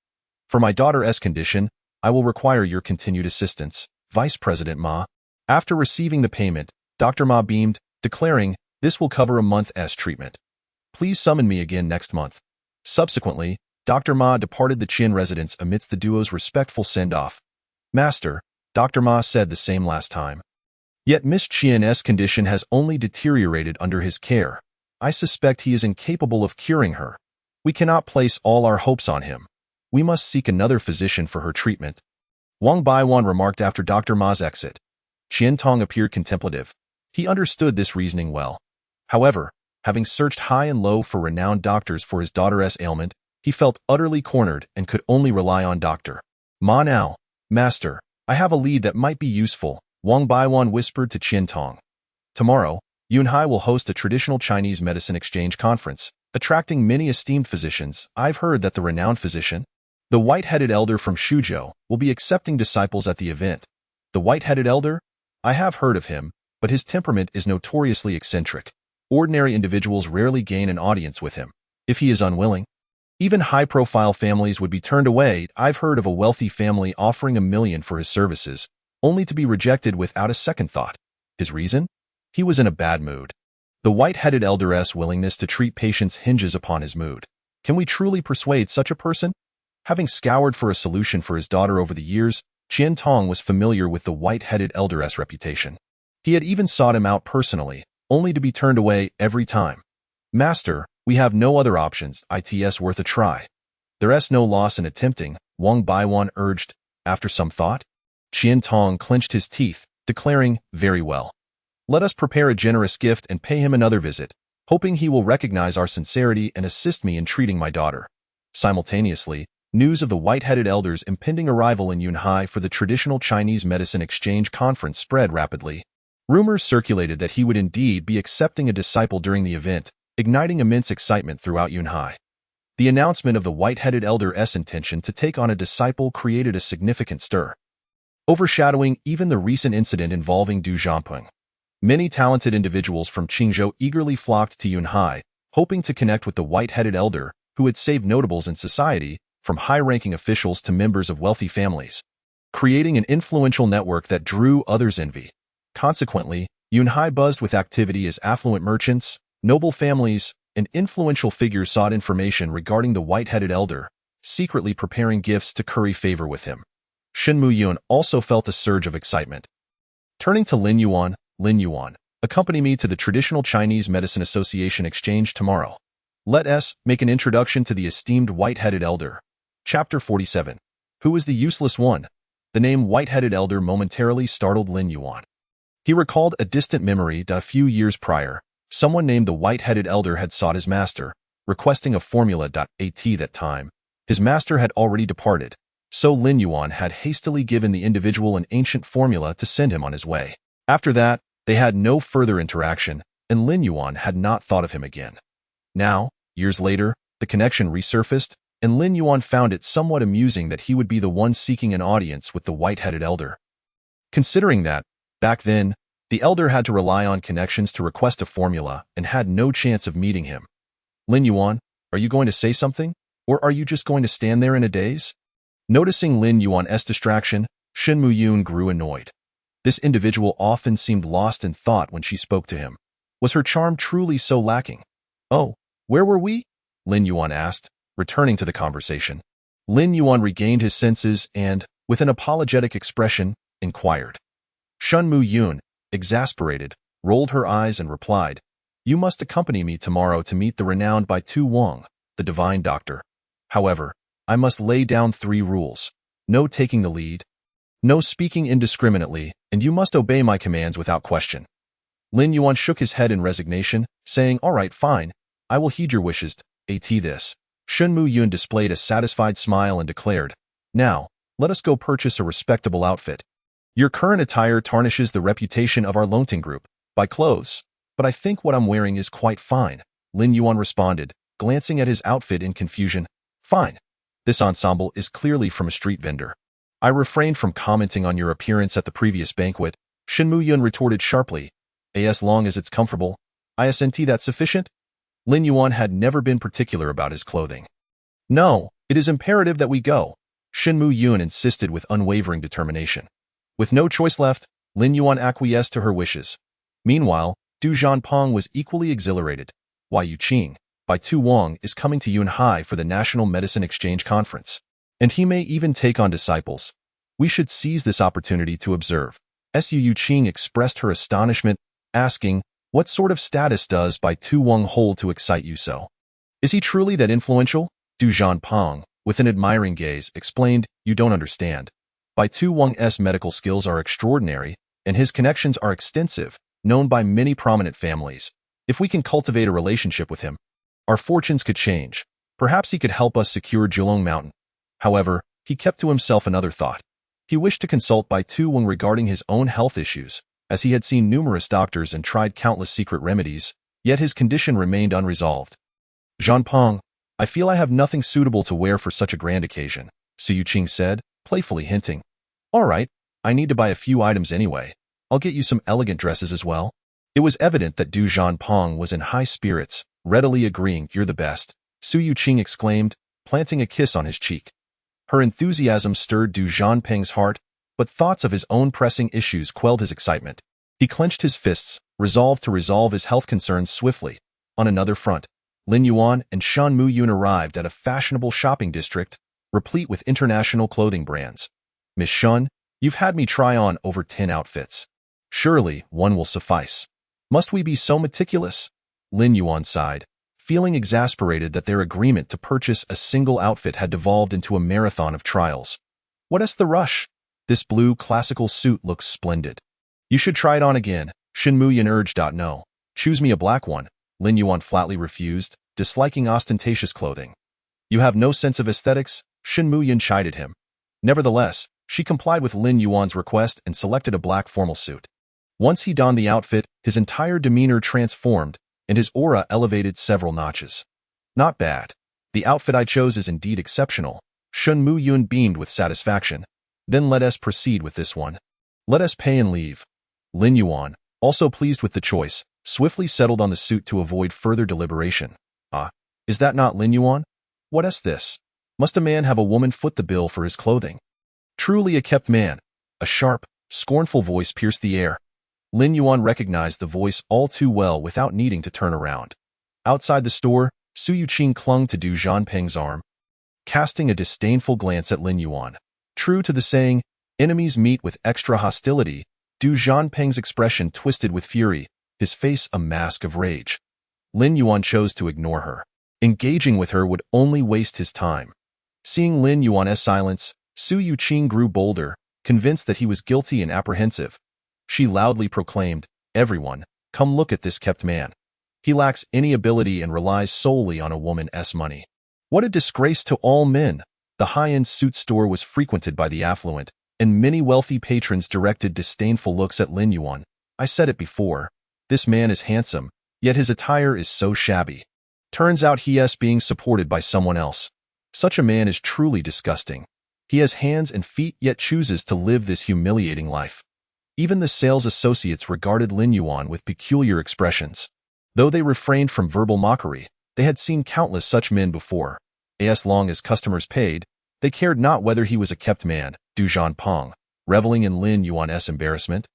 For my daughter's condition, I will require your continued assistance, Vice President Ma. After receiving the payment, Dr. Ma beamed, declaring, this will cover a month's treatment. Please summon me again next month. Subsequently, Dr. Ma departed the Qian residence amidst the duo's respectful send-off. Master, Dr. Ma said the same last time. Yet Miss Qian's condition has only deteriorated under his care. I suspect he is incapable of curing her. We cannot place all our hopes on him. We must seek another physician for her treatment. Wang Baiwan remarked after Dr. Ma's exit. Qian Tong appeared contemplative. He understood this reasoning well. However, having searched high and low for renowned doctors for his daughter's ailment, he felt utterly cornered and could only rely on Dr. Ma now. Master, I have a lead that might be useful, Wang Baiwan whispered to Qian Tong. Tomorrow, Yunhai will host a traditional Chinese medicine exchange conference, attracting many esteemed physicians. I've heard that the renowned physician, the white-headed elder from Shuzhou, will be accepting disciples at the event. The white-headed elder? I have heard of him, but his temperament is notoriously eccentric. Ordinary individuals rarely gain an audience with him. If he is unwilling, even high-profile families would be turned away. I've heard of a wealthy family offering $1 million for his services, only to be rejected without a second thought. His reason? He was in a bad mood. The white-headed elder's willingness to treat patients hinges upon his mood. Can we truly persuade such a person? Having scoured for a solution for his daughter over the years, Qian Tong was familiar with the white-headed elder's reputation. He had even sought him out personally, only to be turned away every time. Master, we have no other options. It's worth a try. There's no loss in attempting, Wang Baiwan urged. After some thought, Qian Tong clenched his teeth, declaring, very well. Let us prepare a generous gift and pay him another visit, hoping he will recognize our sincerity and assist me in treating my daughter. Simultaneously, news of the white-headed elder's impending arrival in Yunhai for the traditional Chinese medicine exchange conference spread rapidly. Rumors circulated that he would indeed be accepting a disciple during the event, igniting immense excitement throughout Yunhai. The announcement of the white-headed elder's intention to take on a disciple created a significant stir, overshadowing even the recent incident involving Du Zhanpeng. Many talented individuals from Qingzhou eagerly flocked to Yunhai, hoping to connect with the white-headed elder, who had saved notables in society, from high-ranking officials to members of wealthy families, creating an influential network that drew others' envy. Consequently, Yunhai buzzed with activity as affluent merchants, noble families, and influential figures sought information regarding the white-headed elder, secretly preparing gifts to curry favor with him. Shen Muyun also felt a surge of excitement. Turning to Lin Yuan, accompany me to the traditional Chinese Medicine Association exchange tomorrow. Let us make an introduction to the esteemed white-headed elder. Chapter 47. Who is the useless one? The name white-headed elder momentarily startled Lin Yuan. He recalled a distant memory that a few years prior, someone named the white-headed elder had sought his master, requesting a formula. At that time, his master had already departed, so Lin Yuan had hastily given the individual an ancient formula to send him on his way. After that, they had no further interaction, and Lin Yuan had not thought of him again. Now, years later, the connection resurfaced, and Lin Yuan found it somewhat amusing that he would be the one seeking an audience with the white-headed elder. Considering that, back then, the elder had to rely on connections to request a formula and had no chance of meeting him. Lin Yuan, are you going to say something? Or are you just going to stand there in a daze? Noticing Lin Yuan's distraction, Shen Muyun grew annoyed. This individual often seemed lost in thought when she spoke to him. Was her charm truly so lacking? Oh, where were we? Lin Yuan asked, returning to the conversation. Lin Yuan regained his senses and, with an apologetic expression, inquired. Shen Muyun, exasperated, rolled her eyes and replied, You must accompany me tomorrow to meet the renowned Bai Tu Wang, the divine doctor. However, I must lay down 3 rules. No taking the lead, no speaking indiscriminately, and you must obey my commands without question. Lin Yuan shook his head in resignation, saying, All right, fine, I will heed your wishes. At this, Shen Muyun displayed a satisfied smile and declared, Now, let us go purchase a respectable outfit. Your current attire tarnishes the reputation of our Longting group. Buy clothes, but I think what I'm wearing is quite fine, Lin Yuan responded, glancing at his outfit in confusion. Fine. This ensemble is clearly from a street vendor. I refrained from commenting on your appearance at the previous banquet, Shen Muyun retorted sharply. As long as it's comfortable, isn't that sufficient? Lin Yuan had never been particular about his clothing. No, it is imperative that we go, Shen Muyun insisted with unwavering determination. With no choice left, Lin Yuan acquiesced to her wishes. Meanwhile, Du Zhanpeng was equally exhilarated. Wai Yuqing, Bai Tu Wang is coming to Yunhai for the National Medicine Exchange Conference, and he may even take on disciples. We should seize this opportunity to observe. Su Yuqing expressed her astonishment, asking, What sort of status does Bai Tu Wang hold to excite you so? Is he truly that influential? Du Zhanpeng, with an admiring gaze, explained, You don't understand. Bai Tu Wang's medical skills are extraordinary, and his connections are extensive, known by many prominent families. If we can cultivate a relationship with him, our fortunes could change. Perhaps he could help us secure Jilong Mountain. However, he kept to himself another thought. He wished to consult Bai Tuwang regarding his own health issues, as he had seen numerous doctors and tried countless secret remedies, yet his condition remained unresolved. Jean Pong, I feel I have nothing suitable to wear for such a grand occasion, Su Yuqing said, playfully hinting. All right, I need to buy a few items anyway. I'll get you some elegant dresses as well. It was evident that Du Zhanpong was in high spirits, readily agreeing, you're the best, Su Yuqing exclaimed, planting a kiss on his cheek. Her enthusiasm stirred Du Zhanpeng's heart, but thoughts of his own pressing issues quelled his excitement. He clenched his fists, resolved to resolve his health concerns swiftly. On another front, Lin Yuan and Shan Muyun arrived at a fashionable shopping district, replete with international clothing brands. Miss Shun, you've had me try on over 10 outfits. Surely, one will suffice. Must we be so meticulous? Lin Yuan sighed, feeling exasperated that their agreement to purchase a single outfit had devolved into a marathon of trials. What is the rush? This blue classical suit looks splendid. You should try it on again, Shin Muyun urged. No, choose me a black one, Lin Yuan flatly refused, disliking ostentatious clothing. You have no sense of aesthetics, Shin Muyun chided him. Nevertheless, she complied with Lin Yuan's request and selected a black formal suit. Once he donned the outfit, his entire demeanor transformed, and his aura elevated several notches. Not bad. The outfit I chose is indeed exceptional, Shin Muyun beamed with satisfaction. Then let us proceed with this one. Let us pay and leave. Lin Yuan, also pleased with the choice, swiftly settled on the suit to avoid further deliberation. Ah, is that not Lin Yuan? What is this? Must a man have a woman foot the bill for his clothing? Truly a kept man. A sharp, scornful voice pierced the air. Lin Yuan recognized the voice all too well without needing to turn around. Outside the store, Su Yuqing clung to Du Zhanpeng's arm, casting a disdainful glance at Lin Yuan. True to the saying, enemies meet with extra hostility, Du Zhanpeng's expression twisted with fury, his face a mask of rage. Lin Yuan chose to ignore her. Engaging with her would only waste his time. Seeing Lin Yuan's silence, Su Yuqing grew bolder, convinced that he was guilty and apprehensive. She loudly proclaimed, everyone, come look at this kept man. He lacks any ability and relies solely on a woman's money. What a disgrace to all men! The high-end suit store was frequented by the affluent, and many wealthy patrons directed disdainful looks at Lin Yuan. I said it before. This man is handsome, yet his attire is so shabby. Turns out he is being supported by someone else. Such a man is truly disgusting. He has hands and feet yet chooses to live this humiliating life. Even the sales associates regarded Lin Yuan with peculiar expressions. Though they refrained from verbal mockery, they had seen countless such men before. As long as customers paid, they cared not whether he was a kept man, Du Zhanpong, reveling in Lin Yuan's embarrassment,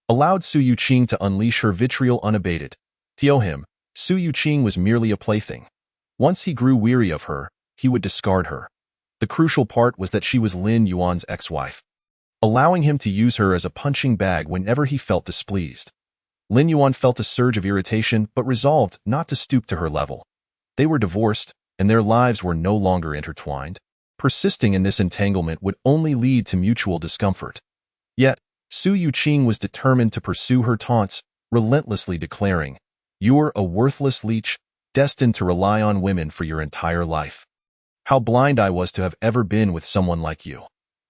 allowed Su Yuqing to unleash her vitriol unabated. To him, Su Yuqing was merely a plaything. Once he grew weary of her, he would discard her. The crucial part was that she was Lin Yuan's ex-wife, allowing him to use her as a punching bag whenever he felt displeased. Lin Yuan felt a surge of irritation but resolved not to stoop to her level. They were divorced, and their lives were no longer intertwined. Persisting in this entanglement would only lead to mutual discomfort. Yet, Su Yuqing was determined to pursue her taunts, relentlessly declaring, "You're a worthless leech, destined to rely on women for your entire life. How blind I was to have ever been with someone like you.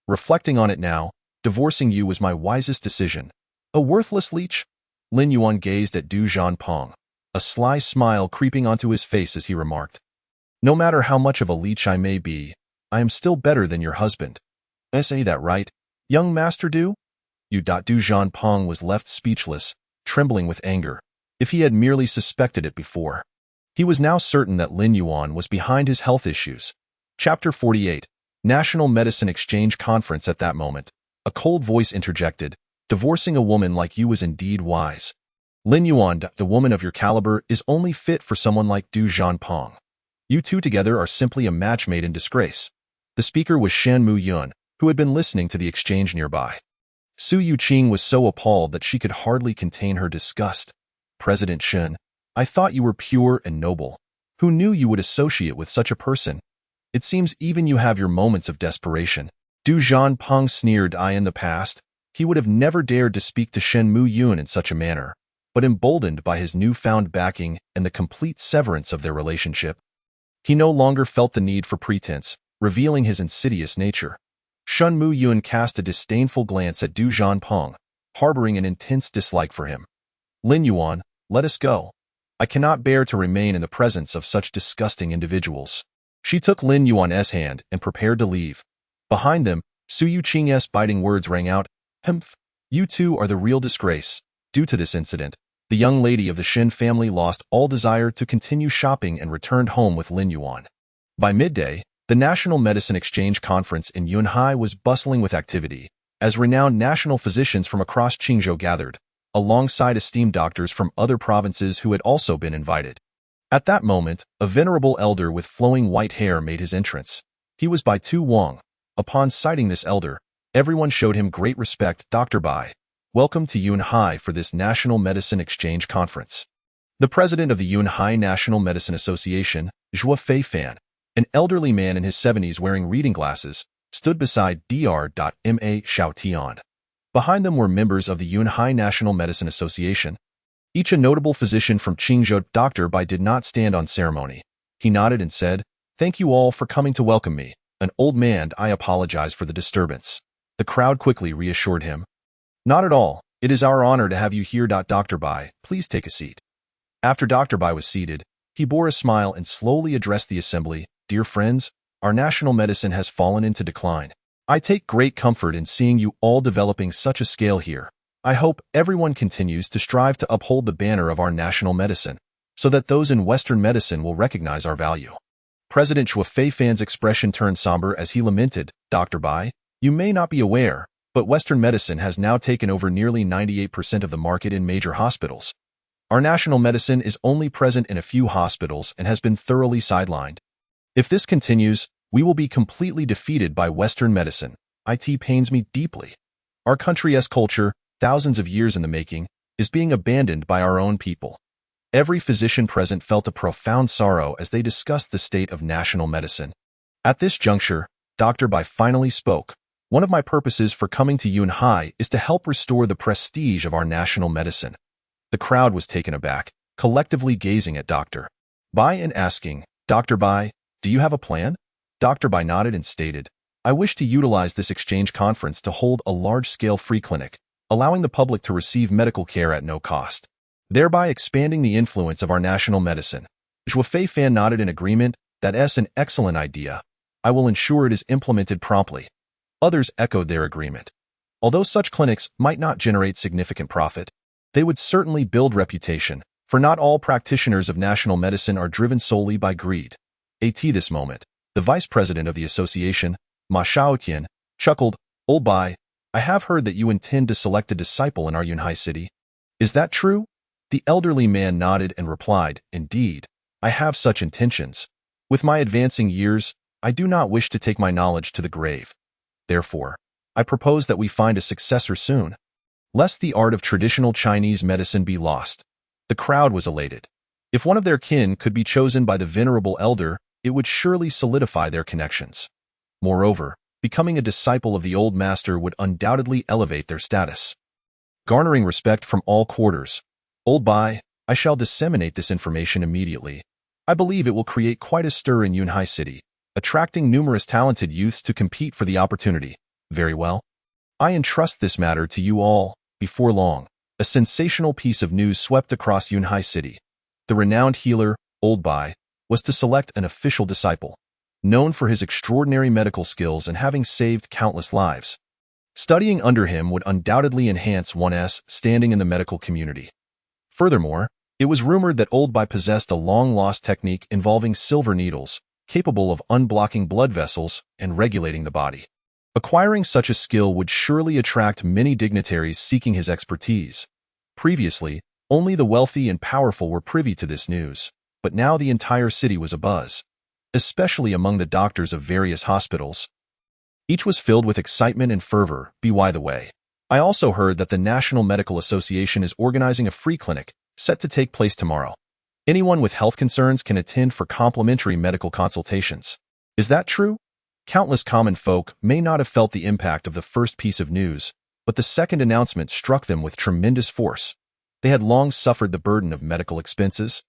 Reflecting on it now, divorcing you was my wisest decision." A worthless leech? Lin Yuan gazed at Du Zhanpong, a sly smile creeping onto his face as he remarked, "No matter how much of a leech I may be, I am still better than your husband. Say that right, young Master Du?" Du Zhanpong was left speechless, trembling with anger. If he had merely suspected it before. He was now certain that Lin Yuan was behind his health issues. Chapter 48, National Medicine Exchange Conference. At that moment, a cold voice interjected, "Divorcing a woman like you is indeed wise. Lin Yuan, the woman of your caliber, is only fit for someone like Du Zhanpong. You two together are simply a match made in disgrace." The speaker was Shan Muyun, who had been listening to the exchange nearby. Su Yuqing was so appalled that she could hardly contain her disgust. "President Shen, I thought you were pure and noble. Who knew you would associate with such a person? It seems even you have your moments of desperation." Du Zhanpong sneered. In the past, he would have never dared to speak to Shen Muyun in such a manner, but emboldened by his newfound backing and the complete severance of their relationship, he no longer felt the need for pretense, revealing his insidious nature. Shun Mu Yun cast a disdainful glance at Du Zhanpeng, harboring an intense dislike for him. Lin Yuan, let us go. I cannot bear to remain in the presence of such disgusting individuals. She took Lin Yuan's hand and prepared to leave. Behind them, Su Yuqing's biting words rang out, "Humph, you two are the real disgrace." Due to this incident, the young lady of the Shen family lost all desire to continue shopping and returned home with Lin Yuan. By midday, the National Medicine Exchange Conference in Yunhai was bustling with activity, as renowned national physicians from across Qingzhou gathered, alongside esteemed doctors from other provinces who had also been invited. At that moment, a venerable elder with flowing white hair made his entrance. He was Bai Tu Wang. Upon sighting this elder, everyone showed him great respect. Dr. Bai, welcome to Yunhai for this National Medicine Exchange Conference. The president of the Yunhai National Medicine Association, Zhuo Feifan, an elderly man in his 70s wearing reading glasses, stood beside Dr. Ma Xiaotian. Behind them were members of the Yunhai National Medicine Association, each a notable physician from Qingzhou. Dr. Bai did not stand on ceremony. He nodded and said, "Thank you all for coming to welcome me. An old man, I apologize for the disturbance." The crowd quickly reassured him. "Not at all. It is our honor to have you here. Dr. Bai, please take a seat." After Dr. Bai was seated, he bore a smile and slowly addressed the assembly. "Dear friends, our national medicine has fallen into decline. I take great comfort in seeing you all developing such a scale here. I hope everyone continues to strive to uphold the banner of our national medicine, so that those in Western medicine will recognize our value." President Zhuo Feifan's expression turned somber as he lamented, "Dr. Bai, you may not be aware, but Western medicine has now taken over nearly 98% of the market in major hospitals. Our national medicine is only present in a few hospitals and has been thoroughly sidelined. If this continues, we will be completely defeated by Western medicine. It pains me deeply. Our country's culture, thousands of years in the making, is being abandoned by our own people." Every physician present felt a profound sorrow as they discussed the state of national medicine. At this juncture, Dr. Bai finally spoke. "One of my purposes for coming to Yunhai is to help restore the prestige of our national medicine." The crowd was taken aback, collectively gazing at Dr. Bai and asking, "Dr. Bai, do you have a plan?" Dr. Bai nodded and stated, "I wish to utilize this exchange conference to hold a large-scale free clinic, allowing the public to receive medical care at no cost, thereby expanding the influence of our national medicine." Zhuo Feifan nodded in agreement. "That's an excellent idea. I will ensure it is implemented promptly." Others echoed their agreement. Although such clinics might not generate significant profit, they would certainly build reputation, for not all practitioners of national medicine are driven solely by greed. At this moment, the vice president of the association, Ma Xiaotian, chuckled, "Old Bai, I have heard that you intend to select a disciple in our Yunhai city. Is that true?" The elderly man nodded and replied, "Indeed, I have such intentions. With my advancing years, I do not wish to take my knowledge to the grave. Therefore, I propose that we find a successor soon, lest the art of traditional Chinese medicine be lost." The crowd was elated. If one of their kin could be chosen by the venerable elder, it would surely solidify their connections. Moreover, becoming a disciple of the old master would undoubtedly elevate their status. Garnering respect from all quarters, "Old Bai, I shall disseminate this information immediately. I believe it will create quite a stir in Yunhai City, attracting numerous talented youths to compete for the opportunity. Very well. I entrust this matter to you all." Before long, a sensational piece of news swept across Yunhai City. The renowned healer, Old Bai, was to select an official disciple, known for his extraordinary medical skills and having saved countless lives. Studying under him would undoubtedly enhance one's standing in the medical community. Furthermore, it was rumored that Old Bai possessed a long-lost technique involving silver needles, capable of unblocking blood vessels and regulating the body. Acquiring such a skill would surely attract many dignitaries seeking his expertise. Previously, only the wealthy and powerful were privy to this news, but now the entire city was abuzz, especially among the doctors of various hospitals. Each was filled with excitement and fervor. By the way, I also heard that the National Medical Association is organizing a free clinic, set to take place tomorrow. Anyone with health concerns can attend for complimentary medical consultations. Is that true? Countless common folk may not have felt the impact of the first piece of news, but the second announcement struck them with tremendous force. They had long suffered the burden of medical expenses,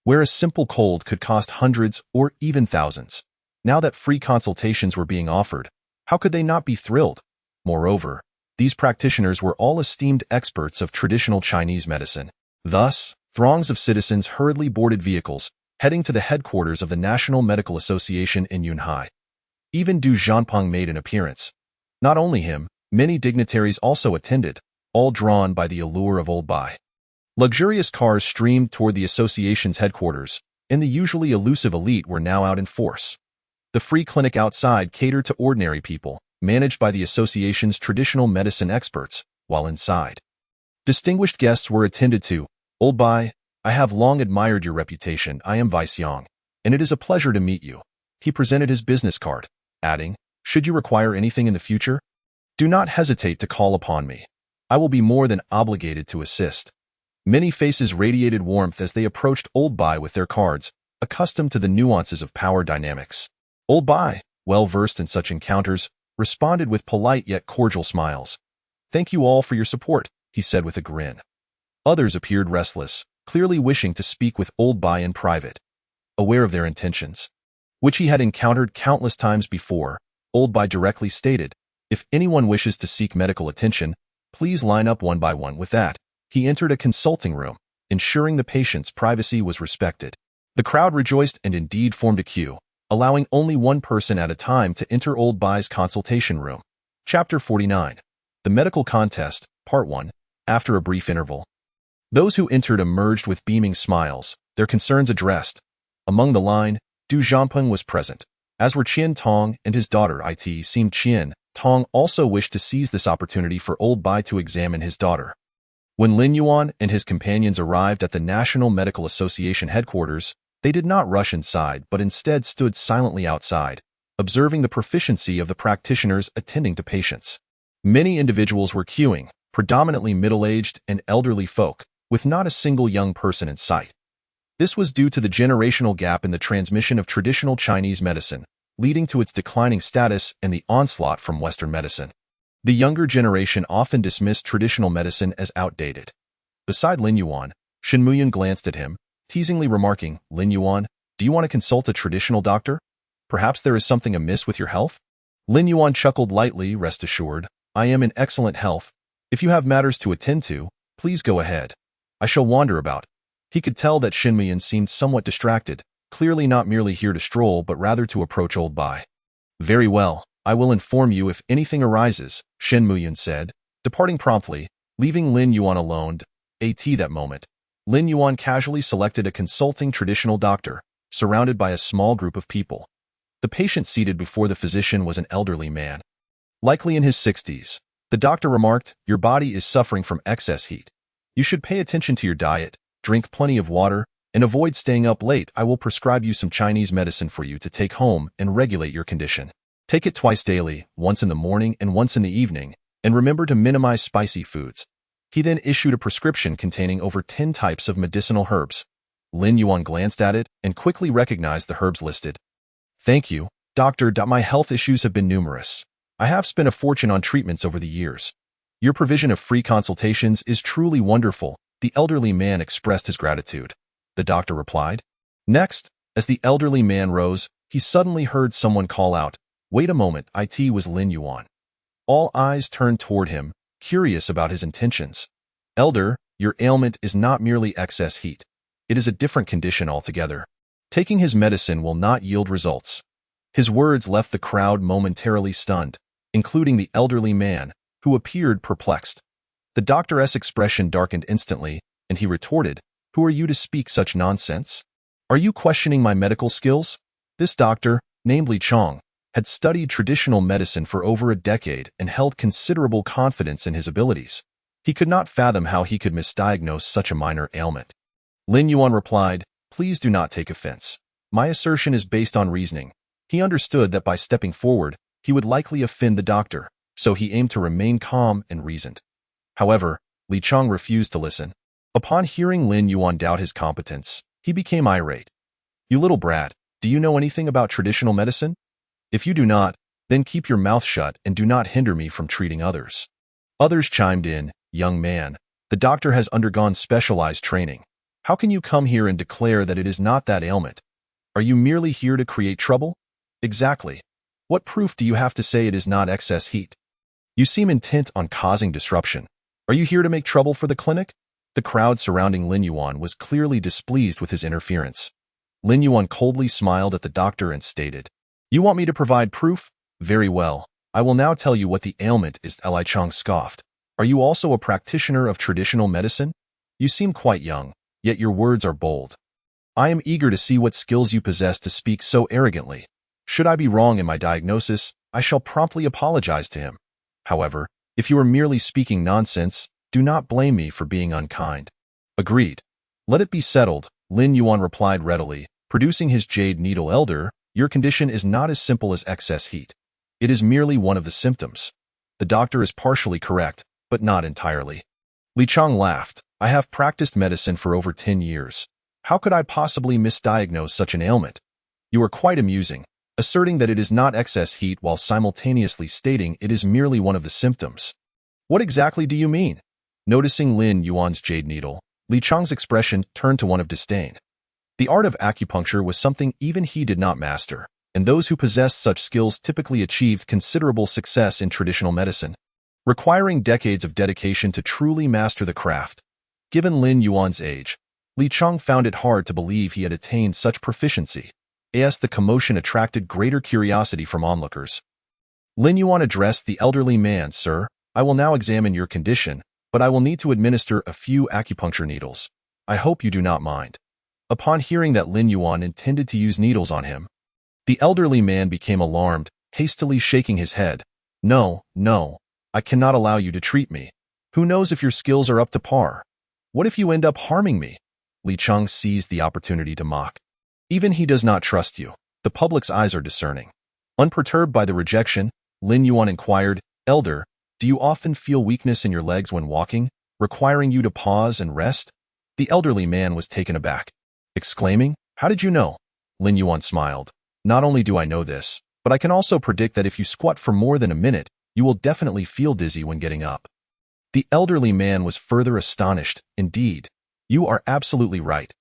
where a simple cold could cost hundreds or even thousands. Now that free consultations were being offered, How could they not be thrilled? Moreover, these practitioners were all esteemed experts of traditional Chinese medicine. Thus, throngs of citizens hurriedly boarded vehicles, heading to the headquarters of the National Medical Association in Yunhai. Even Du Jianpeng made an appearance. Not only him, many dignitaries also attended, all drawn by the allure of old Bai. Luxurious cars streamed toward the association's headquarters, and the usually elusive elite were now out in force. The free clinic outside catered to ordinary people, managed by the association's traditional medicine experts, while inside, distinguished guests were attended to. Old Bai, I have long admired your reputation. I am Vice Yang, and it is a pleasure to meet you. He presented his business card, adding, should you require anything in the future, do not hesitate to call upon me. I will be more than obligated to assist. Many faces radiated warmth as they approached Old Bai with their cards, accustomed to the nuances of power dynamics. Old Bai, well versed in such encounters, responded with polite yet cordial smiles. Thank you all for your support, he said with a grin. Others appeared restless, clearly wishing to speak with Old Bai in private. Aware of their intentions, which he had encountered countless times before, Old Bai directly stated, if anyone wishes to seek medical attention, please line up one by one. With that, he entered a consulting room, ensuring the patient's privacy was respected. The crowd rejoiced and indeed formed a queue, allowing only one person at a time to enter Old Bai's consultation room. Chapter 49. The Medical Contest, Part 1. After a brief interval, those who entered emerged with beaming smiles, their concerns addressed. Among the line, Du Jianpeng was present, as were Qian Tong and his daughter. It seemed Qian Tong also wished to seize this opportunity for Old Bai to examine his daughter. When Lin Yuan and his companions arrived at the National Medical Association headquarters, they did not rush inside but instead stood silently outside, observing the proficiency of the practitioners attending to patients. Many individuals were queuing, predominantly middle-aged and elderly folk, with not a single young person in sight. This was due to the generational gap in the transmission of traditional Chinese medicine, leading to its declining status and the onslaught from Western medicine. The younger generation often dismissed traditional medicine as outdated. Beside Lin Yuan, Shen Muyan glanced at him, teasingly remarking, Lin Yuan, do you want to consult a traditional doctor? Perhaps there is something amiss with your health? Lin Yuan chuckled lightly, rest assured, I am in excellent health. If you have matters to attend to, please go ahead. I shall wander about. He could tell that Shen Muyan seemed somewhat distracted, clearly not merely here to stroll but rather to approach Old Bai. Very well, I will inform you if anything arises, Shen Muyan said, departing promptly, leaving Lin Yuan alone. At that moment, Lin Yuan casually selected a consulting traditional doctor, surrounded by a small group of people. The patient seated before the physician was an elderly man, likely in his 60s. The doctor remarked, your body is suffering from excess heat. You should pay attention to your diet, drink plenty of water, and avoid staying up late. I will prescribe you some Chinese medicine for you to take home and regulate your condition. Take it twice daily, once in the morning and once in the evening, and remember to minimize spicy foods. He then issued a prescription containing over 10 types of medicinal herbs. Lin Yuan glanced at it and quickly recognized the herbs listed. Thank you, doctor. My health issues have been numerous. I have spent a fortune on treatments over the years. Your provision of free consultations is truly wonderful. The elderly man expressed his gratitude. The doctor replied. Next, as the elderly man rose, he suddenly heard someone call out, wait a moment. It was Lin Yuan. All eyes turned toward him, curious about his intentions. Elder, your ailment is not merely excess heat. It is a different condition altogether. Taking his medicine will not yield results. His words left the crowd momentarily stunned, including the elderly man, who appeared perplexed. The doctor's expression darkened instantly, and he retorted, who are you to speak such nonsense? Are you questioning my medical skills? This doctor, named Li Chong, had studied traditional medicine for over a decade and held considerable confidence in his abilities. He could not fathom how he could misdiagnose such a minor ailment. Lin Yuan replied, please do not take offense. My assertion is based on reasoning. He understood that by stepping forward, he would likely offend the doctor, so he aimed to remain calm and reasoned. However, Li Chong refused to listen. Upon hearing Lin Yuan doubt his competence, he became irate. You little brat, do you know anything about traditional medicine? If you do not, then keep your mouth shut and do not hinder me from treating others. Others chimed in, young man, the doctor has undergone specialized training. How can you come here and declare that it is not that ailment? Are you merely here to create trouble? Exactly. What proof do you have to say it is not excess heat? You seem intent on causing disruption. Are you here to make trouble for the clinic? The crowd surrounding Lin Yuan was clearly displeased with his interference. Lin Yuan coldly smiled at the doctor and stated, "You want me to provide proof? Very well. I will now tell you what the ailment is." Li Chang scoffed. "Are you also a practitioner of traditional medicine? You seem quite young, yet your words are bold. I am eager to see what skills you possess to speak so arrogantly. Should I be wrong in my diagnosis, I shall promptly apologize to him. However, if you are merely speaking nonsense, do not blame me for being unkind." "Agreed. Let it be settled," Lin Yuan replied readily, producing his jade needle. "Elder, your condition is not as simple as excess heat. It is merely one of the symptoms. The doctor is partially correct, but not entirely." Li Chang laughed. "I have practiced medicine for over 10 years. How could I possibly misdiagnose such an ailment? You are quite amusing, asserting that it is not excess heat while simultaneously stating it is merely one of the symptoms. What exactly do you mean?" Noticing Lin Yuan's jade needle, Li Chang's expression turned to one of disdain. The art of acupuncture was something even he did not master, and those who possessed such skills typically achieved considerable success in traditional medicine, requiring decades of dedication to truly master the craft. Given Lin Yuan's age, Li Chang found it hard to believe he had attained such proficiency. As the commotion attracted greater curiosity from onlookers, Lin Yuan addressed the elderly man. "Sir, I will now examine your condition, but I will need to administer a few acupuncture needles. I hope you do not mind." Upon hearing that Lin Yuan intended to use needles on him, the elderly man became alarmed, hastily shaking his head. No, I cannot allow you to treat me. Who knows if your skills are up to par? What if you end up harming me?" Li Chang seized the opportunity to mock. "Even he does not trust you. The public's eyes are discerning." Unperturbed by the rejection, Lin Yuan inquired, "Elder, do you often feel weakness in your legs when walking, requiring you to pause and rest?" The elderly man was taken aback, exclaiming, "How did you know?" Lin Yuan smiled. "Not only do I know this, but I can also predict that if you squat for more than a minute, you will definitely feel dizzy when getting up." The elderly man was further astonished. "Indeed, you are absolutely right.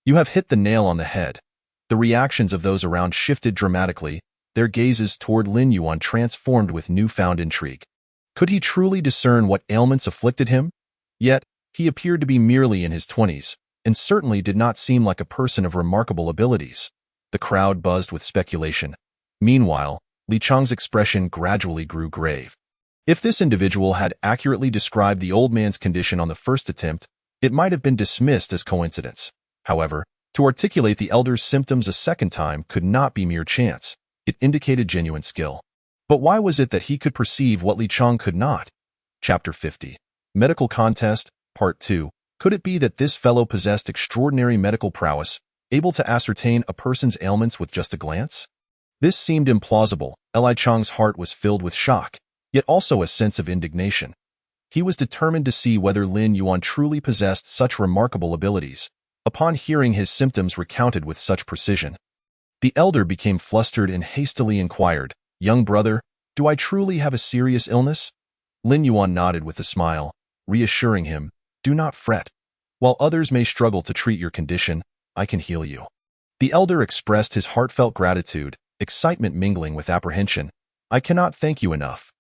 You have hit the nail on the head." The reactions of those around shifted dramatically, their gazes toward Lin Yuan transformed with newfound intrigue. Could he truly discern what ailments afflicted him? Yet, he appeared to be merely in his 20s, and certainly did not seem like a person of remarkable abilities. The crowd buzzed with speculation. Meanwhile, Li Chang's expression gradually grew grave. If this individual had accurately described the old man's condition on the first attempt, it might have been dismissed as coincidence. However, to articulate the elder's symptoms a second time could not be mere chance. It indicated genuine skill. But why was it that he could perceive what Li Chang could not? Chapter 50. Medical Contest, Part 2. Could it be that this fellow possessed extraordinary medical prowess, able to ascertain a person's ailments with just a glance? This seemed implausible. Li Chang's heart was filled with shock, yet also a sense of indignation. He was determined to see whether Lin Yuan truly possessed such remarkable abilities. Upon hearing his symptoms recounted with such precision, the elder became flustered and hastily inquired, "Young brother, do I truly have a serious illness?" Lin Yuan nodded with a smile, reassuring him, "Do not fret. While others may struggle to treat your condition, I can heal you." The elder expressed his heartfelt gratitude, excitement mingling with apprehension. "I cannot thank you enough.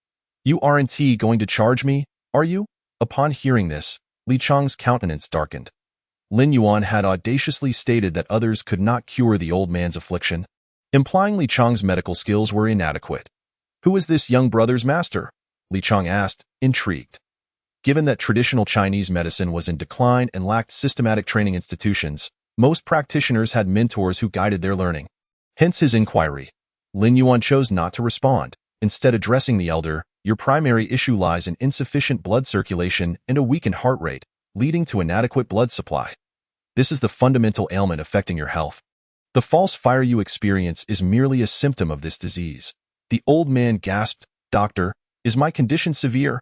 You aren't going to charge me, are you?" Upon hearing this, Li Chang's countenance darkened. Lin Yuan had audaciously stated that others could not cure the old man's affliction, implying Li Chang's medical skills were inadequate. "Who is this young brother's master?" Li Chang asked, intrigued. Given that traditional Chinese medicine was in decline and lacked systematic training institutions, most practitioners had mentors who guided their learning. Hence his inquiry. Lin Yuan chose not to respond, instead addressing the elder, "Your primary issue lies in insufficient blood circulation and a weakened heart rate, leading to inadequate blood supply. This is the fundamental ailment affecting your health. The false fire you experience is merely a symptom of this disease." The old man gasped, "Doctor, is my condition severe?"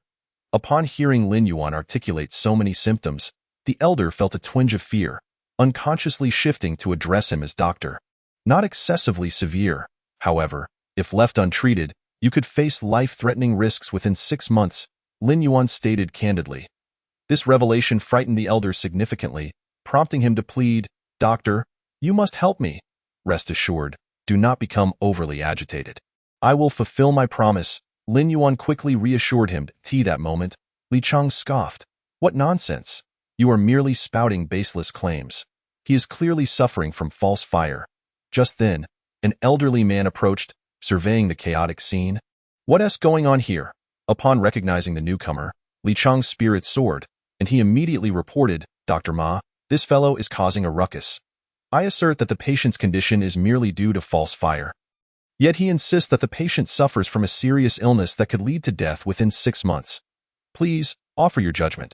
Upon hearing Lin Yuan articulate so many symptoms, the elder felt a twinge of fear, unconsciously shifting to address him as doctor. "Not excessively severe. However, if left untreated, you could face life-threatening risks within 6 months," Lin Yuan stated candidly. This revelation frightened the elder significantly, prompting him to plead, "Doctor, you must help me." "Rest assured, do not become overly agitated. I will fulfill my promise, Lin Yuan quickly reassured him. That moment, Li Chang scoffed. What nonsense! You are merely spouting baseless claims. He is clearly suffering from false fire. Just then, an elderly man approached, surveying the chaotic scene. What's going on here? Upon recognizing the newcomer, Li Chang's spirit soared, and he immediately reported, Dr. Ma, this fellow is causing a ruckus. I assert that the patient's condition is merely due to false fire. Yet he insists that the patient suffers from a serious illness that could lead to death within 6 months. Please, offer your judgment.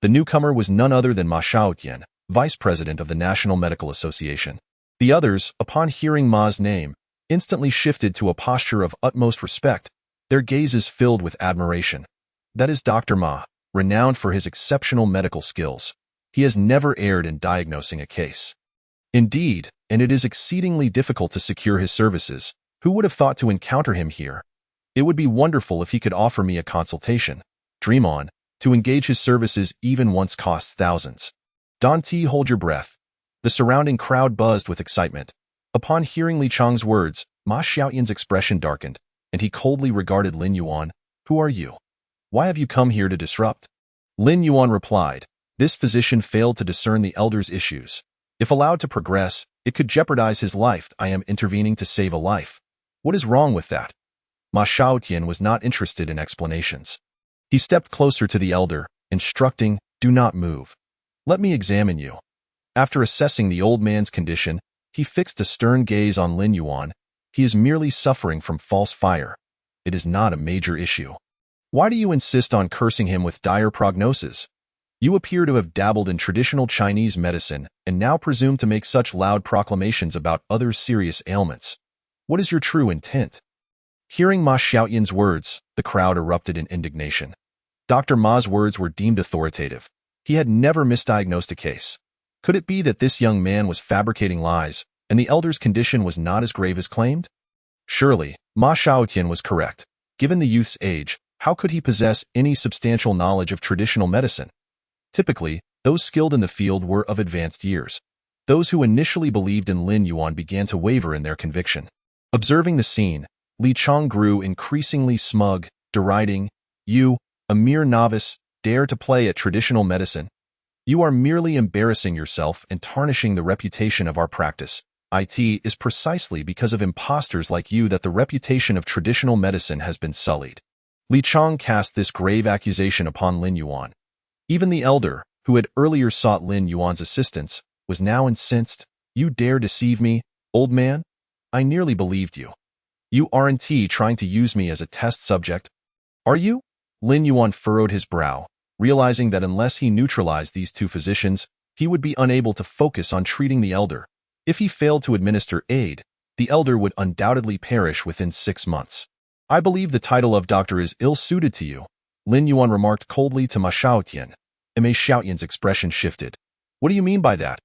The newcomer was none other than Ma Xiaotian, vice president of the National Medical Association. The others, upon hearing Ma's name, instantly shifted to a posture of utmost respect, their gazes filled with admiration. That is Dr. Ma, renowned for his exceptional medical skills. He has never erred in diagnosing a case. Indeed, and it is exceedingly difficult to secure his services. Who would have thought to encounter him here? It would be wonderful if he could offer me a consultation. Dream on. To engage his services even once costs thousands. Dante, hold your breath. The surrounding crowd buzzed with excitement. Upon hearing Li Chang's words, Ma Xiaotian's expression darkened, and he coldly regarded Lin Yuan. Who are you? Why have you come here to disrupt? Lin Yuan replied. This physician failed to discern the elder's issues. If allowed to progress, it could jeopardize his life. I am intervening to save a life. What is wrong with that? Ma Xiaotian was not interested in explanations. He stepped closer to the elder, instructing, do not move. Let me examine you. After assessing the old man's condition, he fixed a stern gaze on Lin Yuan. He is merely suffering from false fire. It is not a major issue. Why do you insist on cursing him with dire prognosis? You appear to have dabbled in traditional Chinese medicine and now presume to make such loud proclamations about other serious ailments. What is your true intent? Hearing Ma Xiaotian's words, the crowd erupted in indignation. Dr. Ma's words were deemed authoritative. He had never misdiagnosed a case. Could it be that this young man was fabricating lies, and the elder's condition was not as grave as claimed? Surely, Ma Xiaotian was correct. Given the youth's age, how could he possess any substantial knowledge of traditional medicine? Typically, those skilled in the field were of advanced years. Those who initially believed in Lin Yuan began to waver in their conviction. Observing the scene, Li Chang grew increasingly smug, deriding, You, a mere novice, dare to play at traditional medicine? You are merely embarrassing yourself and tarnishing the reputation of our practice. It is precisely because of imposters like you that the reputation of traditional medicine has been sullied. Li Chang cast this grave accusation upon Lin Yuan. Even the elder, who had earlier sought Lin Yuan's assistance, was now incensed. You dare deceive me, old man? I nearly believed you. You aren't trying to use me as a test subject, are you? Lin Yuan furrowed his brow, realizing that unless he neutralized these two physicians, he would be unable to focus on treating the elder. If he failed to administer aid, the elder would undoubtedly perish within 6 months. I believe the title of doctor is ill-suited to you, Lin Yuan remarked coldly to Ma Xiaotian. Ma Xiaotian's expression shifted. What do you mean by that?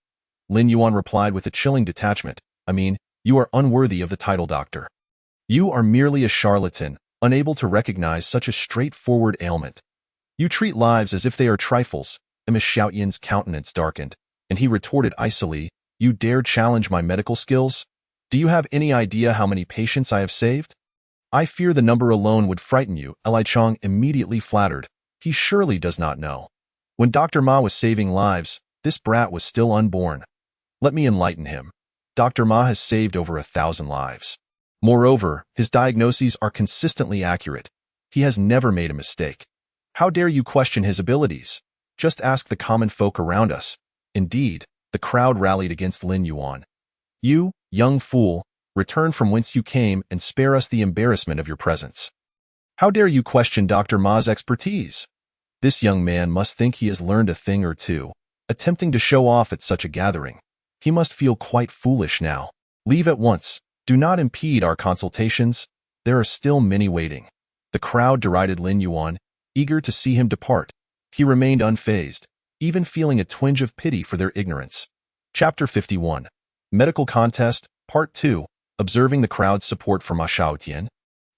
Lin Yuan replied with a chilling detachment. I mean, you are unworthy of the title doctor. You are merely a charlatan, unable to recognize such a straightforward ailment. You treat lives as if they are trifles. Ma Xiaotian's countenance darkened, and he retorted icily, You dare challenge my medical skills? Do you have any idea how many patients I have saved? I fear the number alone would frighten you. Li Chang immediately flattered. He surely does not know. When Dr. Ma was saving lives, this brat was still unborn. Let me enlighten him. Dr. Ma has saved over 1,000 lives. Moreover, his diagnoses are consistently accurate. He has never made a mistake. How dare you question his abilities? Just ask the common folk around us. Indeed, the crowd rallied against Lin Yuan. You, young fool, return from whence you came and spare us the embarrassment of your presence. How dare you question Dr. Ma's expertise? This young man must think he has learned a thing or two, attempting to show off at such a gathering. He must feel quite foolish now. Leave at once. Do not impede our consultations. There are still many waiting. The crowd derided Lin Yuan, eager to see him depart. He remained unfazed, even feeling a twinge of pity for their ignorance. Chapter 51. Medical Contest, Part 2. Observing the crowd's support for Ma Xiaotian,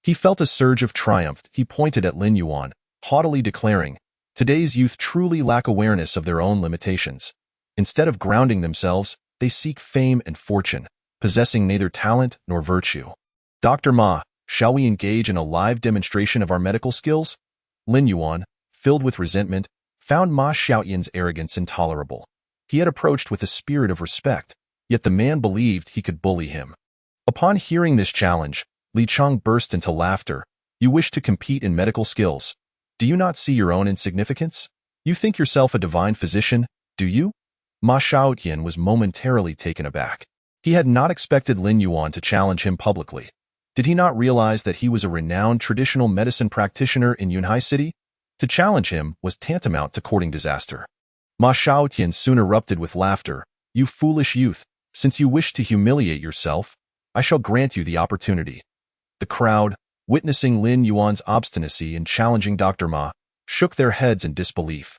he felt a surge of triumph. He pointed at Lin Yuan, haughtily declaring, Today's youth truly lack awareness of their own limitations. Instead of grounding themselves, they seek fame and fortune, possessing neither talent nor virtue. Dr. Ma, Shall we engage in a live demonstration of our medical skills? Lin Yuan, filled with resentment, found Ma Xiaoyan's arrogance intolerable. He had approached with a spirit of respect, yet the man believed he could bully him. Upon hearing this challenge, Li Cheng burst into laughter. You wish to compete in medical skills. Do you not see your own insignificance? You think yourself a divine physician, do you? Ma Xiaoyan was momentarily taken aback. He had not expected Lin Yuan to challenge him publicly. Did he not realize that he was a renowned traditional medicine practitioner in Yunhai City? To challenge him was tantamount to courting disaster. Ma Xiaoyan soon erupted with laughter. You foolish youth, since you wish to humiliate yourself, I shall grant you the opportunity. The crowd, witnessing Lin Yuan's obstinacy in challenging Dr. Ma, shook their heads in disbelief.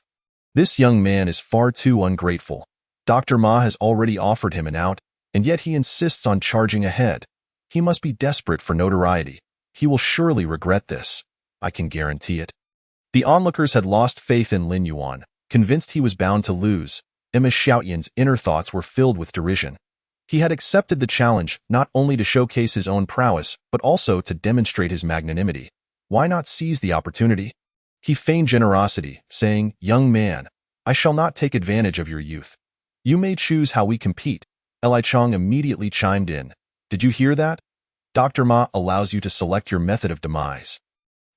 This young man is far too ungrateful. Dr. Ma has already offered him an out, and yet he insists on charging ahead. He must be desperate for notoriety. He will surely regret this. I can guarantee it. The onlookers had lost faith in Lin Yuan, convinced he was bound to lose. Ma Xiaoyan's inner thoughts were filled with derision. He had accepted the challenge not only to showcase his own prowess, but also to demonstrate his magnanimity. Why not seize the opportunity? He feigned generosity, saying, Young man, I shall not take advantage of your youth. You may choose how we compete. Li Cheng immediately chimed in. Did you hear that? Dr. Ma allows you to select your method of demise.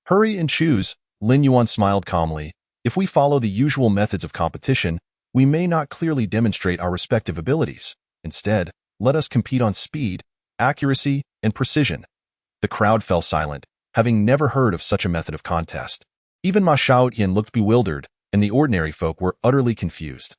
Hurry and choose, Lin Yuan smiled calmly. If we follow the usual methods of competition, we may not clearly demonstrate our respective abilities. Instead, let us compete on speed, accuracy, and precision. The crowd fell silent, having never heard of such a method of contest. Even Ma Xiaoyan looked bewildered, and the ordinary folk were utterly confused.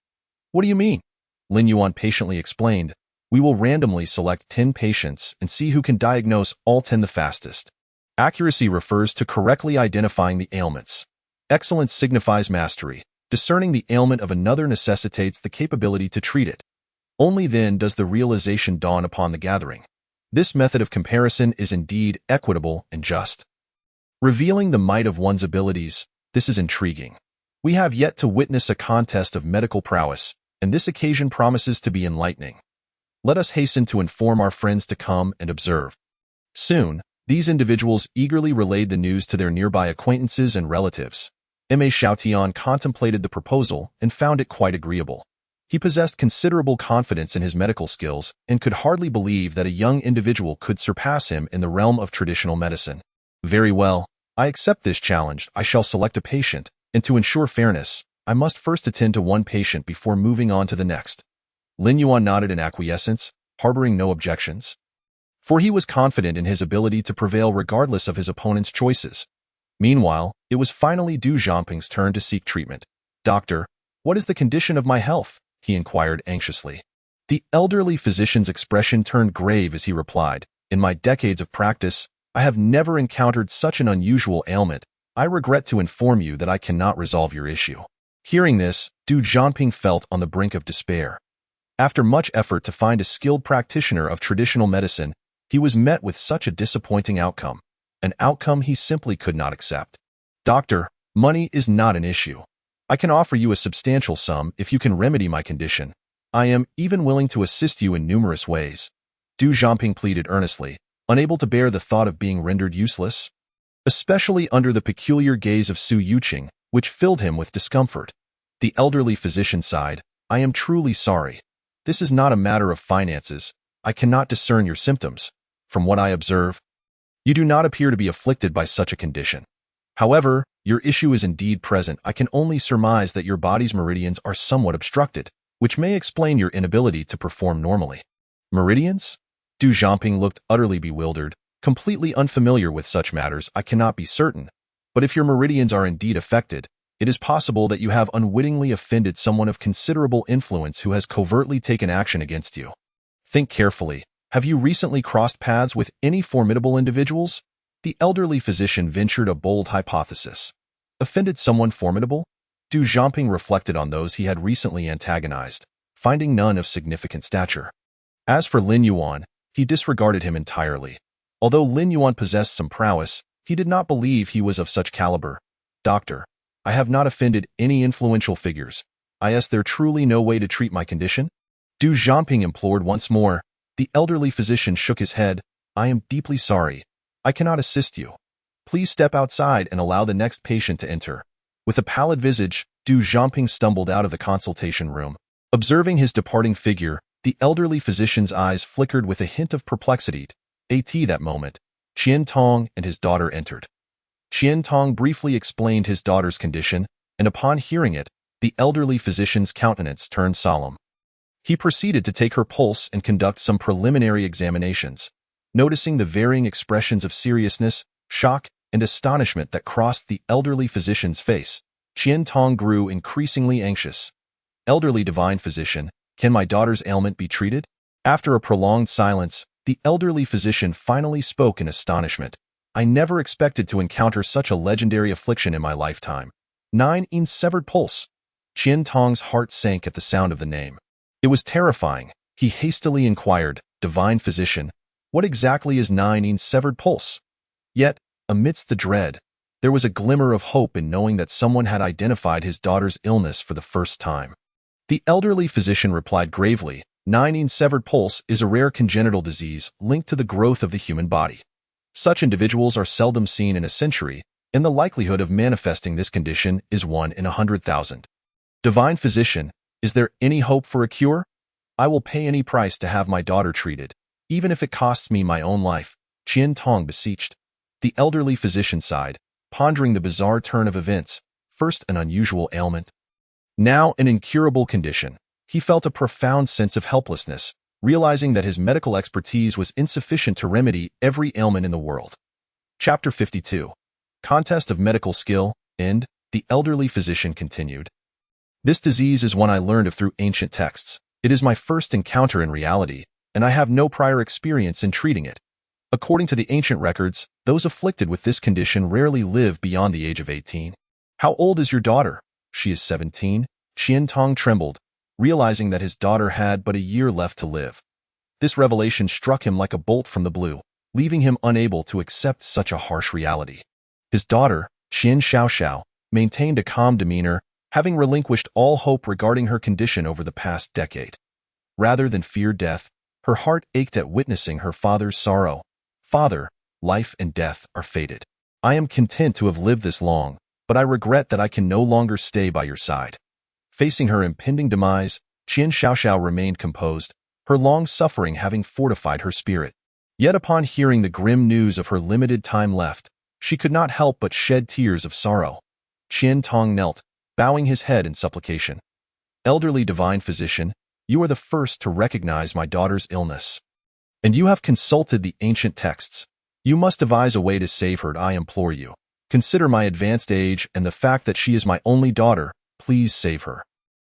What do you mean? Lin Yuan patiently explained. We will randomly select 10 patients and see who can diagnose all 10 the fastest. Accuracy refers to correctly identifying the ailments. Excellence signifies mastery. Discerning the ailment of another necessitates the capability to treat it. Only then does the realization dawn upon the gathering. This method of comparison is indeed equitable and just. Revealing the might of one's abilities, this is intriguing. We have yet to witness a contest of medical prowess, and this occasion promises to be enlightening. Let us hasten to inform our friends to come and observe. Soon, these individuals eagerly relayed the news to their nearby acquaintances and relatives. Ma Xiaotian contemplated the proposal and found it quite agreeable. He possessed considerable confidence in his medical skills and could hardly believe that a young individual could surpass him in the realm of traditional medicine. Very well, I accept this challenge. I shall select a patient, and to ensure fairness, I must first attend to one patient before moving on to the next. Lin Yuan nodded in acquiescence, harboring no objections. For he was confident in his ability to prevail regardless of his opponent's choices. Meanwhile, it was finally Du Zhangping's turn to seek treatment. Doctor, what is the condition of my health? He inquired anxiously. The elderly physician's expression turned grave as he replied, In my decades of practice, I have never encountered such an unusual ailment. I regret to inform you that I cannot resolve your issue. Hearing this, Du Zhangping felt on the brink of despair. After much effort to find a skilled practitioner of traditional medicine, he was met with such a disappointing outcome, an outcome he simply could not accept. Doctor, money is not an issue. I can offer you a substantial sum if you can remedy my condition. I am even willing to assist you in numerous ways. Du Zhangping pleaded earnestly, unable to bear the thought of being rendered useless, especially under the peculiar gaze of Su Yuqing, which filled him with discomfort. The elderly physician sighed, I am truly sorry. This is not a matter of finances. I cannot discern your symptoms. From what I observe, you do not appear to be afflicted by such a condition. However, your issue is indeed present. I can only surmise that your body's meridians are somewhat obstructed, which may explain your inability to perform normally. Meridians? Du Zhangping looked utterly bewildered, completely unfamiliar with such matters. I cannot be certain, but if your meridians are indeed affected, it is possible that you have unwittingly offended someone of considerable influence who has covertly taken action against you. Think carefully. Have you recently crossed paths with any formidable individuals? The elderly physician ventured a bold hypothesis. Offended someone formidable? Du Zhangping reflected on those he had recently antagonized, finding none of significant stature. As for Lin Yuan, he disregarded him entirely. Although Lin Yuan possessed some prowess, he did not believe he was of such caliber. Doctor, I have not offended any influential figures. Is there truly no way to treat my condition? Du Zhangping implored once more. The elderly physician shook his head. I am deeply sorry. I cannot assist you. Please step outside and allow the next patient to enter. With a pallid visage, Du Jiangping stumbled out of the consultation room. Observing his departing figure, the elderly physician's eyes flickered with a hint of perplexity. At that moment, Qian Tong and his daughter entered. Qian Tong briefly explained his daughter's condition, and upon hearing it, the elderly physician's countenance turned solemn. He proceeded to take her pulse and conduct some preliminary examinations. Noticing the varying expressions of seriousness, shock, and astonishment that crossed the elderly physician's face, Qian Tong grew increasingly anxious. Elderly divine physician, can my daughter's ailment be treated? After a prolonged silence, the elderly physician finally spoke in astonishment. I never expected to encounter such a legendary affliction in my lifetime. 9 in severed pulse. Qian Tong's heart sank at the sound of the name. It was terrifying. He hastily inquired, divine physician, what exactly is 9 in severed pulse? Yet, amidst the dread, there was a glimmer of hope in knowing that someone had identified his daughter's illness for the first time. The elderly physician replied gravely, 9 in severed pulse is a rare congenital disease linked to the growth of the human body. Such individuals are seldom seen in a century, and the likelihood of manifesting this condition is 1 in 100,000. Divine physician, is there any hope for a cure? I will pay any price to have my daughter treated, even if it costs me my own life, Qian Tong beseeched. The elderly physician sighed, pondering the bizarre turn of events, first an unusual ailment, now an incurable condition. He felt a profound sense of helplessness, realizing that his medical expertise was insufficient to remedy every ailment in the world. Chapter 52. Contest of Medical Skill, End. The elderly physician continued. This disease is one I learned of through ancient texts. It is my first encounter in reality, and I have no prior experience in treating it. According to the ancient records, those afflicted with this condition rarely live beyond the age of 18. How old is your daughter? She is 17. Qian Tong trembled, realizing that his daughter had but a year left to live. This revelation struck him like a bolt from the blue, leaving him unable to accept such a harsh reality. His daughter, Qian Xiaoxiao, maintained a calm demeanor, having relinquished all hope regarding her condition over the past decade. Rather than fear death, her heart ached at witnessing her father's sorrow. Father, life and death are fated. I am content to have lived this long, but I regret that I can no longer stay by your side. Facing her impending demise, Qian Xiaoxiao remained composed, her long suffering having fortified her spirit. Yet upon hearing the grim news of her limited time left, she could not help but shed tears of sorrow. Qian Tong knelt, bowing his head in supplication. Elderly divine physician, you are the first to recognize my daughter's illness. And you have consulted the ancient texts. You must devise a way to save her, I implore you. Consider my advanced age and the fact that she is my only daughter. Please save her.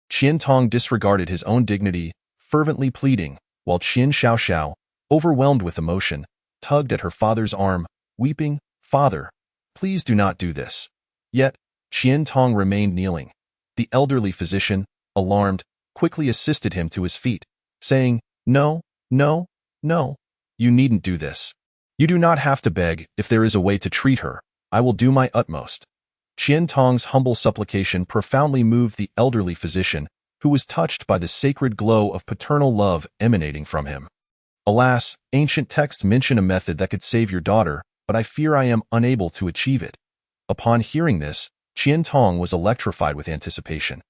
Qian Tong disregarded his own dignity, fervently pleading, while Qian Xiaoxiao, overwhelmed with emotion, tugged at her father's arm, weeping, Father, please do not do this. Yet, Qian Tong remained kneeling. The elderly physician, alarmed, quickly assisted him to his feet, saying, No, no, no, you needn't do this. You do not have to beg. If there is a way to treat her, I will do my utmost. Qian Tong's humble supplication profoundly moved the elderly physician, who was touched by the sacred glow of paternal love emanating from him. Alas, ancient texts mention a method that could save your daughter, but I fear I am unable to achieve it. Upon hearing this, Qian Tong was electrified with anticipation.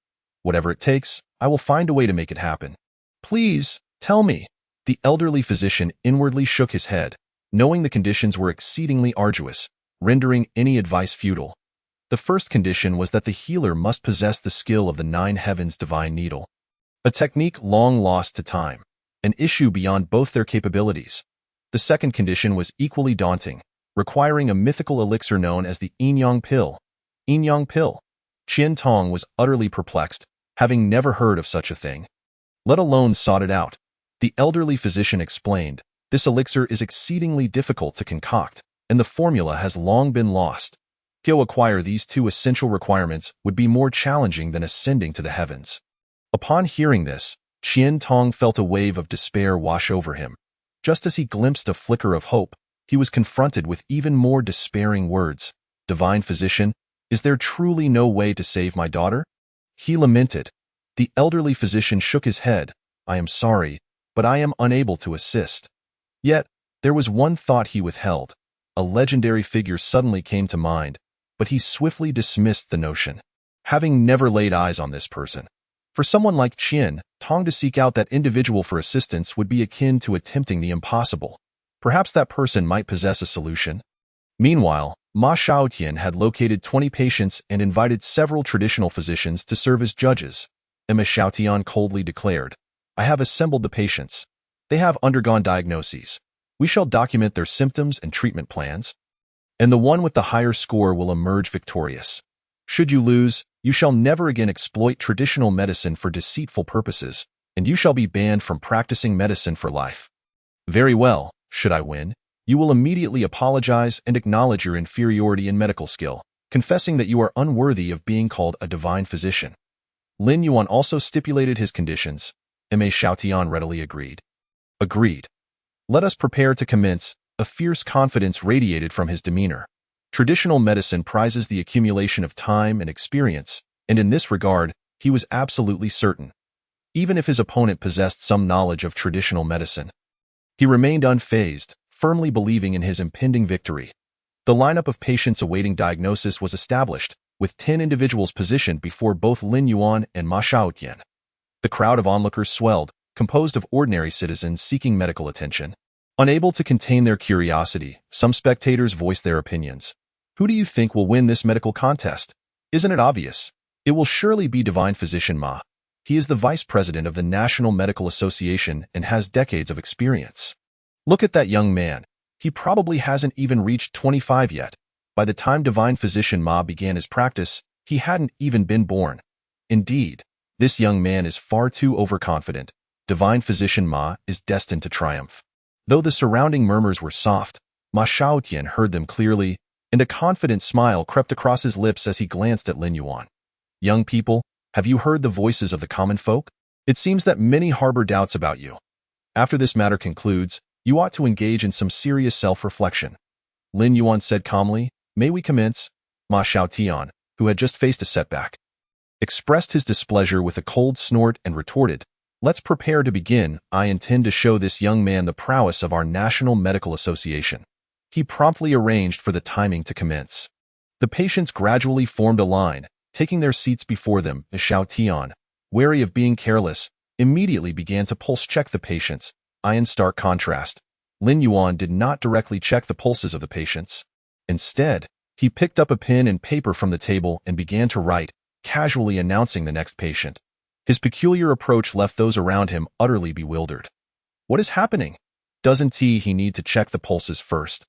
Whatever it takes, I will find a way to make it happen. Please, tell me. The elderly physician inwardly shook his head, knowing the conditions were exceedingly arduous, rendering any advice futile. The first condition was that the healer must possess the skill of the 9 heavens divine needle, a technique long lost to time, an issue beyond both their capabilities. The second condition was equally daunting, requiring a mythical elixir known as the Yin-Yang pill. Yin-Yang pill. Qian Tong was utterly perplexed, having never heard of such a thing, let alone sought it out. The elderly physician explained, this elixir is exceedingly difficult to concoct, and the formula has long been lost. To acquire these 2 essential requirements would be more challenging than ascending to the heavens. Upon hearing this, Qian Tong felt a wave of despair wash over him. Just as he glimpsed a flicker of hope, he was confronted with even more despairing words. Divine physician, is there truly no way to save my daughter? He lamented. The elderly physician shook his head. I am sorry, but I am unable to assist. Yet, there was one thought he withheld. a legendary figure suddenly came to mind, but he swiftly dismissed the notion, having never laid eyes on this person. For someone like Qian Tong to seek out that individual for assistance would be akin to attempting the impossible. Perhaps that person might possess a solution. Meanwhile, Ma Xiaotian had located 20 patients and invited several traditional physicians to serve as judges. Emma Xiaotian coldly declared, "I have assembled the patients. They have undergone diagnoses. We shall document their symptoms and treatment plans, and the one with the higher score will emerge victorious. Should you lose, you shall never again exploit traditional medicine for deceitful purposes, and you shall be banned from practicing medicine for life. Very well, should I win, you will immediately apologize and acknowledge your inferiority in medical skill, confessing that you are unworthy of being called a divine physician." Lin Yuan also stipulated his conditions. Ma Xiaotian readily agreed. Agreed. Let us prepare to commence. A fierce confidence radiated from his demeanor. Traditional medicine prizes the accumulation of time and experience, and in this regard, he was absolutely certain. Even if his opponent possessed some knowledge of traditional medicine, he remained unfazed, firmly believing in his impending victory. The lineup of patients awaiting diagnosis was established, with 10 individuals positioned before both Lin Yuan and Ma Xiaotian. The crowd of onlookers swelled, composed of ordinary citizens seeking medical attention. Unable to contain their curiosity, some spectators voiced their opinions. Who do you think will win this medical contest? Isn't it obvious? It will surely be Divine Physician Ma. He is the vice president of the National Medical Association and has decades of experience. Look at that young man. He probably hasn't even reached 25 yet. By the time Divine Physician Ma began his practice, he hadn't even been born. Indeed, this young man is far too overconfident. Divine Physician Ma is destined to triumph. Though the surrounding murmurs were soft, Ma Xiaotian heard them clearly, and a confident smile crept across his lips as he glanced at Lin Yuan. Young people, have you heard the voices of the common folk? It seems that many harbor doubts about you. After this matter concludes, you ought to engage in some serious self-reflection. Lin Yuan said calmly, "May we commence?" Ma Xiaotian, who had just faced a setback, expressed his displeasure with a cold snort and retorted, "Let's prepare to begin. I intend to show this young man the prowess of our National Medical Association." He promptly arranged for the timing to commence. The patients gradually formed a line, taking their seats before them. Xiaotian, wary of being careless, immediately began to pulse-check the patients. In stark contrast, Lin Yuan did not directly check the pulses of the patients. Instead, he picked up a pen and paper from the table and began to write, casually announcing the next patient. His peculiar approach left those around him utterly bewildered. What is happening? Doesn't he need to check the pulses first,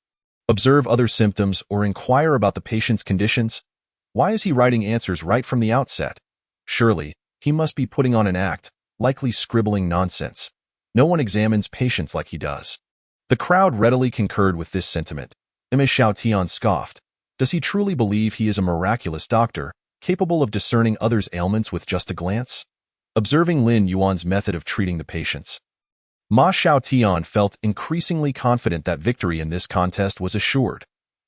observe other symptoms, or inquire about the patient's conditions? Why is he writing answers right from the outset? Surely, he must be putting on an act, likely scribbling nonsense. No one examines patients like he does. The crowd readily concurred with this sentiment. Ma Xiaotian scoffed. Does he truly believe he is a miraculous doctor, capable of discerning others' ailments with just a glance? Observing Lin Yuan's method of treating the patients, Ma Xiaotian felt increasingly confident that victory in this contest was assured.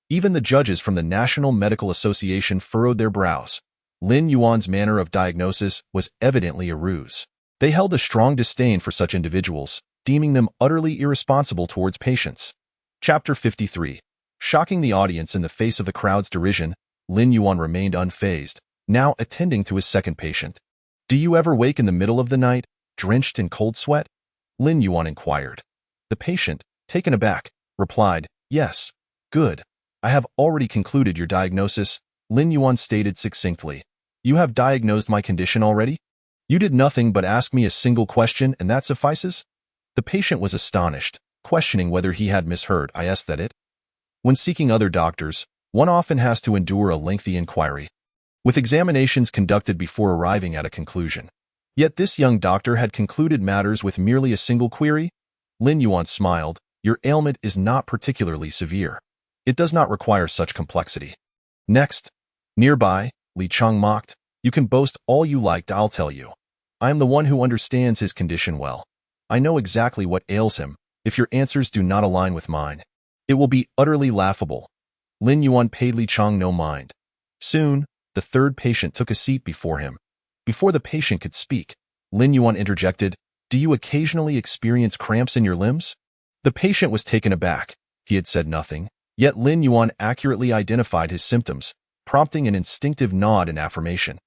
Even the judges from the National Medical Association furrowed their brows. Lin Yuan's manner of diagnosis was evidently a ruse. They held a strong disdain for such individuals, deeming them utterly irresponsible towards patients. Chapter 53. Shocking the audience in the face of the crowd's derision, Lin Yuan remained unfazed, now attending to his second patient. Do you ever wake in the middle of the night, drenched in cold sweat? Lin Yuan inquired. The patient, taken aback, replied, "Yes." "Good. I have already concluded your diagnosis," Lin Yuan stated succinctly. "You have diagnosed my condition already? You did nothing but ask me a single question and that suffices?" The patient was astonished, questioning whether he had misheard. "I asked that it." When seeking other doctors, one often has to endure a lengthy inquiry, with examinations conducted before arriving at a conclusion. Yet this young doctor had concluded matters with merely a single query. Lin Yuan smiled. "Your ailment is not particularly severe. It does not require such complexity." Next, nearby, Li Chang mocked, "You can boast all you like, I'll tell you. I am the one who understands his condition well. I know exactly what ails him. If your answers do not align with mine, it will be utterly laughable." Lin Yuan paid Li Chang no mind. Soon, the third patient took a seat before him. Before the patient could speak, Lin Yuan interjected, "Do you occasionally experience cramps in your limbs?" The patient was taken aback. He had said nothing, Yet Lin Yuan accurately identified his symptoms, prompting an instinctive nod and affirmation.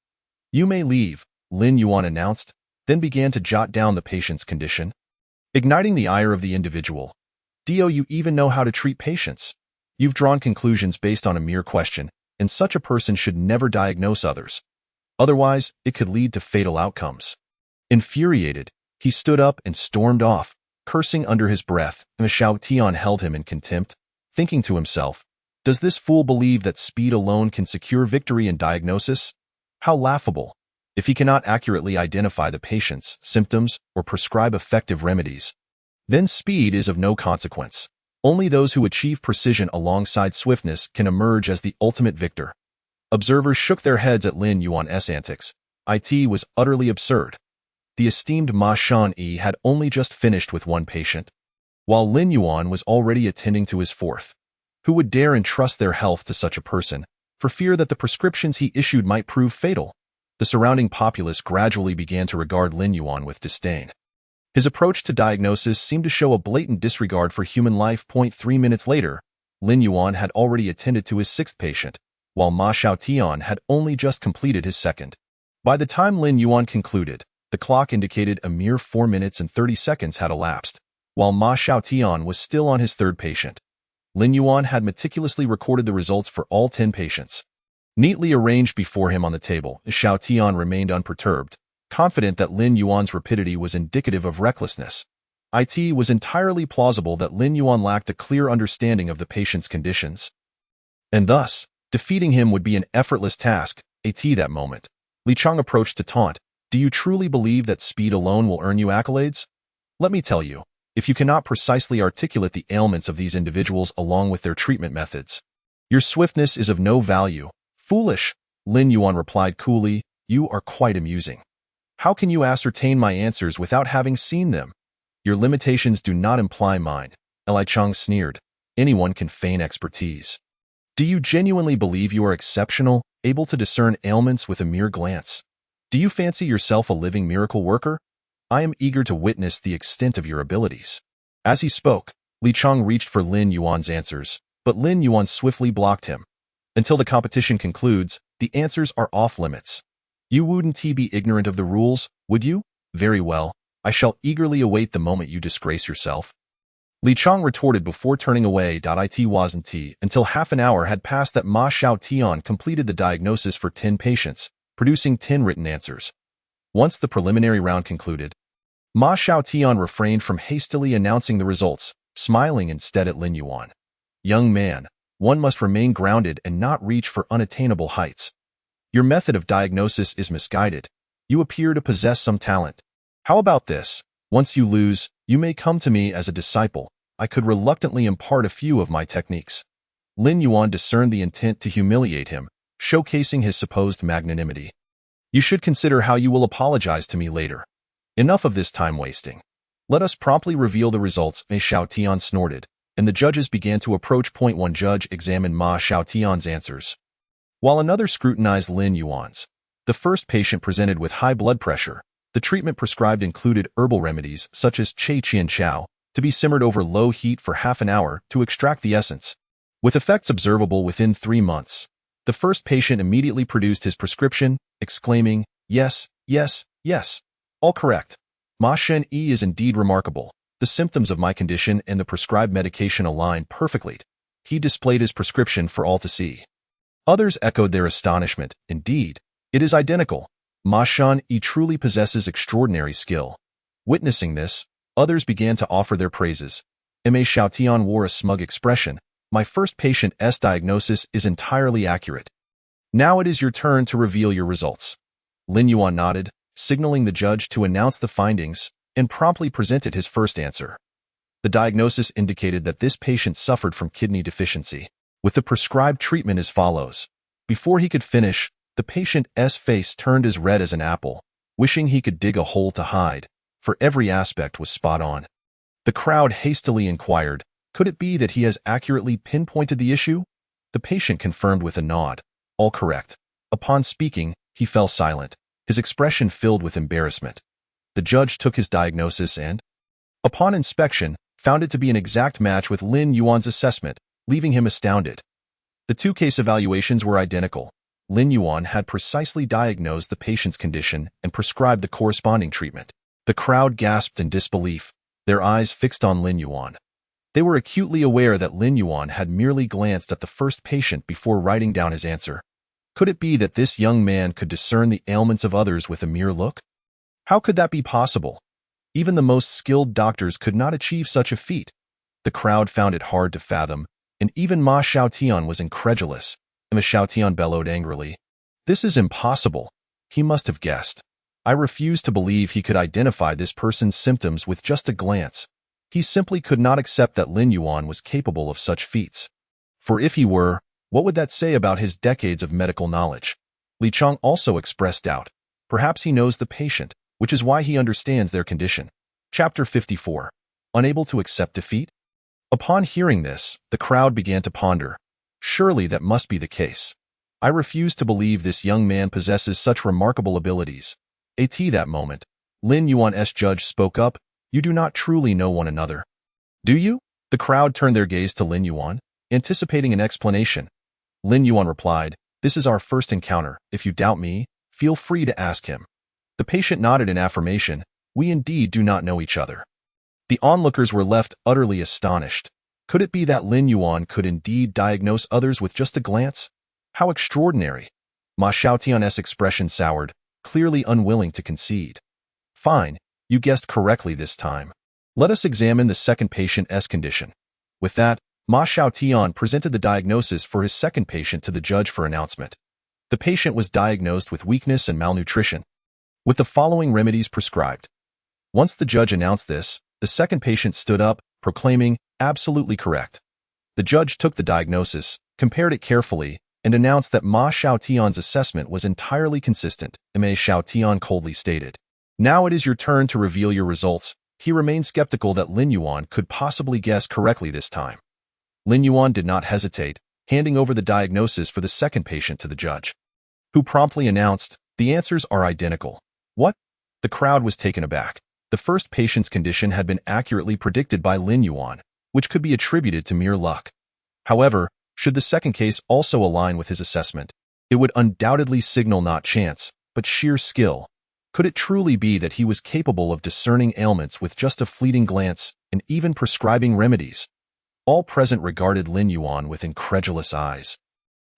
"You may leave," Lin Yuan announced, then began to jot down the patient's condition. Igniting the ire of the individual. "Do you even know how to treat patients? You've drawn conclusions based on a mere question, and such a person should never diagnose others. Otherwise, it could lead to fatal outcomes." Infuriated, he stood up and stormed off, cursing under his breath, and Xiao Tian held him in contempt, thinking to himself, "Does this fool believe that speed alone can secure victory in diagnosis? How laughable! If he cannot accurately identify the patient's symptoms or prescribe effective remedies, then speed is of no consequence. Only those who achieve precision alongside swiftness can emerge as the ultimate victor." Observers shook their heads at Lin Yuan's antics. It was utterly absurd. The esteemed Ma Shan-yi had only just finished with one patient, while Lin Yuan was already attending to his fourth. Who would dare entrust their health to such a person, for fear that the prescriptions he issued might prove fatal? The surrounding populace gradually began to regard Lin Yuan with disdain. His approach to diagnosis seemed to show a blatant disregard for human life. 3 minutes later, Lin Yuan had already attended to his sixth patient, while Ma Xiaotian had only just completed his second. By the time Lin Yuan concluded, the clock indicated a mere 4 minutes and 30 seconds had elapsed, while Ma Xiaotian was still on his third patient. Lin Yuan had meticulously recorded the results for all 10 patients. Neatly arranged before him on the table, Xiaotian remained unperturbed, confident that Lin Yuan's rapidity was indicative of recklessness. It was entirely plausible that Lin Yuan lacked a clear understanding of the patient's conditions, and thus, defeating him would be an effortless task. At that moment, Li Chang approached to taunt, "Do you truly believe that speed alone will earn you accolades? Let me tell you, if you cannot precisely articulate the ailments of these individuals along with their treatment methods, your swiftness is of no value." "Foolish," Lin Yuan replied coolly, "you are quite amusing. How can you ascertain my answers without having seen them? Your limitations do not imply mine." Li Chang sneered, "Anyone can feign expertise. Do you genuinely believe you are exceptional, able to discern ailments with a mere glance? Do you fancy yourself a living miracle worker? I am eager to witness the extent of your abilities." As he spoke, Li Chang reached for Lin Yuan's answers, but Lin Yuan swiftly blocked him. "Until the competition concludes, the answers are off limits. You wouldn't be ignorant of the rules, would you? Very well, I shall eagerly await the moment you disgrace yourself." Li Chang retorted before turning away. It wasn't until half an hour had passed that Ma Xiaotian completed the diagnosis for 10 patients, producing 10 written answers. Once the preliminary round concluded, Ma Xiaotian refrained from hastily announcing the results, smiling instead at Lin Yuan. "Young man, one must remain grounded and not reach for unattainable heights. Your method of diagnosis is misguided. You appear to possess some talent. How about this? Once you lose, you may come to me as a disciple. I could reluctantly impart a few of my techniques." Lin Yuan discerned the intent to humiliate him, showcasing his supposed magnanimity. "You should consider how you will apologize to me later. Enough of this time wasting. Let us promptly reveal the results." Ma Xiaotian snorted, and the judges began to approach. One judge examined Ma Xiaotian's answers, while another scrutinized Lin Yuan's. The first patient presented with high blood pressure. The treatment prescribed included herbal remedies such as Chai Qian Chao, to be simmered over low heat for half an hour to extract the essence, with effects observable within 3 months. The first patient immediately produced his prescription, exclaiming, "Yes, yes, yes, all correct. Ma Shen-yi is indeed remarkable. The symptoms of my condition and the prescribed medication align perfectly." He displayed his prescription for all to see. Others echoed their astonishment. "Indeed, it is identical. Ma Shen-yi truly possesses extraordinary skill." Witnessing this, others began to offer their praises. Ma Xiaotian wore a smug expression. "My first patient's diagnosis is entirely accurate. Now it is your turn to reveal your results." Lin Yuan nodded, signaling the judge to announce the findings, and promptly presented his first answer. The diagnosis indicated that this patient suffered from kidney deficiency, with the prescribed treatment as follows. Before he could finish, the patient's face turned as red as an apple, wishing he could dig a hole to hide, for every aspect was spot on. The crowd hastily inquired, could it be that he has accurately pinpointed the issue? The patient confirmed with a nod, all correct. Upon speaking, he fell silent, his expression filled with embarrassment. The judge took his diagnosis and, upon inspection, found it to be an exact match with Lin Yuan's assessment. leaving him astounded. The two case evaluations were identical. Lin Yuan had precisely diagnosed the patient's condition and prescribed the corresponding treatment. The crowd gasped in disbelief, their eyes fixed on Lin Yuan. They were acutely aware that Lin Yuan had merely glanced at the first patient before writing down his answer. Could it be that this young man could discern the ailments of others with a mere look? How could that be possible? Even the most skilled doctors could not achieve such a feat. The crowd found it hard to fathom, and even Ma Xiaotian was incredulous. Ma Xiaotian bellowed angrily. "This is impossible. He must have guessed. I refuse to believe he could identify this person's symptoms with just a glance. He simply could not accept that Lin Yuan was capable of such feats. For if he were, what would that say about his decades of medical knowledge?" Li Chang also expressed doubt. Perhaps he knows the patient, which is why he understands their condition. Chapter 54. Unable to accept defeat? Upon hearing this, the crowd began to ponder. Surely that must be the case. I refuse to believe this young man possesses such remarkable abilities. At that moment, Lin Yuan's judge spoke up. "You do not truly know one another. Do you?" The crowd turned their gaze to Lin Yuan, anticipating an explanation. Lin Yuan replied, "This is our first encounter. If you doubt me, feel free to ask him." The patient nodded in affirmation. "We indeed do not know each other." The onlookers were left utterly astonished. Could it be that Lin Yuan could indeed diagnose others with just a glance? How extraordinary! Ma Xiaotian's expression soured, clearly unwilling to concede. "Fine, you guessed correctly this time. Let us examine the second patient's condition." With that, Ma Xiaotian presented the diagnosis for his second patient to the judge for announcement. The patient was diagnosed with weakness and malnutrition, with the following remedies prescribed. Once the judge announced this, the second patient stood up, proclaiming, "Absolutely correct." The judge took the diagnosis, compared it carefully, and announced that Ma Xiaotian's assessment was entirely consistent. Ma Xiaotian coldly stated, "Now it is your turn to reveal your results." He remained skeptical that Lin Yuan could possibly guess correctly this time. Lin Yuan did not hesitate, handing over the diagnosis for the second patient to the judge, who promptly announced, "The answers are identical." What? The crowd was taken aback. The first patient's condition had been accurately predicted by Lin Yuan, which could be attributed to mere luck. However, should the second case also align with his assessment, it would undoubtedly signal not chance, but sheer skill. Could it truly be that he was capable of discerning ailments with just a fleeting glance and even prescribing remedies? All present regarded Lin Yuan with incredulous eyes.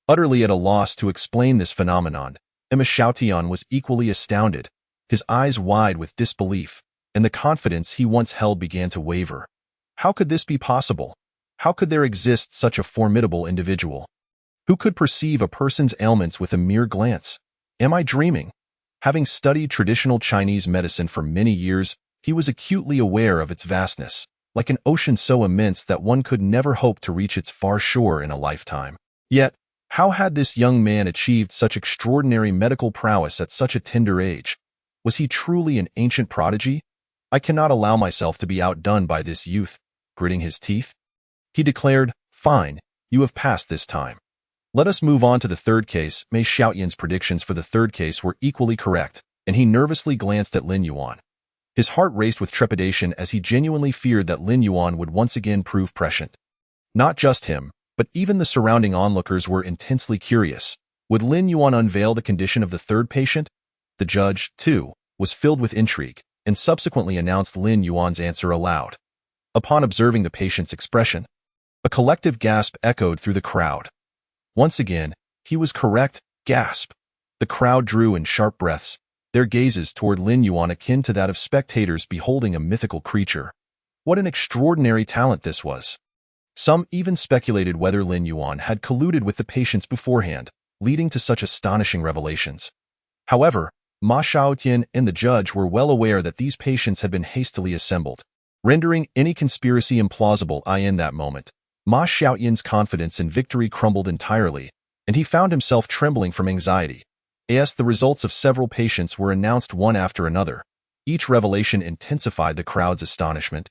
Utterly at a loss to explain this phenomenon, Ma Xiaotian was equally astounded, his eyes wide with disbelief, and the confidence he once held began to waver. How could this be possible? How could there exist such a formidable individual? Who could perceive a person's ailments with a mere glance? Am I dreaming? Having studied traditional Chinese medicine for many years, he was acutely aware of its vastness, like an ocean so immense that one could never hope to reach its far shore in a lifetime. Yet, how had this young man achieved such extraordinary medical prowess at such a tender age? Was he truly an ancient prodigy? "I cannot allow myself to be outdone by this youth." Gritting his teeth, he declared, "Fine, you have passed this time. Let us move on to the third case." Ma Xiaotian's predictions for the third case were equally correct, and he nervously glanced at Lin Yuan. His heart raced with trepidation as he genuinely feared that Lin Yuan would once again prove prescient. Not just him, but even the surrounding onlookers were intensely curious. Would Lin Yuan unveil the condition of the third patient? The judge, too, was filled with intrigue, and subsequently announced Lin Yuan's answer aloud. Upon observing the patient's expression, a collective gasp echoed through the crowd. Once again, he was correct. Gasp. The crowd drew in sharp breaths, their gazes toward Lin Yuan akin to that of spectators beholding a mythical creature. What an extraordinary talent this was. Some even speculated whether Lin Yuan had colluded with the patients beforehand, leading to such astonishing revelations. However, Ma Xiaotian and the judge were well aware that these patients had been hastily assembled, rendering any conspiracy implausible. In that moment, Ma Xiaotian's confidence in victory crumbled entirely, and he found himself trembling from anxiety. As the results of several patients were announced one after another, each revelation intensified the crowd's astonishment,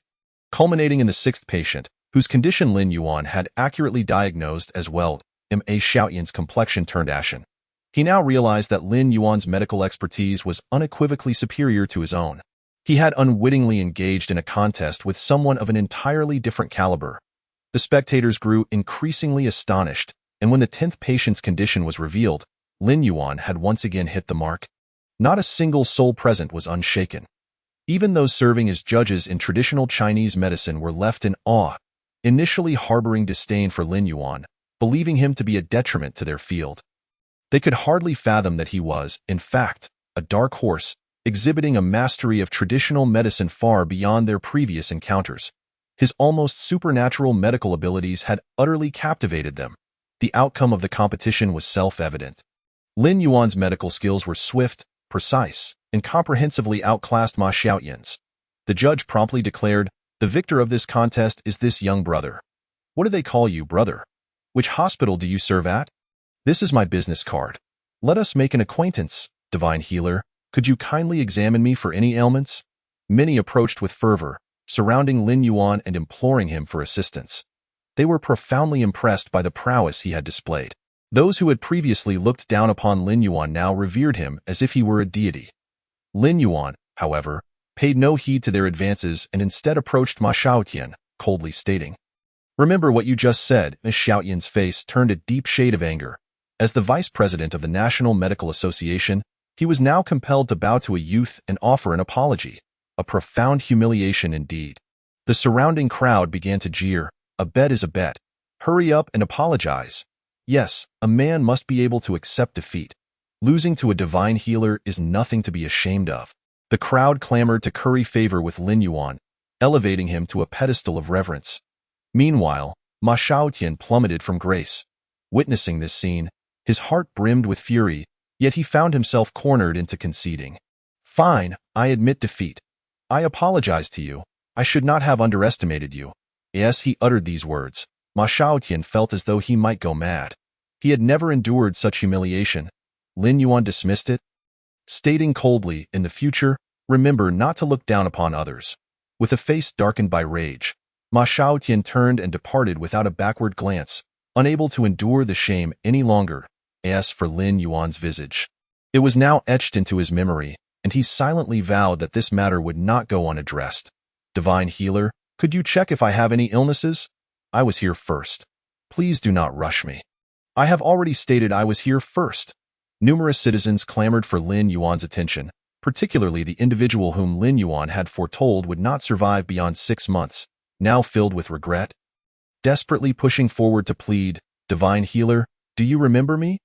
culminating in the sixth patient, whose condition Lin Yuan had accurately diagnosed as well. Ma Xiaotian's complexion turned ashen. He now realized that Lin Yuan's medical expertise was unequivocally superior to his own. He had unwittingly engaged in a contest with someone of an entirely different caliber. The spectators grew increasingly astonished, and when the 10th patient's condition was revealed, Lin Yuan had once again hit the mark. Not a single soul present was unshaken. Even those serving as judges in traditional Chinese medicine were left in awe, initially harboring disdain for Lin Yuan, believing him to be a detriment to their field. They could hardly fathom that he was, in fact, a dark horse, exhibiting a mastery of traditional medicine far beyond their previous encounters. His almost supernatural medical abilities had utterly captivated them. The outcome of the competition was self-evident. Lin Yuan's medical skills were swift, precise, and comprehensively outclassed Ma Xiaotian's. The judge promptly declared, "The victor of this contest is this young brother." "What do they call you, brother? Which hospital do you serve at?" "This is my business card. Let us make an acquaintance, divine healer. Could you kindly examine me for any ailments?" Many approached with fervor, surrounding Lin Yuan and imploring him for assistance. They were profoundly impressed by the prowess he had displayed. Those who had previously looked down upon Lin Yuan now revered him as if he were a deity. Lin Yuan, however, paid no heed to their advances and instead approached Ma Xiaotian, coldly stating, "Remember what you just said." Ms. Xiaotian's face turned a deep shade of anger. As the vice president of the National Medical Association, he was now compelled to bow to a youth and offer an apology. A profound humiliation indeed. The surrounding crowd began to jeer. "A bet is a bet. Hurry up and apologize." Yes, a man must be able to accept defeat. Losing to a divine healer is nothing to be ashamed of. The crowd clamored to curry favor with Lin Yuan, elevating him to a pedestal of reverence. Meanwhile, Ma Xiaotian plummeted from grace. Witnessing this scene, his heart brimmed with fury, yet he found himself cornered into conceding. "Fine, I admit defeat. I apologize to you. I should not have underestimated you." As he uttered these words, Ma Xiaotian felt as though he might go mad. He had never endured such humiliation. Lin Yuan dismissed it, stating coldly, "In the future, remember not to look down upon others." With a face darkened by rage, Ma Xiaotian turned and departed without a backward glance, unable to endure the shame any longer. As for Lin Yuan's visage, it was now etched into his memory, and he silently vowed that this matter would not go unaddressed. "Divine healer, could you check if I have any illnesses? I was here first. Please do not rush me." "I have already stated I was here first." Numerous citizens clamored for Lin Yuan's attention, particularly the individual whom Lin Yuan had foretold would not survive beyond 6 months, now filled with regret. Desperately pushing forward to plead, "Divine healer, do you remember me?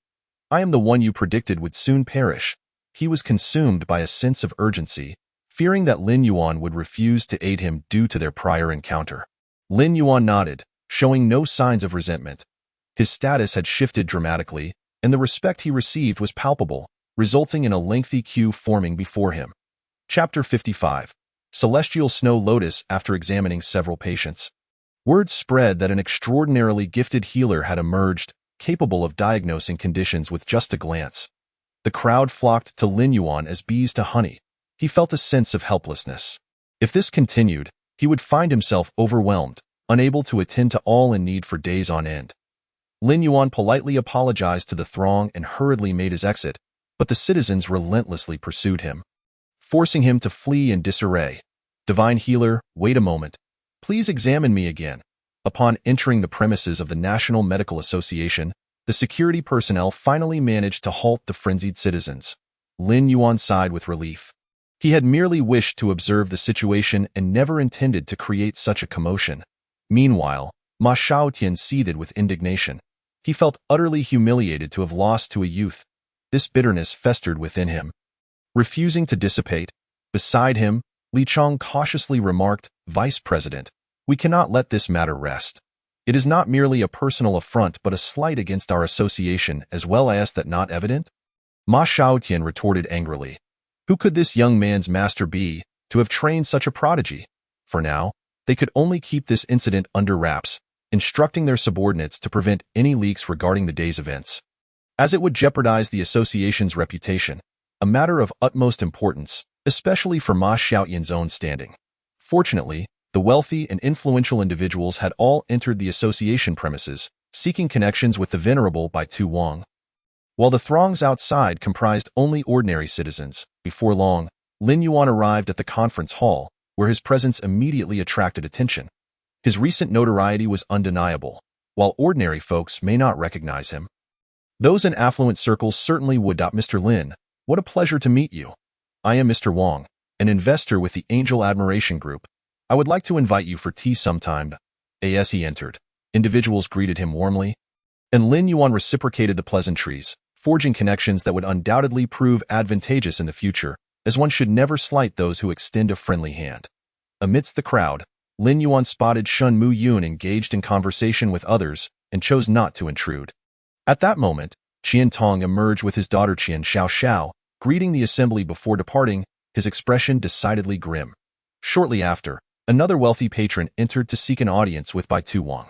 I am the one you predicted would soon perish." He was consumed by a sense of urgency, fearing that Lin Yuan would refuse to aid him due to their prior encounter. Lin Yuan nodded, showing no signs of resentment. His status had shifted dramatically, and the respect he received was palpable, resulting in a lengthy queue forming before him. Chapter 55. Celestial Snow Lotus. After examining several patients, word spread that an extraordinarily gifted healer had emerged, capable of diagnosing conditions with just a glance. The crowd flocked to Lin Yuan as bees to honey. He felt a sense of helplessness. If this continued, he would find himself overwhelmed, unable to attend to all in need for days on end. Lin Yuan politely apologized to the throng and hurriedly made his exit, but the citizens relentlessly pursued him, forcing him to flee in disarray. "Divine healer, wait a moment. Please examine me again." Upon entering the premises of the National Medical Association, the security personnel finally managed to halt the frenzied citizens. Lin Yuan sighed with relief. He had merely wished to observe the situation and never intended to create such a commotion. Meanwhile, Ma Xiaotian seethed with indignation. He felt utterly humiliated to have lost to a youth. This bitterness festered within him. Refusing to dissipate, beside him, Li Chong cautiously remarked, "Vice President, we cannot let this matter rest. It is not merely a personal affront but a slight against our association as well as that not evident?" Ma Xiaotian retorted angrily. Who could this young man's master be, to have trained such a prodigy? For now, they could only keep this incident under wraps, instructing their subordinates to prevent any leaks regarding the day's events, as it would jeopardize the association's reputation, a matter of utmost importance, especially for Ma Xiaotian's own standing. Fortunately, the wealthy and influential individuals had all entered the association premises, seeking connections with the venerable Bai Tu Wang. While the throngs outside comprised only ordinary citizens, before long, Lin Yuan arrived at the conference hall, where his presence immediately attracted attention. His recent notoriety was undeniable, while ordinary folks may not recognize him. Those in affluent circles certainly would. Mr. Lin, what a pleasure to meet you. I am Mr. Wang, an investor with the Angel Admiration Group. I would like to invite you for tea sometime. As he entered, individuals greeted him warmly, and Lin Yuan reciprocated the pleasantries, forging connections that would undoubtedly prove advantageous in the future, as one should never slight those who extend a friendly hand. Amidst the crowd, Lin Yuan spotted Shen Muyun engaged in conversation with others and chose not to intrude. At that moment, Qian Tong emerged with his daughter Qian Xiao, greeting the assembly before departing, his expression decidedly grim. Shortly after, another wealthy patron entered to seek an audience with Bai Tu Wang.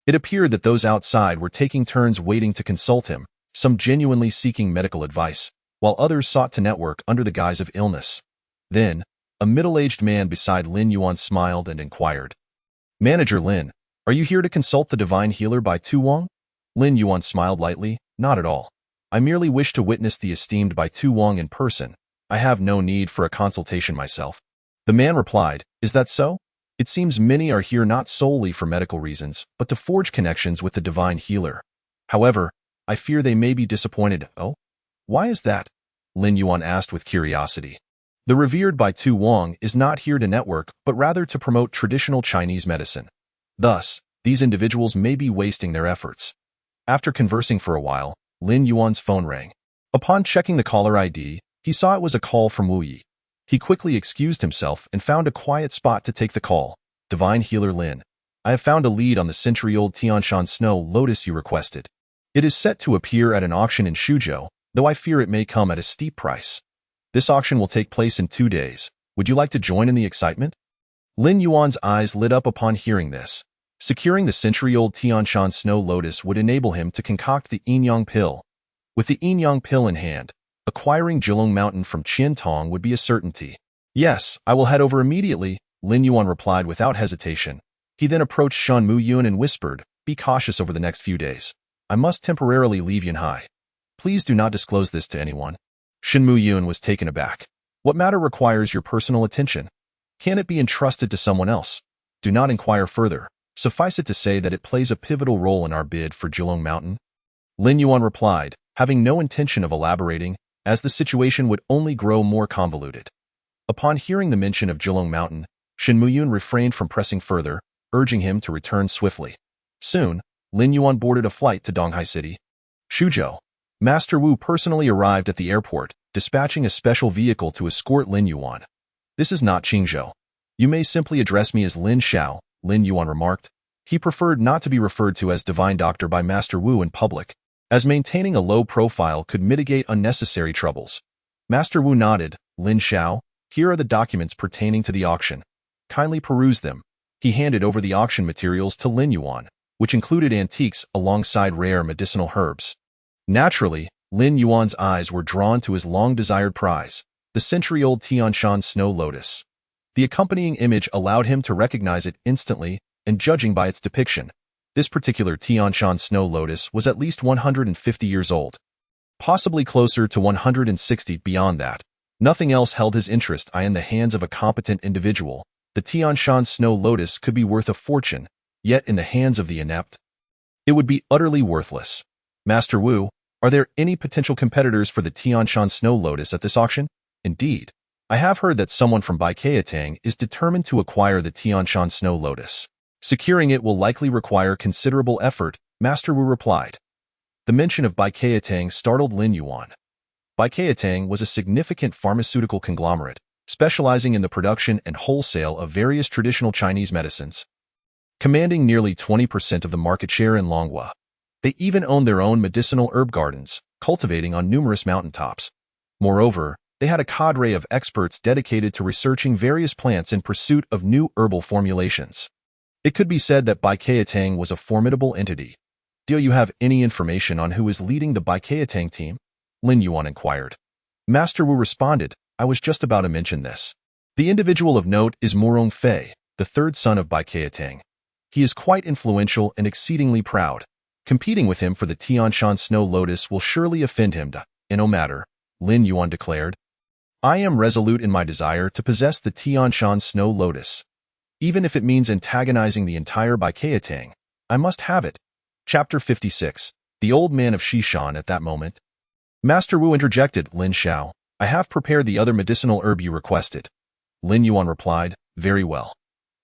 It appeared that those outside were taking turns waiting to consult him, some genuinely seeking medical advice, while others sought to network under the guise of illness. Then, a middle-aged man beside Lin Yuan smiled and inquired, "Manager Lin, are you here to consult the divine healer Bai Tu Wang?" Lin Yuan smiled lightly, "Not at all. I merely wish to witness the esteemed Bai Tu Wang in person. I have no need for a consultation myself." The man replied, "Is that so? It seems many are here not solely for medical reasons, but to forge connections with the divine healer. However, I fear they may be disappointed." "Oh? Why is that?" Lin Yuan asked with curiosity. "The revered Bai Tu Wang is not here to network, but rather to promote traditional Chinese medicine. Thus, these individuals may be wasting their efforts." After conversing for a while, Lin Yuan's phone rang. Upon checking the caller ID, he saw it was a call from Wu Yi. He quickly excused himself and found a quiet spot to take the call. "Divine Healer Lin, I have found a lead on the century-old Tianshan Snow Lotus you requested. It is set to appear at an auction in Shuzhou, though I fear it may come at a steep price. This auction will take place in 2 days. Would you like to join in the excitement?" Lin Yuan's eyes lit up upon hearing this. Securing the century-old Tianshan Snow Lotus would enable him to concoct the Yin-Yang Pill. With the Yin-Yang Pill in hand, acquiring Jilong Mountain from Qiantong would be a certainty. "Yes, I will head over immediately," Lin Yuan replied without hesitation. He then approached Shen Muyun and whispered, "Be cautious over the next few days. I must temporarily leave Yunhai. Please do not disclose this to anyone." Shen Muyun was taken aback. "What matter requires your personal attention? Can it be entrusted to someone else? Do not inquire further. Suffice it to say that it plays a pivotal role in our bid for Jilong Mountain." Lin Yuan replied, having no intention of elaborating, as the situation would only grow more convoluted. Upon hearing the mention of Jilong Mountain, Shen Muyun refrained from pressing further, urging him to return swiftly. Soon, Lin Yuan boarded a flight to Donghai City. Shuzhou. Master Wu personally arrived at the airport, dispatching a special vehicle to escort Lin Yuan. "This is not Qingzhou. You may simply address me as Lin Xiao," Lin Yuan remarked. He preferred not to be referred to as Divine Doctor by Master Wu in public, as maintaining a low profile could mitigate unnecessary troubles. Master Wu nodded. "Lin Xiao, here are the documents pertaining to the auction. Kindly peruse them." He handed over the auction materials to Lin Yuan, which included antiques alongside rare medicinal herbs. Naturally, Lin Yuan's eyes were drawn to his long-desired prize, the century-old Tianshan Snow Lotus. The accompanying image allowed him to recognize it instantly, and judging by its depiction, this particular Tianshan Snow Lotus was at least 150 years old, possibly closer to 160 beyond that. Nothing else held his interest. In the hands of a competent individual, the Tianshan Snow Lotus could be worth a fortune, yet in the hands of the inept, it would be utterly worthless. "Master Wu, are there any potential competitors for the Tianshan Snow Lotus at this auction?" "Indeed. I have heard that someone from Baikatang is determined to acquire the Tianshan Snow Lotus. Securing it will likely require considerable effort," Master Wu replied. The mention of Baikatang startled Lin Yuan. Baikatang was a significant pharmaceutical conglomerate, specializing in the production and wholesale of various traditional Chinese medicines, commanding nearly 20% of the market share in Longhua. They even owned their own medicinal herb gardens, cultivating on numerous mountaintops. Moreover, they had a cadre of experts dedicated to researching various plants in pursuit of new herbal formulations. It could be said that Baikatang was a formidable entity. "Do you have any information on who is leading the Baikatang team?" Lin Yuan inquired. Master Wu responded, "I was just about to mention this. The individual of note is Morong Fei, the third son of Baikatang. He is quite influential and exceedingly proud. Competing with him for the Tianshan Snow Lotus will surely offend him. In no matter," Lin Yuan declared. "I am resolute in my desire to possess the Tianshan Snow Lotus. even if it means antagonizing the entire Baikayatang. I must have it. Chapter 56. The Old Man of Shishan. At that moment, Master Wu interjected, Lin Xiao, I have prepared the other medicinal herb you requested. Lin Yuan replied, very well.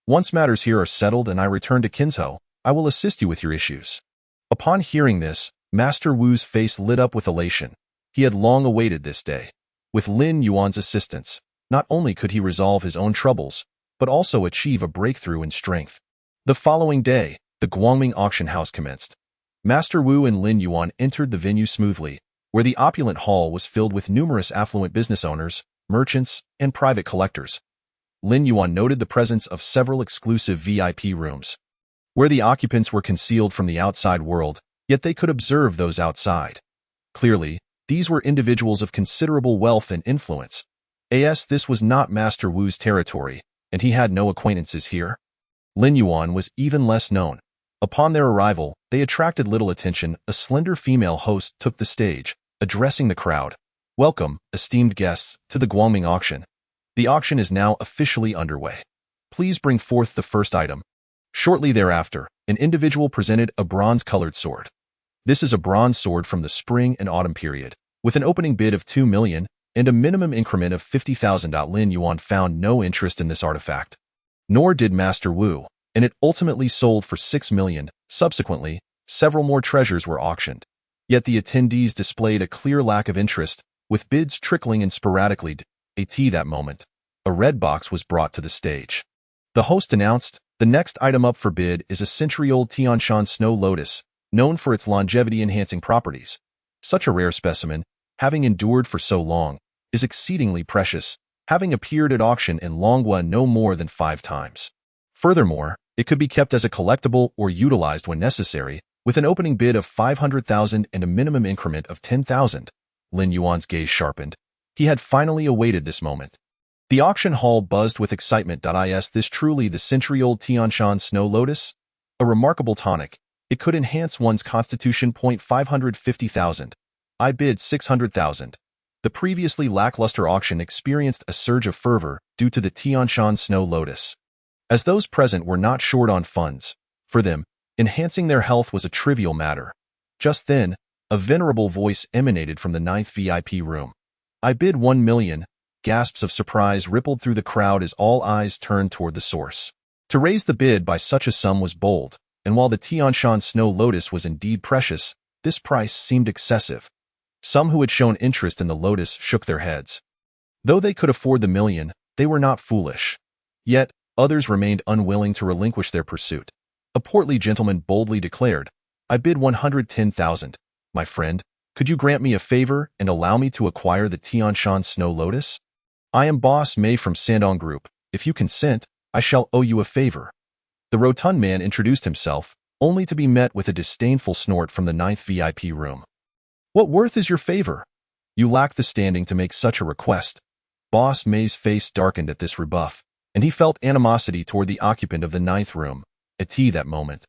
Once matters here are settled and I return to Kinzhou, I will assist you with your issues. Upon hearing this, Master Wu's face lit up with elation. He had long awaited this day. With Lin Yuan's assistance, not only could he resolve his own troubles, but also achieve a breakthrough in strength. The following day, the Guangming auction house commenced. Master Wu and Lin Yuan entered the venue smoothly, where the opulent hall was filled with numerous affluent business owners, merchants, and private collectors. Lin Yuan noted the presence of several exclusive VIP rooms, where the occupants were concealed from the outside world, yet they could observe those outside. Clearly, these were individuals of considerable wealth and influence. This was not Master Wu's territory, and he had no acquaintances here. Lin Yuan was even less known. Upon their arrival, they attracted little attention. A slender female host took the stage, addressing the crowd. Welcome, esteemed guests, to the Guangming auction. The auction is now officially underway. Please bring forth the first item. Shortly thereafter, an individual presented a bronze-colored sword. This is a bronze sword from the spring and autumn period, with an opening bid of 2 million and a minimum increment of 50,000. Lin Yuan found no interest in this artifact. Nor did Master Wu, and it ultimately sold for 6 million. Subsequently, several more treasures were auctioned. Yet the attendees displayed a clear lack of interest, with bids trickling in sporadically. At that moment, a red box was brought to the stage. The host announced, the next item up for bid is a century-old Tianshan snow lotus, known for its longevity-enhancing properties. Such a rare specimen, having endured for so long, is exceedingly precious, having appeared at auction in Longhua no more than 5 times. Furthermore, it could be kept as a collectible or utilized when necessary, with an opening bid of 500,000 and a minimum increment of 10,000. Lin Yuan's gaze sharpened. He had finally awaited this moment. The auction hall buzzed with excitement. Is this truly the century-old Tianshan snow lotus? A remarkable tonic. It could enhance one's constitution. 550,000. I bid 600,000. The previously lackluster auction experienced a surge of fervor due to the Tianshan snow lotus. As those present were not short on funds, for them, enhancing their health was a trivial matter. Just then, a venerable voice emanated from the 9th VIP room. I bid 1 million. Gasps of surprise rippled through the crowd as all eyes turned toward the source. To raise the bid by such a sum was bold, and while the Tianshan snow lotus was indeed precious, this price seemed excessive. Some who had shown interest in the lotus shook their heads. Though they could afford the million, they were not foolish. Yet, others remained unwilling to relinquish their pursuit. A portly gentleman boldly declared, I bid 110,000. My friend, could you grant me a favor and allow me to acquire the Tianshan snow lotus? I am Boss Mei from Sandong Group. If you consent, I shall owe you a favor. The rotund man introduced himself, only to be met with a disdainful snort from the 9th VIP room. What worth is your favor? You lack the standing to make such a request. Boss Mei's face darkened at this rebuff, and he felt animosity toward the occupant of the 9th room. At that moment,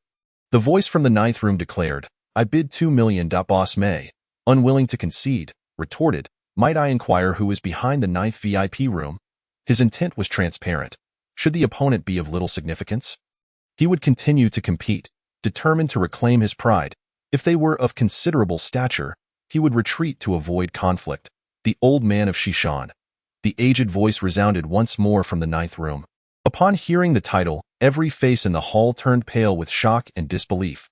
the voice from the 9th room declared, I bid 2 million. Boss Mei, unwilling to concede, retorted, might I inquire who is behind the 9th VIP room? His intent was transparent. Should the opponent be of little significance, he would continue to compete, determined to reclaim his pride. If they were of considerable stature, he would retreat to avoid conflict. The Old Man of Shishan. The aged voice resounded once more from the 9th room. Upon hearing the title, every face in the hall turned pale with shock and disbelief.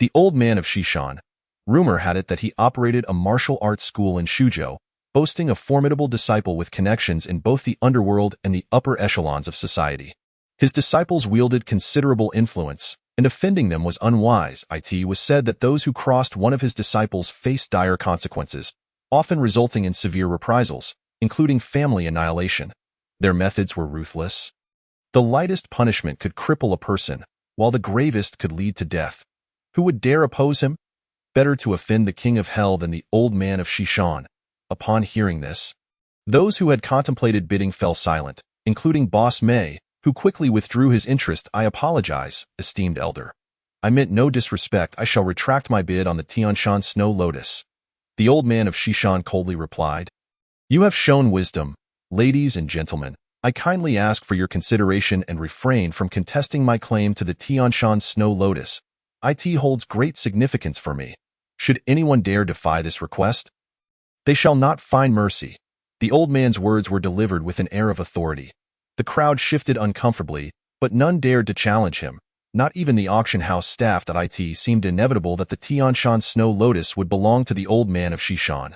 The Old Man of Shishan. Rumor had it that he operated a martial arts school in Shuzhou, boasting a formidable disciple with connections in both the underworld and the upper echelons of society. His disciples wielded considerable influence, and offending them was unwise. It was said that those who crossed one of his disciples faced dire consequences, often resulting in severe reprisals, including family annihilation. Their methods were ruthless. The lightest punishment could cripple a person, while the gravest could lead to death. Who would dare oppose him? Better to offend the king of hell than the Old Man of Shishan. Upon hearing this, those who had contemplated bidding fell silent, including Boss Mei, who quickly withdrew his interest. I apologize, esteemed elder. I meant no disrespect. I shall retract my bid on the Tianshan snow lotus. The Old Man of Shishan coldly replied. You have shown wisdom. Ladies and gentlemen, I kindly ask for your consideration and refrain from contesting my claim to the Tianshan Snow Lotus. It holds great significance for me. Should anyone dare defy this request, they shall not find mercy." The old man's words were delivered with an air of authority. The crowd shifted uncomfortably, but none dared to challenge him. Not even the auction house staff. It seemed inevitable that the Tianshan Snow Lotus would belong to the old man of Shishan.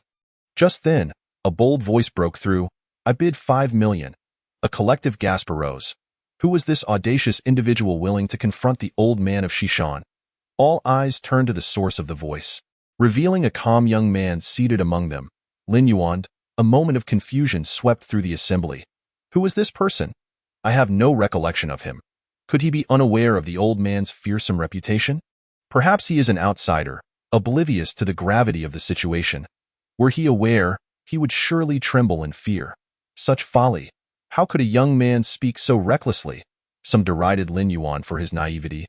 Just then, a bold voice broke through. "I bid 5 million. A collective gasp arose. Who was this audacious individual willing to confront the old man of Shishan? All eyes turned to the source of the voice, revealing a calm young man seated among them. Lin Yuan. A moment of confusion swept through the assembly. Who was this person? I have no recollection of him. Could he be unaware of the old man's fearsome reputation? Perhaps he is an outsider, oblivious to the gravity of the situation. Were he aware, he would surely tremble in fear. Such folly! How could a young man speak so recklessly? Some derided Lin Yuan for his naivety,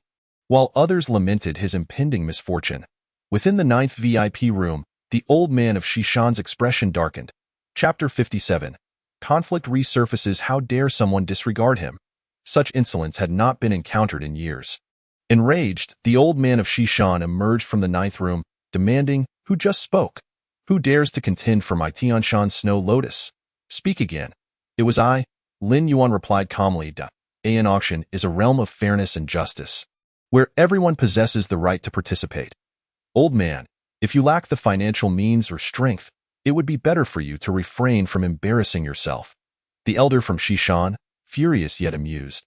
while others lamented his impending misfortune. Within the 9th VIP room, the old man of Shishan's expression darkened. Chapter 57. Conflict resurfaces. How dare someone disregard him? Such insolence had not been encountered in years. Enraged, the old man of Shishan emerged from the 9th room, demanding, "Who just spoke? Who dares to contend for my Tianshan Snow Lotus? Speak again." "It was I," Lin Yuan replied calmly. An auction is a realm of fairness and justice, where everyone possesses the right to participate. Old man, if you lack the financial means or strength, it would be better for you to refrain from embarrassing yourself. The elder from Shishan, furious yet amused,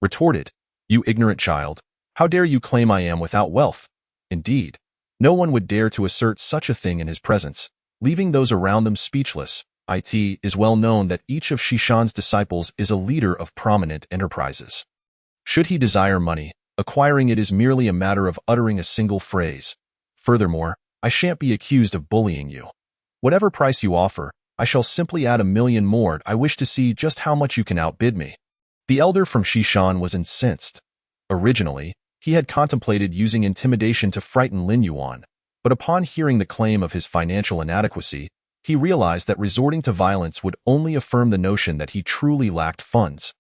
retorted, "You ignorant child, how dare you claim I am without wealth? Indeed, no one would dare to assert such a thing in his presence," leaving those around them speechless. It is well known that each of Shishan's disciples is a leader of prominent enterprises. Should he desire money, acquiring it is merely a matter of uttering a single phrase. Furthermore, I shan't be accused of bullying you. Whatever price you offer, I shall simply add 1 million more. I wish to see just how much you can outbid me." The elder from Shishan was incensed. Originally, he had contemplated using intimidation to frighten Lin Yuan, but upon hearing the claim of his financial inadequacy, he realized that resorting to violence would only affirm the notion that he truly lacked funds,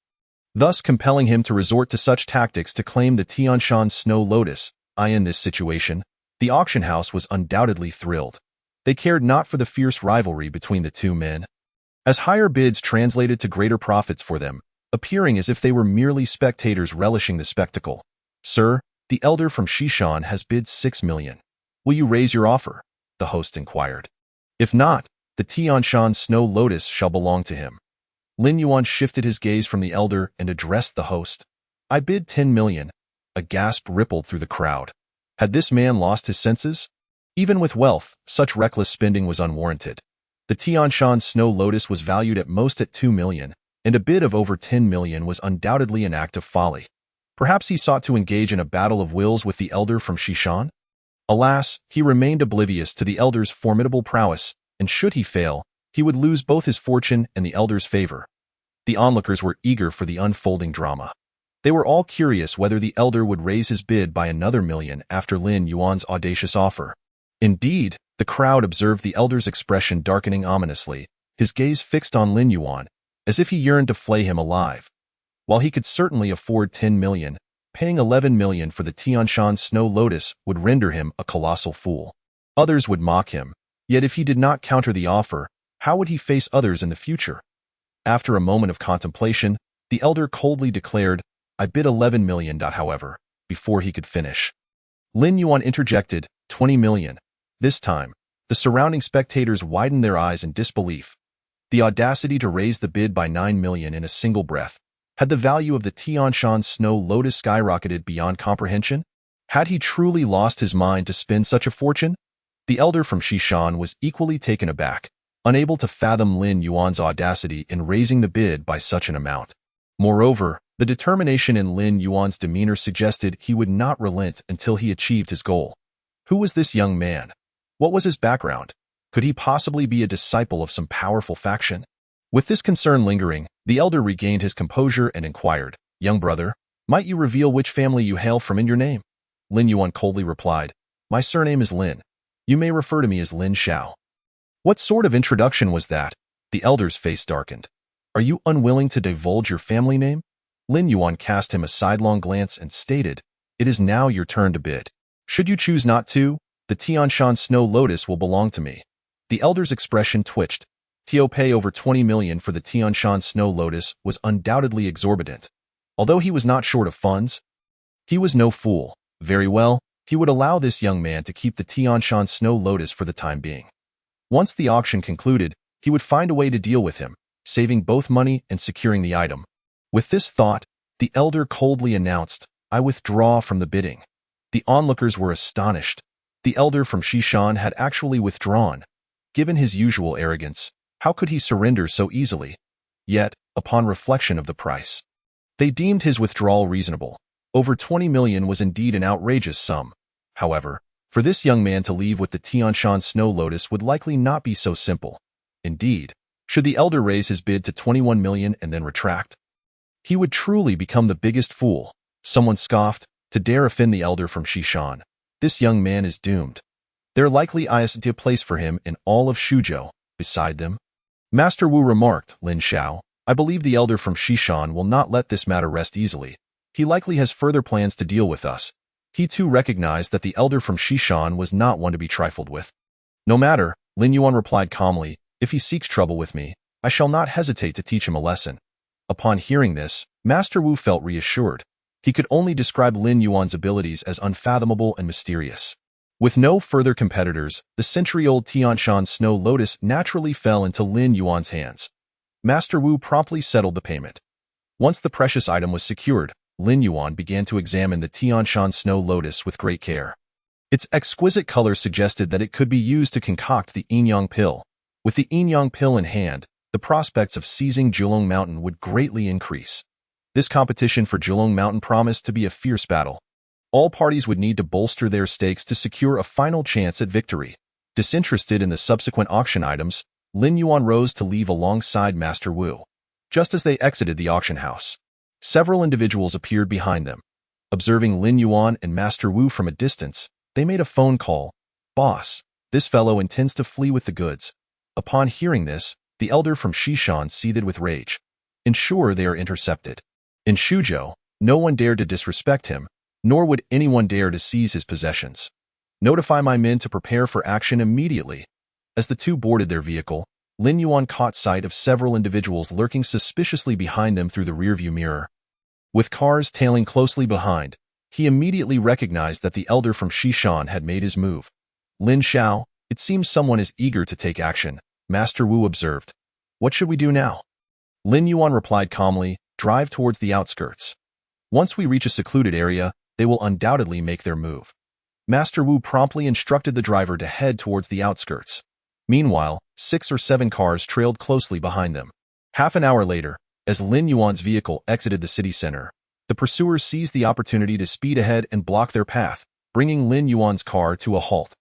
thus compelling him to resort to such tactics to claim the Tianshan Snow Lotus. In this situation, the auction house was undoubtedly thrilled. They cared not for the fierce rivalry between the two men, as higher bids translated to greater profits for them, appearing as if they were merely spectators relishing the spectacle. "Sir, the elder from Shishan has bid 6 million. Will you raise your offer?" the host inquired. "If not, the Tianshan Snow Lotus shall belong to him." Lin Yuan shifted his gaze from the elder and addressed the host. "I bid 10 million. A gasp rippled through the crowd. Had this man lost his senses? Even with wealth, such reckless spending was unwarranted. The Tianshan Snow Lotus was valued at most at 2 million, and a bid of over 10 million was undoubtedly an act of folly. Perhaps he sought to engage in a battle of wills with the elder from Shishan? Alas, he remained oblivious to the elder's formidable prowess, and should he fail, he would lose both his fortune and the elder's favor. The onlookers were eager for the unfolding drama. They were all curious whether the elder would raise his bid by another million after Lin Yuan's audacious offer. Indeed, the crowd observed the elder's expression darkening ominously, his gaze fixed on Lin Yuan, as if he yearned to flay him alive. While he could certainly afford 10 million, paying 11 million for the Tianshan Snow Lotus would render him a colossal fool. Others would mock him, yet if he did not counter the offer, how would he face others in the future? After a moment of contemplation, the elder coldly declared, "I bid 11 million." However, before he could finish, Lin Yuan interjected, 20 million. This time, the surrounding spectators widened their eyes in disbelief. The audacity to raise the bid by 9 million in a single breath. Had the value of the Tianshan Snow Lotus skyrocketed beyond comprehension? Had he truly lost his mind to spend such a fortune? The elder from Shishan was equally taken aback, unable to fathom Lin Yuan's audacity in raising the bid by such an amount. Moreover, the determination in Lin Yuan's demeanor suggested he would not relent until he achieved his goal. Who was this young man? What was his background? Could he possibly be a disciple of some powerful faction? With this concern lingering, the elder regained his composure and inquired, "Young brother, might you reveal which family you hail from in your name?" Lin Yuan coldly replied, "My surname is Lin. You may refer to me as Lin Xiao." What sort of introduction was that? The elder's face darkened. Are you unwilling to divulge your family name? Lin Yuan cast him a sidelong glance and stated, "It is now your turn to bid. Should you choose not to, the Tianshan Snow Lotus will belong to me." The elder's expression twitched. To pay over 20 million for the Tianshan Snow Lotus was undoubtedly exorbitant. Although he was not short of funds, he was no fool. Very well, he would allow this young man to keep the Tianshan Snow Lotus for the time being. Once the auction concluded, he would find a way to deal with him, saving both money and securing the item. With this thought, the elder coldly announced, "I withdraw from the bidding." The onlookers were astonished. The elder from Shishan had actually withdrawn. Given his usual arrogance, how could he surrender so easily? Yet, upon reflection of the price, they deemed his withdrawal reasonable. Over 20 million was indeed an outrageous sum. However, for this young man to leave with the Tianshan Snow Lotus would likely not be so simple. Indeed, should the elder raise his bid to 21 million and then retract, he would truly become the biggest fool. Someone scoffed, "To dare offend the elder from Shishan. This young man is doomed. There likely isn't a place for him in all of Shuzhou beside them." Master Wu remarked, "Lin Xiao, I believe the elder from Shishan will not let this matter rest easily. He likely has further plans to deal with us." He too recognized that the elder from Shishan was not one to be trifled with. "No matter," Lin Yuan replied calmly, "if he seeks trouble with me, I shall not hesitate to teach him a lesson." Upon hearing this, Master Wu felt reassured. He could only describe Lin Yuan's abilities as unfathomable and mysterious. With no further competitors, the century-old Tianshan Snow Lotus naturally fell into Lin Yuan's hands. Master Wu promptly settled the payment. Once the precious item was secured, Lin Yuan began to examine the Tianshan Snow Lotus with great care. Its exquisite color suggested that it could be used to concoct the Yin-Yang pill. With the Yin-Yang pill in hand, the prospects of seizing Julong Mountain would greatly increase. This competition for Julong Mountain promised to be a fierce battle. All parties would need to bolster their stakes to secure a final chance at victory. Disinterested in the subsequent auction items, Lin Yuan rose to leave alongside Master Wu. Just as they exited the auction house, several individuals appeared behind them. Observing Lin Yuan and Master Wu from a distance, they made a phone call. "Boss, this fellow intends to flee with the goods." Upon hearing this, the elder from Shishan seethed with rage. Ensure they are intercepted. In Shuzhou, no one dared to disrespect him, nor would anyone dare to seize his possessions. Notify my men to prepare for action immediately. As the two boarded their vehicle, Lin Yuan caught sight of several individuals lurking suspiciously behind them through the rearview mirror. With cars tailing closely behind, he immediately recognized that the elder from Shishan had made his move. "Lin Xiao, it seems someone is eager to take action," Master Wu observed. "What should we do now?" Lin Yuan replied calmly, "Drive towards the outskirts. Once we reach a secluded area, they will undoubtedly make their move." Master Wu promptly instructed the driver to head towards the outskirts. Meanwhile, 6 or 7 cars trailed closely behind them. Half an hour later, as Lin Yuan's vehicle exited the city center, the pursuers seized the opportunity to speed ahead and block their path, bringing Lin Yuan's car to a halt.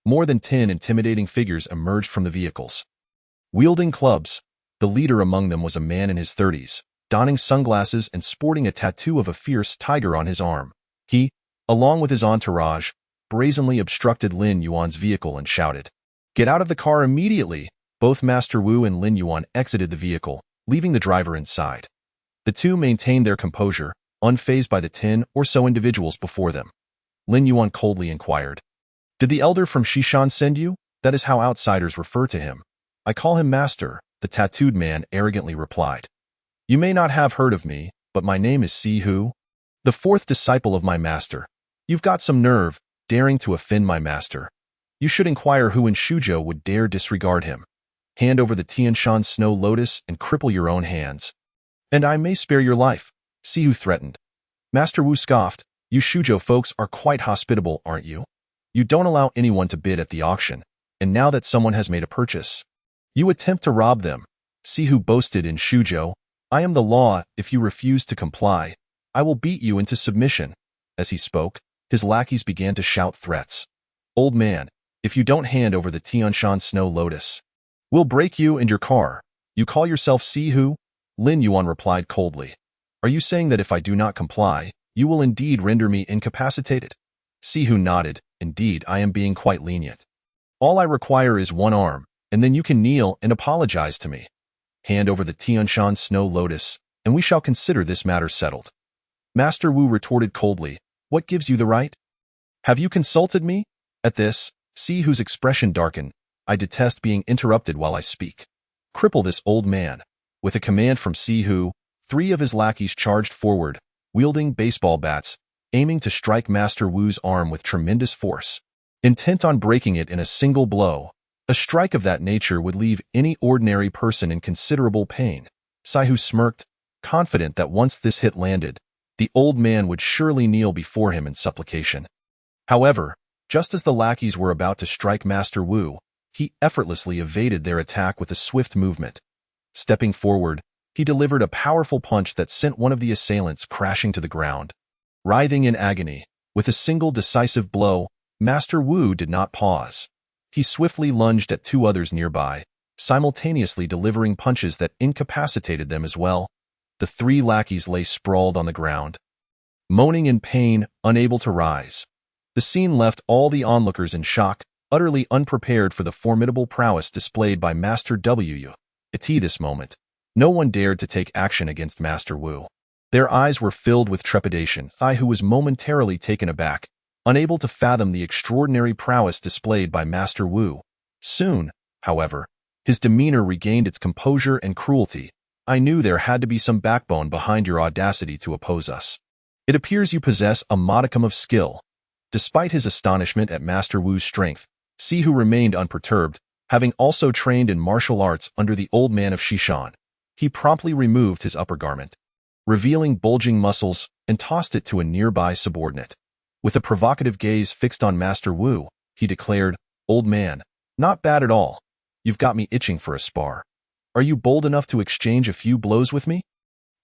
More than 10 intimidating figures emerged from the vehicles. Wielding clubs, the leader among them was a man in his 30s, donning sunglasses and sporting a tattoo of a fierce tiger on his arm. He, along with his entourage, brazenly obstructed Lin Yuan's vehicle and shouted, "Get out of the car immediately!" Both Master Wu and Lin Yuan exited the vehicle, leaving the driver inside. The two maintained their composure, unfazed by the 10 or so individuals before them. Lin Yuan coldly inquired, "Did the elder from Shishan send you?" "That is how outsiders refer to him. I call him Master," the tattooed man arrogantly replied. "You may not have heard of me, but my name is Si Hu, the 4th disciple of my master. You've got some nerve, daring to offend my master. You should inquire who in Shuzhou would dare disregard him. Hand over the Tianshan Snow Lotus and cripple your own hands. And I may spare your life," Si Hu threatened. Master Wu scoffed, "You Shuzhou folks are quite hospitable, aren't you? You don't allow anyone to bid at the auction, and now that someone has made a purchase, you attempt to rob them." Si Hu boasted in Shuzhou, "I am the law. If you refuse to comply, I will beat you into submission." As he spoke, his lackeys began to shout threats. "Old man, if you don't hand over the Tianshan Snow Lotus, we'll break you and your car. You call yourself Si Hu?" Lin Yuan replied coldly. "Are you saying that if I do not comply, you will indeed render me incapacitated?" Si Hu nodded. "Indeed, I am being quite lenient. All I require is one arm, and then you can kneel and apologize to me." hand over the Tianshan snow lotus, and we shall consider this matter settled. Master Wu retorted coldly, what gives you the right? Have you consulted me? At this, Si Hu's expression darkened. I detest being interrupted while I speak. Cripple this old man. With a command from Si Hu, 3 of his lackeys charged forward, wielding baseball bats, aiming to strike Master Wu's arm with tremendous force. Intent on breaking it in a single blow, a strike of that nature would leave any ordinary person in considerable pain. Si Hu smirked, confident that once this hit landed, the old man would surely kneel before him in supplication. However, just as the lackeys were about to strike Master Wu, he effortlessly evaded their attack with a swift movement. Stepping forward, he delivered a powerful punch that sent one of the assailants crashing to the ground. Writhing in agony, with a single decisive blow, Master Wu did not pause. He swiftly lunged at 2 others nearby, simultaneously delivering punches that incapacitated them as well. The 3 lackeys lay sprawled on the ground, moaning in pain, unable to rise. The scene left all the onlookers in shock, utterly unprepared for the formidable prowess displayed by Master Wu. At this moment, no one dared to take action against Master Wu. Their eyes were filled with trepidation. Si Hu was momentarily taken aback, unable to fathom the extraordinary prowess displayed by Master Wu. Soon, however, his demeanor regained its composure and cruelty. I knew there had to be some backbone behind your audacity to oppose us. It appears you possess a modicum of skill. Despite his astonishment at Master Wu's strength, Si Hu remained unperturbed, having also trained in martial arts under the old man of Shishan. He promptly removed his upper garment, revealing bulging muscles, and tossed it to a nearby subordinate. With a provocative gaze fixed on Master Wu, he declared, Old man, not bad at all. You've got me itching for a spar. Are you bold enough to exchange a few blows with me?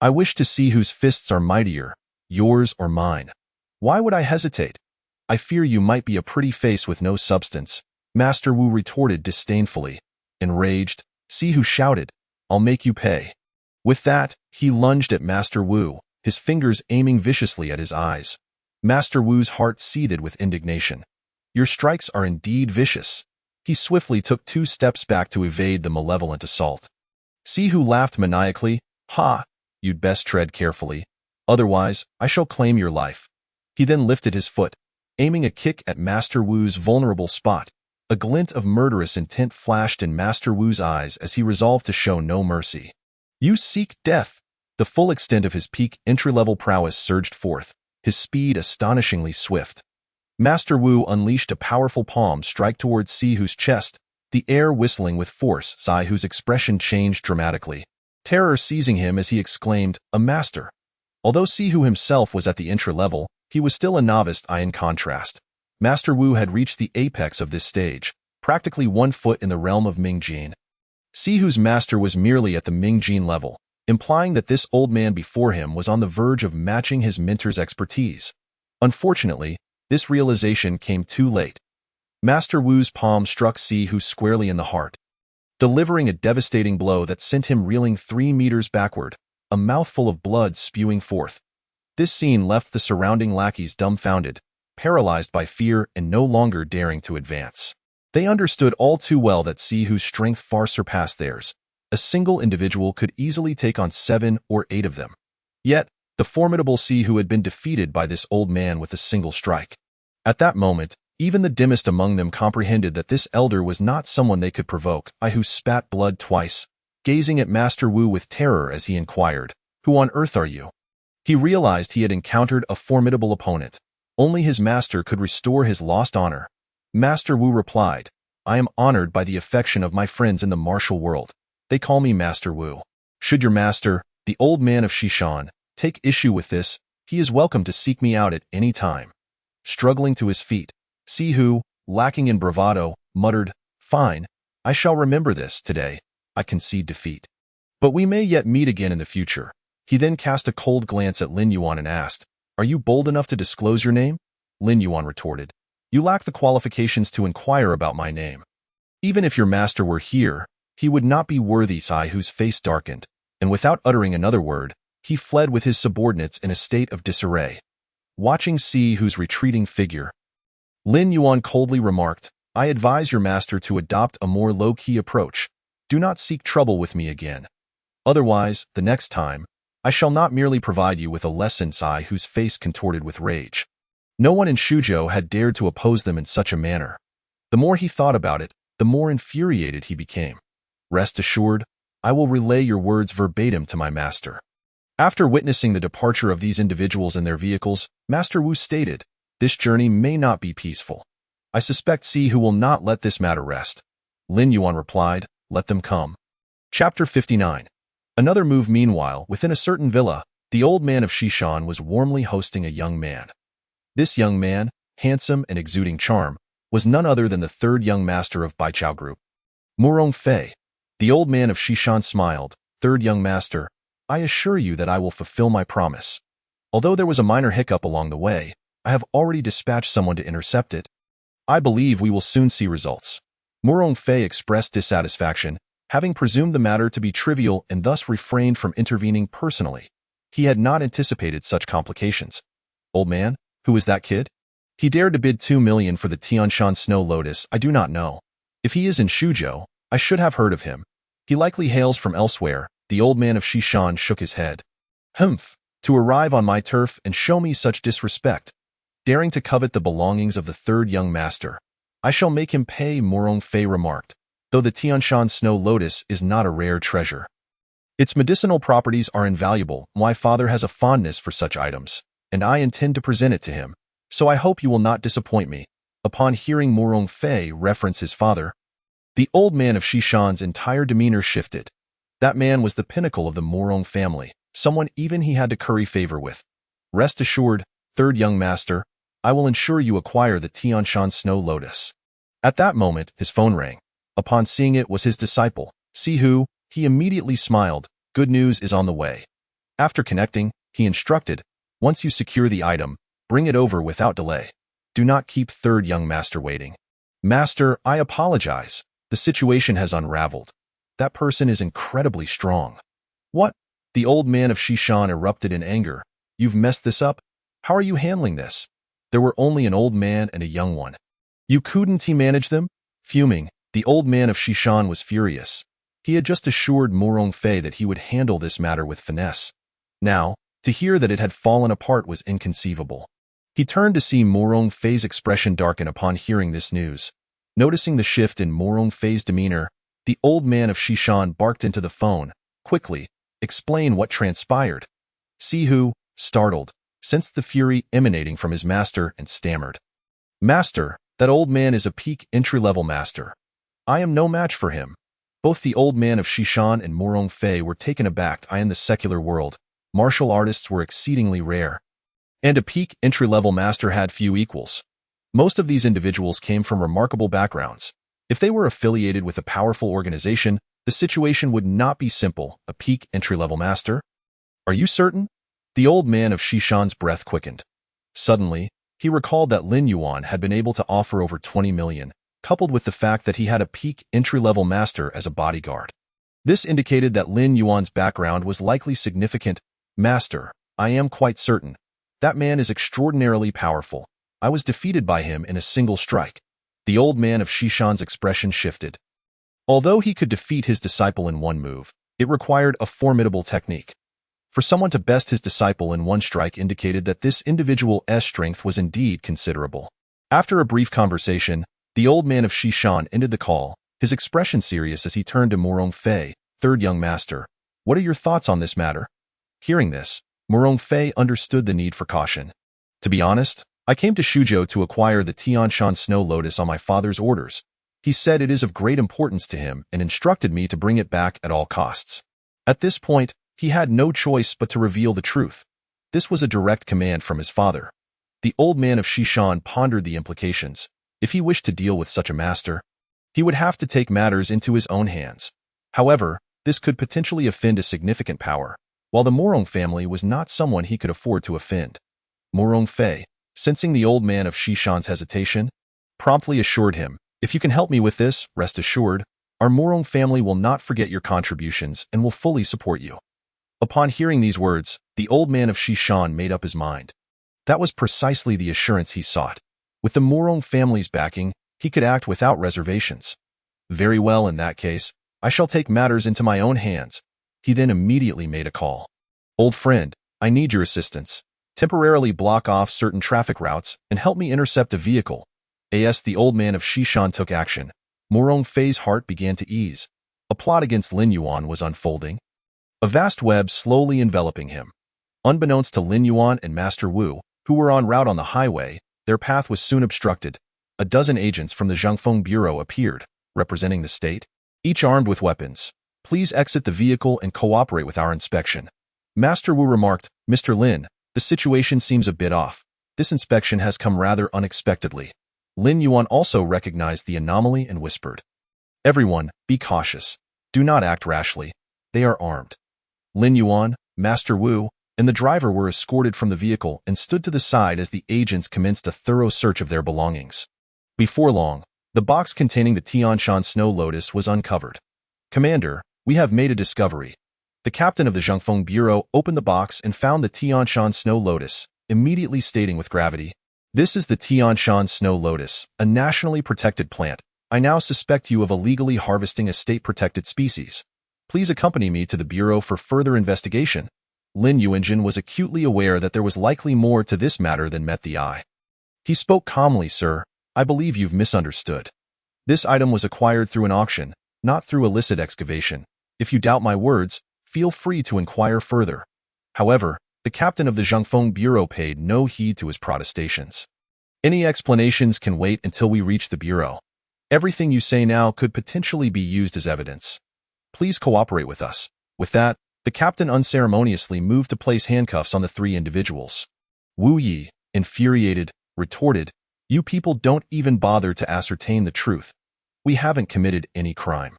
I wish to see whose fists are mightier, yours or mine. Why would I hesitate? I fear you might be a pretty face with no substance, Master Wu retorted disdainfully. Enraged, Si Hu shouted, I'll make you pay. With that, he lunged at Master Wu, his fingers aiming viciously at his eyes. Master Wu's heart seethed with indignation. Your strikes are indeed vicious. He swiftly took 2 steps back to evade the malevolent assault. Si Hu laughed maniacally. Ha! You'd best tread carefully. Otherwise, I shall claim your life. He then lifted his foot, aiming a kick at Master Wu's vulnerable spot. A glint of murderous intent flashed in Master Wu's eyes as he resolved to show no mercy. You seek death. The full extent of his peak entry-level prowess surged forth, his speed astonishingly swift. Master Wu unleashed a powerful palm strike towards Si Hu's chest, the air whistling with force. Si Hu's expression changed dramatically, terror seizing him as he exclaimed, a master. Although Si Hu himself was at the entry-level, he was still a novice. In contrast, Master Wu had reached the apex of this stage, practically 1 foot in the realm of Mingjin. Si Hu's master was merely at the Mingjin level, implying that this old man before him was on the verge of matching his mentor's expertise. Unfortunately, this realization came too late. Master Wu's palm struck Si Hu squarely in the heart, delivering a devastating blow that sent him reeling 3 meters backward, a mouthful of blood spewing forth. This scene left the surrounding lackeys dumbfounded, paralyzed by fear and no longer daring to advance. They understood all too well that Si Hu's strength far surpassed theirs. A single individual could easily take on 7 or 8 of them. Yet, the formidable Si Hu had been defeated by this old man with a single strike. At that moment, even the dimmest among them comprehended that this elder was not someone they could provoke. Si Hu spat blood twice, gazing at Master Wu with terror as he inquired, Who on earth are you? He realized he had encountered a formidable opponent. Only his master could restore his lost honor. Master Wu replied, I am honored by the affection of my friends in the martial world. They call me Master Wu. Should your master, the old man of Shishan, take issue with this, he is welcome to seek me out at any time. Struggling to his feet, Si Hu, lacking in bravado, muttered, Fine, I shall remember this today. I concede defeat. But we may yet meet again in the future. He then cast a cold glance at Lin Yuan and asked, Are you bold enough to disclose your name? Lin Yuan retorted, You lack the qualifications to inquire about my name. Even if your master were here, he would not be worthy. Si Hu's face darkened, and without uttering another word, he fled with his subordinates in a state of disarray. Watching Si Hu's retreating figure, Lin Yuan coldly remarked, I advise your master to adopt a more low-key approach. Do not seek trouble with me again. Otherwise, the next time, I shall not merely provide you with a lesson, Sai, whose face contorted with rage. No one in Shujo had dared to oppose them in such a manner. The more he thought about it, the more infuriated he became. Rest assured, I will relay your words verbatim to my master. After witnessing the departure of these individuals in their vehicles, Master Wu stated, this journey may not be peaceful. I suspect Si who will not let this matter rest. Lin Yuan replied, let them come. Chapter 59. Another move. Meanwhile, within a certain villa, the old man of Shishan was warmly hosting a young man. This young man, handsome and exuding charm, was none other than the third young master of Baichao Group. Murong Fei. The old man of Shishan smiled, third young master, I assure you that I will fulfill my promise. Although there was a minor hiccup along the way, I have already dispatched someone to intercept it. I believe we will soon see results. Murong Fei expressed dissatisfaction, having presumed the matter to be trivial and thus refrained from intervening personally. He had not anticipated such complications. Old man, who is that kid? He dared to bid 2 million for the Tianshan Snow Lotus. I do not know. If he is in Shujo, I should have heard of him. He likely hails from elsewhere. The old man of Shishan shook his head. Humph, to arrive on my turf and show me such disrespect. Daring to covet the belongings of the third young master. I shall make him pay, Murong Fei remarked, though the Tianshan Snow Lotus is not a rare treasure. Its medicinal properties are invaluable. My father has a fondness for such items, and I intend to present it to him, so I hope you will not disappoint me. Upon hearing Murong Fei reference his father, the old man of Shishan's entire demeanor shifted. That man was the pinnacle of the Murong family, someone even he had to curry favor with. Rest assured, third young master, I will ensure you acquire the Tianshan Snow Lotus. At that moment, his phone rang. Upon seeing it was his disciple, Si Hu. He immediately smiled. Good news is on the way. After connecting, he instructed, once you secure the item, bring it over without delay. Do not keep third young master waiting. Master, I apologize. The situation has unraveled. That person is incredibly strong. What? The old man of Shishan erupted in anger. You've messed this up? How are you handling this? There were only an old man and a young one. You couldn't manage them? Fuming, the old man of Shishan was furious. He had just assured Murong Fei that he would handle this matter with finesse. Now, to hear that it had fallen apart was inconceivable. He turned to see Murong Fei's expression darken upon hearing this news. Noticing the shift in Murong Fei's demeanor, the old man of Shishan barked into the phone. Quickly, explain what transpired. Si Hu, startled, sensed the fury emanating from his master and stammered. Master, that old man is a peak entry-level master. I am no match for him. Both the old man of Shishan and Murong Fei were taken aback. In the secular world, martial artists were exceedingly rare, and a peak entry-level master had few equals. Most of these individuals came from remarkable backgrounds. If they were affiliated with a powerful organization, the situation would not be simple. A peak entry-level master? Are you certain? The old man of Shishan's breath quickened. Suddenly, he recalled that Lin Yuan had been able to offer over 20 million, coupled with the fact that he had a peak entry-level master as a bodyguard. This indicated that Lin Yuan's background was likely significant. Master, I am quite certain. That man is extraordinarily powerful. I was defeated by him in a single strike. The old man of Shishan's expression shifted. Although he could defeat his disciple in one move, it required a formidable technique. For someone to best his disciple in one strike indicated that this individual's strength was indeed considerable. After a brief conversation, the old man of Shishan ended the call, his expression serious as he turned to Murong Fei, third young master. What are your thoughts on this matter? Hearing this, Murong Fei understood the need for caution. To be honest, I came to Shujo to acquire the Tianshan Snow Lotus on my father's orders. He said it is of great importance to him and instructed me to bring it back at all costs. At this point, he had no choice but to reveal the truth. This was a direct command from his father. The old man of Shishan pondered the implications. If he wished to deal with such a master, he would have to take matters into his own hands. However, this could potentially offend a significant power, while the Murong family was not someone he could afford to offend. Murong Fei, sensing the old man of Shishan's hesitation, promptly assured him, if you can help me with this, rest assured, our Murong family will not forget your contributions and will fully support you. Upon hearing these words, the old man of Shishan made up his mind. That was precisely the assurance he sought. With the Murong family's backing, he could act without reservations. Very well, in that case, I shall take matters into my own hands. He then immediately made a call. Old friend, I need your assistance. Temporarily block off certain traffic routes and help me intercept a vehicle. As the old man of Shishan took action, Morong Fei's heart began to ease. A plot against Lin Yuan was unfolding. A vast web slowly enveloping him. Unbeknownst to Lin Yuan and Master Wu, who were en route on the highway, their path was soon obstructed. A dozen agents from the Zhangfeng Bureau appeared, representing the state, each armed with weapons. Please exit the vehicle and cooperate with our inspection. Master Wu remarked, Mr. Lin, the situation seems a bit off. This inspection has come rather unexpectedly. Lin Yuan also recognized the anomaly and whispered, Everyone, be cautious. Do not act rashly. They are armed. Lin Yuan, Master Wu, and the driver were escorted from the vehicle and stood to the side as the agents commenced a thorough search of their belongings. Before long, the box containing the Tianshan Snow Lotus was uncovered. Commander, we have made a discovery. The captain of the Zhangfeng Bureau opened the box and found the Tianshan Snow Lotus, immediately stating with gravity, This is the Tianshan Snow Lotus, a nationally protected plant. I now suspect you of illegally harvesting a state-protected species. Please accompany me to the Bureau for further investigation. Lin Yuanjin was acutely aware that there was likely more to this matter than met the eye. He spoke calmly, Sir. I believe you've misunderstood. This item was acquired through an auction, not through illicit excavation. If you doubt my words, feel free to inquire further. However, the captain of the Zhangfeng Bureau paid no heed to his protestations. Any explanations can wait until we reach the Bureau. Everything you say now could potentially be used as evidence. Please cooperate with us. With that, the captain unceremoniously moved to place handcuffs on the three individuals. Wu Yi, infuriated, retorted, You people don't even bother to ascertain the truth. We haven't committed any crime.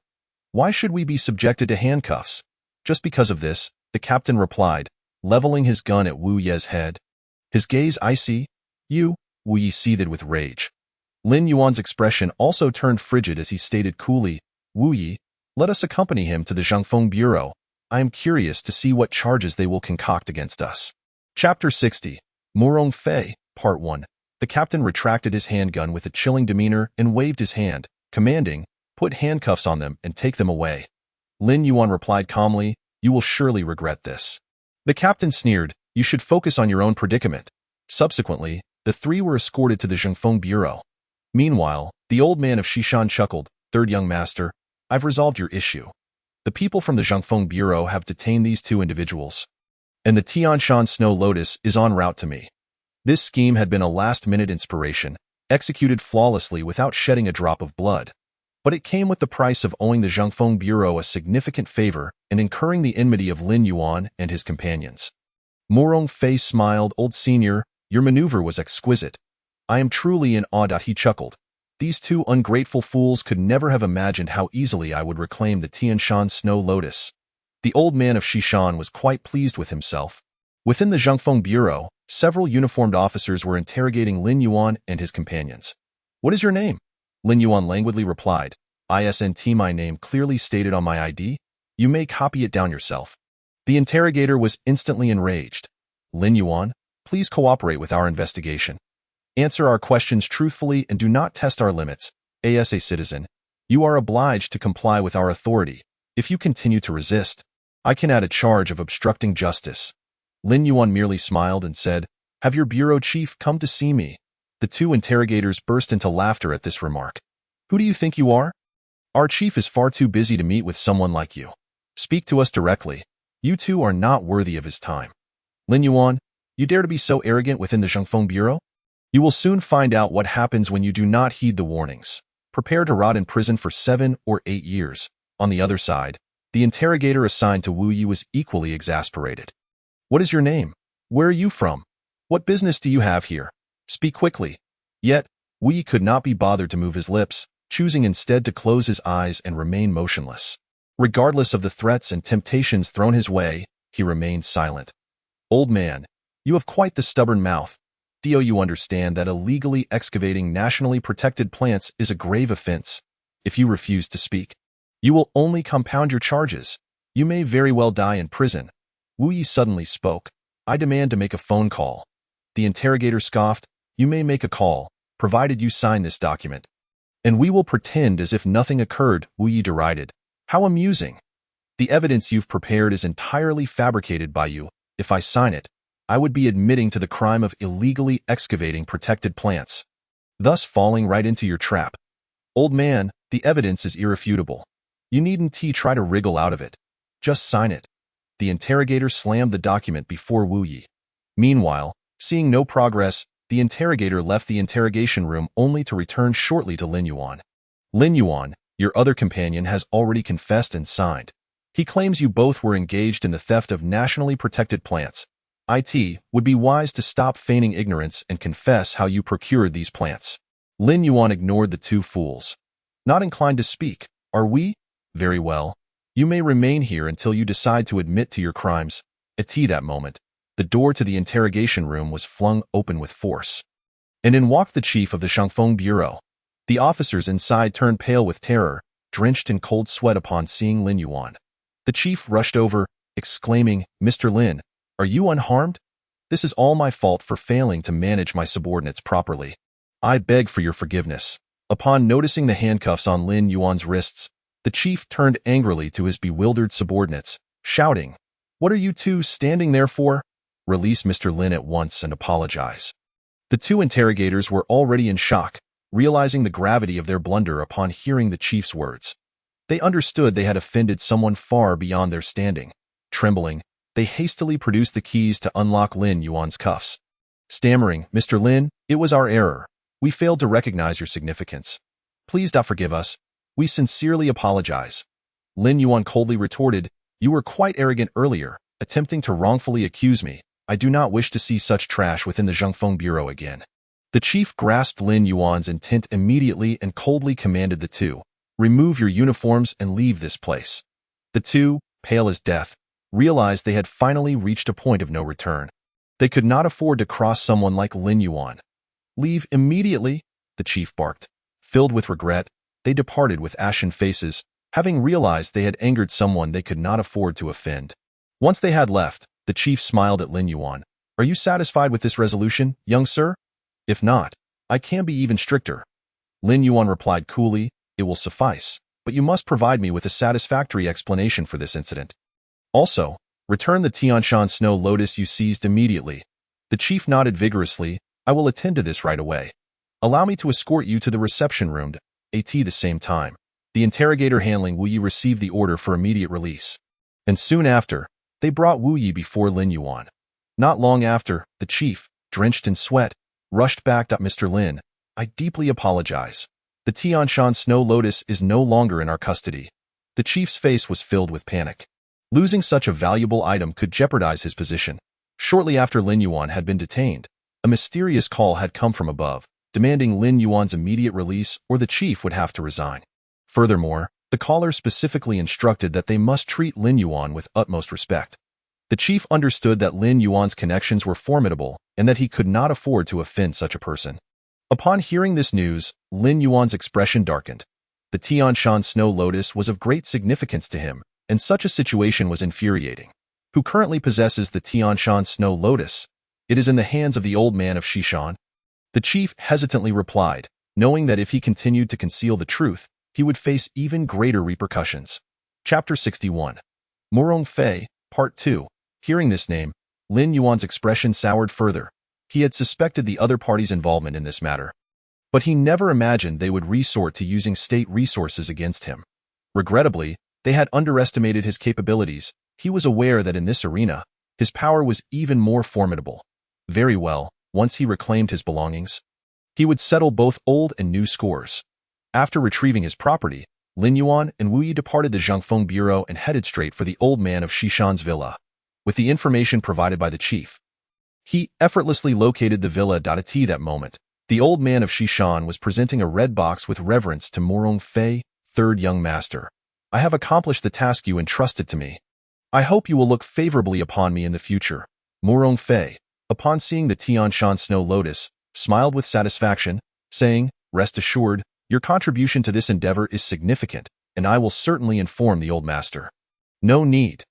Why should we be subjected to handcuffs? Just because of this, the captain replied, leveling his gun at Wu Ye's head. His gaze icy. Wu Yi seethed with rage. Lin Yuan's expression also turned frigid as he stated coolly, Wu Yi, let us accompany him to the Zhangfeng Bureau. I am curious to see what charges they will concoct against us. Chapter 60. Morong Fei, Part 1. The captain retracted his handgun with a chilling demeanor and waved his hand, commanding, Put handcuffs on them and take them away. Lin Yuan replied calmly, You will surely regret this. The captain sneered, You should focus on your own predicament. Subsequently, the three were escorted to the Zhangfeng Bureau. Meanwhile, the old man of Shishan chuckled, Third young master, I've resolved your issue. The people from the Zhangfeng Bureau have detained these two individuals. And the Tianshan Snow Lotus is en route to me. This scheme had been a last-minute inspiration, executed flawlessly without shedding a drop of blood. But it came with the price of owing the Zhangfeng Bureau a significant favor and incurring the enmity of Lin Yuan and his companions. Morong Fei smiled, Old senior, your maneuver was exquisite. I am truly in awe. He chuckled. These two ungrateful fools could never have imagined how easily I would reclaim the Tianshan Snow Lotus. The old man of Shishan was quite pleased with himself. Within the Zhangfeng Bureau, several uniformed officers were interrogating Lin Yuan and his companions. What is your name? Lin Yuan languidly replied. Isn't my name clearly stated on my ID? You may copy it down yourself. The interrogator was instantly enraged. Lin Yuan, please cooperate with our investigation. Answer our questions truthfully and do not test our limits. As a citizen, you are obliged to comply with our authority. If you continue to resist, I can add a charge of obstructing justice. Lin Yuan merely smiled and said, Have your bureau chief come to see me. The two interrogators burst into laughter at this remark. Who do you think you are? Our chief is far too busy to meet with someone like you. Speak to us directly. You two are not worthy of his time. Lin Yuan, you dare to be so arrogant within the Zhangfeng Bureau? You will soon find out what happens when you do not heed the warnings. Prepare to rot in prison for 7 or 8 years. On the other side, the interrogator assigned to Wu Yi was equally exasperated. What is your name? Where are you from? What business do you have here? Speak quickly. Yet, Wu Yi could not be bothered to move his lips, choosing instead to close his eyes and remain motionless. Regardless of the threats and temptations thrown his way, he remained silent. Old man, you have quite the stubborn mouth. Do you understand that illegally excavating nationally protected plants is a grave offense? If you refuse to speak, you will only compound your charges. You may very well die in prison. Wu Yi suddenly spoke. I demand to make a phone call. The interrogator scoffed. You may make a call, provided you sign this document. And we will pretend as if nothing occurred, Wu Yi derided. How amusing. The evidence you've prepared is entirely fabricated by you. If I sign it, I would be admitting to the crime of illegally excavating protected plants, thus falling right into your trap. Old man, the evidence is irrefutable. You needn't try to wriggle out of it. Just sign it. The interrogator slammed the document before Wu Yi. Meanwhile, seeing no progress, the interrogator left the interrogation room only to return shortly to Lin Yuan. Lin Yuan, your other companion has already confessed and signed. He claims you both were engaged in the theft of nationally protected plants. It would be wise to stop feigning ignorance and confess how you procured these plants. Lin Yuan ignored the two fools. Not inclined to speak, are we? Very well. You may remain here until you decide to admit to your crimes. At that moment, the door to the interrogation room was flung open with force, and in walked the chief of the Shangfeng Bureau. The officers inside turned pale with terror, drenched in cold sweat upon seeing Lin Yuan. The chief rushed over, exclaiming, "Mr. Lin, are you unharmed? This is all my fault for failing to manage my subordinates properly. I beg for your forgiveness." Upon noticing the handcuffs on Lin Yuan's wrists, the chief turned angrily to his bewildered subordinates, shouting, "What are you two standing there for? Release Mr. Lin at once and apologize." The two interrogators were already in shock, realizing the gravity of their blunder upon hearing the chief's words. They understood they had offended someone far beyond their standing. Trembling, they hastily produced the keys to unlock Lin Yuan's cuffs. Stammering, "Mr. Lin, it was our error. We failed to recognize your significance. Please forgive us. We sincerely apologize." Lin Yuan coldly retorted, "You were quite arrogant earlier, attempting to wrongfully accuse me. I do not wish to see such trash within the Zhangfeng Bureau again." The chief grasped Lin Yuan's intent immediately and coldly commanded the two, "Remove your uniforms and leave this place." The two, pale as death, realized they had finally reached a point of no return. They could not afford to cross someone like Lin Yuan. "Leave immediately," the chief barked. Filled with regret, they departed with ashen faces, having realized they had angered someone they could not afford to offend. Once they had left, the chief smiled at Lin Yuan. "Are you satisfied with this resolution, young sir? If not, I can be even stricter." Lin Yuan replied coolly, "It will suffice, but you must provide me with a satisfactory explanation for this incident. Also, return the Tianshan Snow Lotus you seized immediately." The chief nodded vigorously. "I will attend to this right away. Allow me to escort you to the reception room at the same time." The interrogator handling Wu Yi received the order for immediate release, and soon after, they brought Wu Yi before Lin Yuan. Not long after, the chief, drenched in sweat, rushed back to Mr. Lin. "I deeply apologize. The Tianshan Snow Lotus is no longer in our custody." The chief's face was filled with panic. Losing such a valuable item could jeopardize his position. Shortly after Lin Yuan had been detained, a mysterious call had come from above, demanding Lin Yuan's immediate release or the chief would have to resign. Furthermore, the caller specifically instructed that they must treat Lin Yuan with utmost respect. The chief understood that Lin Yuan's connections were formidable and that he could not afford to offend such a person. Upon hearing this news, Lin Yuan's expression darkened. The Tianshan Snow Lotus was of great significance to him, and such a situation was infuriating. Who currently possesses the Tianshan Snow Lotus? It is in the hands of the old man of Xishan. The chief hesitantly replied, knowing that if he continued to conceal the truth, he would face even greater repercussions. Chapter 61. Murong Fei, Part 2. Hearing this name, Lin Yuan's expression soured further. He had suspected the other party's involvement in this matter, but he never imagined they would resort to using state resources against him. Regrettably, they had underestimated his capabilities. He was aware that in this arena, his power was even more formidable. Very well, once he reclaimed his belongings, he would settle both old and new scores. After retrieving his property, Lin Yuan and Wu Yi departed the Zhangfeng Bureau and headed straight for the old man of Xishan's villa. With the information provided by the chief, he effortlessly located the villa. At that moment, the old man of Xishan was presenting a red box with reverence to Murong Fei, third young master. "I have accomplished the task you entrusted to me. I hope you will look favorably upon me in the future." Murong Fei, upon seeing the Tianshan Snow Lotus, smiled with satisfaction, saying, "Rest assured, your contribution to this endeavor is significant, and I will certainly inform the old master." "No need.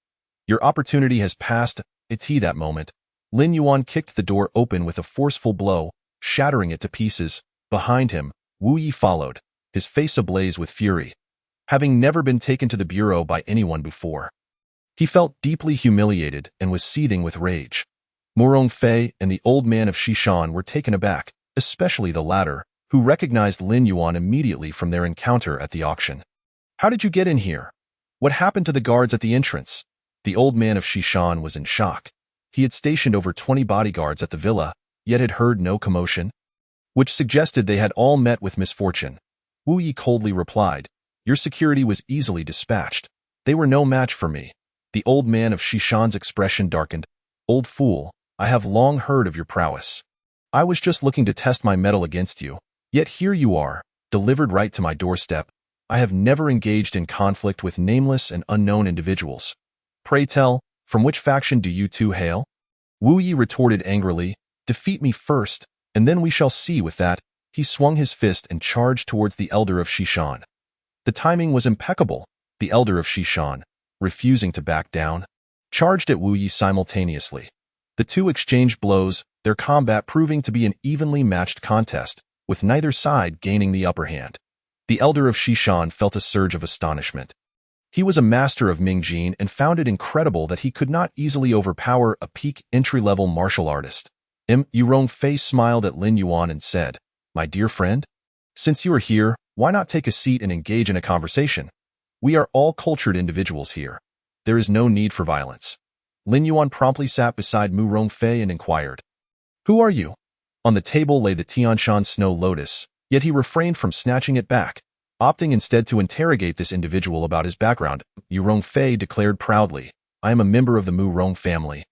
Your opportunity has passed." At that moment, Lin Yuan kicked the door open with a forceful blow, shattering it to pieces. Behind him, Wu Yi followed, his face ablaze with fury. Having never been taken to the bureau by anyone before, He felt deeply humiliated and was seething with rage. Mu Rongfei and the old man of Shishan were taken aback, especially the latter, who recognized Lin Yuan immediately from their encounter at the auction. "How did you get in here? What happened to the guards at the entrance?" The old man of Shishan was in shock. He had stationed over 20 bodyguards at the villa, yet had heard no commotion, which suggested they had all met with misfortune. Wu Yi coldly replied, "Your security was easily dispatched. They were no match for me." The old man of Shishan's expression darkened. "Old fool, I have long heard of your prowess. I was just looking to test my mettle against you, yet here you are, delivered right to my doorstep. I have never engaged in conflict with nameless and unknown individuals. Pray tell, from which faction do you two hail?" Wu Yi retorted angrily, "Defeat me first, and then we shall see." With that, he swung his fist and charged towards the elder of Shishan. The timing was impeccable. The elder of Shishan, refusing to back down, charged at Wu Yi simultaneously. The two exchanged blows, their combat proving to be an evenly matched contest, with neither side gaining the upper hand. The elder of Shishan felt a surge of astonishment. He was a master of Mingjin and found it incredible that he could not easily overpower a peak entry-level martial artist. Mu Rongfei smiled at Lin Yuan and said, "My dear friend, since you are here, why not take a seat and engage in a conversation? We are all cultured individuals here. There is no need for violence." Lin Yuan promptly sat beside Mu Rongfei and inquired, "Who are you?" On the table lay the Tianshan Snow Lotus, yet he refrained from snatching it back, opting instead to interrogate this individual about his background. Mu Rongfei declared proudly, "I am a member of the Mu Rong family."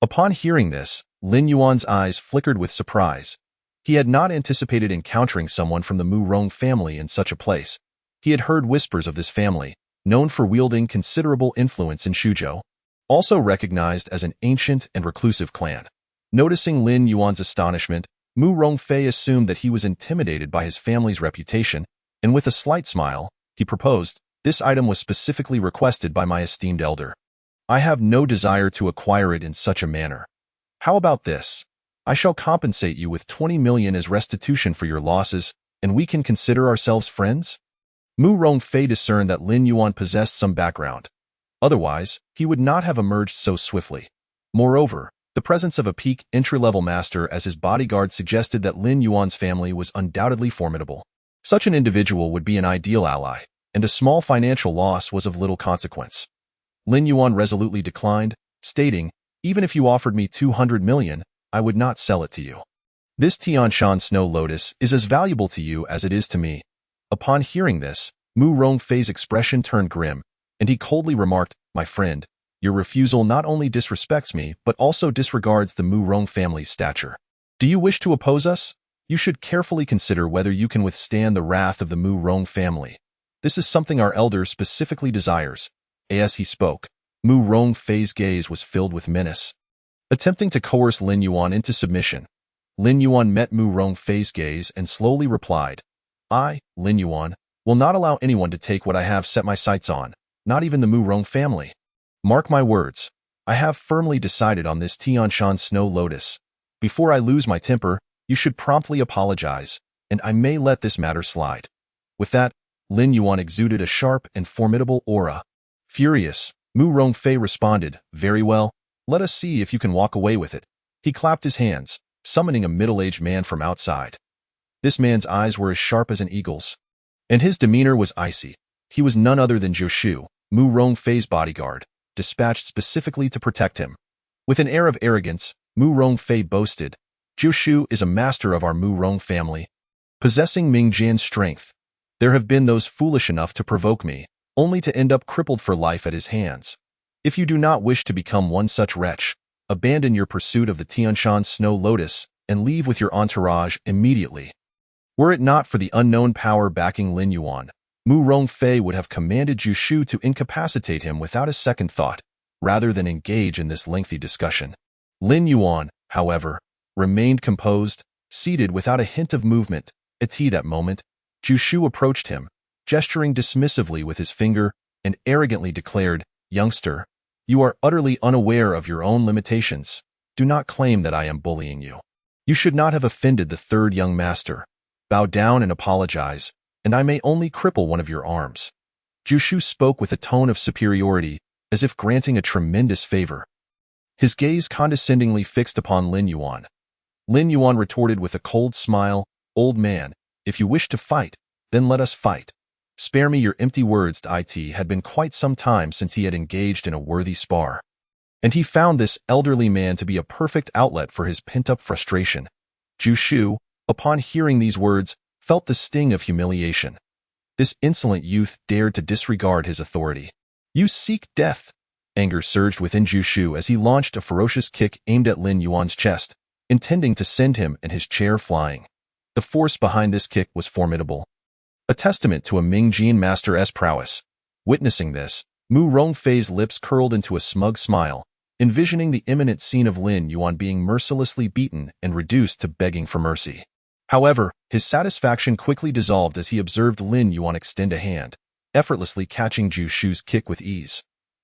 Upon hearing this, Lin Yuan's eyes flickered with surprise. He had not anticipated encountering someone from the Mu Rong family in such a place. He had heard whispers of this family, known for wielding considerable influence in Shuzhou, also recognized as an ancient and reclusive clan. Noticing Lin Yuan's astonishment, Mu Rongfei assumed that he was intimidated by his family's reputation, and with a slight smile, he proposed, "This item was specifically requested by my esteemed elder. I have no desire to acquire it in such a manner. How about this? I shall compensate you with 20 million as restitution for your losses, and we can consider ourselves friends?" Mu Rongfei discerned that Lin Yuan possessed some background. Otherwise, he would not have emerged so swiftly. Moreover, the presence of a peak entry-level master as his bodyguard suggested that Lin Yuan's family was undoubtedly formidable. Such an individual would be an ideal ally, and a small financial loss was of little consequence. Lin Yuan resolutely declined, stating, "Even if you offered me 200 million, I would not sell it to you. This Tianshan Snow Lotus is as valuable to you as it is to me." Upon hearing this, Mu Rongfei's expression turned grim, and he coldly remarked, "My friend, your refusal not only disrespects me but also disregards the Mu Rong family's stature. Do you wish to oppose us? You should carefully consider whether you can withstand the wrath of the Mu Rong family. This is something our elder specifically desires." As he spoke, Mu Rongfei's gaze was filled with menace. Attempting to coerce Lin Yuan into submission, Lin Yuan met Mu Rongfei's gaze and slowly replied, "I, Lin Yuan, will not allow anyone to take what I have set my sights on, not even the Mu Rong family. Mark my words, I have firmly decided on this Tianshan Snow Lotus. Before I lose my temper, you should promptly apologize, and I may let this matter slide." With that, Lin Yuan exuded a sharp and formidable aura. Furious, Mu Rongfei responded, "Very well, let us see if you can walk away with it." He clapped his hands, summoning a middle-aged man from outside. This man's eyes were as sharp as an eagle's, and his demeanor was icy. He was none other than Jiu, Mu Rongfei's bodyguard, dispatched specifically to protect him. With an air of arrogance, Mu Rongfei boasted, "Jiu is a master of our Mu Rong family, possessing Mingjian's strength. There have been those foolish enough to provoke me, only to end up crippled for life at his hands. If you do not wish to become one such wretch, abandon your pursuit of the Tianshan Snow Lotus and leave with your entourage immediately." Were it not for the unknown power backing Lin Yuan, Mu Rongfei would have commanded Jiu to incapacitate him without a second thought, rather than engage in this lengthy discussion. Lin Yuan, however, remained composed, seated without a hint of movement. At that moment, Jiu approached him, gesturing dismissively with his finger, and arrogantly declared, "Youngster, you are utterly unaware of your own limitations. Do not claim that I am bullying you. You should not have offended the third young master. Bow down and apologize, and I may only cripple one of your arms." Jiu spoke with a tone of superiority, as if granting a tremendous favor. His gaze condescendingly fixed upon Lin Yuan. Lin Yuan retorted with a cold smile, "Old man, if you wish to fight, then let us fight. Spare me your empty words." It had been quite some time since he had engaged in a worthy spar, and he found this elderly man to be a perfect outlet for his pent-up frustration. Zhu Shu, upon hearing these words, felt the sting of humiliation. This insolent youth dared to disregard his authority. "You seek death!" Anger surged within Zhu Shu as he launched a ferocious kick aimed at Lin Yuan's chest, intending to send him and his chair flying. The force behind this kick was formidable, a testament to a Mingjin master's prowess. Witnessing this, Mu Rongfei's lips curled into a smug smile, envisioning the imminent scene of Lin Yuan being mercilessly beaten and reduced to begging for mercy. However, his satisfaction quickly dissolved as he observed Lin Yuan extend a hand, effortlessly catching Zhu Shu's kick with ease.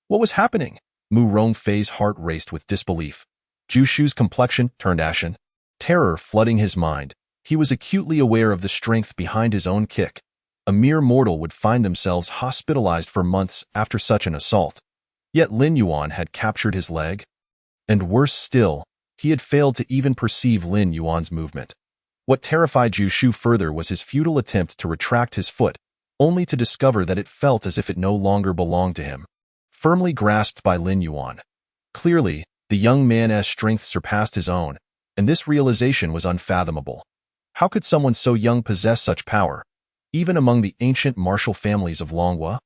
What was happening? Mu Rongfei's heart raced with disbelief. Zhu Shu's complexion turned ashen, terror flooding his mind. He was acutely aware of the strength behind his own kick. A mere mortal would find themselves hospitalized for months after such an assault. Yet Lin Yuan had captured his leg. And worse still, he had failed to even perceive Lin Yuan's movement. What terrified Zhu Shu further was his futile attempt to retract his foot, only to discover that it felt as if it no longer belonged to him. Firmly grasped by Lin Yuan. Clearly, the young man's strength surpassed his own, and this realization was unfathomable. How could someone so young possess such power, even among the ancient martial families of Longhua?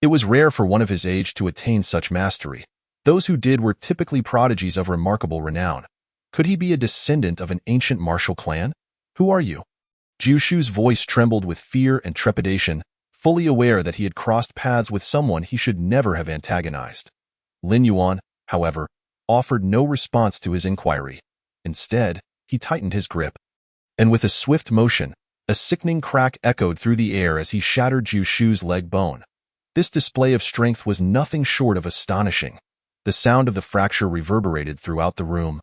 It was rare for one of his age to attain such mastery. Those who did were typically prodigies of remarkable renown. Could he be a descendant of an ancient martial clan? Who are you? Zhu Shu's voice trembled with fear and trepidation, fully aware that he had crossed paths with someone he should never have antagonized. Lin Yuan, however, offered no response to his inquiry. Instead, he tightened his grip, and with a swift motion, a sickening crack echoed through the air as he shattered Zhu Shu's leg bone. This display of strength was nothing short of astonishing. The sound of the fracture reverberated throughout the room,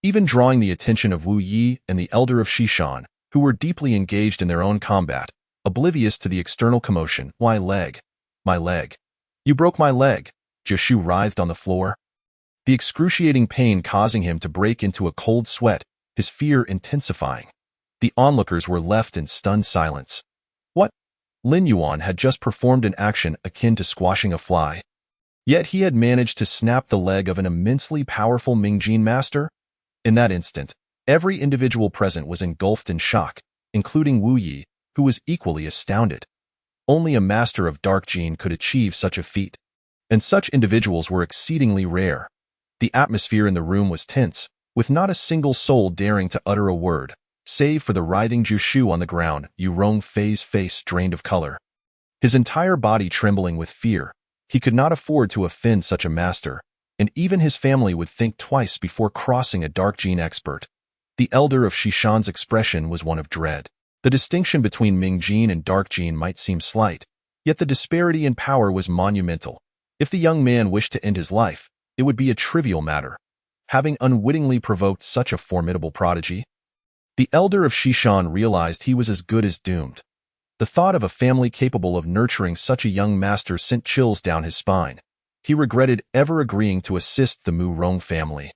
even drawing the attention of Wu Yi and the elder of Xishan, who were deeply engaged in their own combat, oblivious to the external commotion. "My leg. My leg. You broke my leg." Zhu Shu writhed on the floor, the excruciating pain causing him to break into a cold sweat, his fear intensifying. The onlookers were left in stunned silence. What? Lin Yuan had just performed an action akin to squashing a fly. Yet he had managed to snap the leg of an immensely powerful Mingjin master? In that instant, every individual present was engulfed in shock, including Wu Yi, who was equally astounded. Only a master of Dark Jin could achieve such a feat, and such individuals were exceedingly rare. The atmosphere in the room was tense, with not a single soul daring to utter a word, save for the writhing Zhu Shu on the ground. Yu Rongfei's face drained of color, his entire body trembling with fear. He could not afford to offend such a master, and even his family would think twice before crossing a Dark Jin expert. The elder of Xishan's expression was one of dread. The distinction between Mingjin and Dark Jin might seem slight, yet the disparity in power was monumental. If the young man wished to end his life, it would be a trivial matter, having unwittingly provoked such a formidable prodigy. The elder of Xishan realized he was as good as doomed. The thought of a family capable of nurturing such a young master sent chills down his spine. He regretted ever agreeing to assist the Mu Rong family.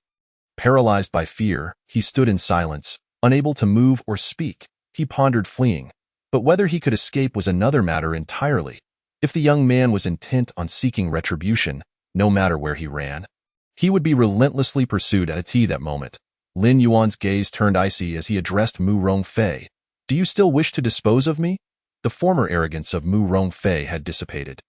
Paralyzed by fear, he stood in silence, unable to move or speak. He pondered fleeing, but whether he could escape was another matter entirely. If the young man was intent on seeking retribution, no matter where he ran, he would be relentlessly pursued at that moment. Lin Yuan's gaze turned icy as he addressed Mu Rongfei. "Do you still wish to dispose of me?" The former arrogance of Mu Rongfei had dissipated,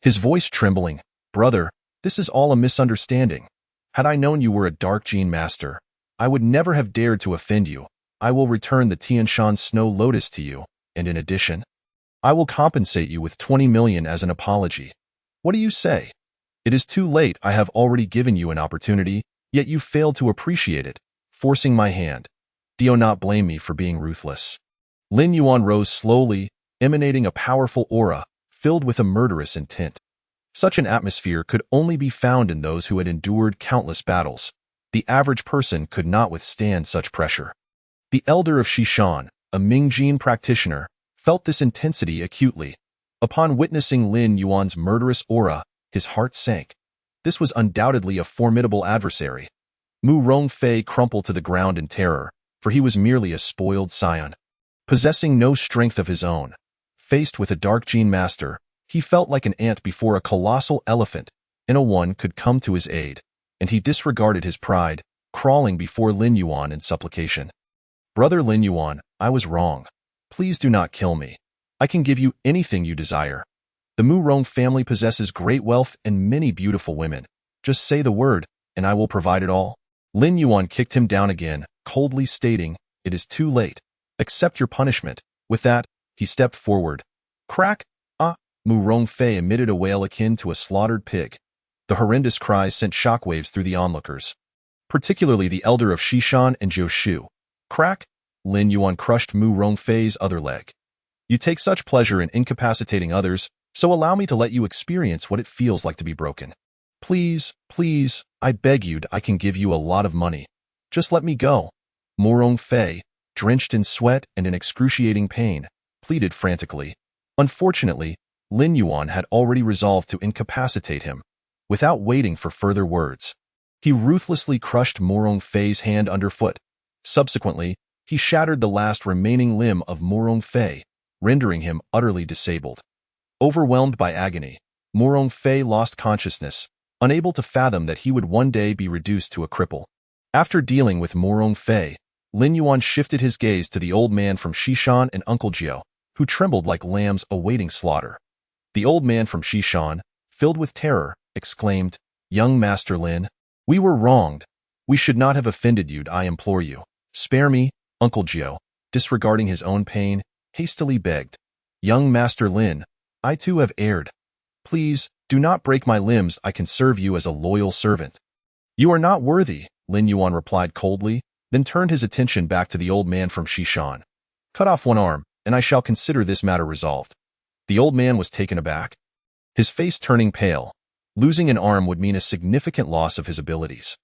his voice trembling. "Brother, this is all a misunderstanding. Had I known you were a Dark Jin master, I would never have dared to offend you. I will return the Tianshan Snow Lotus to you, and in addition, I will compensate you with 20 million as an apology. What do you say?" "It is too late. I have already given you an opportunity, yet you failed to appreciate it, forcing my hand. Do not blame me for being ruthless." Lin Yuan rose slowly, emanating a powerful aura, filled with a murderous intent. Such an atmosphere could only be found in those who had endured countless battles. The average person could not withstand such pressure. The elder of Xishan, a Mingjin practitioner, felt this intensity acutely. Upon witnessing Lin Yuan's murderous aura, His heart sank. This was undoubtedly a formidable adversary. Mu Rongfei crumpled to the ground in terror, for he was merely a spoiled scion, possessing no strength of his own. Faced with a dark gene master, he felt like an ant before a colossal elephant, and no one could come to his aid, and he disregarded his pride, crawling before Lin Yuan in supplication. Brother Lin Yuan, I was wrong. Please do not kill me. I can give you anything you desire. The Mu Rong family possesses great wealth and many beautiful women. Just say the word, and I will provide it all. Lin Yuan kicked him down again, coldly stating, It is too late. Accept your punishment. With that, he stepped forward. Crack! Ah! Mu Rongfei emitted a wail akin to a slaughtered pig. The horrendous cries sent shockwaves through the onlookers, particularly the elder of Shishan and Jiushu. Crack! Lin Yuan crushed Mu Rongfei's other leg. You take such pleasure in incapacitating others, so allow me to let you experience what it feels like to be broken. Please, please, I beg you, I can give you a lot of money. Just let me go. Mu Rongfei, drenched in sweat and in excruciating pain, pleaded frantically. Unfortunately, Lin Yuan had already resolved to incapacitate him. Without waiting for further words, he ruthlessly crushed Mu Rongfei's hand underfoot. Subsequently, he shattered the last remaining limb of Mu Rongfei, rendering him utterly disabled. Overwhelmed by agony, Mu Rongfei lost consciousness, unable to fathom that he would one day be reduced to a cripple. After dealing with Mu Rongfei, Lin Yuan shifted his gaze to the old man from Shishan and Uncle Jiao, who trembled like lambs awaiting slaughter. The old man from Shishan, filled with terror, exclaimed, Young Master Lin, we were wronged. We should not have offended you, I implore you. Spare me, Uncle Jiao, disregarding his own pain, hastily begged. Young Master Lin, I too have erred. Please, do not break my limbs, I can serve you as a loyal servant. You are not worthy, Lin Yuan replied coldly, then turned his attention back to the old man from Shishan. Cut off one arm, and I shall consider this matter resolved. The old man was taken aback, his face turning pale. Losing an arm would mean a significant loss of his abilities.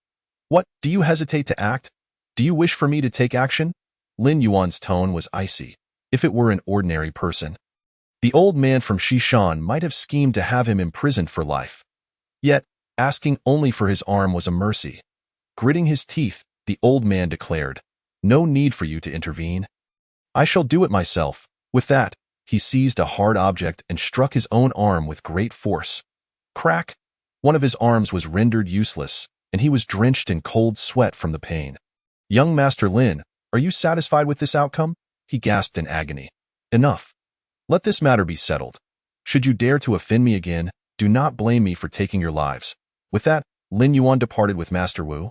What, do you hesitate to act? Do you wish for me to take action? Lin Yuan's tone was icy. If it were an ordinary person, the old man from Shishan might have schemed to have him imprisoned for life. Yet, asking only for his arm was a mercy. Gritting his teeth, the old man declared, No need for you to intervene. I shall do it myself. With that, he seized a hard object and struck his own arm with great force. Crack! One of his arms was rendered useless, and he was drenched in cold sweat from the pain. Young Master Lin, are you satisfied with this outcome? He gasped in agony. Enough. Let this matter be settled. Should you dare to offend me again, do not blame me for taking your lives. With that, Lin Yuan departed with Master Wu,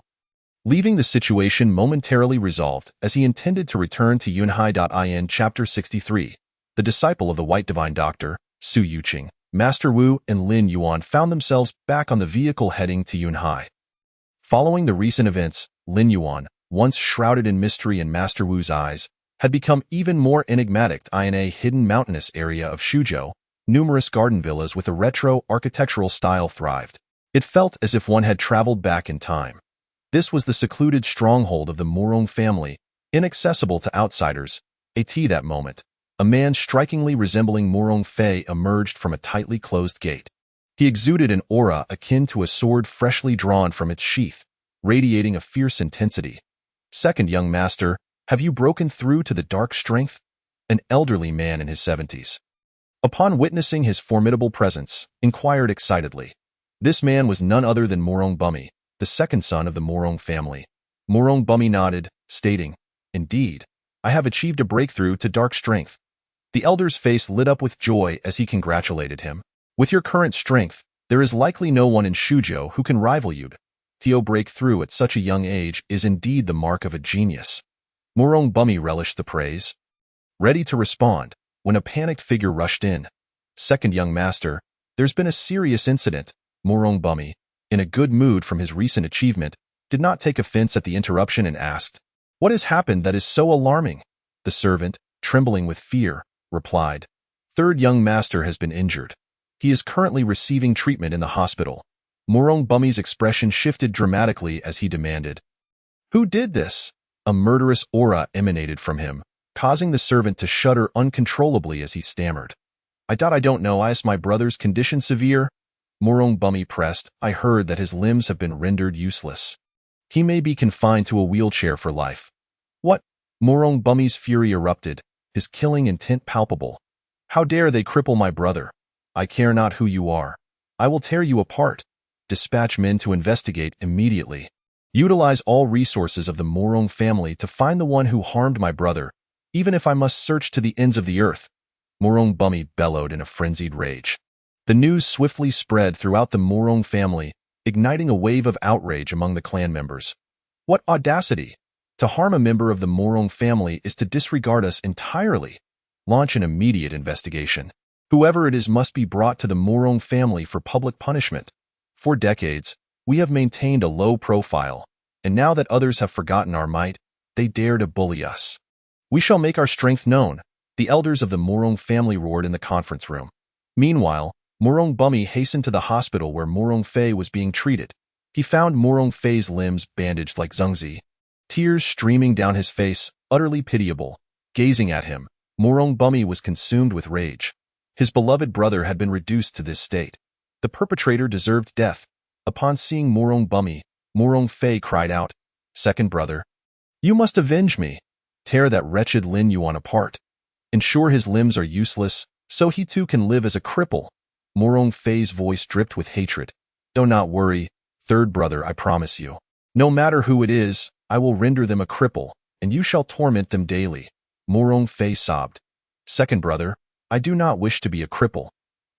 leaving the situation momentarily resolved as he intended to return to Yunhai.in Chapter 63. The disciple of the White Divine Doctor, Su Yuqing, Master Wu and Lin Yuan found themselves back on the vehicle heading to Yunhai. Following the recent events, Lin Yuan, once shrouded in mystery in Master Wu's eyes, had become even more enigmatic. In a hidden mountainous area of Shuzhou, numerous garden villas with a retro architectural style thrived. It felt as if one had traveled back in time. This was the secluded stronghold of the Mu Rong family, inaccessible to outsiders. At that moment, a man strikingly resembling Mu Rongfei emerged from a tightly closed gate. He exuded an aura akin to a sword freshly drawn from its sheath, radiating a fierce intensity. Second young master, have you broken through to the dark strength? An elderly man in his 70s, upon witnessing his formidable presence, inquired excitedly. This man was none other than Mu Rong Bumi, the second son of the Mu Rong family. Mu Rong Bumi nodded, stating, Indeed, I have achieved a breakthrough to dark strength. The elder's face lit up with joy as he congratulated him. With your current strength, there is likely no one in Shuzhou who can rival you. To break through at such a young age is indeed the mark of a genius. Mu Rong Bumi relished the praise, ready to respond, when a panicked figure rushed in. Second young master, there's been a serious incident. Mu Rong Bumi, in a good mood from his recent achievement, did not take offense at the interruption and asked, What has happened that is so alarming? The servant, trembling with fear, replied, Third young master has been injured. He is currently receiving treatment in the hospital. Mu Rong Bumi's expression shifted dramatically as he demanded, Who did this? A murderous aura emanated from him, causing the servant to shudder uncontrollably as he stammered. I don't know, is my brother's condition severe? Morong Bumi pressed. I heard that his limbs have been rendered useless. He may be confined to a wheelchair for life. What? Morong Bumi's fury erupted, his killing intent palpable. How dare they cripple my brother? I care not who you are. I will tear you apart. Dispatch men to investigate immediately. Utilize all resources of the Morong family to find the one who harmed my brother, even if I must search to the ends of the earth. Morong Bumi bellowed in a frenzied rage. The news swiftly spread throughout the Morong family, igniting a wave of outrage among the clan members. What audacity! To harm a member of the Morong family is to disregard us entirely. Launch an immediate investigation. Whoever it is must be brought to the Morong family for public punishment. For decades, we have maintained a low profile, and now that others have forgotten our might, they dare to bully us. We shall make our strength known, the elders of the Morong family roared in the conference room. Meanwhile, Morong Bumi hastened to the hospital where Morong Fei was being treated. He found Morong Fei's limbs bandaged like Zhengzi, tears streaming down his face, utterly pitiable. Gazing at him, Morong Bumi was consumed with rage. His beloved brother had been reduced to this state. The perpetrator deserved death. Upon seeing Morong Bumi, Morong Fei cried out, "Second brother, you must avenge me. Tear that wretched Lin Yuan apart. Ensure his limbs are useless, so he too can live as a cripple." Morong Fei's voice dripped with hatred. "Do not worry, third brother, I promise you. No matter who it is, I will render them a cripple, and you shall torment them daily." Morong Fei sobbed. "Second brother, I do not wish to be a cripple.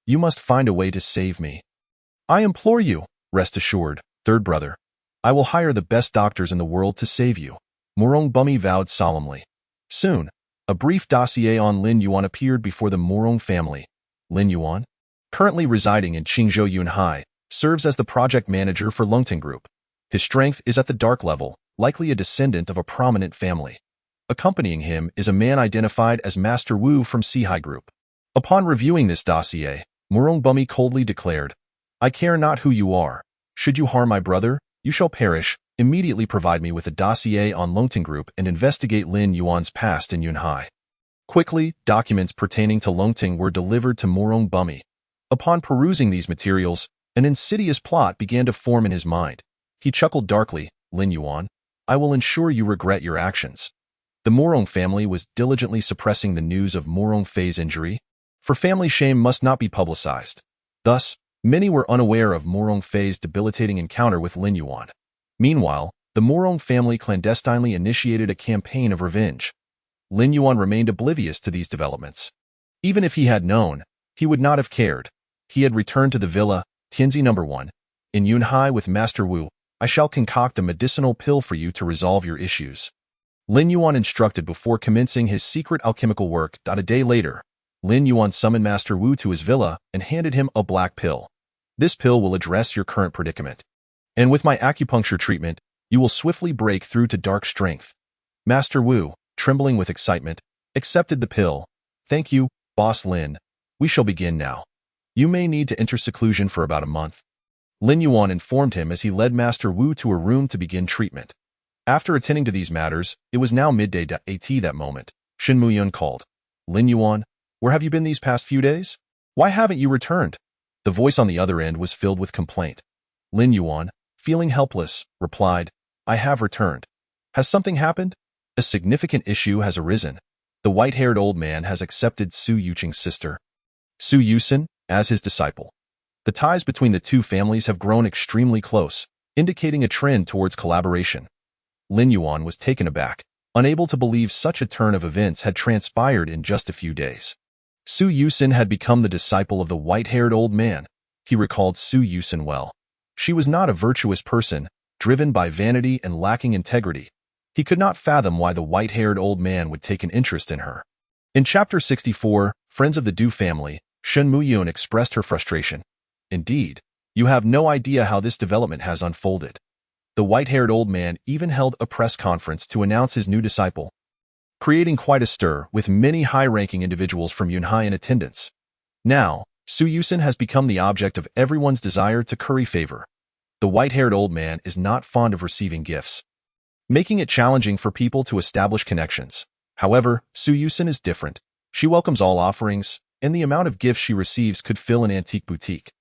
You must find a way to save me. I implore you, rest assured, third brother. I will hire the best doctors in the world to save you." Morong Bumi vowed solemnly. Soon, a brief dossier on Lin Yuan appeared before the Morong family. Lin Yuan, currently residing in Qingzhou Yunhai, serves as the project manager for Longting Group. His strength is at the dark level, likely a descendant of a prominent family. Accompanying him is a man identified as Master Wu from Sihai Group. Upon reviewing this dossier, Morong Bumi coldly declared, "I care not who you are. Should you harm my brother, you shall perish. Immediately provide me with a dossier on Longting Group and investigate Lin Yuan's past in Yunhai." Quickly, documents pertaining to Longting were delivered to Morong Bumi. Upon perusing these materials, an insidious plot began to form in his mind. He chuckled darkly, "Lin Yuan, I will ensure you regret your actions." The Morong family was diligently suppressing the news of Morong Fei's injury, for family shame must not be publicized. Thus, many were unaware of Morong Fei's debilitating encounter with Lin Yuan. Meanwhile, the Morong family clandestinely initiated a campaign of revenge. Lin Yuan remained oblivious to these developments. Even if he had known, he would not have cared. He had returned to the villa, Tianzi No. 1. In Yunhai with Master Wu, I shall concoct a medicinal pill for you to resolve your issues. Lin Yuan instructed before commencing his secret alchemical work. A day later, Lin Yuan summoned Master Wu to his villa and handed him a black pill. This pill will address your current predicament. And with my acupuncture treatment, you will swiftly break through to dark strength. Master Wu, trembling with excitement, accepted the pill. "Thank you, Boss Lin. We shall begin now. You may need to enter seclusion for about a month." Lin Yuan informed him as he led Master Wu to a room to begin treatment. After attending to these matters, it was now midday at that moment. Shen Muyun called. "Lin Yuan, where have you been these past few days? Why haven't you returned?" The voice on the other end was filled with complaint. Lin Yuan, feeling helpless, replied, "I have returned. Has something happened? A significant issue has arisen. The white-haired old man has accepted Su Yuqing's sister, Su Yusin, as his disciple. The ties between the two families have grown extremely close, indicating a trend towards collaboration." Lin Yuan was taken aback, unable to believe such a turn of events had transpired in just a few days. Su Yusin had become the disciple of the white-haired old man. He recalled Su Yusin well. She was not a virtuous person, driven by vanity and lacking integrity. He could not fathom why the white-haired old man would take an interest in her. In Chapter 64, Friends of the Du family, Shen Muyun expressed her frustration. "Indeed, you have no idea how this development has unfolded." The white-haired old man even held a press conference to announce his new disciple, creating quite a stir with many high-ranking individuals from Yunhai in attendance. Now, Su Yusin has become the object of everyone's desire to curry favor. The white-haired old man is not fond of receiving gifts, making it challenging for people to establish connections. However, Su Yusin is different. She welcomes all offerings, and the amount of gifts she receives could fill an antique boutique.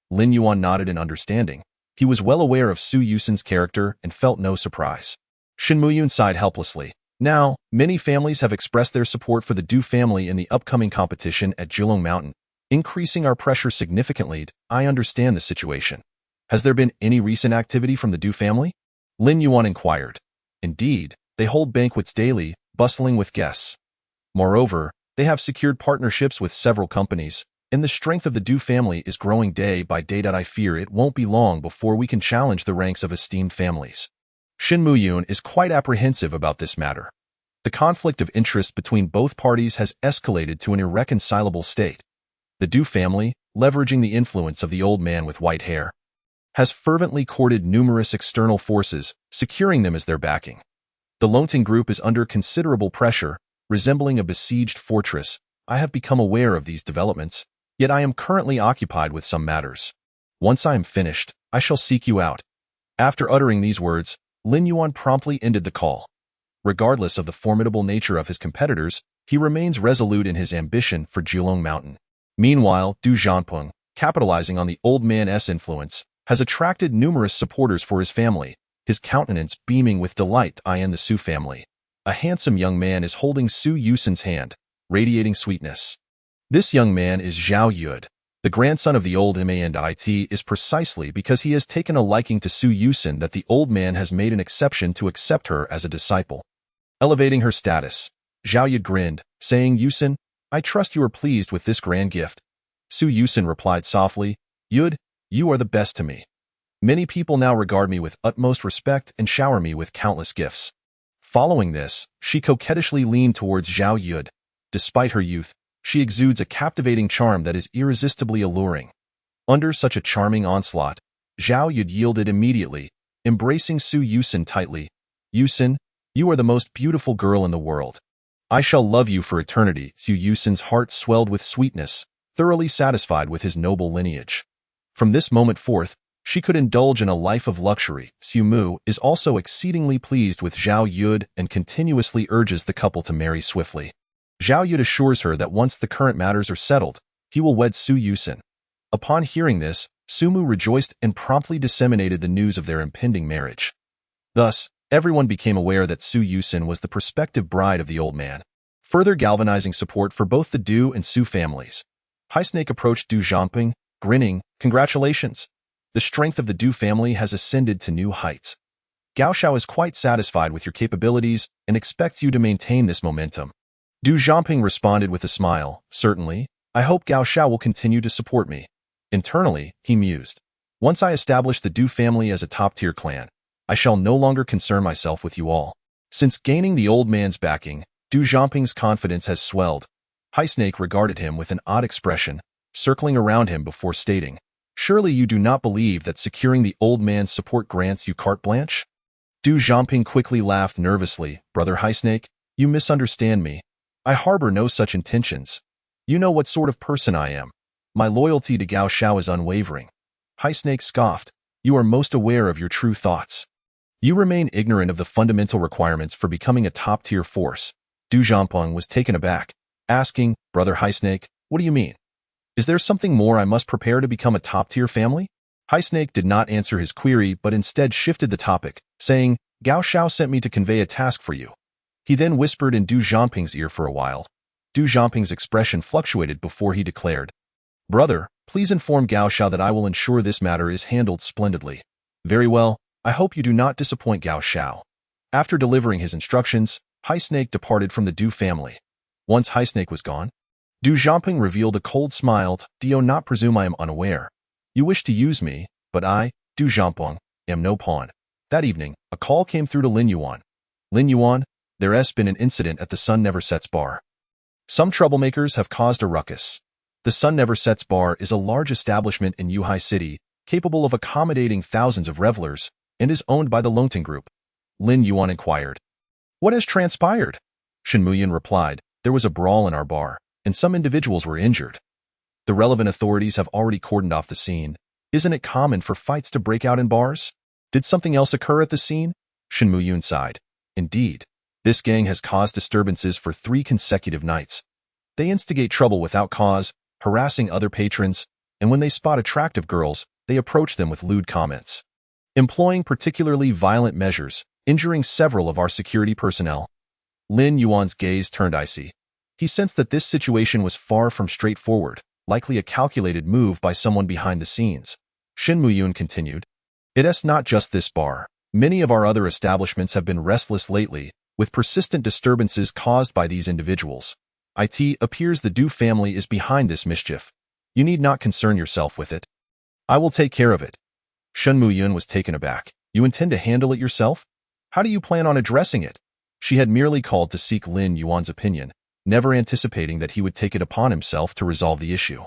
Lin Yuan nodded in understanding. He was well aware of Su Yusun's character and felt no surprise. Shin Muyun sighed helplessly. Now, many families have expressed their support for the Du family in the upcoming competition at Jilong Mountain, increasing our pressure significantly. I understand the situation. Has there been any recent activity from the Du family? Lin Yuan inquired. Indeed, they hold banquets daily, bustling with guests. Moreover, they have secured partnerships with several companies, and the strength of the Du family is growing day by day. I fear it won't be long before we can challenge the ranks of esteemed families. Shin Muyun is quite apprehensive about this matter. The conflict of interest between both parties has escalated to an irreconcilable state. The Du family, leveraging the influence of the old man with white hair, has fervently courted numerous external forces, securing them as their backing. The Longting Group is under considerable pressure, resembling a besieged fortress. I have become aware of these developments, yet I am currently occupied with some matters. Once I am finished, I shall seek you out. After uttering these words, Lin Yuan promptly ended the call. Regardless of the formidable nature of his competitors, he remains resolute in his ambition for Jilong Mountain. Meanwhile, Du Zhanpeng, capitalizing on the old man's influence, has attracted numerous supporters for his family, his countenance beaming with delight. In the Su family, a handsome young man is holding Su Yusun's hand, radiating sweetness. This young man is Zhao Yud, the grandson of the old man. It is precisely because he has taken a liking to Su Yusun that the old man has made an exception to accept her as a disciple. Elevating her status, Zhao Yud grinned, saying, Yusun, I trust you are pleased with this grand gift. Su Yusun replied softly, Yud, you are the best to me. Many people now regard me with utmost respect and shower me with countless gifts. Following this, she coquettishly leaned towards Zhao Yud. Despite her youth, she exudes a captivating charm that is irresistibly alluring. Under such a charming onslaught, Zhao Yud yielded immediately, embracing Su Yusun tightly. Yusun, you are the most beautiful girl in the world. I shall love you for eternity. Su Yusun's heart swelled with sweetness, thoroughly satisfied with his noble lineage. From this moment forth, she could indulge in a life of luxury. Su Mu is also exceedingly pleased with Zhao Yud and continuously urges the couple to marry swiftly. Zhao Yud assures her that once the current matters are settled, he will wed Su Yusun. Upon hearing this, Su Mu rejoiced and promptly disseminated the news of their impending marriage. Thus, everyone became aware that Su Yusun was the prospective bride of the old man, further galvanizing support for both the Du and Su families. Hai Snake approached Du Zhanpeng, grinning, Congratulations! The strength of the Du family has ascended to new heights. Gao Shao is quite satisfied with your capabilities and expects you to maintain this momentum. Du Zhanping responded with a smile, Certainly, I hope Gao Shao will continue to support me. Internally, he mused. Once I establish the Du family as a top-tier clan, I shall no longer concern myself with you all. Since gaining the old man's backing, Du Zhanping's confidence has swelled. Hai Snake regarded him with an odd expression, circling around him before stating, Surely you do not believe that securing the old man's support grants you carte blanche? Du Zhanping quickly laughed nervously, Brother Hai Snake, you misunderstand me. I harbor no such intentions. You know what sort of person I am. My loyalty to Gao Shao is unwavering. Hai Snake scoffed, You are most aware of your true thoughts. You remain ignorant of the fundamental requirements for becoming a top-tier force. Du Zhanpeng was taken aback, asking, Brother Hai Snake, what do you mean? Is there something more I must prepare to become a top-tier family? Hai Snake did not answer his query but instead shifted the topic, saying, Gao Shao sent me to convey a task for you. He then whispered in Du Zhanping's ear for a while. Du Zhanping's expression fluctuated before he declared, Brother, please inform Gao Shao that I will ensure this matter is handled splendidly. Very well, I hope you do not disappoint Gao Shao. After delivering his instructions, Hai Snake departed from the Du family. Once Hai Snake was gone, Du Zhanping revealed a cold smile. Do not presume I am unaware. You wish to use me, but I, Du Zhanping, am no pawn. That evening, a call came through to Lin Yuan. Lin Yuan, there has been an incident at the Sun Never Sets bar. Some troublemakers have caused a ruckus. The Sun Never Sets bar is a large establishment in Yuhai City, capable of accommodating thousands of revelers, and is owned by the Longting Group. Lin Yuan inquired. What has transpired? Shin Muyan replied, There was a brawl in our bar, and some individuals were injured. The relevant authorities have already cordoned off the scene. Isn't it common for fights to break out in bars? Did something else occur at the scene? Shin Muyun sighed. Indeed, this gang has caused disturbances for 3 consecutive nights. They instigate trouble without cause, harassing other patrons, and when they spot attractive girls, they approach them with lewd comments, employing particularly violent measures, injuring several of our security personnel. Lin Yuan's gaze turned icy. He sensed that this situation was far from straightforward, likely a calculated move by someone behind the scenes. Shin Muyun continued, "It's not just this bar. Many of our other establishments have been restless lately, with persistent disturbances caused by these individuals. It appears the Du family is behind this mischief. You need not concern yourself with it. I will take care of it." Shin Muyun was taken aback. "You intend to handle it yourself? How do you plan on addressing it?" She had merely called to seek Lin Yuan's opinion, never anticipating that he would take it upon himself to resolve the issue.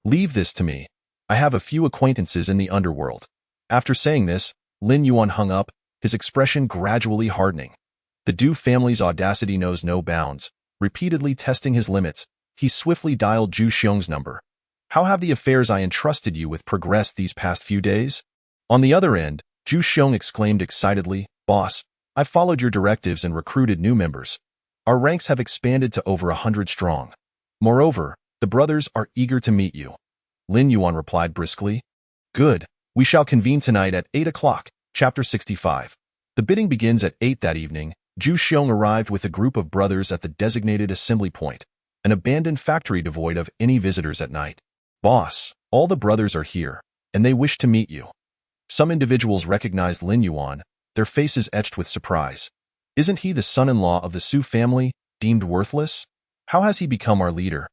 "Leave this to me. I have a few acquaintances in the underworld." After saying this, Lin Yuan hung up, his expression gradually hardening. The Du family's audacity knows no bounds. Repeatedly testing his limits, he swiftly dialed Zhu Xiong's number. "How have the affairs I entrusted you with progressed these past few days?" On the other end, Zhu Xiong exclaimed excitedly, "Boss, I followed your directives and recruited new members. Our ranks have expanded to over 100 strong. Moreover, the brothers are eager to meet you." Lin Yuan replied briskly, "Good. We shall convene tonight at 8 o'clock. Chapter 65. The bidding begins at 8 that evening. Zhu Xiong arrived with a group of brothers at the designated assembly point, an abandoned factory devoid of any visitors at night. "Boss, all the brothers are here, and they wish to meet you." Some individuals recognized Lin Yuan, their faces etched with surprise. "Isn't he the son-in-law of the Su family, deemed worthless? How has he become our leader?"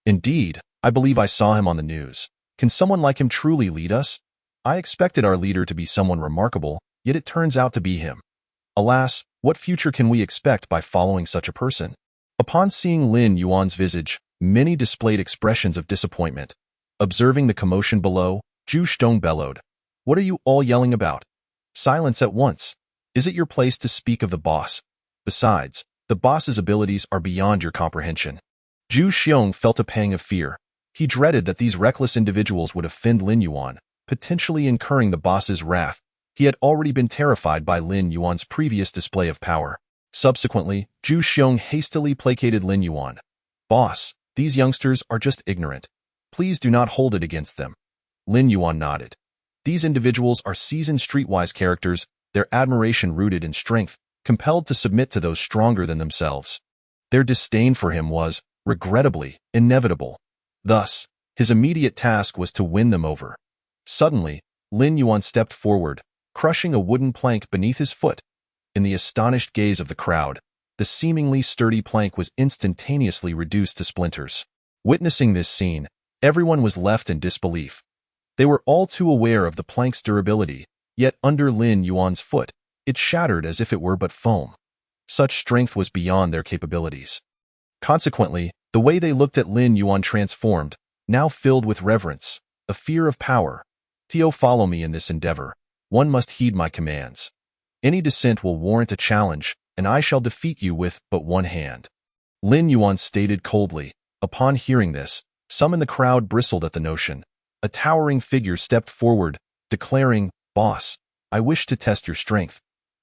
"Indeed, I believe I saw him on the news. Can someone like him truly lead us? I expected our leader to be someone remarkable, yet it turns out to be him. Alas, what future can we expect by following such a person?" Upon seeing Lin Yuan's visage, many displayed expressions of disappointment. Observing the commotion below, Zhu Xiong bellowed, "What are you all yelling about? Silence at once. Is it your place to speak of the boss? Besides, the boss's abilities are beyond your comprehension." Zhu Xiong felt a pang of fear. He dreaded that these reckless individuals would offend Lin Yuan, potentially incurring the boss's wrath. He had already been terrified by Lin Yuan's previous display of power. Subsequently, Zhu Xiong hastily placated Lin Yuan. "Boss, these youngsters are just ignorant. Please do not hold it against them." Lin Yuan nodded. These individuals are seasoned streetwise characters, their admiration rooted in strength, compelled to submit to those stronger than themselves. Their disdain for him was, regrettably, inevitable. Thus, his immediate task was to win them over. Suddenly, Lin Yuan stepped forward, crushing a wooden plank beneath his foot. In the astonished gaze of the crowd, the seemingly sturdy plank was instantaneously reduced to splinters. Witnessing this scene, everyone was left in disbelief. They were all too aware of the plank's durability, yet under Lin Yuan's foot, it shattered as if it were but foam. Such strength was beyond their capabilities. Consequently, the way they looked at Lin Yuan transformed, now filled with reverence, a fear of power. "Tio, follow me in this endeavor. One must heed my commands. Any dissent will warrant a challenge, and I shall defeat you with but one hand." Lin Yuan stated coldly. Upon hearing this, some in the crowd bristled at the notion. A towering figure stepped forward, declaring, "Boss, I wish to test your strength.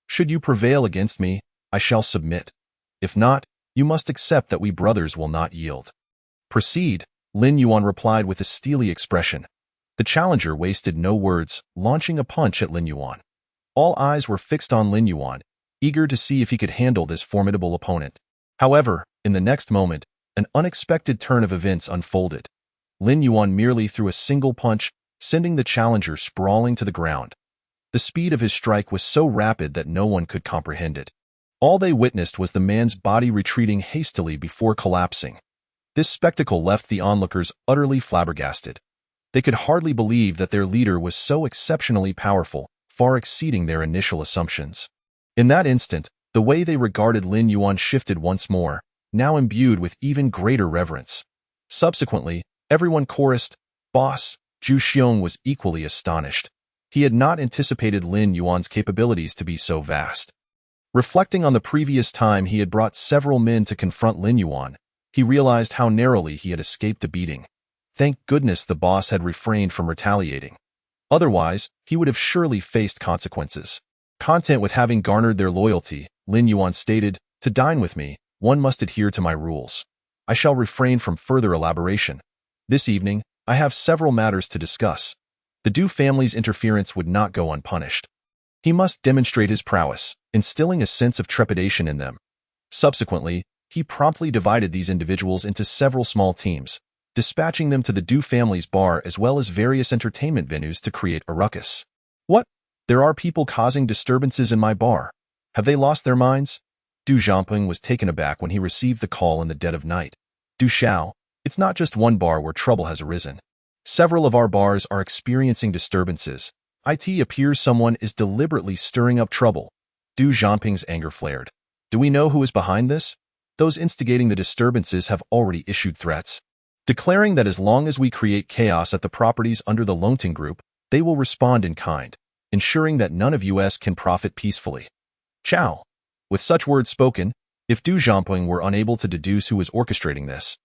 Should you prevail against me, I shall submit. If not, you must accept that we brothers will not yield." "Proceed," Lin Yuan replied with a steely expression. The challenger wasted no words, launching a punch at Lin Yuan. All eyes were fixed on Lin Yuan, eager to see if he could handle this formidable opponent. However, in the next moment, an unexpected turn of events unfolded. Lin Yuan merely threw a single punch, sending the challenger sprawling to the ground. The speed of his strike was so rapid that no one could comprehend it. All they witnessed was the man's body retreating hastily before collapsing. This spectacle left the onlookers utterly flabbergasted. They could hardly believe that their leader was so exceptionally powerful, far exceeding their initial assumptions. In that instant, the way they regarded Lin Yuan shifted once more, now imbued with even greater reverence. Subsequently, everyone chorused, "Boss." Zhu Xiong was equally astonished. He had not anticipated Lin Yuan's capabilities to be so vast. Reflecting on the previous time he had brought several men to confront Lin Yuan, he realized how narrowly he had escaped a beating. Thank goodness the boss had refrained from retaliating. Otherwise, he would have surely faced consequences. Content with having garnered their loyalty, Lin Yuan stated, "To dine with me, one must adhere to my rules. I shall refrain from further elaboration. This evening, I have several matters to discuss. The Du family's interference would not go unpunished. He must demonstrate his prowess, instilling a sense of trepidation in them. Subsequently, he promptly divided these individuals into several small teams, dispatching them to the Du family's bar as well as various entertainment venues to create a ruckus. What? There are people causing disturbances in my bar. Have they lost their minds? Du Jiangping was taken aback when he received the call in the dead of night. Du Xiao, it's not just one bar where trouble has arisen. Several of our bars are experiencing disturbances. It appears someone is deliberately stirring up trouble. Du Jiangping's anger flared. Do we know who is behind this? Those instigating the disturbances have already issued threats, declaring that as long as we create chaos at the properties under the Longting Group, they will respond in kind, ensuring that none of us can profit peacefully. Chow. With such words spoken, if Du Jiangping were unable to deduce who was orchestrating this,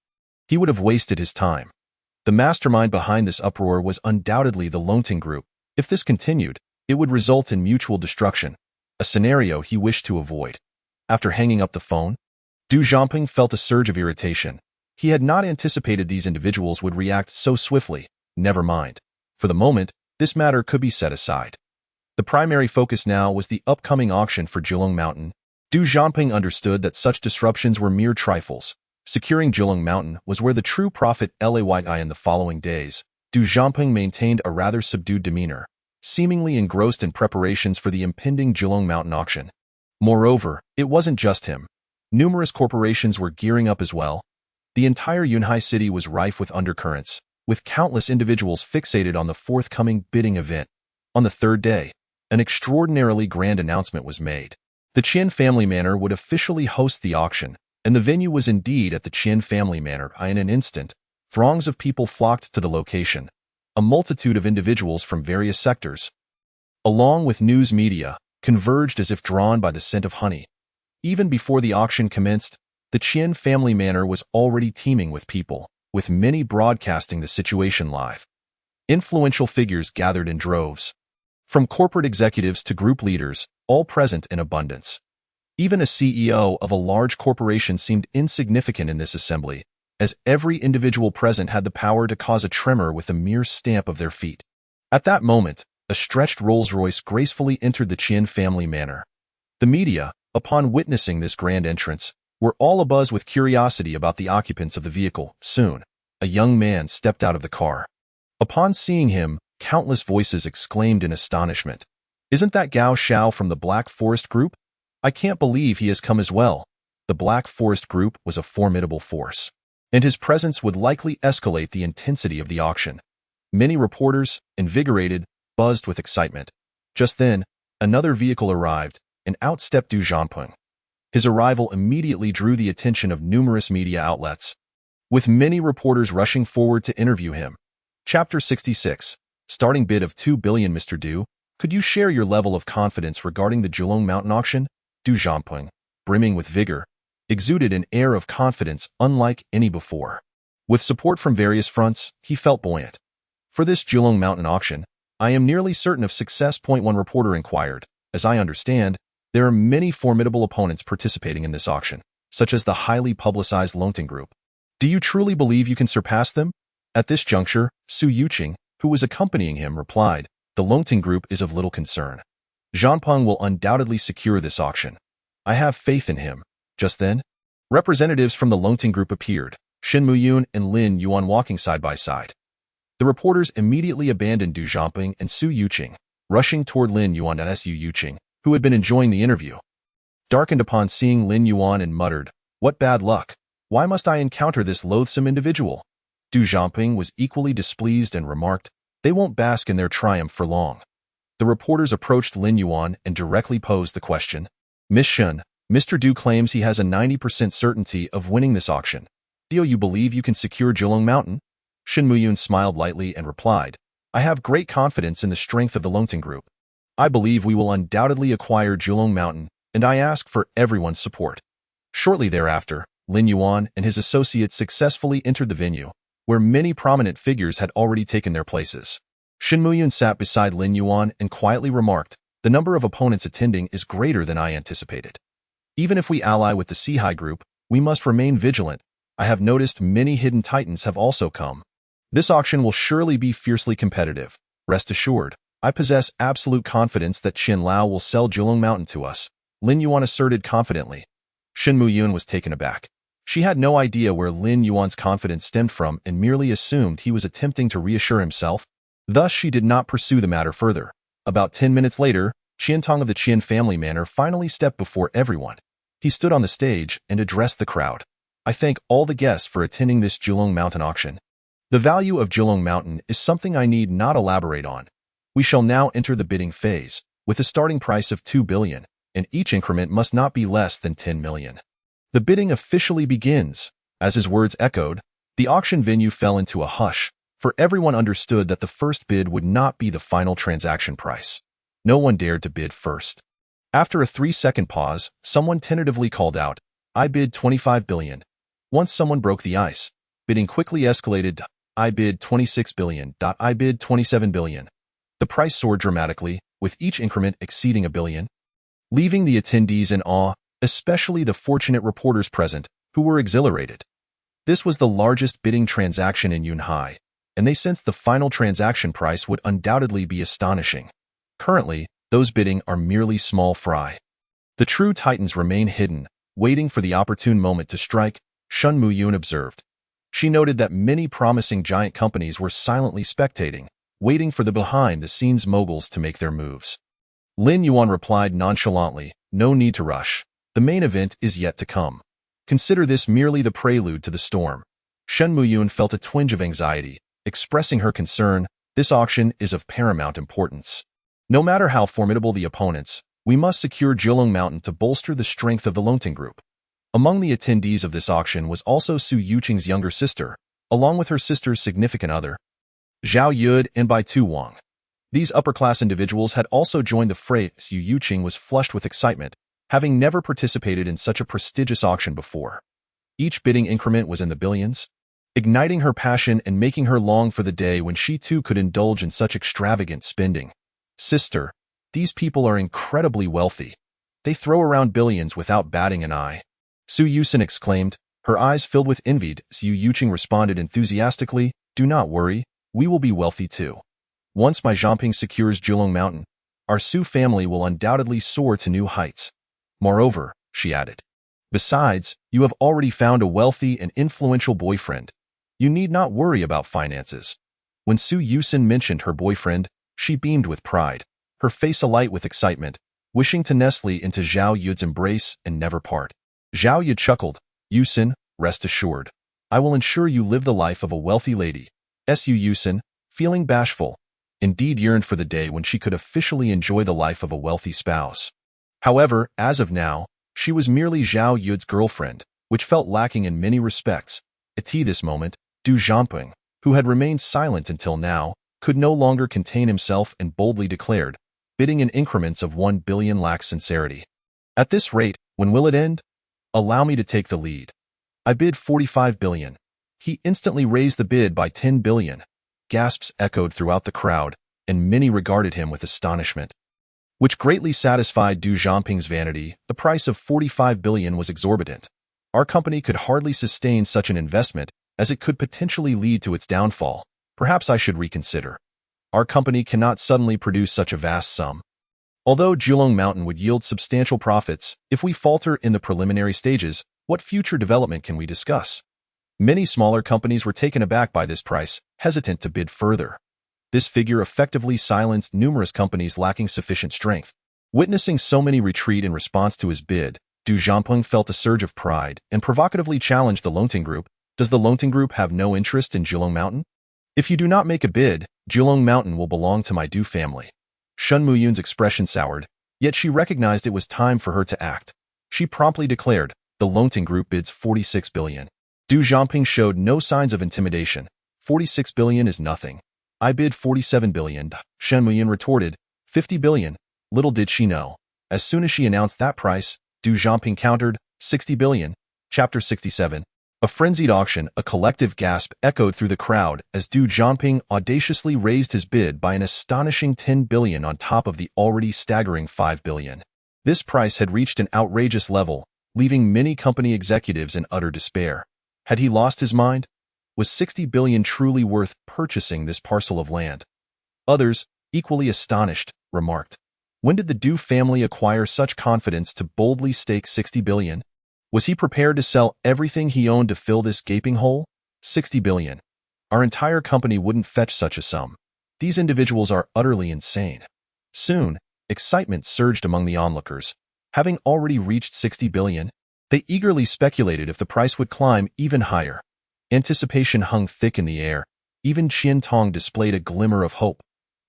he would have wasted his time. The mastermind behind this uproar was undoubtedly the Longting Group. If this continued, it would result in mutual destruction, a scenario he wished to avoid. After hanging up the phone, Du Jiangping felt a surge of irritation. He had not anticipated these individuals would react so swiftly. Never mind. For the moment, this matter could be set aside. The primary focus now was the upcoming auction for Jilong Mountain. Du Jiangping understood that such disruptions were mere trifles. Securing Jilong Mountain was where the true profit lay. In the following days, Du Jiangping maintained a rather subdued demeanor, seemingly engrossed in preparations for the impending Jilong Mountain auction. Moreover, it wasn't just him. Numerous corporations were gearing up as well. The entire Yunhai city was rife with undercurrents, with countless individuals fixated on the forthcoming bidding event. On the third day, an extraordinarily grand announcement was made. The Qian family manor would officially host the auction, and the venue was indeed at the Qian family manor. In an instant, throngs of people flocked to the location, a multitude of individuals from various sectors, along with news media, converged as if drawn by the scent of honey. Even before the auction commenced, the Qian family manor was already teeming with people, with many broadcasting the situation live. Influential figures gathered in droves, from corporate executives to group leaders, all present in abundance. Even a CEO of a large corporation seemed insignificant in this assembly, as every individual present had the power to cause a tremor with a mere stamp of their feet. At that moment, a stretched Rolls-Royce gracefully entered the Qian family manor. The media, upon witnessing this grand entrance, were all abuzz with curiosity about the occupants of the vehicle. Soon, a young man stepped out of the car. Upon seeing him, countless voices exclaimed in astonishment. Isn't that Gao Xiao from the Black Forest Group? I can't believe he has come as well. The Black Forest Group was a formidable force, and his presence would likely escalate the intensity of the auction. Many reporters, invigorated, buzzed with excitement. Just then, another vehicle arrived, and out stepped Du Jiangping. His arrival immediately drew the attention of numerous media outlets, with many reporters rushing forward to interview him. Chapter 66. Starting bid of 2 billion. Mr. Du, could you share your level of confidence regarding the Jilong Mountain auction? Du Jiangping, brimming with vigor, exuded an air of confidence unlike any before. With support from various fronts, he felt buoyant. For this Jilong Mountain auction, I am nearly certain of success. One reporter inquired. As I understand, there are many formidable opponents participating in this auction, such as the highly publicized Longting Group. Do you truly believe you can surpass them? At this juncture, Su Yuqing, who was accompanying him, replied, the Longting Group is of little concern. Jiangping will undoubtedly secure this auction. I have faith in him. Just then, representatives from the Longting Group appeared, Shin Muyun and Lin Yuan walking side by side. The reporters immediately abandoned Du Jiangping and Su Yuqing, rushing toward Lin Yuan and Su Yuqing, who had been enjoying the interview. Darkened upon seeing Lin Yuan and muttered, what bad luck. Why must I encounter this loathsome individual? Du Jiangping was equally displeased and remarked, they won't bask in their triumph for long. The reporters approached Lin Yuan and directly posed the question. Miss Shen, Mr. Du claims he has a 90% certainty of winning this auction. Do you believe you can secure Jilong Mountain? Shin Muyun smiled lightly and replied, I have great confidence in the strength of the Longting Group. I believe we will undoubtedly acquire Jilong Mountain, and I ask for everyone's support. Shortly thereafter, Lin Yuan and his associates successfully entered the venue, where many prominent figures had already taken their places. Shin Muyun sat beside Lin Yuan and quietly remarked, the number of opponents attending is greater than I anticipated. Even if we ally with the Sihai Group, we must remain vigilant. I have noticed many hidden titans have also come. This auction will surely be fiercely competitive. Rest assured, I possess absolute confidence that Qin Lao will sell Julong Mountain to us, Lin Yuan asserted confidently. Shen Muyun was taken aback. She had no idea where Lin Yuan's confidence stemmed from and merely assumed he was attempting to reassure himself. Thus, she did not pursue the matter further. About 10 minutes later, Qiantong of the Qian family manor finally stepped before everyone. He stood on the stage and addressed the crowd. I thank all the guests for attending this Julong Mountain auction. The value of Julong Mountain is something I need not elaborate on. We shall now enter the bidding phase, with a starting price of 2 billion, and each increment must not be less than 10 million. The bidding officially begins. As his words echoed, the auction venue fell into a hush, for everyone understood that the first bid would not be the final transaction price. No one dared to bid first. After a 3-second pause, someone tentatively called out, "I bid 25 billion. Once someone broke the ice, bidding quickly escalated, "I bid 26 billion. I bid 27 billion. The price soared dramatically, with each increment exceeding a billion, leaving the attendees in awe, especially the fortunate reporters present, who were exhilarated. This was the largest bidding transaction in Yunhai, and they sensed the final transaction price would undoubtedly be astonishing. Currently, those bidding are merely small fry. The true titans remain hidden, waiting for the opportune moment to strike, Shen Muyun observed. She noted that many promising giant companies were silently spectating, waiting for the behind-the-scenes moguls to make their moves. Lin Yuan replied nonchalantly, "No need to rush. The main event is yet to come. Consider this merely the prelude to the storm." Shen Muyun felt a twinge of anxiety, expressing her concern. This auction is of paramount importance. No matter how formidable the opponents, we must secure Julong Mountain to bolster the strength of the Longting Group. Among the attendees of this auction was also Su Yuqing's younger sister, along with her sister's significant other, Zhao Yud and Bai Tu Wang. These upper-class individuals had also joined the fray. Su Yuqing was flushed with excitement, having never participated in such a prestigious auction before. Each bidding increment was in the billions, igniting her passion and making her long for the day when she too could indulge in such extravagant spending. "Sister, these people are incredibly wealthy. They throw around billions without batting an eye," Su Yusin exclaimed, her eyes filled with envy. Su Yuqing responded enthusiastically, "Do not worry, we will be wealthy too. Once my Zhangping secures Julong Mountain, our Su family will undoubtedly soar to new heights. Moreover," she added, "besides, you have already found a wealthy and influential boyfriend. You need not worry about finances." When Su Yusin mentioned her boyfriend, she beamed with pride, her face alight with excitement, wishing to nestle into Zhao Yud's embrace and never part. Zhao Yud chuckled, "Yusin, rest assured. I will ensure you live the life of a wealthy lady." Su Yusin, feeling bashful, indeed yearned for the day when she could officially enjoy the life of a wealthy spouse. However, as of now, she was merely Zhao Yud's girlfriend, which felt lacking in many respects. At this moment, Du Zhangping, who had remained silent until now, could no longer contain himself and boldly declared, bidding in increments of 1 billion lacks sincerity. "At this rate, when will it end? Allow me to take the lead. I bid 45 billion. He instantly raised the bid by 10 billion. Gasps echoed throughout the crowd, and many regarded him with astonishment, which greatly satisfied Du Zhangping's vanity. The price of 45 billion was exorbitant. Our company could hardly sustain such an investment, as it could potentially lead to its downfall. Perhaps I should reconsider. Our company cannot suddenly produce such a vast sum. Although Julong Mountain would yield substantial profits, if we falter in the preliminary stages, what future development can we discuss?" Many smaller companies were taken aback by this price, hesitant to bid further. This figure effectively silenced numerous companies lacking sufficient strength. Witnessing so many retreat in response to his bid, Du Zhangping felt a surge of pride and provocatively challenged the Longting Group. "Does the Longting Group have no interest in Julong Mountain? If you do not make a bid, Julong Mountain will belong to my Du family." Shen Muyun's expression soured, yet she recognized it was time for her to act. She promptly declared, "The Longting Group bids 46 billion. Du Zhangping showed no signs of intimidation. 46 billion is nothing. I bid 47 billion. Shen Muyun retorted, 50 billion. Little did she know. As soon as she announced that price, Du Zhangping countered, 60 billion. Chapter 67. A frenzied auction, a collective gasp echoed through the crowd as Du Zhangping audaciously raised his bid by an astonishing 10 billion on top of the already staggering 5 billion. This price had reached an outrageous level, leaving many company executives in utter despair. Had he lost his mind? Was 60 billion truly worth purchasing this parcel of land? Others, equally astonished, remarked, when did the Du family acquire such confidence to boldly stake 60 billion? Was he prepared to sell everything he owned to fill this gaping hole? 60 billion. Our entire company wouldn't fetch such a sum. These individuals are utterly insane. Soon, excitement surged among the onlookers. Having already reached 60 billion, they eagerly speculated if the price would climb even higher. Anticipation hung thick in the air. Even Qian Tong displayed a glimmer of hope.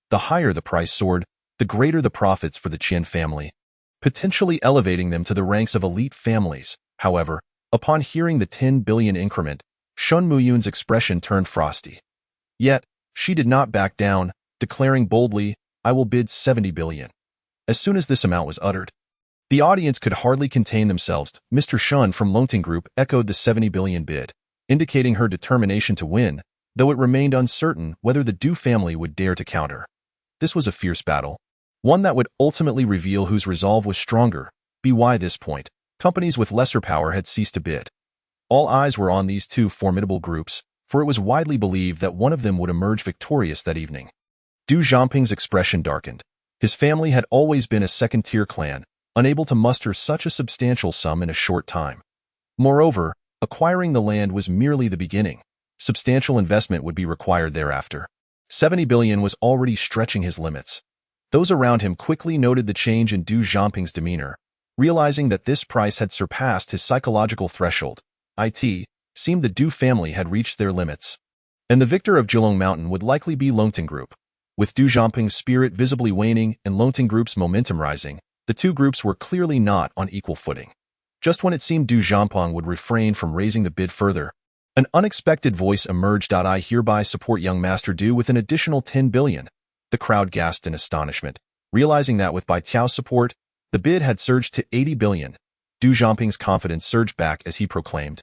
The higher the price soared, the greater the profits for the Qian family, potentially elevating them to the ranks of elite families. However, upon hearing the 10 billion increment, Shun Muyun's expression turned frosty. Yet, she did not back down, declaring boldly, I will bid 70 billion. As soon as this amount was uttered, the audience could hardly contain themselves. Mr. Shun from Longting Group echoed the 70 billion bid, indicating her determination to win, though it remained uncertain whether the Du family would dare to counter. This was a fierce battle, one that would ultimately reveal whose resolve was stronger. By this point, companies with lesser power had ceased to bid. All eyes were on these two formidable groups, for it was widely believed that one of them would emerge victorious that evening. Du Zhangping's expression darkened. His family had always been a second-tier clan, unable to muster such a substantial sum in a short time. Moreover, acquiring the land was merely the beginning. Substantial investment would be required thereafter. 70 billion was already stretching his limits. Those around him quickly noted the change in Du Zhangping's demeanor, realizing that this price had surpassed his psychological threshold. It seemed the Du family had reached their limits, and the victor of Jilong Mountain would likely be Longting Group. With Du Zhangping's spirit visibly waning and Longting Group's momentum rising, the two groups were clearly not on equal footing. Just when it seemed Du Zhangping would refrain from raising the bid further, an unexpected voice emerged. I hereby support young Master Du with an additional 10 billion. The crowd gasped in astonishment, realizing that with Bai Tiao's support, the bid had surged to 80 billion. Du Zhangping's confidence surged back as he proclaimed,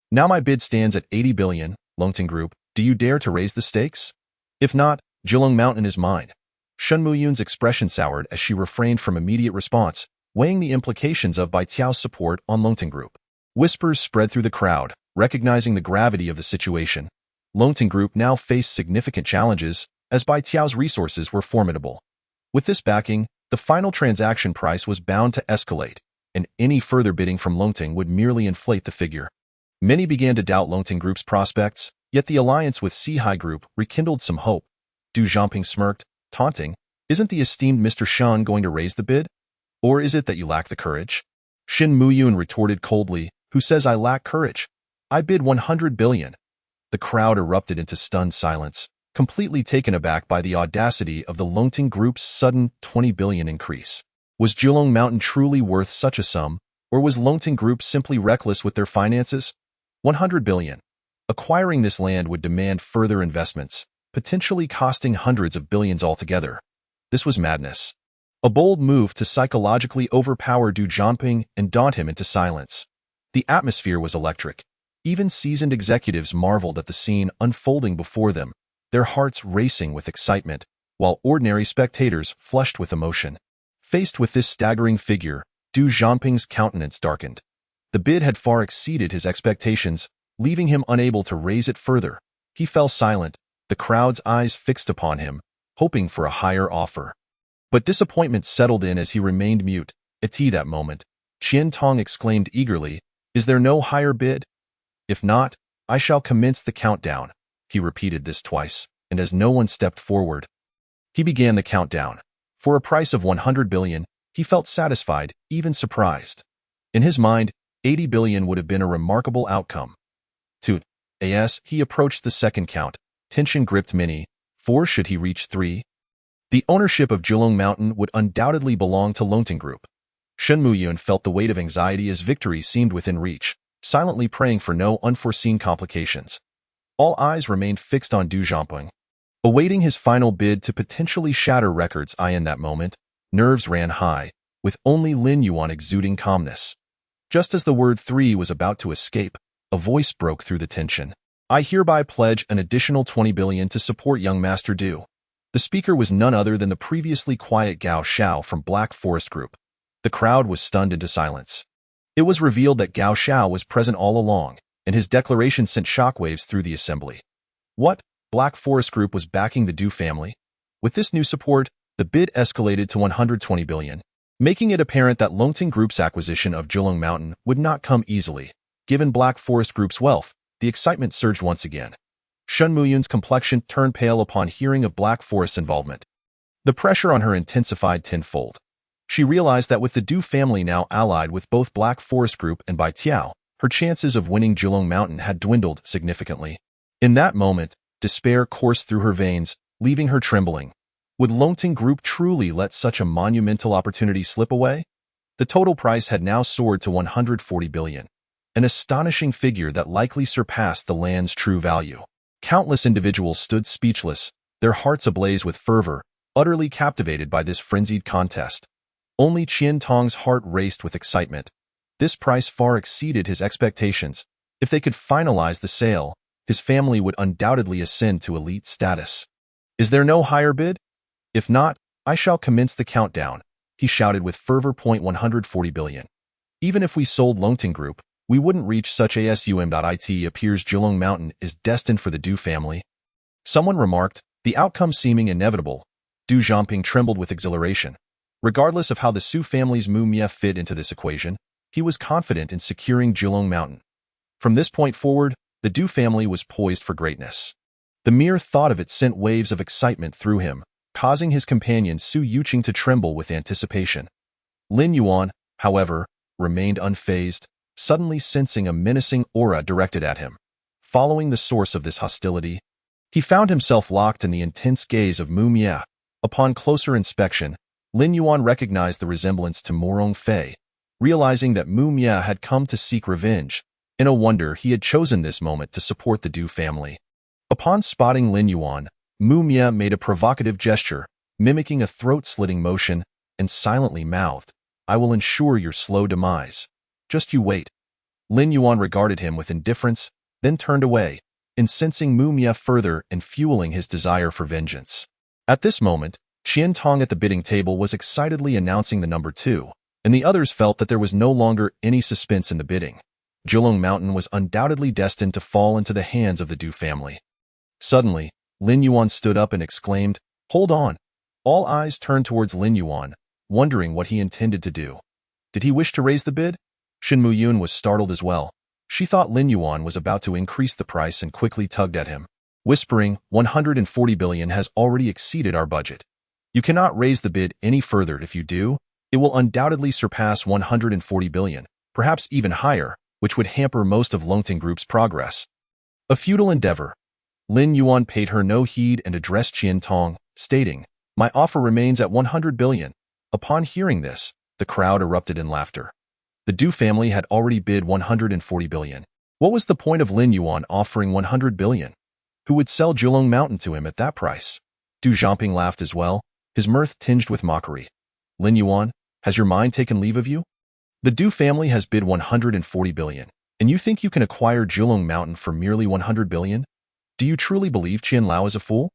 now my bid stands at 80 billion, Longting Group, do you dare to raise the stakes? If not, Jilong Mountain is mine. Shun Muyun's expression soured as she refrained from immediate response, weighing the implications of Bai Tiao's support on Longting Group. Whispers spread through the crowd, recognizing the gravity of the situation. Longting Group now faced significant challenges, as Bai Tiao's resources were formidable. With this backing, the final transaction price was bound to escalate, and any further bidding from Longting would merely inflate the figure. Many began to doubt Longting Group's prospects, yet the alliance with Sihai Group rekindled some hope. Du Zhangping smirked, taunting, isn't the esteemed Mr. Shan going to raise the bid? Or is it that you lack the courage? Shin Muyun retorted coldly, who says I lack courage? I bid 100 billion. The crowd erupted into stunned silence, completely taken aback by the audacity of the Longting Group's sudden 20 billion increase. Was Jilong Mountain truly worth such a sum, or was Longting Group simply reckless with their finances? 100 billion. Acquiring this land would demand further investments, potentially costing hundreds of billions altogether. This was madness. A bold move to psychologically overpower Du Zhangping and daunt him into silence. The atmosphere was electric. Even seasoned executives marveled at the scene unfolding before them, their hearts racing with excitement, while ordinary spectators flushed with emotion. Faced with this staggering figure, Du Zhangping's countenance darkened. The bid had far exceeded his expectations, leaving him unable to raise it further. He fell silent, the crowd's eyes fixed upon him, hoping for a higher offer. But disappointment settled in as he remained mute. At that moment, Qian Tong exclaimed eagerly, is there no higher bid? If not, I shall commence the countdown. He repeated this twice, and as no one stepped forward, he began the countdown. For a price of 100 billion, he felt satisfied, even surprised. In his mind, 80 billion would have been a remarkable outcome. As he approached the second count, tension gripped many. 4 should he reach 3? The ownership of Jilong Mountain would undoubtedly belong to Longting Group. Shen Muyun felt the weight of anxiety as victory seemed within reach, silently praying for no unforeseen complications. All eyes remained fixed on Du Zhangping, awaiting his final bid to potentially shatter records. In that moment, nerves ran high, with only Lin Yuan exuding calmness. Just as the word 3 was about to escape, a voice broke through the tension. I hereby pledge an additional 20 billion to support young Master Du. The speaker was none other than the previously quiet Gao Xiao from Black Forest Group. The crowd was stunned into silence. It was revealed that Gao Xiao was present all along, and his declaration sent shockwaves through the assembly. What? Black Forest Group was backing the Du family? With this new support, the bid escalated to 120 billion, making it apparent that Longting Group's acquisition of Julong Mountain would not come easily. Given Black Forest Group's wealth, the excitement surged once again. Shen Muyun's complexion turned pale upon hearing of Black Forest's involvement. The pressure on her intensified tenfold. She realized that with the Du family now allied with both Black Forest Group and Bai Tiao, her chances of winning Julong Mountain had dwindled significantly. In that moment, despair coursed through her veins, leaving her trembling. Would Longting Group truly let such a monumental opportunity slip away? The total price had now soared to 140 billion, an astonishing figure that likely surpassed the land's true value. Countless individuals stood speechless, their hearts ablaze with fervor, utterly captivated by this frenzied contest. Only Qian Tong's heart raced with excitement. This price far exceeded his expectations. If they could finalize the sale, his family would undoubtedly ascend to elite status. Is there no higher bid? If not, I shall commence the countdown, he shouted with fervor. 140 billion. Even if we sold Longting Group, we wouldn't reach such ASUM. It appears Julong Mountain is destined for the Du family. Someone remarked, the outcome seeming inevitable. Du Zhangping trembled with exhilaration. Regardless of how the Su family's Mu Mie fit into this equation, he was confident in securing Julong Mountain. From this point forward, the Du family was poised for greatness. The mere thought of it sent waves of excitement through him, causing his companion Su Yuqing to tremble with anticipation. Lin Yuan, however, remained unfazed, suddenly sensing a menacing aura directed at him. Following the source of this hostility, he found himself locked in the intense gaze of Mu Mie. Upon closer inspection, Lin Yuan recognized the resemblance to Morong Fei. Realizing that Mu Mie had come to seek revenge, in a wonder he had chosen this moment to support the Du family. Upon spotting Lin Yuan, Mu Mie made a provocative gesture, mimicking a throat-slitting motion, and silently mouthed, I will ensure your slow demise. Just you wait. Lin Yuan regarded him with indifference, then turned away, incensing Mu Mie further and fueling his desire for vengeance. At this moment, Qian Tong at the bidding table was excitedly announcing the number 2, and the others felt that there was no longer any suspense in the bidding. Julong Mountain was undoubtedly destined to fall into the hands of the Du family. Suddenly, Lin Yuan stood up and exclaimed, Hold on! All eyes turned towards Lin Yuan, wondering what he intended to do. Did he wish to raise the bid? Shen Muyun was startled as well. She thought Lin Yuan was about to increase the price and quickly tugged at him, whispering, 140 billion has already exceeded our budget. You cannot raise the bid any further. If you do, it will undoubtedly surpass 140 billion, perhaps even higher, which would hamper most of Longting Group's progress. A futile endeavor. Lin Yuan paid her no heed and addressed Qian Tong, stating, My offer remains at 100 billion. Upon hearing this, the crowd erupted in laughter. The Du family had already bid 140 billion. What was the point of Lin Yuan offering 100 billion? Who would sell Julong Mountain to him at that price? Du Zhangping laughed as well, his mirth tinged with mockery. Lin Yuan, has your mind taken leave of you? The Du family has bid 140 billion, and you think you can acquire Julong Mountain for merely 100 billion? Do you truly believe Qian Lao is a fool?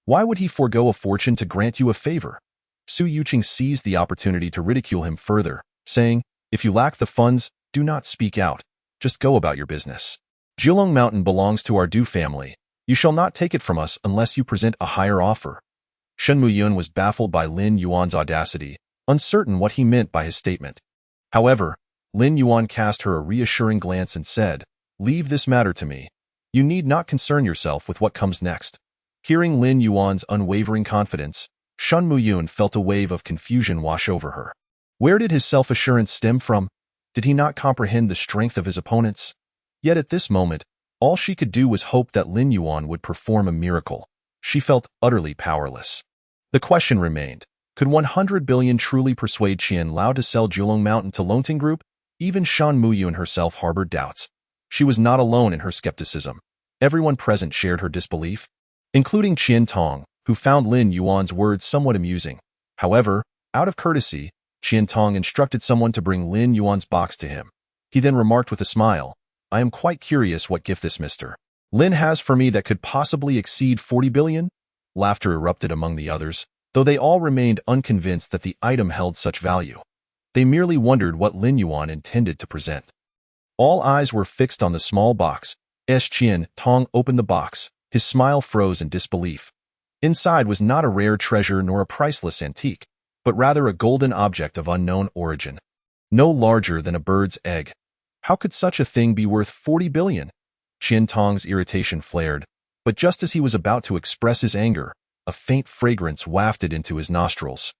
Why would he forego a fortune to grant you a favor? Su Yuqing seized the opportunity to ridicule him further, saying, If you lack the funds, do not speak out. Just go about your business. Julong Mountain belongs to our Du family. You shall not take it from us unless you present a higher offer. Shen Muyun was baffled by Lin Yuan's audacity, uncertain what he meant by his statement. However, Lin Yuan cast her a reassuring glance and said, Leave this matter to me. You need not concern yourself with what comes next. Hearing Lin Yuan's unwavering confidence, Shen Muyun felt a wave of confusion wash over her. Where did his self-assurance stem from? Did he not comprehend the strength of his opponents? Yet at this moment, all she could do was hope that Lin Yuan would perform a miracle. She felt utterly powerless. The question remained, could 100 billion truly persuade Qian Lao to sell Julong Mountain to Longting Group? Even Shen Muyun herself harbored doubts. She was not alone in her skepticism. Everyone present shared her disbelief, including Qian Tong, who found Lin Yuan's words somewhat amusing. However, out of courtesy, Qian Tong instructed someone to bring Lin Yuan's box to him. He then remarked with a smile, I am quite curious what gift this Mr. Lin has for me that could possibly exceed 40 billion? Laughter erupted among the others, though they all remained unconvinced that the item held such value. They merely wondered what Lin Yuan intended to present. All eyes were fixed on the small box. Qian Tong opened the box. His smile froze in disbelief. Inside was not a rare treasure nor a priceless antique, but rather a golden object of unknown origin. No larger than a bird's egg. How could such a thing be worth 40 billion? Qian Tong's irritation flared, but just as he was about to express his anger, a faint fragrance wafted into his nostrils.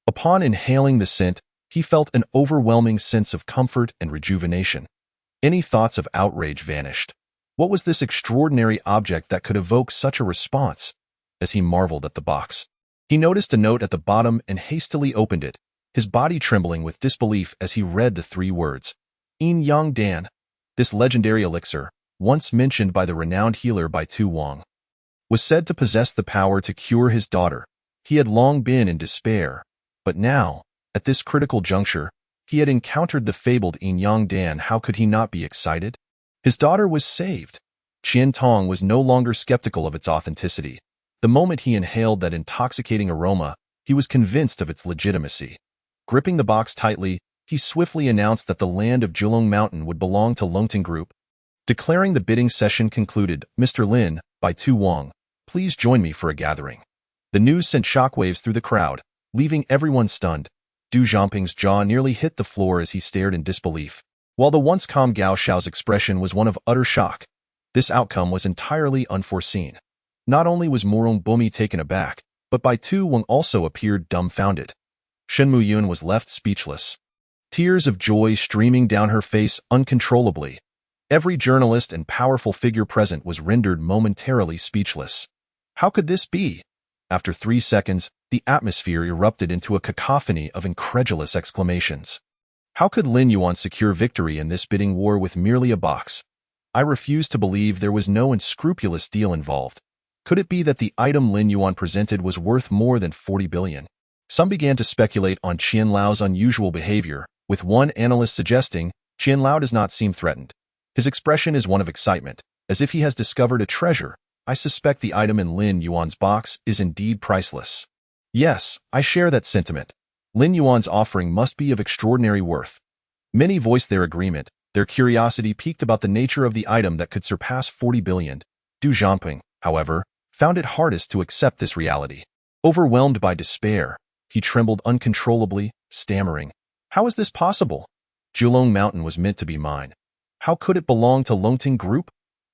Upon inhaling the scent, he felt an overwhelming sense of comfort and rejuvenation. Any thoughts of outrage vanished. What was this extraordinary object that could evoke such a response? As he marveled at the box, he noticed a note at the bottom and hastily opened it, his body trembling with disbelief as he read the 3 words. Yin Yang Dan. This legendary elixir, once mentioned by the renowned healer Bai Tu Wang, was said to possess the power to cure his daughter. He had long been in despair, but now, at this critical juncture, he had encountered the fabled Yin Yang Dan. How could he not be excited? His daughter was saved. Qian Tong was no longer skeptical of its authenticity. The moment he inhaled that intoxicating aroma, he was convinced of its legitimacy. Gripping the box tightly, he swiftly announced that the land of Julong Mountain would belong to Longting Group. Declaring the bidding session concluded, Mr. Lin, Bai Tu Wang, please join me for a gathering. The news sent shockwaves through the crowd, leaving everyone stunned. Du Zhangping's jaw nearly hit the floor as he stared in disbelief. While the once calm Gao Xiao's expression was one of utter shock, this outcome was entirely unforeseen. Not only was Morong Bumi taken aback, but Bai Tu Wang also appeared dumbfounded. Shen Muyun was left speechless. Tears of joy streaming down her face uncontrollably. Every journalist and powerful figure present was rendered momentarily speechless. How could this be? After 3 seconds, the atmosphere erupted into a cacophony of incredulous exclamations. How could Lin Yuan secure victory in this bidding war with merely a box? I refuse to believe there was no unscrupulous deal involved. Could it be that the item Lin Yuan presented was worth more than 40 billion? Some began to speculate on Qian Lao's unusual behavior, with one analyst suggesting, Qian Lao does not seem threatened. His expression is one of excitement, as if he has discovered a treasure. I suspect the item in Lin Yuan's box is indeed priceless. Yes, I share that sentiment. Lin Yuan's offering must be of extraordinary worth. Many voiced their agreement, their curiosity piqued about the nature of the item that could surpass 40 billion. Du Zhangping, however, found it hardest to accept this reality. Overwhelmed by despair, he trembled uncontrollably, stammering, "How is this possible? Julong Mountain was meant to be mine. How could it belong to Longting Group?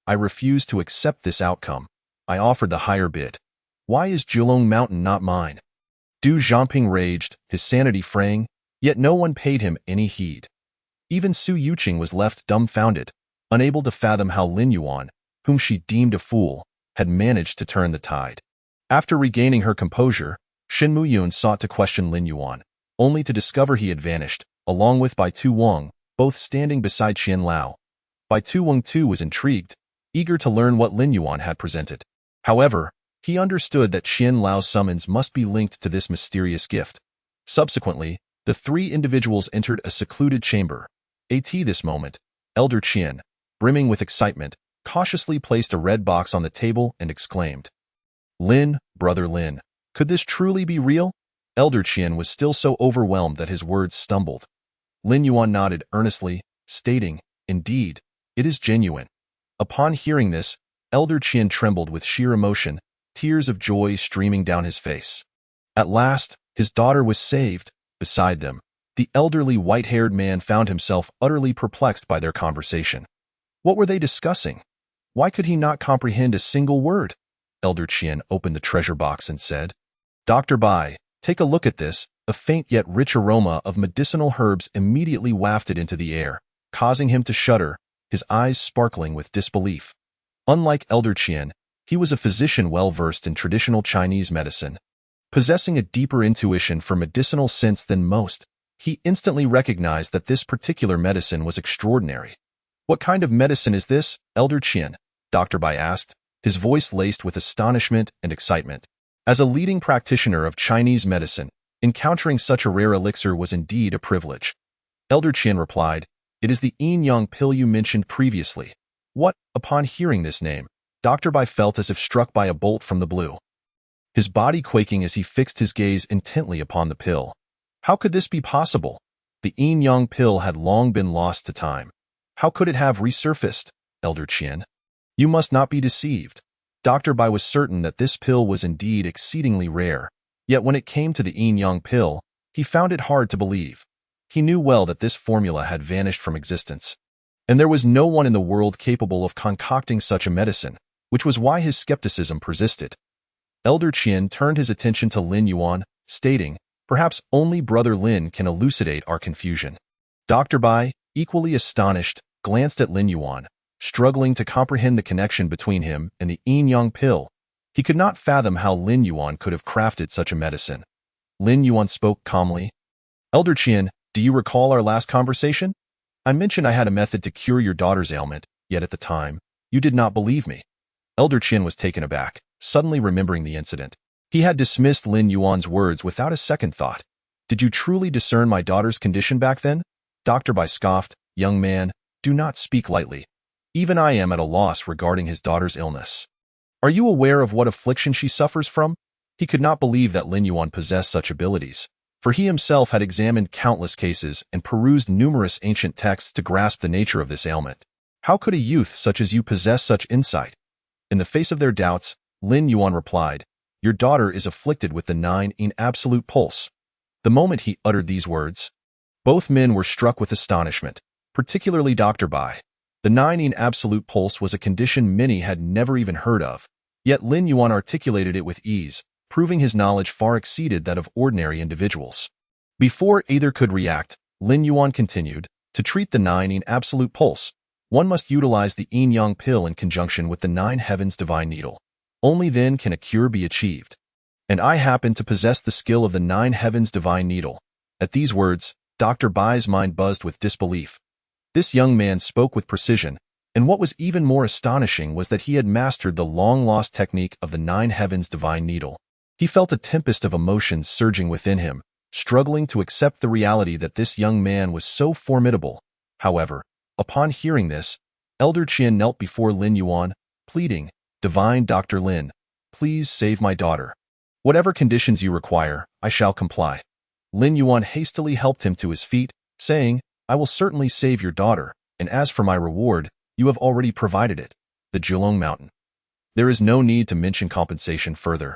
I refuse to accept this outcome. I offered the higher bid. Why is Julong Mountain not mine?" Du Zhangping raged, his sanity fraying, yet no one paid him any heed. Even Su Yuqing was left dumbfounded, unable to fathom how Lin Yuan, whom she deemed a fool, had managed to turn the tide. After regaining her composure, Shen Muyun sought to question Lin Yuan, only to discover he had vanished, along with Bai Tu Wang, both standing beside Qian Lao. Bai Tu Wang too was intrigued, eager to learn what Lin Yuan had presented. However, he understood that Qian Lao's summons must be linked to this mysterious gift. Subsequently, the 3 individuals entered a secluded chamber. At this moment, Elder Qian, brimming with excitement, cautiously placed a red box on the table and exclaimed, "Lin, brother Lin, could this truly be real?" Elder Qian was still so overwhelmed that his words stumbled. Lin Yuan nodded earnestly, stating, "Indeed, it is genuine." Upon hearing this, Elder Qian trembled with sheer emotion, tears of joy streaming down his face. At last, his daughter was saved. Beside them, the elderly white-haired man found himself utterly perplexed by their conversation. What were they discussing? Why could he not comprehend a single word? Elder Qian opened the treasure box and said, "Dr. Bai, take a look at this." A faint yet rich aroma of medicinal herbs immediately wafted into the air, causing him to shudder, his eyes sparkling with disbelief. Unlike Elder Qian, he was a physician well-versed in traditional Chinese medicine. Possessing a deeper intuition for medicinal sense than most, he instantly recognized that this particular medicine was extraordinary. "What kind of medicine is this, Elder Qian?" Dr. Bai asked, his voice laced with astonishment and excitement. As a leading practitioner of Chinese medicine, encountering such a rare elixir was indeed a privilege. Elder Qian replied, "It is the Yin Yang pill you mentioned previously." What? Upon hearing this name, Dr. Bai felt as if struck by a bolt from the blue, his body quaking as he fixed his gaze intently upon the pill. How could this be possible? The Yin Yang pill had long been lost to time. How could it have resurfaced, Elder Qian? You must not be deceived. Dr. Bai was certain that this pill was indeed exceedingly rare, yet when it came to the yin-yang pill, he found it hard to believe. He knew well that this formula had vanished from existence, and there was no one in the world capable of concocting such a medicine, which was why his skepticism persisted. Elder Qian turned his attention to Lin Yuan, stating, "Perhaps only Brother Lin can elucidate our confusion." Dr. Bai, equally astonished, glanced at Lin Yuan, struggling to comprehend the connection between him and the yin-yang pill. He could not fathom how Lin Yuan could have crafted such a medicine. Lin Yuan spoke calmly. "Elder Qian, do you recall our last conversation? I mentioned I had a method to cure your daughter's ailment, yet at the time, you did not believe me." Elder Qian was taken aback, suddenly remembering the incident. He had dismissed Lin Yuan's words without a second thought. "Did you truly discern my daughter's condition back then?" Dr. Bai scoffed. "Young man, do not speak lightly. Even I am at a loss regarding his daughter's illness. Are you aware of what affliction she suffers from?" He could not believe that Lin Yuan possessed such abilities, for he himself had examined countless cases and perused numerous ancient texts to grasp the nature of this ailment. How could a youth such as you possess such insight? In the face of their doubts, Lin Yuan replied, "Your daughter is afflicted with the 9 in absolute pulse." The moment he uttered these words, both men were struck with astonishment, particularly Dr. Bai. The 9 in absolute pulse was a condition many had never even heard of, yet Lin Yuan articulated it with ease, proving his knowledge far exceeded that of ordinary individuals. Before either could react, Lin Yuan continued, "To treat the 9 in absolute pulse, one must utilize the yin-yang pill in conjunction with the 9 heavens divine needle. Only then can a cure be achieved. And I happen to possess the skill of the 9 heavens divine needle." At these words, Dr. Bai's mind buzzed with disbelief. This young man spoke with precision, and what was even more astonishing was that he had mastered the long-lost technique of the 9 heavens divine needle. He felt a tempest of emotions surging within him, struggling to accept the reality that this young man was so formidable. However, upon hearing this, Elder Qian knelt before Lin Yuan, pleading, "Divine Dr. Lin, please save my daughter. Whatever conditions you require, I shall comply." Lin Yuan hastily helped him to his feet, saying, "I will certainly save your daughter, and as for my reward, you have already provided it, the Zhilong Mountain. There is no need to mention compensation further."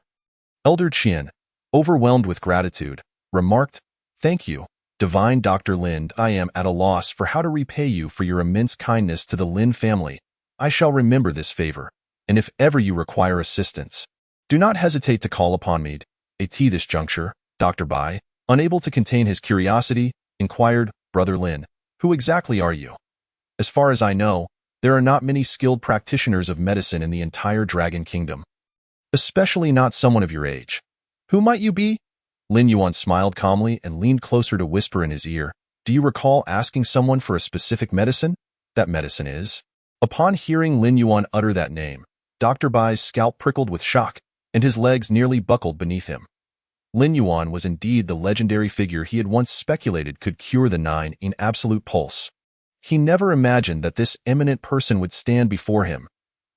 Elder Qian, overwhelmed with gratitude, remarked, "Thank you, Divine Dr. Lin. I am at a loss for how to repay you for your immense kindness to the Lin family. I shall remember this favor, and if ever you require assistance, do not hesitate to call upon me." At this juncture, Dr. Bai, unable to contain his curiosity, inquired, "Brother Lin, who exactly are you? As far as I know, there are not many skilled practitioners of medicine in the entire Dragon Kingdom, especially not someone of your age. Who might you be?" Lin Yuan smiled calmly and leaned closer to whisper in his ear, "Do you recall asking someone for a specific medicine? That medicine is—" Upon hearing Lin Yuan utter that name, Dr. Bai's scalp prickled with shock, and his legs nearly buckled beneath him. Lin Yuan was indeed the legendary figure he had once speculated could cure the 9 in absolute pulse. He never imagined that this eminent person would stand before him.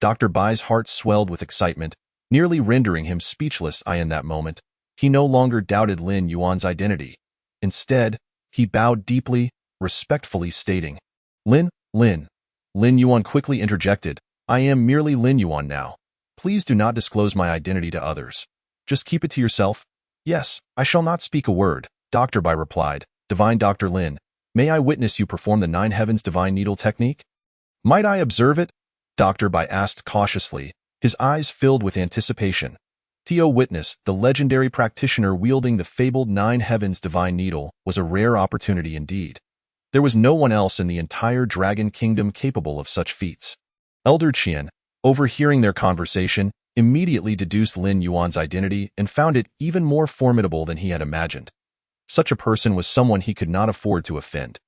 Dr. Bai's heart swelled with excitement, nearly rendering him speechless. In that moment, he no longer doubted Lin Yuan's identity. Instead, he bowed deeply, respectfully stating, Lin Yuan quickly interjected, "I am merely Lin Yuan now. Please do not disclose my identity to others. Just keep it to yourself." "Yes, I shall not speak a word," Dr. Bai replied. "Divine Dr. Lin, may I witness you perform the 9 heavens divine needle technique?" "Might I observe it?" Dr. Bai asked cautiously, his eyes filled with anticipation. To witness the legendary practitioner wielding the fabled 9 heavens divine needle was a rare opportunity indeed. There was no one else in the entire Dragon Kingdom capable of such feats. Elder Qian, overhearing their conversation, immediately deduced Lin Yuan's identity and found it even more formidable than he had imagined. Such a person was someone he could not afford to offend.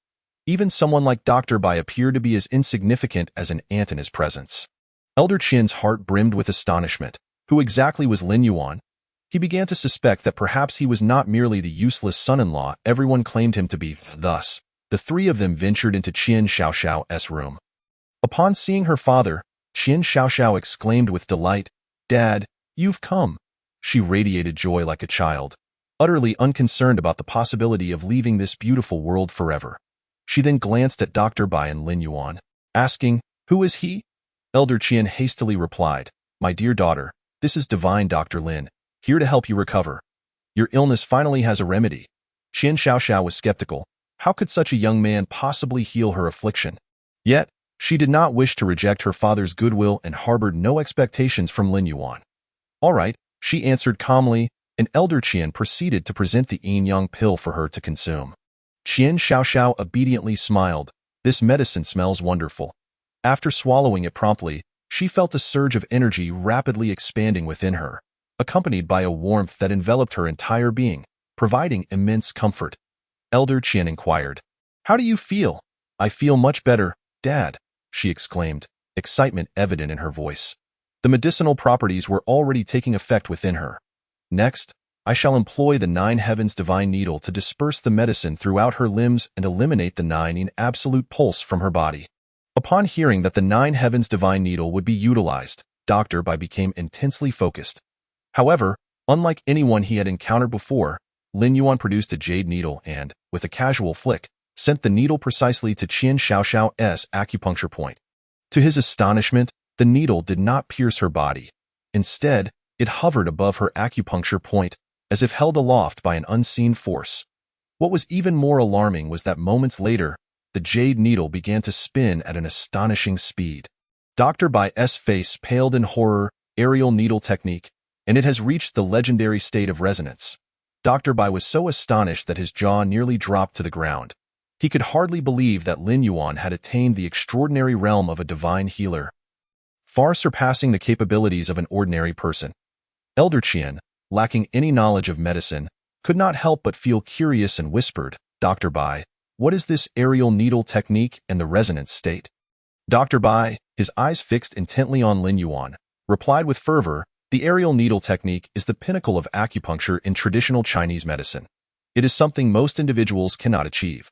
Even someone like Dr. Bai appeared to be as insignificant as an ant in his presence. Elder Qian's heart brimmed with astonishment. Who exactly was Lin Yuan? He began to suspect that perhaps he was not merely the useless son-in-law everyone claimed him to be. Thus, the three of them ventured into Qian Xiaoxiao's room. Upon seeing her father, Qian Xiaoxiao exclaimed with delight, "Dad, you've come." She radiated joy like a child, utterly unconcerned about the possibility of leaving this beautiful world forever. She then glanced at Dr. Bai and Lin Yuan, asking, "Who is he?" Elder Qian hastily replied, "My dear daughter, this is Divine Dr. Lin, here to help you recover. Your illness finally has a remedy." Qian Xiaoxiao was skeptical. How could such a young man possibly heal her affliction? Yet, she did not wish to reject her father's goodwill and harbored no expectations from Lin Yuan. "All right," she answered calmly, and Elder Qian proceeded to present the yin-yang pill for her to consume. Qian Xiaoxiao obediently smiled. This medicine smells wonderful. After swallowing it promptly, she felt a surge of energy rapidly expanding within her, accompanied by a warmth that enveloped her entire being, providing immense comfort. Elder Qian inquired, "How do you feel?" "I feel much better, Dad," she exclaimed, excitement evident in her voice. The medicinal properties were already taking effect within her. "Next, I shall employ the Nine Heavens Divine Needle to disperse the medicine throughout her limbs and eliminate the Nine in absolute pulse from her body." Upon hearing that the Nine Heavens Divine Needle would be utilized, Dr. Bai became intensely focused. However, unlike anyone he had encountered before, Lin Yuan produced a jade needle and, with a casual flick, sent the needle precisely to Qian Xiaoxiao's acupuncture point. To his astonishment, the needle did not pierce her body. Instead, it hovered above her acupuncture point, as if held aloft by an unseen force. What was even more alarming was that moments later, the jade needle began to spin at an astonishing speed. Dr. Bai's face paled in horror. Aerial needle technique, and it has reached the legendary state of resonance. Dr. Bai was so astonished that his jaw nearly dropped to the ground. He could hardly believe that Lin Yuan had attained the extraordinary realm of a divine healer, far surpassing the capabilities of an ordinary person. Elder Qian, lacking any knowledge of medicine, could not help but feel curious and whispered, "Dr. Bai, what is this aerial needle technique and the resonance state?" Dr. Bai, his eyes fixed intently on Lin Yuan, replied with fervor, "The aerial needle technique is the pinnacle of acupuncture in traditional Chinese medicine. It is something most individuals cannot achieve.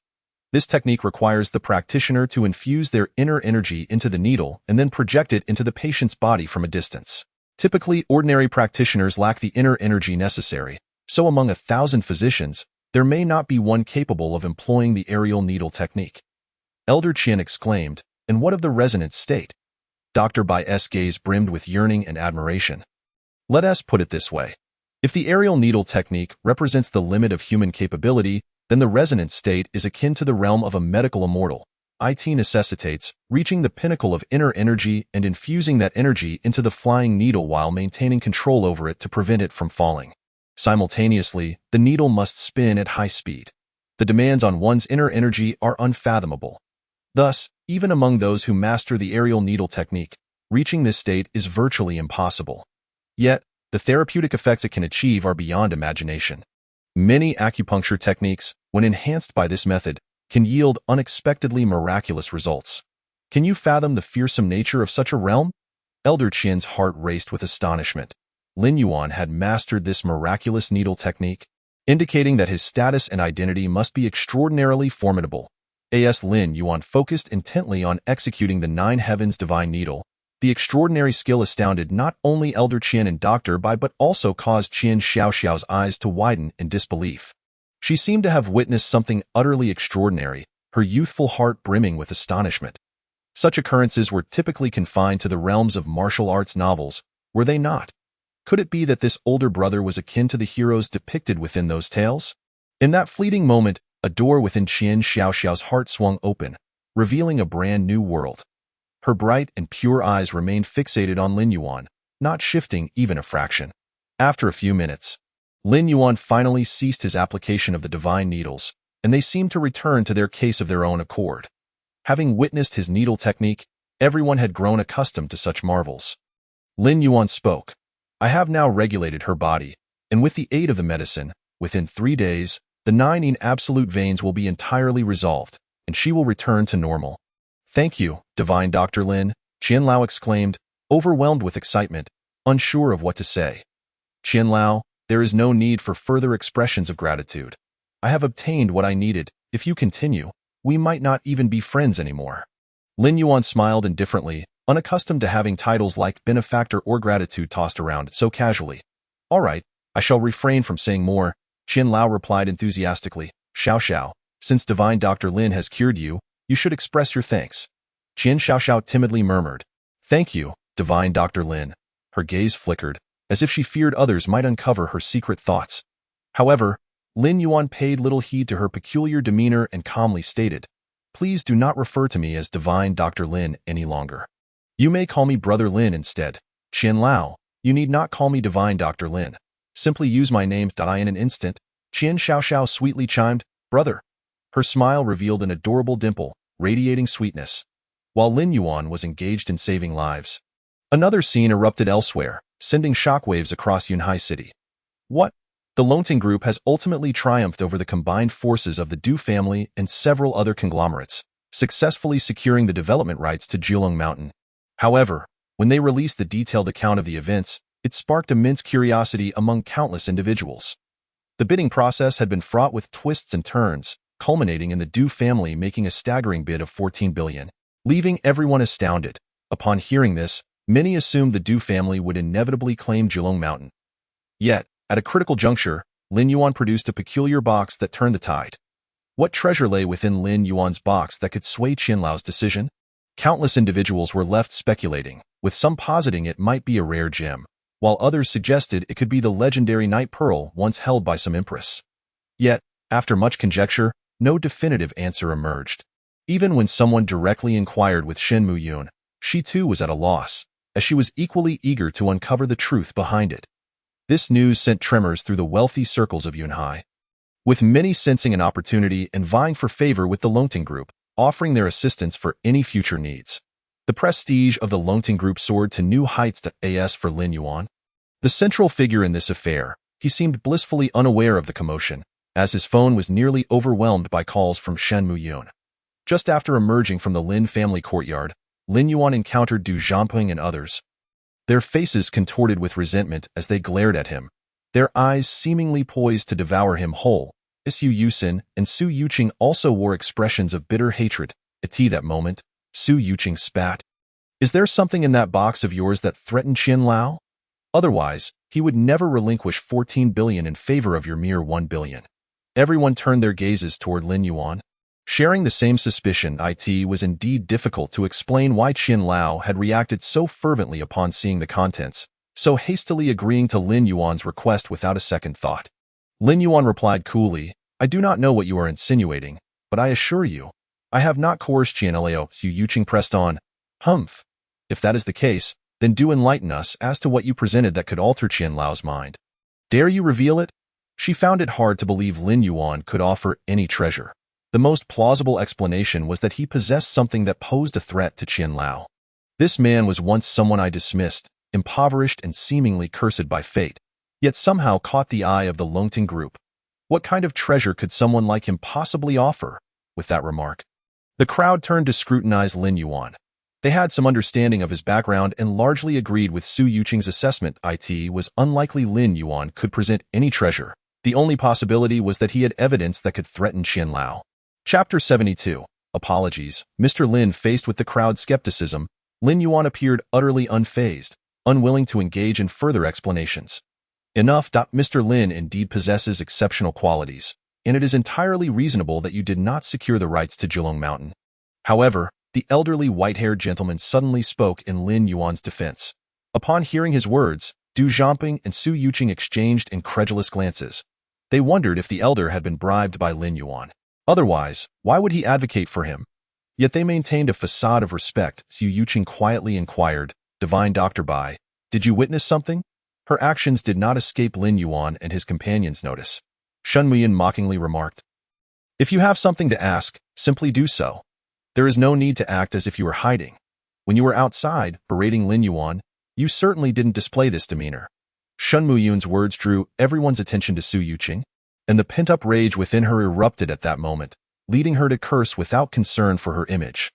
This technique requires the practitioner to infuse their inner energy into the needle and then project it into the patient's body from a distance. Typically, ordinary practitioners lack the inner energy necessary, so among 1,000 physicians, there may not be one capable of employing the aerial needle technique." Elder Qian exclaimed, "And what of the resonance state?" Dr. Bai's gaze brimmed with yearning and admiration. "Let us put it this way. If the aerial needle technique represents the limit of human capability, then the resonance state is akin to the realm of a medical immortal. It necessitates reaching the pinnacle of inner energy and infusing that energy into the flying needle while maintaining control over it to prevent it from falling. Simultaneously, the needle must spin at high speed. The demands on one's inner energy are unfathomable. Thus, even among those who master the aerial needle technique, reaching this state is virtually impossible. Yet, the therapeutic effects it can achieve are beyond imagination. Many acupuncture techniques, when enhanced by this method, can yield unexpectedly miraculous results. Can you fathom the fearsome nature of such a realm?" Elder Qian's heart raced with astonishment. Lin Yuan had mastered this miraculous needle technique, indicating that his status and identity must be extraordinarily formidable. As Lin Yuan focused intently on executing the Nine Heavens Divine Needle, the extraordinary skill astounded not only Elder Qian and Dr. Bai but also caused Qian Xiaoxiao's eyes to widen in disbelief. She seemed to have witnessed something utterly extraordinary, her youthful heart brimming with astonishment. Such occurrences were typically confined to the realms of martial arts novels, were they not? Could it be that this older brother was akin to the heroes depicted within those tales? In that fleeting moment, a door within Qian Xiaoxiao's heart swung open, revealing a brand new world. Her bright and pure eyes remained fixated on Lin Yuan, not shifting even a fraction. After a few minutes, Lin Yuan finally ceased his application of the divine needles, and they seemed to return to their case of their own accord. Having witnessed his needle technique, everyone had grown accustomed to such marvels. Lin Yuan spoke, "I have now regulated her body, and with the aid of the medicine, within 3 days, the 9 in absolute veins will be entirely resolved, and she will return to normal." "Thank you, Divine Dr. Lin," Qian Lao exclaimed, overwhelmed with excitement, unsure of what to say. "Qian Lao, there is no need for further expressions of gratitude. I have obtained what I needed. If you continue, we might not even be friends anymore." Lin Yuan smiled indifferently, unaccustomed to having titles like benefactor or gratitude tossed around so casually. "All right, I shall refrain from saying more," Qian Lao replied enthusiastically. "Xiao Xiao, Since divine Dr. Lin has cured you, you should express your thanks. Qian Xiaoxiao timidly murmured. Thank you, divine Dr. Lin. Her gaze flickered, as if she feared others might uncover her secret thoughts. However, Lin Yuan paid little heed to her peculiar demeanor and calmly stated, Please do not refer to me as divine Dr. Lin any longer. You may call me Brother Lin instead. Qian Lao, you need not call me divine Dr. Lin. Simply use my name. In an instant, Qian Xiaoxiao sweetly chimed, Brother. Her smile revealed an adorable dimple, radiating sweetness. While Lin Yuan was engaged in saving lives, another scene erupted elsewhere, sending shockwaves across Yunhai City. What? The Longting Group has ultimately triumphed over the combined forces of the Du family and several other conglomerates, successfully securing the development rights to Jilong Mountain. However, when they released the detailed account of the events, it sparked immense curiosity among countless individuals. The bidding process had been fraught with twists and turns, culminating in the Du family making a staggering bid of 14 billion, leaving everyone astounded. Upon hearing this, many assumed the Du family would inevitably claim Jilong Mountain. Yet, at a critical juncture, Lin Yuan produced a peculiar box that turned the tide. What treasure lay within Lin Yuan's box that could sway Qian Lao's decision? Countless individuals were left speculating, with some positing it might be a rare gem, while others suggested it could be the legendary night pearl once held by some empress. Yet, after much conjecture, no definitive answer emerged. Even when someone directly inquired with Shen Muyun, she too was at a loss, as she was equally eager to uncover the truth behind it. This news sent tremors through the wealthy circles of Yunhai, with many sensing an opportunity and vying for favor with the Longting Group, offering their assistance for any future needs. The prestige of the Longting Group soared to new heights. As for Lin Yuan, the central figure in this affair, he seemed blissfully unaware of the commotion, as his phone was nearly overwhelmed by calls from Shen Muyun. Just after emerging from the Lin family courtyard, Lin Yuan encountered Du Zhangping and others. Their faces contorted with resentment as they glared at him, their eyes seemingly poised to devour him whole. Su Yusin and Su Yuqing also wore expressions of bitter hatred. At that moment, Su Yuqing spat. Is there something in that box of yours that threatened Qian Lao? Otherwise, he would never relinquish 14 billion in favor of your mere 1 billion. Everyone turned their gazes toward Lin Yuan. Sharing the same suspicion, it was indeed difficult to explain why Qian Lao had reacted so fervently upon seeing the contents, so hastily agreeing to Lin Yuan's request without a second thought. Lin Yuan replied coolly, I do not know what you are insinuating, but I assure you, I have not coerced Qian Lao. Su Yuqing pressed on. Humph. If that is the case, then do enlighten us as to what you presented that could alter Qian Lao's mind. Dare you reveal it? She found it hard to believe Lin Yuan could offer any treasure. The most plausible explanation was that he possessed something that posed a threat to Qian Lao. This man was once someone I dismissed, impoverished and seemingly cursed by fate, yet somehow caught the eye of the Longting Group. What kind of treasure could someone like him possibly offer? With that remark, the crowd turned to scrutinize Lin Yuan. They had some understanding of his background and largely agreed with Su Yuqing's assessment. It was unlikely Lin Yuan could present any treasure. The only possibility was that he had evidence that could threaten Qian Lao. Chapter 72. Apologies. Mr. Lin faced with the crowd's skepticism, Lin Yuan appeared utterly unfazed, unwilling to engage in further explanations. Enough. Mr. Lin indeed possesses exceptional qualities, and it is entirely reasonable that you did not secure the rights to Jilong Mountain. However, the elderly white-haired gentleman suddenly spoke in Lin Yuan's defense. Upon hearing his words, Du Zhangping and Su Yuqing exchanged incredulous glances. They wondered if the elder had been bribed by Lin Yuan. Otherwise, why would he advocate for him? Yet they maintained a facade of respect. Su Yuqing quietly inquired, Divine Dr. Bai, did you witness something? Her actions did not escape Lin Yuan and his companions' notice. Shen Muyin mockingly remarked, If you have something to ask, simply do so. There is no need to act as if you were hiding. When you were outside, berating Lin Yuan, you certainly didn't display this demeanor. Shen Muyun's words drew everyone's attention to Su Yuqing, and the pent-up rage within her erupted at that moment, leading her to curse without concern for her image.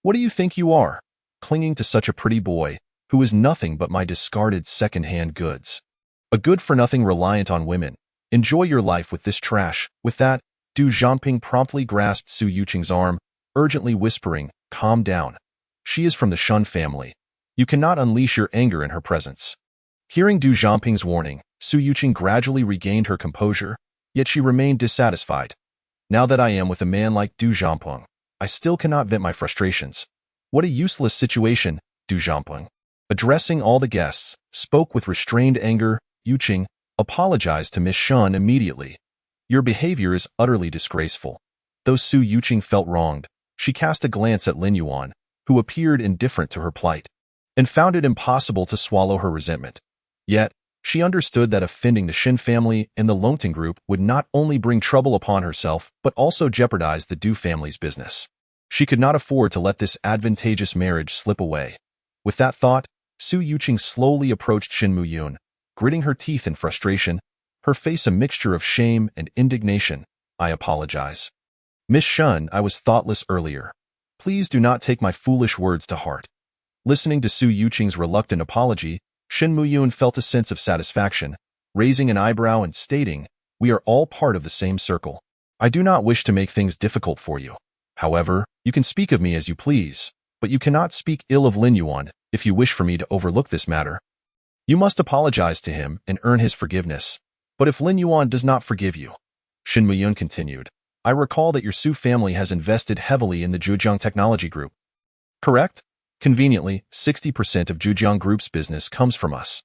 What do you think you are, clinging to such a pretty boy, who is nothing but my discarded second-hand goods? A good-for-nothing reliant on women. Enjoy your life with this trash. With that, Du Zhangping promptly grasped Su Yuqing's arm, urgently whispering, calm down. She is from the Shun family. You cannot unleash your anger in her presence. Hearing Du Zhangping's warning, Su Yuqing gradually regained her composure, yet she remained dissatisfied. Now that I am with a man like Du Jiangpeng, I still cannot vent my frustrations. What a useless situation, Du Jiangpeng. Addressing all the guests, spoke with restrained anger. Yuqing apologized to Miss Shun immediately. Your behavior is utterly disgraceful. Though Su Yuqing felt wronged, she cast a glance at Lin Yuan, who appeared indifferent to her plight, and found it impossible to swallow her resentment. Yet, she understood that offending the Shin family and the Longting group would not only bring trouble upon herself but also jeopardize the Du family's business. She could not afford to let this advantageous marriage slip away. With that thought, Su Yuqing slowly approached Shin Muyun, gritting her teeth in frustration, her face a mixture of shame and indignation. I apologize. Miss Shun, I was thoughtless earlier. Please do not take my foolish words to heart. Listening to Su Yuqing's reluctant apology, Shin Muyun felt a sense of satisfaction, raising an eyebrow and stating, we are all part of the same circle. I do not wish to make things difficult for you. However, you can speak of me as you please, but you cannot speak ill of Lin Yuan if you wish for me to overlook this matter. You must apologize to him and earn his forgiveness. But if Lin Yuan does not forgive you, Shin Muyun continued, I recall that your Su family has invested heavily in the Zhejiang Technology Group. Correct? Conveniently, 60% of Zhejiang Group's business comes from us.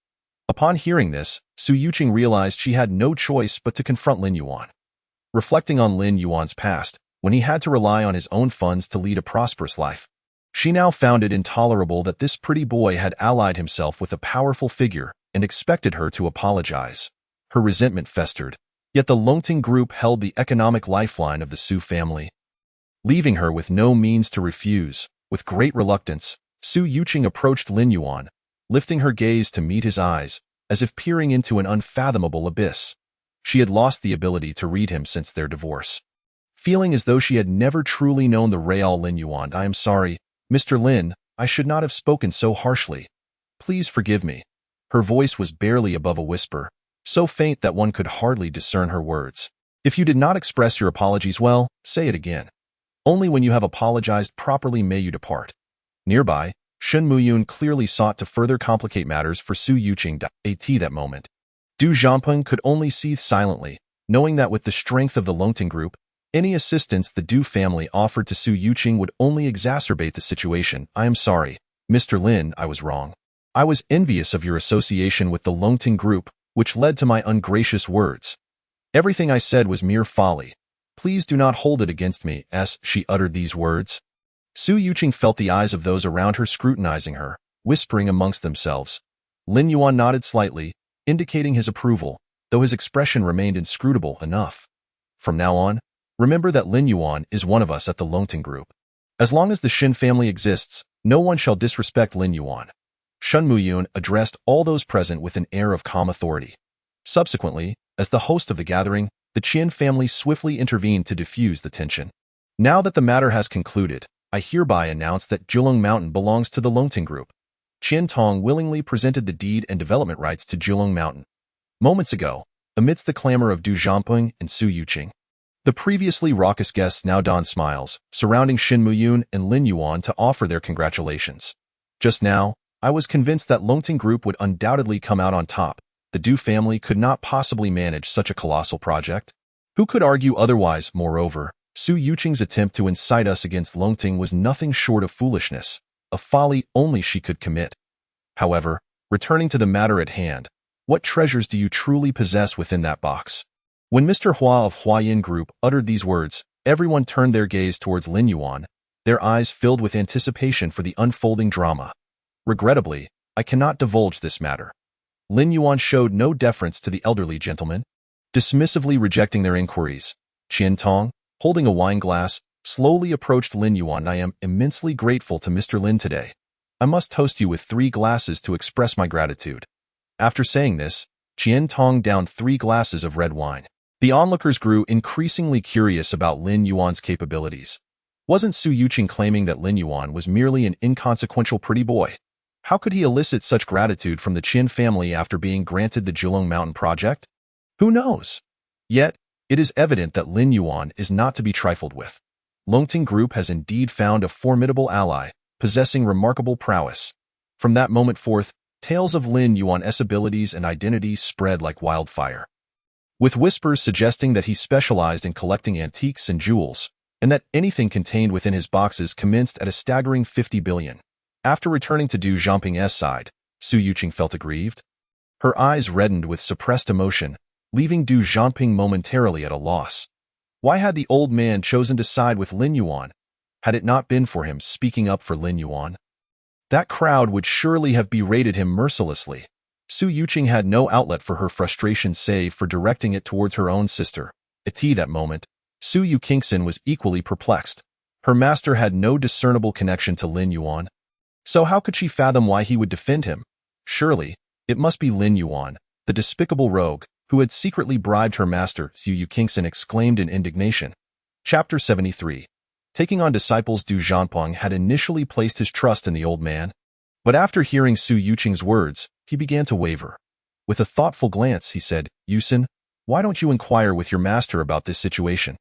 Upon hearing this, Su Yuqing realized she had no choice but to confront Lin Yuan. Reflecting on Lin Yuan's past, when he had to rely on his own funds to lead a prosperous life, she now found it intolerable that this pretty boy had allied himself with a powerful figure and expected her to apologize. Her resentment festered, yet the Longting Group held the economic lifeline of the Su family. Leaving her with no means to refuse, with great reluctance, Su Yuqing approached Lin Yuan, lifting her gaze to meet his eyes, as if peering into an unfathomable abyss. She had lost the ability to read him since their divorce. Feeling as though she had never truly known the real Lin Yuan, I am sorry, Mr. Lin, I should not have spoken so harshly. Please forgive me. Her voice was barely above a whisper, so faint that one could hardly discern her words. If you did not express your apologies well, say it again. Only when you have apologized properly may you depart. Nearby, Shin Muyun clearly sought to further complicate matters for Su Yuqing. At that moment, Du Jiangpeng could only seethe silently, knowing that with the strength of the Longting Group, any assistance the Du family offered to Su Yuqing would only exacerbate the situation. I am sorry, Mr. Lin, I was wrong. I was envious of your association with the Longting Group, which led to my ungracious words. Everything I said was mere folly. Please do not hold it against me, as she uttered these words. Su Yuqing felt the eyes of those around her scrutinizing her, whispering amongst themselves. Lin Yuan nodded slightly, indicating his approval, though his expression remained inscrutable enough. From now on, remember that Lin Yuan is one of us at the Longting Group. As long as the Shin family exists, no one shall disrespect Lin Yuan. Shin Muyun addressed all those present with an air of calm authority. Subsequently, as the host of the gathering, the Qian family swiftly intervened to diffuse the tension. Now that the matter has concluded, I hereby announce that Julong Mountain belongs to the Longting Group. Qian Tong willingly presented the deed and development rights to Julong Mountain. Moments ago, amidst the clamor of Du Jiangpeng and Su Yuqing, the previously raucous guests now donned smiles, surrounding Shin Muyun and Lin Yuan to offer their congratulations. Just now, I was convinced that Longting Group would undoubtedly come out on top. The Du family could not possibly manage such a colossal project. Who could argue otherwise? Moreover, Su Yuqing's attempt to incite us against Longting was nothing short of foolishness, a folly only she could commit. However, returning to the matter at hand, what treasures do you truly possess within that box? When Mr. Hua of Huayin Group uttered these words, everyone turned their gaze towards Lin Yuan, their eyes filled with anticipation for the unfolding drama. Regrettably, I cannot divulge this matter. Lin Yuan showed no deference to the elderly gentleman, dismissively rejecting their inquiries. Qian Tong, holding a wine glass, slowly approached Lin Yuan. I am immensely grateful to Mr. Lin today. I must toast you with 3 glasses to express my gratitude. After saying this, Qian Tong downed 3 glasses of red wine. The onlookers grew increasingly curious about Lin Yuan's capabilities. Wasn't Su Yuqing claiming that Lin Yuan was merely an inconsequential pretty boy? How could he elicit such gratitude from the Qin family after being granted the Julong Mountain project? Who knows? Yet, it is evident that Lin Yuan is not to be trifled with. Longting Group has indeed found a formidable ally, possessing remarkable prowess. From that moment forth, tales of Lin Yuan's abilities and identity spread like wildfire. with whispers suggesting that he specialized in collecting antiques and jewels, and that anything contained within his boxes commenced at a staggering 50 billion. After returning to Du Zhangping's side, Su Yuqing felt aggrieved. Her eyes reddened with suppressed emotion, leaving Du Zhangping momentarily at a loss. Why had the old man chosen to side with Lin Yuan? Had it not been for him speaking up for Lin Yuan, that crowd would surely have berated him mercilessly. Su Yuqing had no outlet for her frustration save for directing it towards her own sister. At that moment, Su Yuqing was equally perplexed. Her master had no discernible connection to Lin Yuan. So how could she fathom why he would defend him? Surely, it must be Lin Yuan, the despicable rogue, who had secretly bribed her master, Su Yuqing exclaimed in indignation. Chapter 73. Taking on disciples. Du Zhangping had initially placed his trust in the old man, but after hearing Su Yuqing's words, he began to waver. With a thoughtful glance, he said, Yusin, why don't you inquire with your master about this situation?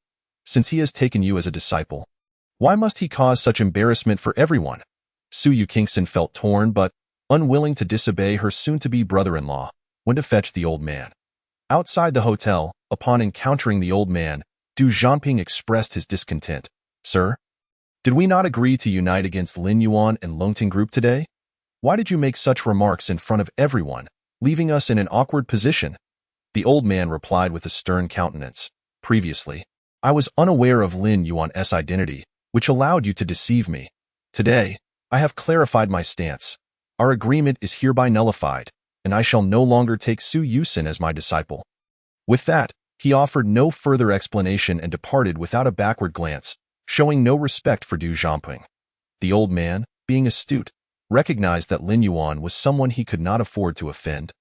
Since he has taken you as a disciple, why must he cause such embarrassment for everyone? Su Yuqing felt torn but unwilling to disobey her soon-to-be brother-in-law, went to fetch the old man. Outside the hotel, upon encountering the old man, Du Zhangping expressed his discontent. Sir, did we not agree to unite against Lin Yuan and ldentity group today? Why did you make such remarks in front of everyone, leaving us in an awkward position? The old man replied with a stern countenance. Previously, I was unaware of Lin Yuan's identity, which allowed you to deceive me. Today, I have clarified my stance. Our agreement is hereby nullified, and I shall no longer take Su Yuqing as my disciple. With that, he offered no further explanation and departed without a backward glance, showing no respect for Du Zhangping. The old man, being astute, recognized that Lin Yuan was someone he could not afford to offend.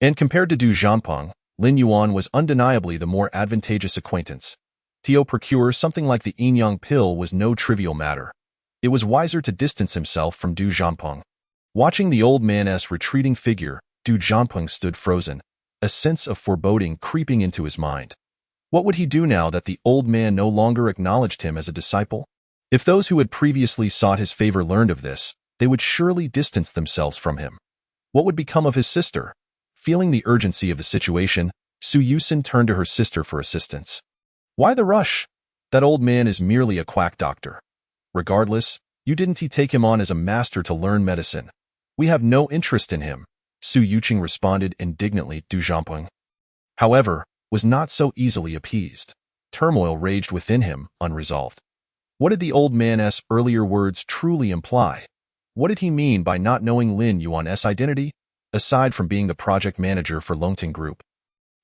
And compared to Du Zhangping, Lin Yuan was undeniably the more advantageous acquaintance. To procure something like the yin-yang pill was no trivial matter. It was wiser to distance himself from Du Zhangping. Watching the old man's retreating figure, Du Zhangping stood frozen, a sense of foreboding creeping into his mind. What would he do now that the old man no longer acknowledged him as a disciple? If those who had previously sought his favor learned of this, they would surely distance themselves from him. What would become of his sister? Feeling the urgency of the situation, Su Yuqing turned to her sister for assistance. Why the rush? That old man is merely a quack doctor. Regardless, you didn't take him on as a master to learn medicine. We have no interest in him, Su Yuqing responded indignantly. Du Zhangping, however, was not so easily appeased. Turmoil raged within him, unresolved. What did the old man's earlier words truly imply? What did he mean by not knowing Lin Yuan's identity, aside from being the project manager for ldentity group?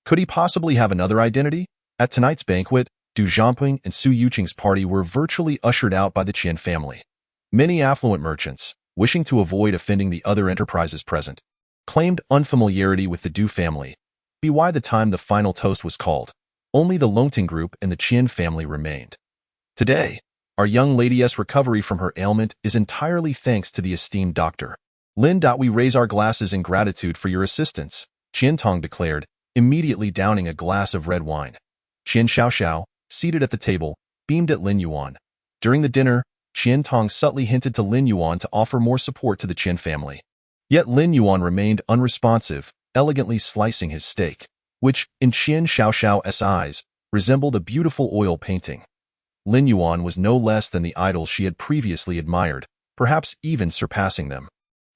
Could he possibly have another identity? At tonight's banquet, Du Zhangping and Su Yuqing's party were virtually ushered out by the Qian family. Many affluent merchants, wishing to avoid offending the other enterprises present, claimed unfamiliarity with the Du family. By the time the final toast was called, only the ldentity group and the Qian family remained. Today, our young lady's recovery from her ailment is entirely thanks to the esteemed doctor. Lin. We raise our glasses in gratitude for your assistance, Qian Tong declared, immediately downing a glass of red wine. Qian Xiaoxiao, seated at the table, beamed at Lin Yuan. During the dinner, Qian Tong subtly hinted to Lin Yuan to offer more support to the Qian family. Yet Lin Yuan remained unresponsive, elegantly slicing his steak, which, in Qian Xiaoxiao's eyes, resembled a beautiful oil painting. Lin Yuan was no less than the idol she had previously admired, perhaps even surpassing them.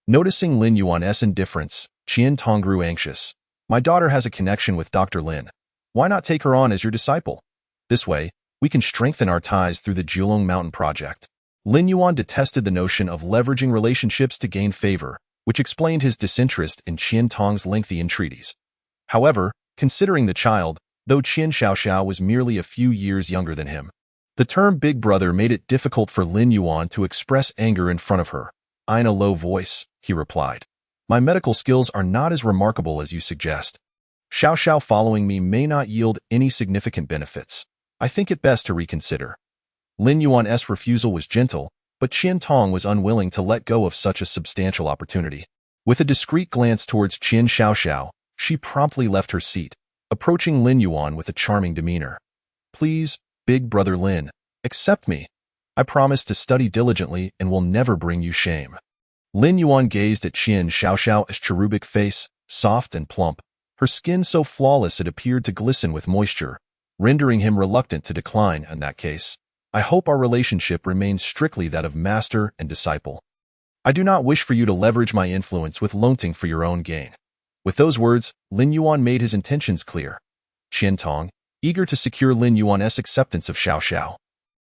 Noticing Lin Yuan's indifference, Qian Tong grew anxious. My daughter has a connection with Dr. Lin. Why not take her on as your disciple? This way, we can strengthen our ties through the Julong Mountain project. Lin Yuan detested the notion of leveraging relationships to gain favor, which explained his disinterest in Qian Tong's lengthy entreaties. However, considering the child, though Qian Xiaoxiao was merely a few years younger than him, the term big brother made it difficult for Lin Yuan to express anger in front of her. In a low voice, he replied, my medical skills are not as remarkable as you suggest. Xiaoxiao following me may not yield any significant benefits. I think it best to reconsider. Lin Yuan's refusal was gentle, but Qian Tong was unwilling to let go of such a substantial opportunity. With a discreet glance towards Qian Xiaoxiao, she promptly left her seat, approaching Lin Yuan with a charming demeanor. Please, big brother Lin, accept me. I promise to study diligently and will never bring you shame. Lin Yuan gazed at Qian Xiaoxiao's cherubic face, soft and plump, her skin so flawless it appeared to glisten with moisture, rendering him reluctant to decline in that case. I hope our relationship remains strictly that of master and disciple. I do not wish for you to leverage my influence with Longting for your own gain. With those words, Lin Yuan made his intentions clear. Qian Tong, eager to secure Lin Yuan's acceptance of Xiao Xiao,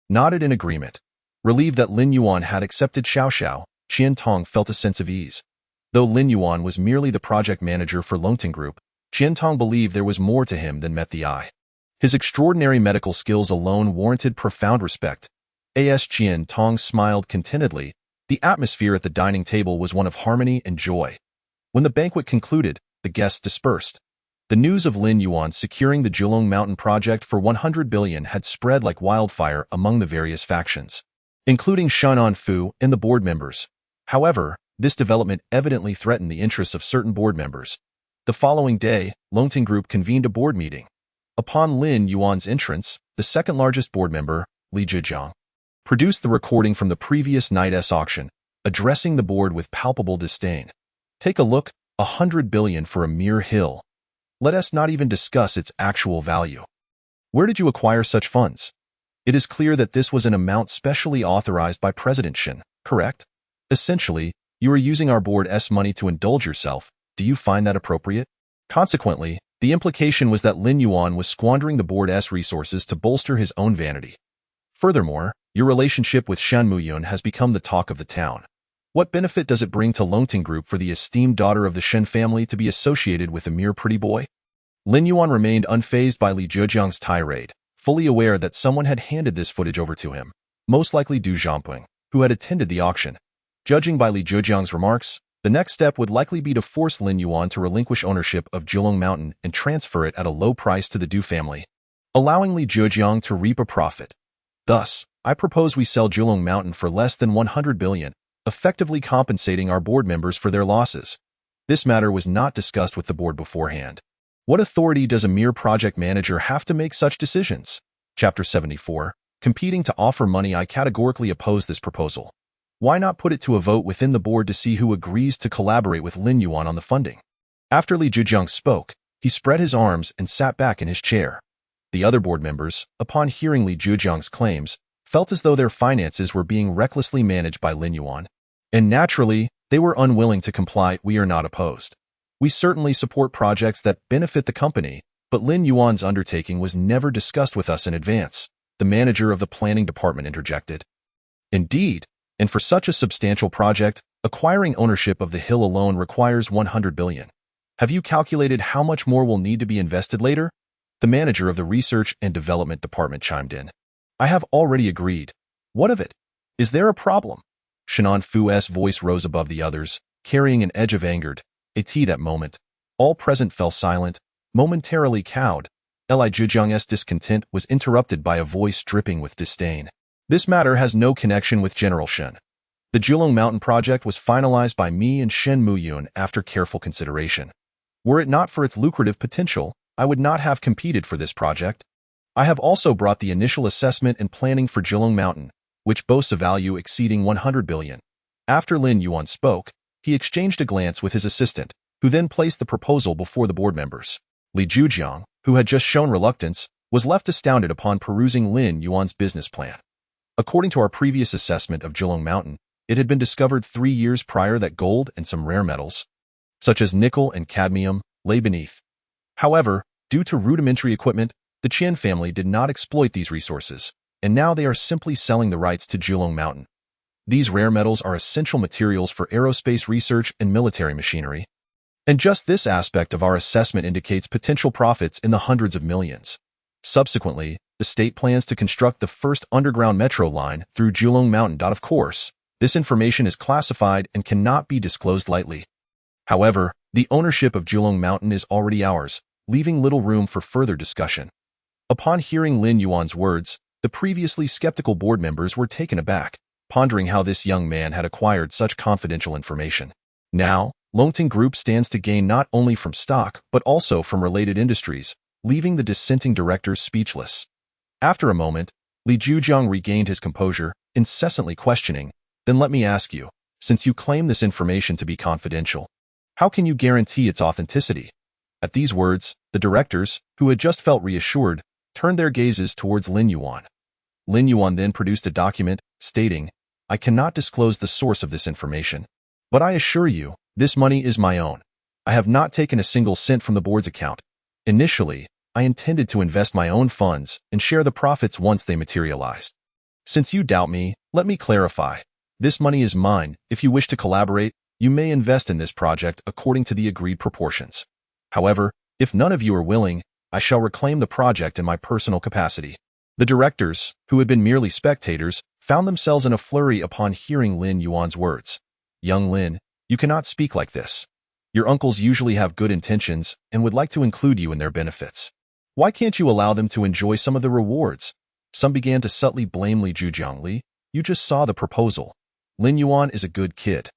nodded in agreement. Relieved that Lin Yuan had accepted Xiao Xiao, Qian Tong felt a sense of ease. Though Lin Yuan was merely the project manager for Longting Group, Qian Tong believed there was more to him than met the eye. His extraordinary medical skills alone warranted profound respect. As Qian Tong smiled contentedly, the atmosphere at the dining table was one of harmony and joy. When the banquet concluded, the guests dispersed. The news of Lin Yuan securing the Julong Mountain project for 100 billion had spread like wildfire among the various factions, including Shunan Fu and the board members. However, this development evidently threatened the interests of certain board members. The following day, Longting Group convened a board meeting. Upon Lin Yuan's entrance, the second-largest board member, Li Zhejiang, produced the recording from the previous night's auction, addressing the board with palpable disdain. Take a look, 100 billion for a mere hill. Let us not even discuss its actual value. Where did you acquire such funds? It is clear that this was an amount specially authorized by President Shen, correct? Essentially, you are using our board's money to indulge yourself. Do you find that appropriate? Consequently, the implication was that Lin Yuan was squandering the board's resources to bolster his own vanity. Furthermore, your relationship with Shan Muyun has become the talk of the town. What benefit does it bring to Longting Group for the esteemed daughter of the Shen family to be associated with a mere pretty boy? Lin Yuan remained unfazed by Li Zhejiang's tirade, fully aware that someone had handed this footage over to him, most likely Du Zhangping, who had attended the auction. Judging by Li Zhejiang's remarks, the next step would likely be to force Lin Yuan to relinquish ownership of Julong Mountain and transfer it at a low price to the Du family, allowing Li Zhejiang to reap a profit. Thus, I propose we sell Julong Mountain for less than 100 billion, effectively compensating our board members for their losses. This matter was not discussed with the board beforehand. What authority does a mere project manager have to make such decisions? Chapter 74. Competing to offer money. I categorically oppose this proposal. Why not put it to a vote within the board to see who agrees to collaborate with Lin Yuan on the funding? After Li Zhejiang spoke, he spread his arms and sat back in his chair. The other board members, upon hearing Li Zhejiang's claims, felt as though their finances were being recklessly managed by Lin Yuan. And naturally, they were unwilling to comply. We are not opposed. We certainly support projects that benefit the company, but Lin Yuan's undertaking was never discussed with us in advance, the manager of the planning department interjected. Indeed, and for such a substantial project, acquiring ownership of the hill alone requires 100 billion. Have you calculated how much more will need to be invested later? The manager of the research and development department chimed in. I have already agreed. What of it? Is there a problem? Shunan Fu's voice rose above the others, carrying an edge of anger. At that moment, all present fell silent, momentarily cowed. Li Zhejiang's discontent was interrupted by a voice dripping with disdain. This matter has no connection with General Shen. The Julong Mountain project was finalized by me and Shen Muyun after careful consideration. Were it not for its lucrative potential, I would not have competed for this project. I have also brought the initial assessment and planning for Julong Mountain, which boasts a value exceeding 100 billion. After Lin Yuan spoke, he exchanged a glance with his assistant, who then placed the proposal before the board members. Li Zhejiang, who had just shown reluctance, was left astounded upon perusing Lin Yuan's business plan. According to our previous assessment of Julong Mountain, it had been discovered 3 years prior that gold and some rare metals, such as nickel and cadmium, lay beneath. However, due to rudimentary equipment, the Qian family did not exploit these resources, and now they are simply selling the rights to Julong Mountain. These rare metals are essential materials for aerospace research and military machinery. And just this aspect of our assessment indicates potential profits in the hundreds of millions. Subsequently, the state plans to construct the first underground metro line through Julong Mountain. Of course, this information is classified and cannot be disclosed lightly. However, the ownership of Julong Mountain is already ours, leaving little room for further discussion. Upon hearing Lin Yuan's words, the previously skeptical board members were taken aback, pondering how this young man had acquired such confidential information. Now, Longting Group stands to gain not only from stock but also from related industries, leaving the dissenting directors speechless. After a moment, Li Zhejiang regained his composure, incessantly questioning, "Then let me ask you, since you claim this information to be confidential, how can you guarantee its authenticity?" At these words, the directors, who had just felt reassured, turned their gazes towards Lin Yuan. Lin Yuan then produced a document, stating, "I cannot disclose the source of this information, but I assure you, this money is my own. I have not taken a single cent from the board's account. Initially, I intended to invest my own funds and share the profits once they materialized. Since you doubt me, let me clarify. This money is mine. If you wish to collaborate, you may invest in this project according to the agreed proportions. However, if none of you are willing, I shall reclaim the project in my personal capacity." The directors, who had been merely spectators, found themselves in a flurry upon hearing Lin Yuan's words. "Young Lin, you cannot speak like this. Your uncles usually have good intentions and would like to include you in their benefits. Why can't you allow them to enjoy some of the rewards?" Some began to subtly blame Li Zhujiangli. "You just saw the proposal. Lin Yuan is a good kid.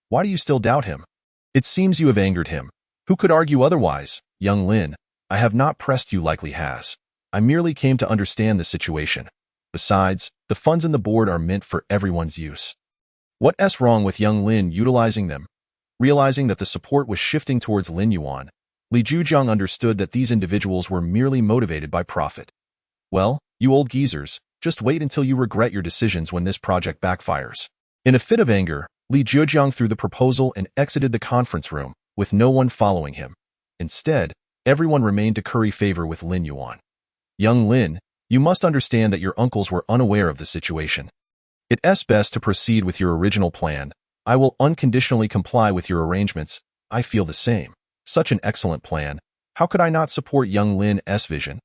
Why do you still doubt him? It seems you have angered him. Who could argue otherwise? Young Lin, I have not pressed you like Li has. I merely came to understand the situation. Besides, the funds in the board are meant for everyone's use. What's wrong with young Lin utilizing them?" Realizing that the support was shifting towards Lin Yuan, Li Zhujiang understood that these individuals were merely motivated by profit. "Well, you old geezers, just wait until you regret your decisions when this project backfires." In a fit of anger, Li Zhujiang threw the proposal and exited the conference room, with no one following him. Instead, everyone remained to curry favor with Lin Yuan. "Young Lin, you must understand that your uncles were unaware of the situation. It's best to proceed with your original plan. I will unconditionally comply with your arrangements. I feel the same. Such an excellent plan. How could I not support young Lin's vision?"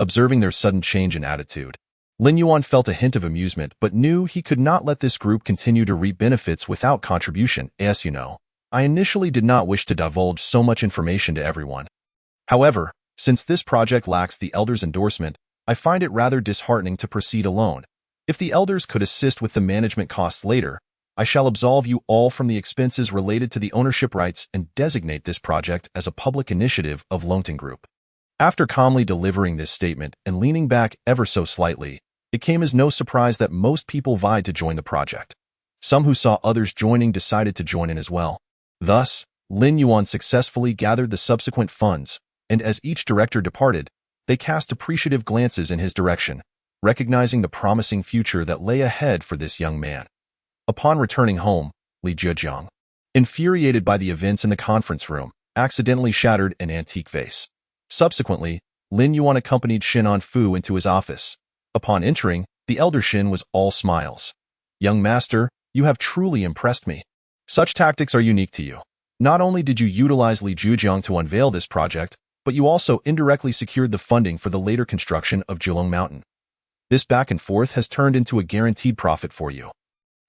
Observing their sudden change in attitude, Lin Yuan felt a hint of amusement but knew he could not let this group continue to reap benefits without contribution. "As you know, I initially did not wish to divulge so much information to everyone. However, since this project lacks the elders' endorsement, I find it rather disheartening to proceed alone. If the elders could assist with the management costs later, I shall absolve you all from the expenses related to the ownership rights and designate this project as a public initiative of Longting Group." After calmly delivering this statement and leaning back ever so slightly, it came as no surprise that most people vied to join the project. Some who saw others joining decided to join in as well. Thus, Lin Yuan successfully gathered the subsequent funds, and as each director departed, they cast appreciative glances in his direction, recognizing the promising future that lay ahead for this young man. Upon returning home, Li Zhejiang, infuriated by the events in the conference room, accidentally shattered an antique vase. Subsequently, Lin Yuan accompanied Shinan Fu into his office. Upon entering, the elder Shin was all smiles. "Young master, you have truly impressed me. Such tactics are unique to you. Not only did you utilize Li Zhujiang to unveil this project, but you also indirectly secured the funding for the later construction of Jilong Mountain. This back and forth has turned into a guaranteed profit for you."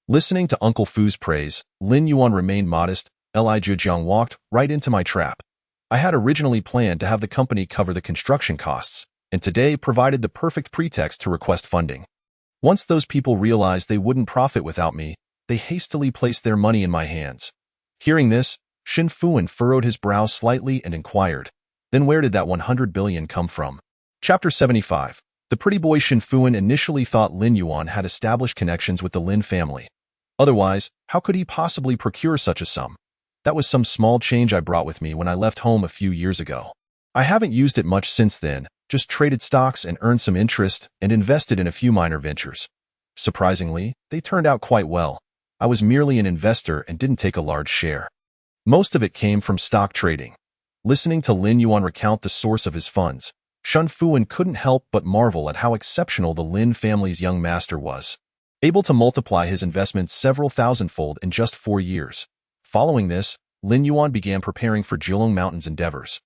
Listening to Uncle Fu's praise, Lin Yuan remained modest. "Li Zhujiang walked right into my trap. I had originally planned to have the company cover the construction costs, and today provided the perfect pretext to request funding. Once those people realized they wouldn't profit without me, they hastily placed their money in my hands." Hearing this, Shin Fuan furrowed his brow slightly and inquired, "Then where did that 100 billion come from?" Chapter 75. The pretty boy Shin Fuan initially thought Lin Yuan had established connections with the Lin family. Otherwise, how could he possibly procure such a sum? "That was some small change I brought with me when I left home a few years ago. I haven't used it much since then, just traded stocks and earned some interest and invested in a few minor ventures. Surprisingly, they turned out quite well. I was merely an investor and didn't take a large share. Most of it came from stock trading." Listening to Lin Yuan recount the source of his funds, Shin Fuan couldn't help but marvel at how exceptional the Lin family's young master was, able to multiply his investments several thousandfold in just 4 years. Following this, Lin Yuan began preparing for Jilong Mountain's endeavors.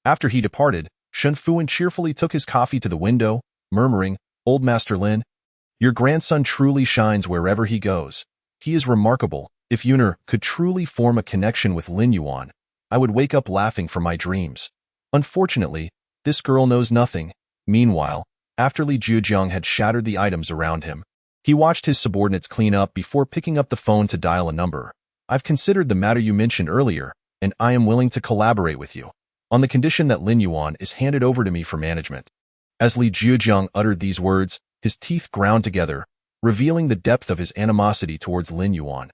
After he departed, Shin Fuan cheerfully took his coffee to the window, murmuring, "Old Master Lin, your grandson truly shines wherever he goes. He is remarkable. If Yuner could truly form a connection with Lin Yuan, I would wake up laughing from my dreams. Unfortunately, this girl knows nothing." Meanwhile, after Li Zhujiang had shattered the items around him, he watched his subordinates clean up before picking up the phone to dial a number. "I've considered the matter you mentioned earlier, and I am willing to collaborate with you, on the condition that Lin Yuan is handed over to me for management." As Li Zhujiang uttered these words, his teeth ground together, revealing the depth of his animosity towards Lin Yuan.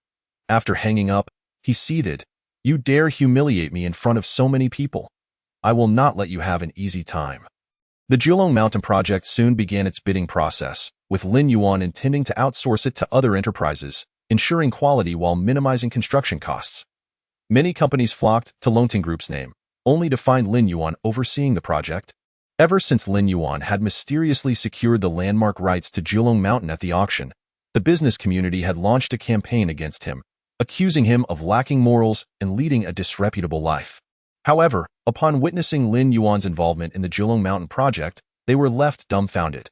After hanging up, he seethed, "You dare humiliate me in front of so many people? I will not let you have an easy time. The Jiulong Mountain project soon began its bidding process, with Lin Yuan intending to outsource it to other enterprises, ensuring quality while minimizing construction costs. Many companies flocked to Longting Group's name, only to find Lin Yuan overseeing the project. Ever since Lin Yuan had mysteriously secured the landmark rights to Jiulong Mountain at the auction, the business community had launched a campaign against him, accusing him of lacking morals and leading a disreputable life. However, upon witnessing Lin Yuan's involvement in the Jiulong Mountain project, they were left dumbfounded.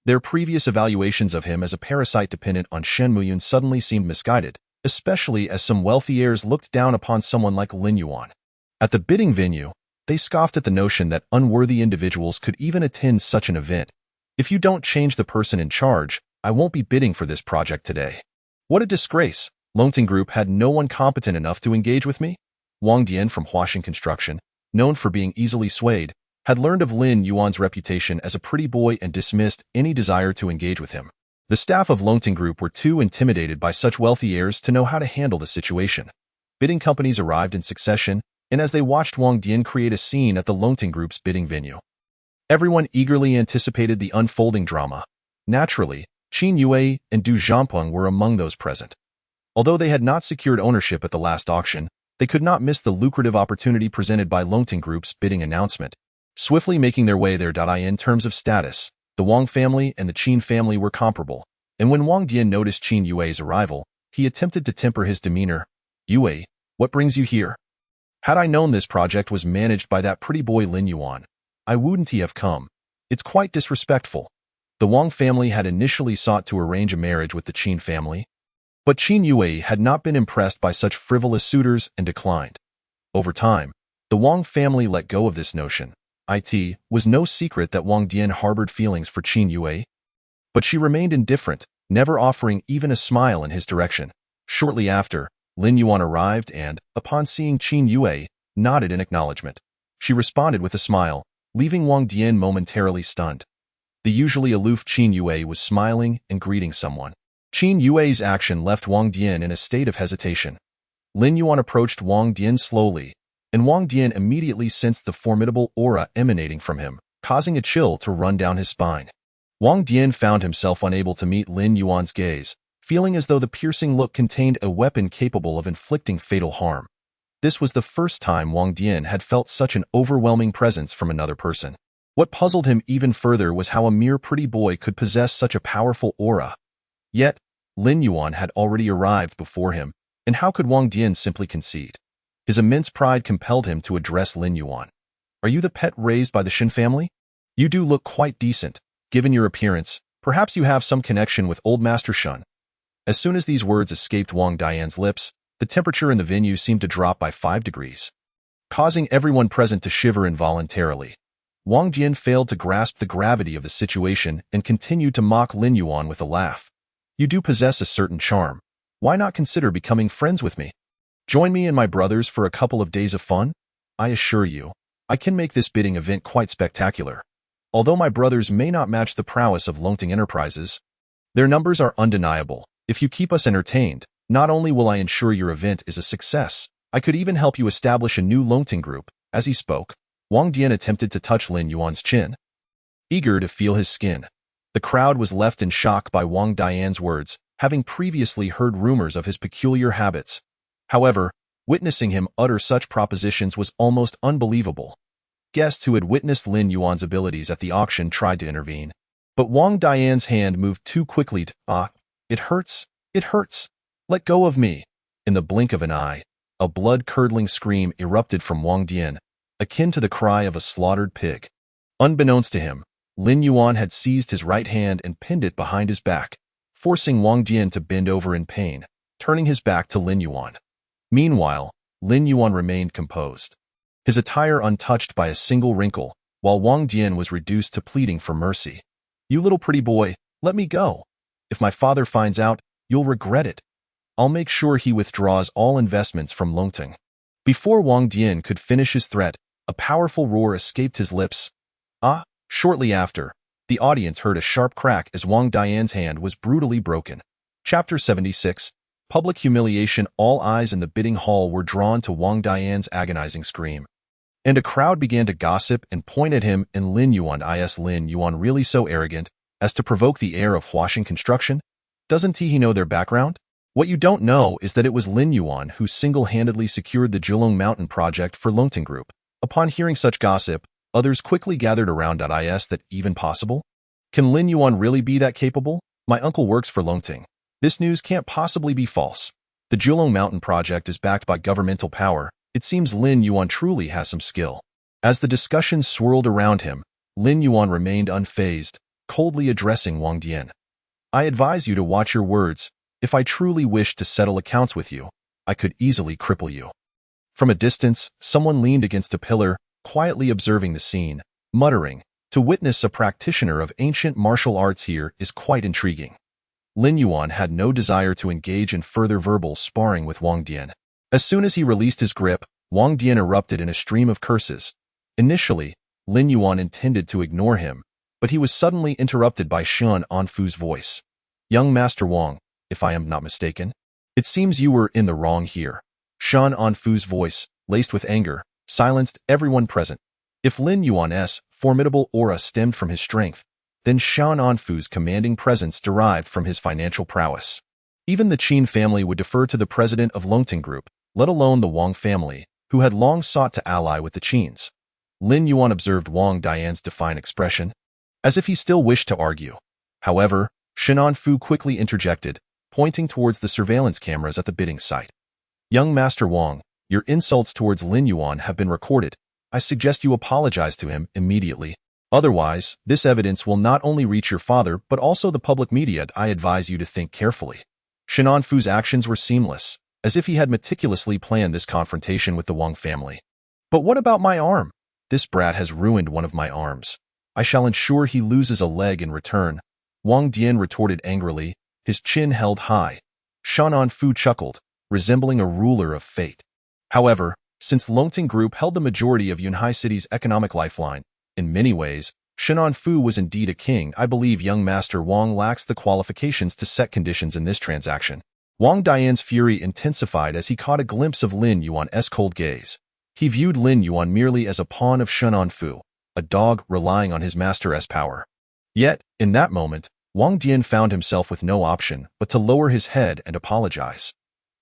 Their previous evaluations of him as a parasite dependent on Shen Muyun suddenly seemed misguided, especially as some wealthy heirs looked down upon someone like Lin Yuan. At the bidding venue, they scoffed at the notion that unworthy individuals could even attend such an event. If you don't change the person in charge, I won't be bidding for this project today. What a disgrace! Longting Group had no one competent enough to engage with me? Wang Dian from Huaxing Construction, known for being easily swayed, had learned of Lin Yuan's reputation as a pretty boy and dismissed any desire to engage with him. The staff of Longting Group were too intimidated by such wealthy heirs to know how to handle the situation. Bidding companies arrived in succession, and as they watched Wang Dian create a scene at the Longting Group's bidding venue, everyone eagerly anticipated the unfolding drama. Naturally, Qin Yue and Du Zhampeng were among those present. Although they had not secured ownership at the last auction, they could not miss the lucrative opportunity presented by Longting Group's bidding announcement. Swiftly making their way there. In terms of status, the Wang family and the Qin family were comparable, and when Wang Dian noticed Qin Yue's arrival, he attempted to temper his demeanor. Yue, what brings you here? Had I known this project was managed by that pretty boy Lin Yuan, I wouldn't have come. It's quite disrespectful. The Wang family had initially sought to arrange a marriage with the Qin family, but Qin Yue had not been impressed by such frivolous suitors and declined. Over time, the Wang family let go of this notion. It was no secret that Wang Dian harbored feelings for Qin Yue, but she remained indifferent, never offering even a smile in his direction. Shortly after, Lin Yuan arrived and, upon seeing Qin Yue, nodded in acknowledgement. She responded with a smile, leaving Wang Dian momentarily stunned. The usually aloof Qin Yue was smiling and greeting someone. Qin Yue's action left Wang Dian in a state of hesitation. Lin Yuan approached Wang Dian slowly, and Wang Dian immediately sensed the formidable aura emanating from him, causing a chill to run down his spine. Wang Dian found himself unable to meet Lin Yuan's gaze, feeling as though the piercing look contained a weapon capable of inflicting fatal harm. This was the first time Wang Dian had felt such an overwhelming presence from another person. What puzzled him even further was how a mere pretty boy could possess such a powerful aura. Yet, Lin Yuan had already arrived before him, and how could Wang Dian simply concede? His immense pride compelled him to address Lin Yuan. Are you the pet raised by the Shen family? You do look quite decent. Given your appearance, perhaps you have some connection with old Master Shen. As soon as these words escaped Wang Dian's lips, the temperature in the venue seemed to drop by 5 degrees, causing everyone present to shiver involuntarily. Wang Dian failed to grasp the gravity of the situation and continued to mock Lin Yuan with a laugh. You do possess a certain charm. Why not consider becoming friends with me? Join me and my brothers for a couple of days of fun? I assure you, I can make this bidding event quite spectacular. Although my brothers may not match the prowess of Longting Enterprises, their numbers are undeniable. If you keep us entertained, not only will I ensure your event is a success, I could even help you establish a new Longting group. As he spoke, Wang Dian attempted to touch Lin Yuan's chin, eager to feel his skin. The crowd was left in shock by Wang Dian's words, having previously heard rumors of his peculiar habits. However, witnessing him utter such propositions was almost unbelievable. Guests who had witnessed Lin Yuan's abilities at the auction tried to intervene, but Wang Dian's hand moved too quickly to, it hurts, it hurts, let go of me. In the blink of an eye, a blood-curdling scream erupted from Wang Dian, akin to the cry of a slaughtered pig. Unbeknownst to him, Lin Yuan had seized his right hand and pinned it behind his back, forcing Wang Dian to bend over in pain, turning his back to Lin Yuan. Meanwhile, Lin Yuan remained composed, his attire untouched by a single wrinkle, while Wang Dian was reduced to pleading for mercy. You little pretty boy, let me go. If my father finds out, you'll regret it. I'll make sure he withdraws all investments from Longting. Before Wang Dian could finish his threat, a powerful roar escaped his lips. Shortly after, the audience heard a sharp crack as Wang Dian's hand was brutally broken. Chapter 76. Public humiliation. All eyes in the bidding hall were drawn to Wang Dian's agonizing scream. And a crowd began to gossip and point at him and Lin Yuan. Is Lin Yuan really so arrogant as to provoke the heir of Huaxing Construction? Doesn't he know their background? What you don't know is that it was Lin Yuan who single-handedly secured the Julong Mountain project for Longting Group. Upon hearing such gossip, others quickly gathered around. Is that even possible? Can Lin Yuan really be that capable? My uncle works for Longting. This news can't possibly be false. The Julong Mountain project is backed by governmental power. It seems Lin Yuan truly has some skill. As the discussion swirled around him, Lin Yuan remained unfazed, coldly addressing Wang Dian. I advise you to watch your words. If I truly wished to settle accounts with you, I could easily cripple you. From a distance, someone leaned against a pillar, quietly observing the scene, muttering, to witness a practitioner of ancient martial arts here is quite intriguing. Lin Yuan had no desire to engage in further verbal sparring with Wang Dian. As soon as he released his grip, Wang Dian erupted in a stream of curses. Initially, Lin Yuan intended to ignore him, but he was suddenly interrupted by Shan Anfu's voice. Young Master Wang, if I am not mistaken, it seems you were in the wrong here. Shan Anfu's voice, laced with anger, silenced everyone present. If Lin Yuan's formidable aura stemmed from his strength, then Shan Anfu's commanding presence derived from his financial prowess. Even the Qin family would defer to the president of Longting Group, let alone the Wang family, who had long sought to ally with the Qins. Lin Yuan observed Wang Dian's defiant expression, as if he still wished to argue. However, Shan Anfu quickly interjected, pointing towards the surveillance cameras at the bidding site. Young Master Wang, your insults towards Lin Yuan have been recorded. I suggest you apologize to him immediately. Otherwise, this evidence will not only reach your father but also the public media. I advise you to think carefully. Shan Anfu's actions were seamless, as if he had meticulously planned this confrontation with the Wang family. But what about my arm? This brat has ruined one of my arms. I shall ensure he loses a leg in return. Wang Dian retorted angrily, his chin held high. Shan Anfu chuckled, resembling a ruler of fate. However, since Longting Group held the majority of Yunhai City's economic lifeline, in many ways, Shan Anfu was indeed a king. I believe young Master Wang lacks the qualifications to set conditions in this transaction. Wang Dian's fury intensified as he caught a glimpse of Lin Yuan's cold gaze. He viewed Lin Yuan merely as a pawn of Shan Anfu, a dog relying on his master's power. Yet, in that moment, Wang Dian found himself with no option but to lower his head and apologize.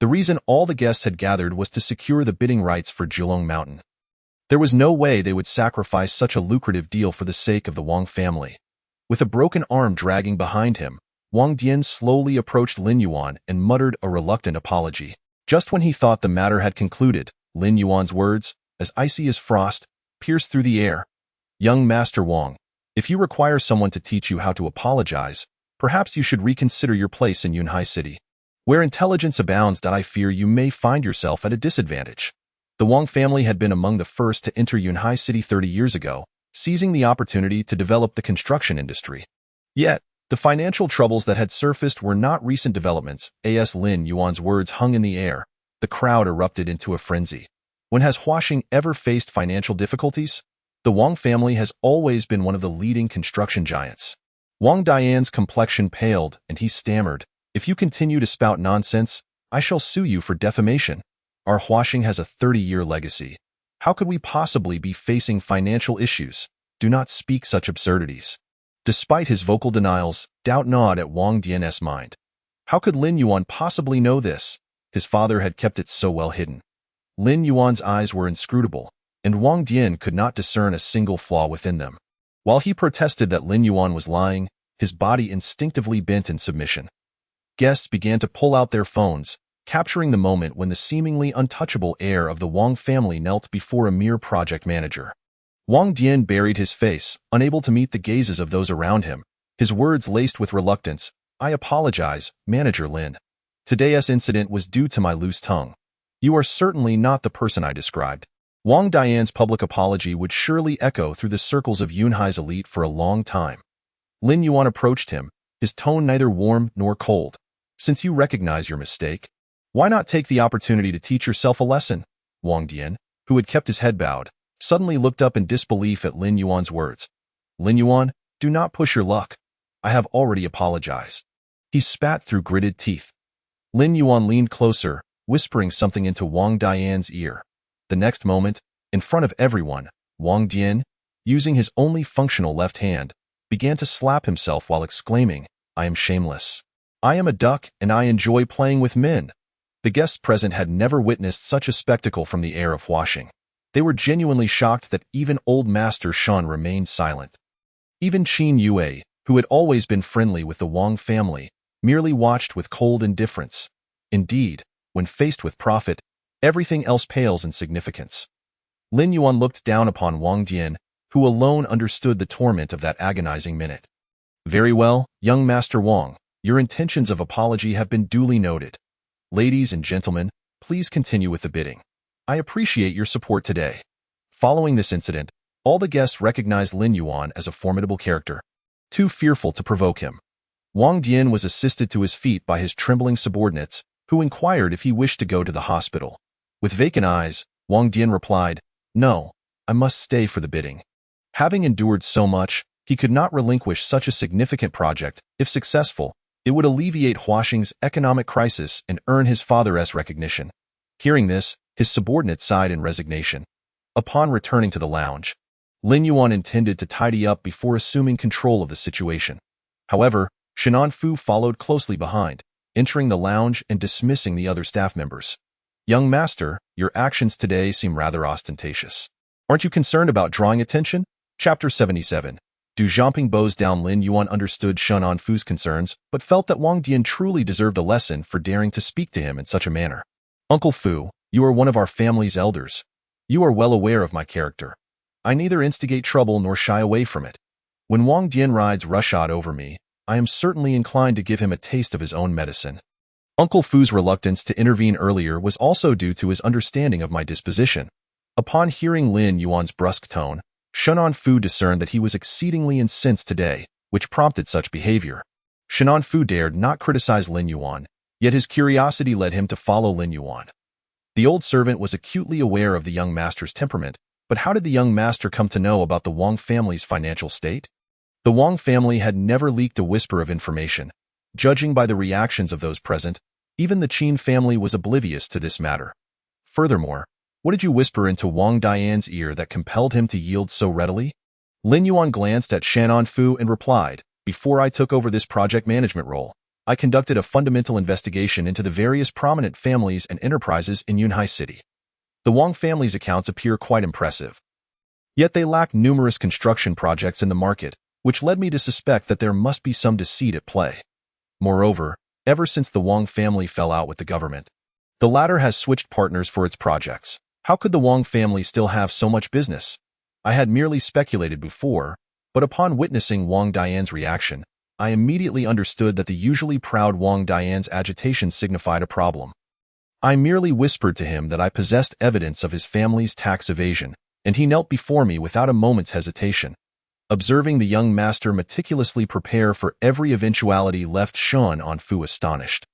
The reason all the guests had gathered was to secure the bidding rights for Julong Mountain. There was no way they would sacrifice such a lucrative deal for the sake of the Wang family. With a broken arm dragging behind him, Wang Dian slowly approached Lin Yuan and muttered a reluctant apology. Just when he thought the matter had concluded, Lin Yuan's words, as icy as frost, pierced through the air. Young Master Wang, if you require someone to teach you how to apologize, perhaps you should reconsider your place in Yunhai City. Where intelligence abounds, I fear you may find yourself at a disadvantage. The Wang family had been among the first to enter Yunhai City 30 years ago, seizing the opportunity to develop the construction industry. Yet, the financial troubles that had surfaced were not recent developments. As Lin Yuan's words hung in the air, the crowd erupted into a frenzy. When has Huaxing ever faced financial difficulties? The Wang family has always been one of the leading construction giants. Wang Dian's complexion paled, and he stammered, if you continue to spout nonsense, I shall sue you for defamation. Our Huaxing has a 30-year legacy. How could we possibly be facing financial issues? Do not speak such absurdities. Despite his vocal denials, doubt gnawed at Wang Dian's mind. How could Lin Yuan possibly know this? His father had kept it so well hidden. Lin Yuan's eyes were inscrutable, and Wang Dian could not discern a single flaw within them. While he protested that Lin Yuan was lying, his body instinctively bent in submission. Guests began to pull out their phones, capturing the moment when the seemingly untouchable heir of the Wang family knelt before a mere project manager. Wang Dian buried his face, unable to meet the gazes of those around him, his words laced with reluctance. I apologize, Manager Lin. Today's incident was due to my loose tongue. You are certainly not the person I described. Wang Dian's public apology would surely echo through the circles of Yunhai's elite for a long time. Lin Yuan approached him, his tone neither warm nor cold. Since you recognize your mistake, why not take the opportunity to teach yourself a lesson? Wang Dian, who had kept his head bowed, suddenly looked up in disbelief at Lin Yuan's words. Lin Yuan, do not push your luck. I have already apologized. He spat through gritted teeth. Lin Yuan leaned closer, whispering something into Wang Dian's ear. The next moment, In front of everyone, Wang Dian, using his only functional left hand, began to slap himself while exclaiming, "I am shameless. I am a duck and I enjoy playing with men." The guests present had never witnessed such a spectacle from the air of washing. They were genuinely shocked that even old Master Shan remained silent. Even Qin Yue, who had always been friendly with the Wang family, merely watched with cold indifference. Indeed, when faced with profit, everything else pales in significance. Lin Yuan looked down upon Wang Dian, who alone understood the torment of that agonizing minute. "Very well, young Master Wang, your intentions of apology have been duly noted. Ladies and gentlemen, please continue with the bidding. I appreciate your support today." Following this incident, all the guests recognized Lin Yuan as a formidable character, too fearful to provoke him. Wang Dian was assisted to his feet by his trembling subordinates, who inquired if he wished to go to the hospital. With vacant eyes, Wang Dian replied, "No, I must stay for the bidding." Having endured so much, he could not relinquish such a significant project. If successful, it would alleviate Huaxing's economic crisis and earn his father's recognition. Hearing this, his subordinate sighed in resignation. Upon returning to the lounge, Lin Yuan intended to tidy up before assuming control of the situation. However, Shinan Fu followed closely behind, entering the lounge and dismissing the other staff members. "Young master, your actions today seem rather ostentatious. Aren't you concerned about drawing attention?" Chapter 77. Du Zhangping bows down. Lin Yuan understood Shinan Fu's concerns, but felt that Wang Dian truly deserved a lesson for daring to speak to him in such a manner. "Uncle Fu, you are one of our family's elders. You are well aware of my character. I neither instigate trouble nor shy away from it. When Wang Dian rides roughshod over me, I am certainly inclined to give him a taste of his own medicine." Uncle Fu's reluctance to intervene earlier was also due to his understanding of my disposition. Upon hearing Lin Yuan's brusque tone, Shinan Fu discerned that he was exceedingly incensed today, which prompted such behavior. Shinan Fu dared not criticize Lin Yuan, yet his curiosity led him to follow Lin Yuan. The old servant was acutely aware of the young master's temperament, but how did the young master come to know about the Wang family's financial state? The Wang family had never leaked a whisper of information. Judging by the reactions of those present, even the Qin family was oblivious to this matter. Furthermore, what did you whisper into Wang Dian's ear that compelled him to yield so readily? Lin Yuan glanced at Shinan Fu and replied, "Before I took over this project management role, I conducted a fundamental investigation into the various prominent families and enterprises in Yunhai City. The Wang family's accounts appear quite impressive. Yet they lack numerous construction projects in the market, which led me to suspect that there must be some deceit at play. Moreover, ever since the Wang family fell out with the government, the latter has switched partners for its projects. How could the Wang family still have so much business? I had merely speculated before, but upon witnessing Wang Dian's reaction, I immediately understood that the usually proud Wang Dian's agitation signified a problem. I merely whispered to him that I possessed evidence of his family's tax evasion, and he knelt before me without a moment's hesitation. Observing the young master meticulously prepare for every eventuality left Shinan Fu astonished.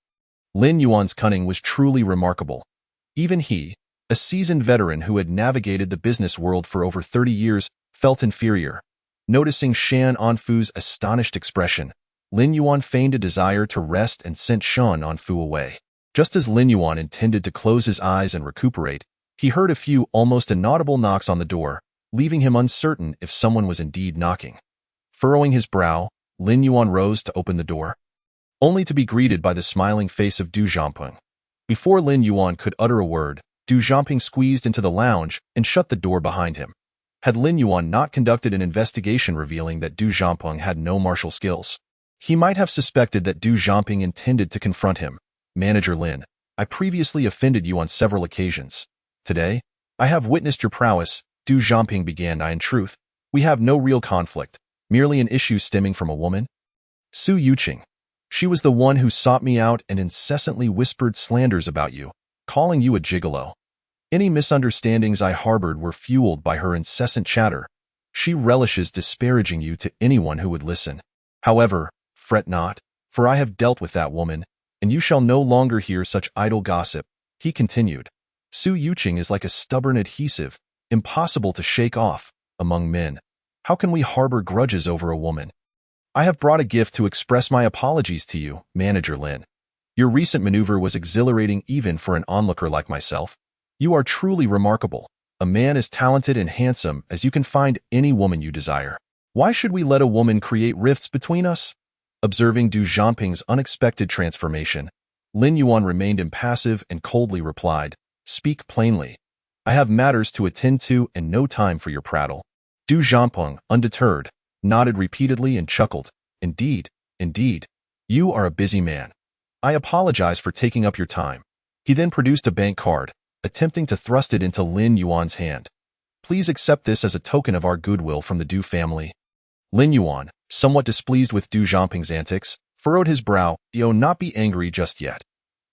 Lin Yuan's cunning was truly remarkable. Even he, a seasoned veteran who had navigated the business world for over 30 years, felt inferior. Noticing Shinan Fu's astonished expression, Lin Yuan feigned a desire to rest and sent Shinan Fu away. Just as Lin Yuan intended to close his eyes and recuperate, he heard a few almost inaudible knocks on the door, leaving him uncertain if someone was indeed knocking. Furrowing his brow, Lin Yuan rose to open the door, only to be greeted by the smiling face of Du Zhangping. Before Lin Yuan could utter a word, Du Zhangping squeezed into the lounge and shut the door behind him. Had Lin Yuan not conducted an investigation revealing that Du Zhangping had no martial skills, he might have suspected that Du Zhangping intended to confront him. "Manager Lin, I previously offended you on several occasions. Today, I have witnessed your prowess," Du Zhangping began. "In truth, we have no real conflict, merely an issue stemming from a woman, Su Yuqing. She was the one who sought me out and incessantly whispered slanders about you, calling you a gigolo. Any misunderstandings I harbored were fueled by her incessant chatter. She relishes disparaging you to anyone who would listen. However, fret not, for I have dealt with that woman, and you shall no longer hear such idle gossip," he continued. "Su Yuqing is like a stubborn adhesive, impossible to shake off. Among men, how can we harbor grudges over a woman? I have brought a gift to express my apologies to you, Manager Lin. Your recent maneuver was exhilarating even for an onlooker like myself. You are truly remarkable. A man as talented and handsome as you can find any woman you desire. Why should we let a woman create rifts between us? Observing Du Xiaoping's unexpected transformation, Lin Yuan remained impassive and coldly replied, "Speak plainly. I have matters to attend to and no time for your prattle." Du Xiaoping, undeterred, nodded repeatedly and chuckled. Indeed, indeed. You are a busy man. I apologize for taking up your time. He then produced a bank card, attempting to thrust it into Lin Yuan's hand. Please accept this as a token of our goodwill from the Du family. Lin Yuan, somewhat displeased with Du Xiaoping's antics, furrowed his brow. Not be angry just yet.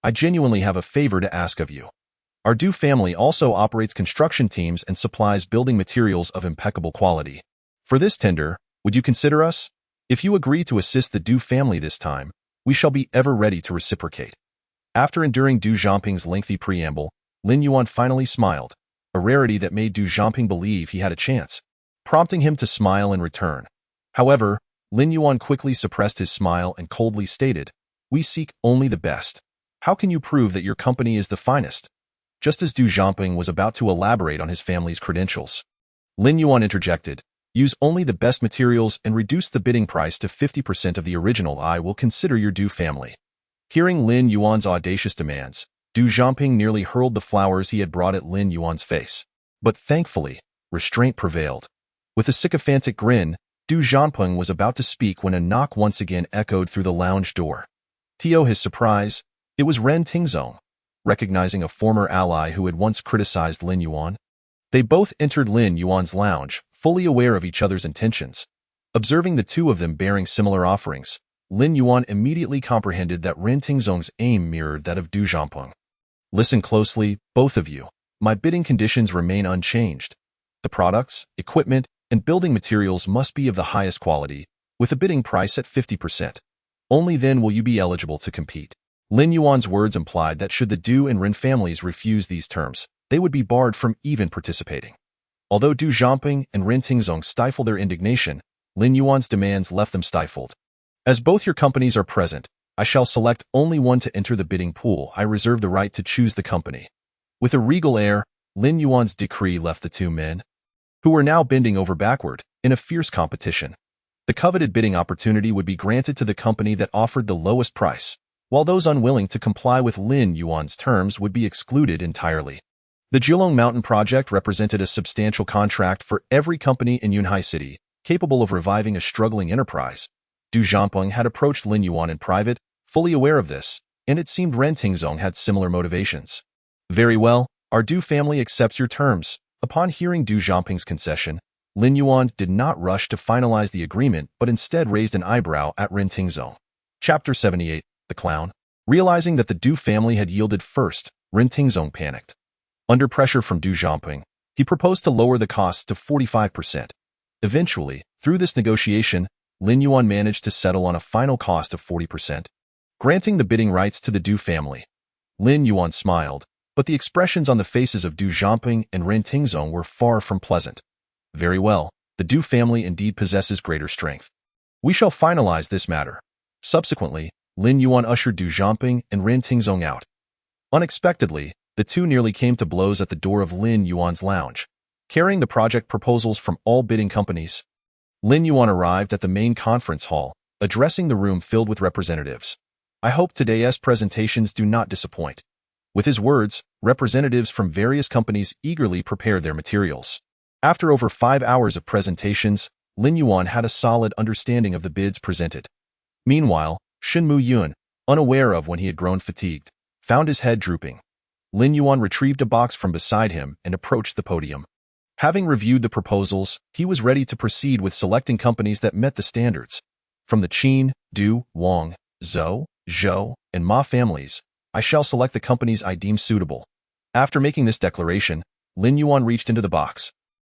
I genuinely have a favor to ask of you. Our Du family also operates construction teams and supplies building materials of impeccable quality. For this tender, would you consider us? If you agree to assist the Du family this time, we shall be ever ready to reciprocate. After enduring Du Xiaoping's lengthy preamble, Lin Yuan finally smiled, a rarity that made Du Xiaoping believe he had a chance, prompting him to smile in return. However, Lin Yuan quickly suppressed his smile and coldly stated, "We seek only the best. How can you prove that your company is the finest?" Just as Du Xiaoping was about to elaborate on his family's credentials, Lin Yuan interjected, "Use only the best materials and reduce the bidding price to 50% of the original. I will consider your Du family." Hearing Lin Yuan's audacious demands, Du Xiaoping nearly hurled the flowers he had brought at Lin Yuan's face. But thankfully, restraint prevailed. With a sycophantic grin, Du Xiaoping was about to speak when a knock once again echoed through the lounge door. To his surprise, it was Ren Tingzong. Recognizing a former ally who had once criticized Lin Yuan, they both entered Lin Yuan's lounge, fully aware of each other's intentions. Observing the two of them bearing similar offerings, Lin Yuan immediately comprehended that Ren Tingzong's aim mirrored that of Du Xiaoping. Listen closely, both of you. My bidding conditions remain unchanged. The products, equipment, and building materials must be of the highest quality, with a bidding price at 50%. Only then will you be eligible to compete. Lin Yuan's words implied that should the Du and Ren families refuse these terms, they would be barred from even participating. Although Du Xiaoping and Ren Tingzong stifled their indignation, Lin Yuan's demands left them stifled. As both your companies are present, I shall select only one to enter the bidding pool. I reserve the right to choose the company. With a regal air, Lin Yuan's decree left the two men, who were now bending over backward, in a fierce competition. The coveted bidding opportunity would be granted to the company that offered the lowest price, while those unwilling to comply with Lin Yuan's terms would be excluded entirely. The Jilong Mountain project represented a substantial contract for every company in Yunhai City, capable of reviving a struggling enterprise. Du Xiaoping had approached Lin Yuan in private, fully aware of this, and it seemed Ren Tingzong had similar motivations. Very well, our Du family accepts your terms. Upon hearing Du Xiaoping's concession, Lin Yuan did not rush to finalize the agreement but instead raised an eyebrow at Ren Tingzong. Chapter 78, The Clown. Realizing that the Du family had yielded first, Ren Tingzong panicked. Under pressure from Du Xiaoping, he proposed to lower the costs to 45%. Eventually, through this negotiation, Lin Yuan managed to settle on a final cost of 40%, granting the bidding rights to the Du family. Lin Yuan smiled, but the expressions on the faces of Du Xiaoping and Ren Tingzong were far from pleasant. Very well, the Du family indeed possesses greater strength. We shall finalize this matter. Subsequently, Lin Yuan ushered Du Xiaoping and Ren Tingzong out. Unexpectedly, the two nearly came to blows at the door of Lin Yuan's lounge. Carrying the project proposals from all bidding companies, Lin Yuan arrived at the main conference hall, addressing the room filled with representatives. I hope today's presentations do not disappoint. With his words, representatives from various companies eagerly prepared their materials. After over 5 hours of presentations, Lin Yuan had a solid understanding of the bids presented. Meanwhile, Shenmu Yun, unaware of when he had grown fatigued, found his head drooping. Lin Yuan retrieved a box from beside him and approached the podium. Having reviewed the proposals, he was ready to proceed with selecting companies that met the standards. From the Qin, Du, Wang, Zhou, Zhou, and Ma families, I shall select the companies I deem suitable. After making this declaration, Lin Yuan reached into the box.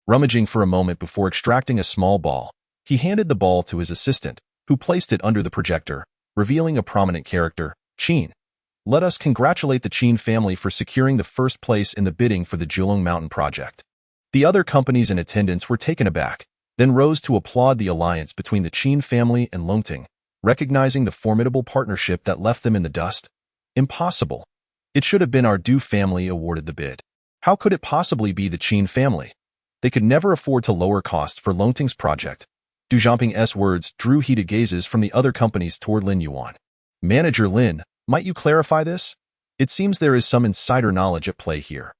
Rummaging for a moment before extracting a small ball, he handed the ball to his assistant, who placed it under the projector, revealing a prominent character, Qin. Let us congratulate the Qin family for securing the first place in the bidding for the Jilong Mountain project. The other companies in attendance were taken aback, then rose to applaud the alliance between the Qin family and Longting, recognizing the formidable partnership that left them in the dust. Impossible. It should have been our Du family awarded the bid. How could it possibly be the Qin family? They could never afford to lower costs for Longting's project. Du Xiaoping's words drew heated gazes from the other companies toward Lin Yuan. Manager Lin, might you clarify this? It seems there is some insider knowledge at play here.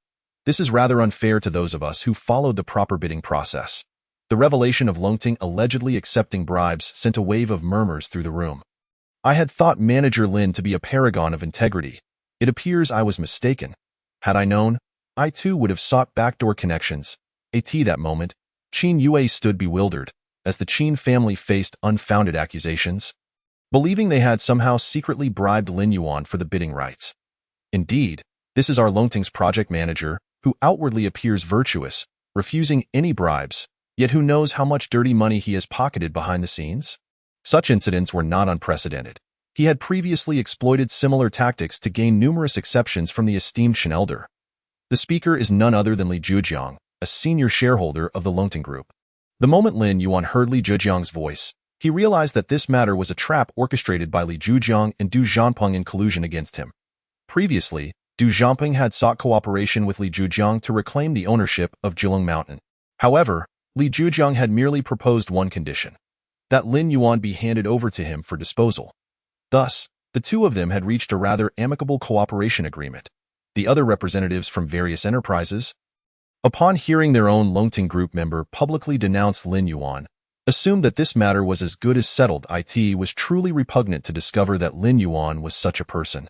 This is rather unfair to those of us who followed the proper bidding process. The revelation of Longting allegedly accepting bribes sent a wave of murmurs through the room. I had thought Manager Lin to be a paragon of integrity. It appears I was mistaken. Had I known, I too would have sought backdoor connections. At that moment, Qin Yue stood bewildered, as the Qin family faced unfounded accusations, believing they had somehow secretly bribed Lin Yuan for the bidding rights. Indeed, this is our Longting's project manager, who outwardly appears virtuous, refusing any bribes, yet who knows how much dirty money he has pocketed behind the scenes? Such incidents were not unprecedented. He had previously exploited similar tactics to gain numerous exceptions from the esteemed Shen elder. The speaker is none other than Li Zhujiang, a senior shareholder of the Longting Group. The moment Lin Yuan heard Li Zhujiang's voice, he realized that this matter was a trap orchestrated by Li Zhujiang and Du Xiaoping in collusion against him. Previously, Du Xiaoping had sought cooperation with Li Zhujiang to reclaim the ownership of Jilong Mountain. However, Li Zhujiang had merely proposed one condition: that Lin Yuan be handed over to him for disposal. Thus, the two of them had reached a rather amicable cooperation agreement. The other representatives from various enterprises, upon hearing their own Longting Group member publicly denounce Lin Yuan, assumed that this matter was as good as settled. It was truly repugnant to discover that Lin Yuan was such a person.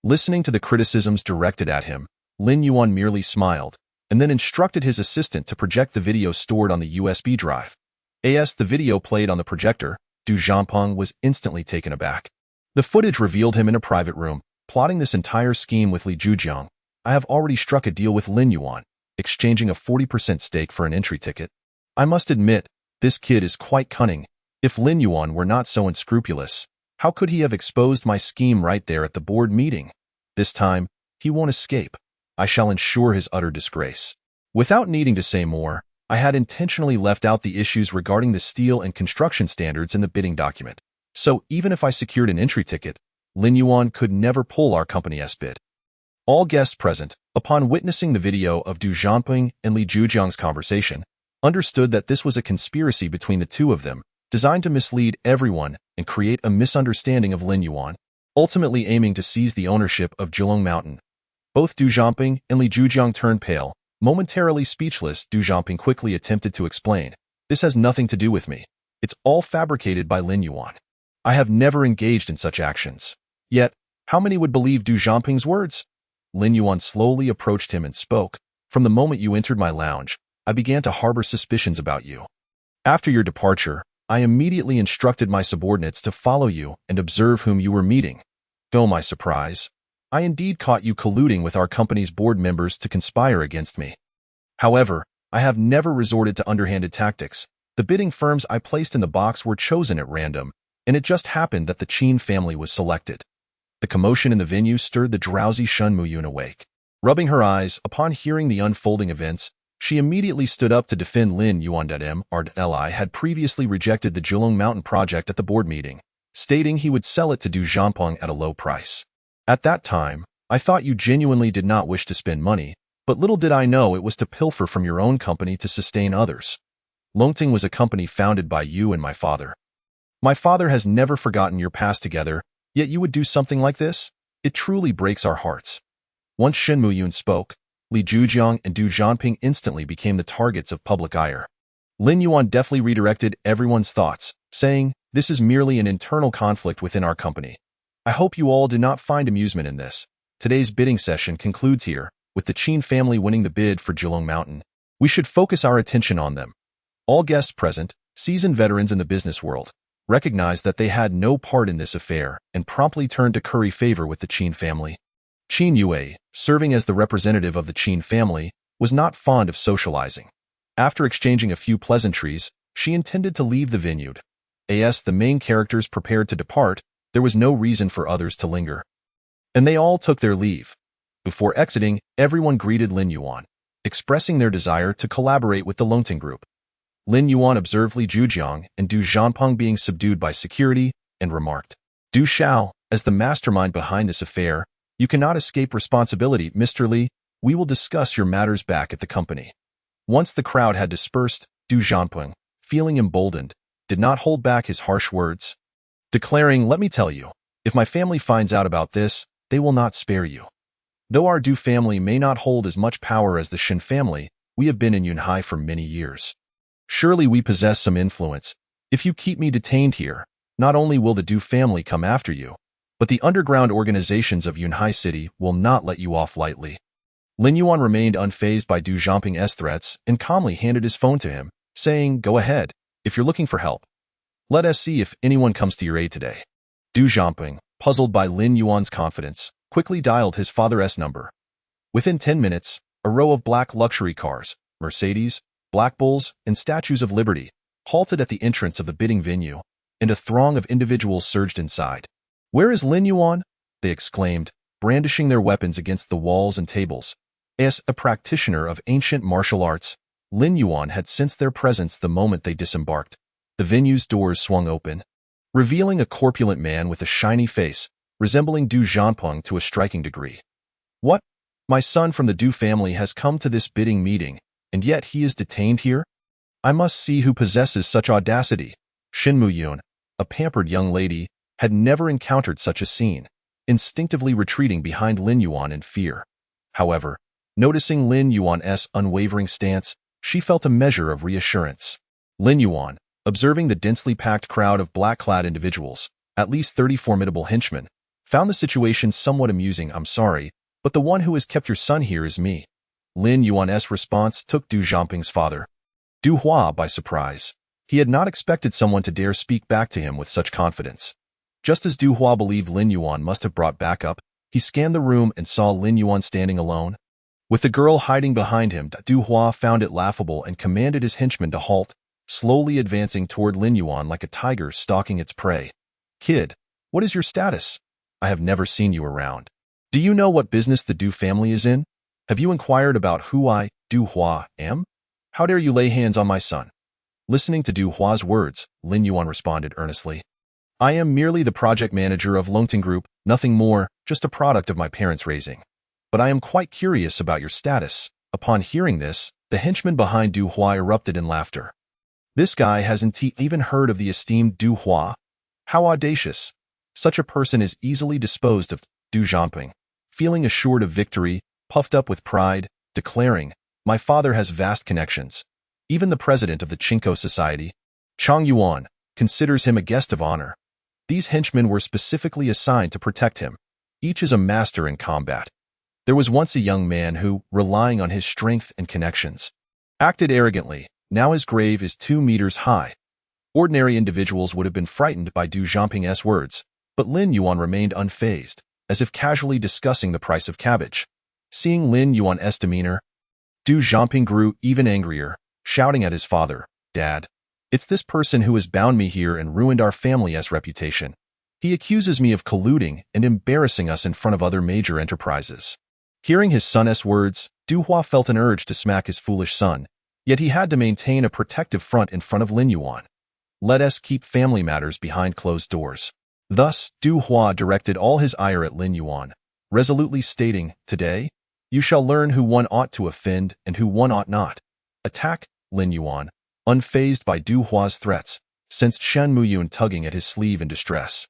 Listening to the criticisms directed at him, Lin Yuan merely smiled, and then instructed his assistant to project the video stored on the USB drive. As the video played on the projector, Du Xiaoping was instantly taken aback. The footage revealed him in a private room, plotting this entire scheme with Li Zhujiang. I have already struck a deal with Lin Yuan, exchanging a 40% stake for an entry ticket. I must admit, this kid is quite cunning. If Lin Yuan were not so unscrupulous, how could he have exposed my scheme right there at the board meeting? This time, he won't escape. I shall ensure his utter disgrace. Without needing to say more, I had intentionally left out the issues regarding the steel and construction standards in the bidding document. So even if I secured an entry ticket, Lin Yuan could never pull our company's bid. All guests present, upon witnessing the video of Du Xiaoping and Li Zhujiang's conversation, understood that this was a conspiracy between the two of them, designed to mislead everyone and create a misunderstanding of Lin Yuan, ultimately aiming to seize the ownership of Jilong Mountain. Both Du Xiaoping and Li Zhujiang turned pale. Momentarily speechless, Du Xiaoping quickly attempted to explain, "This has nothing to do with me. It's all fabricated by Lin Yuan. I have never engaged in such actions." Yet, how many would believe Du Xiaoping's words? Lin Yuan slowly approached him and spoke, "From the moment you entered my lounge, I began to harbor suspicions about you. After your departure, I immediately instructed my subordinates to follow you and observe whom you were meeting. To my surprise, I indeed caught you colluding with our company's board members to conspire against me. However, I have never resorted to underhanded tactics. The bidding firms I placed in the box were chosen at random, and it just happened that the Qin family was selected." The commotion in the venue stirred the drowsy Shen Muyun awake. Rubbing her eyes upon hearing the unfolding events, she immediately stood up to defend Lin Yuan. Li had previously rejected the Jilong Mountain project at the board meeting, stating he would sell it to Du Xiaoping at a low price. "At that time, I thought you genuinely did not wish to spend money, but little did I know it was to pilfer from your own company to sustain others. Longting was a company founded by you and my father. My father has never forgotten your past together, yet you would do something like this? It truly breaks our hearts." Once Shen Muyun spoke, Li Zhujiang and Du Xiaoping instantly became the targets of public ire. Lin Yuan deftly redirected everyone's thoughts, saying, "This is merely an internal conflict within our company. I hope you all do not find amusement in this. Today's bidding session concludes here, with the Qin family winning the bid for Jilong Mountain. We should focus our attention on them." All guests present, seasoned veterans in the business world, recognized that they had no part in this affair and promptly turned to curry favor with the Qin family. Qin Yue, serving as the representative of the Qin family, was not fond of socializing. After exchanging a few pleasantries, she intended to leave the venue. As the main characters prepared to depart, there was no reason for others to linger. And they all took their leave. Before exiting, everyone greeted Lin Yuan, expressing their desire to collaborate with the Longting Group. Lin Yuan observed Li Zhujiang and Du Xiaoping being subdued by security and remarked, "Du Xiao, as the mastermind behind this affair, you cannot escape responsibility, Mr. Li. We will discuss your matters back at the company. Once the crowd had dispersed, Du Jianping, feeling emboldened, did not hold back his harsh words, declaring, "Let me tell you, if my family finds out about this, they will not spare you. Though our Du family may not hold as much power as the Shin family, we have been in Yunhai for many years. Surely we possess some influence. If you keep me detained here, not only will the Du family come after you, but the underground organizations of Yunhai City will not let you off lightly." Lin Yuan remained unfazed by Du Jianping's threats and calmly handed his phone to him, saying, "Go ahead, if you're looking for help. Let us see if anyone comes to your aid today." Du Jianping, puzzled by Lin Yuan's confidence, quickly dialed his father's number. Within 10 minutes, a row of black luxury cars, Mercedes, Black Bulls, and Statues of Liberty, halted at the entrance of the bidding venue, and a throng of individuals surged inside. "Where is Lin Yuan?" they exclaimed, brandishing their weapons against the walls and tables. As a practitioner of ancient martial arts, Lin Yuan had sensed their presence the moment they disembarked. The venue's doors swung open, revealing a corpulent man with a shiny face, resembling Du Jianping to a striking degree. "What? My son from the Du family has come to this bidding meeting, and yet he is detained here? I must see who possesses such audacity." Shin Muyun, a pampered young lady, had never encountered such a scene, instinctively retreating behind Lin Yuan in fear. However, noticing Lin Yuan's unwavering stance, she felt a measure of reassurance. Lin Yuan, observing the densely packed crowd of black-clad individuals, at least 30 formidable henchmen, found the situation somewhat amusing. "I'm sorry, but the one who has kept your son here is me." Lin Yuan's response took Du Jianping's father, Du Hua, by surprise. He had not expected someone to dare speak back to him with such confidence. Just as Du Hua believed Lin Yuan must have brought backup, he scanned the room and saw Lin Yuan standing alone. With the girl hiding behind him, Du Hua found it laughable and commanded his henchmen to halt, slowly advancing toward Lin Yuan like a tiger stalking its prey. "Kid, what is your status? I have never seen you around. Do you know what business the Du family is in? Have you inquired about who I, Du Hua, am? How dare you lay hands on my son?" Listening to Du Hua's words, Lin Yuan responded earnestly, "I am merely the project manager of Longting Group, nothing more, just a product of my parents' raising. But I am quite curious about your status." Upon hearing this, the henchman behind Du Hua erupted in laughter. "This guy hasn't he even heard of the esteemed Du Hua? How audacious! Such a person is easily disposed of." Du Jianping, feeling assured of victory, puffed up with pride, declaring, "My father has vast connections. Even the president of the Chinko Society, Chang Yuan, considers him a guest of honor. These henchmen were specifically assigned to protect him. Each is a master in combat. There was once a young man who, relying on his strength and connections, acted arrogantly. Now his grave is 2 meters high." Ordinary individuals would have been frightened by Du Jianping's words, but Lin Yuan remained unfazed, as if casually discussing the price of cabbage. Seeing Lin Yuan's demeanor, Du Jianping grew even angrier, shouting at his father, "Dad, it's this person who has bound me here and ruined our family's reputation. He accuses me of colluding and embarrassing us in front of other major enterprises." Hearing his son's words, Du Hua felt an urge to smack his foolish son, yet he had to maintain a protective front in front of Lin Yuan. "Let us keep family matters behind closed doors." Thus, Du Hua directed all his ire at Lin Yuan, resolutely stating, "Today, you shall learn who one ought to offend and who one ought not." "Attack!" Lin Yuan, unfazed by Du Hua's threats, sensed Shen Muyun tugging at his sleeve in distress.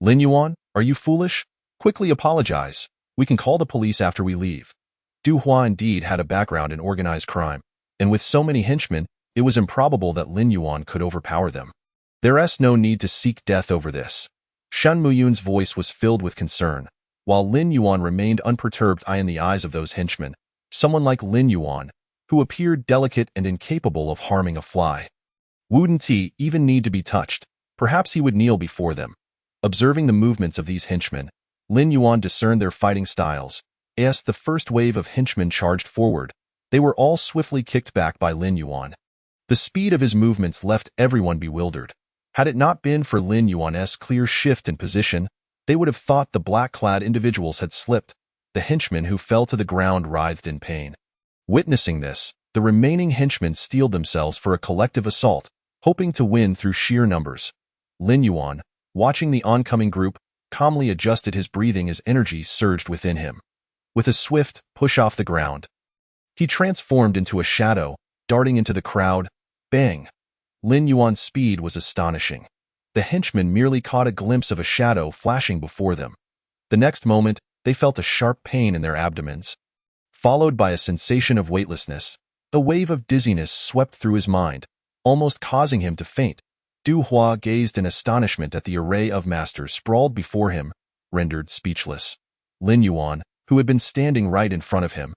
"Lin Yuan, are you foolish? Quickly apologize. We can call the police after we leave." Du Hua indeed had a background in organized crime, and with so many henchmen, it was improbable that Lin Yuan could overpower them. There's no need to seek death over this. Shen Muyun's voice was filled with concern, while Lin Yuan remained unperturbed in the eyes of those henchmen. Someone like Lin Yuan, who appeared delicate and incapable of harming a fly, wouldn't he even need to be touched. Perhaps he would kneel before them. Observing the movements of these henchmen, Lin Yuan discerned their fighting styles. As the first wave of henchmen charged forward, they were all swiftly kicked back by Lin Yuan. The speed of his movements left everyone bewildered. Had it not been for Lin Yuan's clear shift in position, they would have thought the black-clad individuals had slipped. The henchmen who fell to the ground writhed in pain. Witnessing this, the remaining henchmen steeled themselves for a collective assault, hoping to win through sheer numbers. Lin Yuan, watching the oncoming group, calmly adjusted his breathing as energy surged within him. With a swift, push off the ground. He transformed into a shadow, darting into the crowd. Bang! Lin Yuan's speed was astonishing. The henchmen merely caught a glimpse of a shadow flashing before them. The next moment, they felt a sharp pain in their abdomens, followed by a sensation of weightlessness. A wave of dizziness swept through his mind, almost causing him to faint. Du Hua gazed in astonishment at the array of masters sprawled before him, rendered speechless. Lin Yuan, who had been standing right in front of him,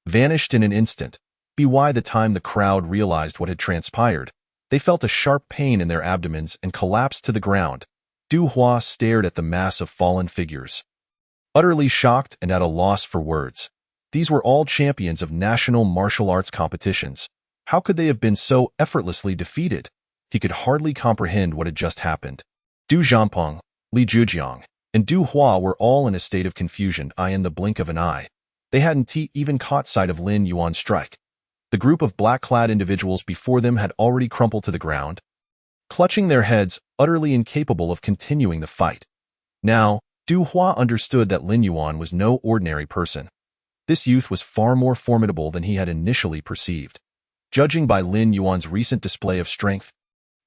vanished in an instant. By the time the crowd realized what had transpired, they felt a sharp pain in their abdomens and collapsed to the ground. Du Hua stared at the mass of fallen figures, utterly shocked and at a loss for words. These were all champions of national martial arts competitions. How could they have been so effortlessly defeated? He could hardly comprehend what had just happened. Du Zhanpeng, Li Zhujiang, and Du Hua were all in a state of confusion in the blink of an eye. They hadn't even caught sight of Lin Yuan's strike. The group of black-clad individuals before them had already crumpled to the ground, clutching their heads, utterly incapable of continuing the fight. Now, Du Hua understood that Lin Yuan was no ordinary person. This youth was far more formidable than he had initially perceived. Judging by Lin Yuan's recent display of strength,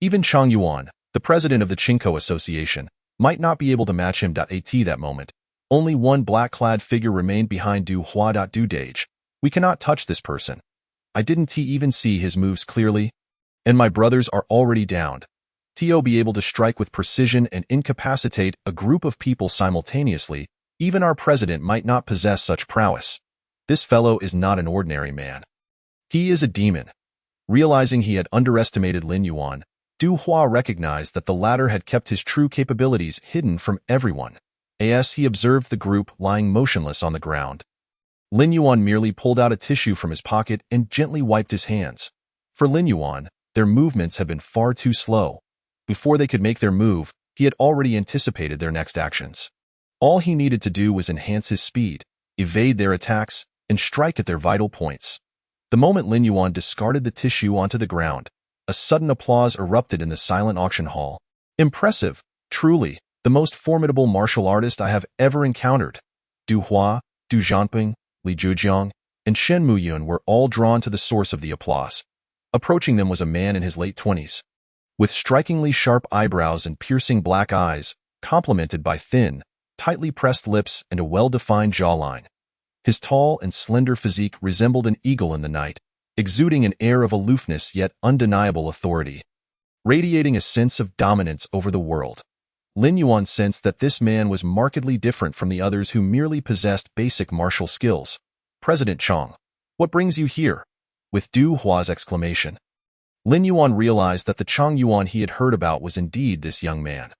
even Chang Yuan, the president of the Qingkou Association, might not be able to match him. At that moment, only one black-clad figure remained behind Du Hua. Du Dage. We cannot touch this person. I didn't even see his moves clearly, and my brothers are already downed. To be able to strike with precision and incapacitate a group of people simultaneously, even our president might not possess such prowess. This fellow is not an ordinary man. He is a demon. Realizing he had underestimated Lin Yuan, Du Hua recognized that the latter had kept his true capabilities hidden from everyone. As he observed the group lying motionless on the ground, Lin Yuan merely pulled out a tissue from his pocket and gently wiped his hands. For Lin Yuan, their movements had been far too slow. Before they could make their move, he had already anticipated their next actions. All he needed to do was enhance his speed, evade their attacks, and strike at their vital points. The moment Lin Yuan discarded the tissue onto the ground, a sudden applause erupted in the silent auction hall. Impressive, truly, the most formidable martial artist I have ever encountered. Du Hua, Du Zhanpeng, Li Zhujiang, and Shen Muyun were all drawn to the source of the applause. Approaching them was a man in his late 20s, with strikingly sharp eyebrows and piercing black eyes, complemented by thin, tightly pressed lips and a well-defined jawline. His tall and slender physique resembled an eagle in the night, exuding an air of aloofness yet undeniable authority, radiating a sense of dominance over the world. Lin Yuan sensed that this man was markedly different from the others who merely possessed basic martial skills. President Chang, what brings you here? With Du Hua's exclamation, Lin Yuan realized that the Chang Yuan he had heard about was indeed this young man.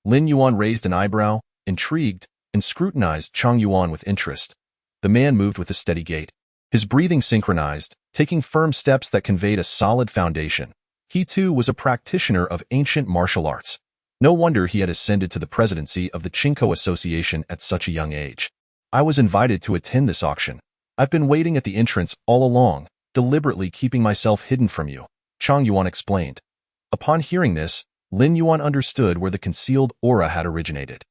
Lin Yuan raised an eyebrow, intrigued, and scrutinized Chang Yuan with interest. The man moved with a steady gait, his breathing synchronized, taking firm steps that conveyed a solid foundation. He too was a practitioner of ancient martial arts. No wonder he had ascended to the presidency of the Qingkou Association at such a young age. I was invited to attend this auction. I've been waiting at the entrance all along, deliberately keeping myself hidden from you, Chang Yuan explained. Upon hearing this, Lin Yuan understood where the concealed aura had originated.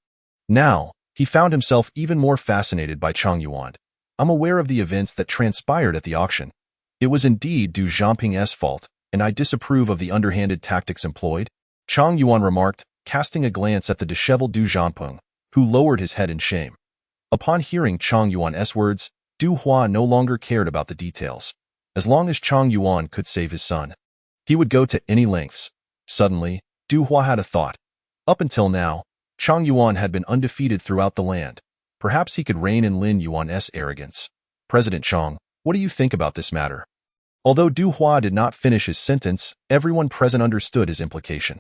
Now, he found himself even more fascinated by Chang Yuan. I'm aware of the events that transpired at the auction. It was indeed Du Zhanpeng's fault, and I disapprove of the underhanded tactics employed, Chang Yuan remarked, casting a glance at the disheveled Du Zhanpeng, who lowered his head in shame. Upon hearing Chang Yuan's words, Du Hua no longer cared about the details. As long as Chang Yuan could save his son, he would go to any lengths. Suddenly, Du Hua had a thought. Up until now, Chang Yuan had been undefeated throughout the land. Perhaps he could rein in Lin Yuan's arrogance. President Chang, what do you think about this matter? Although Du Hua did not finish his sentence, everyone present understood his implication.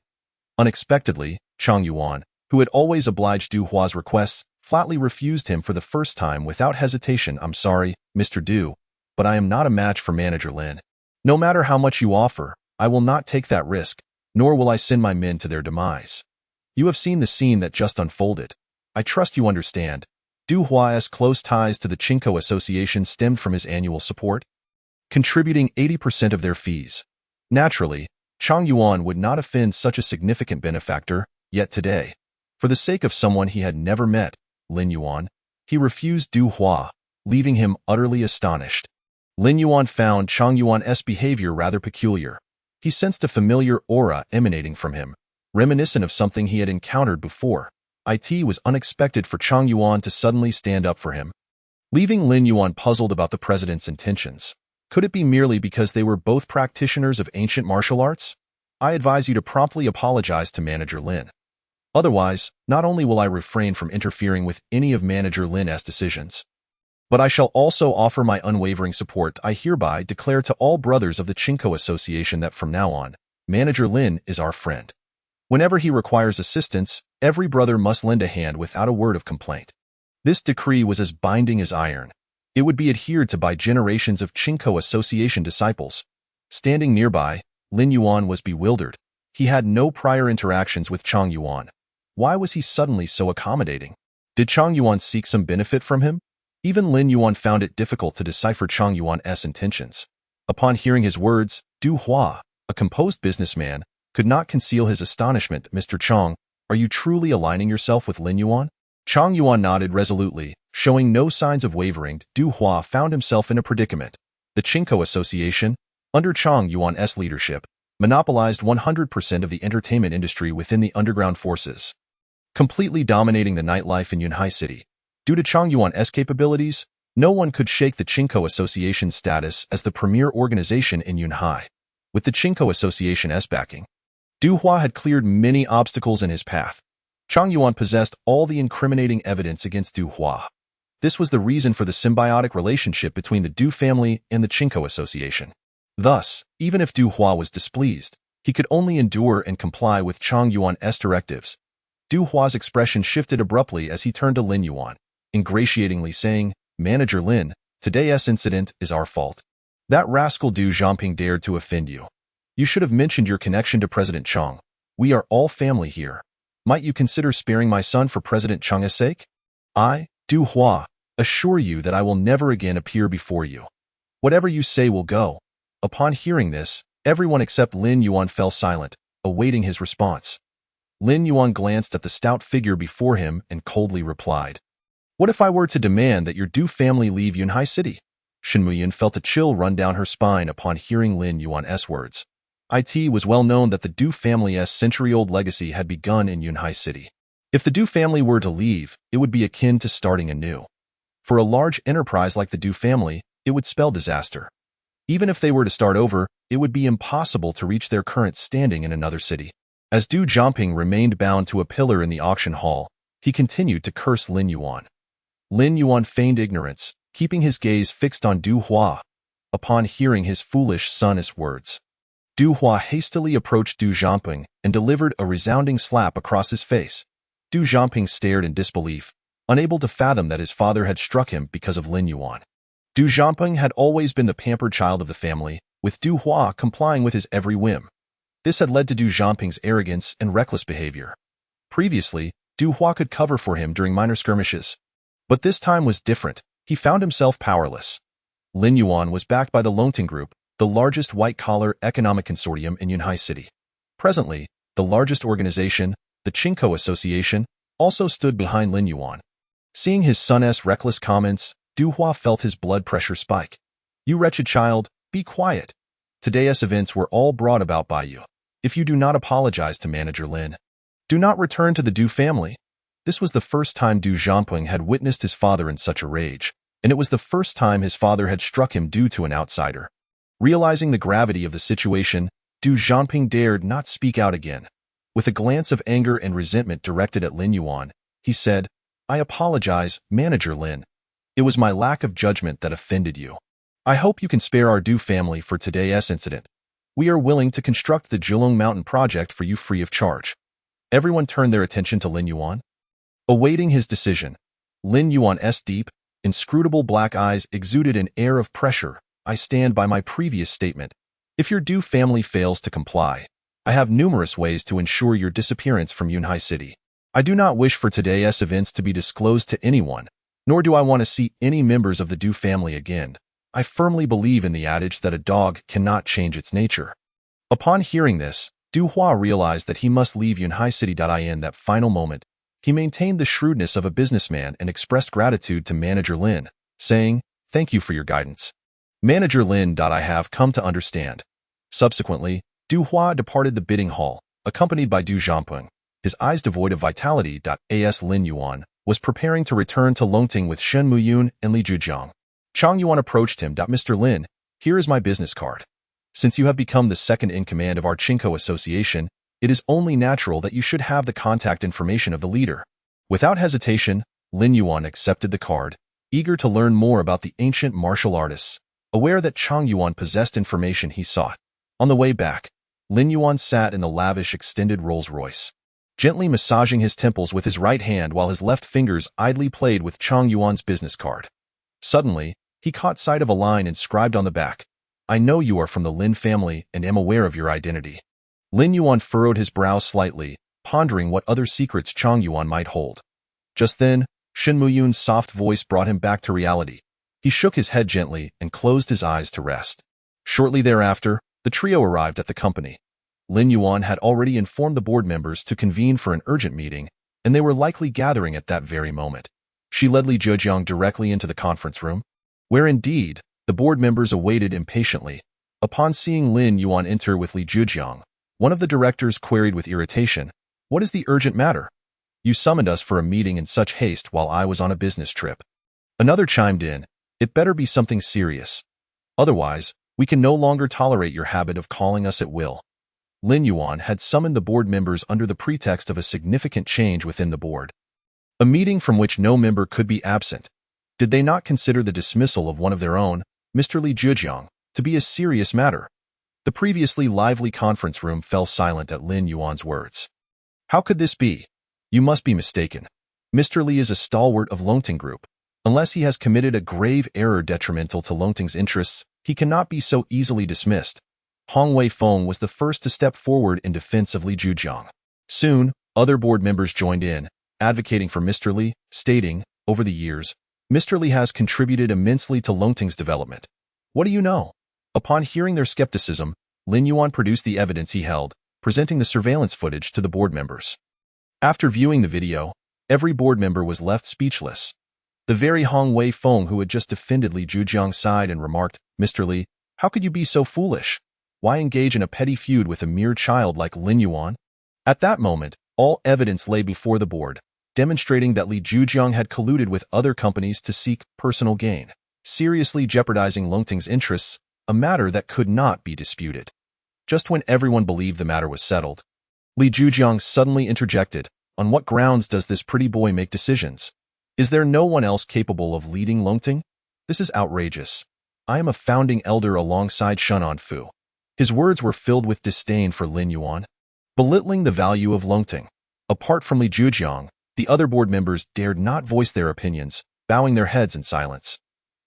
Unexpectedly, Chang Yuan, who had always obliged Du Hua's requests, flatly refused him for the first time without hesitation. I'm sorry, Mr. Du, but I am not a match for Manager Lin. No matter how much you offer, I will not take that risk, nor will I send my men to their demise. You have seen the scene that just unfolded. I trust you understand. Du Hua's close ties to the Qingkou Association stemmed from his annual support, contributing 80% of their fees. Naturally, Chang Yuan would not offend such a significant benefactor, yet today, for the sake of someone he had never met, Lin Yuan, he refused Du Hua. leaving him utterly astonished. Lin Yuan found Chang Yuan's behavior rather peculiar. He sensed a familiar aura emanating from him, reminiscent of something he had encountered before. It was unexpected for Chang Yuan to suddenly stand up for him, leaving Lin Yuan puzzled about the president's intentions. Could it be merely because they were both practitioners of ancient martial arts? I advise you to promptly apologize to Manager Lin. Otherwise, not only will I refrain from interfering with any of Manager Lin's decisions, but I shall also offer my unwavering support. I hereby declare to all brothers of the Chinko Association that from now on, Manager Lin is our friend. Whenever he requires assistance, every brother must lend a hand without a word of complaint. This decree was as binding as iron. It would be adhered to by generations of Chinko Association disciples. Standing nearby, Lin Yuan was bewildered. He had no prior interactions with Chang Yuan. Why was he suddenly so accommodating? Did Chang Yuan seek some benefit from him? Even Lin Yuan found it difficult to decipher Chang Yuan's intentions. Upon hearing his words, Du Hua, a composed businessman, could not conceal his astonishment. Mr. Chang, are you truly aligning yourself with Lin Yuan? Chang Yuan nodded resolutely, showing no signs of wavering. Du Hua found himself in a predicament. The Chinko Association, under Chang Yuan's leadership, monopolized 100% of the entertainment industry within the underground forces, completely dominating the nightlife in Yunhai City. Due to Chang Yuan's capabilities, no one could shake the Chinko Association's status as the premier organization in Yunhai. With the Chinko Association's backing, Du Hua had cleared many obstacles in his path. Chang Yuan possessed all the incriminating evidence against Du Hua. This was the reason for the symbiotic relationship between the Du family and the Chinko Association. Thus, even if Du Hua was displeased, he could only endure and comply with Chang Yuan's directives. Du Hua's expression shifted abruptly as he turned to Lin Yuan, ingratiatingly saying, Manager Lin, today's incident is our fault. That rascal Du Zhangping dared to offend you. You should have mentioned your connection to President Chang. We are all family here. Might you consider sparing my son for President Chang's sake? I, Du Hua, assure you that I will never again appear before you. Whatever you say will go. Upon hearing this, everyone except Lin Yuan fell silent, awaiting his response. Lin Yuan glanced at the stout figure before him and coldly replied, What if I were to demand that your Du family leave Yunhai City? Shen Muyan felt a chill run down her spine upon hearing Lin Yuan's words. It was well known that the Du family's century-old legacy had begun in Yunhai City. If the Du family were to leave, it would be akin to starting anew. For a large enterprise like the Du family, it would spell disaster. Even if they were to start over, it would be impossible to reach their current standing in another city. As Du Zhangping remained bound to a pillar in the auction hall, he continued to curse Lin Yuan. Lin Yuan feigned ignorance, keeping his gaze fixed on Du Hua. Upon hearing his foolish son's words, Du Hua hastily approached Du Zhangping and delivered a resounding slap across his face. Du Zhangping stared in disbelief, unable to fathom that his father had struck him because of Lin Yuan. Du Zhangping had always been the pampered child of the family, with Du Hua complying with his every whim. This had led to Du Zhangping's arrogance and reckless behavior. Previously, Du Hua could cover for him during minor skirmishes. But this time was different. He found himself powerless. Lin Yuan was backed by the Longting Group, the largest white-collar economic consortium in Yunhai City. Presently, the largest organization, the Chinko Association, also stood behind Lin Yuan. Seeing his son's reckless comments, Du Hua felt his blood pressure spike. You wretched child, be quiet. Today's events were all brought about by you. If you do not apologize to Manager Lin, do not return to the Du family. This was the first time Du Zhangping had witnessed his father in such a rage, and it was the first time his father had struck him due to an outsider. Realizing the gravity of the situation, Du Zhangping dared not speak out again. With a glance of anger and resentment directed at Lin Yuan, he said, I apologize, Manager Lin. It was my lack of judgment that offended you. I hope you can spare our Du family for today's incident. We are willing to construct the Zhilong Mountain project for you free of charge. Everyone turned their attention to Lin Yuan. Awaiting his decision, Lin Yuan's deep, inscrutable black eyes exuded an air of pressure. I stand by my previous statement. If your Du family fails to comply, I have numerous ways to ensure your disappearance from Yunhai City. I do not wish for today's events to be disclosed to anyone, nor do I want to see any members of the Du family again. I firmly believe in the adage that a dog cannot change its nature. Upon hearing this, Du Hua realized that he must leave Yunhai City. In that final moment, he maintained the shrewdness of a businessman and expressed gratitude to Manager Lin. saying, "Thank you for your guidance. Manager Lin. I have come to understand." Subsequently, Du Hua departed the bidding hall, accompanied by Du Zhampeng. His eyes devoid of vitality. As Lin Yuan was preparing to return to Longting with Shen Muyun and Li Zhujiang, Chang Yuan approached him. "Mr. Lin, here is my business card. Since you have become the second in command of our Chinko Association, it is only natural that you should have the contact information of the leader." Without hesitation, Lin Yuan accepted the card, eager to learn more about the ancient martial artists, aware that Chang Yuan possessed information he sought. On the way back, Lin Yuan sat in the lavish extended Rolls-Royce, gently massaging his temples with his right hand while his left fingers idly played with Chang Yuan's business card. Suddenly, he caught sight of a line inscribed on the back. "I know you are from the Lin family and am aware of your identity." Lin Yuan furrowed his brow slightly, pondering what other secrets Chang Yuan might hold. Just then, Shen Muyun's soft voice brought him back to reality. He shook his head gently and closed his eyes to rest. Shortly thereafter, the trio arrived at the company. Lin Yuan had already informed the board members to convene for an urgent meeting, and they were likely gathering at that very moment. She led Li Zhujiang directly into the conference room, where indeed, the board members awaited impatiently. Upon seeing Lin Yuan enter with Li Zhujiang, one of the directors queried with irritation, "What is the urgent matter? You summoned us for a meeting in such haste while I was on a business trip." Another chimed in, "It better be something serious. Otherwise, we can no longer tolerate your habit of calling us at will." Lin Yuan had summoned the board members under the pretext of a significant change within the board, a meeting from which no member could be absent. Did they not consider the dismissal of one of their own, Mr. Li Zhujiang, to be a serious matter? The previously lively conference room fell silent at Lin Yuan's words. "How could this be? You must be mistaken. Mr. Li is a stalwart of Longting Group. Unless he has committed a grave error detrimental to Longting's interests, he cannot be so easily dismissed." Hong Wei-feng was the first to step forward in defense of Li Zhujiang. Soon, other board members joined in, advocating for Mr. Li, stating, "Over the years, Mr. Li has contributed immensely to Longting's development. What do you know?" Upon hearing their skepticism, Lin Yuan produced the evidence he held, presenting the surveillance footage to the board members. After viewing the video, every board member was left speechless. The very Hong Wei-feng who had just defended Li Zhujiang sighed and remarked, "Mr. Li, how could you be so foolish? Why engage in a petty feud with a mere child like Lin Yuan?" At that moment, all evidence lay before the board, demonstrating that Li Zhujiang had colluded with other companies to seek personal gain, seriously jeopardizing Longting's interests, a matter that could not be disputed. Just when everyone believed the matter was settled, Li Zhujiang suddenly interjected, "On what grounds does this pretty boy make decisions? Is there no one else capable of leading Longting? This is outrageous. I am a founding elder alongside Shen Fu." His words were filled with disdain for Lin Yuan, belittling the value of Longting. Apart from Li Zhujiang, the other board members dared not voice their opinions, bowing their heads in silence.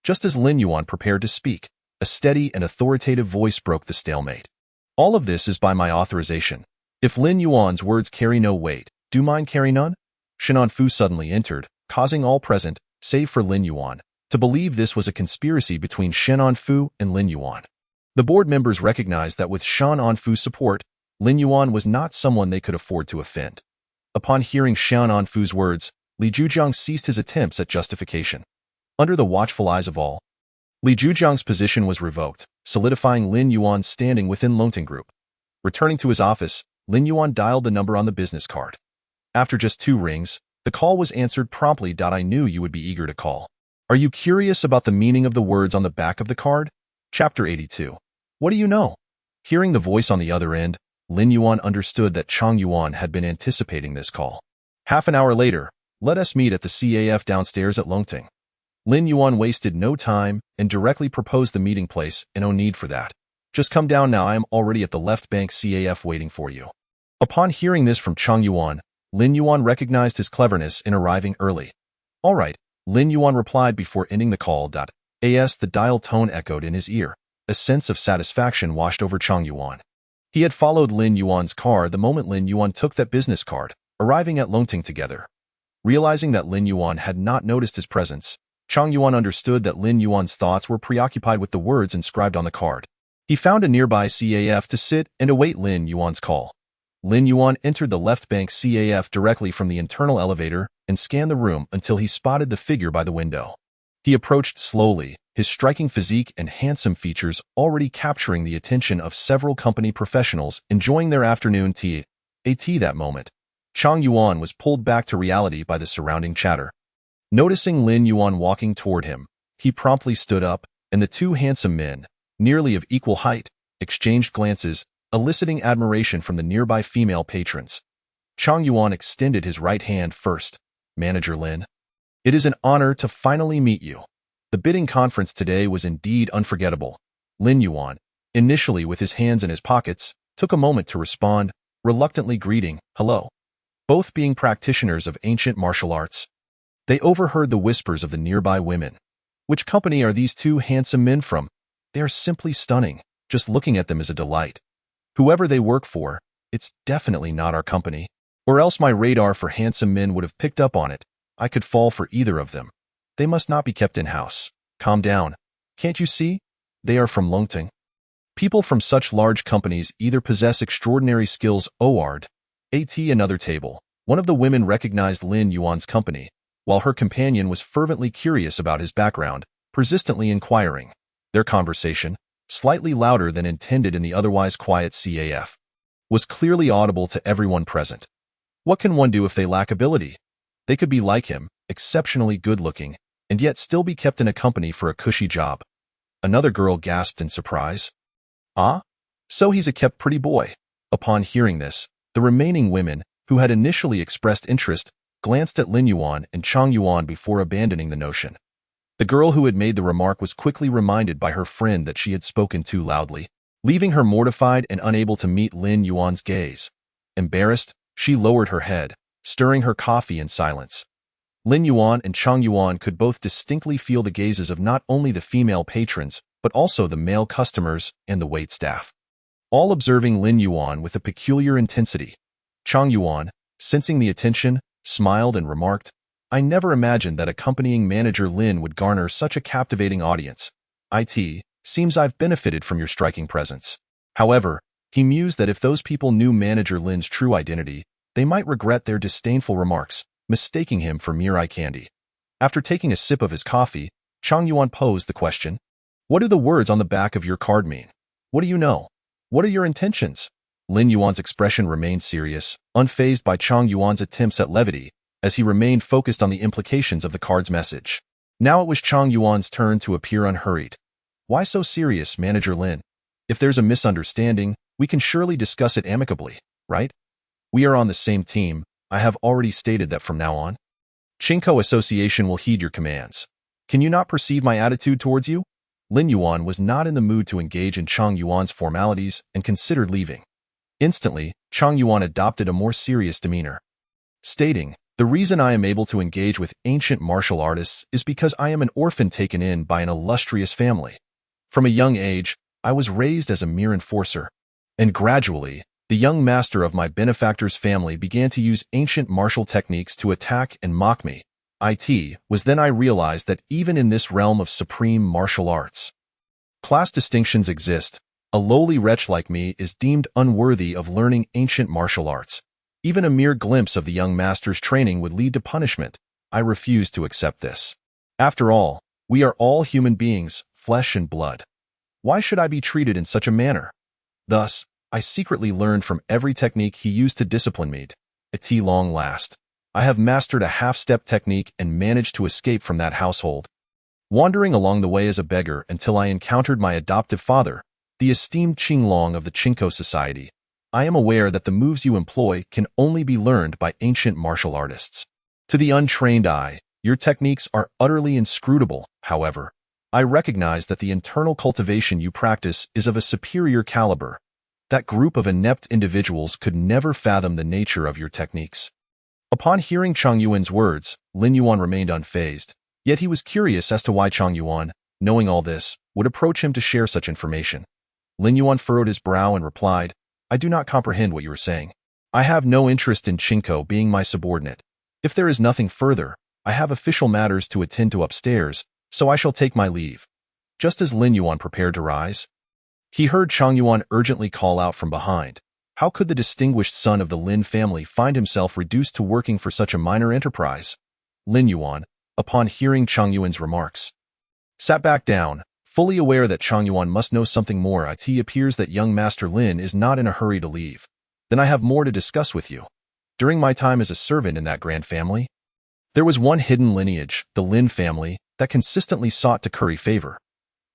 Just as Lin Yuan prepared to speak, a steady and authoritative voice broke the stalemate. "All of this is by my authorization. If Lin Yuan's words carry no weight, do mine carry none?" Shen Fu suddenly entered, causing all present, save for Lin Yuan, to believe this was a conspiracy between Shen Fu and Lin Yuan. The board members recognized that with Shen Fu's support, Lin Yuan was not someone they could afford to offend. Upon hearing Shen Fu's words, Li Zhujiang ceased his attempts at justification. Under the watchful eyes of all, Li Zhujiang's position was revoked, solidifying Lin Yuan's standing within Longting Group. Returning to his office, Lin Yuan dialed the number on the business card. After just 2 rings, the call was answered promptly. "I knew you would be eager to call. Are you curious about the meaning of the words on the back of the card?" Chapter 82. What do you know? Hearing the voice on the other end, Lin Yuan understood that Chang Yuan had been anticipating this call. Half an hour later, "Let us meet at the CAF downstairs at Longting." Lin Yuan wasted no time and directly proposed the meeting place. "No need for that. Just come down now. I am already at the left bank CAF waiting for you." Upon hearing this from Chang Yuan, Lin Yuan recognized his cleverness in arriving early. "All right," Lin Yuan replied before ending the call. As the dial tone echoed in his ear, a sense of satisfaction washed over Chang Yuan. He had followed Lin Yuan's car the moment Lin Yuan took that business card, arriving at Longting together. Realizing that Lin Yuan had not noticed his presence, Chang Yuan understood that Lin Yuan's thoughts were preoccupied with the words inscribed on the card. He found a nearby CAF to sit and await Lin Yuan's call. Lin Yuan entered the left bank CAF directly from the internal elevator and scanned the room until he spotted the figure by the window. He approached slowly, his striking physique and handsome features already capturing the attention of several company professionals enjoying their afternoon tea. That moment, Chang Yuan was pulled back to reality by the surrounding chatter. Noticing Lin Yuan walking toward him, he promptly stood up, and the two handsome men, nearly of equal height, exchanged glances, eliciting admiration from the nearby female patrons. Chang Yuan extended his right hand first. "Manager Lin, it is an honor to finally meet you. The bidding conference today was indeed unforgettable." Lin Yuan, initially with his hands in his pockets, took a moment to respond, reluctantly greeting, "Hello." Both being practitioners of ancient martial arts, they overheard the whispers of the nearby women. "Which company are these two handsome men from? They are simply stunning. Just looking at them is a delight. Whoever they work for, it's definitely not our company. Or else my radar for handsome men would have picked up on it. I could fall for either of them. They must not be kept in-house. Calm down. Can't you see? They are from Longting. People from such large companies either possess extraordinary skills or at another table. One of the women recognized Lin Yuan's company, while her companion was fervently curious about his background, persistently inquiring. Their conversation, slightly louder than intended in the otherwise quiet CAF, was clearly audible to everyone present. What can one do if they lack ability? They could be like him, exceptionally good-looking, and yet still be kept in a company for a cushy job. Another girl gasped in surprise. "Ah? So he's a kept pretty boy." Upon hearing this, the remaining women, who had initially expressed interest, glanced at Lin Yuan and Chang Yuan before abandoning the notion. The girl who had made the remark was quickly reminded by her friend that she had spoken too loudly, leaving her mortified and unable to meet Lin Yuan's gaze. Embarrassed, she lowered her head, stirring her coffee in silence. Lin Yuan and Chang Yuan could both distinctly feel the gazes of not only the female patrons, but also the male customers and the waitstaff, all observing Lin Yuan with a peculiar intensity. Chang Yuan, sensing the attention, smiled and remarked, "I never imagined that accompanying manager Lin would garner such a captivating audience. Seems I've benefited from your striking presence." However, he mused that if those people knew manager Lin's true identity, they might regret their disdainful remarks, mistaking him for mere eye candy. After taking a sip of his coffee, Chang Yuan posed the question, "What do the words on the back of your card mean? What do you know? What are your intentions?" Lin Yuan's expression remained serious, unfazed by Chang Yuan's attempts at levity, as he remained focused on the implications of the card's message. Now it was Chang Yuan's turn to appear unhurried. "Why so serious, Manager Lin? If there's a misunderstanding, we can surely discuss it amicably, right? We are on the same team. I have already stated that from now on. Chinko Association will heed your commands. Can you not perceive my attitude towards you?" Lin Yuan was not in the mood to engage in Chang Yuan's formalities and considered leaving. Instantly, Chang Yuan adopted a more serious demeanor, stating, "The reason I am able to engage with ancient martial artists is because I am an orphan taken in by an illustrious family. From a young age, I was raised as a mere enforcer, and gradually, the young master of my benefactor's family began to use ancient martial techniques to attack and mock me. Was then I realized that even in this realm of supreme martial arts, class distinctions exist. A lowly wretch like me is deemed unworthy of learning ancient martial arts. Even a mere glimpse of the young master's training would lead to punishment. I refuse to accept this. After all, we are all human beings, flesh and blood. Why should I be treated in such a manner?" Thus, I secretly learned from every technique he used to discipline me. At long last, I have mastered a half-step technique and managed to escape from that household, wandering along the way as a beggar until I encountered my adoptive father, the esteemed Qinglong of the Chinko Society. I am aware that the moves you employ can only be learned by ancient martial artists. To the untrained eye, your techniques are utterly inscrutable. However, I recognize that the internal cultivation you practice is of a superior caliber. That group of inept individuals could never fathom the nature of your techniques." Upon hearing Chang Yuan's words, Lin Yuan remained unfazed, yet he was curious as to why Chang Yuan, knowing all this, would approach him to share such information. Lin Yuan furrowed his brow and replied, "I do not comprehend what you are saying. I have no interest in Chinko being my subordinate. If there is nothing further, I have official matters to attend to upstairs, so I shall take my leave." Just as Lin Yuan prepared to rise, he heard Chang Yuan urgently call out from behind. How could the distinguished son of the Lin family find himself reduced to working for such a minor enterprise? Lin Yuan, upon hearing Chang Yuan's remarks. Sat back down, fully aware that Chang Yuan must know something more. It appears that young Master Lin is not in a hurry to leave. Then I have more to discuss with you. During my time as a servant in that grand family, there was one hidden lineage, the Lin family, that consistently sought to curry favor.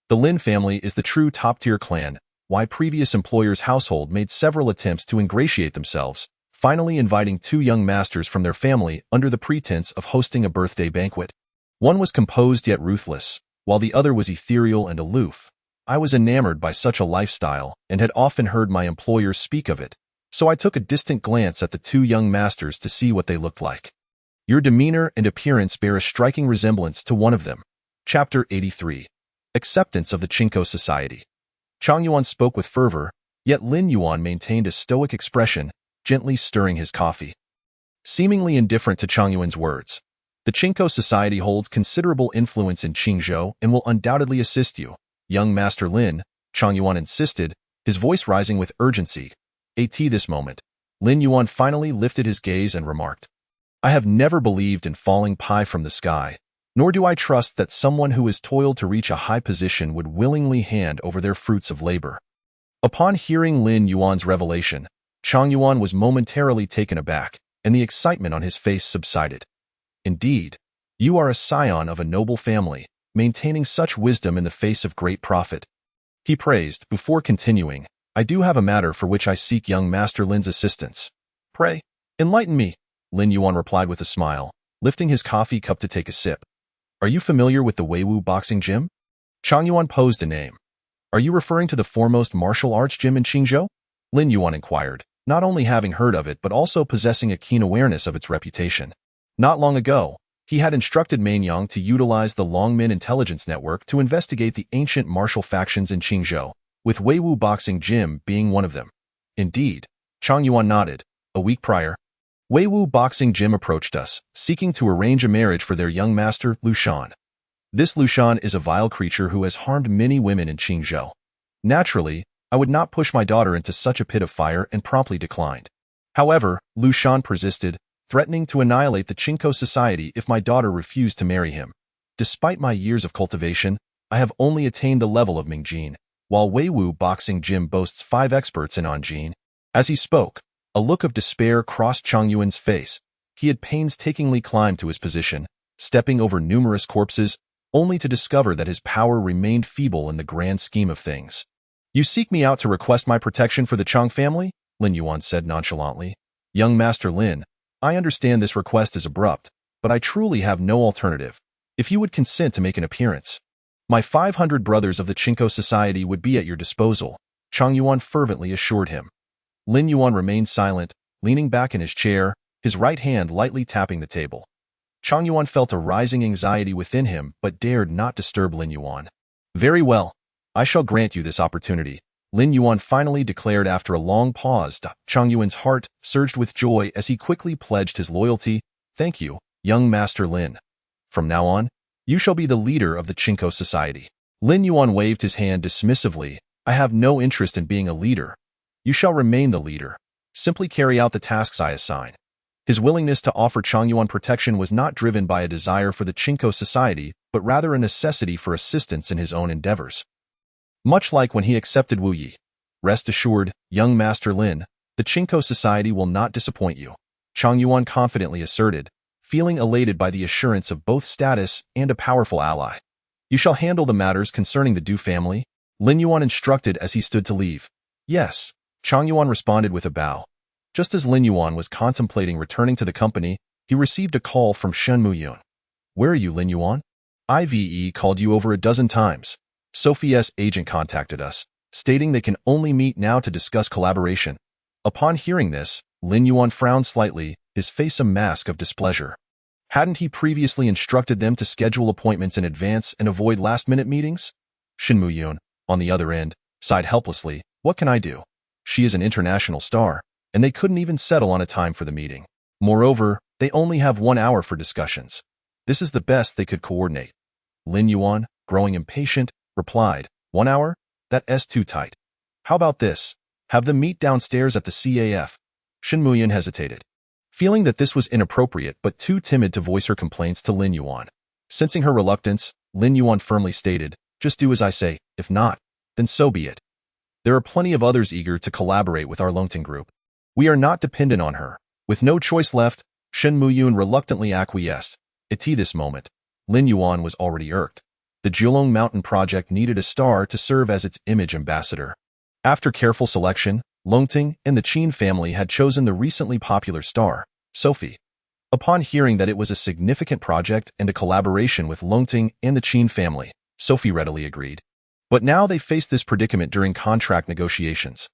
The Lin family is the true top-tier clan. Why previous employers' household made several attempts to ingratiate themselves, finally inviting two young masters from their family under the pretense of hosting a birthday banquet. One was composed yet ruthless, while the other was ethereal and aloof. I was enamored by such a lifestyle and had often heard my employers speak of it, so I took a distant glance at the two young masters to see what they looked like. Your demeanor and appearance bear a striking resemblance to one of them. Chapter 83. Acceptance of the Chinko Society. Chang Yuan spoke with fervor, yet Lin Yuan maintained a stoic expression, gently stirring his coffee. Seemingly indifferent to Chang Yuan's words, the Chinko Society holds considerable influence in Qingzhou and will undoubtedly assist you, young Master Lin, Chang Yuan insisted, his voice rising with urgency. At this moment, Lin Yuan finally lifted his gaze and remarked, I have never believed in falling pie from the sky, nor do I trust that someone who has toiled to reach a high position would willingly hand over their fruits of labor. Upon hearing Lin Yuan's revelation, Chang Yuan was momentarily taken aback, and the excitement on his face subsided. Indeed, you are a scion of a noble family, maintaining such wisdom in the face of great profit. He praised, before continuing, I do have a matter for which I seek young Master Lin's assistance. Pray, enlighten me, Lin Yuan replied with a smile, lifting his coffee cup to take a sip. Are you familiar with the Weiwu boxing gym? Chang Yuan posed a name. Are you referring to the foremost martial arts gym in Qingzhou? Lin Yuan inquired, not only having heard of it but also possessing a keen awareness of its reputation. Not long ago, he had instructed Mainyang to utilize the Longmin intelligence network to investigate the ancient martial factions in Qingzhou, with Weiwu boxing gym being one of them. Indeed, Chang Yuan nodded. A week prior, Weiwu boxing gym approached us, seeking to arrange a marriage for their young master, Lu Shan. This Lu Shan is a vile creature who has harmed many women in Qingzhou. Naturally, I would not push my daughter into such a pit of fire and promptly declined. However, Lu Shan persisted, threatening to annihilate the Chinko Society if my daughter refused to marry him. Despite my years of cultivation, I have only attained the level of Mingjin, while Weiwu boxing gym boasts 5 experts in Anjin. As he spoke, a look of despair crossed Chang Yuan's face. He had painstakingly climbed to his position, stepping over numerous corpses, only to discover that his power remained feeble in the grand scheme of things. You seek me out to request my protection for the Chang family? Lin Yuan said nonchalantly. Young Master Lin, I understand this request is abrupt, but I truly have no alternative. If you would consent to make an appearance, my 500 brothers of the Chinko Society would be at your disposal, Chang Yuan fervently assured him. Lin Yuan remained silent, leaning back in his chair, his right hand lightly tapping the table. Chang Yuan felt a rising anxiety within him but dared not disturb Lin Yuan. Very well, I shall grant you this opportunity, Lin Yuan finally declared after a long pause. Chang Yuan's heart surged with joy as he quickly pledged his loyalty. Thank you, young Master Lin. From now on, you shall be the leader of the Chinko Society. Lin Yuan waved his hand dismissively. I have no interest in being a leader. You shall remain the leader. Simply carry out the tasks I assign. His willingness to offer Chang Yuan protection was not driven by a desire for the Chinko Society, but rather a necessity for assistance in his own endeavors. Much like when he accepted Wu Yi. Rest assured, young Master Lin, the Chinko Society will not disappoint you, Chang Yuan confidently asserted, feeling elated by the assurance of both status and a powerful ally. You shall handle the matters concerning the Du family, Lin Yuan instructed as he stood to leave. Yes, Chang Yuan responded with a bow. Just as Lin Yuan was contemplating returning to the company, he received a call from Shen Muyun. Where are you, Lin Yuan? IVE called you over a dozen times. Sophie's agent contacted us, stating they can only meet now to discuss collaboration. Upon hearing this, Lin Yuan frowned slightly, his face a mask of displeasure. Hadn't he previously instructed them to schedule appointments in advance and avoid last-minute meetings? Shen Muyun, on the other end, sighed helplessly. What can I do? She is an international star, and they couldn't even settle on a time for the meeting. Moreover, they only have 1 hour for discussions. This is the best they could coordinate. Lin Yuan, growing impatient, replied, 1 hour? That's too tight. How about this? Have them meet downstairs at the CAF. Shen Muyun hesitated, feeling that this was inappropriate but too timid to voice her complaints to Lin Yuan. Sensing her reluctance, Lin Yuan firmly stated, "Just do as I say. If not, then so be it. There are plenty of others eager to collaborate with our Longting group. We are not dependent on her." With no choice left, Shen Muyun reluctantly acquiesced. At this moment, Lin Yuan was already irked. The Julong Mountain project needed a star to serve as its image ambassador. After careful selection, Longting and the Qin family had chosen the recently popular star, Sophie. Upon hearing that it was a significant project and a collaboration with Longting and the Qin family, Sophie readily agreed. But now they faced this predicament during contract negotiations.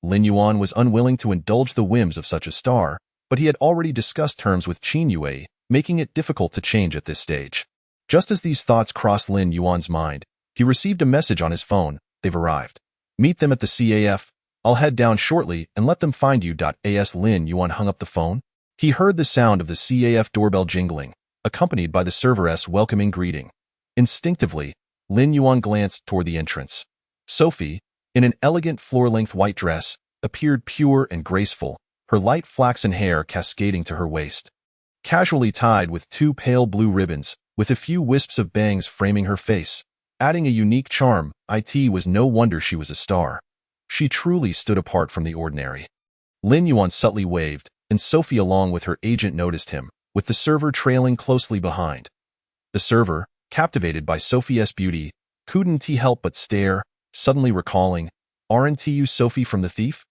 Lin Yuan was unwilling to indulge the whims of such a star, but he had already discussed terms with Qin Yue, making it difficult to change at this stage. Just as these thoughts crossed Lin Yuan's mind, he received a message on his phone. "They've arrived. Meet them at the CAF. I'll head down shortly and let them find you." As Lin Yuan hung up the phone, he heard the sound of the CAF doorbell jingling, accompanied by the serveress' welcoming greeting. Instinctively, Lin Yuan glanced toward the entrance. Sophie, in an elegant floor-length white dress, appeared pure and graceful, her light flaxen hair cascading to her waist. Casually tied with two pale blue ribbons, with a few wisps of bangs framing her face, adding a unique charm, it was no wonder she was a star. She truly stood apart from the ordinary. Lin Yuan subtly waved, and Sophie along with her agent noticed him, with the server trailing closely behind. The server, captivated by Sophie's beauty, couldn't help but stare, suddenly recalling, "Aren't you Sophie from The Thief?"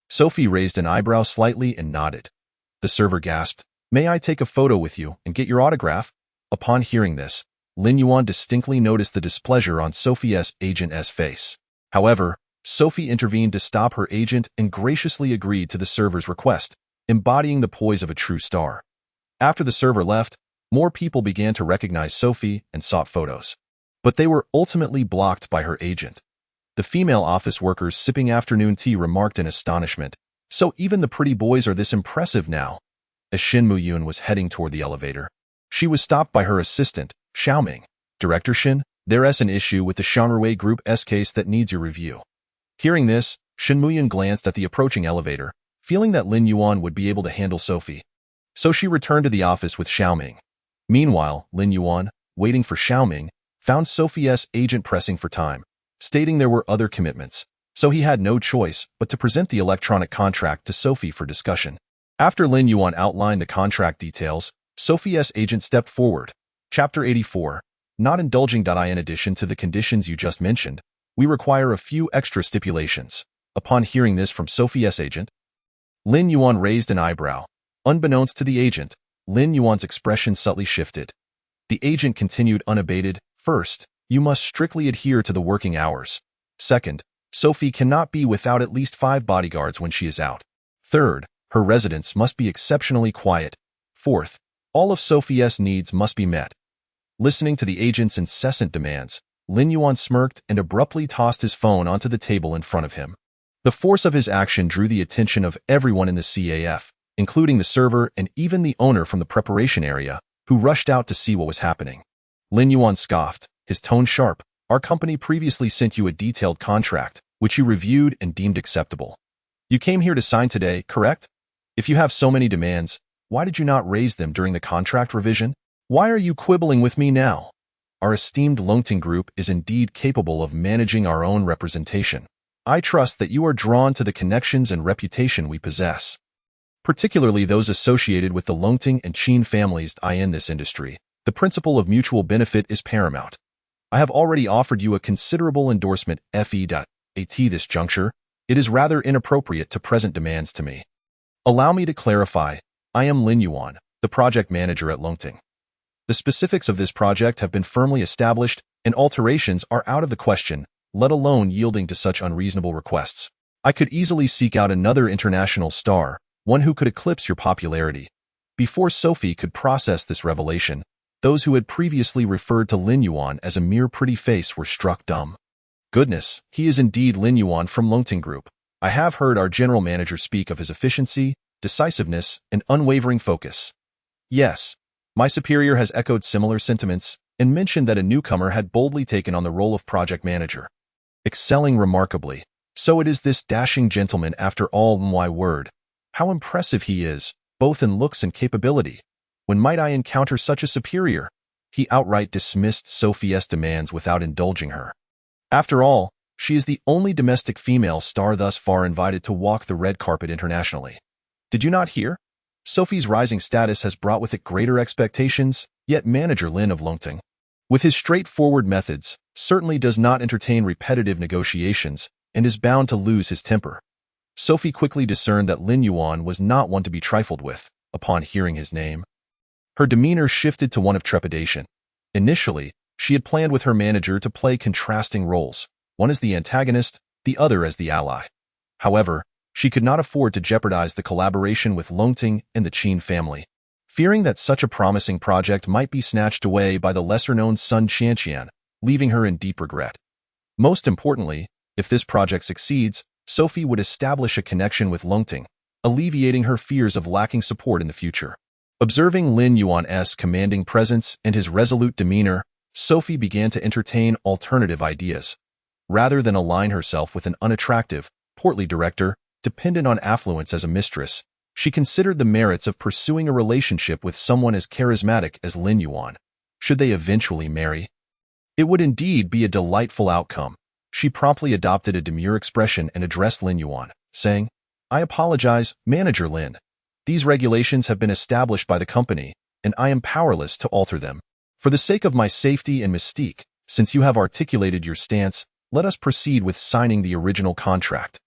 Sophie raised an eyebrow slightly and nodded. The server gasped, "May I take a photo with you and get your autograph?" Upon hearing this, Lin Yuan distinctly noticed the displeasure on Sophie's agent's face. However, Sophie intervened to stop her agent and graciously agreed to the server's request, embodying the poise of a true star. After the server left, more people began to recognize Sophie and sought photos. But they were ultimately blocked by her agent. The female office workers sipping afternoon tea remarked in astonishment, "So even the pretty boys are this impressive now." As Shin Muyun was heading toward the elevator, she was stopped by her assistant, Xiaoming. "Director Shin, there's an issue with the Shanrui Group's case that needs your review." Hearing this, Shin Muyun glanced at the approaching elevator, feeling that Lin Yuan would be able to handle Sophie. So she returned to the office with Xiaoming. Meanwhile, Lin Yuan, waiting for Xiaoming, found Sophie's agent pressing for time, stating there were other commitments, so he had no choice but to present the electronic contract to Sophie for discussion. After Lin Yuan outlined the contract details, Sophie's agent stepped forward. Chapter 84. Not indulging. In addition to the conditions you just mentioned, we require a few extra stipulations. Upon hearing this from Sophie's agent, Lin Yuan raised an eyebrow. Unbeknownst to the agent, Lin Yuan's expression subtly shifted. The agent continued unabated. "First, you must strictly adhere to the working hours. Second, Sophie cannot be without at least 5 bodyguards when she is out. Third, her residence must be exceptionally quiet. Fourth, all of Sophie's needs must be met." Listening to the agent's incessant demands, Lin Yuan smirked and abruptly tossed his phone onto the table in front of him. The force of his action drew the attention of everyone in the CAF, including the server and even the owner from the preparation area, who rushed out to see what was happening. Lin Yuan scoffed, his tone sharp. "Our company previously sent you a detailed contract, which you reviewed and deemed acceptable. You came here to sign today, correct? If you have so many demands, why did you not raise them during the contract revision? Why are you quibbling with me now? Our esteemed Longting Group is indeed capable of managing our own representation. I trust that you are drawn to the connections and reputation we possess, particularly those associated with the Longting and Qin families in this industry. The principle of mutual benefit is paramount. I have already offered you a considerable endorsement at this juncture. It is rather inappropriate to present demands to me. Allow me to clarify. I am Lin Yuan, the project manager at Longting. The specifics of this project have been firmly established, and alterations are out of the question, let alone yielding to such unreasonable requests. I could easily seek out another international star, one who could eclipse your popularity." Before Sophie could process this revelation, those who had previously referred to Lin Yuan as a mere pretty face were struck dumb. "Goodness, he is indeed Lin Yuan from Longting Group. I have heard our general manager speak of his efficiency, decisiveness, and unwavering focus. Yes, my superior has echoed similar sentiments and mentioned that a newcomer had boldly taken on the role of project manager, excelling remarkably. So it is this dashing gentleman after all. My word, how impressive he is, both in looks and capability. When might I encounter such a superior?" he outright dismissed Sophie's demands without indulging her. After all, she is the only domestic female star thus far invited to walk the red carpet internationally. Did you not hear? Sophie's rising status has brought with it greater expectations, yet manager Lin of Longting, with his straightforward methods, certainly does not entertain repetitive negotiations and is bound to lose his temper. Sophie quickly discerned that Lin Yuan was not one to be trifled with upon hearing his name. Her demeanor shifted to one of trepidation. Initially, she had planned with her manager to play contrasting roles, one as the antagonist, the other as the ally. However, she could not afford to jeopardize the collaboration with Longting and the Qin family, fearing that such a promising project might be snatched away by the lesser-known Sun Qianqian, leaving her in deep regret. Most importantly, if this project succeeds, Sophie would establish a connection with Longting, alleviating her fears of lacking support in the future. Observing Lin Yuan's commanding presence and his resolute demeanor, Sophie began to entertain alternative ideas. Rather than align herself with an unattractive, portly director, dependent on affluence as a mistress, she considered the merits of pursuing a relationship with someone as charismatic as Lin Yuan. Should they eventually marry? It would indeed be a delightful outcome. She promptly adopted a demure expression and addressed Lin Yuan, saying, "I apologize, Manager Lin. These regulations have been established by the company, and I am powerless to alter them. For the sake of my safety and mystique, since you have articulated your stance, let us proceed with signing the original contract.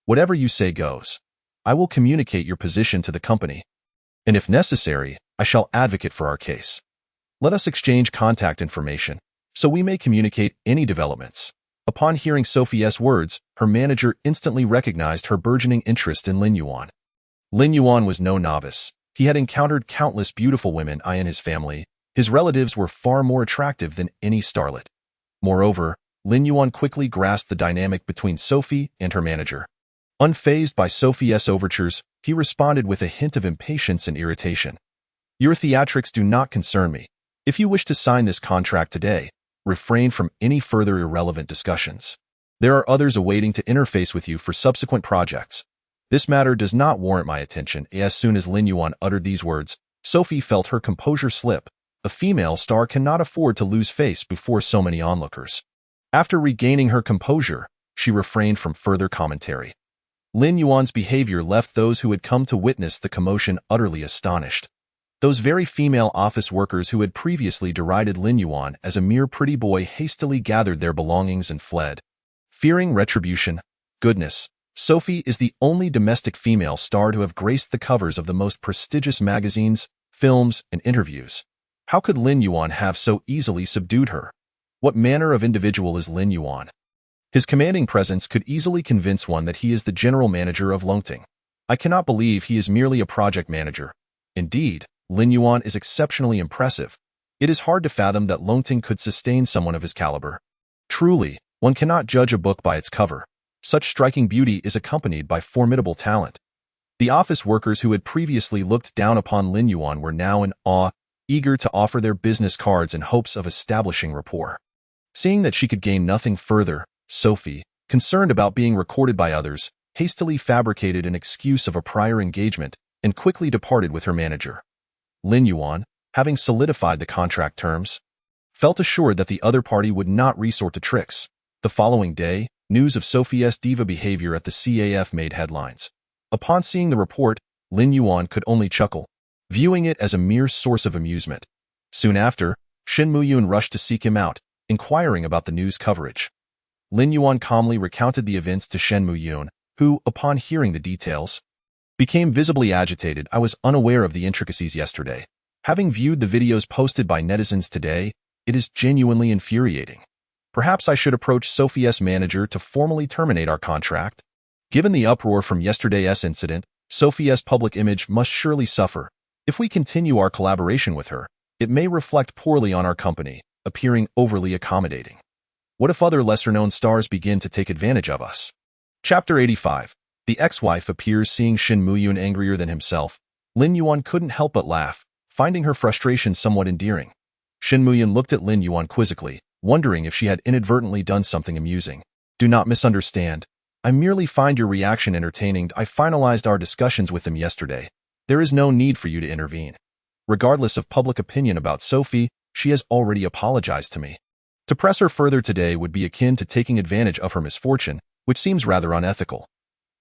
Whatever you say goes. I will communicate your position to the company, and if necessary, I shall advocate for our case. Let us exchange contact information, so we may communicate any developments." Upon hearing Sophie's words, her manager instantly recognized her burgeoning interest in Lin Yuan. Lin Yuan was no novice. He had encountered countless beautiful women in his family. His relatives were far more attractive than any starlet. Moreover, Lin Yuan quickly grasped the dynamic between Sophie and her manager. Unfazed by Sophie's overtures, he responded with a hint of impatience and irritation. "Your theatrics do not concern me. If you wish to sign this contract today, refrain from any further irrelevant discussions. There are others awaiting to interface with you for subsequent projects. This matter does not warrant my attention." As soon as Lin Yuan uttered these words, Sophie felt her composure slip. A female star cannot afford to lose face before so many onlookers. After regaining her composure, she refrained from further commentary. Lin Yuan's behavior left those who had come to witness the commotion utterly astonished. Those very female office workers who had previously derided Lin Yuan as a mere pretty boy hastily gathered their belongings and fled. Fearing retribution. Goodness, Sophie is the only domestic female star to have graced the covers of the most prestigious magazines, films, and interviews. How could Lin Yuan have so easily subdued her? What manner of individual is Lin Yuan? His commanding presence could easily convince one that he is the general manager of Longting. I cannot believe he is merely a project manager. Indeed, Lin Yuan is exceptionally impressive. It is hard to fathom that Longting could sustain someone of his caliber. Truly, one cannot judge a book by its cover. Such striking beauty is accompanied by formidable talent. The office workers who had previously looked down upon Lin Yuan were now in awe, eager to offer their business cards in hopes of establishing rapport. Seeing that she could gain nothing further, Sophie, concerned about being recorded by others, hastily fabricated an excuse of a prior engagement and quickly departed with her manager. Lin Yuan, having solidified the contract terms, felt assured that the other party would not resort to tricks. The following day, news of Sophie's diva behavior at the CAF made headlines. Upon seeing the report, Lin Yuan could only chuckle, viewing it as a mere source of amusement. Soon after, Shen Muyun rushed to seek him out, inquiring about the news coverage. Lin Yuan calmly recounted the events to Shen Muyun, who, upon hearing the details, became visibly agitated. "I was unaware of the intricacies yesterday. Having viewed the videos posted by netizens today, it is genuinely infuriating. Perhaps I should approach Sophie's manager to formally terminate our contract. Given the uproar from yesterday's incident, Sophie's public image must surely suffer. If we continue our collaboration with her, it may reflect poorly on our company, appearing overly accommodating. What if other lesser-known stars begin to take advantage of us?" Chapter 85. The ex-wife appears. Seeing Shen Muyun angrier than himself, Lin Yuan couldn't help but laugh, finding her frustration somewhat endearing. Shen Muyun looked at Lin Yuan quizzically, wondering if she had inadvertently done something amusing. "Do not misunderstand. I merely find your reaction entertaining. I finalized our discussions with him yesterday. There is no need for you to intervene." Regardless of public opinion about Sophie, she has already apologized to me. To press her further today would be akin to taking advantage of her misfortune, which seems rather unethical.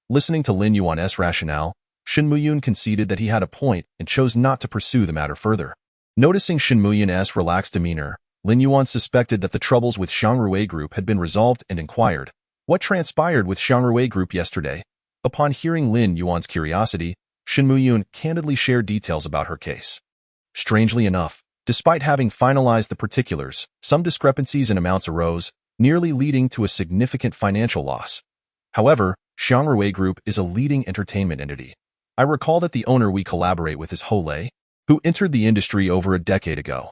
Listening to Lin Yuan's rationale, Shin Muyun conceded that he had a point and chose not to pursue the matter further. Noticing Shin Muyun's relaxed demeanor, Lin Yuan suspected that the troubles with Xiangrui Group had been resolved and inquired, "What transpired with Xiangrui Group yesterday?" Upon hearing Lin Yuan's curiosity, Shin Muyun candidly shared details about her case. Strangely enough, despite having finalized the particulars, some discrepancies in amounts arose, nearly leading to a significant financial loss. However, Xiangrui Group is a leading entertainment entity. I recall that the owner we collaborate with is Ho Lei, who entered the industry over a decade ago.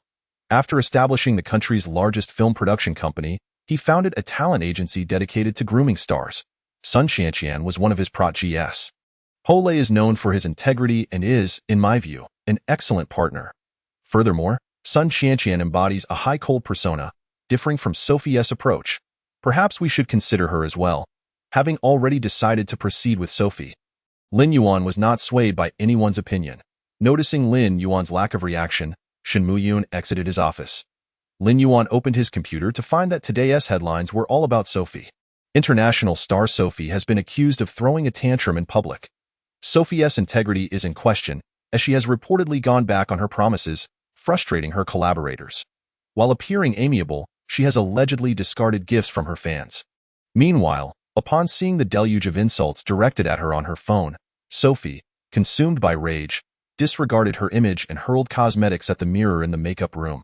After establishing the country's largest film production company, he founded a talent agency dedicated to grooming stars. Sun Qianqian was one of his protégés. Ho Lei is known for his integrity and is, in my view, an excellent partner. Furthermore, Sun Qianqian embodies a high-cold persona, differing from Sophie's approach. Perhaps we should consider her as well, having already decided to proceed with Sophie. Lin Yuan was not swayed by anyone's opinion. Noticing Lin Yuan's lack of reaction, Shin Muyun exited his office. Lin Yuan opened his computer to find that today's headlines were all about Sophie. International star Sophie has been accused of throwing a tantrum in public. Sophie's integrity is in question, as she has reportedly gone back on her promises, frustrating her collaborators. While appearing amiable, she has allegedly discarded gifts from her fans. Meanwhile, upon seeing the deluge of insults directed at her on her phone, Sophie, consumed by rage, disregarded her image and hurled cosmetics at the mirror in the makeup room.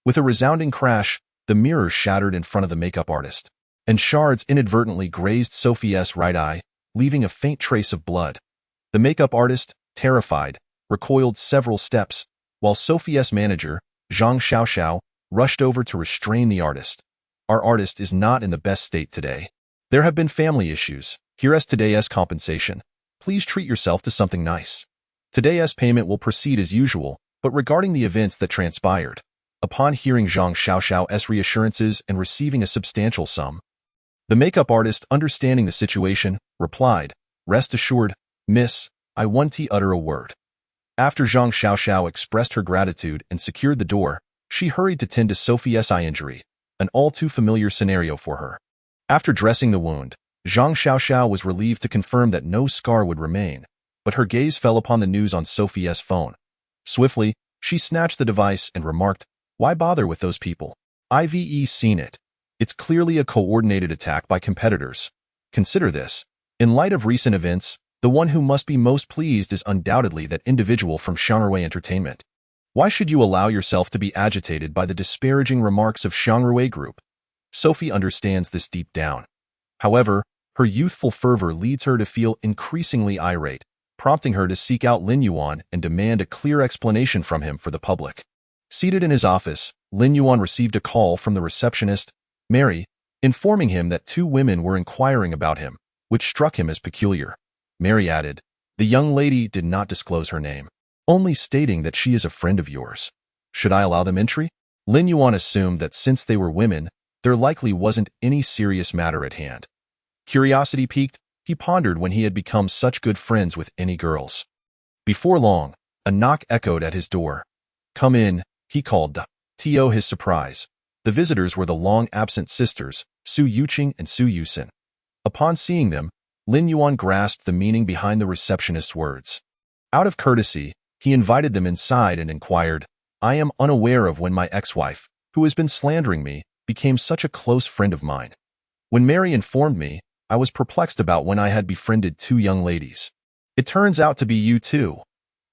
With a resounding crash, the mirror shattered in front of the makeup artist, and shards inadvertently grazed Sophie's right eye, leaving a faint trace of blood. The makeup artist, terrified, recoiled several steps, while Sophie's manager, Zhang Xiaoxiao, rushed over to restrain the artist. Our artist is not in the best state today. There have been family issues. Here is today's compensation. Please treat yourself to something nice. Today's payment will proceed as usual, but regarding the events that transpired. Upon hearing Zhang Xiaoxiao's reassurances and receiving a substantial sum, the makeup artist, understanding the situation, replied, "Rest assured, miss, I won't utter a word." After Zhang Xiaoxiao expressed her gratitude and secured the door, she hurried to tend to Sophie's eye injury, an all-too-familiar scenario for her. After dressing the wound, Zhang Xiaoxiao was relieved to confirm that no scar would remain, but her gaze fell upon the news on Sophie's phone. Swiftly, she snatched the device and remarked, "Why bother with those people? I've seen it. It's clearly a coordinated attack by competitors. Consider this. In light of recent events, the one who must be most pleased is undoubtedly that individual from Xiangrui Entertainment. Why should you allow yourself to be agitated by the disparaging remarks of Xiangrui Group?" Sophie understands this deep down. However, her youthful fervor leads her to feel increasingly irate, prompting her to seek out Lin Yuan and demand a clear explanation from him for the public. Seated in his office, Lin Yuan received a call from the receptionist, Mary, informing him that two women were inquiring about him, which struck him as peculiar. Mary added, "The young lady did not disclose her name, only stating that she is a friend of yours. Should I allow them entry?" Lin Yuan assumed that since they were women, there likely wasn't any serious matter at hand. Curiosity piqued, he pondered when he had become such good friends with any girls. Before long, a knock echoed at his door. "Come in," he called. To his surprise, the visitors were the long-absent sisters, Su Yuqing and Su Yusin. Upon seeing them, Lin Yuan grasped the meaning behind the receptionist's words. Out of courtesy, he invited them inside and inquired, "I am unaware of when my ex-wife, who has been slandering me, became such a close friend of mine. When Mary informed me, I was perplexed about when I had befriended two young ladies. It turns out to be you too."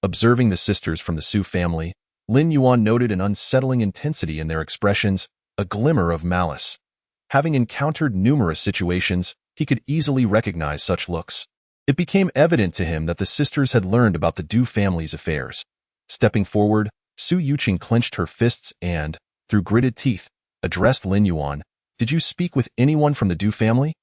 Observing the sisters from the Su family, Lin Yuan noted an unsettling intensity in their expressions, a glimmer of malice. Having encountered numerous situations, he could easily recognize such looks. It became evident to him that the sisters had learned about the Du family's affairs. Stepping forward, Su Yuqing clenched her fists and, through gritted teeth, addressed Lin Yuan, "Did you speak with anyone from the Du family?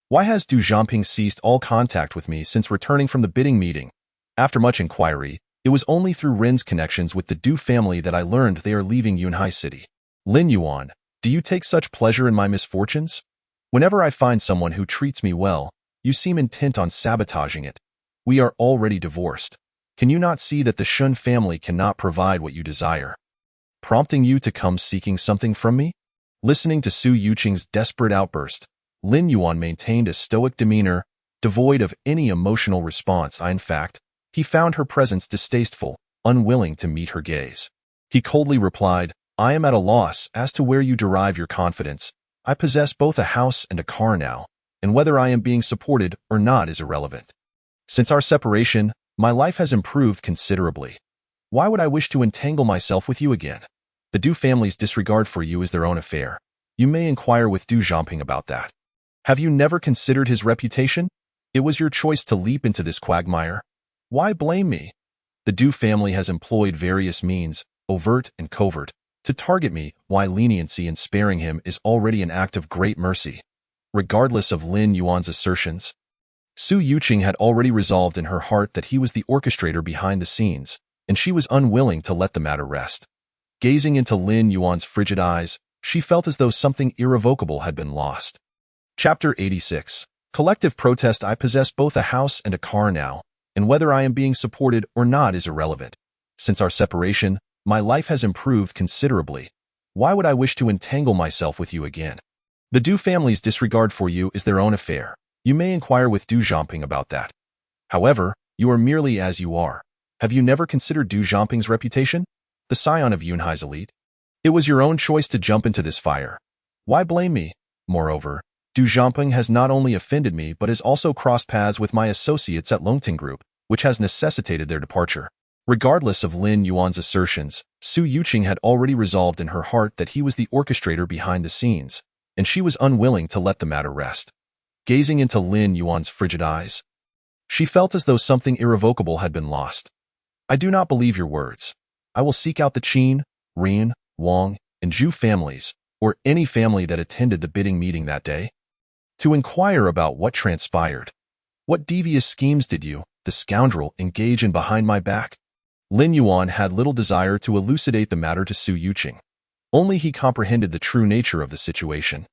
Why has Du Zhangping ceased all contact with me since returning from the bidding meeting?" After much inquiry, it was only through Ren's connections with the Du family that I learned they are leaving Yunhai City. "Lin Yuan, do you take such pleasure in my misfortunes? Whenever I find someone who treats me well, you seem intent on sabotaging it. We are already divorced. Can you not see that the Shun family cannot provide what you desire?" prompting you to come seeking something from me? Listening to Su Yuqing's desperate outburst, Lin Yuan maintained a stoic demeanor, devoid of any emotional response. In fact, he found her presence distasteful, unwilling to meet her gaze. He coldly replied, I am at a loss as to where you derive your confidence. I possess both a house and a car now, and whether I am being supported or not is irrelevant. Since our separation, my life has improved considerably. Why would I wish to entangle myself with you again? The Du family's disregard for you is their own affair. You may inquire with Du Zhongping about that. Have you never considered his reputation? It was your choice to leap into this quagmire. Why blame me? The Du family has employed various means, overt and covert, to target me. Why leniency in sparing him is already an act of great mercy. Regardless of Lin Yuan's assertions, Su Yuqing had already resolved in her heart that he was the orchestrator behind the scenes, and she was unwilling to let the matter rest. Gazing into Lin Yuan's frigid eyes, she felt as though something irrevocable had been lost. Chapter 86. Collective protest. I possess both a house and a car now, and whether I am being supported or not is irrelevant. Since our separation, my life has improved considerably. Why would I wish to entangle myself with you again? The Du family's disregard for you is their own affair. You may inquire with Du Zhongping about that. However, you are merely as you are. Have you never considered Du Zhongping's reputation? The scion of Yunhai's elite? It was your own choice to jump into this fire. Why blame me? Moreover, Du Zhongping has not only offended me but has also crossed paths with my associates at Longting Group, which has necessitated their departure. Regardless of Lin Yuan's assertions, Su Yuqing had already resolved in her heart that he was the orchestrator behind the scenes, and she was unwilling to let the matter rest. Gazing into Lin Yuan's frigid eyes, she felt as though something irrevocable had been lost. I do not believe your words. I will seek out the Qin, Rin, Wang, and Zhu families, or any family that attended the bidding meeting that day, to inquire about what transpired. What devious schemes did you, the scoundrel, engage in behind my back? Lin Yuan had little desire to elucidate the matter to Su Yuqing. Only he comprehended the true nature of the situation.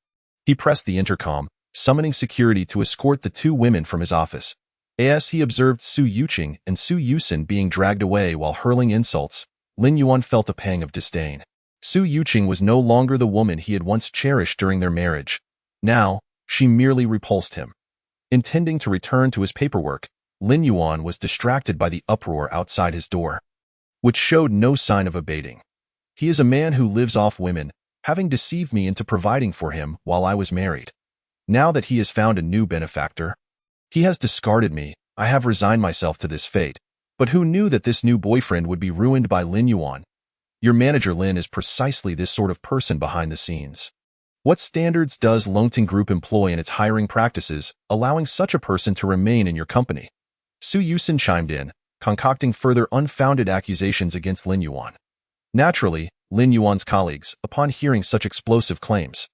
He pressed the intercom, summoning security to escort the two women from his office. As he observed Su Yuqing and Su Yusin being dragged away while hurling insults, Lin Yuan felt a pang of disdain. Su Yuqing was no longer the woman he had once cherished during their marriage. Now, she merely repulsed him. Intending to return to his paperwork, Lin Yuan was distracted by the uproar outside his door, which showed no sign of abating. He is a man who lives off women, having deceived me into providing for him while I was married. Now that he has found a new benefactor, he has discarded me. I have resigned myself to this fate. But who knew that this new boyfriend would be ruined by Lin Yuan? Your manager Lin is precisely this sort of person behind the scenes. What standards does Longting Group employ in its hiring practices, allowing such a person to remain in your company? Su Yusin chimed in, concocting further unfounded accusations against Lin Yuan. Naturally, Lin Yuan's colleagues, upon hearing such explosive claims,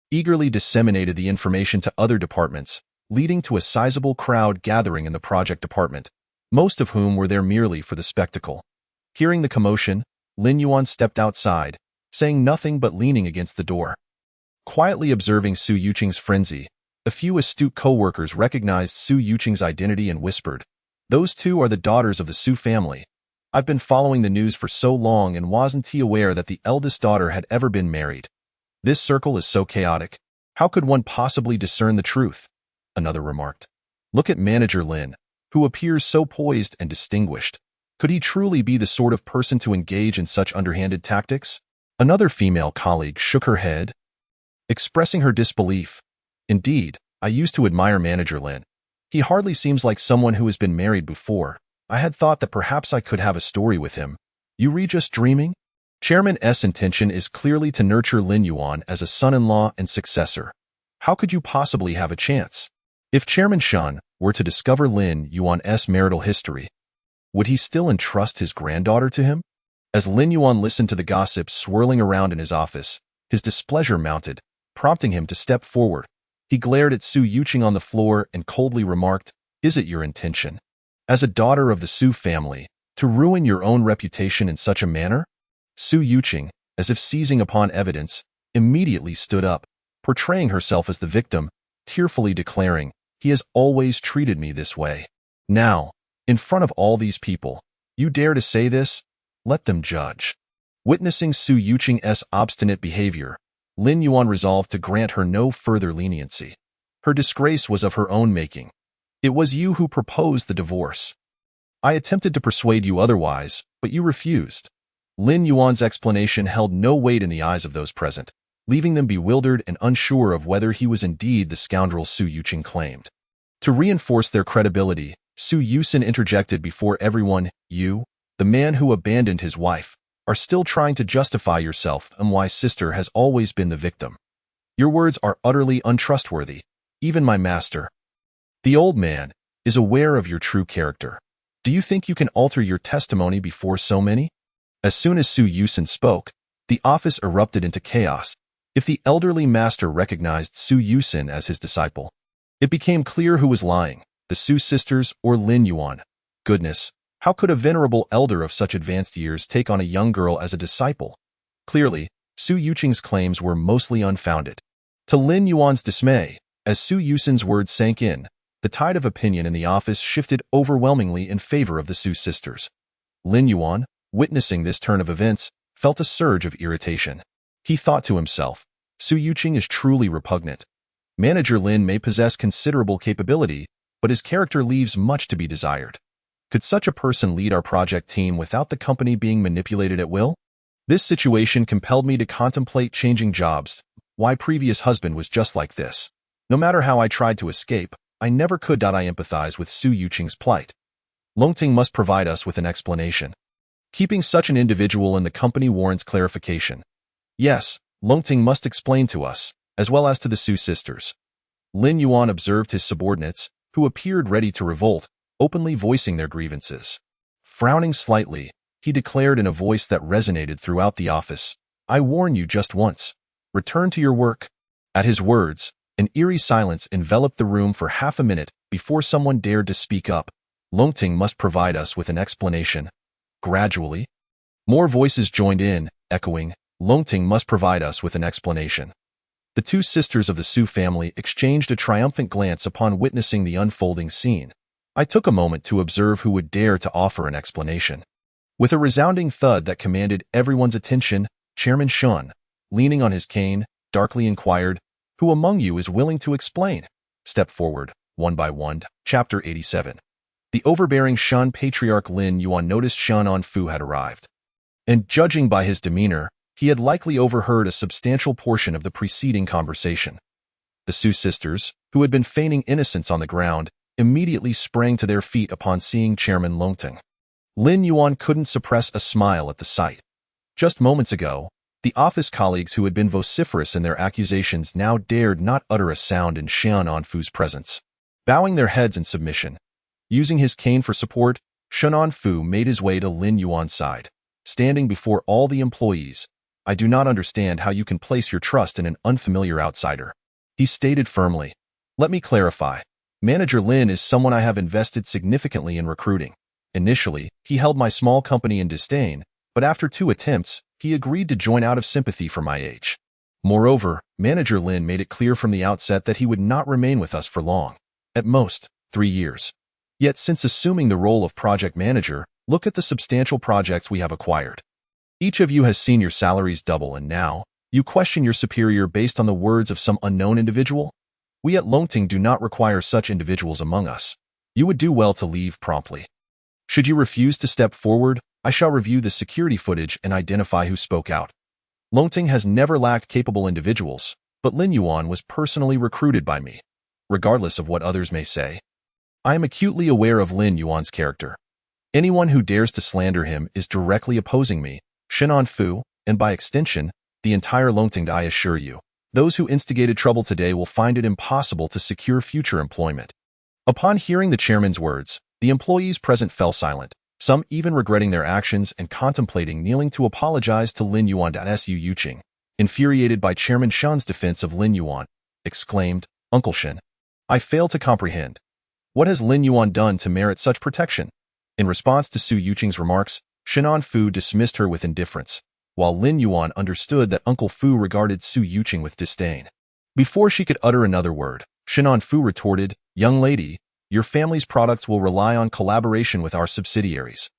eagerly disseminated the information to other departments, leading to a sizable crowd gathering in the project department, most of whom were there merely for the spectacle. Hearing the commotion, Lin Yuan stepped outside, saying nothing but leaning against the door. Quietly observing Su Yuqing's frenzy, a few astute co-workers recognized Su Yuqing's identity and whispered, "Those two are the daughters of the Su family. I've been following the news for so long and wasn't aware that the eldest daughter had ever been married. This circle is so chaotic. How could one possibly discern the truth?" Another remarked. "Look at Manager Lin, who appears so poised and distinguished. Could he truly be the sort of person to engage in such underhanded tactics?" Another female colleague shook her head, expressing her disbelief. "Indeed, I used to admire Manager Lin. He hardly seems like someone who has been married before. I had thought that perhaps I could have a story with him. You re just dreaming?" Chairman S' intention is clearly to nurture Lin Yuan as a son-in-law and successor. How could you possibly have a chance? If Chairman Shen were to discover Lin Yuan's marital history, would he still entrust his granddaughter to him? As Lin Yuan listened to the gossip swirling around in his office, his displeasure mounted, prompting him to step forward. He glared at Su Yuqing on the floor and coldly remarked, "Is it your intention, as a daughter of the Su family, to ruin your own reputation in such a manner?" Su Yuqing, as if seizing upon evidence, immediately stood up, portraying herself as the victim, tearfully declaring, "He has always treated me this way. Now, in front of all these people, you dare to say this? Let them judge." Witnessing Su Yuqing's obstinate behavior, Lin Yuan resolved to grant her no further leniency. Her disgrace was of her own making. It was you who proposed the divorce. I attempted to persuade you otherwise, but you refused. Lin Yuan's explanation held no weight in the eyes of those present, leaving them bewildered and unsure of whether he was indeed the scoundrel Su Yuqing claimed. To reinforce their credibility, Su Yusin interjected before everyone, "You, the man who abandoned his wife, are still trying to justify yourself, and my sister has always been the victim. Your words are utterly untrustworthy. Even my master, the old man, is aware of your true character. Do you think you can alter your testimony before so many?" As soon as Su Yusin spoke, the office erupted into chaos. If the elderly master recognized Su Yusin as his disciple, it became clear who was lying, the Su sisters or Lin Yuan. Goodness, how could a venerable elder of such advanced years take on a young girl as a disciple? Clearly, Su Yuqing's claims were mostly unfounded. To Lin Yuan's dismay, as Su Yusin's words sank in, the tide of opinion in the office shifted overwhelmingly in favor of the Su sisters. Lin Yuan, witnessing this turn of events, felt a surge of irritation. He thought to himself, Su Yuqing is truly repugnant. Manager Lin may possess considerable capability, but his character leaves much to be desired. Could such a person lead our project team without the company being manipulated at will? This situation compelled me to contemplate changing jobs. My previous husband was just like this. No matter how I tried to escape, I never could. I empathize with Su Yuqing's plight. Longting must provide us with an explanation. Keeping such an individual in the company warrants clarification. Yes, Longting must explain to us, as well as to the Su sisters. Lin Yuan observed his subordinates, who appeared ready to revolt, openly voicing their grievances. Frowning slightly, he declared in a voice that resonated throughout the office, "I warn you just once. Return to your work." At his words, an eerie silence enveloped the room for half a minute before someone dared to speak up. Longting must provide us with an explanation. Gradually, more voices joined in, echoing, Longting must provide us with an explanation. The two sisters of the Su family exchanged a triumphant glance upon witnessing the unfolding scene. I took a moment to observe who would dare to offer an explanation. With a resounding thud that commanded everyone's attention, Chairman Shun, leaning on his cane, darkly inquired, "Who among you is willing to explain?" Step forward, one by one. Chapter 87. The overbearing Shan patriarch Lin Yuan noticed Shan On Fu had arrived. And judging by his demeanor, he had likely overheard a substantial portion of the preceding conversation. The Su sisters, who had been feigning innocence on the ground, immediately sprang to their feet upon seeing Chairman Longting. Lin Yuan couldn't suppress a smile at the sight. Just moments ago, the office colleagues who had been vociferous in their accusations now dared not utter a sound in Shan On Fu's presence. Bowing their heads in submission, using his cane for support, Shan On Fu made his way to Lin Yuan's side. Standing before all the employees, "I do not understand how you can place your trust in an unfamiliar outsider," he stated firmly. "Let me clarify. Manager Lin is someone I have invested significantly in recruiting. Initially, he held my small company in disdain, but after 2 attempts, he agreed to join out of sympathy for my age. Moreover, Manager Lin made it clear from the outset that he would not remain with us for long. At most, 3 years. Yet since assuming the role of project manager, look at the substantial projects we have acquired. Each of you has seen your salaries double, and now, you question your superior based on the words of some unknown individual? We at Longting do not require such individuals among us. You would do well to leave promptly. Should you refuse to step forward, I shall review the security footage and identify who spoke out. Longting has never lacked capable individuals, but Lin Yuan was personally recruited by me. Regardless of what others may say, I am acutely aware of Lin Yuan's character. Anyone who dares to slander him is directly opposing me, Shan On Fu, and by extension, the entire Longting. I assure you, those who instigated trouble today will find it impossible to secure future employment." Upon hearing the chairman's words, the employees present fell silent, some even regretting their actions and contemplating kneeling to apologize to Lin Yuan. Su Yuqing, infuriated by Chairman Shan's defense of Lin Yuan, exclaimed, "Uncle Shan, I fail to comprehend. What has Lin Yuan done to merit such protection?" In response to Su Yuqing's remarks, Shan On Fu dismissed her with indifference, while Lin Yuan understood that Uncle Fu regarded Su Yuqing with disdain. Before she could utter another word, Shan On Fu retorted, "Young lady, your family's products will rely on collaboration with our subsidiaries.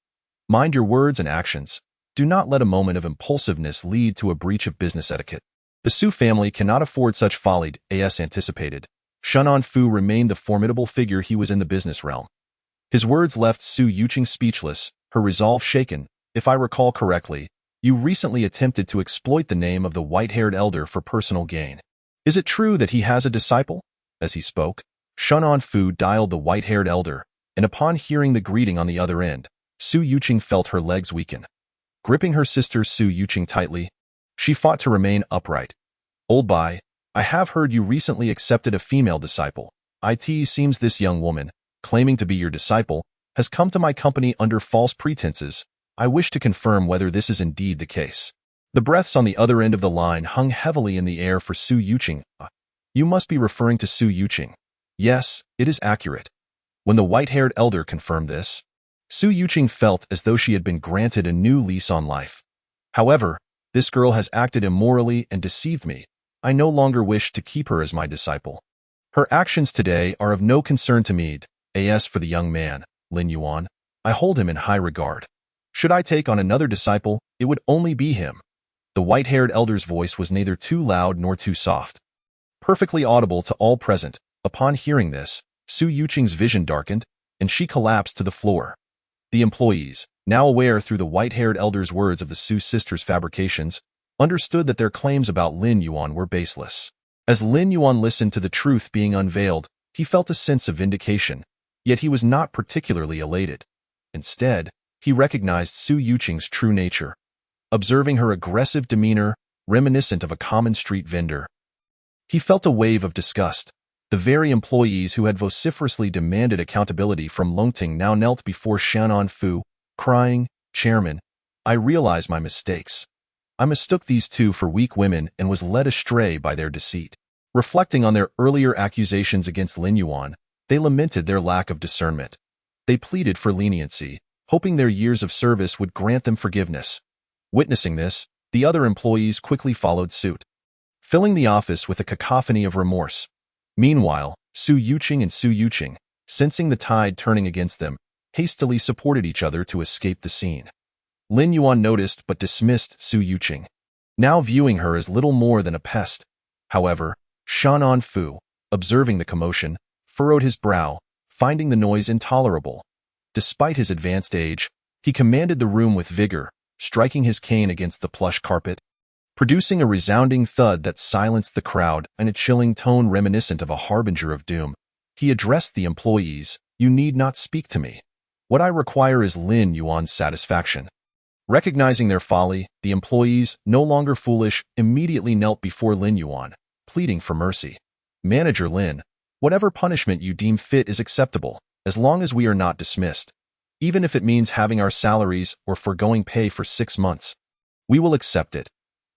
Mind your words and actions. Do not let a moment of impulsiveness lead to a breach of business etiquette. The Su family cannot afford such folly, as anticipated. Shunan Fu remained the formidable figure he was in the business realm. His words left Su Yuqing speechless, her resolve shaken. If I recall correctly, you recently attempted to exploit the name of the white-haired elder for personal gain. Is it true that he has a disciple? As he spoke, Shunan Fu dialed the white-haired elder, and upon hearing the greeting on the other end, Su Yuqing felt her legs weaken. Gripping her sister Su Yuqing tightly, she fought to remain upright. Old Bai, I have heard you recently accepted a female disciple. It seems this young woman, claiming to be your disciple, has come to my company under false pretenses. I wish to confirm whether this is indeed the case. The breaths on the other end of the line hung heavily in the air for Su Yuqing. You must be referring to Su Yuqing. Yes, it is accurate. When the white-haired elder confirmed this, Su Yuqing felt as though she had been granted a new lease on life. However, this girl has acted immorally and deceived me. I no longer wish to keep her as my disciple. Her actions today are of no concern to me. As for the young man, Lin Yuan, I hold him in high regard. Should I take on another disciple, it would only be him. The white-haired elder's voice was neither too loud nor too soft. Perfectly audible to all present, upon hearing this, Su Yuqing's vision darkened, and she collapsed to the floor. The employees, now aware through the white-haired elder's words of the Su sisters' fabrications, understood that their claims about Lin Yuan were baseless. As Lin Yuan listened to the truth being unveiled, he felt a sense of vindication, yet he was not particularly elated. Instead, he recognized Su Yuqing's true nature. Observing her aggressive demeanor, reminiscent of a common street vendor, he felt a wave of disgust. The very employees who had vociferously demanded accountability from Longting now knelt before Shunan Fu, crying, "Chairman, I realize my mistakes. I mistook these two for weak women and was led astray by their deceit." Reflecting on their earlier accusations against Lin Yuan, they lamented their lack of discernment. They pleaded for leniency, hoping their years of service would grant them forgiveness. Witnessing this, the other employees quickly followed suit, filling the office with a cacophony of remorse. Meanwhile, Su Yuqing and Su Yuqing, sensing the tide turning against them, hastily supported each other to escape the scene. Lin Yuan noticed but dismissed Su Yuqing, now viewing her as little more than a pest. However, Shunan Fu, observing the commotion, furrowed his brow, finding the noise intolerable. Despite his advanced age, he commanded the room with vigor, striking his cane against the plush carpet, producing a resounding thud that silenced the crowd in a chilling tone reminiscent of a harbinger of doom. He addressed the employees, "You need not speak to me. What I require is Lin Yuan's satisfaction." Recognizing their folly, the employees, no longer foolish, immediately knelt before Lin Yuan, pleading for mercy. "Manager Lin, whatever punishment you deem fit is acceptable, as long as we are not dismissed. Even if it means having our salaries or foregoing pay for 6 months. We will accept it."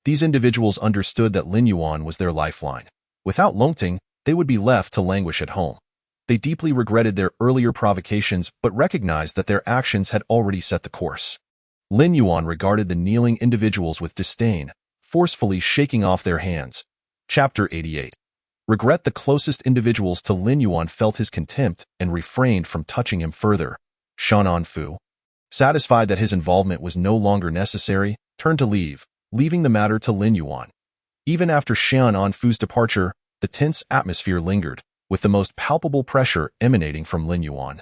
These individuals understood that Lin Yuan was their lifeline. Without Longting, they would be left to languish at home. They deeply regretted their earlier provocations but recognized that their actions had already set the course. Lin Yuan regarded the kneeling individuals with disdain, forcefully shaking off their hands. Chapter 88. Regret. The closest individuals to Lin Yuan felt his contempt and refrained from touching him further. Shunan Fu, satisfied that his involvement was no longer necessary, turned to leave, leaving the matter to Lin Yuan. Even after Shunan Fu's departure, the tense atmosphere lingered, with the most palpable pressure emanating from Lin Yuan.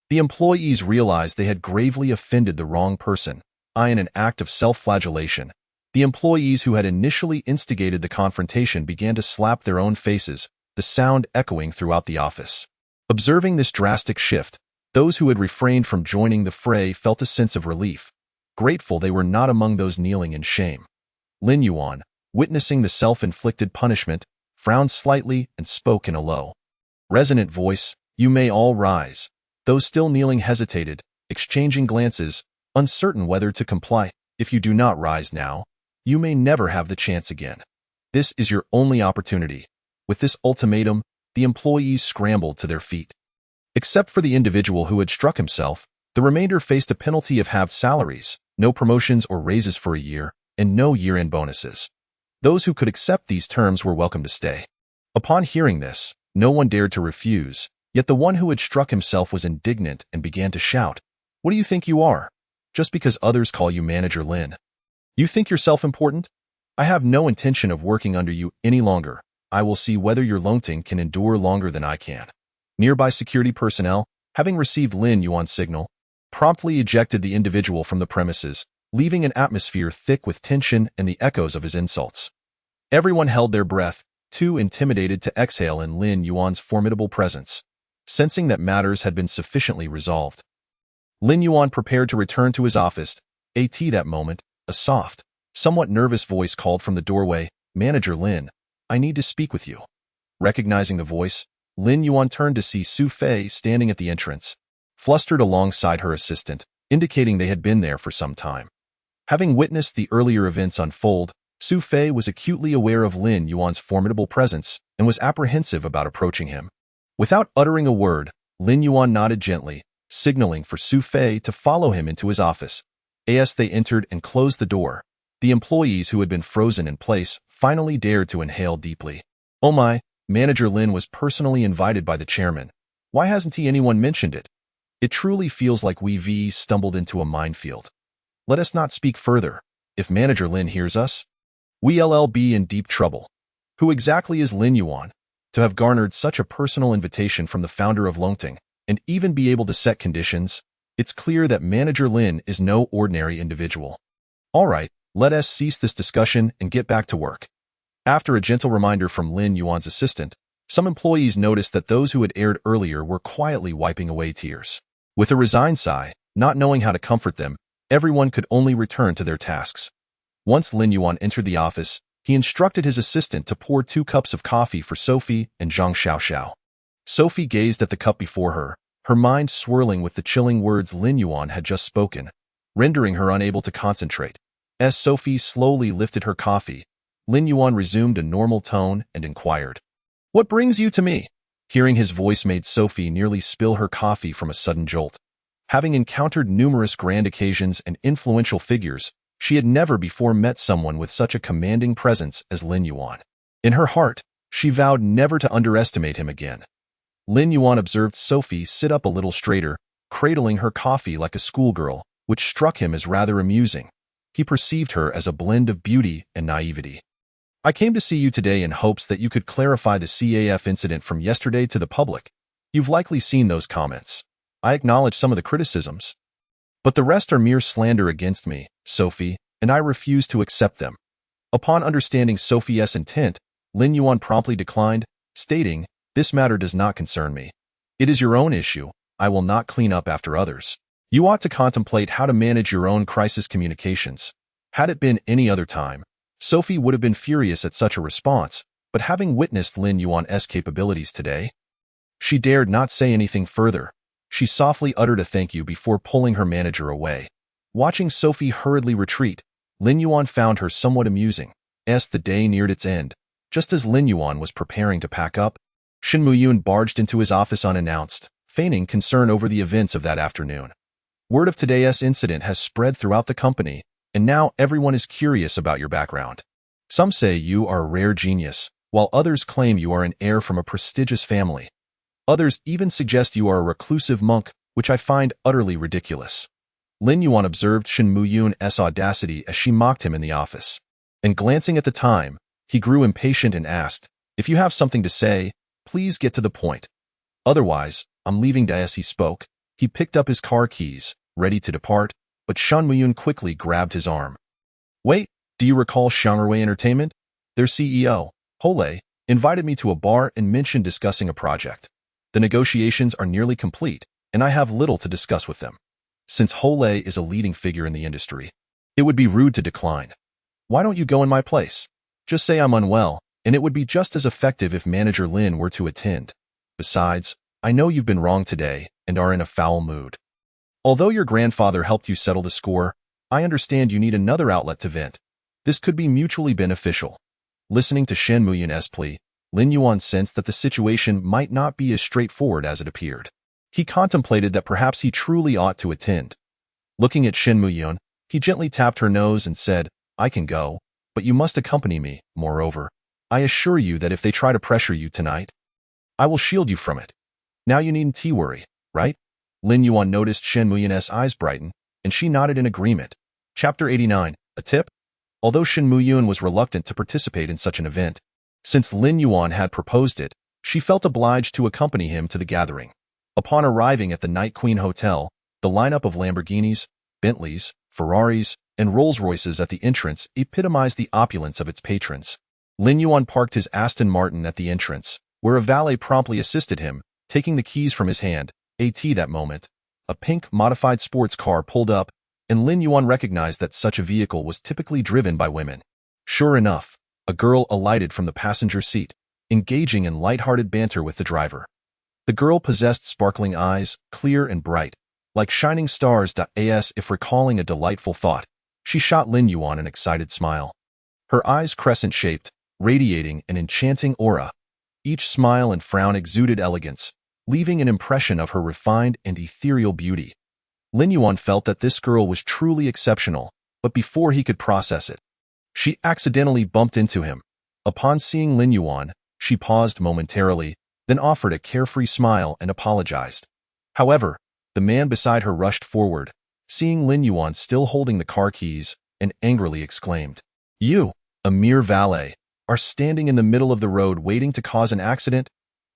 The employees realized they had gravely offended the wrong person. In an act of self-flagellation, the employees who had initially instigated the confrontation began to slap their own faces, the sound echoing throughout the office. Observing this drastic shift, those who had refrained from joining the fray felt a sense of relief, grateful they were not among those kneeling in shame. Lin Yuan, witnessing the self-inflicted punishment, frowned slightly and spoke in a low, resonant voice, "You may all rise." Those still kneeling hesitated, exchanging glances, uncertain whether to comply. "If you do not rise now, you may never have the chance again. This is your only opportunity." With this ultimatum, the employees scrambled to their feet. Except for the individual who had struck himself, the remainder faced a penalty of halved salaries, no promotions or raises for a year, and no year-end bonuses. Those who could accept these terms were welcome to stay. Upon hearing this, no one dared to refuse, yet the one who had struck himself was indignant and began to shout, "What do you think you are? just because others call you Manager Lin. You think you're self-important? I have no intention of working under you any longer. I will see whether your Longting can endure longer than I can. Nearby security personnel, having received Lin Yuan's signal, promptly ejected the individual from the premises, leaving an atmosphere thick with tension and the echoes of his insults. Everyone held their breath, too intimidated to exhale in Lin Yuan's formidable presence, sensing that matters had been sufficiently resolved. Lin Yuan prepared to return to his office. At that moment, a soft, somewhat nervous voice called from the doorway, "Manager Lin, I need to speak with you." Recognizing the voice, Lin Yuan turned to see Su Fei standing at the entrance, flustered alongside her assistant, indicating they had been there for some time. Having witnessed the earlier events unfold, Su Fei was acutely aware of Lin Yuan's formidable presence and was apprehensive about approaching him. Without uttering a word, Lin Yuan nodded gently, signaling for Su Fei to follow him into his office. As they entered and closed the door, the employees who had been frozen in place finally dared to inhale deeply. "Oh my, Manager Lin was personally invited by the chairman. Why hasn't anyone mentioned it? It truly feels like we've stumbled into a minefield. Let us not speak further. If Manager Lin hears us, we'll be in deep trouble. Who exactly is Lin Yuan? To have garnered such a personal invitation from the founder of Longting, and even be able to set conditions, it's clear that Manager Lin is no ordinary individual. All right, let us cease this discussion and get back to work." After a gentle reminder from Lin Yuan's assistant, some employees noticed that those who had erred earlier were quietly wiping away tears. With a resigned sigh, not knowing how to comfort them, everyone could only return to their tasks. Once Lin Yuan entered the office, he instructed his assistant to pour 2 cups of coffee for Sophie and Zhang Xiaoxiao. Sophie gazed at the cup before her, her mind swirling with the chilling words Lin Yuan had just spoken, rendering her unable to concentrate. As Sophie slowly lifted her coffee, Lin Yuan resumed a normal tone and inquired, "What brings you to me?" Hearing his voice made Sophie nearly spill her coffee from a sudden jolt. Having encountered numerous grand occasions and influential figures, she had never before met someone with such a commanding presence as Lin Yuan. In her heart, she vowed never to underestimate him again. Lin Yuan observed Sophie sit up a little straighter, cradling her coffee like a schoolgirl, which struck him as rather amusing. He perceived her as a blend of beauty and naivety. "I came to see you today in hopes that you could clarify the CAF incident from yesterday to the public. You've likely seen those comments. I acknowledge some of the criticisms, but the rest are mere slander against me, Sophie, and I refuse to accept them." Upon understanding Sophie's intent, Lin Yuan promptly declined, stating, "This matter does not concern me. It is your own issue. I will not clean up after others. You ought to contemplate how to manage your own crisis communications." Had it been any other time, Sophie would have been furious at such a response, but having witnessed Lin Yuan's capabilities today, she dared not say anything further. She softly uttered a thank you before pulling her manager away. Watching Sophie hurriedly retreat, Lin Yuan found her somewhat amusing. As the day neared its end, just as Lin Yuan was preparing to pack up, Shin Muyun barged into his office unannounced, feigning concern over the events of that afternoon. Word of today's incident has spread throughout the company, and now everyone is curious about your background. Some say you are a rare genius, while others claim you are an heir from a prestigious family. Others even suggest you are a reclusive monk, which I find utterly ridiculous." Lin Yuan observed Shin Muyun's audacity as she mocked him in the office. And glancing at the time, he grew impatient and asked, "If you have something to say, please get to the point. Otherwise, I'm leaving." As he spoke, he picked up his car keys, ready to depart, but Shan Muyun quickly grabbed his arm. "Wait, do you recall Shangrui Entertainment? Their CEO, Hole, invited me to a bar and mentioned discussing a project. The negotiations are nearly complete, and I have little to discuss with them. Since Hole is a leading figure in the industry, it would be rude to decline. Why don't you go in my place? Just say I'm unwell, and it would be just as effective if Manager Lin were to attend. Besides, I know you've been wrong today and are in a foul mood. Although your grandfather helped you settle the score, I understand you need another outlet to vent. This could be mutually beneficial." Listening to Shen Muyun's plea, Lin Yuan sensed that the situation might not be as straightforward as it appeared. He contemplated that perhaps he truly ought to attend. Looking at Shen Muyun, he gently tapped her nose and said, "I can go, but you must accompany me. Moreover, I assure you that if they try to pressure you tonight, I will shield you from it. Now you needn't worry, right?" Lin Yuan noticed Shen Muyun's eyes brighten, and she nodded in agreement. Chapter 89. A tip? Although Shin Mu-yoon was reluctant to participate in such an event, since Lin Yuan had proposed it, she felt obliged to accompany him to the gathering. Upon arriving at the Night Queen Hotel, the lineup of Lamborghinis, Bentleys, Ferraris, and Rolls-Royces at the entrance epitomized the opulence of its patrons. Lin Yuan parked his Aston Martin at the entrance, where a valet promptly assisted him, taking the keys from his hand. That moment, a pink, modified sports car pulled up, and Lin Yuan recognized that such a vehicle was typically driven by women. Sure enough, a girl alighted from the passenger seat, engaging in light-hearted banter with the driver. The girl possessed sparkling eyes, clear and bright, like shining stars. If recalling a delightful thought, she shot Lin Yuan an excited smile. Her eyes crescent-shaped, radiating an enchanting aura. Each smile and frown exuded elegance, leaving an impression of her refined and ethereal beauty. Lin Yuan felt that this girl was truly exceptional, but before he could process it, she accidentally bumped into him. Upon seeing Lin Yuan, she paused momentarily, then offered a carefree smile and apologized. However, the man beside her rushed forward, seeing Lin Yuan still holding the car keys, and angrily exclaimed, "You, a mere valet, are standing in the middle of the road waiting to cause an accident?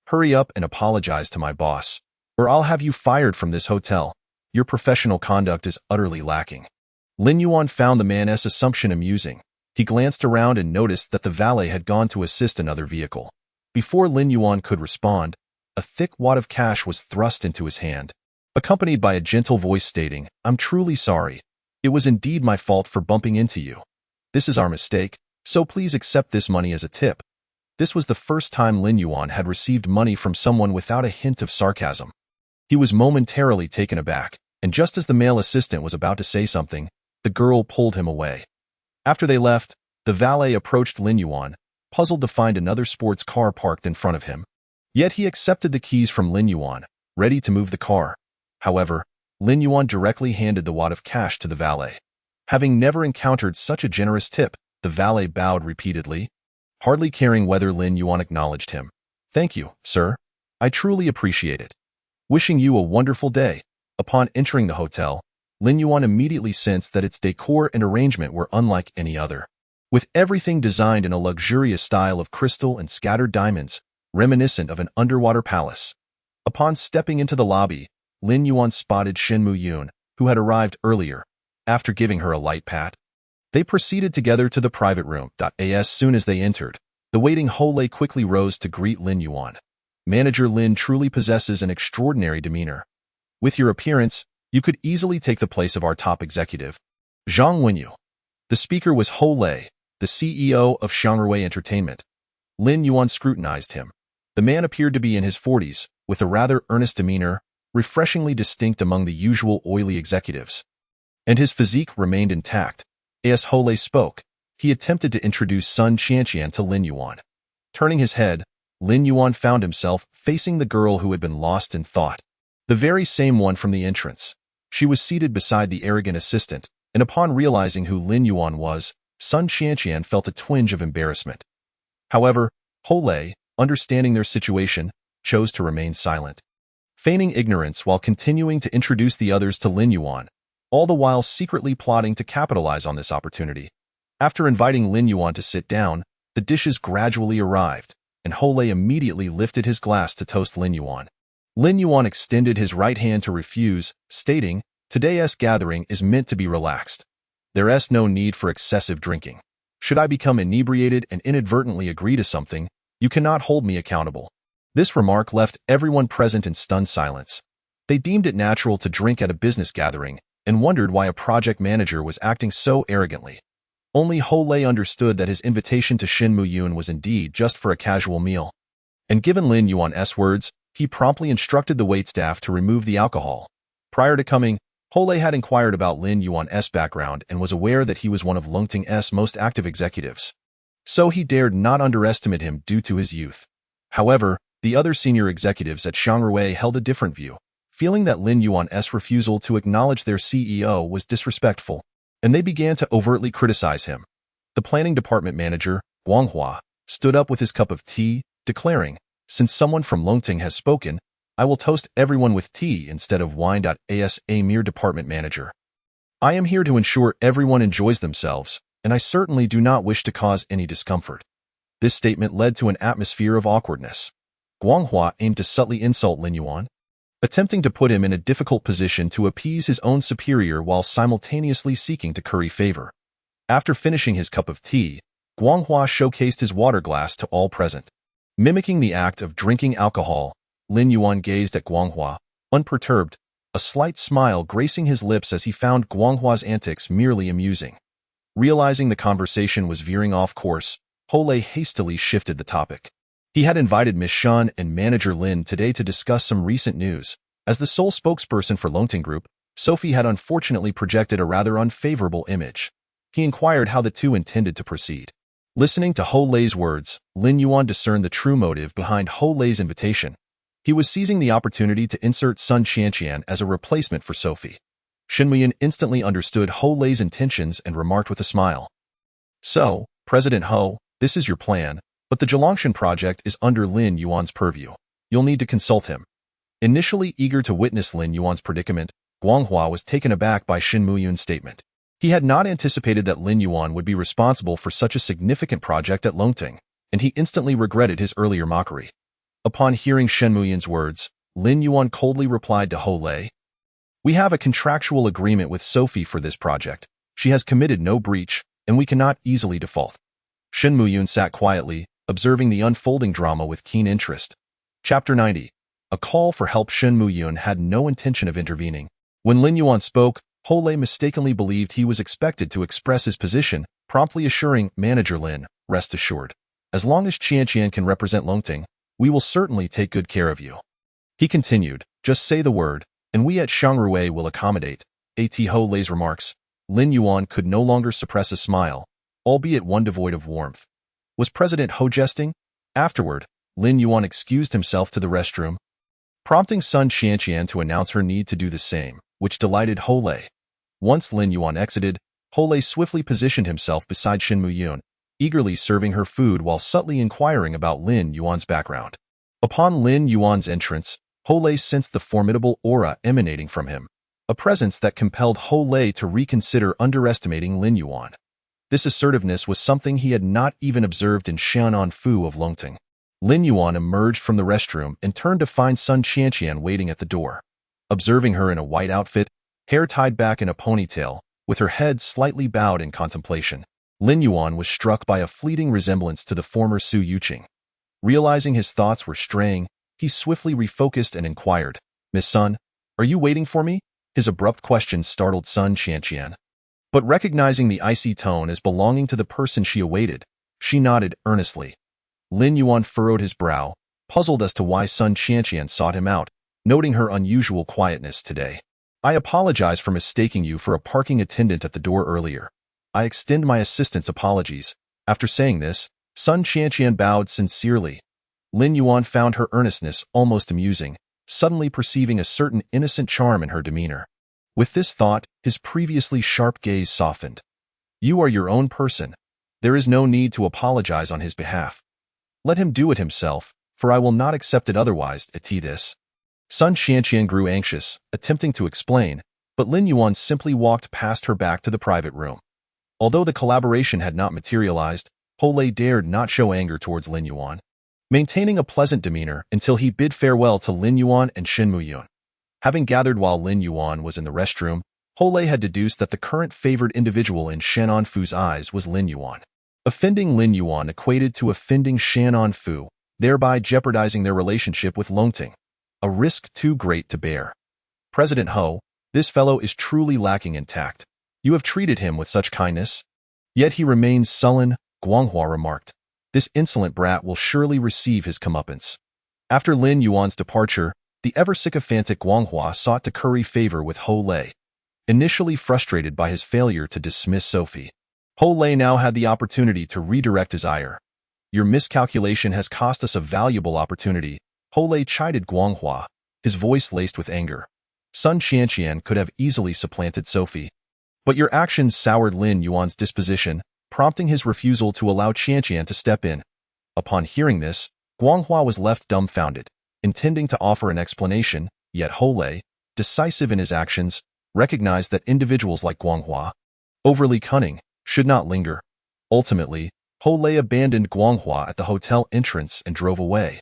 Hurry up and apologize to my boss, or I'll have you fired from this hotel. Your professional conduct is utterly lacking." Lin Yuan found the man's assumption amusing. He glanced around and noticed that the valet had gone to assist another vehicle. Before Lin Yuan could respond, a thick wad of cash was thrust into his hand, accompanied by a gentle voice stating, "I'm truly sorry. It was indeed my fault for bumping into you. This is our mistake, so please accept this money as a tip." This was the first time Lin Yuan had received money from someone without a hint of sarcasm. He was momentarily taken aback, and just as the male assistant was about to say something, the girl pulled him away. After they left, the valet approached Lin Yuan, puzzled to find another sports car parked in front of him. Yet he accepted the keys from Lin Yuan, ready to move the car. However, Lin Yuan directly handed the wad of cash to the valet. Having never encountered such a generous tip, the valet bowed repeatedly, hardly caring whether Lin Yuan acknowledged him. "Thank you, sir. I truly appreciate it. Wishing you a wonderful day." Upon entering the hotel, Lin Yuan immediately sensed that its decor and arrangement were unlike any other, with everything designed in a luxurious style of crystal and scattered diamonds, reminiscent of an underwater palace. Upon stepping into the lobby, Lin Yuan spotted Shin Mu-yoon, who had arrived earlier. After giving her a light pat, they proceeded together to the private room. As soon as they entered, the waiting Ho-lei quickly rose to greet Lin Yuan. "Manager Lin truly possesses an extraordinary demeanor. With your appearance, you could easily take the place of our top executive, Zhang Wenyu." The speaker was Ho-lei, the CEO of Shangrui Entertainment. Lin Yuan scrutinized him. The man appeared to be in his 40s, with a rather earnest demeanor, refreshingly distinct among the usual oily executives. And his physique remained intact. As Ho-lei spoke, he attempted to introduce Sun Qianqian to Lin Yuan. Turning his head, Lin Yuan found himself facing the girl who had been lost in thought. The very same one from the entrance. She was seated beside the arrogant assistant, and upon realizing who Lin Yuan was, Sun Qianqian felt a twinge of embarrassment. However, Ho-lei, understanding their situation, chose to remain silent, feigning ignorance while continuing to introduce the others to Lin Yuan, all the while secretly plotting to capitalize on this opportunity. After inviting Lin Yuan to sit down, the dishes gradually arrived, and Ho-lei immediately lifted his glass to toast Lin Yuan. Lin Yuan extended his right hand to refuse, stating, "Today's gathering is meant to be relaxed. There's no need for excessive drinking. Should I become inebriated and inadvertently agree to something, you cannot hold me accountable." This remark left everyone present in stunned silence. They deemed it natural to drink at a business gathering, and wondered why a project manager was acting so arrogantly. Only Ho-lei understood that his invitation to Shin Mu-yoon was indeed just for a casual meal. And given Lin Yuan's words, he promptly instructed the waitstaff to remove the alcohol. Prior to coming, Ho-lei had inquired about Lin Yuan's background and was aware that he was one of Longting's most active executives. So he dared not underestimate him due to his youth. However, the other senior executives at Shangrui held a different view, feeling that Lin Yuan's refusal to acknowledge their CEO was disrespectful, and they began to overtly criticize him. The planning department manager, Wang Hua, stood up with his cup of tea, declaring, "Since someone from Longting has spoken, I will toast everyone with tea instead of wine." As a mere department manager, I am here to ensure everyone enjoys themselves, and I certainly do not wish to cause any discomfort. This statement led to an atmosphere of awkwardness. Guanghua aimed to subtly insult Lin Yuan, attempting to put him in a difficult position to appease his own superior while simultaneously seeking to curry favor. After finishing his cup of tea, Guanghua showcased his water glass to all present. Mimicking the act of drinking alcohol, Lin Yuan gazed at Guanghua, unperturbed, a slight smile gracing his lips as he found Guanghua's antics merely amusing. Realizing the conversation was veering off course, Hole hastily shifted the topic. He had invited Miss Shan and manager Lin today to discuss some recent news. As the sole spokesperson for Longting Group, Sophie had unfortunately projected a rather unfavorable image. He inquired how the two intended to proceed. Listening to Holei's words, Lin Yuan discerned the true motive behind Holei's invitation. He was seizing the opportunity to insert Sun Qianqian as a replacement for Sophie. Shen Muyan instantly understood Holei's intentions and remarked with a smile. So, President Ho, this is your plan, but the Zhilongshan project is under Lin Yuan's purview. You'll need to consult him. Initially eager to witness Lin Yuan's predicament, Guanghua was taken aback by Shen Muyun's statement. He had not anticipated that Lin Yuan would be responsible for such a significant project at Longting, and he instantly regretted his earlier mockery. Upon hearing Shen Muyun's words, Lin Yuan coldly replied to Hole, "We have a contractual agreement with Sophie for this project. She has committed no breach, and we cannot easily default." Shen Muyun sat quietly, observing the unfolding drama with keen interest. Chapter 90. A call for help. Shen Muyun had no intention of intervening. When Lin Yuan spoke, Hole mistakenly believed he was expected to express his position, promptly assuring Manager Lin, "Rest assured. As long as Qianqian can represent Longting, we will certainly take good care of you." He continued, "Just say the word, and we at Shangruwei will accommodate." At Holei's remarks, Lin Yuan could no longer suppress a smile, albeit one devoid of warmth. Was President Ho jesting? Afterward, Lin Yuan excused himself to the restroom, prompting Sun Qianqian to announce her need to do the same, which delighted Hole. Once Lin Yuan exited, Hole swiftly positioned himself beside Shen Muyun, eagerly serving her food while subtly inquiring about Lin Yuan's background. Upon Lin Yuan's entrance, Hole sensed the formidable aura emanating from him, a presence that compelled Hole to reconsider underestimating Lin Yuan. This assertiveness was something he had not even observed in Xianan Fu of Longting. Lin Yuan emerged from the restroom and turned to find Sun Qianqian waiting at the door. Observing her in a white outfit, hair tied back in a ponytail, with her head slightly bowed in contemplation, Lin Yuan was struck by a fleeting resemblance to the former Su Yuqing. Realizing his thoughts were straying, he swiftly refocused and inquired, "Miss Sun, are you waiting for me?" His abrupt question startled Sun Qianqian. But recognizing the icy tone as belonging to the person she awaited, she nodded earnestly. Lin Yuan furrowed his brow, puzzled as to why Sun Qianqian sought him out, noting her unusual quietness today. "I apologize for mistaking you for a parking attendant at the door earlier. I extend my assistant's apologies." After saying this, Sun Qianqian bowed sincerely. Lin Yuan found her earnestness almost amusing, suddenly perceiving a certain innocent charm in her demeanor. With this thought, his previously sharp gaze softened. "You are your own person. There is no need to apologize on his behalf. Let him do it himself, for I will not accept it otherwise." At this, Sun Qianqian grew anxious, attempting to explain, but Lin Yuan simply walked past her back to the private room. Although the collaboration had not materialized, Hole dared not show anger towards Lin Yuan, maintaining a pleasant demeanor until he bid farewell to Lin Yuan and Shen Muyun. Having gathered while Lin Yuan was in the restroom, Hole had deduced that the current favored individual in Shan'an Fu's eyes was Lin Yuan. Offending Lin Yuan equated to offending Shan'an Fu, thereby jeopardizing their relationship with Longting, a risk too great to bear. "President Ho, this fellow is truly lacking in tact. You have treated him with such kindness, yet he remains sullen," Guanghua remarked. "This insolent brat will surely receive his comeuppance." After Lin Yuan's departure, the ever-sycophantic Guanghua sought to curry favor with Hole. Initially frustrated by his failure to dismiss Sophie, Hole now had the opportunity to redirect his ire. "Your miscalculation has cost us a valuable opportunity," Hole chided Guanghua, his voice laced with anger. Sun Qianqian could have easily supplanted Sophie, but your actions soured Lin Yuan's disposition, prompting his refusal to allow Qianqian to step in. Upon hearing this, Guanghua was left dumbfounded, intending to offer an explanation, yet Hole, decisive in his actions, recognized that individuals like Guanghua, overly cunning, should not linger. Ultimately, Ho Lei abandoned Guanghua at the hotel entrance and drove away.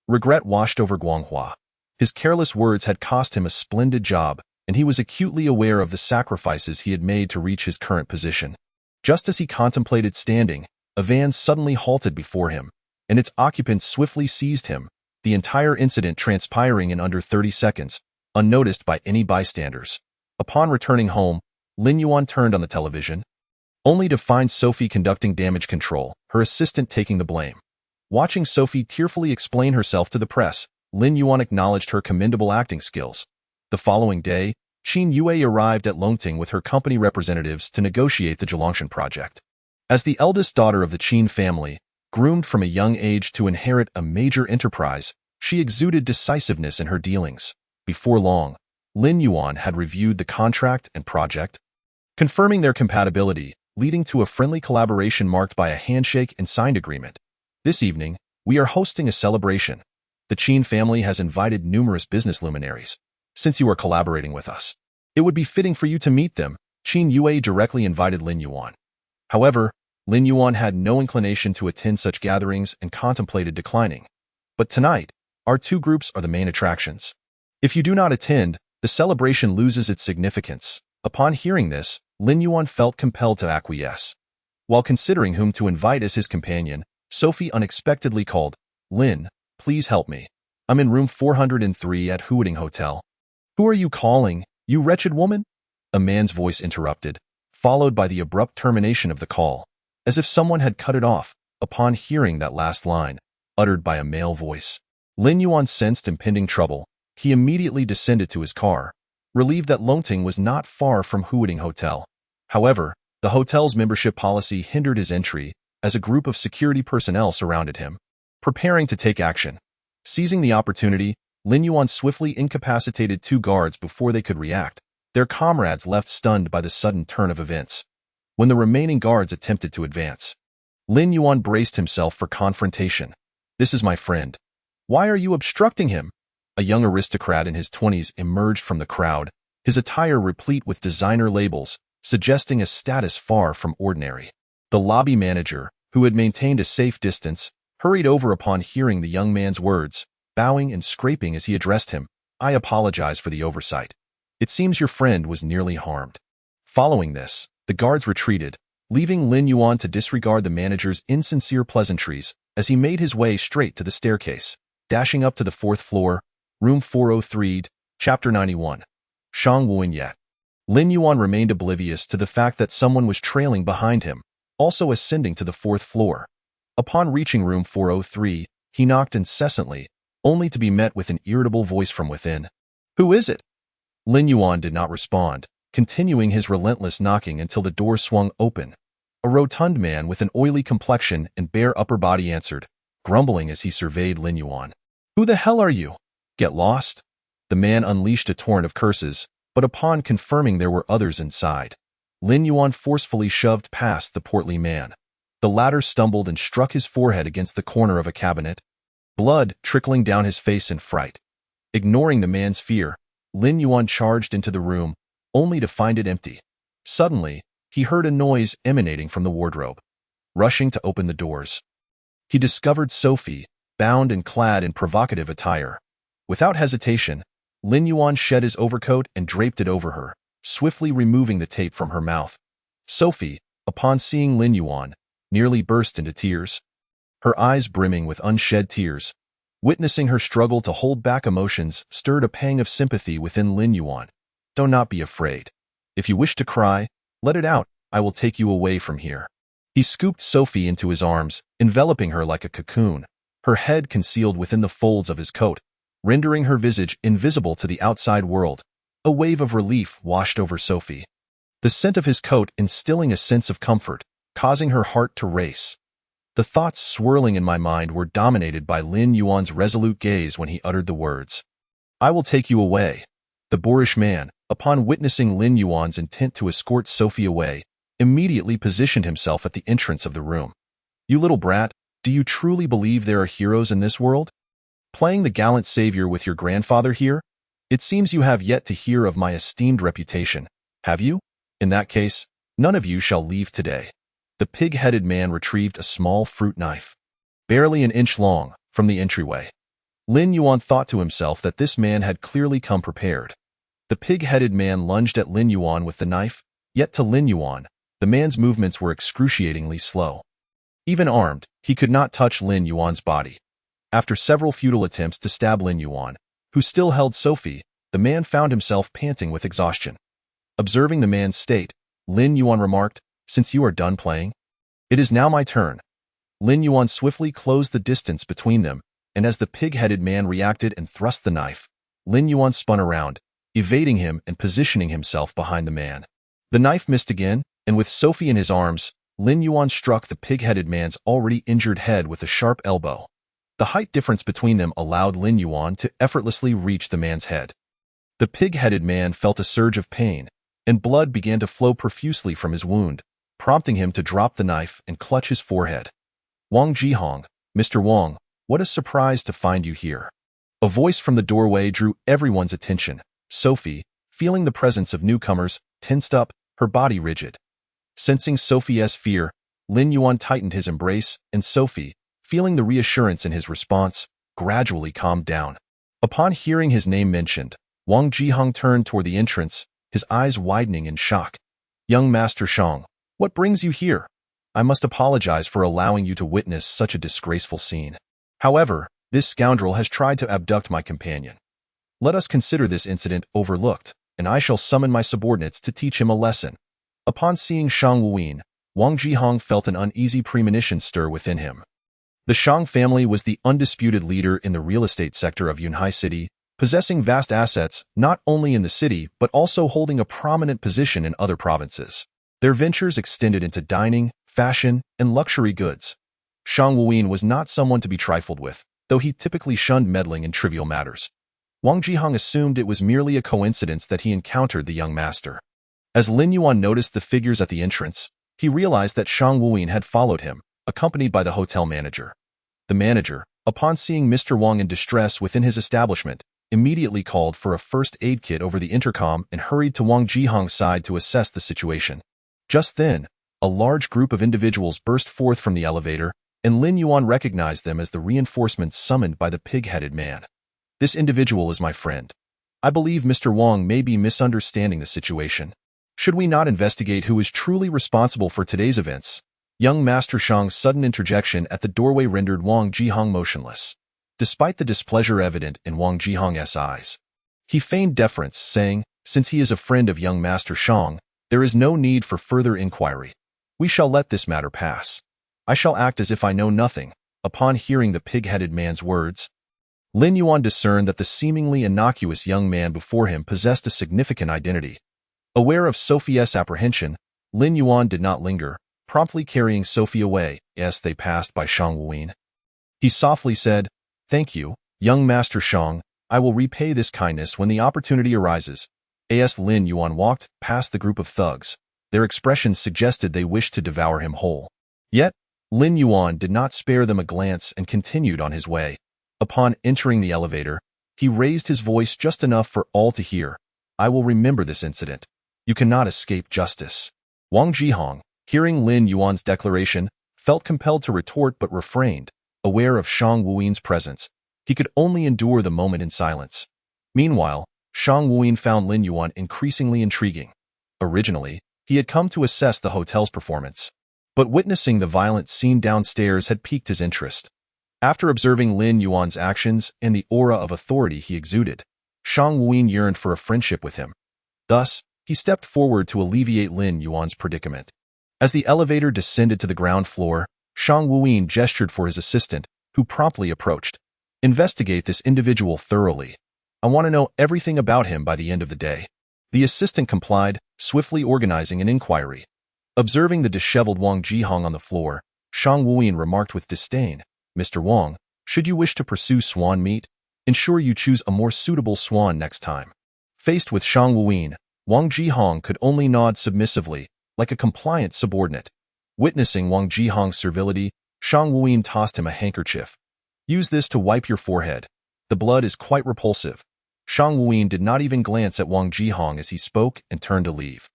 Regret washed over Guanghua. His careless words had cost him a splendid job, and he was acutely aware of the sacrifices he had made to reach his current position. Just as he contemplated standing, a van suddenly halted before him, and its occupants swiftly seized him, the entire incident transpiring in under 30 seconds, unnoticed by any bystanders. Upon returning home, Lin Yuan turned on the television, only to find Sophie conducting damage control, her assistant taking the blame. Watching Sophie tearfully explain herself to the press, Lin Yuan acknowledged her commendable acting skills. The following day, Qin Yue arrived at Longting with her company representatives to negotiate the Zhelongshan project. As the eldest daughter of the Qin family, groomed from a young age to inherit a major enterprise, she exuded decisiveness in her dealings. Before long, Lin Yuan had reviewed the contract and project, confirming their compatibility, leading to a friendly collaboration marked by a handshake and signed agreement. This evening, we are hosting a celebration. The Qin family has invited numerous business luminaries. Since you are collaborating with us, it would be fitting for you to meet them, Qin Yue directly invited Lin Yuan. However, Lin Yuan had no inclination to attend such gatherings and contemplated declining. But tonight, our two groups are the main attractions. If you do not attend, the celebration loses its significance. Upon hearing this, Lin Yuan felt compelled to acquiesce. While considering whom to invite as his companion, Sophie unexpectedly called, "Lin, please help me. I'm in room 403 at Huading Hotel." "Who are you calling, you wretched woman?" A man's voice interrupted, followed by the abrupt termination of the call, as if someone had cut it off. Upon hearing that last line, uttered by a male voice, Lin Yuan sensed impending trouble. He immediately descended to his car, relieved that Longting was not far from Huading Hotel. However, the hotel's membership policy hindered his entry, as a group of security personnel surrounded him, preparing to take action. Seizing the opportunity, Lin Yuan swiftly incapacitated two guards before they could react, their comrades left stunned by the sudden turn of events. When the remaining guards attempted to advance, Lin Yuan braced himself for confrontation. "This is my friend. Why are you obstructing him?" A young aristocrat in his 20s emerged from the crowd, his attire replete with designer labels, suggesting a status far from ordinary. The lobby manager, who had maintained a safe distance, hurried over upon hearing the young man's words, bowing and scraping as he addressed him. "I apologize for the oversight. It seems your friend was nearly harmed." Following this, the guards retreated, leaving Lin Yuan to disregard the manager's insincere pleasantries as he made his way straight to the staircase. Dashing up to the 4th floor, room 403, chapter 91. Shang Wuan Yet. Lin Yuan remained oblivious to the fact that someone was trailing behind him, also ascending to the 4th floor. Upon reaching room 403, he knocked incessantly, only to be met with an irritable voice from within. "Who is it?" Lin Yuan did not respond, continuing his relentless knocking until the door swung open. A rotund man with an oily complexion and bare upper body answered, grumbling as he surveyed Lin Yuan. "Who the hell are you? Get lost?" The man unleashed a torrent of curses, but upon confirming there were others inside, Lin Yuan forcefully shoved past the portly man. The latter stumbled and struck his forehead against the corner of a cabinet, blood trickling down his face in fright. Ignoring the man's fear, Lin Yuan charged into the room, only to find it empty. Suddenly, he heard a noise emanating from the wardrobe. Rushing to open the doors, he discovered Sophie, bound and clad in provocative attire. Without hesitation, Lin Yuan shed his overcoat and draped it over her, swiftly removing the tape from her mouth. Sophie, upon seeing Lin Yuan, nearly burst into tears, her eyes brimming with unshed tears. Witnessing her struggle to hold back emotions stirred a pang of sympathy within Lin Yuan. "Do not be afraid. If you wish to cry, let it out. I will take you away from here." He scooped Sophie into his arms, enveloping her like a cocoon, her head concealed within the folds of his coat, rendering her visage invisible to the outside world. A wave of relief washed over Sophie, the scent of his coat instilling a sense of comfort, causing her heart to race. The thoughts swirling in my mind were dominated by Lin Yuan's resolute gaze when he uttered the words, "I will take you away." The boorish man, upon witnessing Lin Yuan's intent to escort Sophie away, immediately positioned himself at the entrance of the room. "You little brat, do you truly believe there are heroes in this world? Playing the gallant savior with your grandfather here?" It seems you have yet to hear of my esteemed reputation, have you? In that case, none of you shall leave today. The pig-headed man retrieved a small fruit knife, barely an inch long, from the entryway. Lin Yuan thought to himself that this man had clearly come prepared. The pig-headed man lunged at Lin Yuan with the knife, yet to Lin Yuan, the man's movements were excruciatingly slow. Even armed, he could not touch Lin Yuan's body. After several futile attempts to stab Lin Yuan, who still held Sophie, the man found himself panting with exhaustion. Observing the man's state, Lin Yuan remarked, "Since you are done playing, it is now my turn." Lin Yuan swiftly closed the distance between them, and as the pig-headed man reacted and thrust the knife, Lin Yuan spun around, evading him and positioning himself behind the man. The knife missed again, and with Sophie in his arms, Lin Yuan struck the pig-headed man's already injured head with a sharp elbow. The height difference between them allowed Lin Yuan to effortlessly reach the man's head. The pig-headed man felt a surge of pain, and blood began to flow profusely from his wound, prompting him to drop the knife and clutch his forehead. "Wang Jihong, Mr. Wang, what a surprise to find you here." A voice from the doorway drew everyone's attention. Sophie, feeling the presence of newcomers, tensed up, her body rigid. Sensing Sophie's fear, Lin Yuan tightened his embrace, and Sophie, feeling the reassurance in his response, gradually calmed down. Upon hearing his name mentioned, Wang Jihong turned toward the entrance, his eyes widening in shock. "Young Master Shang, what brings you here? I must apologize for allowing you to witness such a disgraceful scene. However, this scoundrel has tried to abduct my companion. Let us consider this incident overlooked, and I shall summon my subordinates to teach him a lesson." Upon seeing Shang Wuyin, Wang Jihong felt an uneasy premonition stir within him. The Shang family was the undisputed leader in the real estate sector of Yunhai City, possessing vast assets not only in the city but also holding a prominent position in other provinces. Their ventures extended into dining, fashion, and luxury goods. Shang Wuyin was not someone to be trifled with, though he typically shunned meddling in trivial matters. Wang Jihong assumed it was merely a coincidence that he encountered the young master. As Lin Yuan noticed the figures at the entrance, he realized that Shang Wuyin had followed him, accompanied by the hotel manager. The manager, upon seeing Mr. Wang in distress within his establishment, immediately called for a first aid kit over the intercom and hurried to Wang Jihong's side to assess the situation. Just then, a large group of individuals burst forth from the elevator, and Lin Yuan recognized them as the reinforcements summoned by the pig-headed man. "This individual is my friend. I believe Mr. Wang may be misunderstanding the situation. Should we not investigate who is truly responsible for today's events?" Young Master Shang's sudden interjection at the doorway rendered Wang Jihong motionless. Despite the displeasure evident in Wang Jihong's eyes, he feigned deference, saying, "Since he is a friend of young Master Shang, there is no need for further inquiry. We shall let this matter pass. I shall act as if I know nothing." Upon hearing the pig-headed man's words, Lin Yuan discerned that the seemingly innocuous young man before him possessed a significant identity. Aware of Sophie's apprehension, Lin Yuan did not linger, promptly carrying Sophie away as they passed by Shang Wuyin. He softly said, "Thank you, young Master Shang. I will repay this kindness when the opportunity arises." As Lin Yuan walked past the group of thugs, their expressions suggested they wished to devour him whole. Yet, Lin Yuan did not spare them a glance and continued on his way. Upon entering the elevator, he raised his voice just enough for all to hear. "I will remember this incident. You cannot escape justice." Wang Jihong, hearing Lin Yuan's declaration, felt compelled to retort but refrained. Aware of Shang Wuyin's presence, he could only endure the moment in silence. Meanwhile, Shang Wuyin found Lin Yuan increasingly intriguing. Originally, he had come to assess the hotel's performance, but witnessing the violent scene downstairs had piqued his interest. After observing Lin Yuan's actions and the aura of authority he exuded, Shang Wuyin yearned for a friendship with him. Thus, he stepped forward to alleviate Lin Yuan's predicament. As the elevator descended to the ground floor, Shang Wuyin gestured for his assistant, who promptly approached. "Investigate this individual thoroughly. I want to know everything about him by the end of the day." The assistant complied, swiftly organizing an inquiry. Observing the disheveled Wang Jihong on the floor, Shang Wuyin remarked with disdain, "Mr. Wang, should you wish to pursue swan meat, ensure you choose a more suitable swan next time." Faced with Shang Wuyin, Wang Jihong could only nod submissively, like a compliant subordinate. Witnessing Wang Jihong's servility, Shang Wuyin tossed him a handkerchief. "Use this to wipe your forehead. The blood is quite repulsive." Shang Wuyin did not even glance at Wang Jihong as he spoke and turned to leave.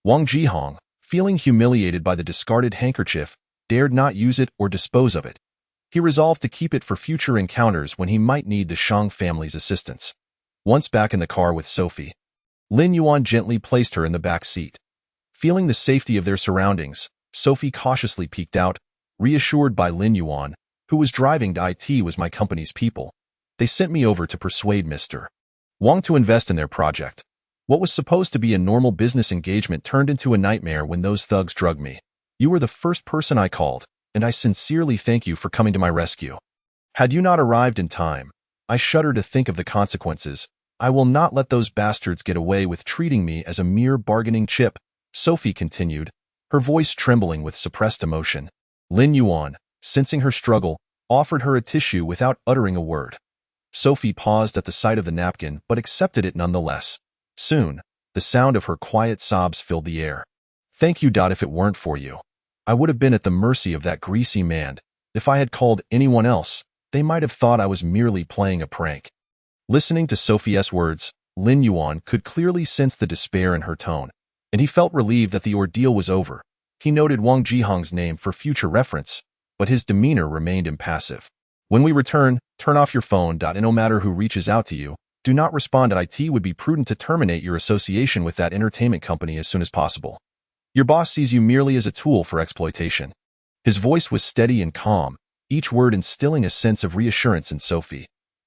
Wang Jihong, feeling humiliated by the discarded handkerchief, dared not use it or dispose of it. He resolved to keep it for future encounters when he might need the Shang family's assistance. Once back in the car with Sophie, Lin Yuan gently placed her in the back seat. Feeling the safety of their surroundings, Sophie cautiously peeked out, reassured by Lin Yuan, who was driving. "It was my company's people. They sent me over to persuade Mr. Wang to invest in their project. What was supposed to be a normal business engagement turned into a nightmare when those thugs drugged me. You were the first person I called, and I sincerely thank you for coming to my rescue. Had you not arrived in time, I shudder to think of the consequences. I will not let those bastards get away with treating me as a mere bargaining chip," Sophie continued, her voice trembling with suppressed emotion. Lin Yuan, sensing her struggle, offered her a tissue without uttering a word. Sophie paused at the sight of the napkin but accepted it nonetheless. Soon, the sound of her quiet sobs filled the air. "Thank you. If it weren't for you, I would have been at the mercy of that greasy man. If I had called anyone else, they might have thought I was merely playing a prank." Listening to Sophie's words, Lin Yuan could clearly sense the despair in her tone, and he felt relieved that the ordeal was over. He noted Wang Jihong's name for future reference, but his demeanor remained impassive. "When we return, turn off your phone. And no matter who reaches out to you, do not respond. It would be prudent to terminate your association with that entertainment company as soon as possible. Your boss sees you merely as a tool for exploitation." His voice was steady and calm, each word instilling a sense of reassurance in Sophie.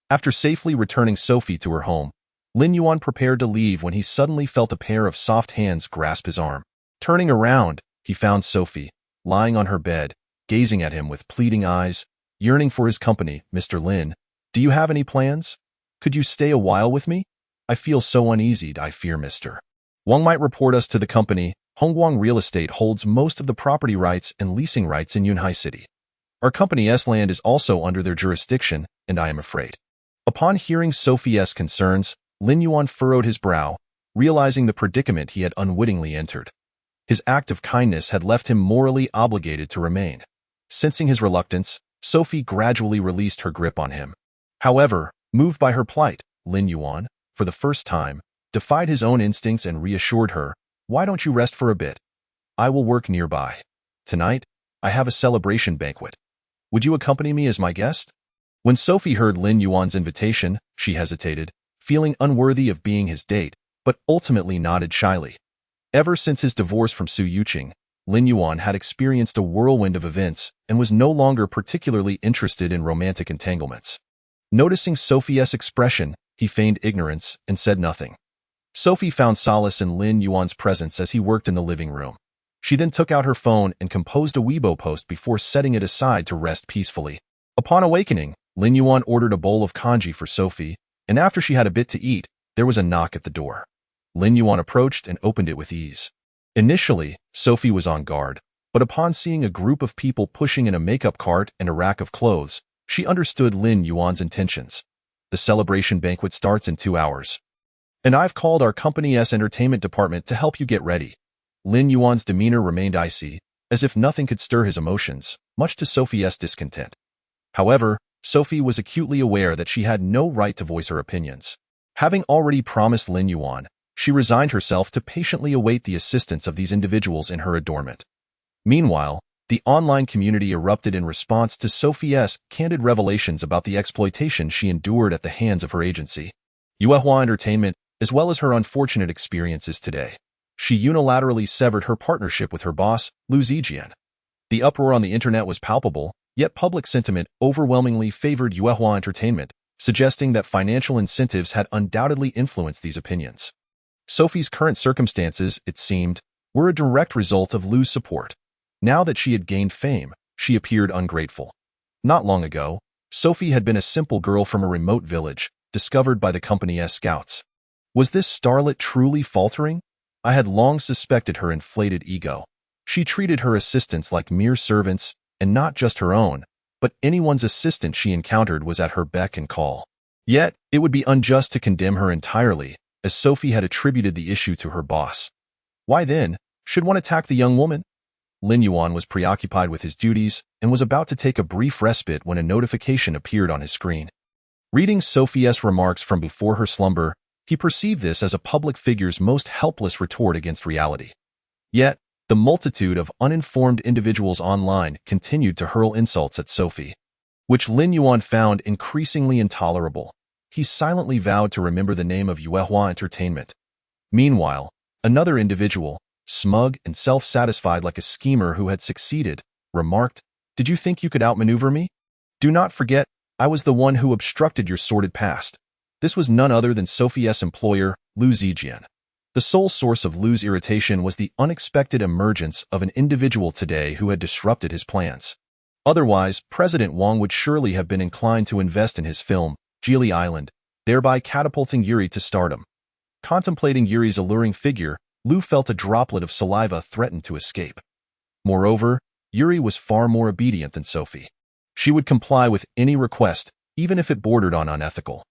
After safely returning Sophie to her home, Lin Yuan prepared to leave when he suddenly felt a pair of soft hands grasp his arm. Turning around, he found Sophie, lying on her bed, gazing at him with pleading eyes, yearning for his company. "Mr. Lin, do you have any plans? Could you stay a while with me? I feel so uneasy. I fear Mr. Wang might report us to the company. Hongguang Real Estate holds most of the property rights and leasing rights in Yunhai City. Our company's land is also under their jurisdiction, and I am afraid." Upon hearing Sophie's concerns, Lin Yuan furrowed his brow, realizing the predicament he had unwittingly entered. His act of kindness had left him morally obligated to remain. Sensing his reluctance, Sophie gradually released her grip on him. However, moved by her plight, Lin Yuan, for the first time, defied his own instincts and reassured her, "Why don't you rest for a bit? I will work nearby. Tonight, I have a celebration banquet. Would you accompany me as my guest?" When Sophie heard Lin Yuan's invitation, she hesitated, feeling unworthy of being his date, but ultimately nodded shyly. Ever since his divorce from Su Yuqing, Lin Yuan had experienced a whirlwind of events and was no longer particularly interested in romantic entanglements. Noticing Sophie's expression, he feigned ignorance and said nothing. Sophie found solace in Lin Yuan's presence as he worked in the living room. She then took out her phone and composed a Weibo post before setting it aside to rest peacefully. Upon awakening, Lin Yuan ordered a bowl of congee for Sophie, and after she had a bit to eat, there was a knock at the door. Lin Yuan approached and opened it with ease. Initially, Sophie was on guard, but upon seeing a group of people pushing in a makeup cart and a rack of clothes, she understood Lin Yuan's intentions. "The celebration banquet starts in 2 hours. And I've called our company's entertainment department to help you get ready." Lin Yuan's demeanor remained icy, as if nothing could stir his emotions, much to Sophie's discontent. However, Sophie was acutely aware that she had no right to voice her opinions. Having already promised Lin Yuan, she resigned herself to patiently await the assistance of these individuals in her adornment. Meanwhile, the online community erupted in response to Sophie's candid revelations about the exploitation she endured at the hands of her agency, Yuehua Entertainment, as well as her unfortunate experiences today. She unilaterally severed her partnership with her boss, Lu Zijian. The uproar on the internet was palpable, yet public sentiment overwhelmingly favored Yuehua Entertainment, suggesting that financial incentives had undoubtedly influenced these opinions. Sophie's current circumstances, it seemed, were a direct result of Lu's support. Now that she had gained fame, she appeared ungrateful. Not long ago, Sophie had been a simple girl from a remote village, discovered by the company's scouts. Was this starlet truly faltering? I had long suspected her inflated ego. She treated her assistants like mere servants, and not just her own, but anyone's assistant she encountered was at her beck and call. Yet, it would be unjust to condemn her entirely, as Sophie had attributed the issue to her boss. Why then, should one attack the young woman? Lin Yuan was preoccupied with his duties and was about to take a brief respite when a notification appeared on his screen. Reading Sophie's remarks from before her slumber, he perceived this as a public figure's most helpless retort against reality. Yet, the multitude of uninformed individuals online continued to hurl insults at Sophie, which Lin Yuan found increasingly intolerable. He silently vowed to remember the name of Yuehua Entertainment. Meanwhile, another individual, smug and self-satisfied like a schemer who had succeeded, remarked, "Did you think you could outmaneuver me? Do not forget, I was the one who obstructed your sordid past." This was none other than Sophie's employer, Lu Zijian. The sole source of Lu's irritation was the unexpected emergence of an individual today who had disrupted his plans. Otherwise, President Wang would surely have been inclined to invest in his film, Geely Island, thereby catapulting Yuri to stardom. Contemplating Yuri's alluring figure, Lu felt a droplet of saliva threaten to escape. Moreover, Yuri was far more obedient than Sophie. She would comply with any request, even if it bordered on unethical.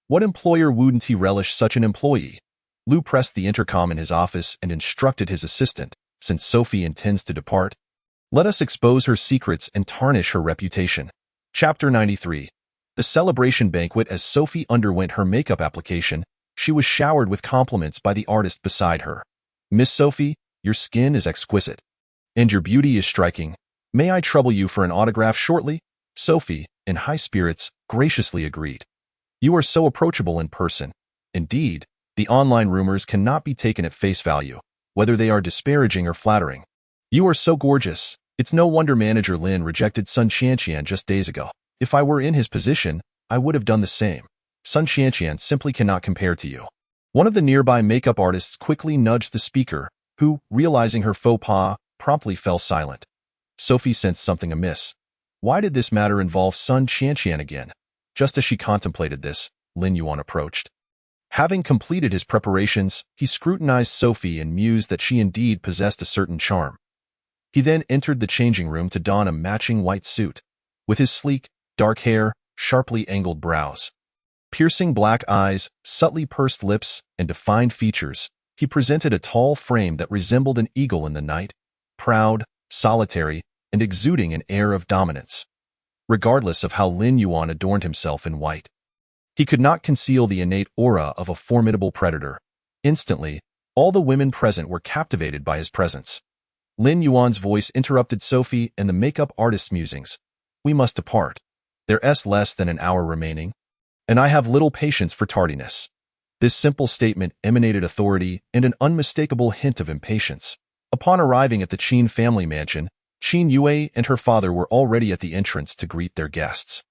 What employer wouldn't he relish such an employee? Lu pressed the intercom in his office and instructed his assistant, "Since Sophie intends to depart, let us expose her secrets and tarnish her reputation." Chapter 93. The celebration banquet. As Sophie underwent her makeup application, she was showered with compliments by the artist beside her. "Miss Sophie, your skin is exquisite. And your beauty is striking. May I trouble you for an autograph shortly?" Sophie, in high spirits, graciously agreed. "You are so approachable in person. Indeed, the online rumors cannot be taken at face value, whether they are disparaging or flattering. You are so gorgeous. It's no wonder Manager Lin rejected Sun Qianqian just days ago. If I were in his position, I would have done the same. Sun Qianqian simply cannot compare to you." One of the nearby makeup artists quickly nudged the speaker, who, realizing her faux pas, promptly fell silent. Sophie sensed something amiss. Why did this matter involve Sun Qianqian again? Just as she contemplated this, Lin Yuan approached. Having completed his preparations, he scrutinized Sophie and mused that she indeed possessed a certain charm. He then entered the changing room to don a matching white suit. With his sleek, dark hair, sharply angled brows, piercing black eyes, subtly pursed lips, and defined features, he presented a tall frame that resembled an eagle in the night, proud, solitary, and exuding an air of dominance. Regardless of how Lin Yuan adorned himself in white, he could not conceal the innate aura of a formidable predator. Instantly, all the women present were captivated by his presence. Lin Yuan's voice interrupted Sophie and the makeup artist's musings. "We must depart. There's less than an hour remaining, and I have little patience for tardiness." This simple statement emanated authority and an unmistakable hint of impatience. Upon arriving at the Qin family mansion, Qin Yue and her father were already at the entrance to greet their guests.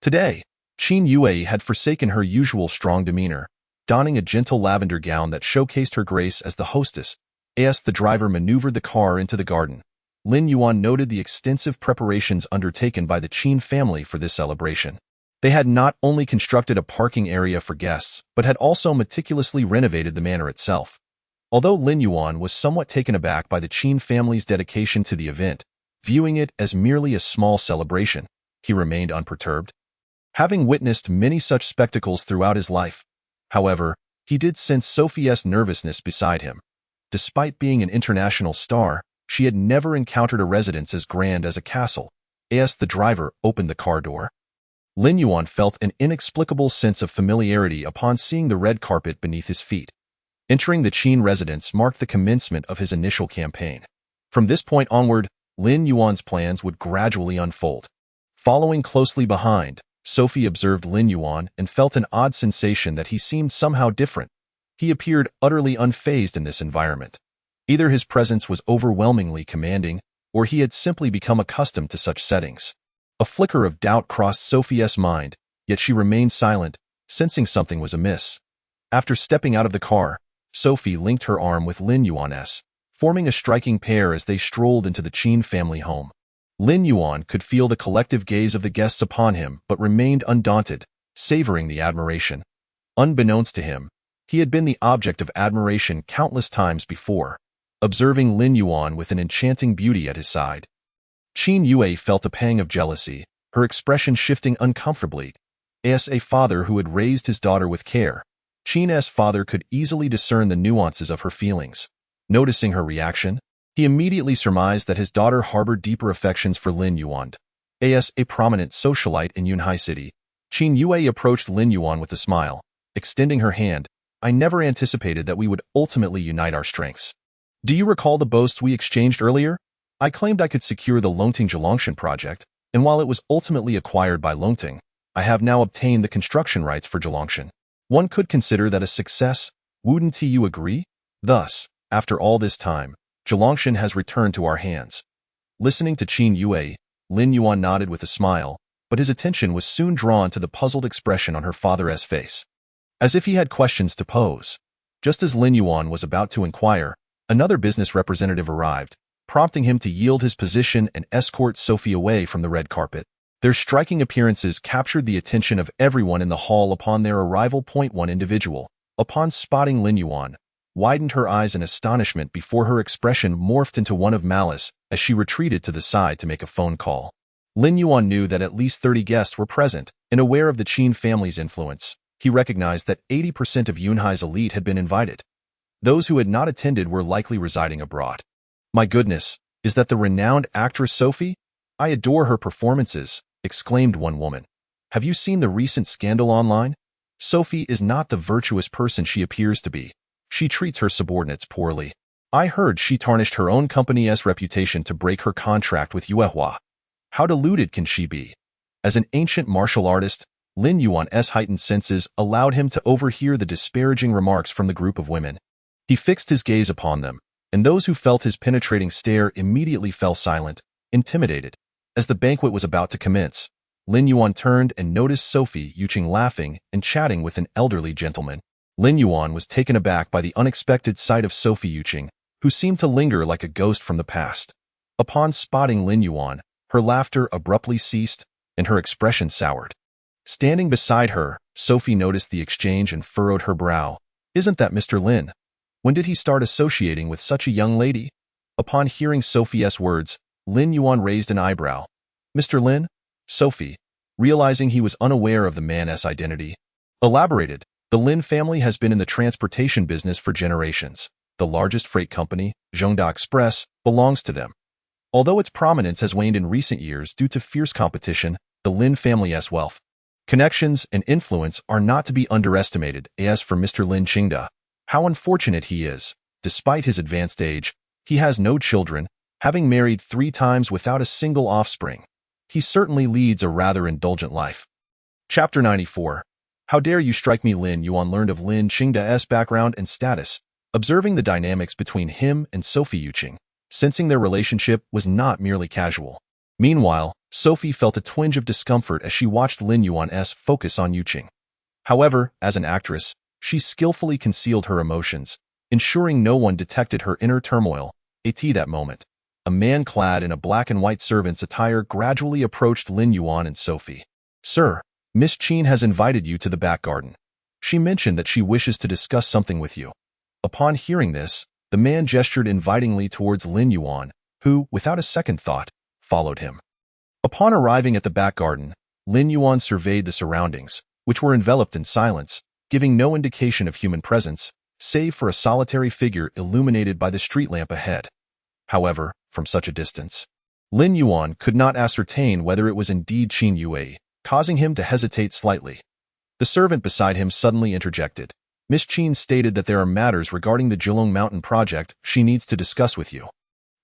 Today, Qin Yue had forsaken her usual strong demeanor, donning a gentle lavender gown that showcased her grace as the hostess. As the driver maneuvered the car into the garden, Lin Yuan noted the extensive preparations undertaken by the Qin family for this celebration. They had not only constructed a parking area for guests, but had also meticulously renovated the manor itself. Although Lin Yuan was somewhat taken aback by the Qin family's dedication to the event, viewing it as merely a small celebration, he remained unperturbed. Having witnessed many such spectacles throughout his life, however, he did sense Sophie's nervousness beside him. Despite being an international star, she had never encountered a residence as grand as a castle. As the driver opened the car door, Lin Yuan felt an inexplicable sense of familiarity upon seeing the red carpet beneath his feet. Entering the Qin residence marked the commencement of his initial campaign. From this point onward, Lin Yuan's plans would gradually unfold. Following closely behind, Sophie observed Lin Yuan and felt an odd sensation that he seemed somehow different. He appeared utterly unfazed in this environment. Either his presence was overwhelmingly commanding, or he had simply become accustomed to such settings. A flicker of doubt crossed Sophie's mind, yet she remained silent, sensing something was amiss. After stepping out of the car, Sophie linked her arm with Lin Yuan's, forming a striking pair as they strolled into the Qin family home. Lin Yuan could feel the collective gaze of the guests upon him but remained undaunted, savoring the admiration. Unbeknownst to him, he had been the object of admiration countless times before, observing Lin Yuan with an enchanting beauty at his side. Qin Yue felt a pang of jealousy, her expression shifting uncomfortably. As a father who had raised his daughter with care, Qin's father could easily discern the nuances of her feelings. Noticing her reaction, he immediately surmised that his daughter harbored deeper affections for Lin Yuan. As a prominent socialite in Yunhai City, Qin Yue approached Lin Yuan with a smile, extending her hand. I never anticipated that we would ultimately unite our strengths. Do you recall the boasts we exchanged earlier? I claimed I could secure the Longting Zhilongshan project, and while it was ultimately acquired by Longting, I have now obtained the construction rights for Zhilongshan. One could consider that a success, wouldn't you agree? Thus, after all this time, Zhilongshan has returned to our hands. Listening to Qin Yue, Lin Yuan nodded with a smile, but his attention was soon drawn to the puzzled expression on her father's face. As if he had questions to pose. Just as Lin Yuan was about to inquire, another business representative arrived, prompting him to yield his position and escort Sophie away from the red carpet. Their striking appearances captured the attention of everyone in the hall upon their arrival. One individual, upon spotting Lin Yuan, widened her eyes in astonishment before her expression morphed into one of malice as she retreated to the side to make a phone call. Lin Yuan knew that at least 30 guests were present, and aware of the Qin family's influence, he recognized that 80% of Yunhai's elite had been invited. Those who had not attended were likely residing abroad. My goodness, is that the renowned actress Sophie? I adore her performances, exclaimed one woman. Have you seen the recent scandal online? Sophie is not the virtuous person she appears to be. She treats her subordinates poorly. I heard she tarnished her own company's reputation to break her contract with Yuehua. How deluded can she be? As an ancient martial artist, Lin Yuan's heightened senses allowed him to overhear the disparaging remarks from the group of women. He fixed his gaze upon them, and those who felt his penetrating stare immediately fell silent, intimidated. As the banquet was about to commence, Lin Yuan turned and noticed Sophie Yuqing laughing and chatting with an elderly gentleman. Lin Yuan was taken aback by the unexpected sight of Sophie Yuqing, who seemed to linger like a ghost from the past. Upon spotting Lin Yuan, her laughter abruptly ceased, and her expression soured. Standing beside her, Sophie noticed the exchange and furrowed her brow. Isn't that Mr. Lin? When did he start associating with such a young lady? Upon hearing Sophie's words, Lin Yuan raised an eyebrow. Mr. Lin? Sophie, realizing he was unaware of the man's identity, elaborated. The Lin family has been in the transportation business for generations. The largest freight company, Zhongda Express, belongs to them. Although its prominence has waned in recent years due to fierce competition, the Lin family's wealth, connections, and influence are not to be underestimated. As for Mr. Lin Qingda, how unfortunate he is. Despite his advanced age, he has no children, having married 3 times without a single offspring. He certainly leads a rather indulgent life. Chapter 94. How dare you strike me? Lin Yuan learned of Lin Qingda's background and status, observing the dynamics between him and Sophie Yuqing, sensing their relationship was not merely casual. Meanwhile, Sophie felt a twinge of discomfort as she watched Lin Yuan's focus on Yuqing. However, as an actress, she skillfully concealed her emotions, ensuring no one detected her inner turmoil. At that moment, a man clad in a black and white servant's attire gradually approached Lin Yuan and Sophie. Sir, Miss Qin has invited you to the back garden. She mentioned that she wishes to discuss something with you. Upon hearing this, the man gestured invitingly towards Lin Yuan, who, without a second thought, followed him. Upon arriving at the back garden, Lin Yuan surveyed the surroundings, which were enveloped in silence, giving no indication of human presence, save for a solitary figure illuminated by the street lamp ahead. However, from such a distance, Lin Yuan could not ascertain whether it was indeed Qin Yue, causing him to hesitate slightly. The servant beside him suddenly interjected. Miss Qin stated that there are matters regarding the Zhilong Mountain project she needs to discuss with you.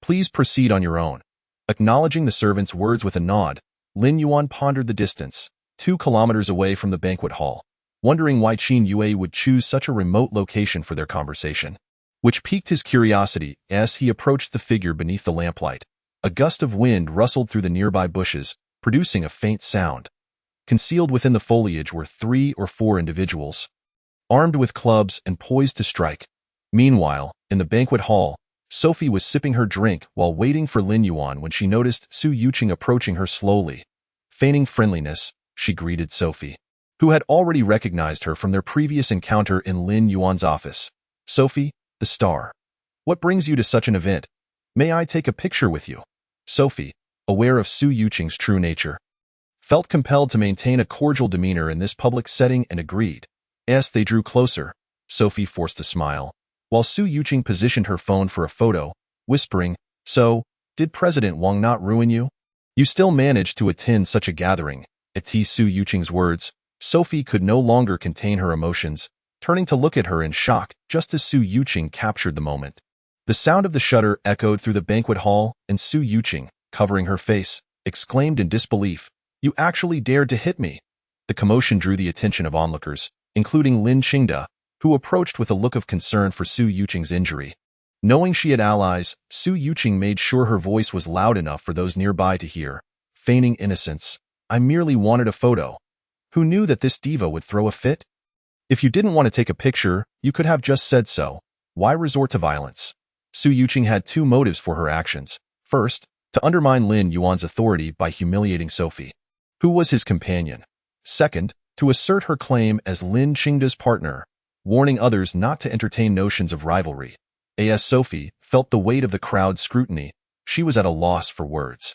Please proceed on your own. Acknowledging the servant's words with a nod, Lin Yuan pondered the distance, 2 kilometers away from the banquet hall, wondering why Qin Yue would choose such a remote location for their conversation, which piqued his curiosity as he approached the figure beneath the lamplight. A gust of wind rustled through the nearby bushes, producing a faint sound. Concealed within the foliage were 3 or 4 individuals, armed with clubs and poised to strike. Meanwhile, in the banquet hall, Sophie was sipping her drink while waiting for Lin Yuan when she noticed Su Yuqing approaching her slowly. Feigning friendliness, she greeted Sophie, who had already recognized her from their previous encounter in Lin Yuan's office. Sophie, the star. What brings you to such an event? May I take a picture with you? Sophie, aware of Su Yuqing's true nature, felt compelled to maintain a cordial demeanor in this public setting and agreed. As they drew closer, Sophie forced a smile, while Su Yuqing positioned her phone for a photo, whispering, So, did President Wang not ruin you? You still managed to attend such a gathering, At Su Yuqing's words, Sophie could no longer contain her emotions, turning to look at her in shock just as Su Yuqing captured the moment. The sound of the shutter echoed through the banquet hall, and Su Yuqing, covering her face, exclaimed in disbelief, "You actually dared to hit me!" The commotion drew the attention of onlookers, including Lin Qingda, who approached with a look of concern for Su Yuqing's injury. Knowing she had allies, Su Yuqing made sure her voice was loud enough for those nearby to hear, feigning innocence. "I merely wanted a photo. Who knew that this diva would throw a fit? If you didn't want to take a picture, you could have just said so. Why resort to violence?" Su Yuqing had two motives for her actions. First, to undermine Lin Yuan's authority by humiliating Sophie, who was his companion. Second, to assert her claim as Lin Qingda's partner, warning others not to entertain notions of rivalry. As Sophie felt the weight of the crowd's scrutiny, she was at a loss for words.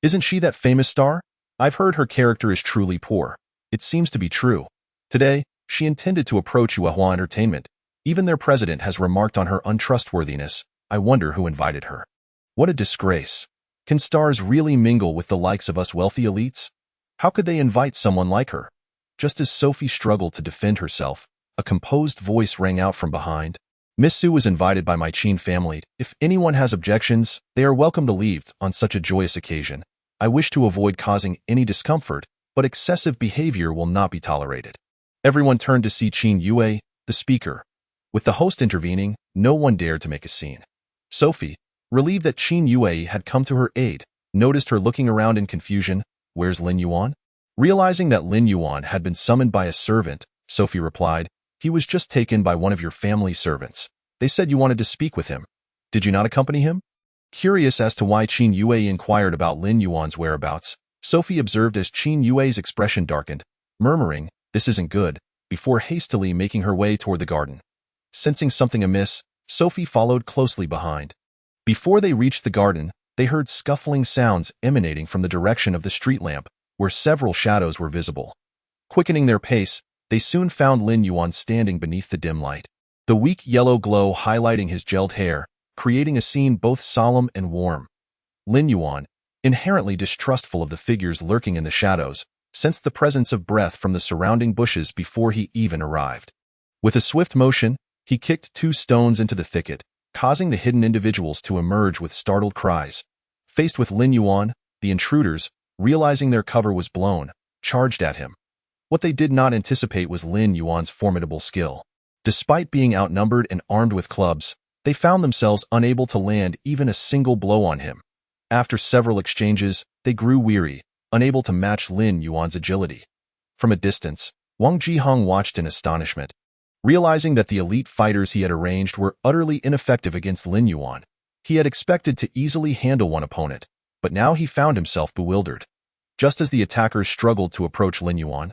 "Isn't she that famous star? I've heard her character is truly poor. It seems to be true. Today, she intended to approach Yuehua Entertainment. Even their president has remarked on her untrustworthiness. I wonder who invited her. What a disgrace. Can stars really mingle with the likes of us wealthy elites? How could they invite someone like her?" Just as Sophie struggled to defend herself, a composed voice rang out from behind. "Miss Su was invited by my Qin family. If anyone has objections, they are welcome to leave on such a joyous occasion. I wish to avoid causing any discomfort, but excessive behavior will not be tolerated." Everyone turned to see Qin Yue, the speaker. With the host intervening, no one dared to make a scene. Sophie, relieved that Qin Yue had come to her aid, noticed her looking around in confusion. "Where's Lin Yuan?" Realizing that Lin Yuan had been summoned by a servant, Sophie replied, "He was just taken by one of your family servants. They said you wanted to speak with him. Did you not accompany him?" Curious as to why Qin Yue inquired about Lin Yuan's whereabouts, Sophie observed as Qin Yue's expression darkened, murmuring, "This isn't good," before hastily making her way toward the garden. Sensing something amiss, Sophie followed closely behind. Before they reached the garden, they heard scuffling sounds emanating from the direction of the street lamp, where several shadows were visible. Quickening their pace, they soon found Lin Yuan standing beneath the dim light, the weak yellow glow highlighting his gelled hair, creating a scene both solemn and warm. Lin Yuan, inherently distrustful of the figures lurking in the shadows, sensed the presence of breath from the surrounding bushes before he even arrived. With a swift motion, he kicked 2 stones into the thicket, causing the hidden individuals to emerge with startled cries. Faced with Lin Yuan, the intruders, realizing their cover was blown, charged at him. What they did not anticipate was Lin Yuan's formidable skill. Despite being outnumbered and armed with clubs, they found themselves unable to land even a single blow on him. After several exchanges, they grew weary, unable to match Lin Yuan's agility. From a distance, Wang Jihong watched in astonishment. Realizing that the elite fighters he had arranged were utterly ineffective against Lin Yuan, he had expected to easily handle one opponent, but now he found himself bewildered. Just as the attackers struggled to approach Lin Yuan,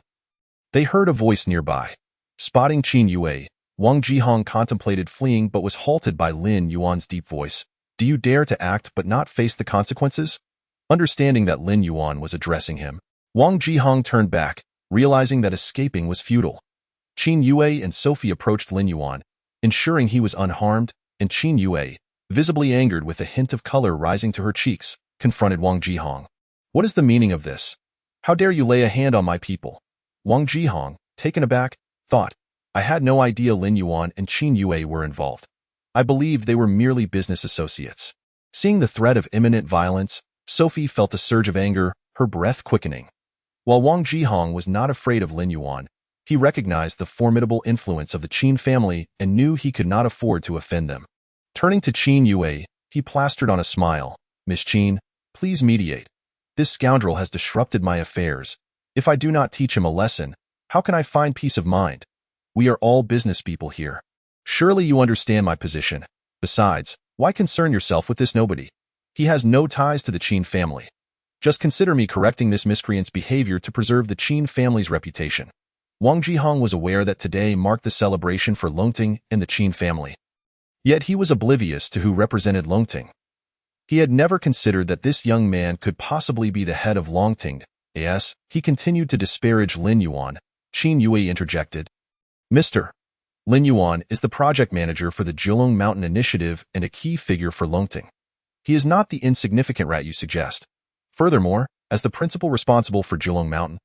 they heard a voice nearby. Spotting Qin Yue, Wang Jihong contemplated fleeing but was halted by Lin Yuan's deep voice. "Do you dare to act but not face the consequences?" Understanding that Lin Yuan was addressing him, Wang Jihong turned back, realizing that escaping was futile. Qin Yue and Sophie approached Lin Yuan, ensuring he was unharmed, and Qin Yue, visibly angered with a hint of color rising to her cheeks, confronted Wang Jihong. "What is the meaning of this? How dare you lay a hand on my people?" Wang Jihong, taken aback, thought, "I had no idea Lin Yuan and Qin Yue were involved. I believed they were merely business associates." Seeing the threat of imminent violence, Sophie felt a surge of anger, her breath quickening. While Wang Jihong was not afraid of Lin Yuan, he recognized the formidable influence of the Qin family and knew he could not afford to offend them. Turning to Qin Yue, he plastered on a smile. "Miss Qin, please mediate. This scoundrel has disrupted my affairs. If I do not teach him a lesson, how can I find peace of mind? We are all business people here. Surely you understand my position. Besides, why concern yourself with this nobody? He has no ties to the Qin family. Just consider me correcting this miscreant's behavior to preserve the Qin family's reputation." Wang Jihong was aware that today marked the celebration for Longting and the Qin family. Yet he was oblivious to who represented Longting. He had never considered that this young man could possibly be the head of Longting. As he continued to disparage Lin Yuan, Qin Yue interjected. "Mr. Lin Yuan is the project manager for the Jilong Mountain Initiative and a key figure for Longting. He is not the insignificant rat you suggest. Furthermore, as the principal responsible for Jilong Mountain,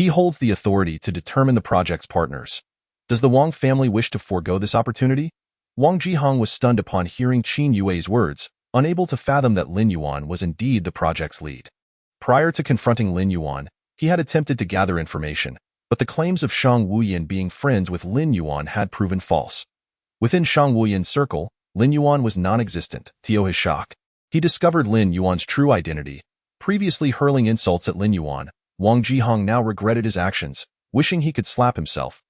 He holds the authority to determine the project's partners. Does the Wang family wish to forego this opportunity? Wang Jihong was stunned upon hearing Qin Yue's words, unable to fathom that Lin Yuan was indeed the project's lead. Prior to confronting Lin Yuan, he had attempted to gather information, but the claims of Shang Wuyan being friends with Lin Yuan had proven false. Within Shang Wuyan's circle, Lin Yuan was non-existent, to his shock. He discovered Lin Yuan's true identity. Previously hurling insults at Lin Yuan, Wang Jihong now regretted his actions, wishing he could slap himself.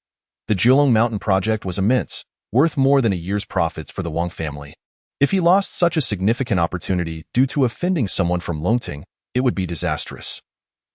The Julong Mountain project was immense, worth more than a year's profits for the Wang family. If he lost such a significant opportunity due to offending someone from Longting, it would be disastrous.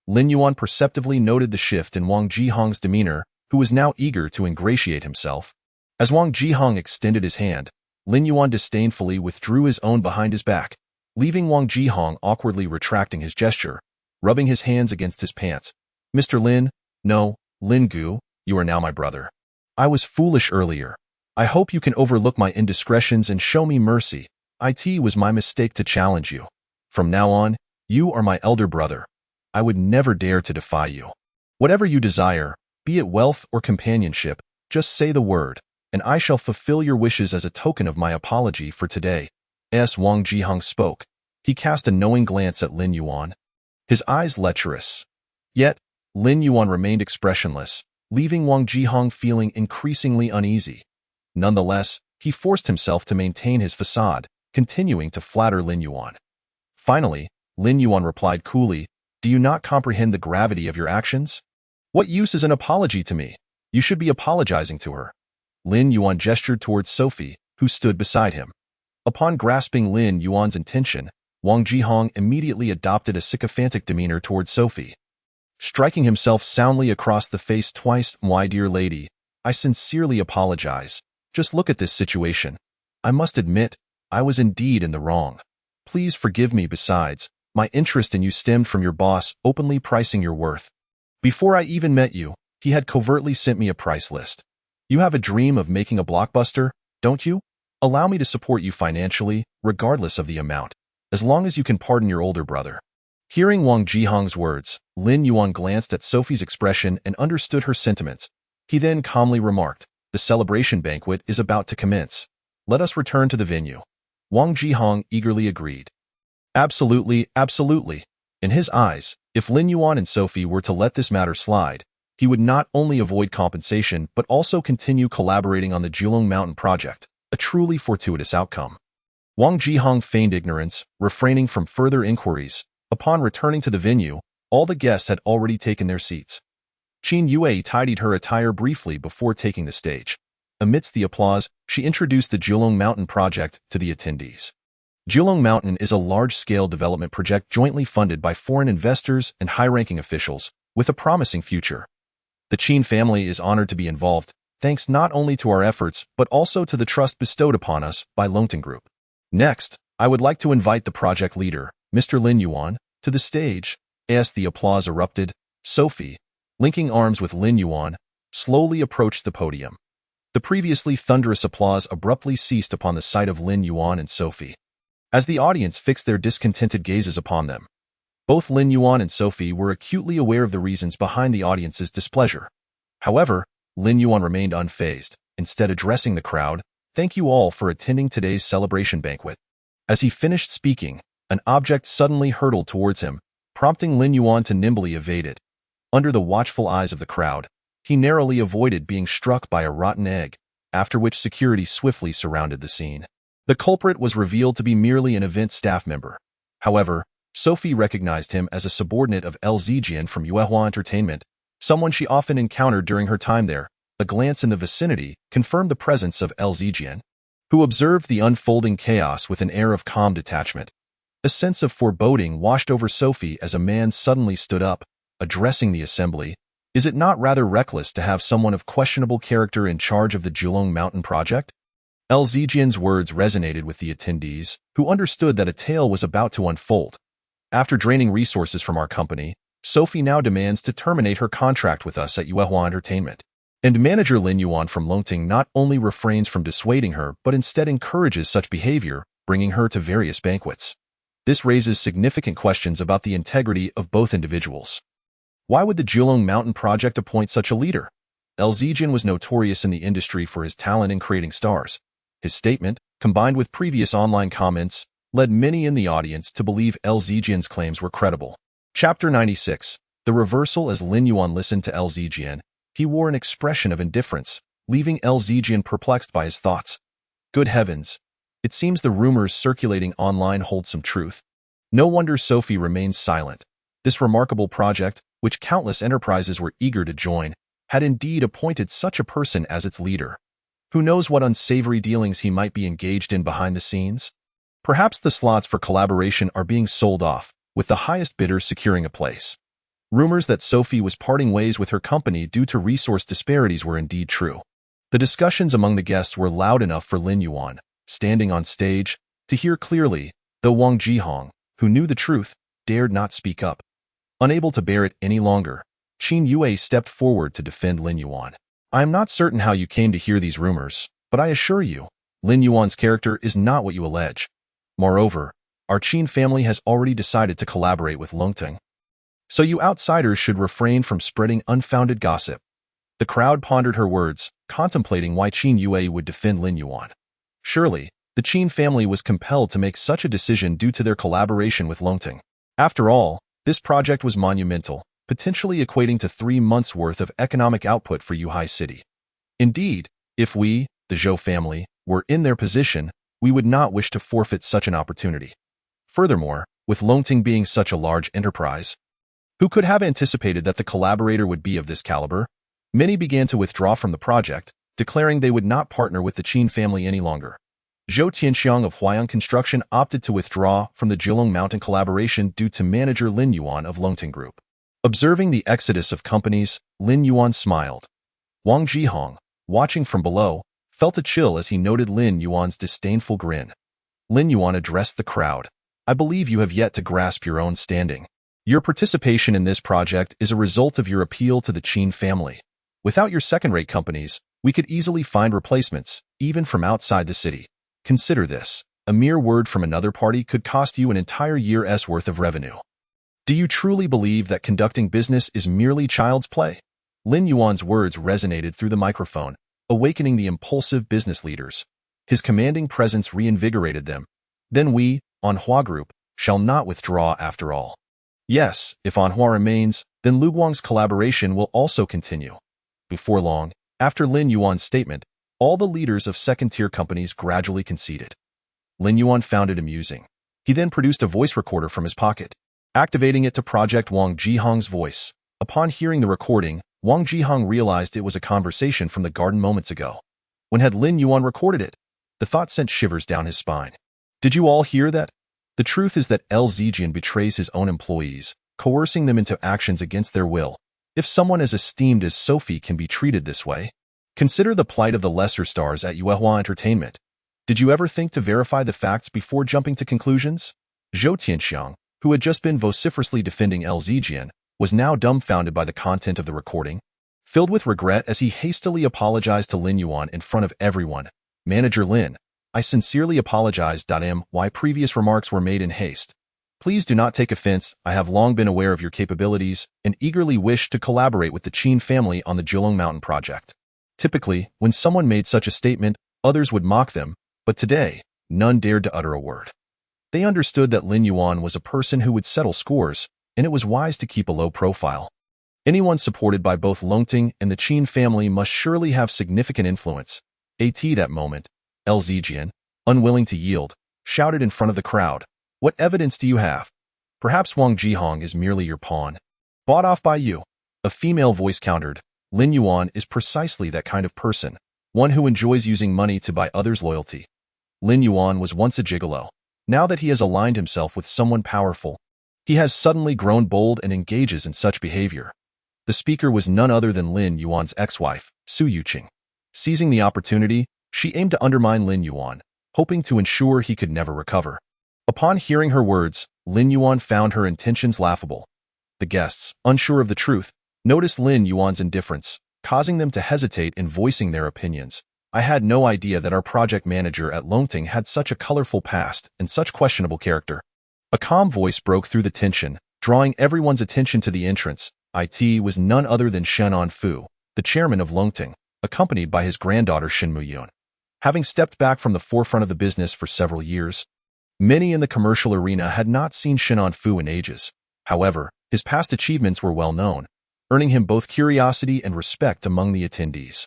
Lin Yuan perceptively noted the shift in Wang Jihong's demeanor, who was now eager to ingratiate himself. As Wang Jihong extended his hand, Lin Yuan disdainfully withdrew his own behind his back, leaving Wang Jihong awkwardly retracting his gesture, rubbing his hands against his pants. Mr. Lin, no, Lin Gu, you are now my brother. I was foolish earlier. I hope you can overlook my indiscretions and show me mercy. It was my mistake to challenge you. From now on, you are my elder brother. I would never dare to defy you. Whatever you desire, be it wealth or companionship, just say the word, and I shall fulfill your wishes as a token of my apology for today. As Wang Jihong spoke, he cast a knowing glance at Lin Yuan, his eyes lecherous. Yet, Lin Yuan remained expressionless, leaving Wang Jihong feeling increasingly uneasy. Nonetheless, he forced himself to maintain his facade, continuing to flatter Lin Yuan. Finally, Lin Yuan replied coolly, "Do you not comprehend the gravity of your actions? What use is an apology to me? You should be apologizing to her." Lin Yuan gestured towards Sophie, who stood beside him. Upon grasping Lin Yuan's intention, Wang Jihong immediately adopted a sycophantic demeanor towards Sophie. Striking himself soundly across the face twice, "My dear lady, I sincerely apologize. Just look at this situation. I must admit, I was indeed in the wrong. Please forgive me. Besides, my interest in you stemmed from your boss openly pricing your worth. Before I even met you, he had covertly sent me a price list. You have a dream of making a blockbuster, don't you? Allow me to support you financially, regardless of the amount, as long as you can pardon your older brother." Hearing Wang Jihong's words, Lin Yuan glanced at Sophie's expression and understood her sentiments. He then calmly remarked, "The celebration banquet is about to commence. Let us return to the venue." Wang Jihong eagerly agreed. Absolutely, absolutely. In his eyes, if Lin Yuan and Sophie were to let this matter slide, he would not only avoid compensation but also continue collaborating on the Julong Mountain project, a truly fortuitous outcome. Wang Jihong feigned ignorance, refraining from further inquiries. Upon returning to the venue, all the guests had already taken their seats. Qin Yue tidied her attire briefly before taking the stage. Amidst the applause, she introduced the Julong Mountain project to the attendees. Julong Mountain is a large-scale development project jointly funded by foreign investors and high-ranking officials, with a promising future. The Qin family is honored to be involved, thanks not only to our efforts but also to the trust bestowed upon us by Longting Group. Next, I would like to invite the project leader, Mr. Lin Yuan, to the stage. As the applause erupted, Sophie, linking arms with Lin Yuan, slowly approached the podium. The previously thunderous applause abruptly ceased upon the sight of Lin Yuan and Sophie. As the audience fixed their discontented gazes upon them, both Lin Yuan and Sophie were acutely aware of the reasons behind the audience's displeasure. However, Lin Yuan remained unfazed, instead addressing the crowd, "Thank you all for attending today's celebration banquet." As he finished speaking, an object suddenly hurtled towards him, prompting Lin Yuan to nimbly evade it. Under the watchful eyes of the crowd, he narrowly avoided being struck by a rotten egg, after which security swiftly surrounded the scene. The culprit was revealed to be merely an event staff member. However, Sophie recognized him as a subordinate of L Zijian from Yuehua Entertainment, someone she often encountered during her time there. A glance in the vicinity confirmed the presence of L Zijian, who observed the unfolding chaos with an air of calm detachment. A sense of foreboding washed over Sophie as a man suddenly stood up, addressing the assembly. Is it not rather reckless to have someone of questionable character in charge of the Julong Mountain project? L Zijian's words resonated with the attendees, who understood that a tale was about to unfold. After draining resources from our company, Sophie now demands to terminate her contract with us at Yuehua Entertainment. And manager Lin Yuan from Longting not only refrains from dissuading her but instead encourages such behavior, bringing her to various banquets. This raises significant questions about the integrity of both individuals. Why would the Jilong Mountain Project appoint such a leader? Zijian was notorious in the industry for his talent in creating stars. His statement, combined with previous online comments, led many in the audience to believe Zijian's claims were credible. Chapter 96. The reversal. As Lin Yuan listened to Zijian, he wore an expression of indifference, leaving Zijian perplexed by his thoughts. Good heavens! It seems the rumors circulating online hold some truth. No wonder Sophie remains silent. This remarkable project, which countless enterprises were eager to join, had indeed appointed such a person as its leader. Who knows what unsavory dealings he might be engaged in behind the scenes? Perhaps the slots for collaboration are being sold off, with the highest bidder securing a place. Rumors that Sophie was parting ways with her company due to resource disparities were indeed true. The discussions among the guests were loud enough for Lin Yuan, standing on stage, to hear clearly, though Wang Jihong, who knew the truth, dared not speak up. Unable to bear it any longer, Qin Yue stepped forward to defend Lin Yuan. I am not certain how you came to hear these rumors, but I assure you, Lin Yuan's character is not what you allege. Moreover, our Qin family has already decided to collaborate with Longting. So you outsiders should refrain from spreading unfounded gossip. The crowd pondered her words, contemplating why Qin Yue would defend Lin Yuan. Surely, the Qin family was compelled to make such a decision due to their collaboration with Longting. After all, this project was monumental, potentially equating to 3 months' worth of economic output for Yuhai City. Indeed, if we, the Zhou family, were in their position, we would not wish to forfeit such an opportunity. Furthermore, with Longting being such a large enterprise, who could have anticipated that the collaborator would be of this caliber? Many began to withdraw from the project, declaring they would not partner with the Qin family any longer. Zhou Tianxiang of Huayang Construction opted to withdraw from the Jilong Mountain collaboration due to manager Lin Yuan of Longting Group. Observing the exodus of companies, Lin Yuan smiled. Wang Jihong, watching from below, felt a chill as he noted Lin Yuan's disdainful grin. Lin Yuan addressed the crowd. I believe you have yet to grasp your own standing. Your participation in this project is a result of your appeal to the Qin family. Without your second-rate companies, we could easily find replacements, even from outside the city. Consider this. A mere word from another party could cost you an entire year's worth of revenue. Do you truly believe that conducting business is merely child's play? Lin Yuan's words resonated through the microphone, awakening the impulsive business leaders. His commanding presence reinvigorated them. Then we, Anhua Group, shall not withdraw after all. Yes, if Anhua remains, then Luguang's collaboration will also continue. Before long, after Lin Yuan's statement, all the leaders of second-tier companies gradually conceded. Lin Yuan found it amusing. He then produced a voice recorder from his pocket, activating it to project Wang Jihong's voice. Upon hearing the recording, Wang Jihong realized it was a conversation from the garden moments ago. When had Lin Yuan recorded it? The thought sent shivers down his spine. Did you all hear that? The truth is that Zijian betrays his own employees, coercing them into actions against their will. If someone as esteemed as Sophie can be treated this way, consider the plight of the lesser stars at Yuehua Entertainment. Did you ever think to verify the facts before jumping to conclusions? Zhou Tianxiang, who had just been vociferously defending Zijian, was now dumbfounded by the content of the recording. Filled with regret as he hastily apologized to Lin Yuan in front of everyone, Manager Lin, I sincerely apologize. My previous remarks were made in haste. Please do not take offense. I have long been aware of your capabilities and eagerly wished to collaborate with the Qin family on the Jilong Mountain project. Typically, when someone made such a statement, others would mock them, but today, none dared to utter a word. They understood that Lin Yuan was a person who would settle scores, and it was wise to keep a low profile. Anyone supported by both Longting and the Qin family must surely have significant influence. At that moment, Zijian, unwilling to yield, shouted in front of the crowd, What evidence do you have? Perhaps Wang Jihong is merely your pawn. Bought off by you. A female voice countered, Lin Yuan is precisely that kind of person, one who enjoys using money to buy others' loyalty. Lin Yuan was once a gigolo. Now that he has aligned himself with someone powerful, he has suddenly grown bold and engages in such behavior. The speaker was none other than Lin Yuan's ex-wife, Su Yuqing. Seizing the opportunity, she aimed to undermine Lin Yuan, hoping to ensure he could never recover. Upon hearing her words, Lin Yuan found her intentions laughable. The guests, unsure of the truth, noticed Lin Yuan's indifference, causing them to hesitate in voicing their opinions. I had no idea that our project manager at Longting had such a colorful past and such questionable character. A calm voice broke through the tension, drawing everyone's attention to the entrance. IT was none other than Shen Onfu, the chairman of Longting, accompanied by his granddaughter Shin Muyun. Having stepped back from the forefront of the business for several years, many in the commercial arena had not seen Shen Onfu in ages. However, his past achievements were well known, earning him both curiosity and respect among the attendees.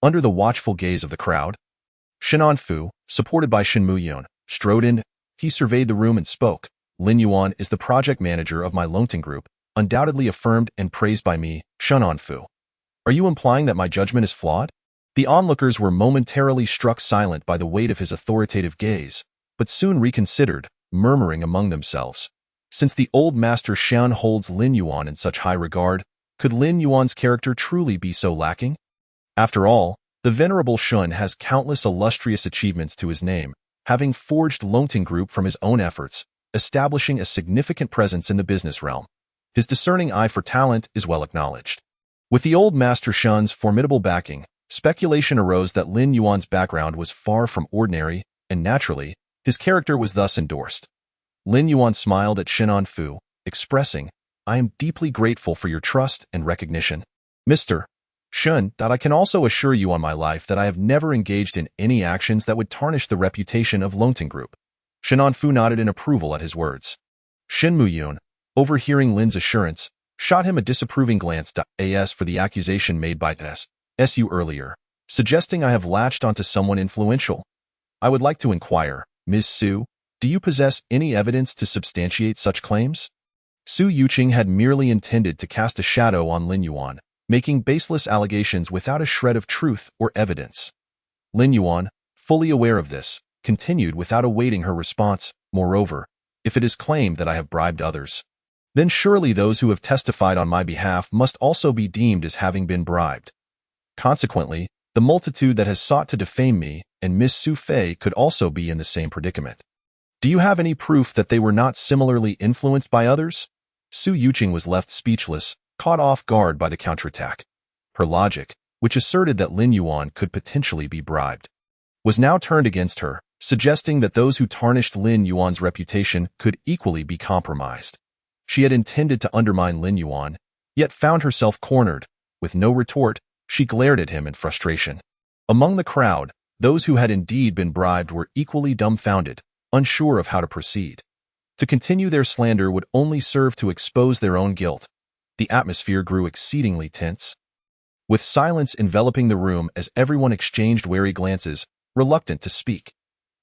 Under the watchful gaze of the crowd, Shen Onfu, supported by Shin Muyun, strode in. He surveyed the room and spoke. Lin Yuan is the project manager of my Longting Group, undoubtedly affirmed and praised by me, Shen Onfu. Are you implying that my judgment is flawed? The onlookers were momentarily struck silent by the weight of his authoritative gaze, but soon reconsidered, murmuring among themselves. Since the old master Shen holds Lin Yuan in such high regard, could Lin Yuan's character truly be so lacking? After all, the venerable Shun has countless illustrious achievements to his name, having forged Longting Group from his own efforts, establishing a significant presence in the business realm. His discerning eye for talent is well acknowledged. With the old master Shun's formidable backing, speculation arose that Lin Yuan's background was far from ordinary, and naturally, his character was thus endorsed. Lin Yuan smiled at Shen Onfu, expressing, I am deeply grateful for your trust and recognition. Mr. Shun, that I can also assure you on my life that I have never engaged in any actions that would tarnish the reputation of Longting Group. Shen Onfu nodded in approval at his words. Shin Muyun, overhearing Lin's assurance, shot him a disapproving glance. As for the accusation made by SU earlier, suggesting I have latched onto someone influential, I would like to inquire, Ms. Su, do you possess any evidence to substantiate such claims? Su Yuqing had merely intended to cast a shadow on Lin Yuan, making baseless allegations without a shred of truth or evidence. Lin Yuan, fully aware of this, continued without awaiting her response. Moreover, if it is claimed that I have bribed others, then surely those who have testified on my behalf must also be deemed as having been bribed. Consequently, the multitude that has sought to defame me and Miss Su Fei could also be in the same predicament. Do you have any proof that they were not similarly influenced by others? Su Yuqing was left speechless, caught off guard by the counterattack. Her logic, which asserted that Lin Yuan could potentially be bribed, was now turned against her, suggesting that those who tarnished Lin Yuan's reputation could equally be compromised. She had intended to undermine Lin Yuan, yet found herself cornered. With no retort, she glared at him in frustration. Among the crowd, those who had indeed been bribed were equally dumbfounded, unsure of how to proceed. To continue their slander would only serve to expose their own guilt. The atmosphere grew exceedingly tense, with silence enveloping the room as everyone exchanged wary glances, reluctant to speak.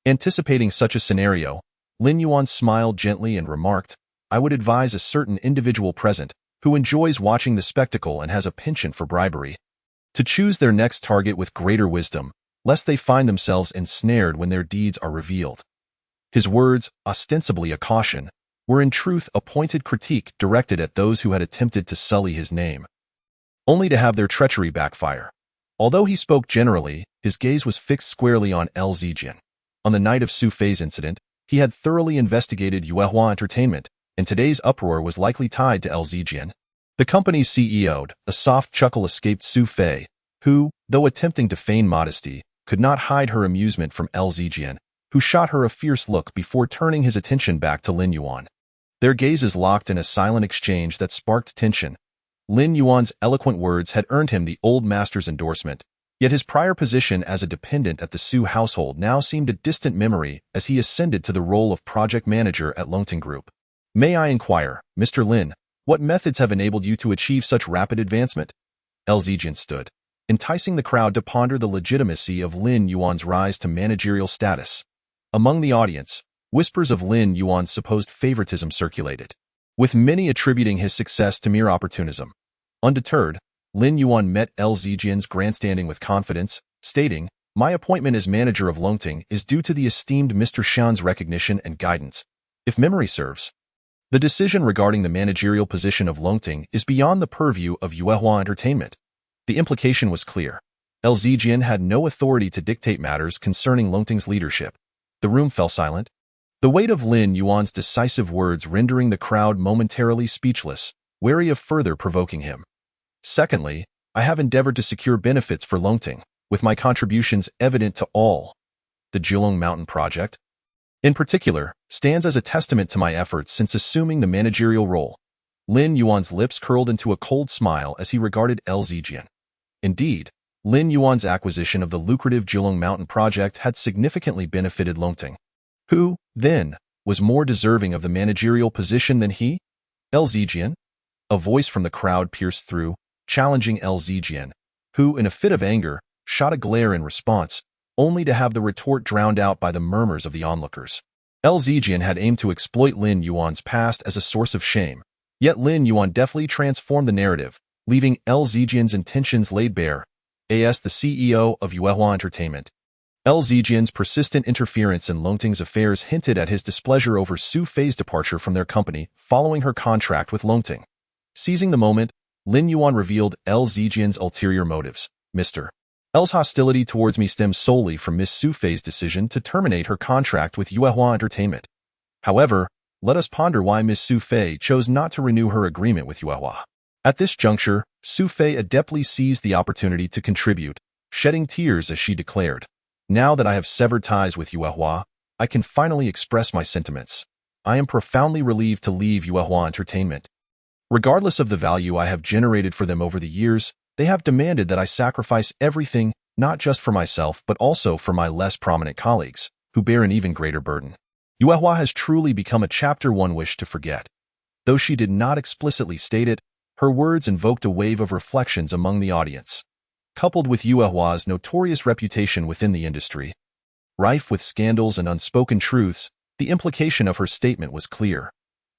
Anticipating such a scenario, Lin Yuan smiled gently and remarked, I would advise a certain individual present, who enjoys watching the spectacle and has a penchant for bribery, to choose their next target with greater wisdom, lest they find themselves ensnared when their deeds are revealed. His words, ostensibly a caution, were in truth a pointed critique directed at those who had attempted to sully his name, only to have their treachery backfire. Although he spoke generally, his gaze was fixed squarely on L Zijian. On the night of Su Fei's incident, he had thoroughly investigated Yuehua Entertainment, and today's uproar was likely tied to L Zijian. The company's CEO, a soft chuckle escaped Su Fei, who, though attempting to feign modesty, could not hide her amusement from L Zijian, who shot her a fierce look before turning his attention back to Lin Yuan. Their gazes locked in a silent exchange that sparked tension. Lin Yuan's eloquent words had earned him the old master's endorsement, yet his prior position as a dependent at the Su household now seemed a distant memory as he ascended to the role of project manager at Longting Group. May I inquire, Mr. Lin, what methods have enabled you to achieve such rapid advancement? L Zijian stood, enticing the crowd to ponder the legitimacy of Lin Yuan's rise to managerial status. Among the audience, whispers of Lin Yuan's supposed favoritism circulated, with many attributing his success to mere opportunism. Undeterred, Lin Yuan met L Zijian's grandstanding with confidence, stating, My appointment as manager of Longting is due to the esteemed Mr. Shan's recognition and guidance. If memory serves, the decision regarding the managerial position of Longting is beyond the purview of Yuehua Entertainment. The implication was clear. L Zijian had no authority to dictate matters concerning Longting's leadership. The room fell silent, the weight of Lin Yuan's decisive words rendering the crowd momentarily speechless, wary of further provoking him. Secondly, I have endeavored to secure benefits for Longting, with my contributions evident to all. The Jilong Mountain Project, in particular, stands as a testament to my efforts since assuming the managerial role. Lin Yuan's lips curled into a cold smile as he regarded Lzjian. Indeed, Lin Yuan's acquisition of the lucrative Jilong Mountain project had significantly benefited Longting, who, then, was more deserving of the managerial position than he? Lzjian? A voice from the crowd pierced through, challenging Lzjian, who, in a fit of anger, shot a glare in response, only to have the retort drowned out by the murmurs of the onlookers. Lzjian had aimed to exploit Lin Yuan's past as a source of shame, yet Lin Yuan deftly transformed the narrative, leaving Lzjian's intentions laid bare. As the CEO of Yuehua Entertainment, Lzjian's persistent interference in Longting's affairs hinted at his displeasure over Su Fei's departure from their company following her contract with Longting. Seizing the moment, Lin Yuan revealed Lzjian's ulterior motives. Mr. L's hostility towards me stems solely from Miss Su Fei's decision to terminate her contract with Yuehua Entertainment. However, let us ponder why Miss Su Fei chose not to renew her agreement with Yuehua. At this juncture, Su Fei adeptly seized the opportunity to contribute, shedding tears as she declared, "Now that I have severed ties with Yuehua, I can finally express my sentiments. I am profoundly relieved to leave Yuehua Entertainment. Regardless of the value I have generated for them over the years, they have demanded that I sacrifice everything, not just for myself but also for my less prominent colleagues, who bear an even greater burden." Yuehua has truly become a chapter one wished to forget. Though she did not explicitly state it, her words invoked a wave of reflections among the audience. Coupled with Yuehua's notorious reputation within the industry, rife with scandals and unspoken truths, the implication of her statement was clear.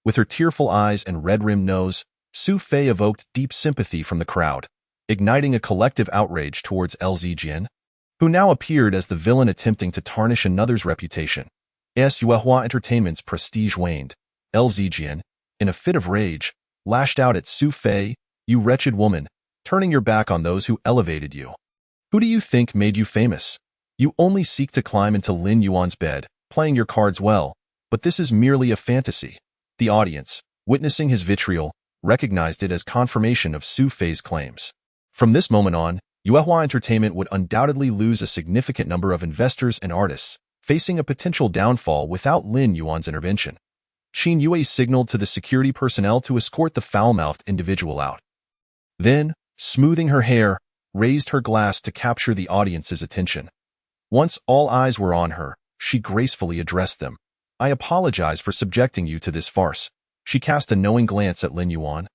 With her tearful eyes and red-rimmed nose, Su Fei evoked deep sympathy from the crowd, igniting a collective outrage towards Lzjian, who now appeared as the villain attempting to tarnish another's reputation. As Yuehua Entertainment's prestige waned, Lzjian, in a fit of rage, lashed out at Su Fei, "You wretched woman, turning your back on those who elevated you. Who do you think made you famous? You only seek to climb into Lin Yuan's bed, playing your cards well, but this is merely a fantasy." The audience, witnessing his vitriol, recognized it as confirmation of Su Fei's claims. From this moment on, Yuehua Entertainment would undoubtedly lose a significant number of investors and artists, facing a potential downfall without Lin Yuan's intervention. Qin Yue signaled to the security personnel to escort the foul-mouthed individual out. Then, smoothing her hair, raised her glass to capture the audience's attention. Once all eyes were on her, she gracefully addressed them. "I apologize for subjecting you to this farce." She cast a knowing glance at Lin Yuan,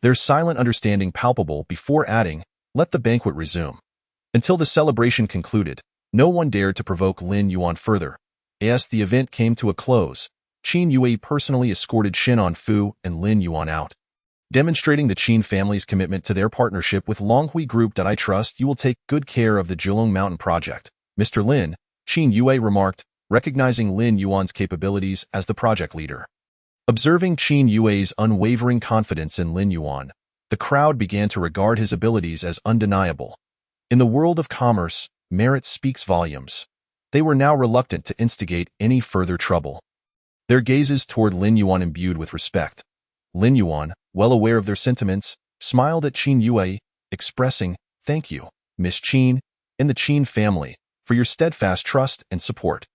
their silent understanding palpable before adding, "Let the banquet resume." Until the celebration concluded, no one dared to provoke Lin Yuan further. As the event came to a close, Qin Yue personally escorted Shinon Fu and Lin Yuan out. Demonstrating the Qin family's commitment to their partnership with Longhui Group, "I trust you will take good care of the Jilong Mountain project, Mr. Lin," Qin Yue remarked, recognizing Lin Yuan's capabilities as the project leader. Observing Qin Yue's unwavering confidence in Lin Yuan, the crowd began to regard his abilities as undeniable. In the world of commerce, merit speaks volumes. They were now reluctant to instigate any further trouble. Their gazes toward Lin Yuan imbued with respect. Lin Yuan, well aware of their sentiments, smiled at Qin Yue, expressing, "Thank you, Miss Qin, and the Qin family, for your steadfast trust and support.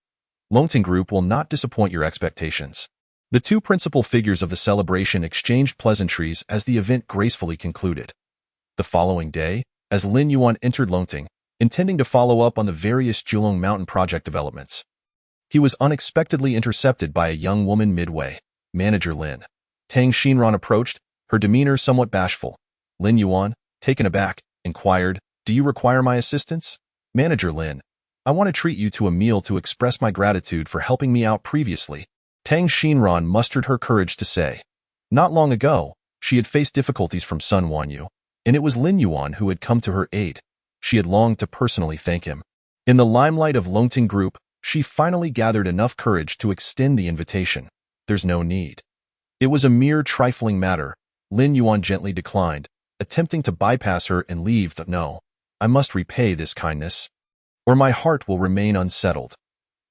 Longting Group will not disappoint your expectations." The two principal figures of the celebration exchanged pleasantries as the event gracefully concluded. The following day, as Lin Yuan entered Longting, intending to follow up on the various Jilong Mountain project developments, he was unexpectedly intercepted by a young woman midway. "Manager Lin." Tang Xinran approached, her demeanor somewhat bashful. Lin Yuan, taken aback, inquired, "Do you require my assistance?" "Manager Lin, I want to treat you to a meal to express my gratitude for helping me out previously," Tang Xinran mustered her courage to say. Not long ago, she had faced difficulties from Sun Wanyu, and it was Lin Yuan who had come to her aid. She had longed to personally thank him. In the limelight of Longting Group, she finally gathered enough courage to extend the invitation. "There's no need." It was a mere trifling matter, Lin Yuan gently declined, attempting to bypass her and leave. "No, I must repay this kindness, or my heart will remain unsettled."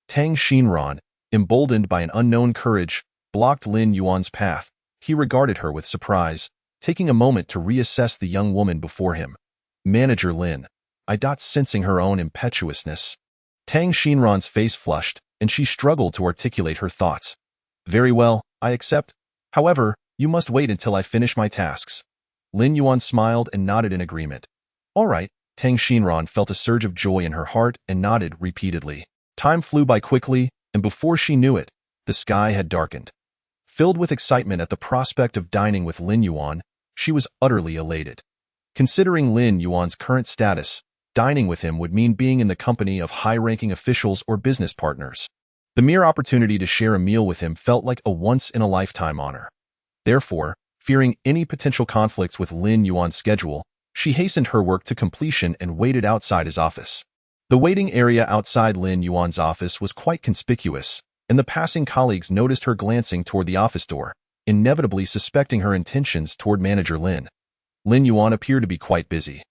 Tang Xinran, emboldened by an unknown courage, blocked Lin Yuan's path. He regarded her with surprise, taking a moment to reassess the young woman before him. "Manager Lin." Sensing her own impetuousness, Tang Xinran's face flushed, and she struggled to articulate her thoughts. "Very well, I accept. However, You must wait until I finish my tasks. Lin Yuan smiled and nodded in agreement. All right, Tang Xinran felt a surge of joy in her heart and nodded repeatedly. Time flew by quickly, and before she knew it, the sky had darkened. Filled with excitement at the prospect of dining with Lin Yuan, she was utterly elated. Considering Lin Yuan's current status, dining with him would mean being in the company of high-ranking officials or business partners. The mere opportunity to share a meal with him felt like a once-in-a-lifetime honor. Therefore, fearing any potential conflicts with Lin Yuan's schedule, she hastened her work to completion and waited outside his office. The waiting area outside Lin Yuan's office was quite conspicuous, and the passing colleagues noticed her glancing toward the office door, inevitably suspecting her intentions toward manager Lin. Lin Yuan appeared to be quite busy.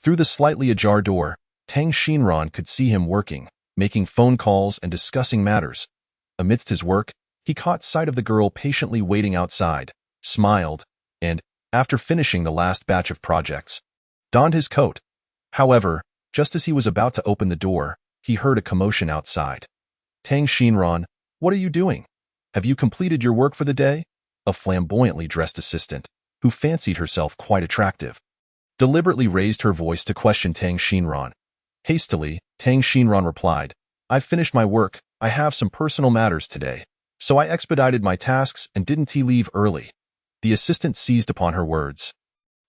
Through the slightly ajar door, Tang Xinran could see him working, making phone calls and discussing matters. Amidst his work, he caught sight of the girl patiently waiting outside, smiled, and, after finishing the last batch of projects, donned his coat. However, just as he was about to open the door, he heard a commotion outside. Tang Xinran, what are you doing? Have you completed your work for the day? A flamboyantly dressed assistant, who fancied herself quite attractive, deliberately raised her voice to question Tang Xinran. Hastily, Tang Xinran replied, I've finished my work, I have some personal matters today, so I expedited my tasks and didn't leave early. The assistant seized upon her words.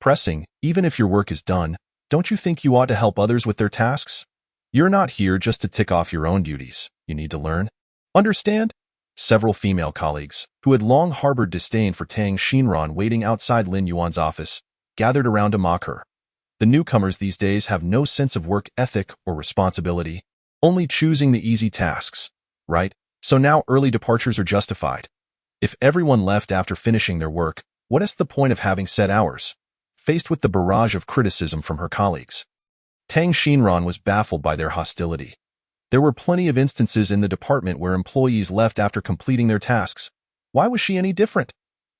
Pressing, even if your work is done, don't you think you ought to help others with their tasks? You're not here just to tick off your own duties, you need to learn. Understand? Several female colleagues, who had long harbored disdain for Tang Xinran waiting outside Lin Yuan's office, gathered around to mock her. The newcomers these days have no sense of work ethic or responsibility, only choosing the easy tasks, right? So now early departures are justified. If everyone left after finishing their work, what is the point of having set hours? Faced with the barrage of criticism from her colleagues, Tang Xinran was baffled by their hostility. There were plenty of instances in the department where employees left after completing their tasks. Why was she any different?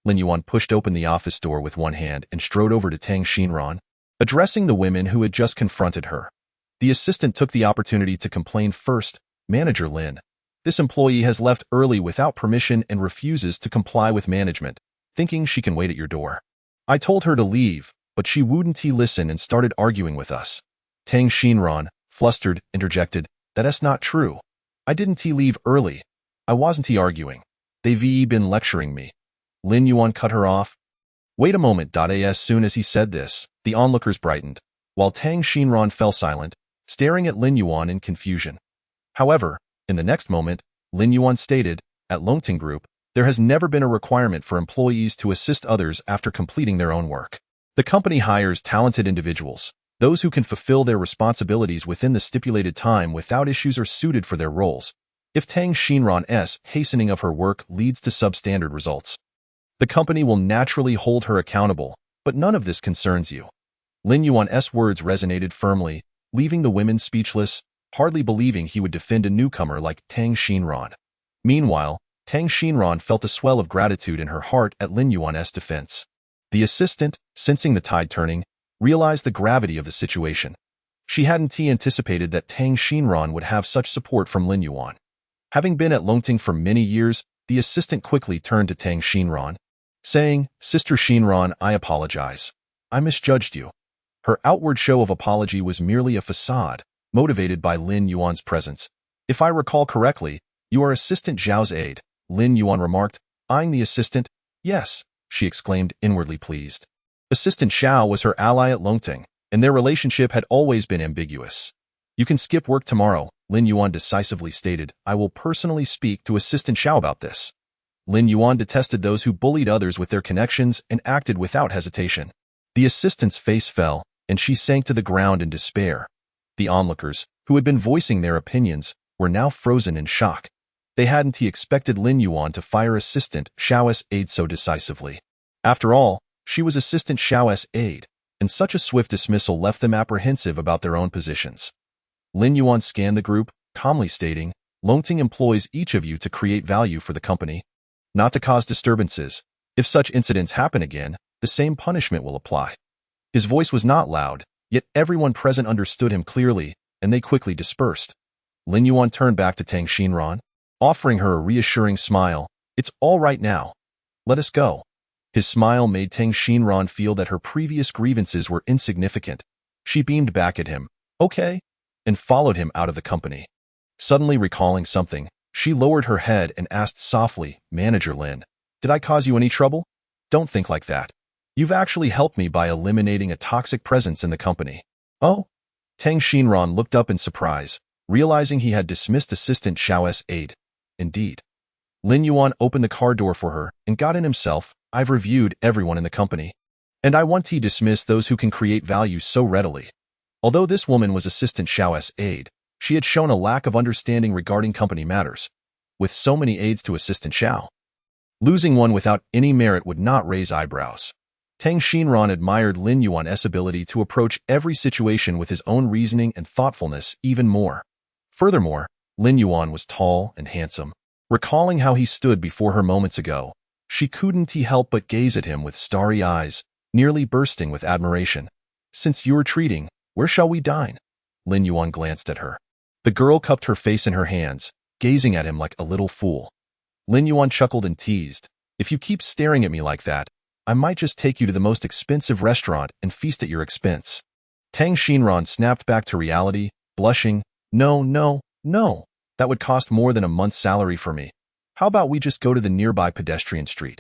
Lin Yuan pushed open the office door with one hand and strode over to Tang Xinran, addressing the women who had just confronted her. The assistant took the opportunity to complain first. Manager Lin, this employee has left early without permission and refuses to comply with management, thinking she can wait at your door. I told her to leave, but she wouldn't listen and started arguing with us. Tang Xinran, flustered, interjected, That's not true. I didn't leave early. I wasn't arguing. They've been lecturing me. Lin Yuan cut her off. Wait a moment. As soon as he said this, the onlookers brightened, while Tang Xinran fell silent, staring at Lin Yuan in confusion. However, in the next moment, Lin Yuan stated, at Longting Group, there has never been a requirement for employees to assist others after completing their own work. The company hires talented individuals. Those who can fulfill their responsibilities within the stipulated time without issues are suited for their roles. If Tang Xinran's hastening of her work leads to substandard results, the company will naturally hold her accountable, but none of this concerns you. Lin Yuan's words resonated firmly, leaving the women speechless, hardly believing he would defend a newcomer like Tang Xinran. Meanwhile, Tang Xinran felt a swell of gratitude in her heart at Lin Yuan's defense. The assistant, sensing the tide turning, realized the gravity of the situation. She hadn't anticipated that Tang Xinran would have such support from Lin Yuan. Having been at Longting for many years, the assistant quickly turned to Tang Xinran, saying, Sister Xinran, I apologize. I misjudged you. Her outward show of apology was merely a facade, motivated by Lin Yuan's presence. If I recall correctly, you are Assistant Zhao's aide, Lin Yuan remarked, eyeing the assistant. Yes, she exclaimed, inwardly pleased. Assistant Xiao was her ally at Longting, and their relationship had always been ambiguous. You can skip work tomorrow, Lin Yuan decisively stated. I will personally speak to Assistant Xiao about this. Lin Yuan detested those who bullied others with their connections and acted without hesitation. The assistant's face fell, and she sank to the ground in despair. The onlookers, who had been voicing their opinions, were now frozen in shock. They hadn't expected Lin Yuan to fire Assistant Xiao's aide so decisively. After all, she was Assistant Xiao's aide, and such a swift dismissal left them apprehensive about their own positions. Lin Yuan scanned the group, calmly stating, Longting employs each of you to create value for the company, not to cause disturbances. If such incidents happen again, the same punishment will apply. His voice was not loud, yet everyone present understood him clearly, and they quickly dispersed. Lin Yuan turned back to Tang Xinran, offering her a reassuring smile. It's all right now. Let us go. His smile made Tang Xinran feel that her previous grievances were insignificant. She beamed back at him, "Okay," and followed him out of the company. Suddenly recalling something, she lowered her head and asked softly, "Manager Lin, did I cause you any trouble? Don't think like that. You've actually helped me by eliminating a toxic presence in the company." "Oh?" Tang Xinran looked up in surprise, realizing he had dismissed Assistant Xiao's aide. "Indeed." Lin Yuan opened the car door for her and got in himself. "I've reviewed everyone in the company, and I want to dismiss those who can create value so readily." Although this woman was Assistant Xiao's aide, she had shown a lack of understanding regarding company matters. With so many aides to Assistant Xiao, losing one without any merit would not raise eyebrows. Tang Xinran admired Lin Yuan's ability to approach every situation with his own reasoning and thoughtfulness even more. Furthermore, Lin Yuan was tall and handsome. Recalling how he stood before her moments ago, she couldn't help but gaze at him with starry eyes, nearly bursting with admiration. "Since you're treating, where shall we dine?" Lin Yuan glanced at her. The girl cupped her face in her hands, gazing at him like a little fool. Lin Yuan chuckled and teased, "If you keep staring at me like that, I might just take you to the most expensive restaurant and feast at your expense." Tang Xinran snapped back to reality, blushing, "No, no, no. That would cost more than a month's salary for me. How about we just go to the nearby pedestrian street?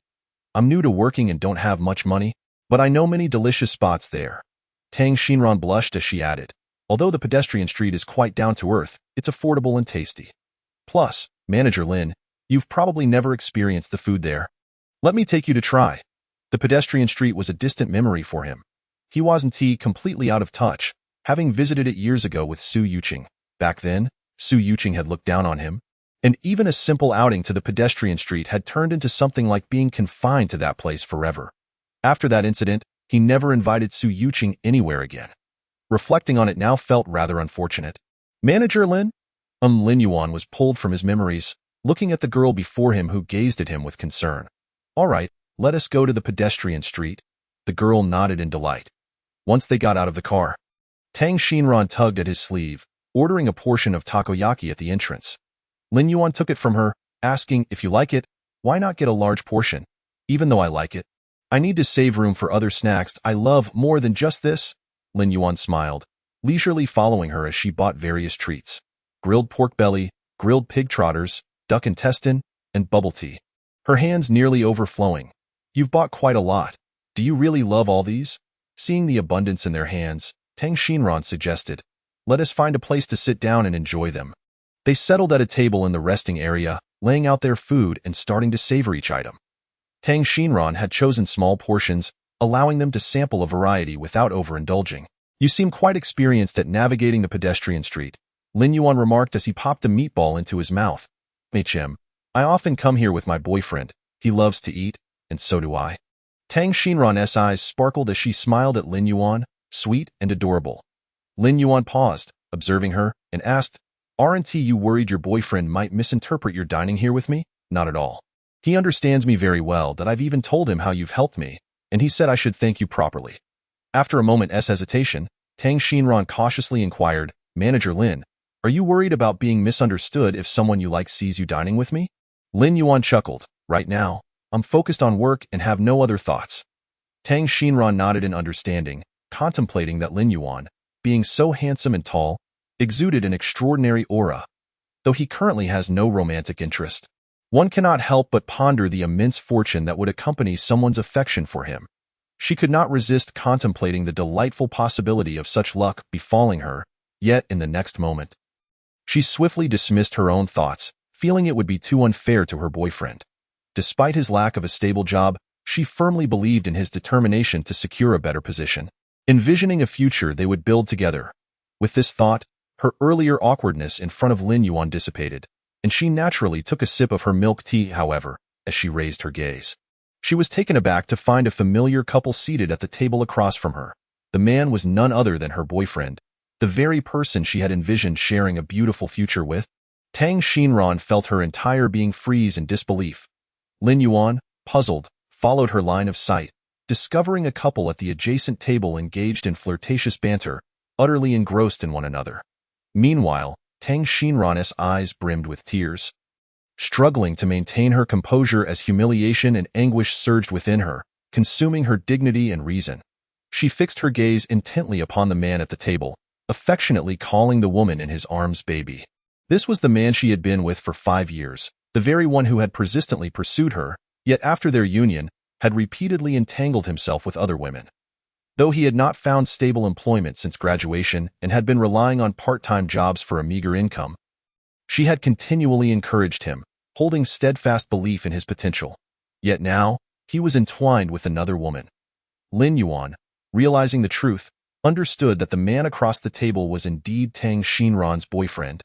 I'm new to working and don't have much money, but I know many delicious spots there." Tang Xinran blushed as she added, "Although the pedestrian street is quite down to earth, it's affordable and tasty. Plus, Manager Lin, you've probably never experienced the food there. Let me take you to try." The pedestrian street was a distant memory for him. He wasn't completely out of touch, having visited it years ago with Su Yuqing. Back then, Su Yuqing had looked down on him, and even a simple outing to the pedestrian street had turned into something like being confined to that place forever. After that incident, he never invited Su Yuqing anywhere again. Reflecting on it now felt rather unfortunate. "Manager Lin?" Lin Yuan was pulled from his memories, looking at the girl before him who gazed at him with concern. "All right, let us go to the pedestrian street." The girl nodded in delight. Once they got out of the car, Tang Xinran tugged at his sleeve, ordering a portion of takoyaki at the entrance. Lin Yuan took it from her, asking, "If you like it, why not get a large portion?" "Even though I like it, I need to save room for other snacks I love more than just this." Lin Yuan smiled, leisurely following her as she bought various treats: grilled pork belly, grilled pig trotters, duck intestine, and bubble tea. Her hands nearly overflowing. "You've bought quite a lot. Do you really love all these?" Seeing the abundance in their hands, Tang Xinran suggested, "Let us find a place to sit down and enjoy them." They settled at a table in the resting area, laying out their food and starting to savor each item. Tang Xinran had chosen small portions, allowing them to sample a variety without overindulging. "You seem quite experienced at navigating the pedestrian street," Lin Yuan remarked as he popped a meatball into his mouth. "I often come here with my boyfriend. He loves to eat, and so do I." Tang Xinran's eyes sparkled as she smiled at Lin Yuan, sweet and adorable. Lin Yuan paused, observing her, and asked, "Aren't you worried your boyfriend might misinterpret your dining here with me?" "Not at all. He understands me very well that I've even told him how you've helped me, and he said I should thank you properly." After a moment's hesitation, Tang Xinran cautiously inquired, "Manager Lin, are you worried about being misunderstood if someone you like sees you dining with me?" Lin Yuan chuckled, "Right now, I'm focused on work and have no other thoughts." Tang Xinran nodded in understanding, contemplating that Lin Yuan, being so handsome and tall, exuded an extraordinary aura. Though he currently has no romantic interest, one cannot help but ponder the immense fortune that would accompany someone's affection for him. She could not resist contemplating the delightful possibility of such luck befalling her, yet in the next moment, she swiftly dismissed her own thoughts, feeling it would be too unfair to her boyfriend. Despite his lack of a stable job, she firmly believed in his determination to secure a better position, envisioning a future they would build together. With this thought, her earlier awkwardness in front of Lin Yuan dissipated, and she naturally took a sip of her milk tea. However, as she raised her gaze, she was taken aback to find a familiar couple seated at the table across from her. The man was none other than her boyfriend, the very person she had envisioned sharing a beautiful future with. Tang Xinran felt her entire being freeze in disbelief. Lin Yuan, puzzled, followed her line of sight, discovering a couple at the adjacent table engaged in flirtatious banter, utterly engrossed in one another. Meanwhile, Tang Xinran's eyes brimmed with tears. Struggling to maintain her composure as humiliation and anguish surged within her, consuming her dignity and reason. She fixed her gaze intently upon the man at the table, affectionately calling the woman in his arms baby. This was the man she had been with for 5 years, the very one who had persistently pursued her, yet after their union, had repeatedly entangled himself with other women. Though he had not found stable employment since graduation and had been relying on part-time jobs for a meager income, she had continually encouraged him, holding steadfast belief in his potential. Yet now, he was entwined with another woman. Lin Yuan, realizing the truth, understood that the man across the table was indeed Tang Xinran's boyfriend.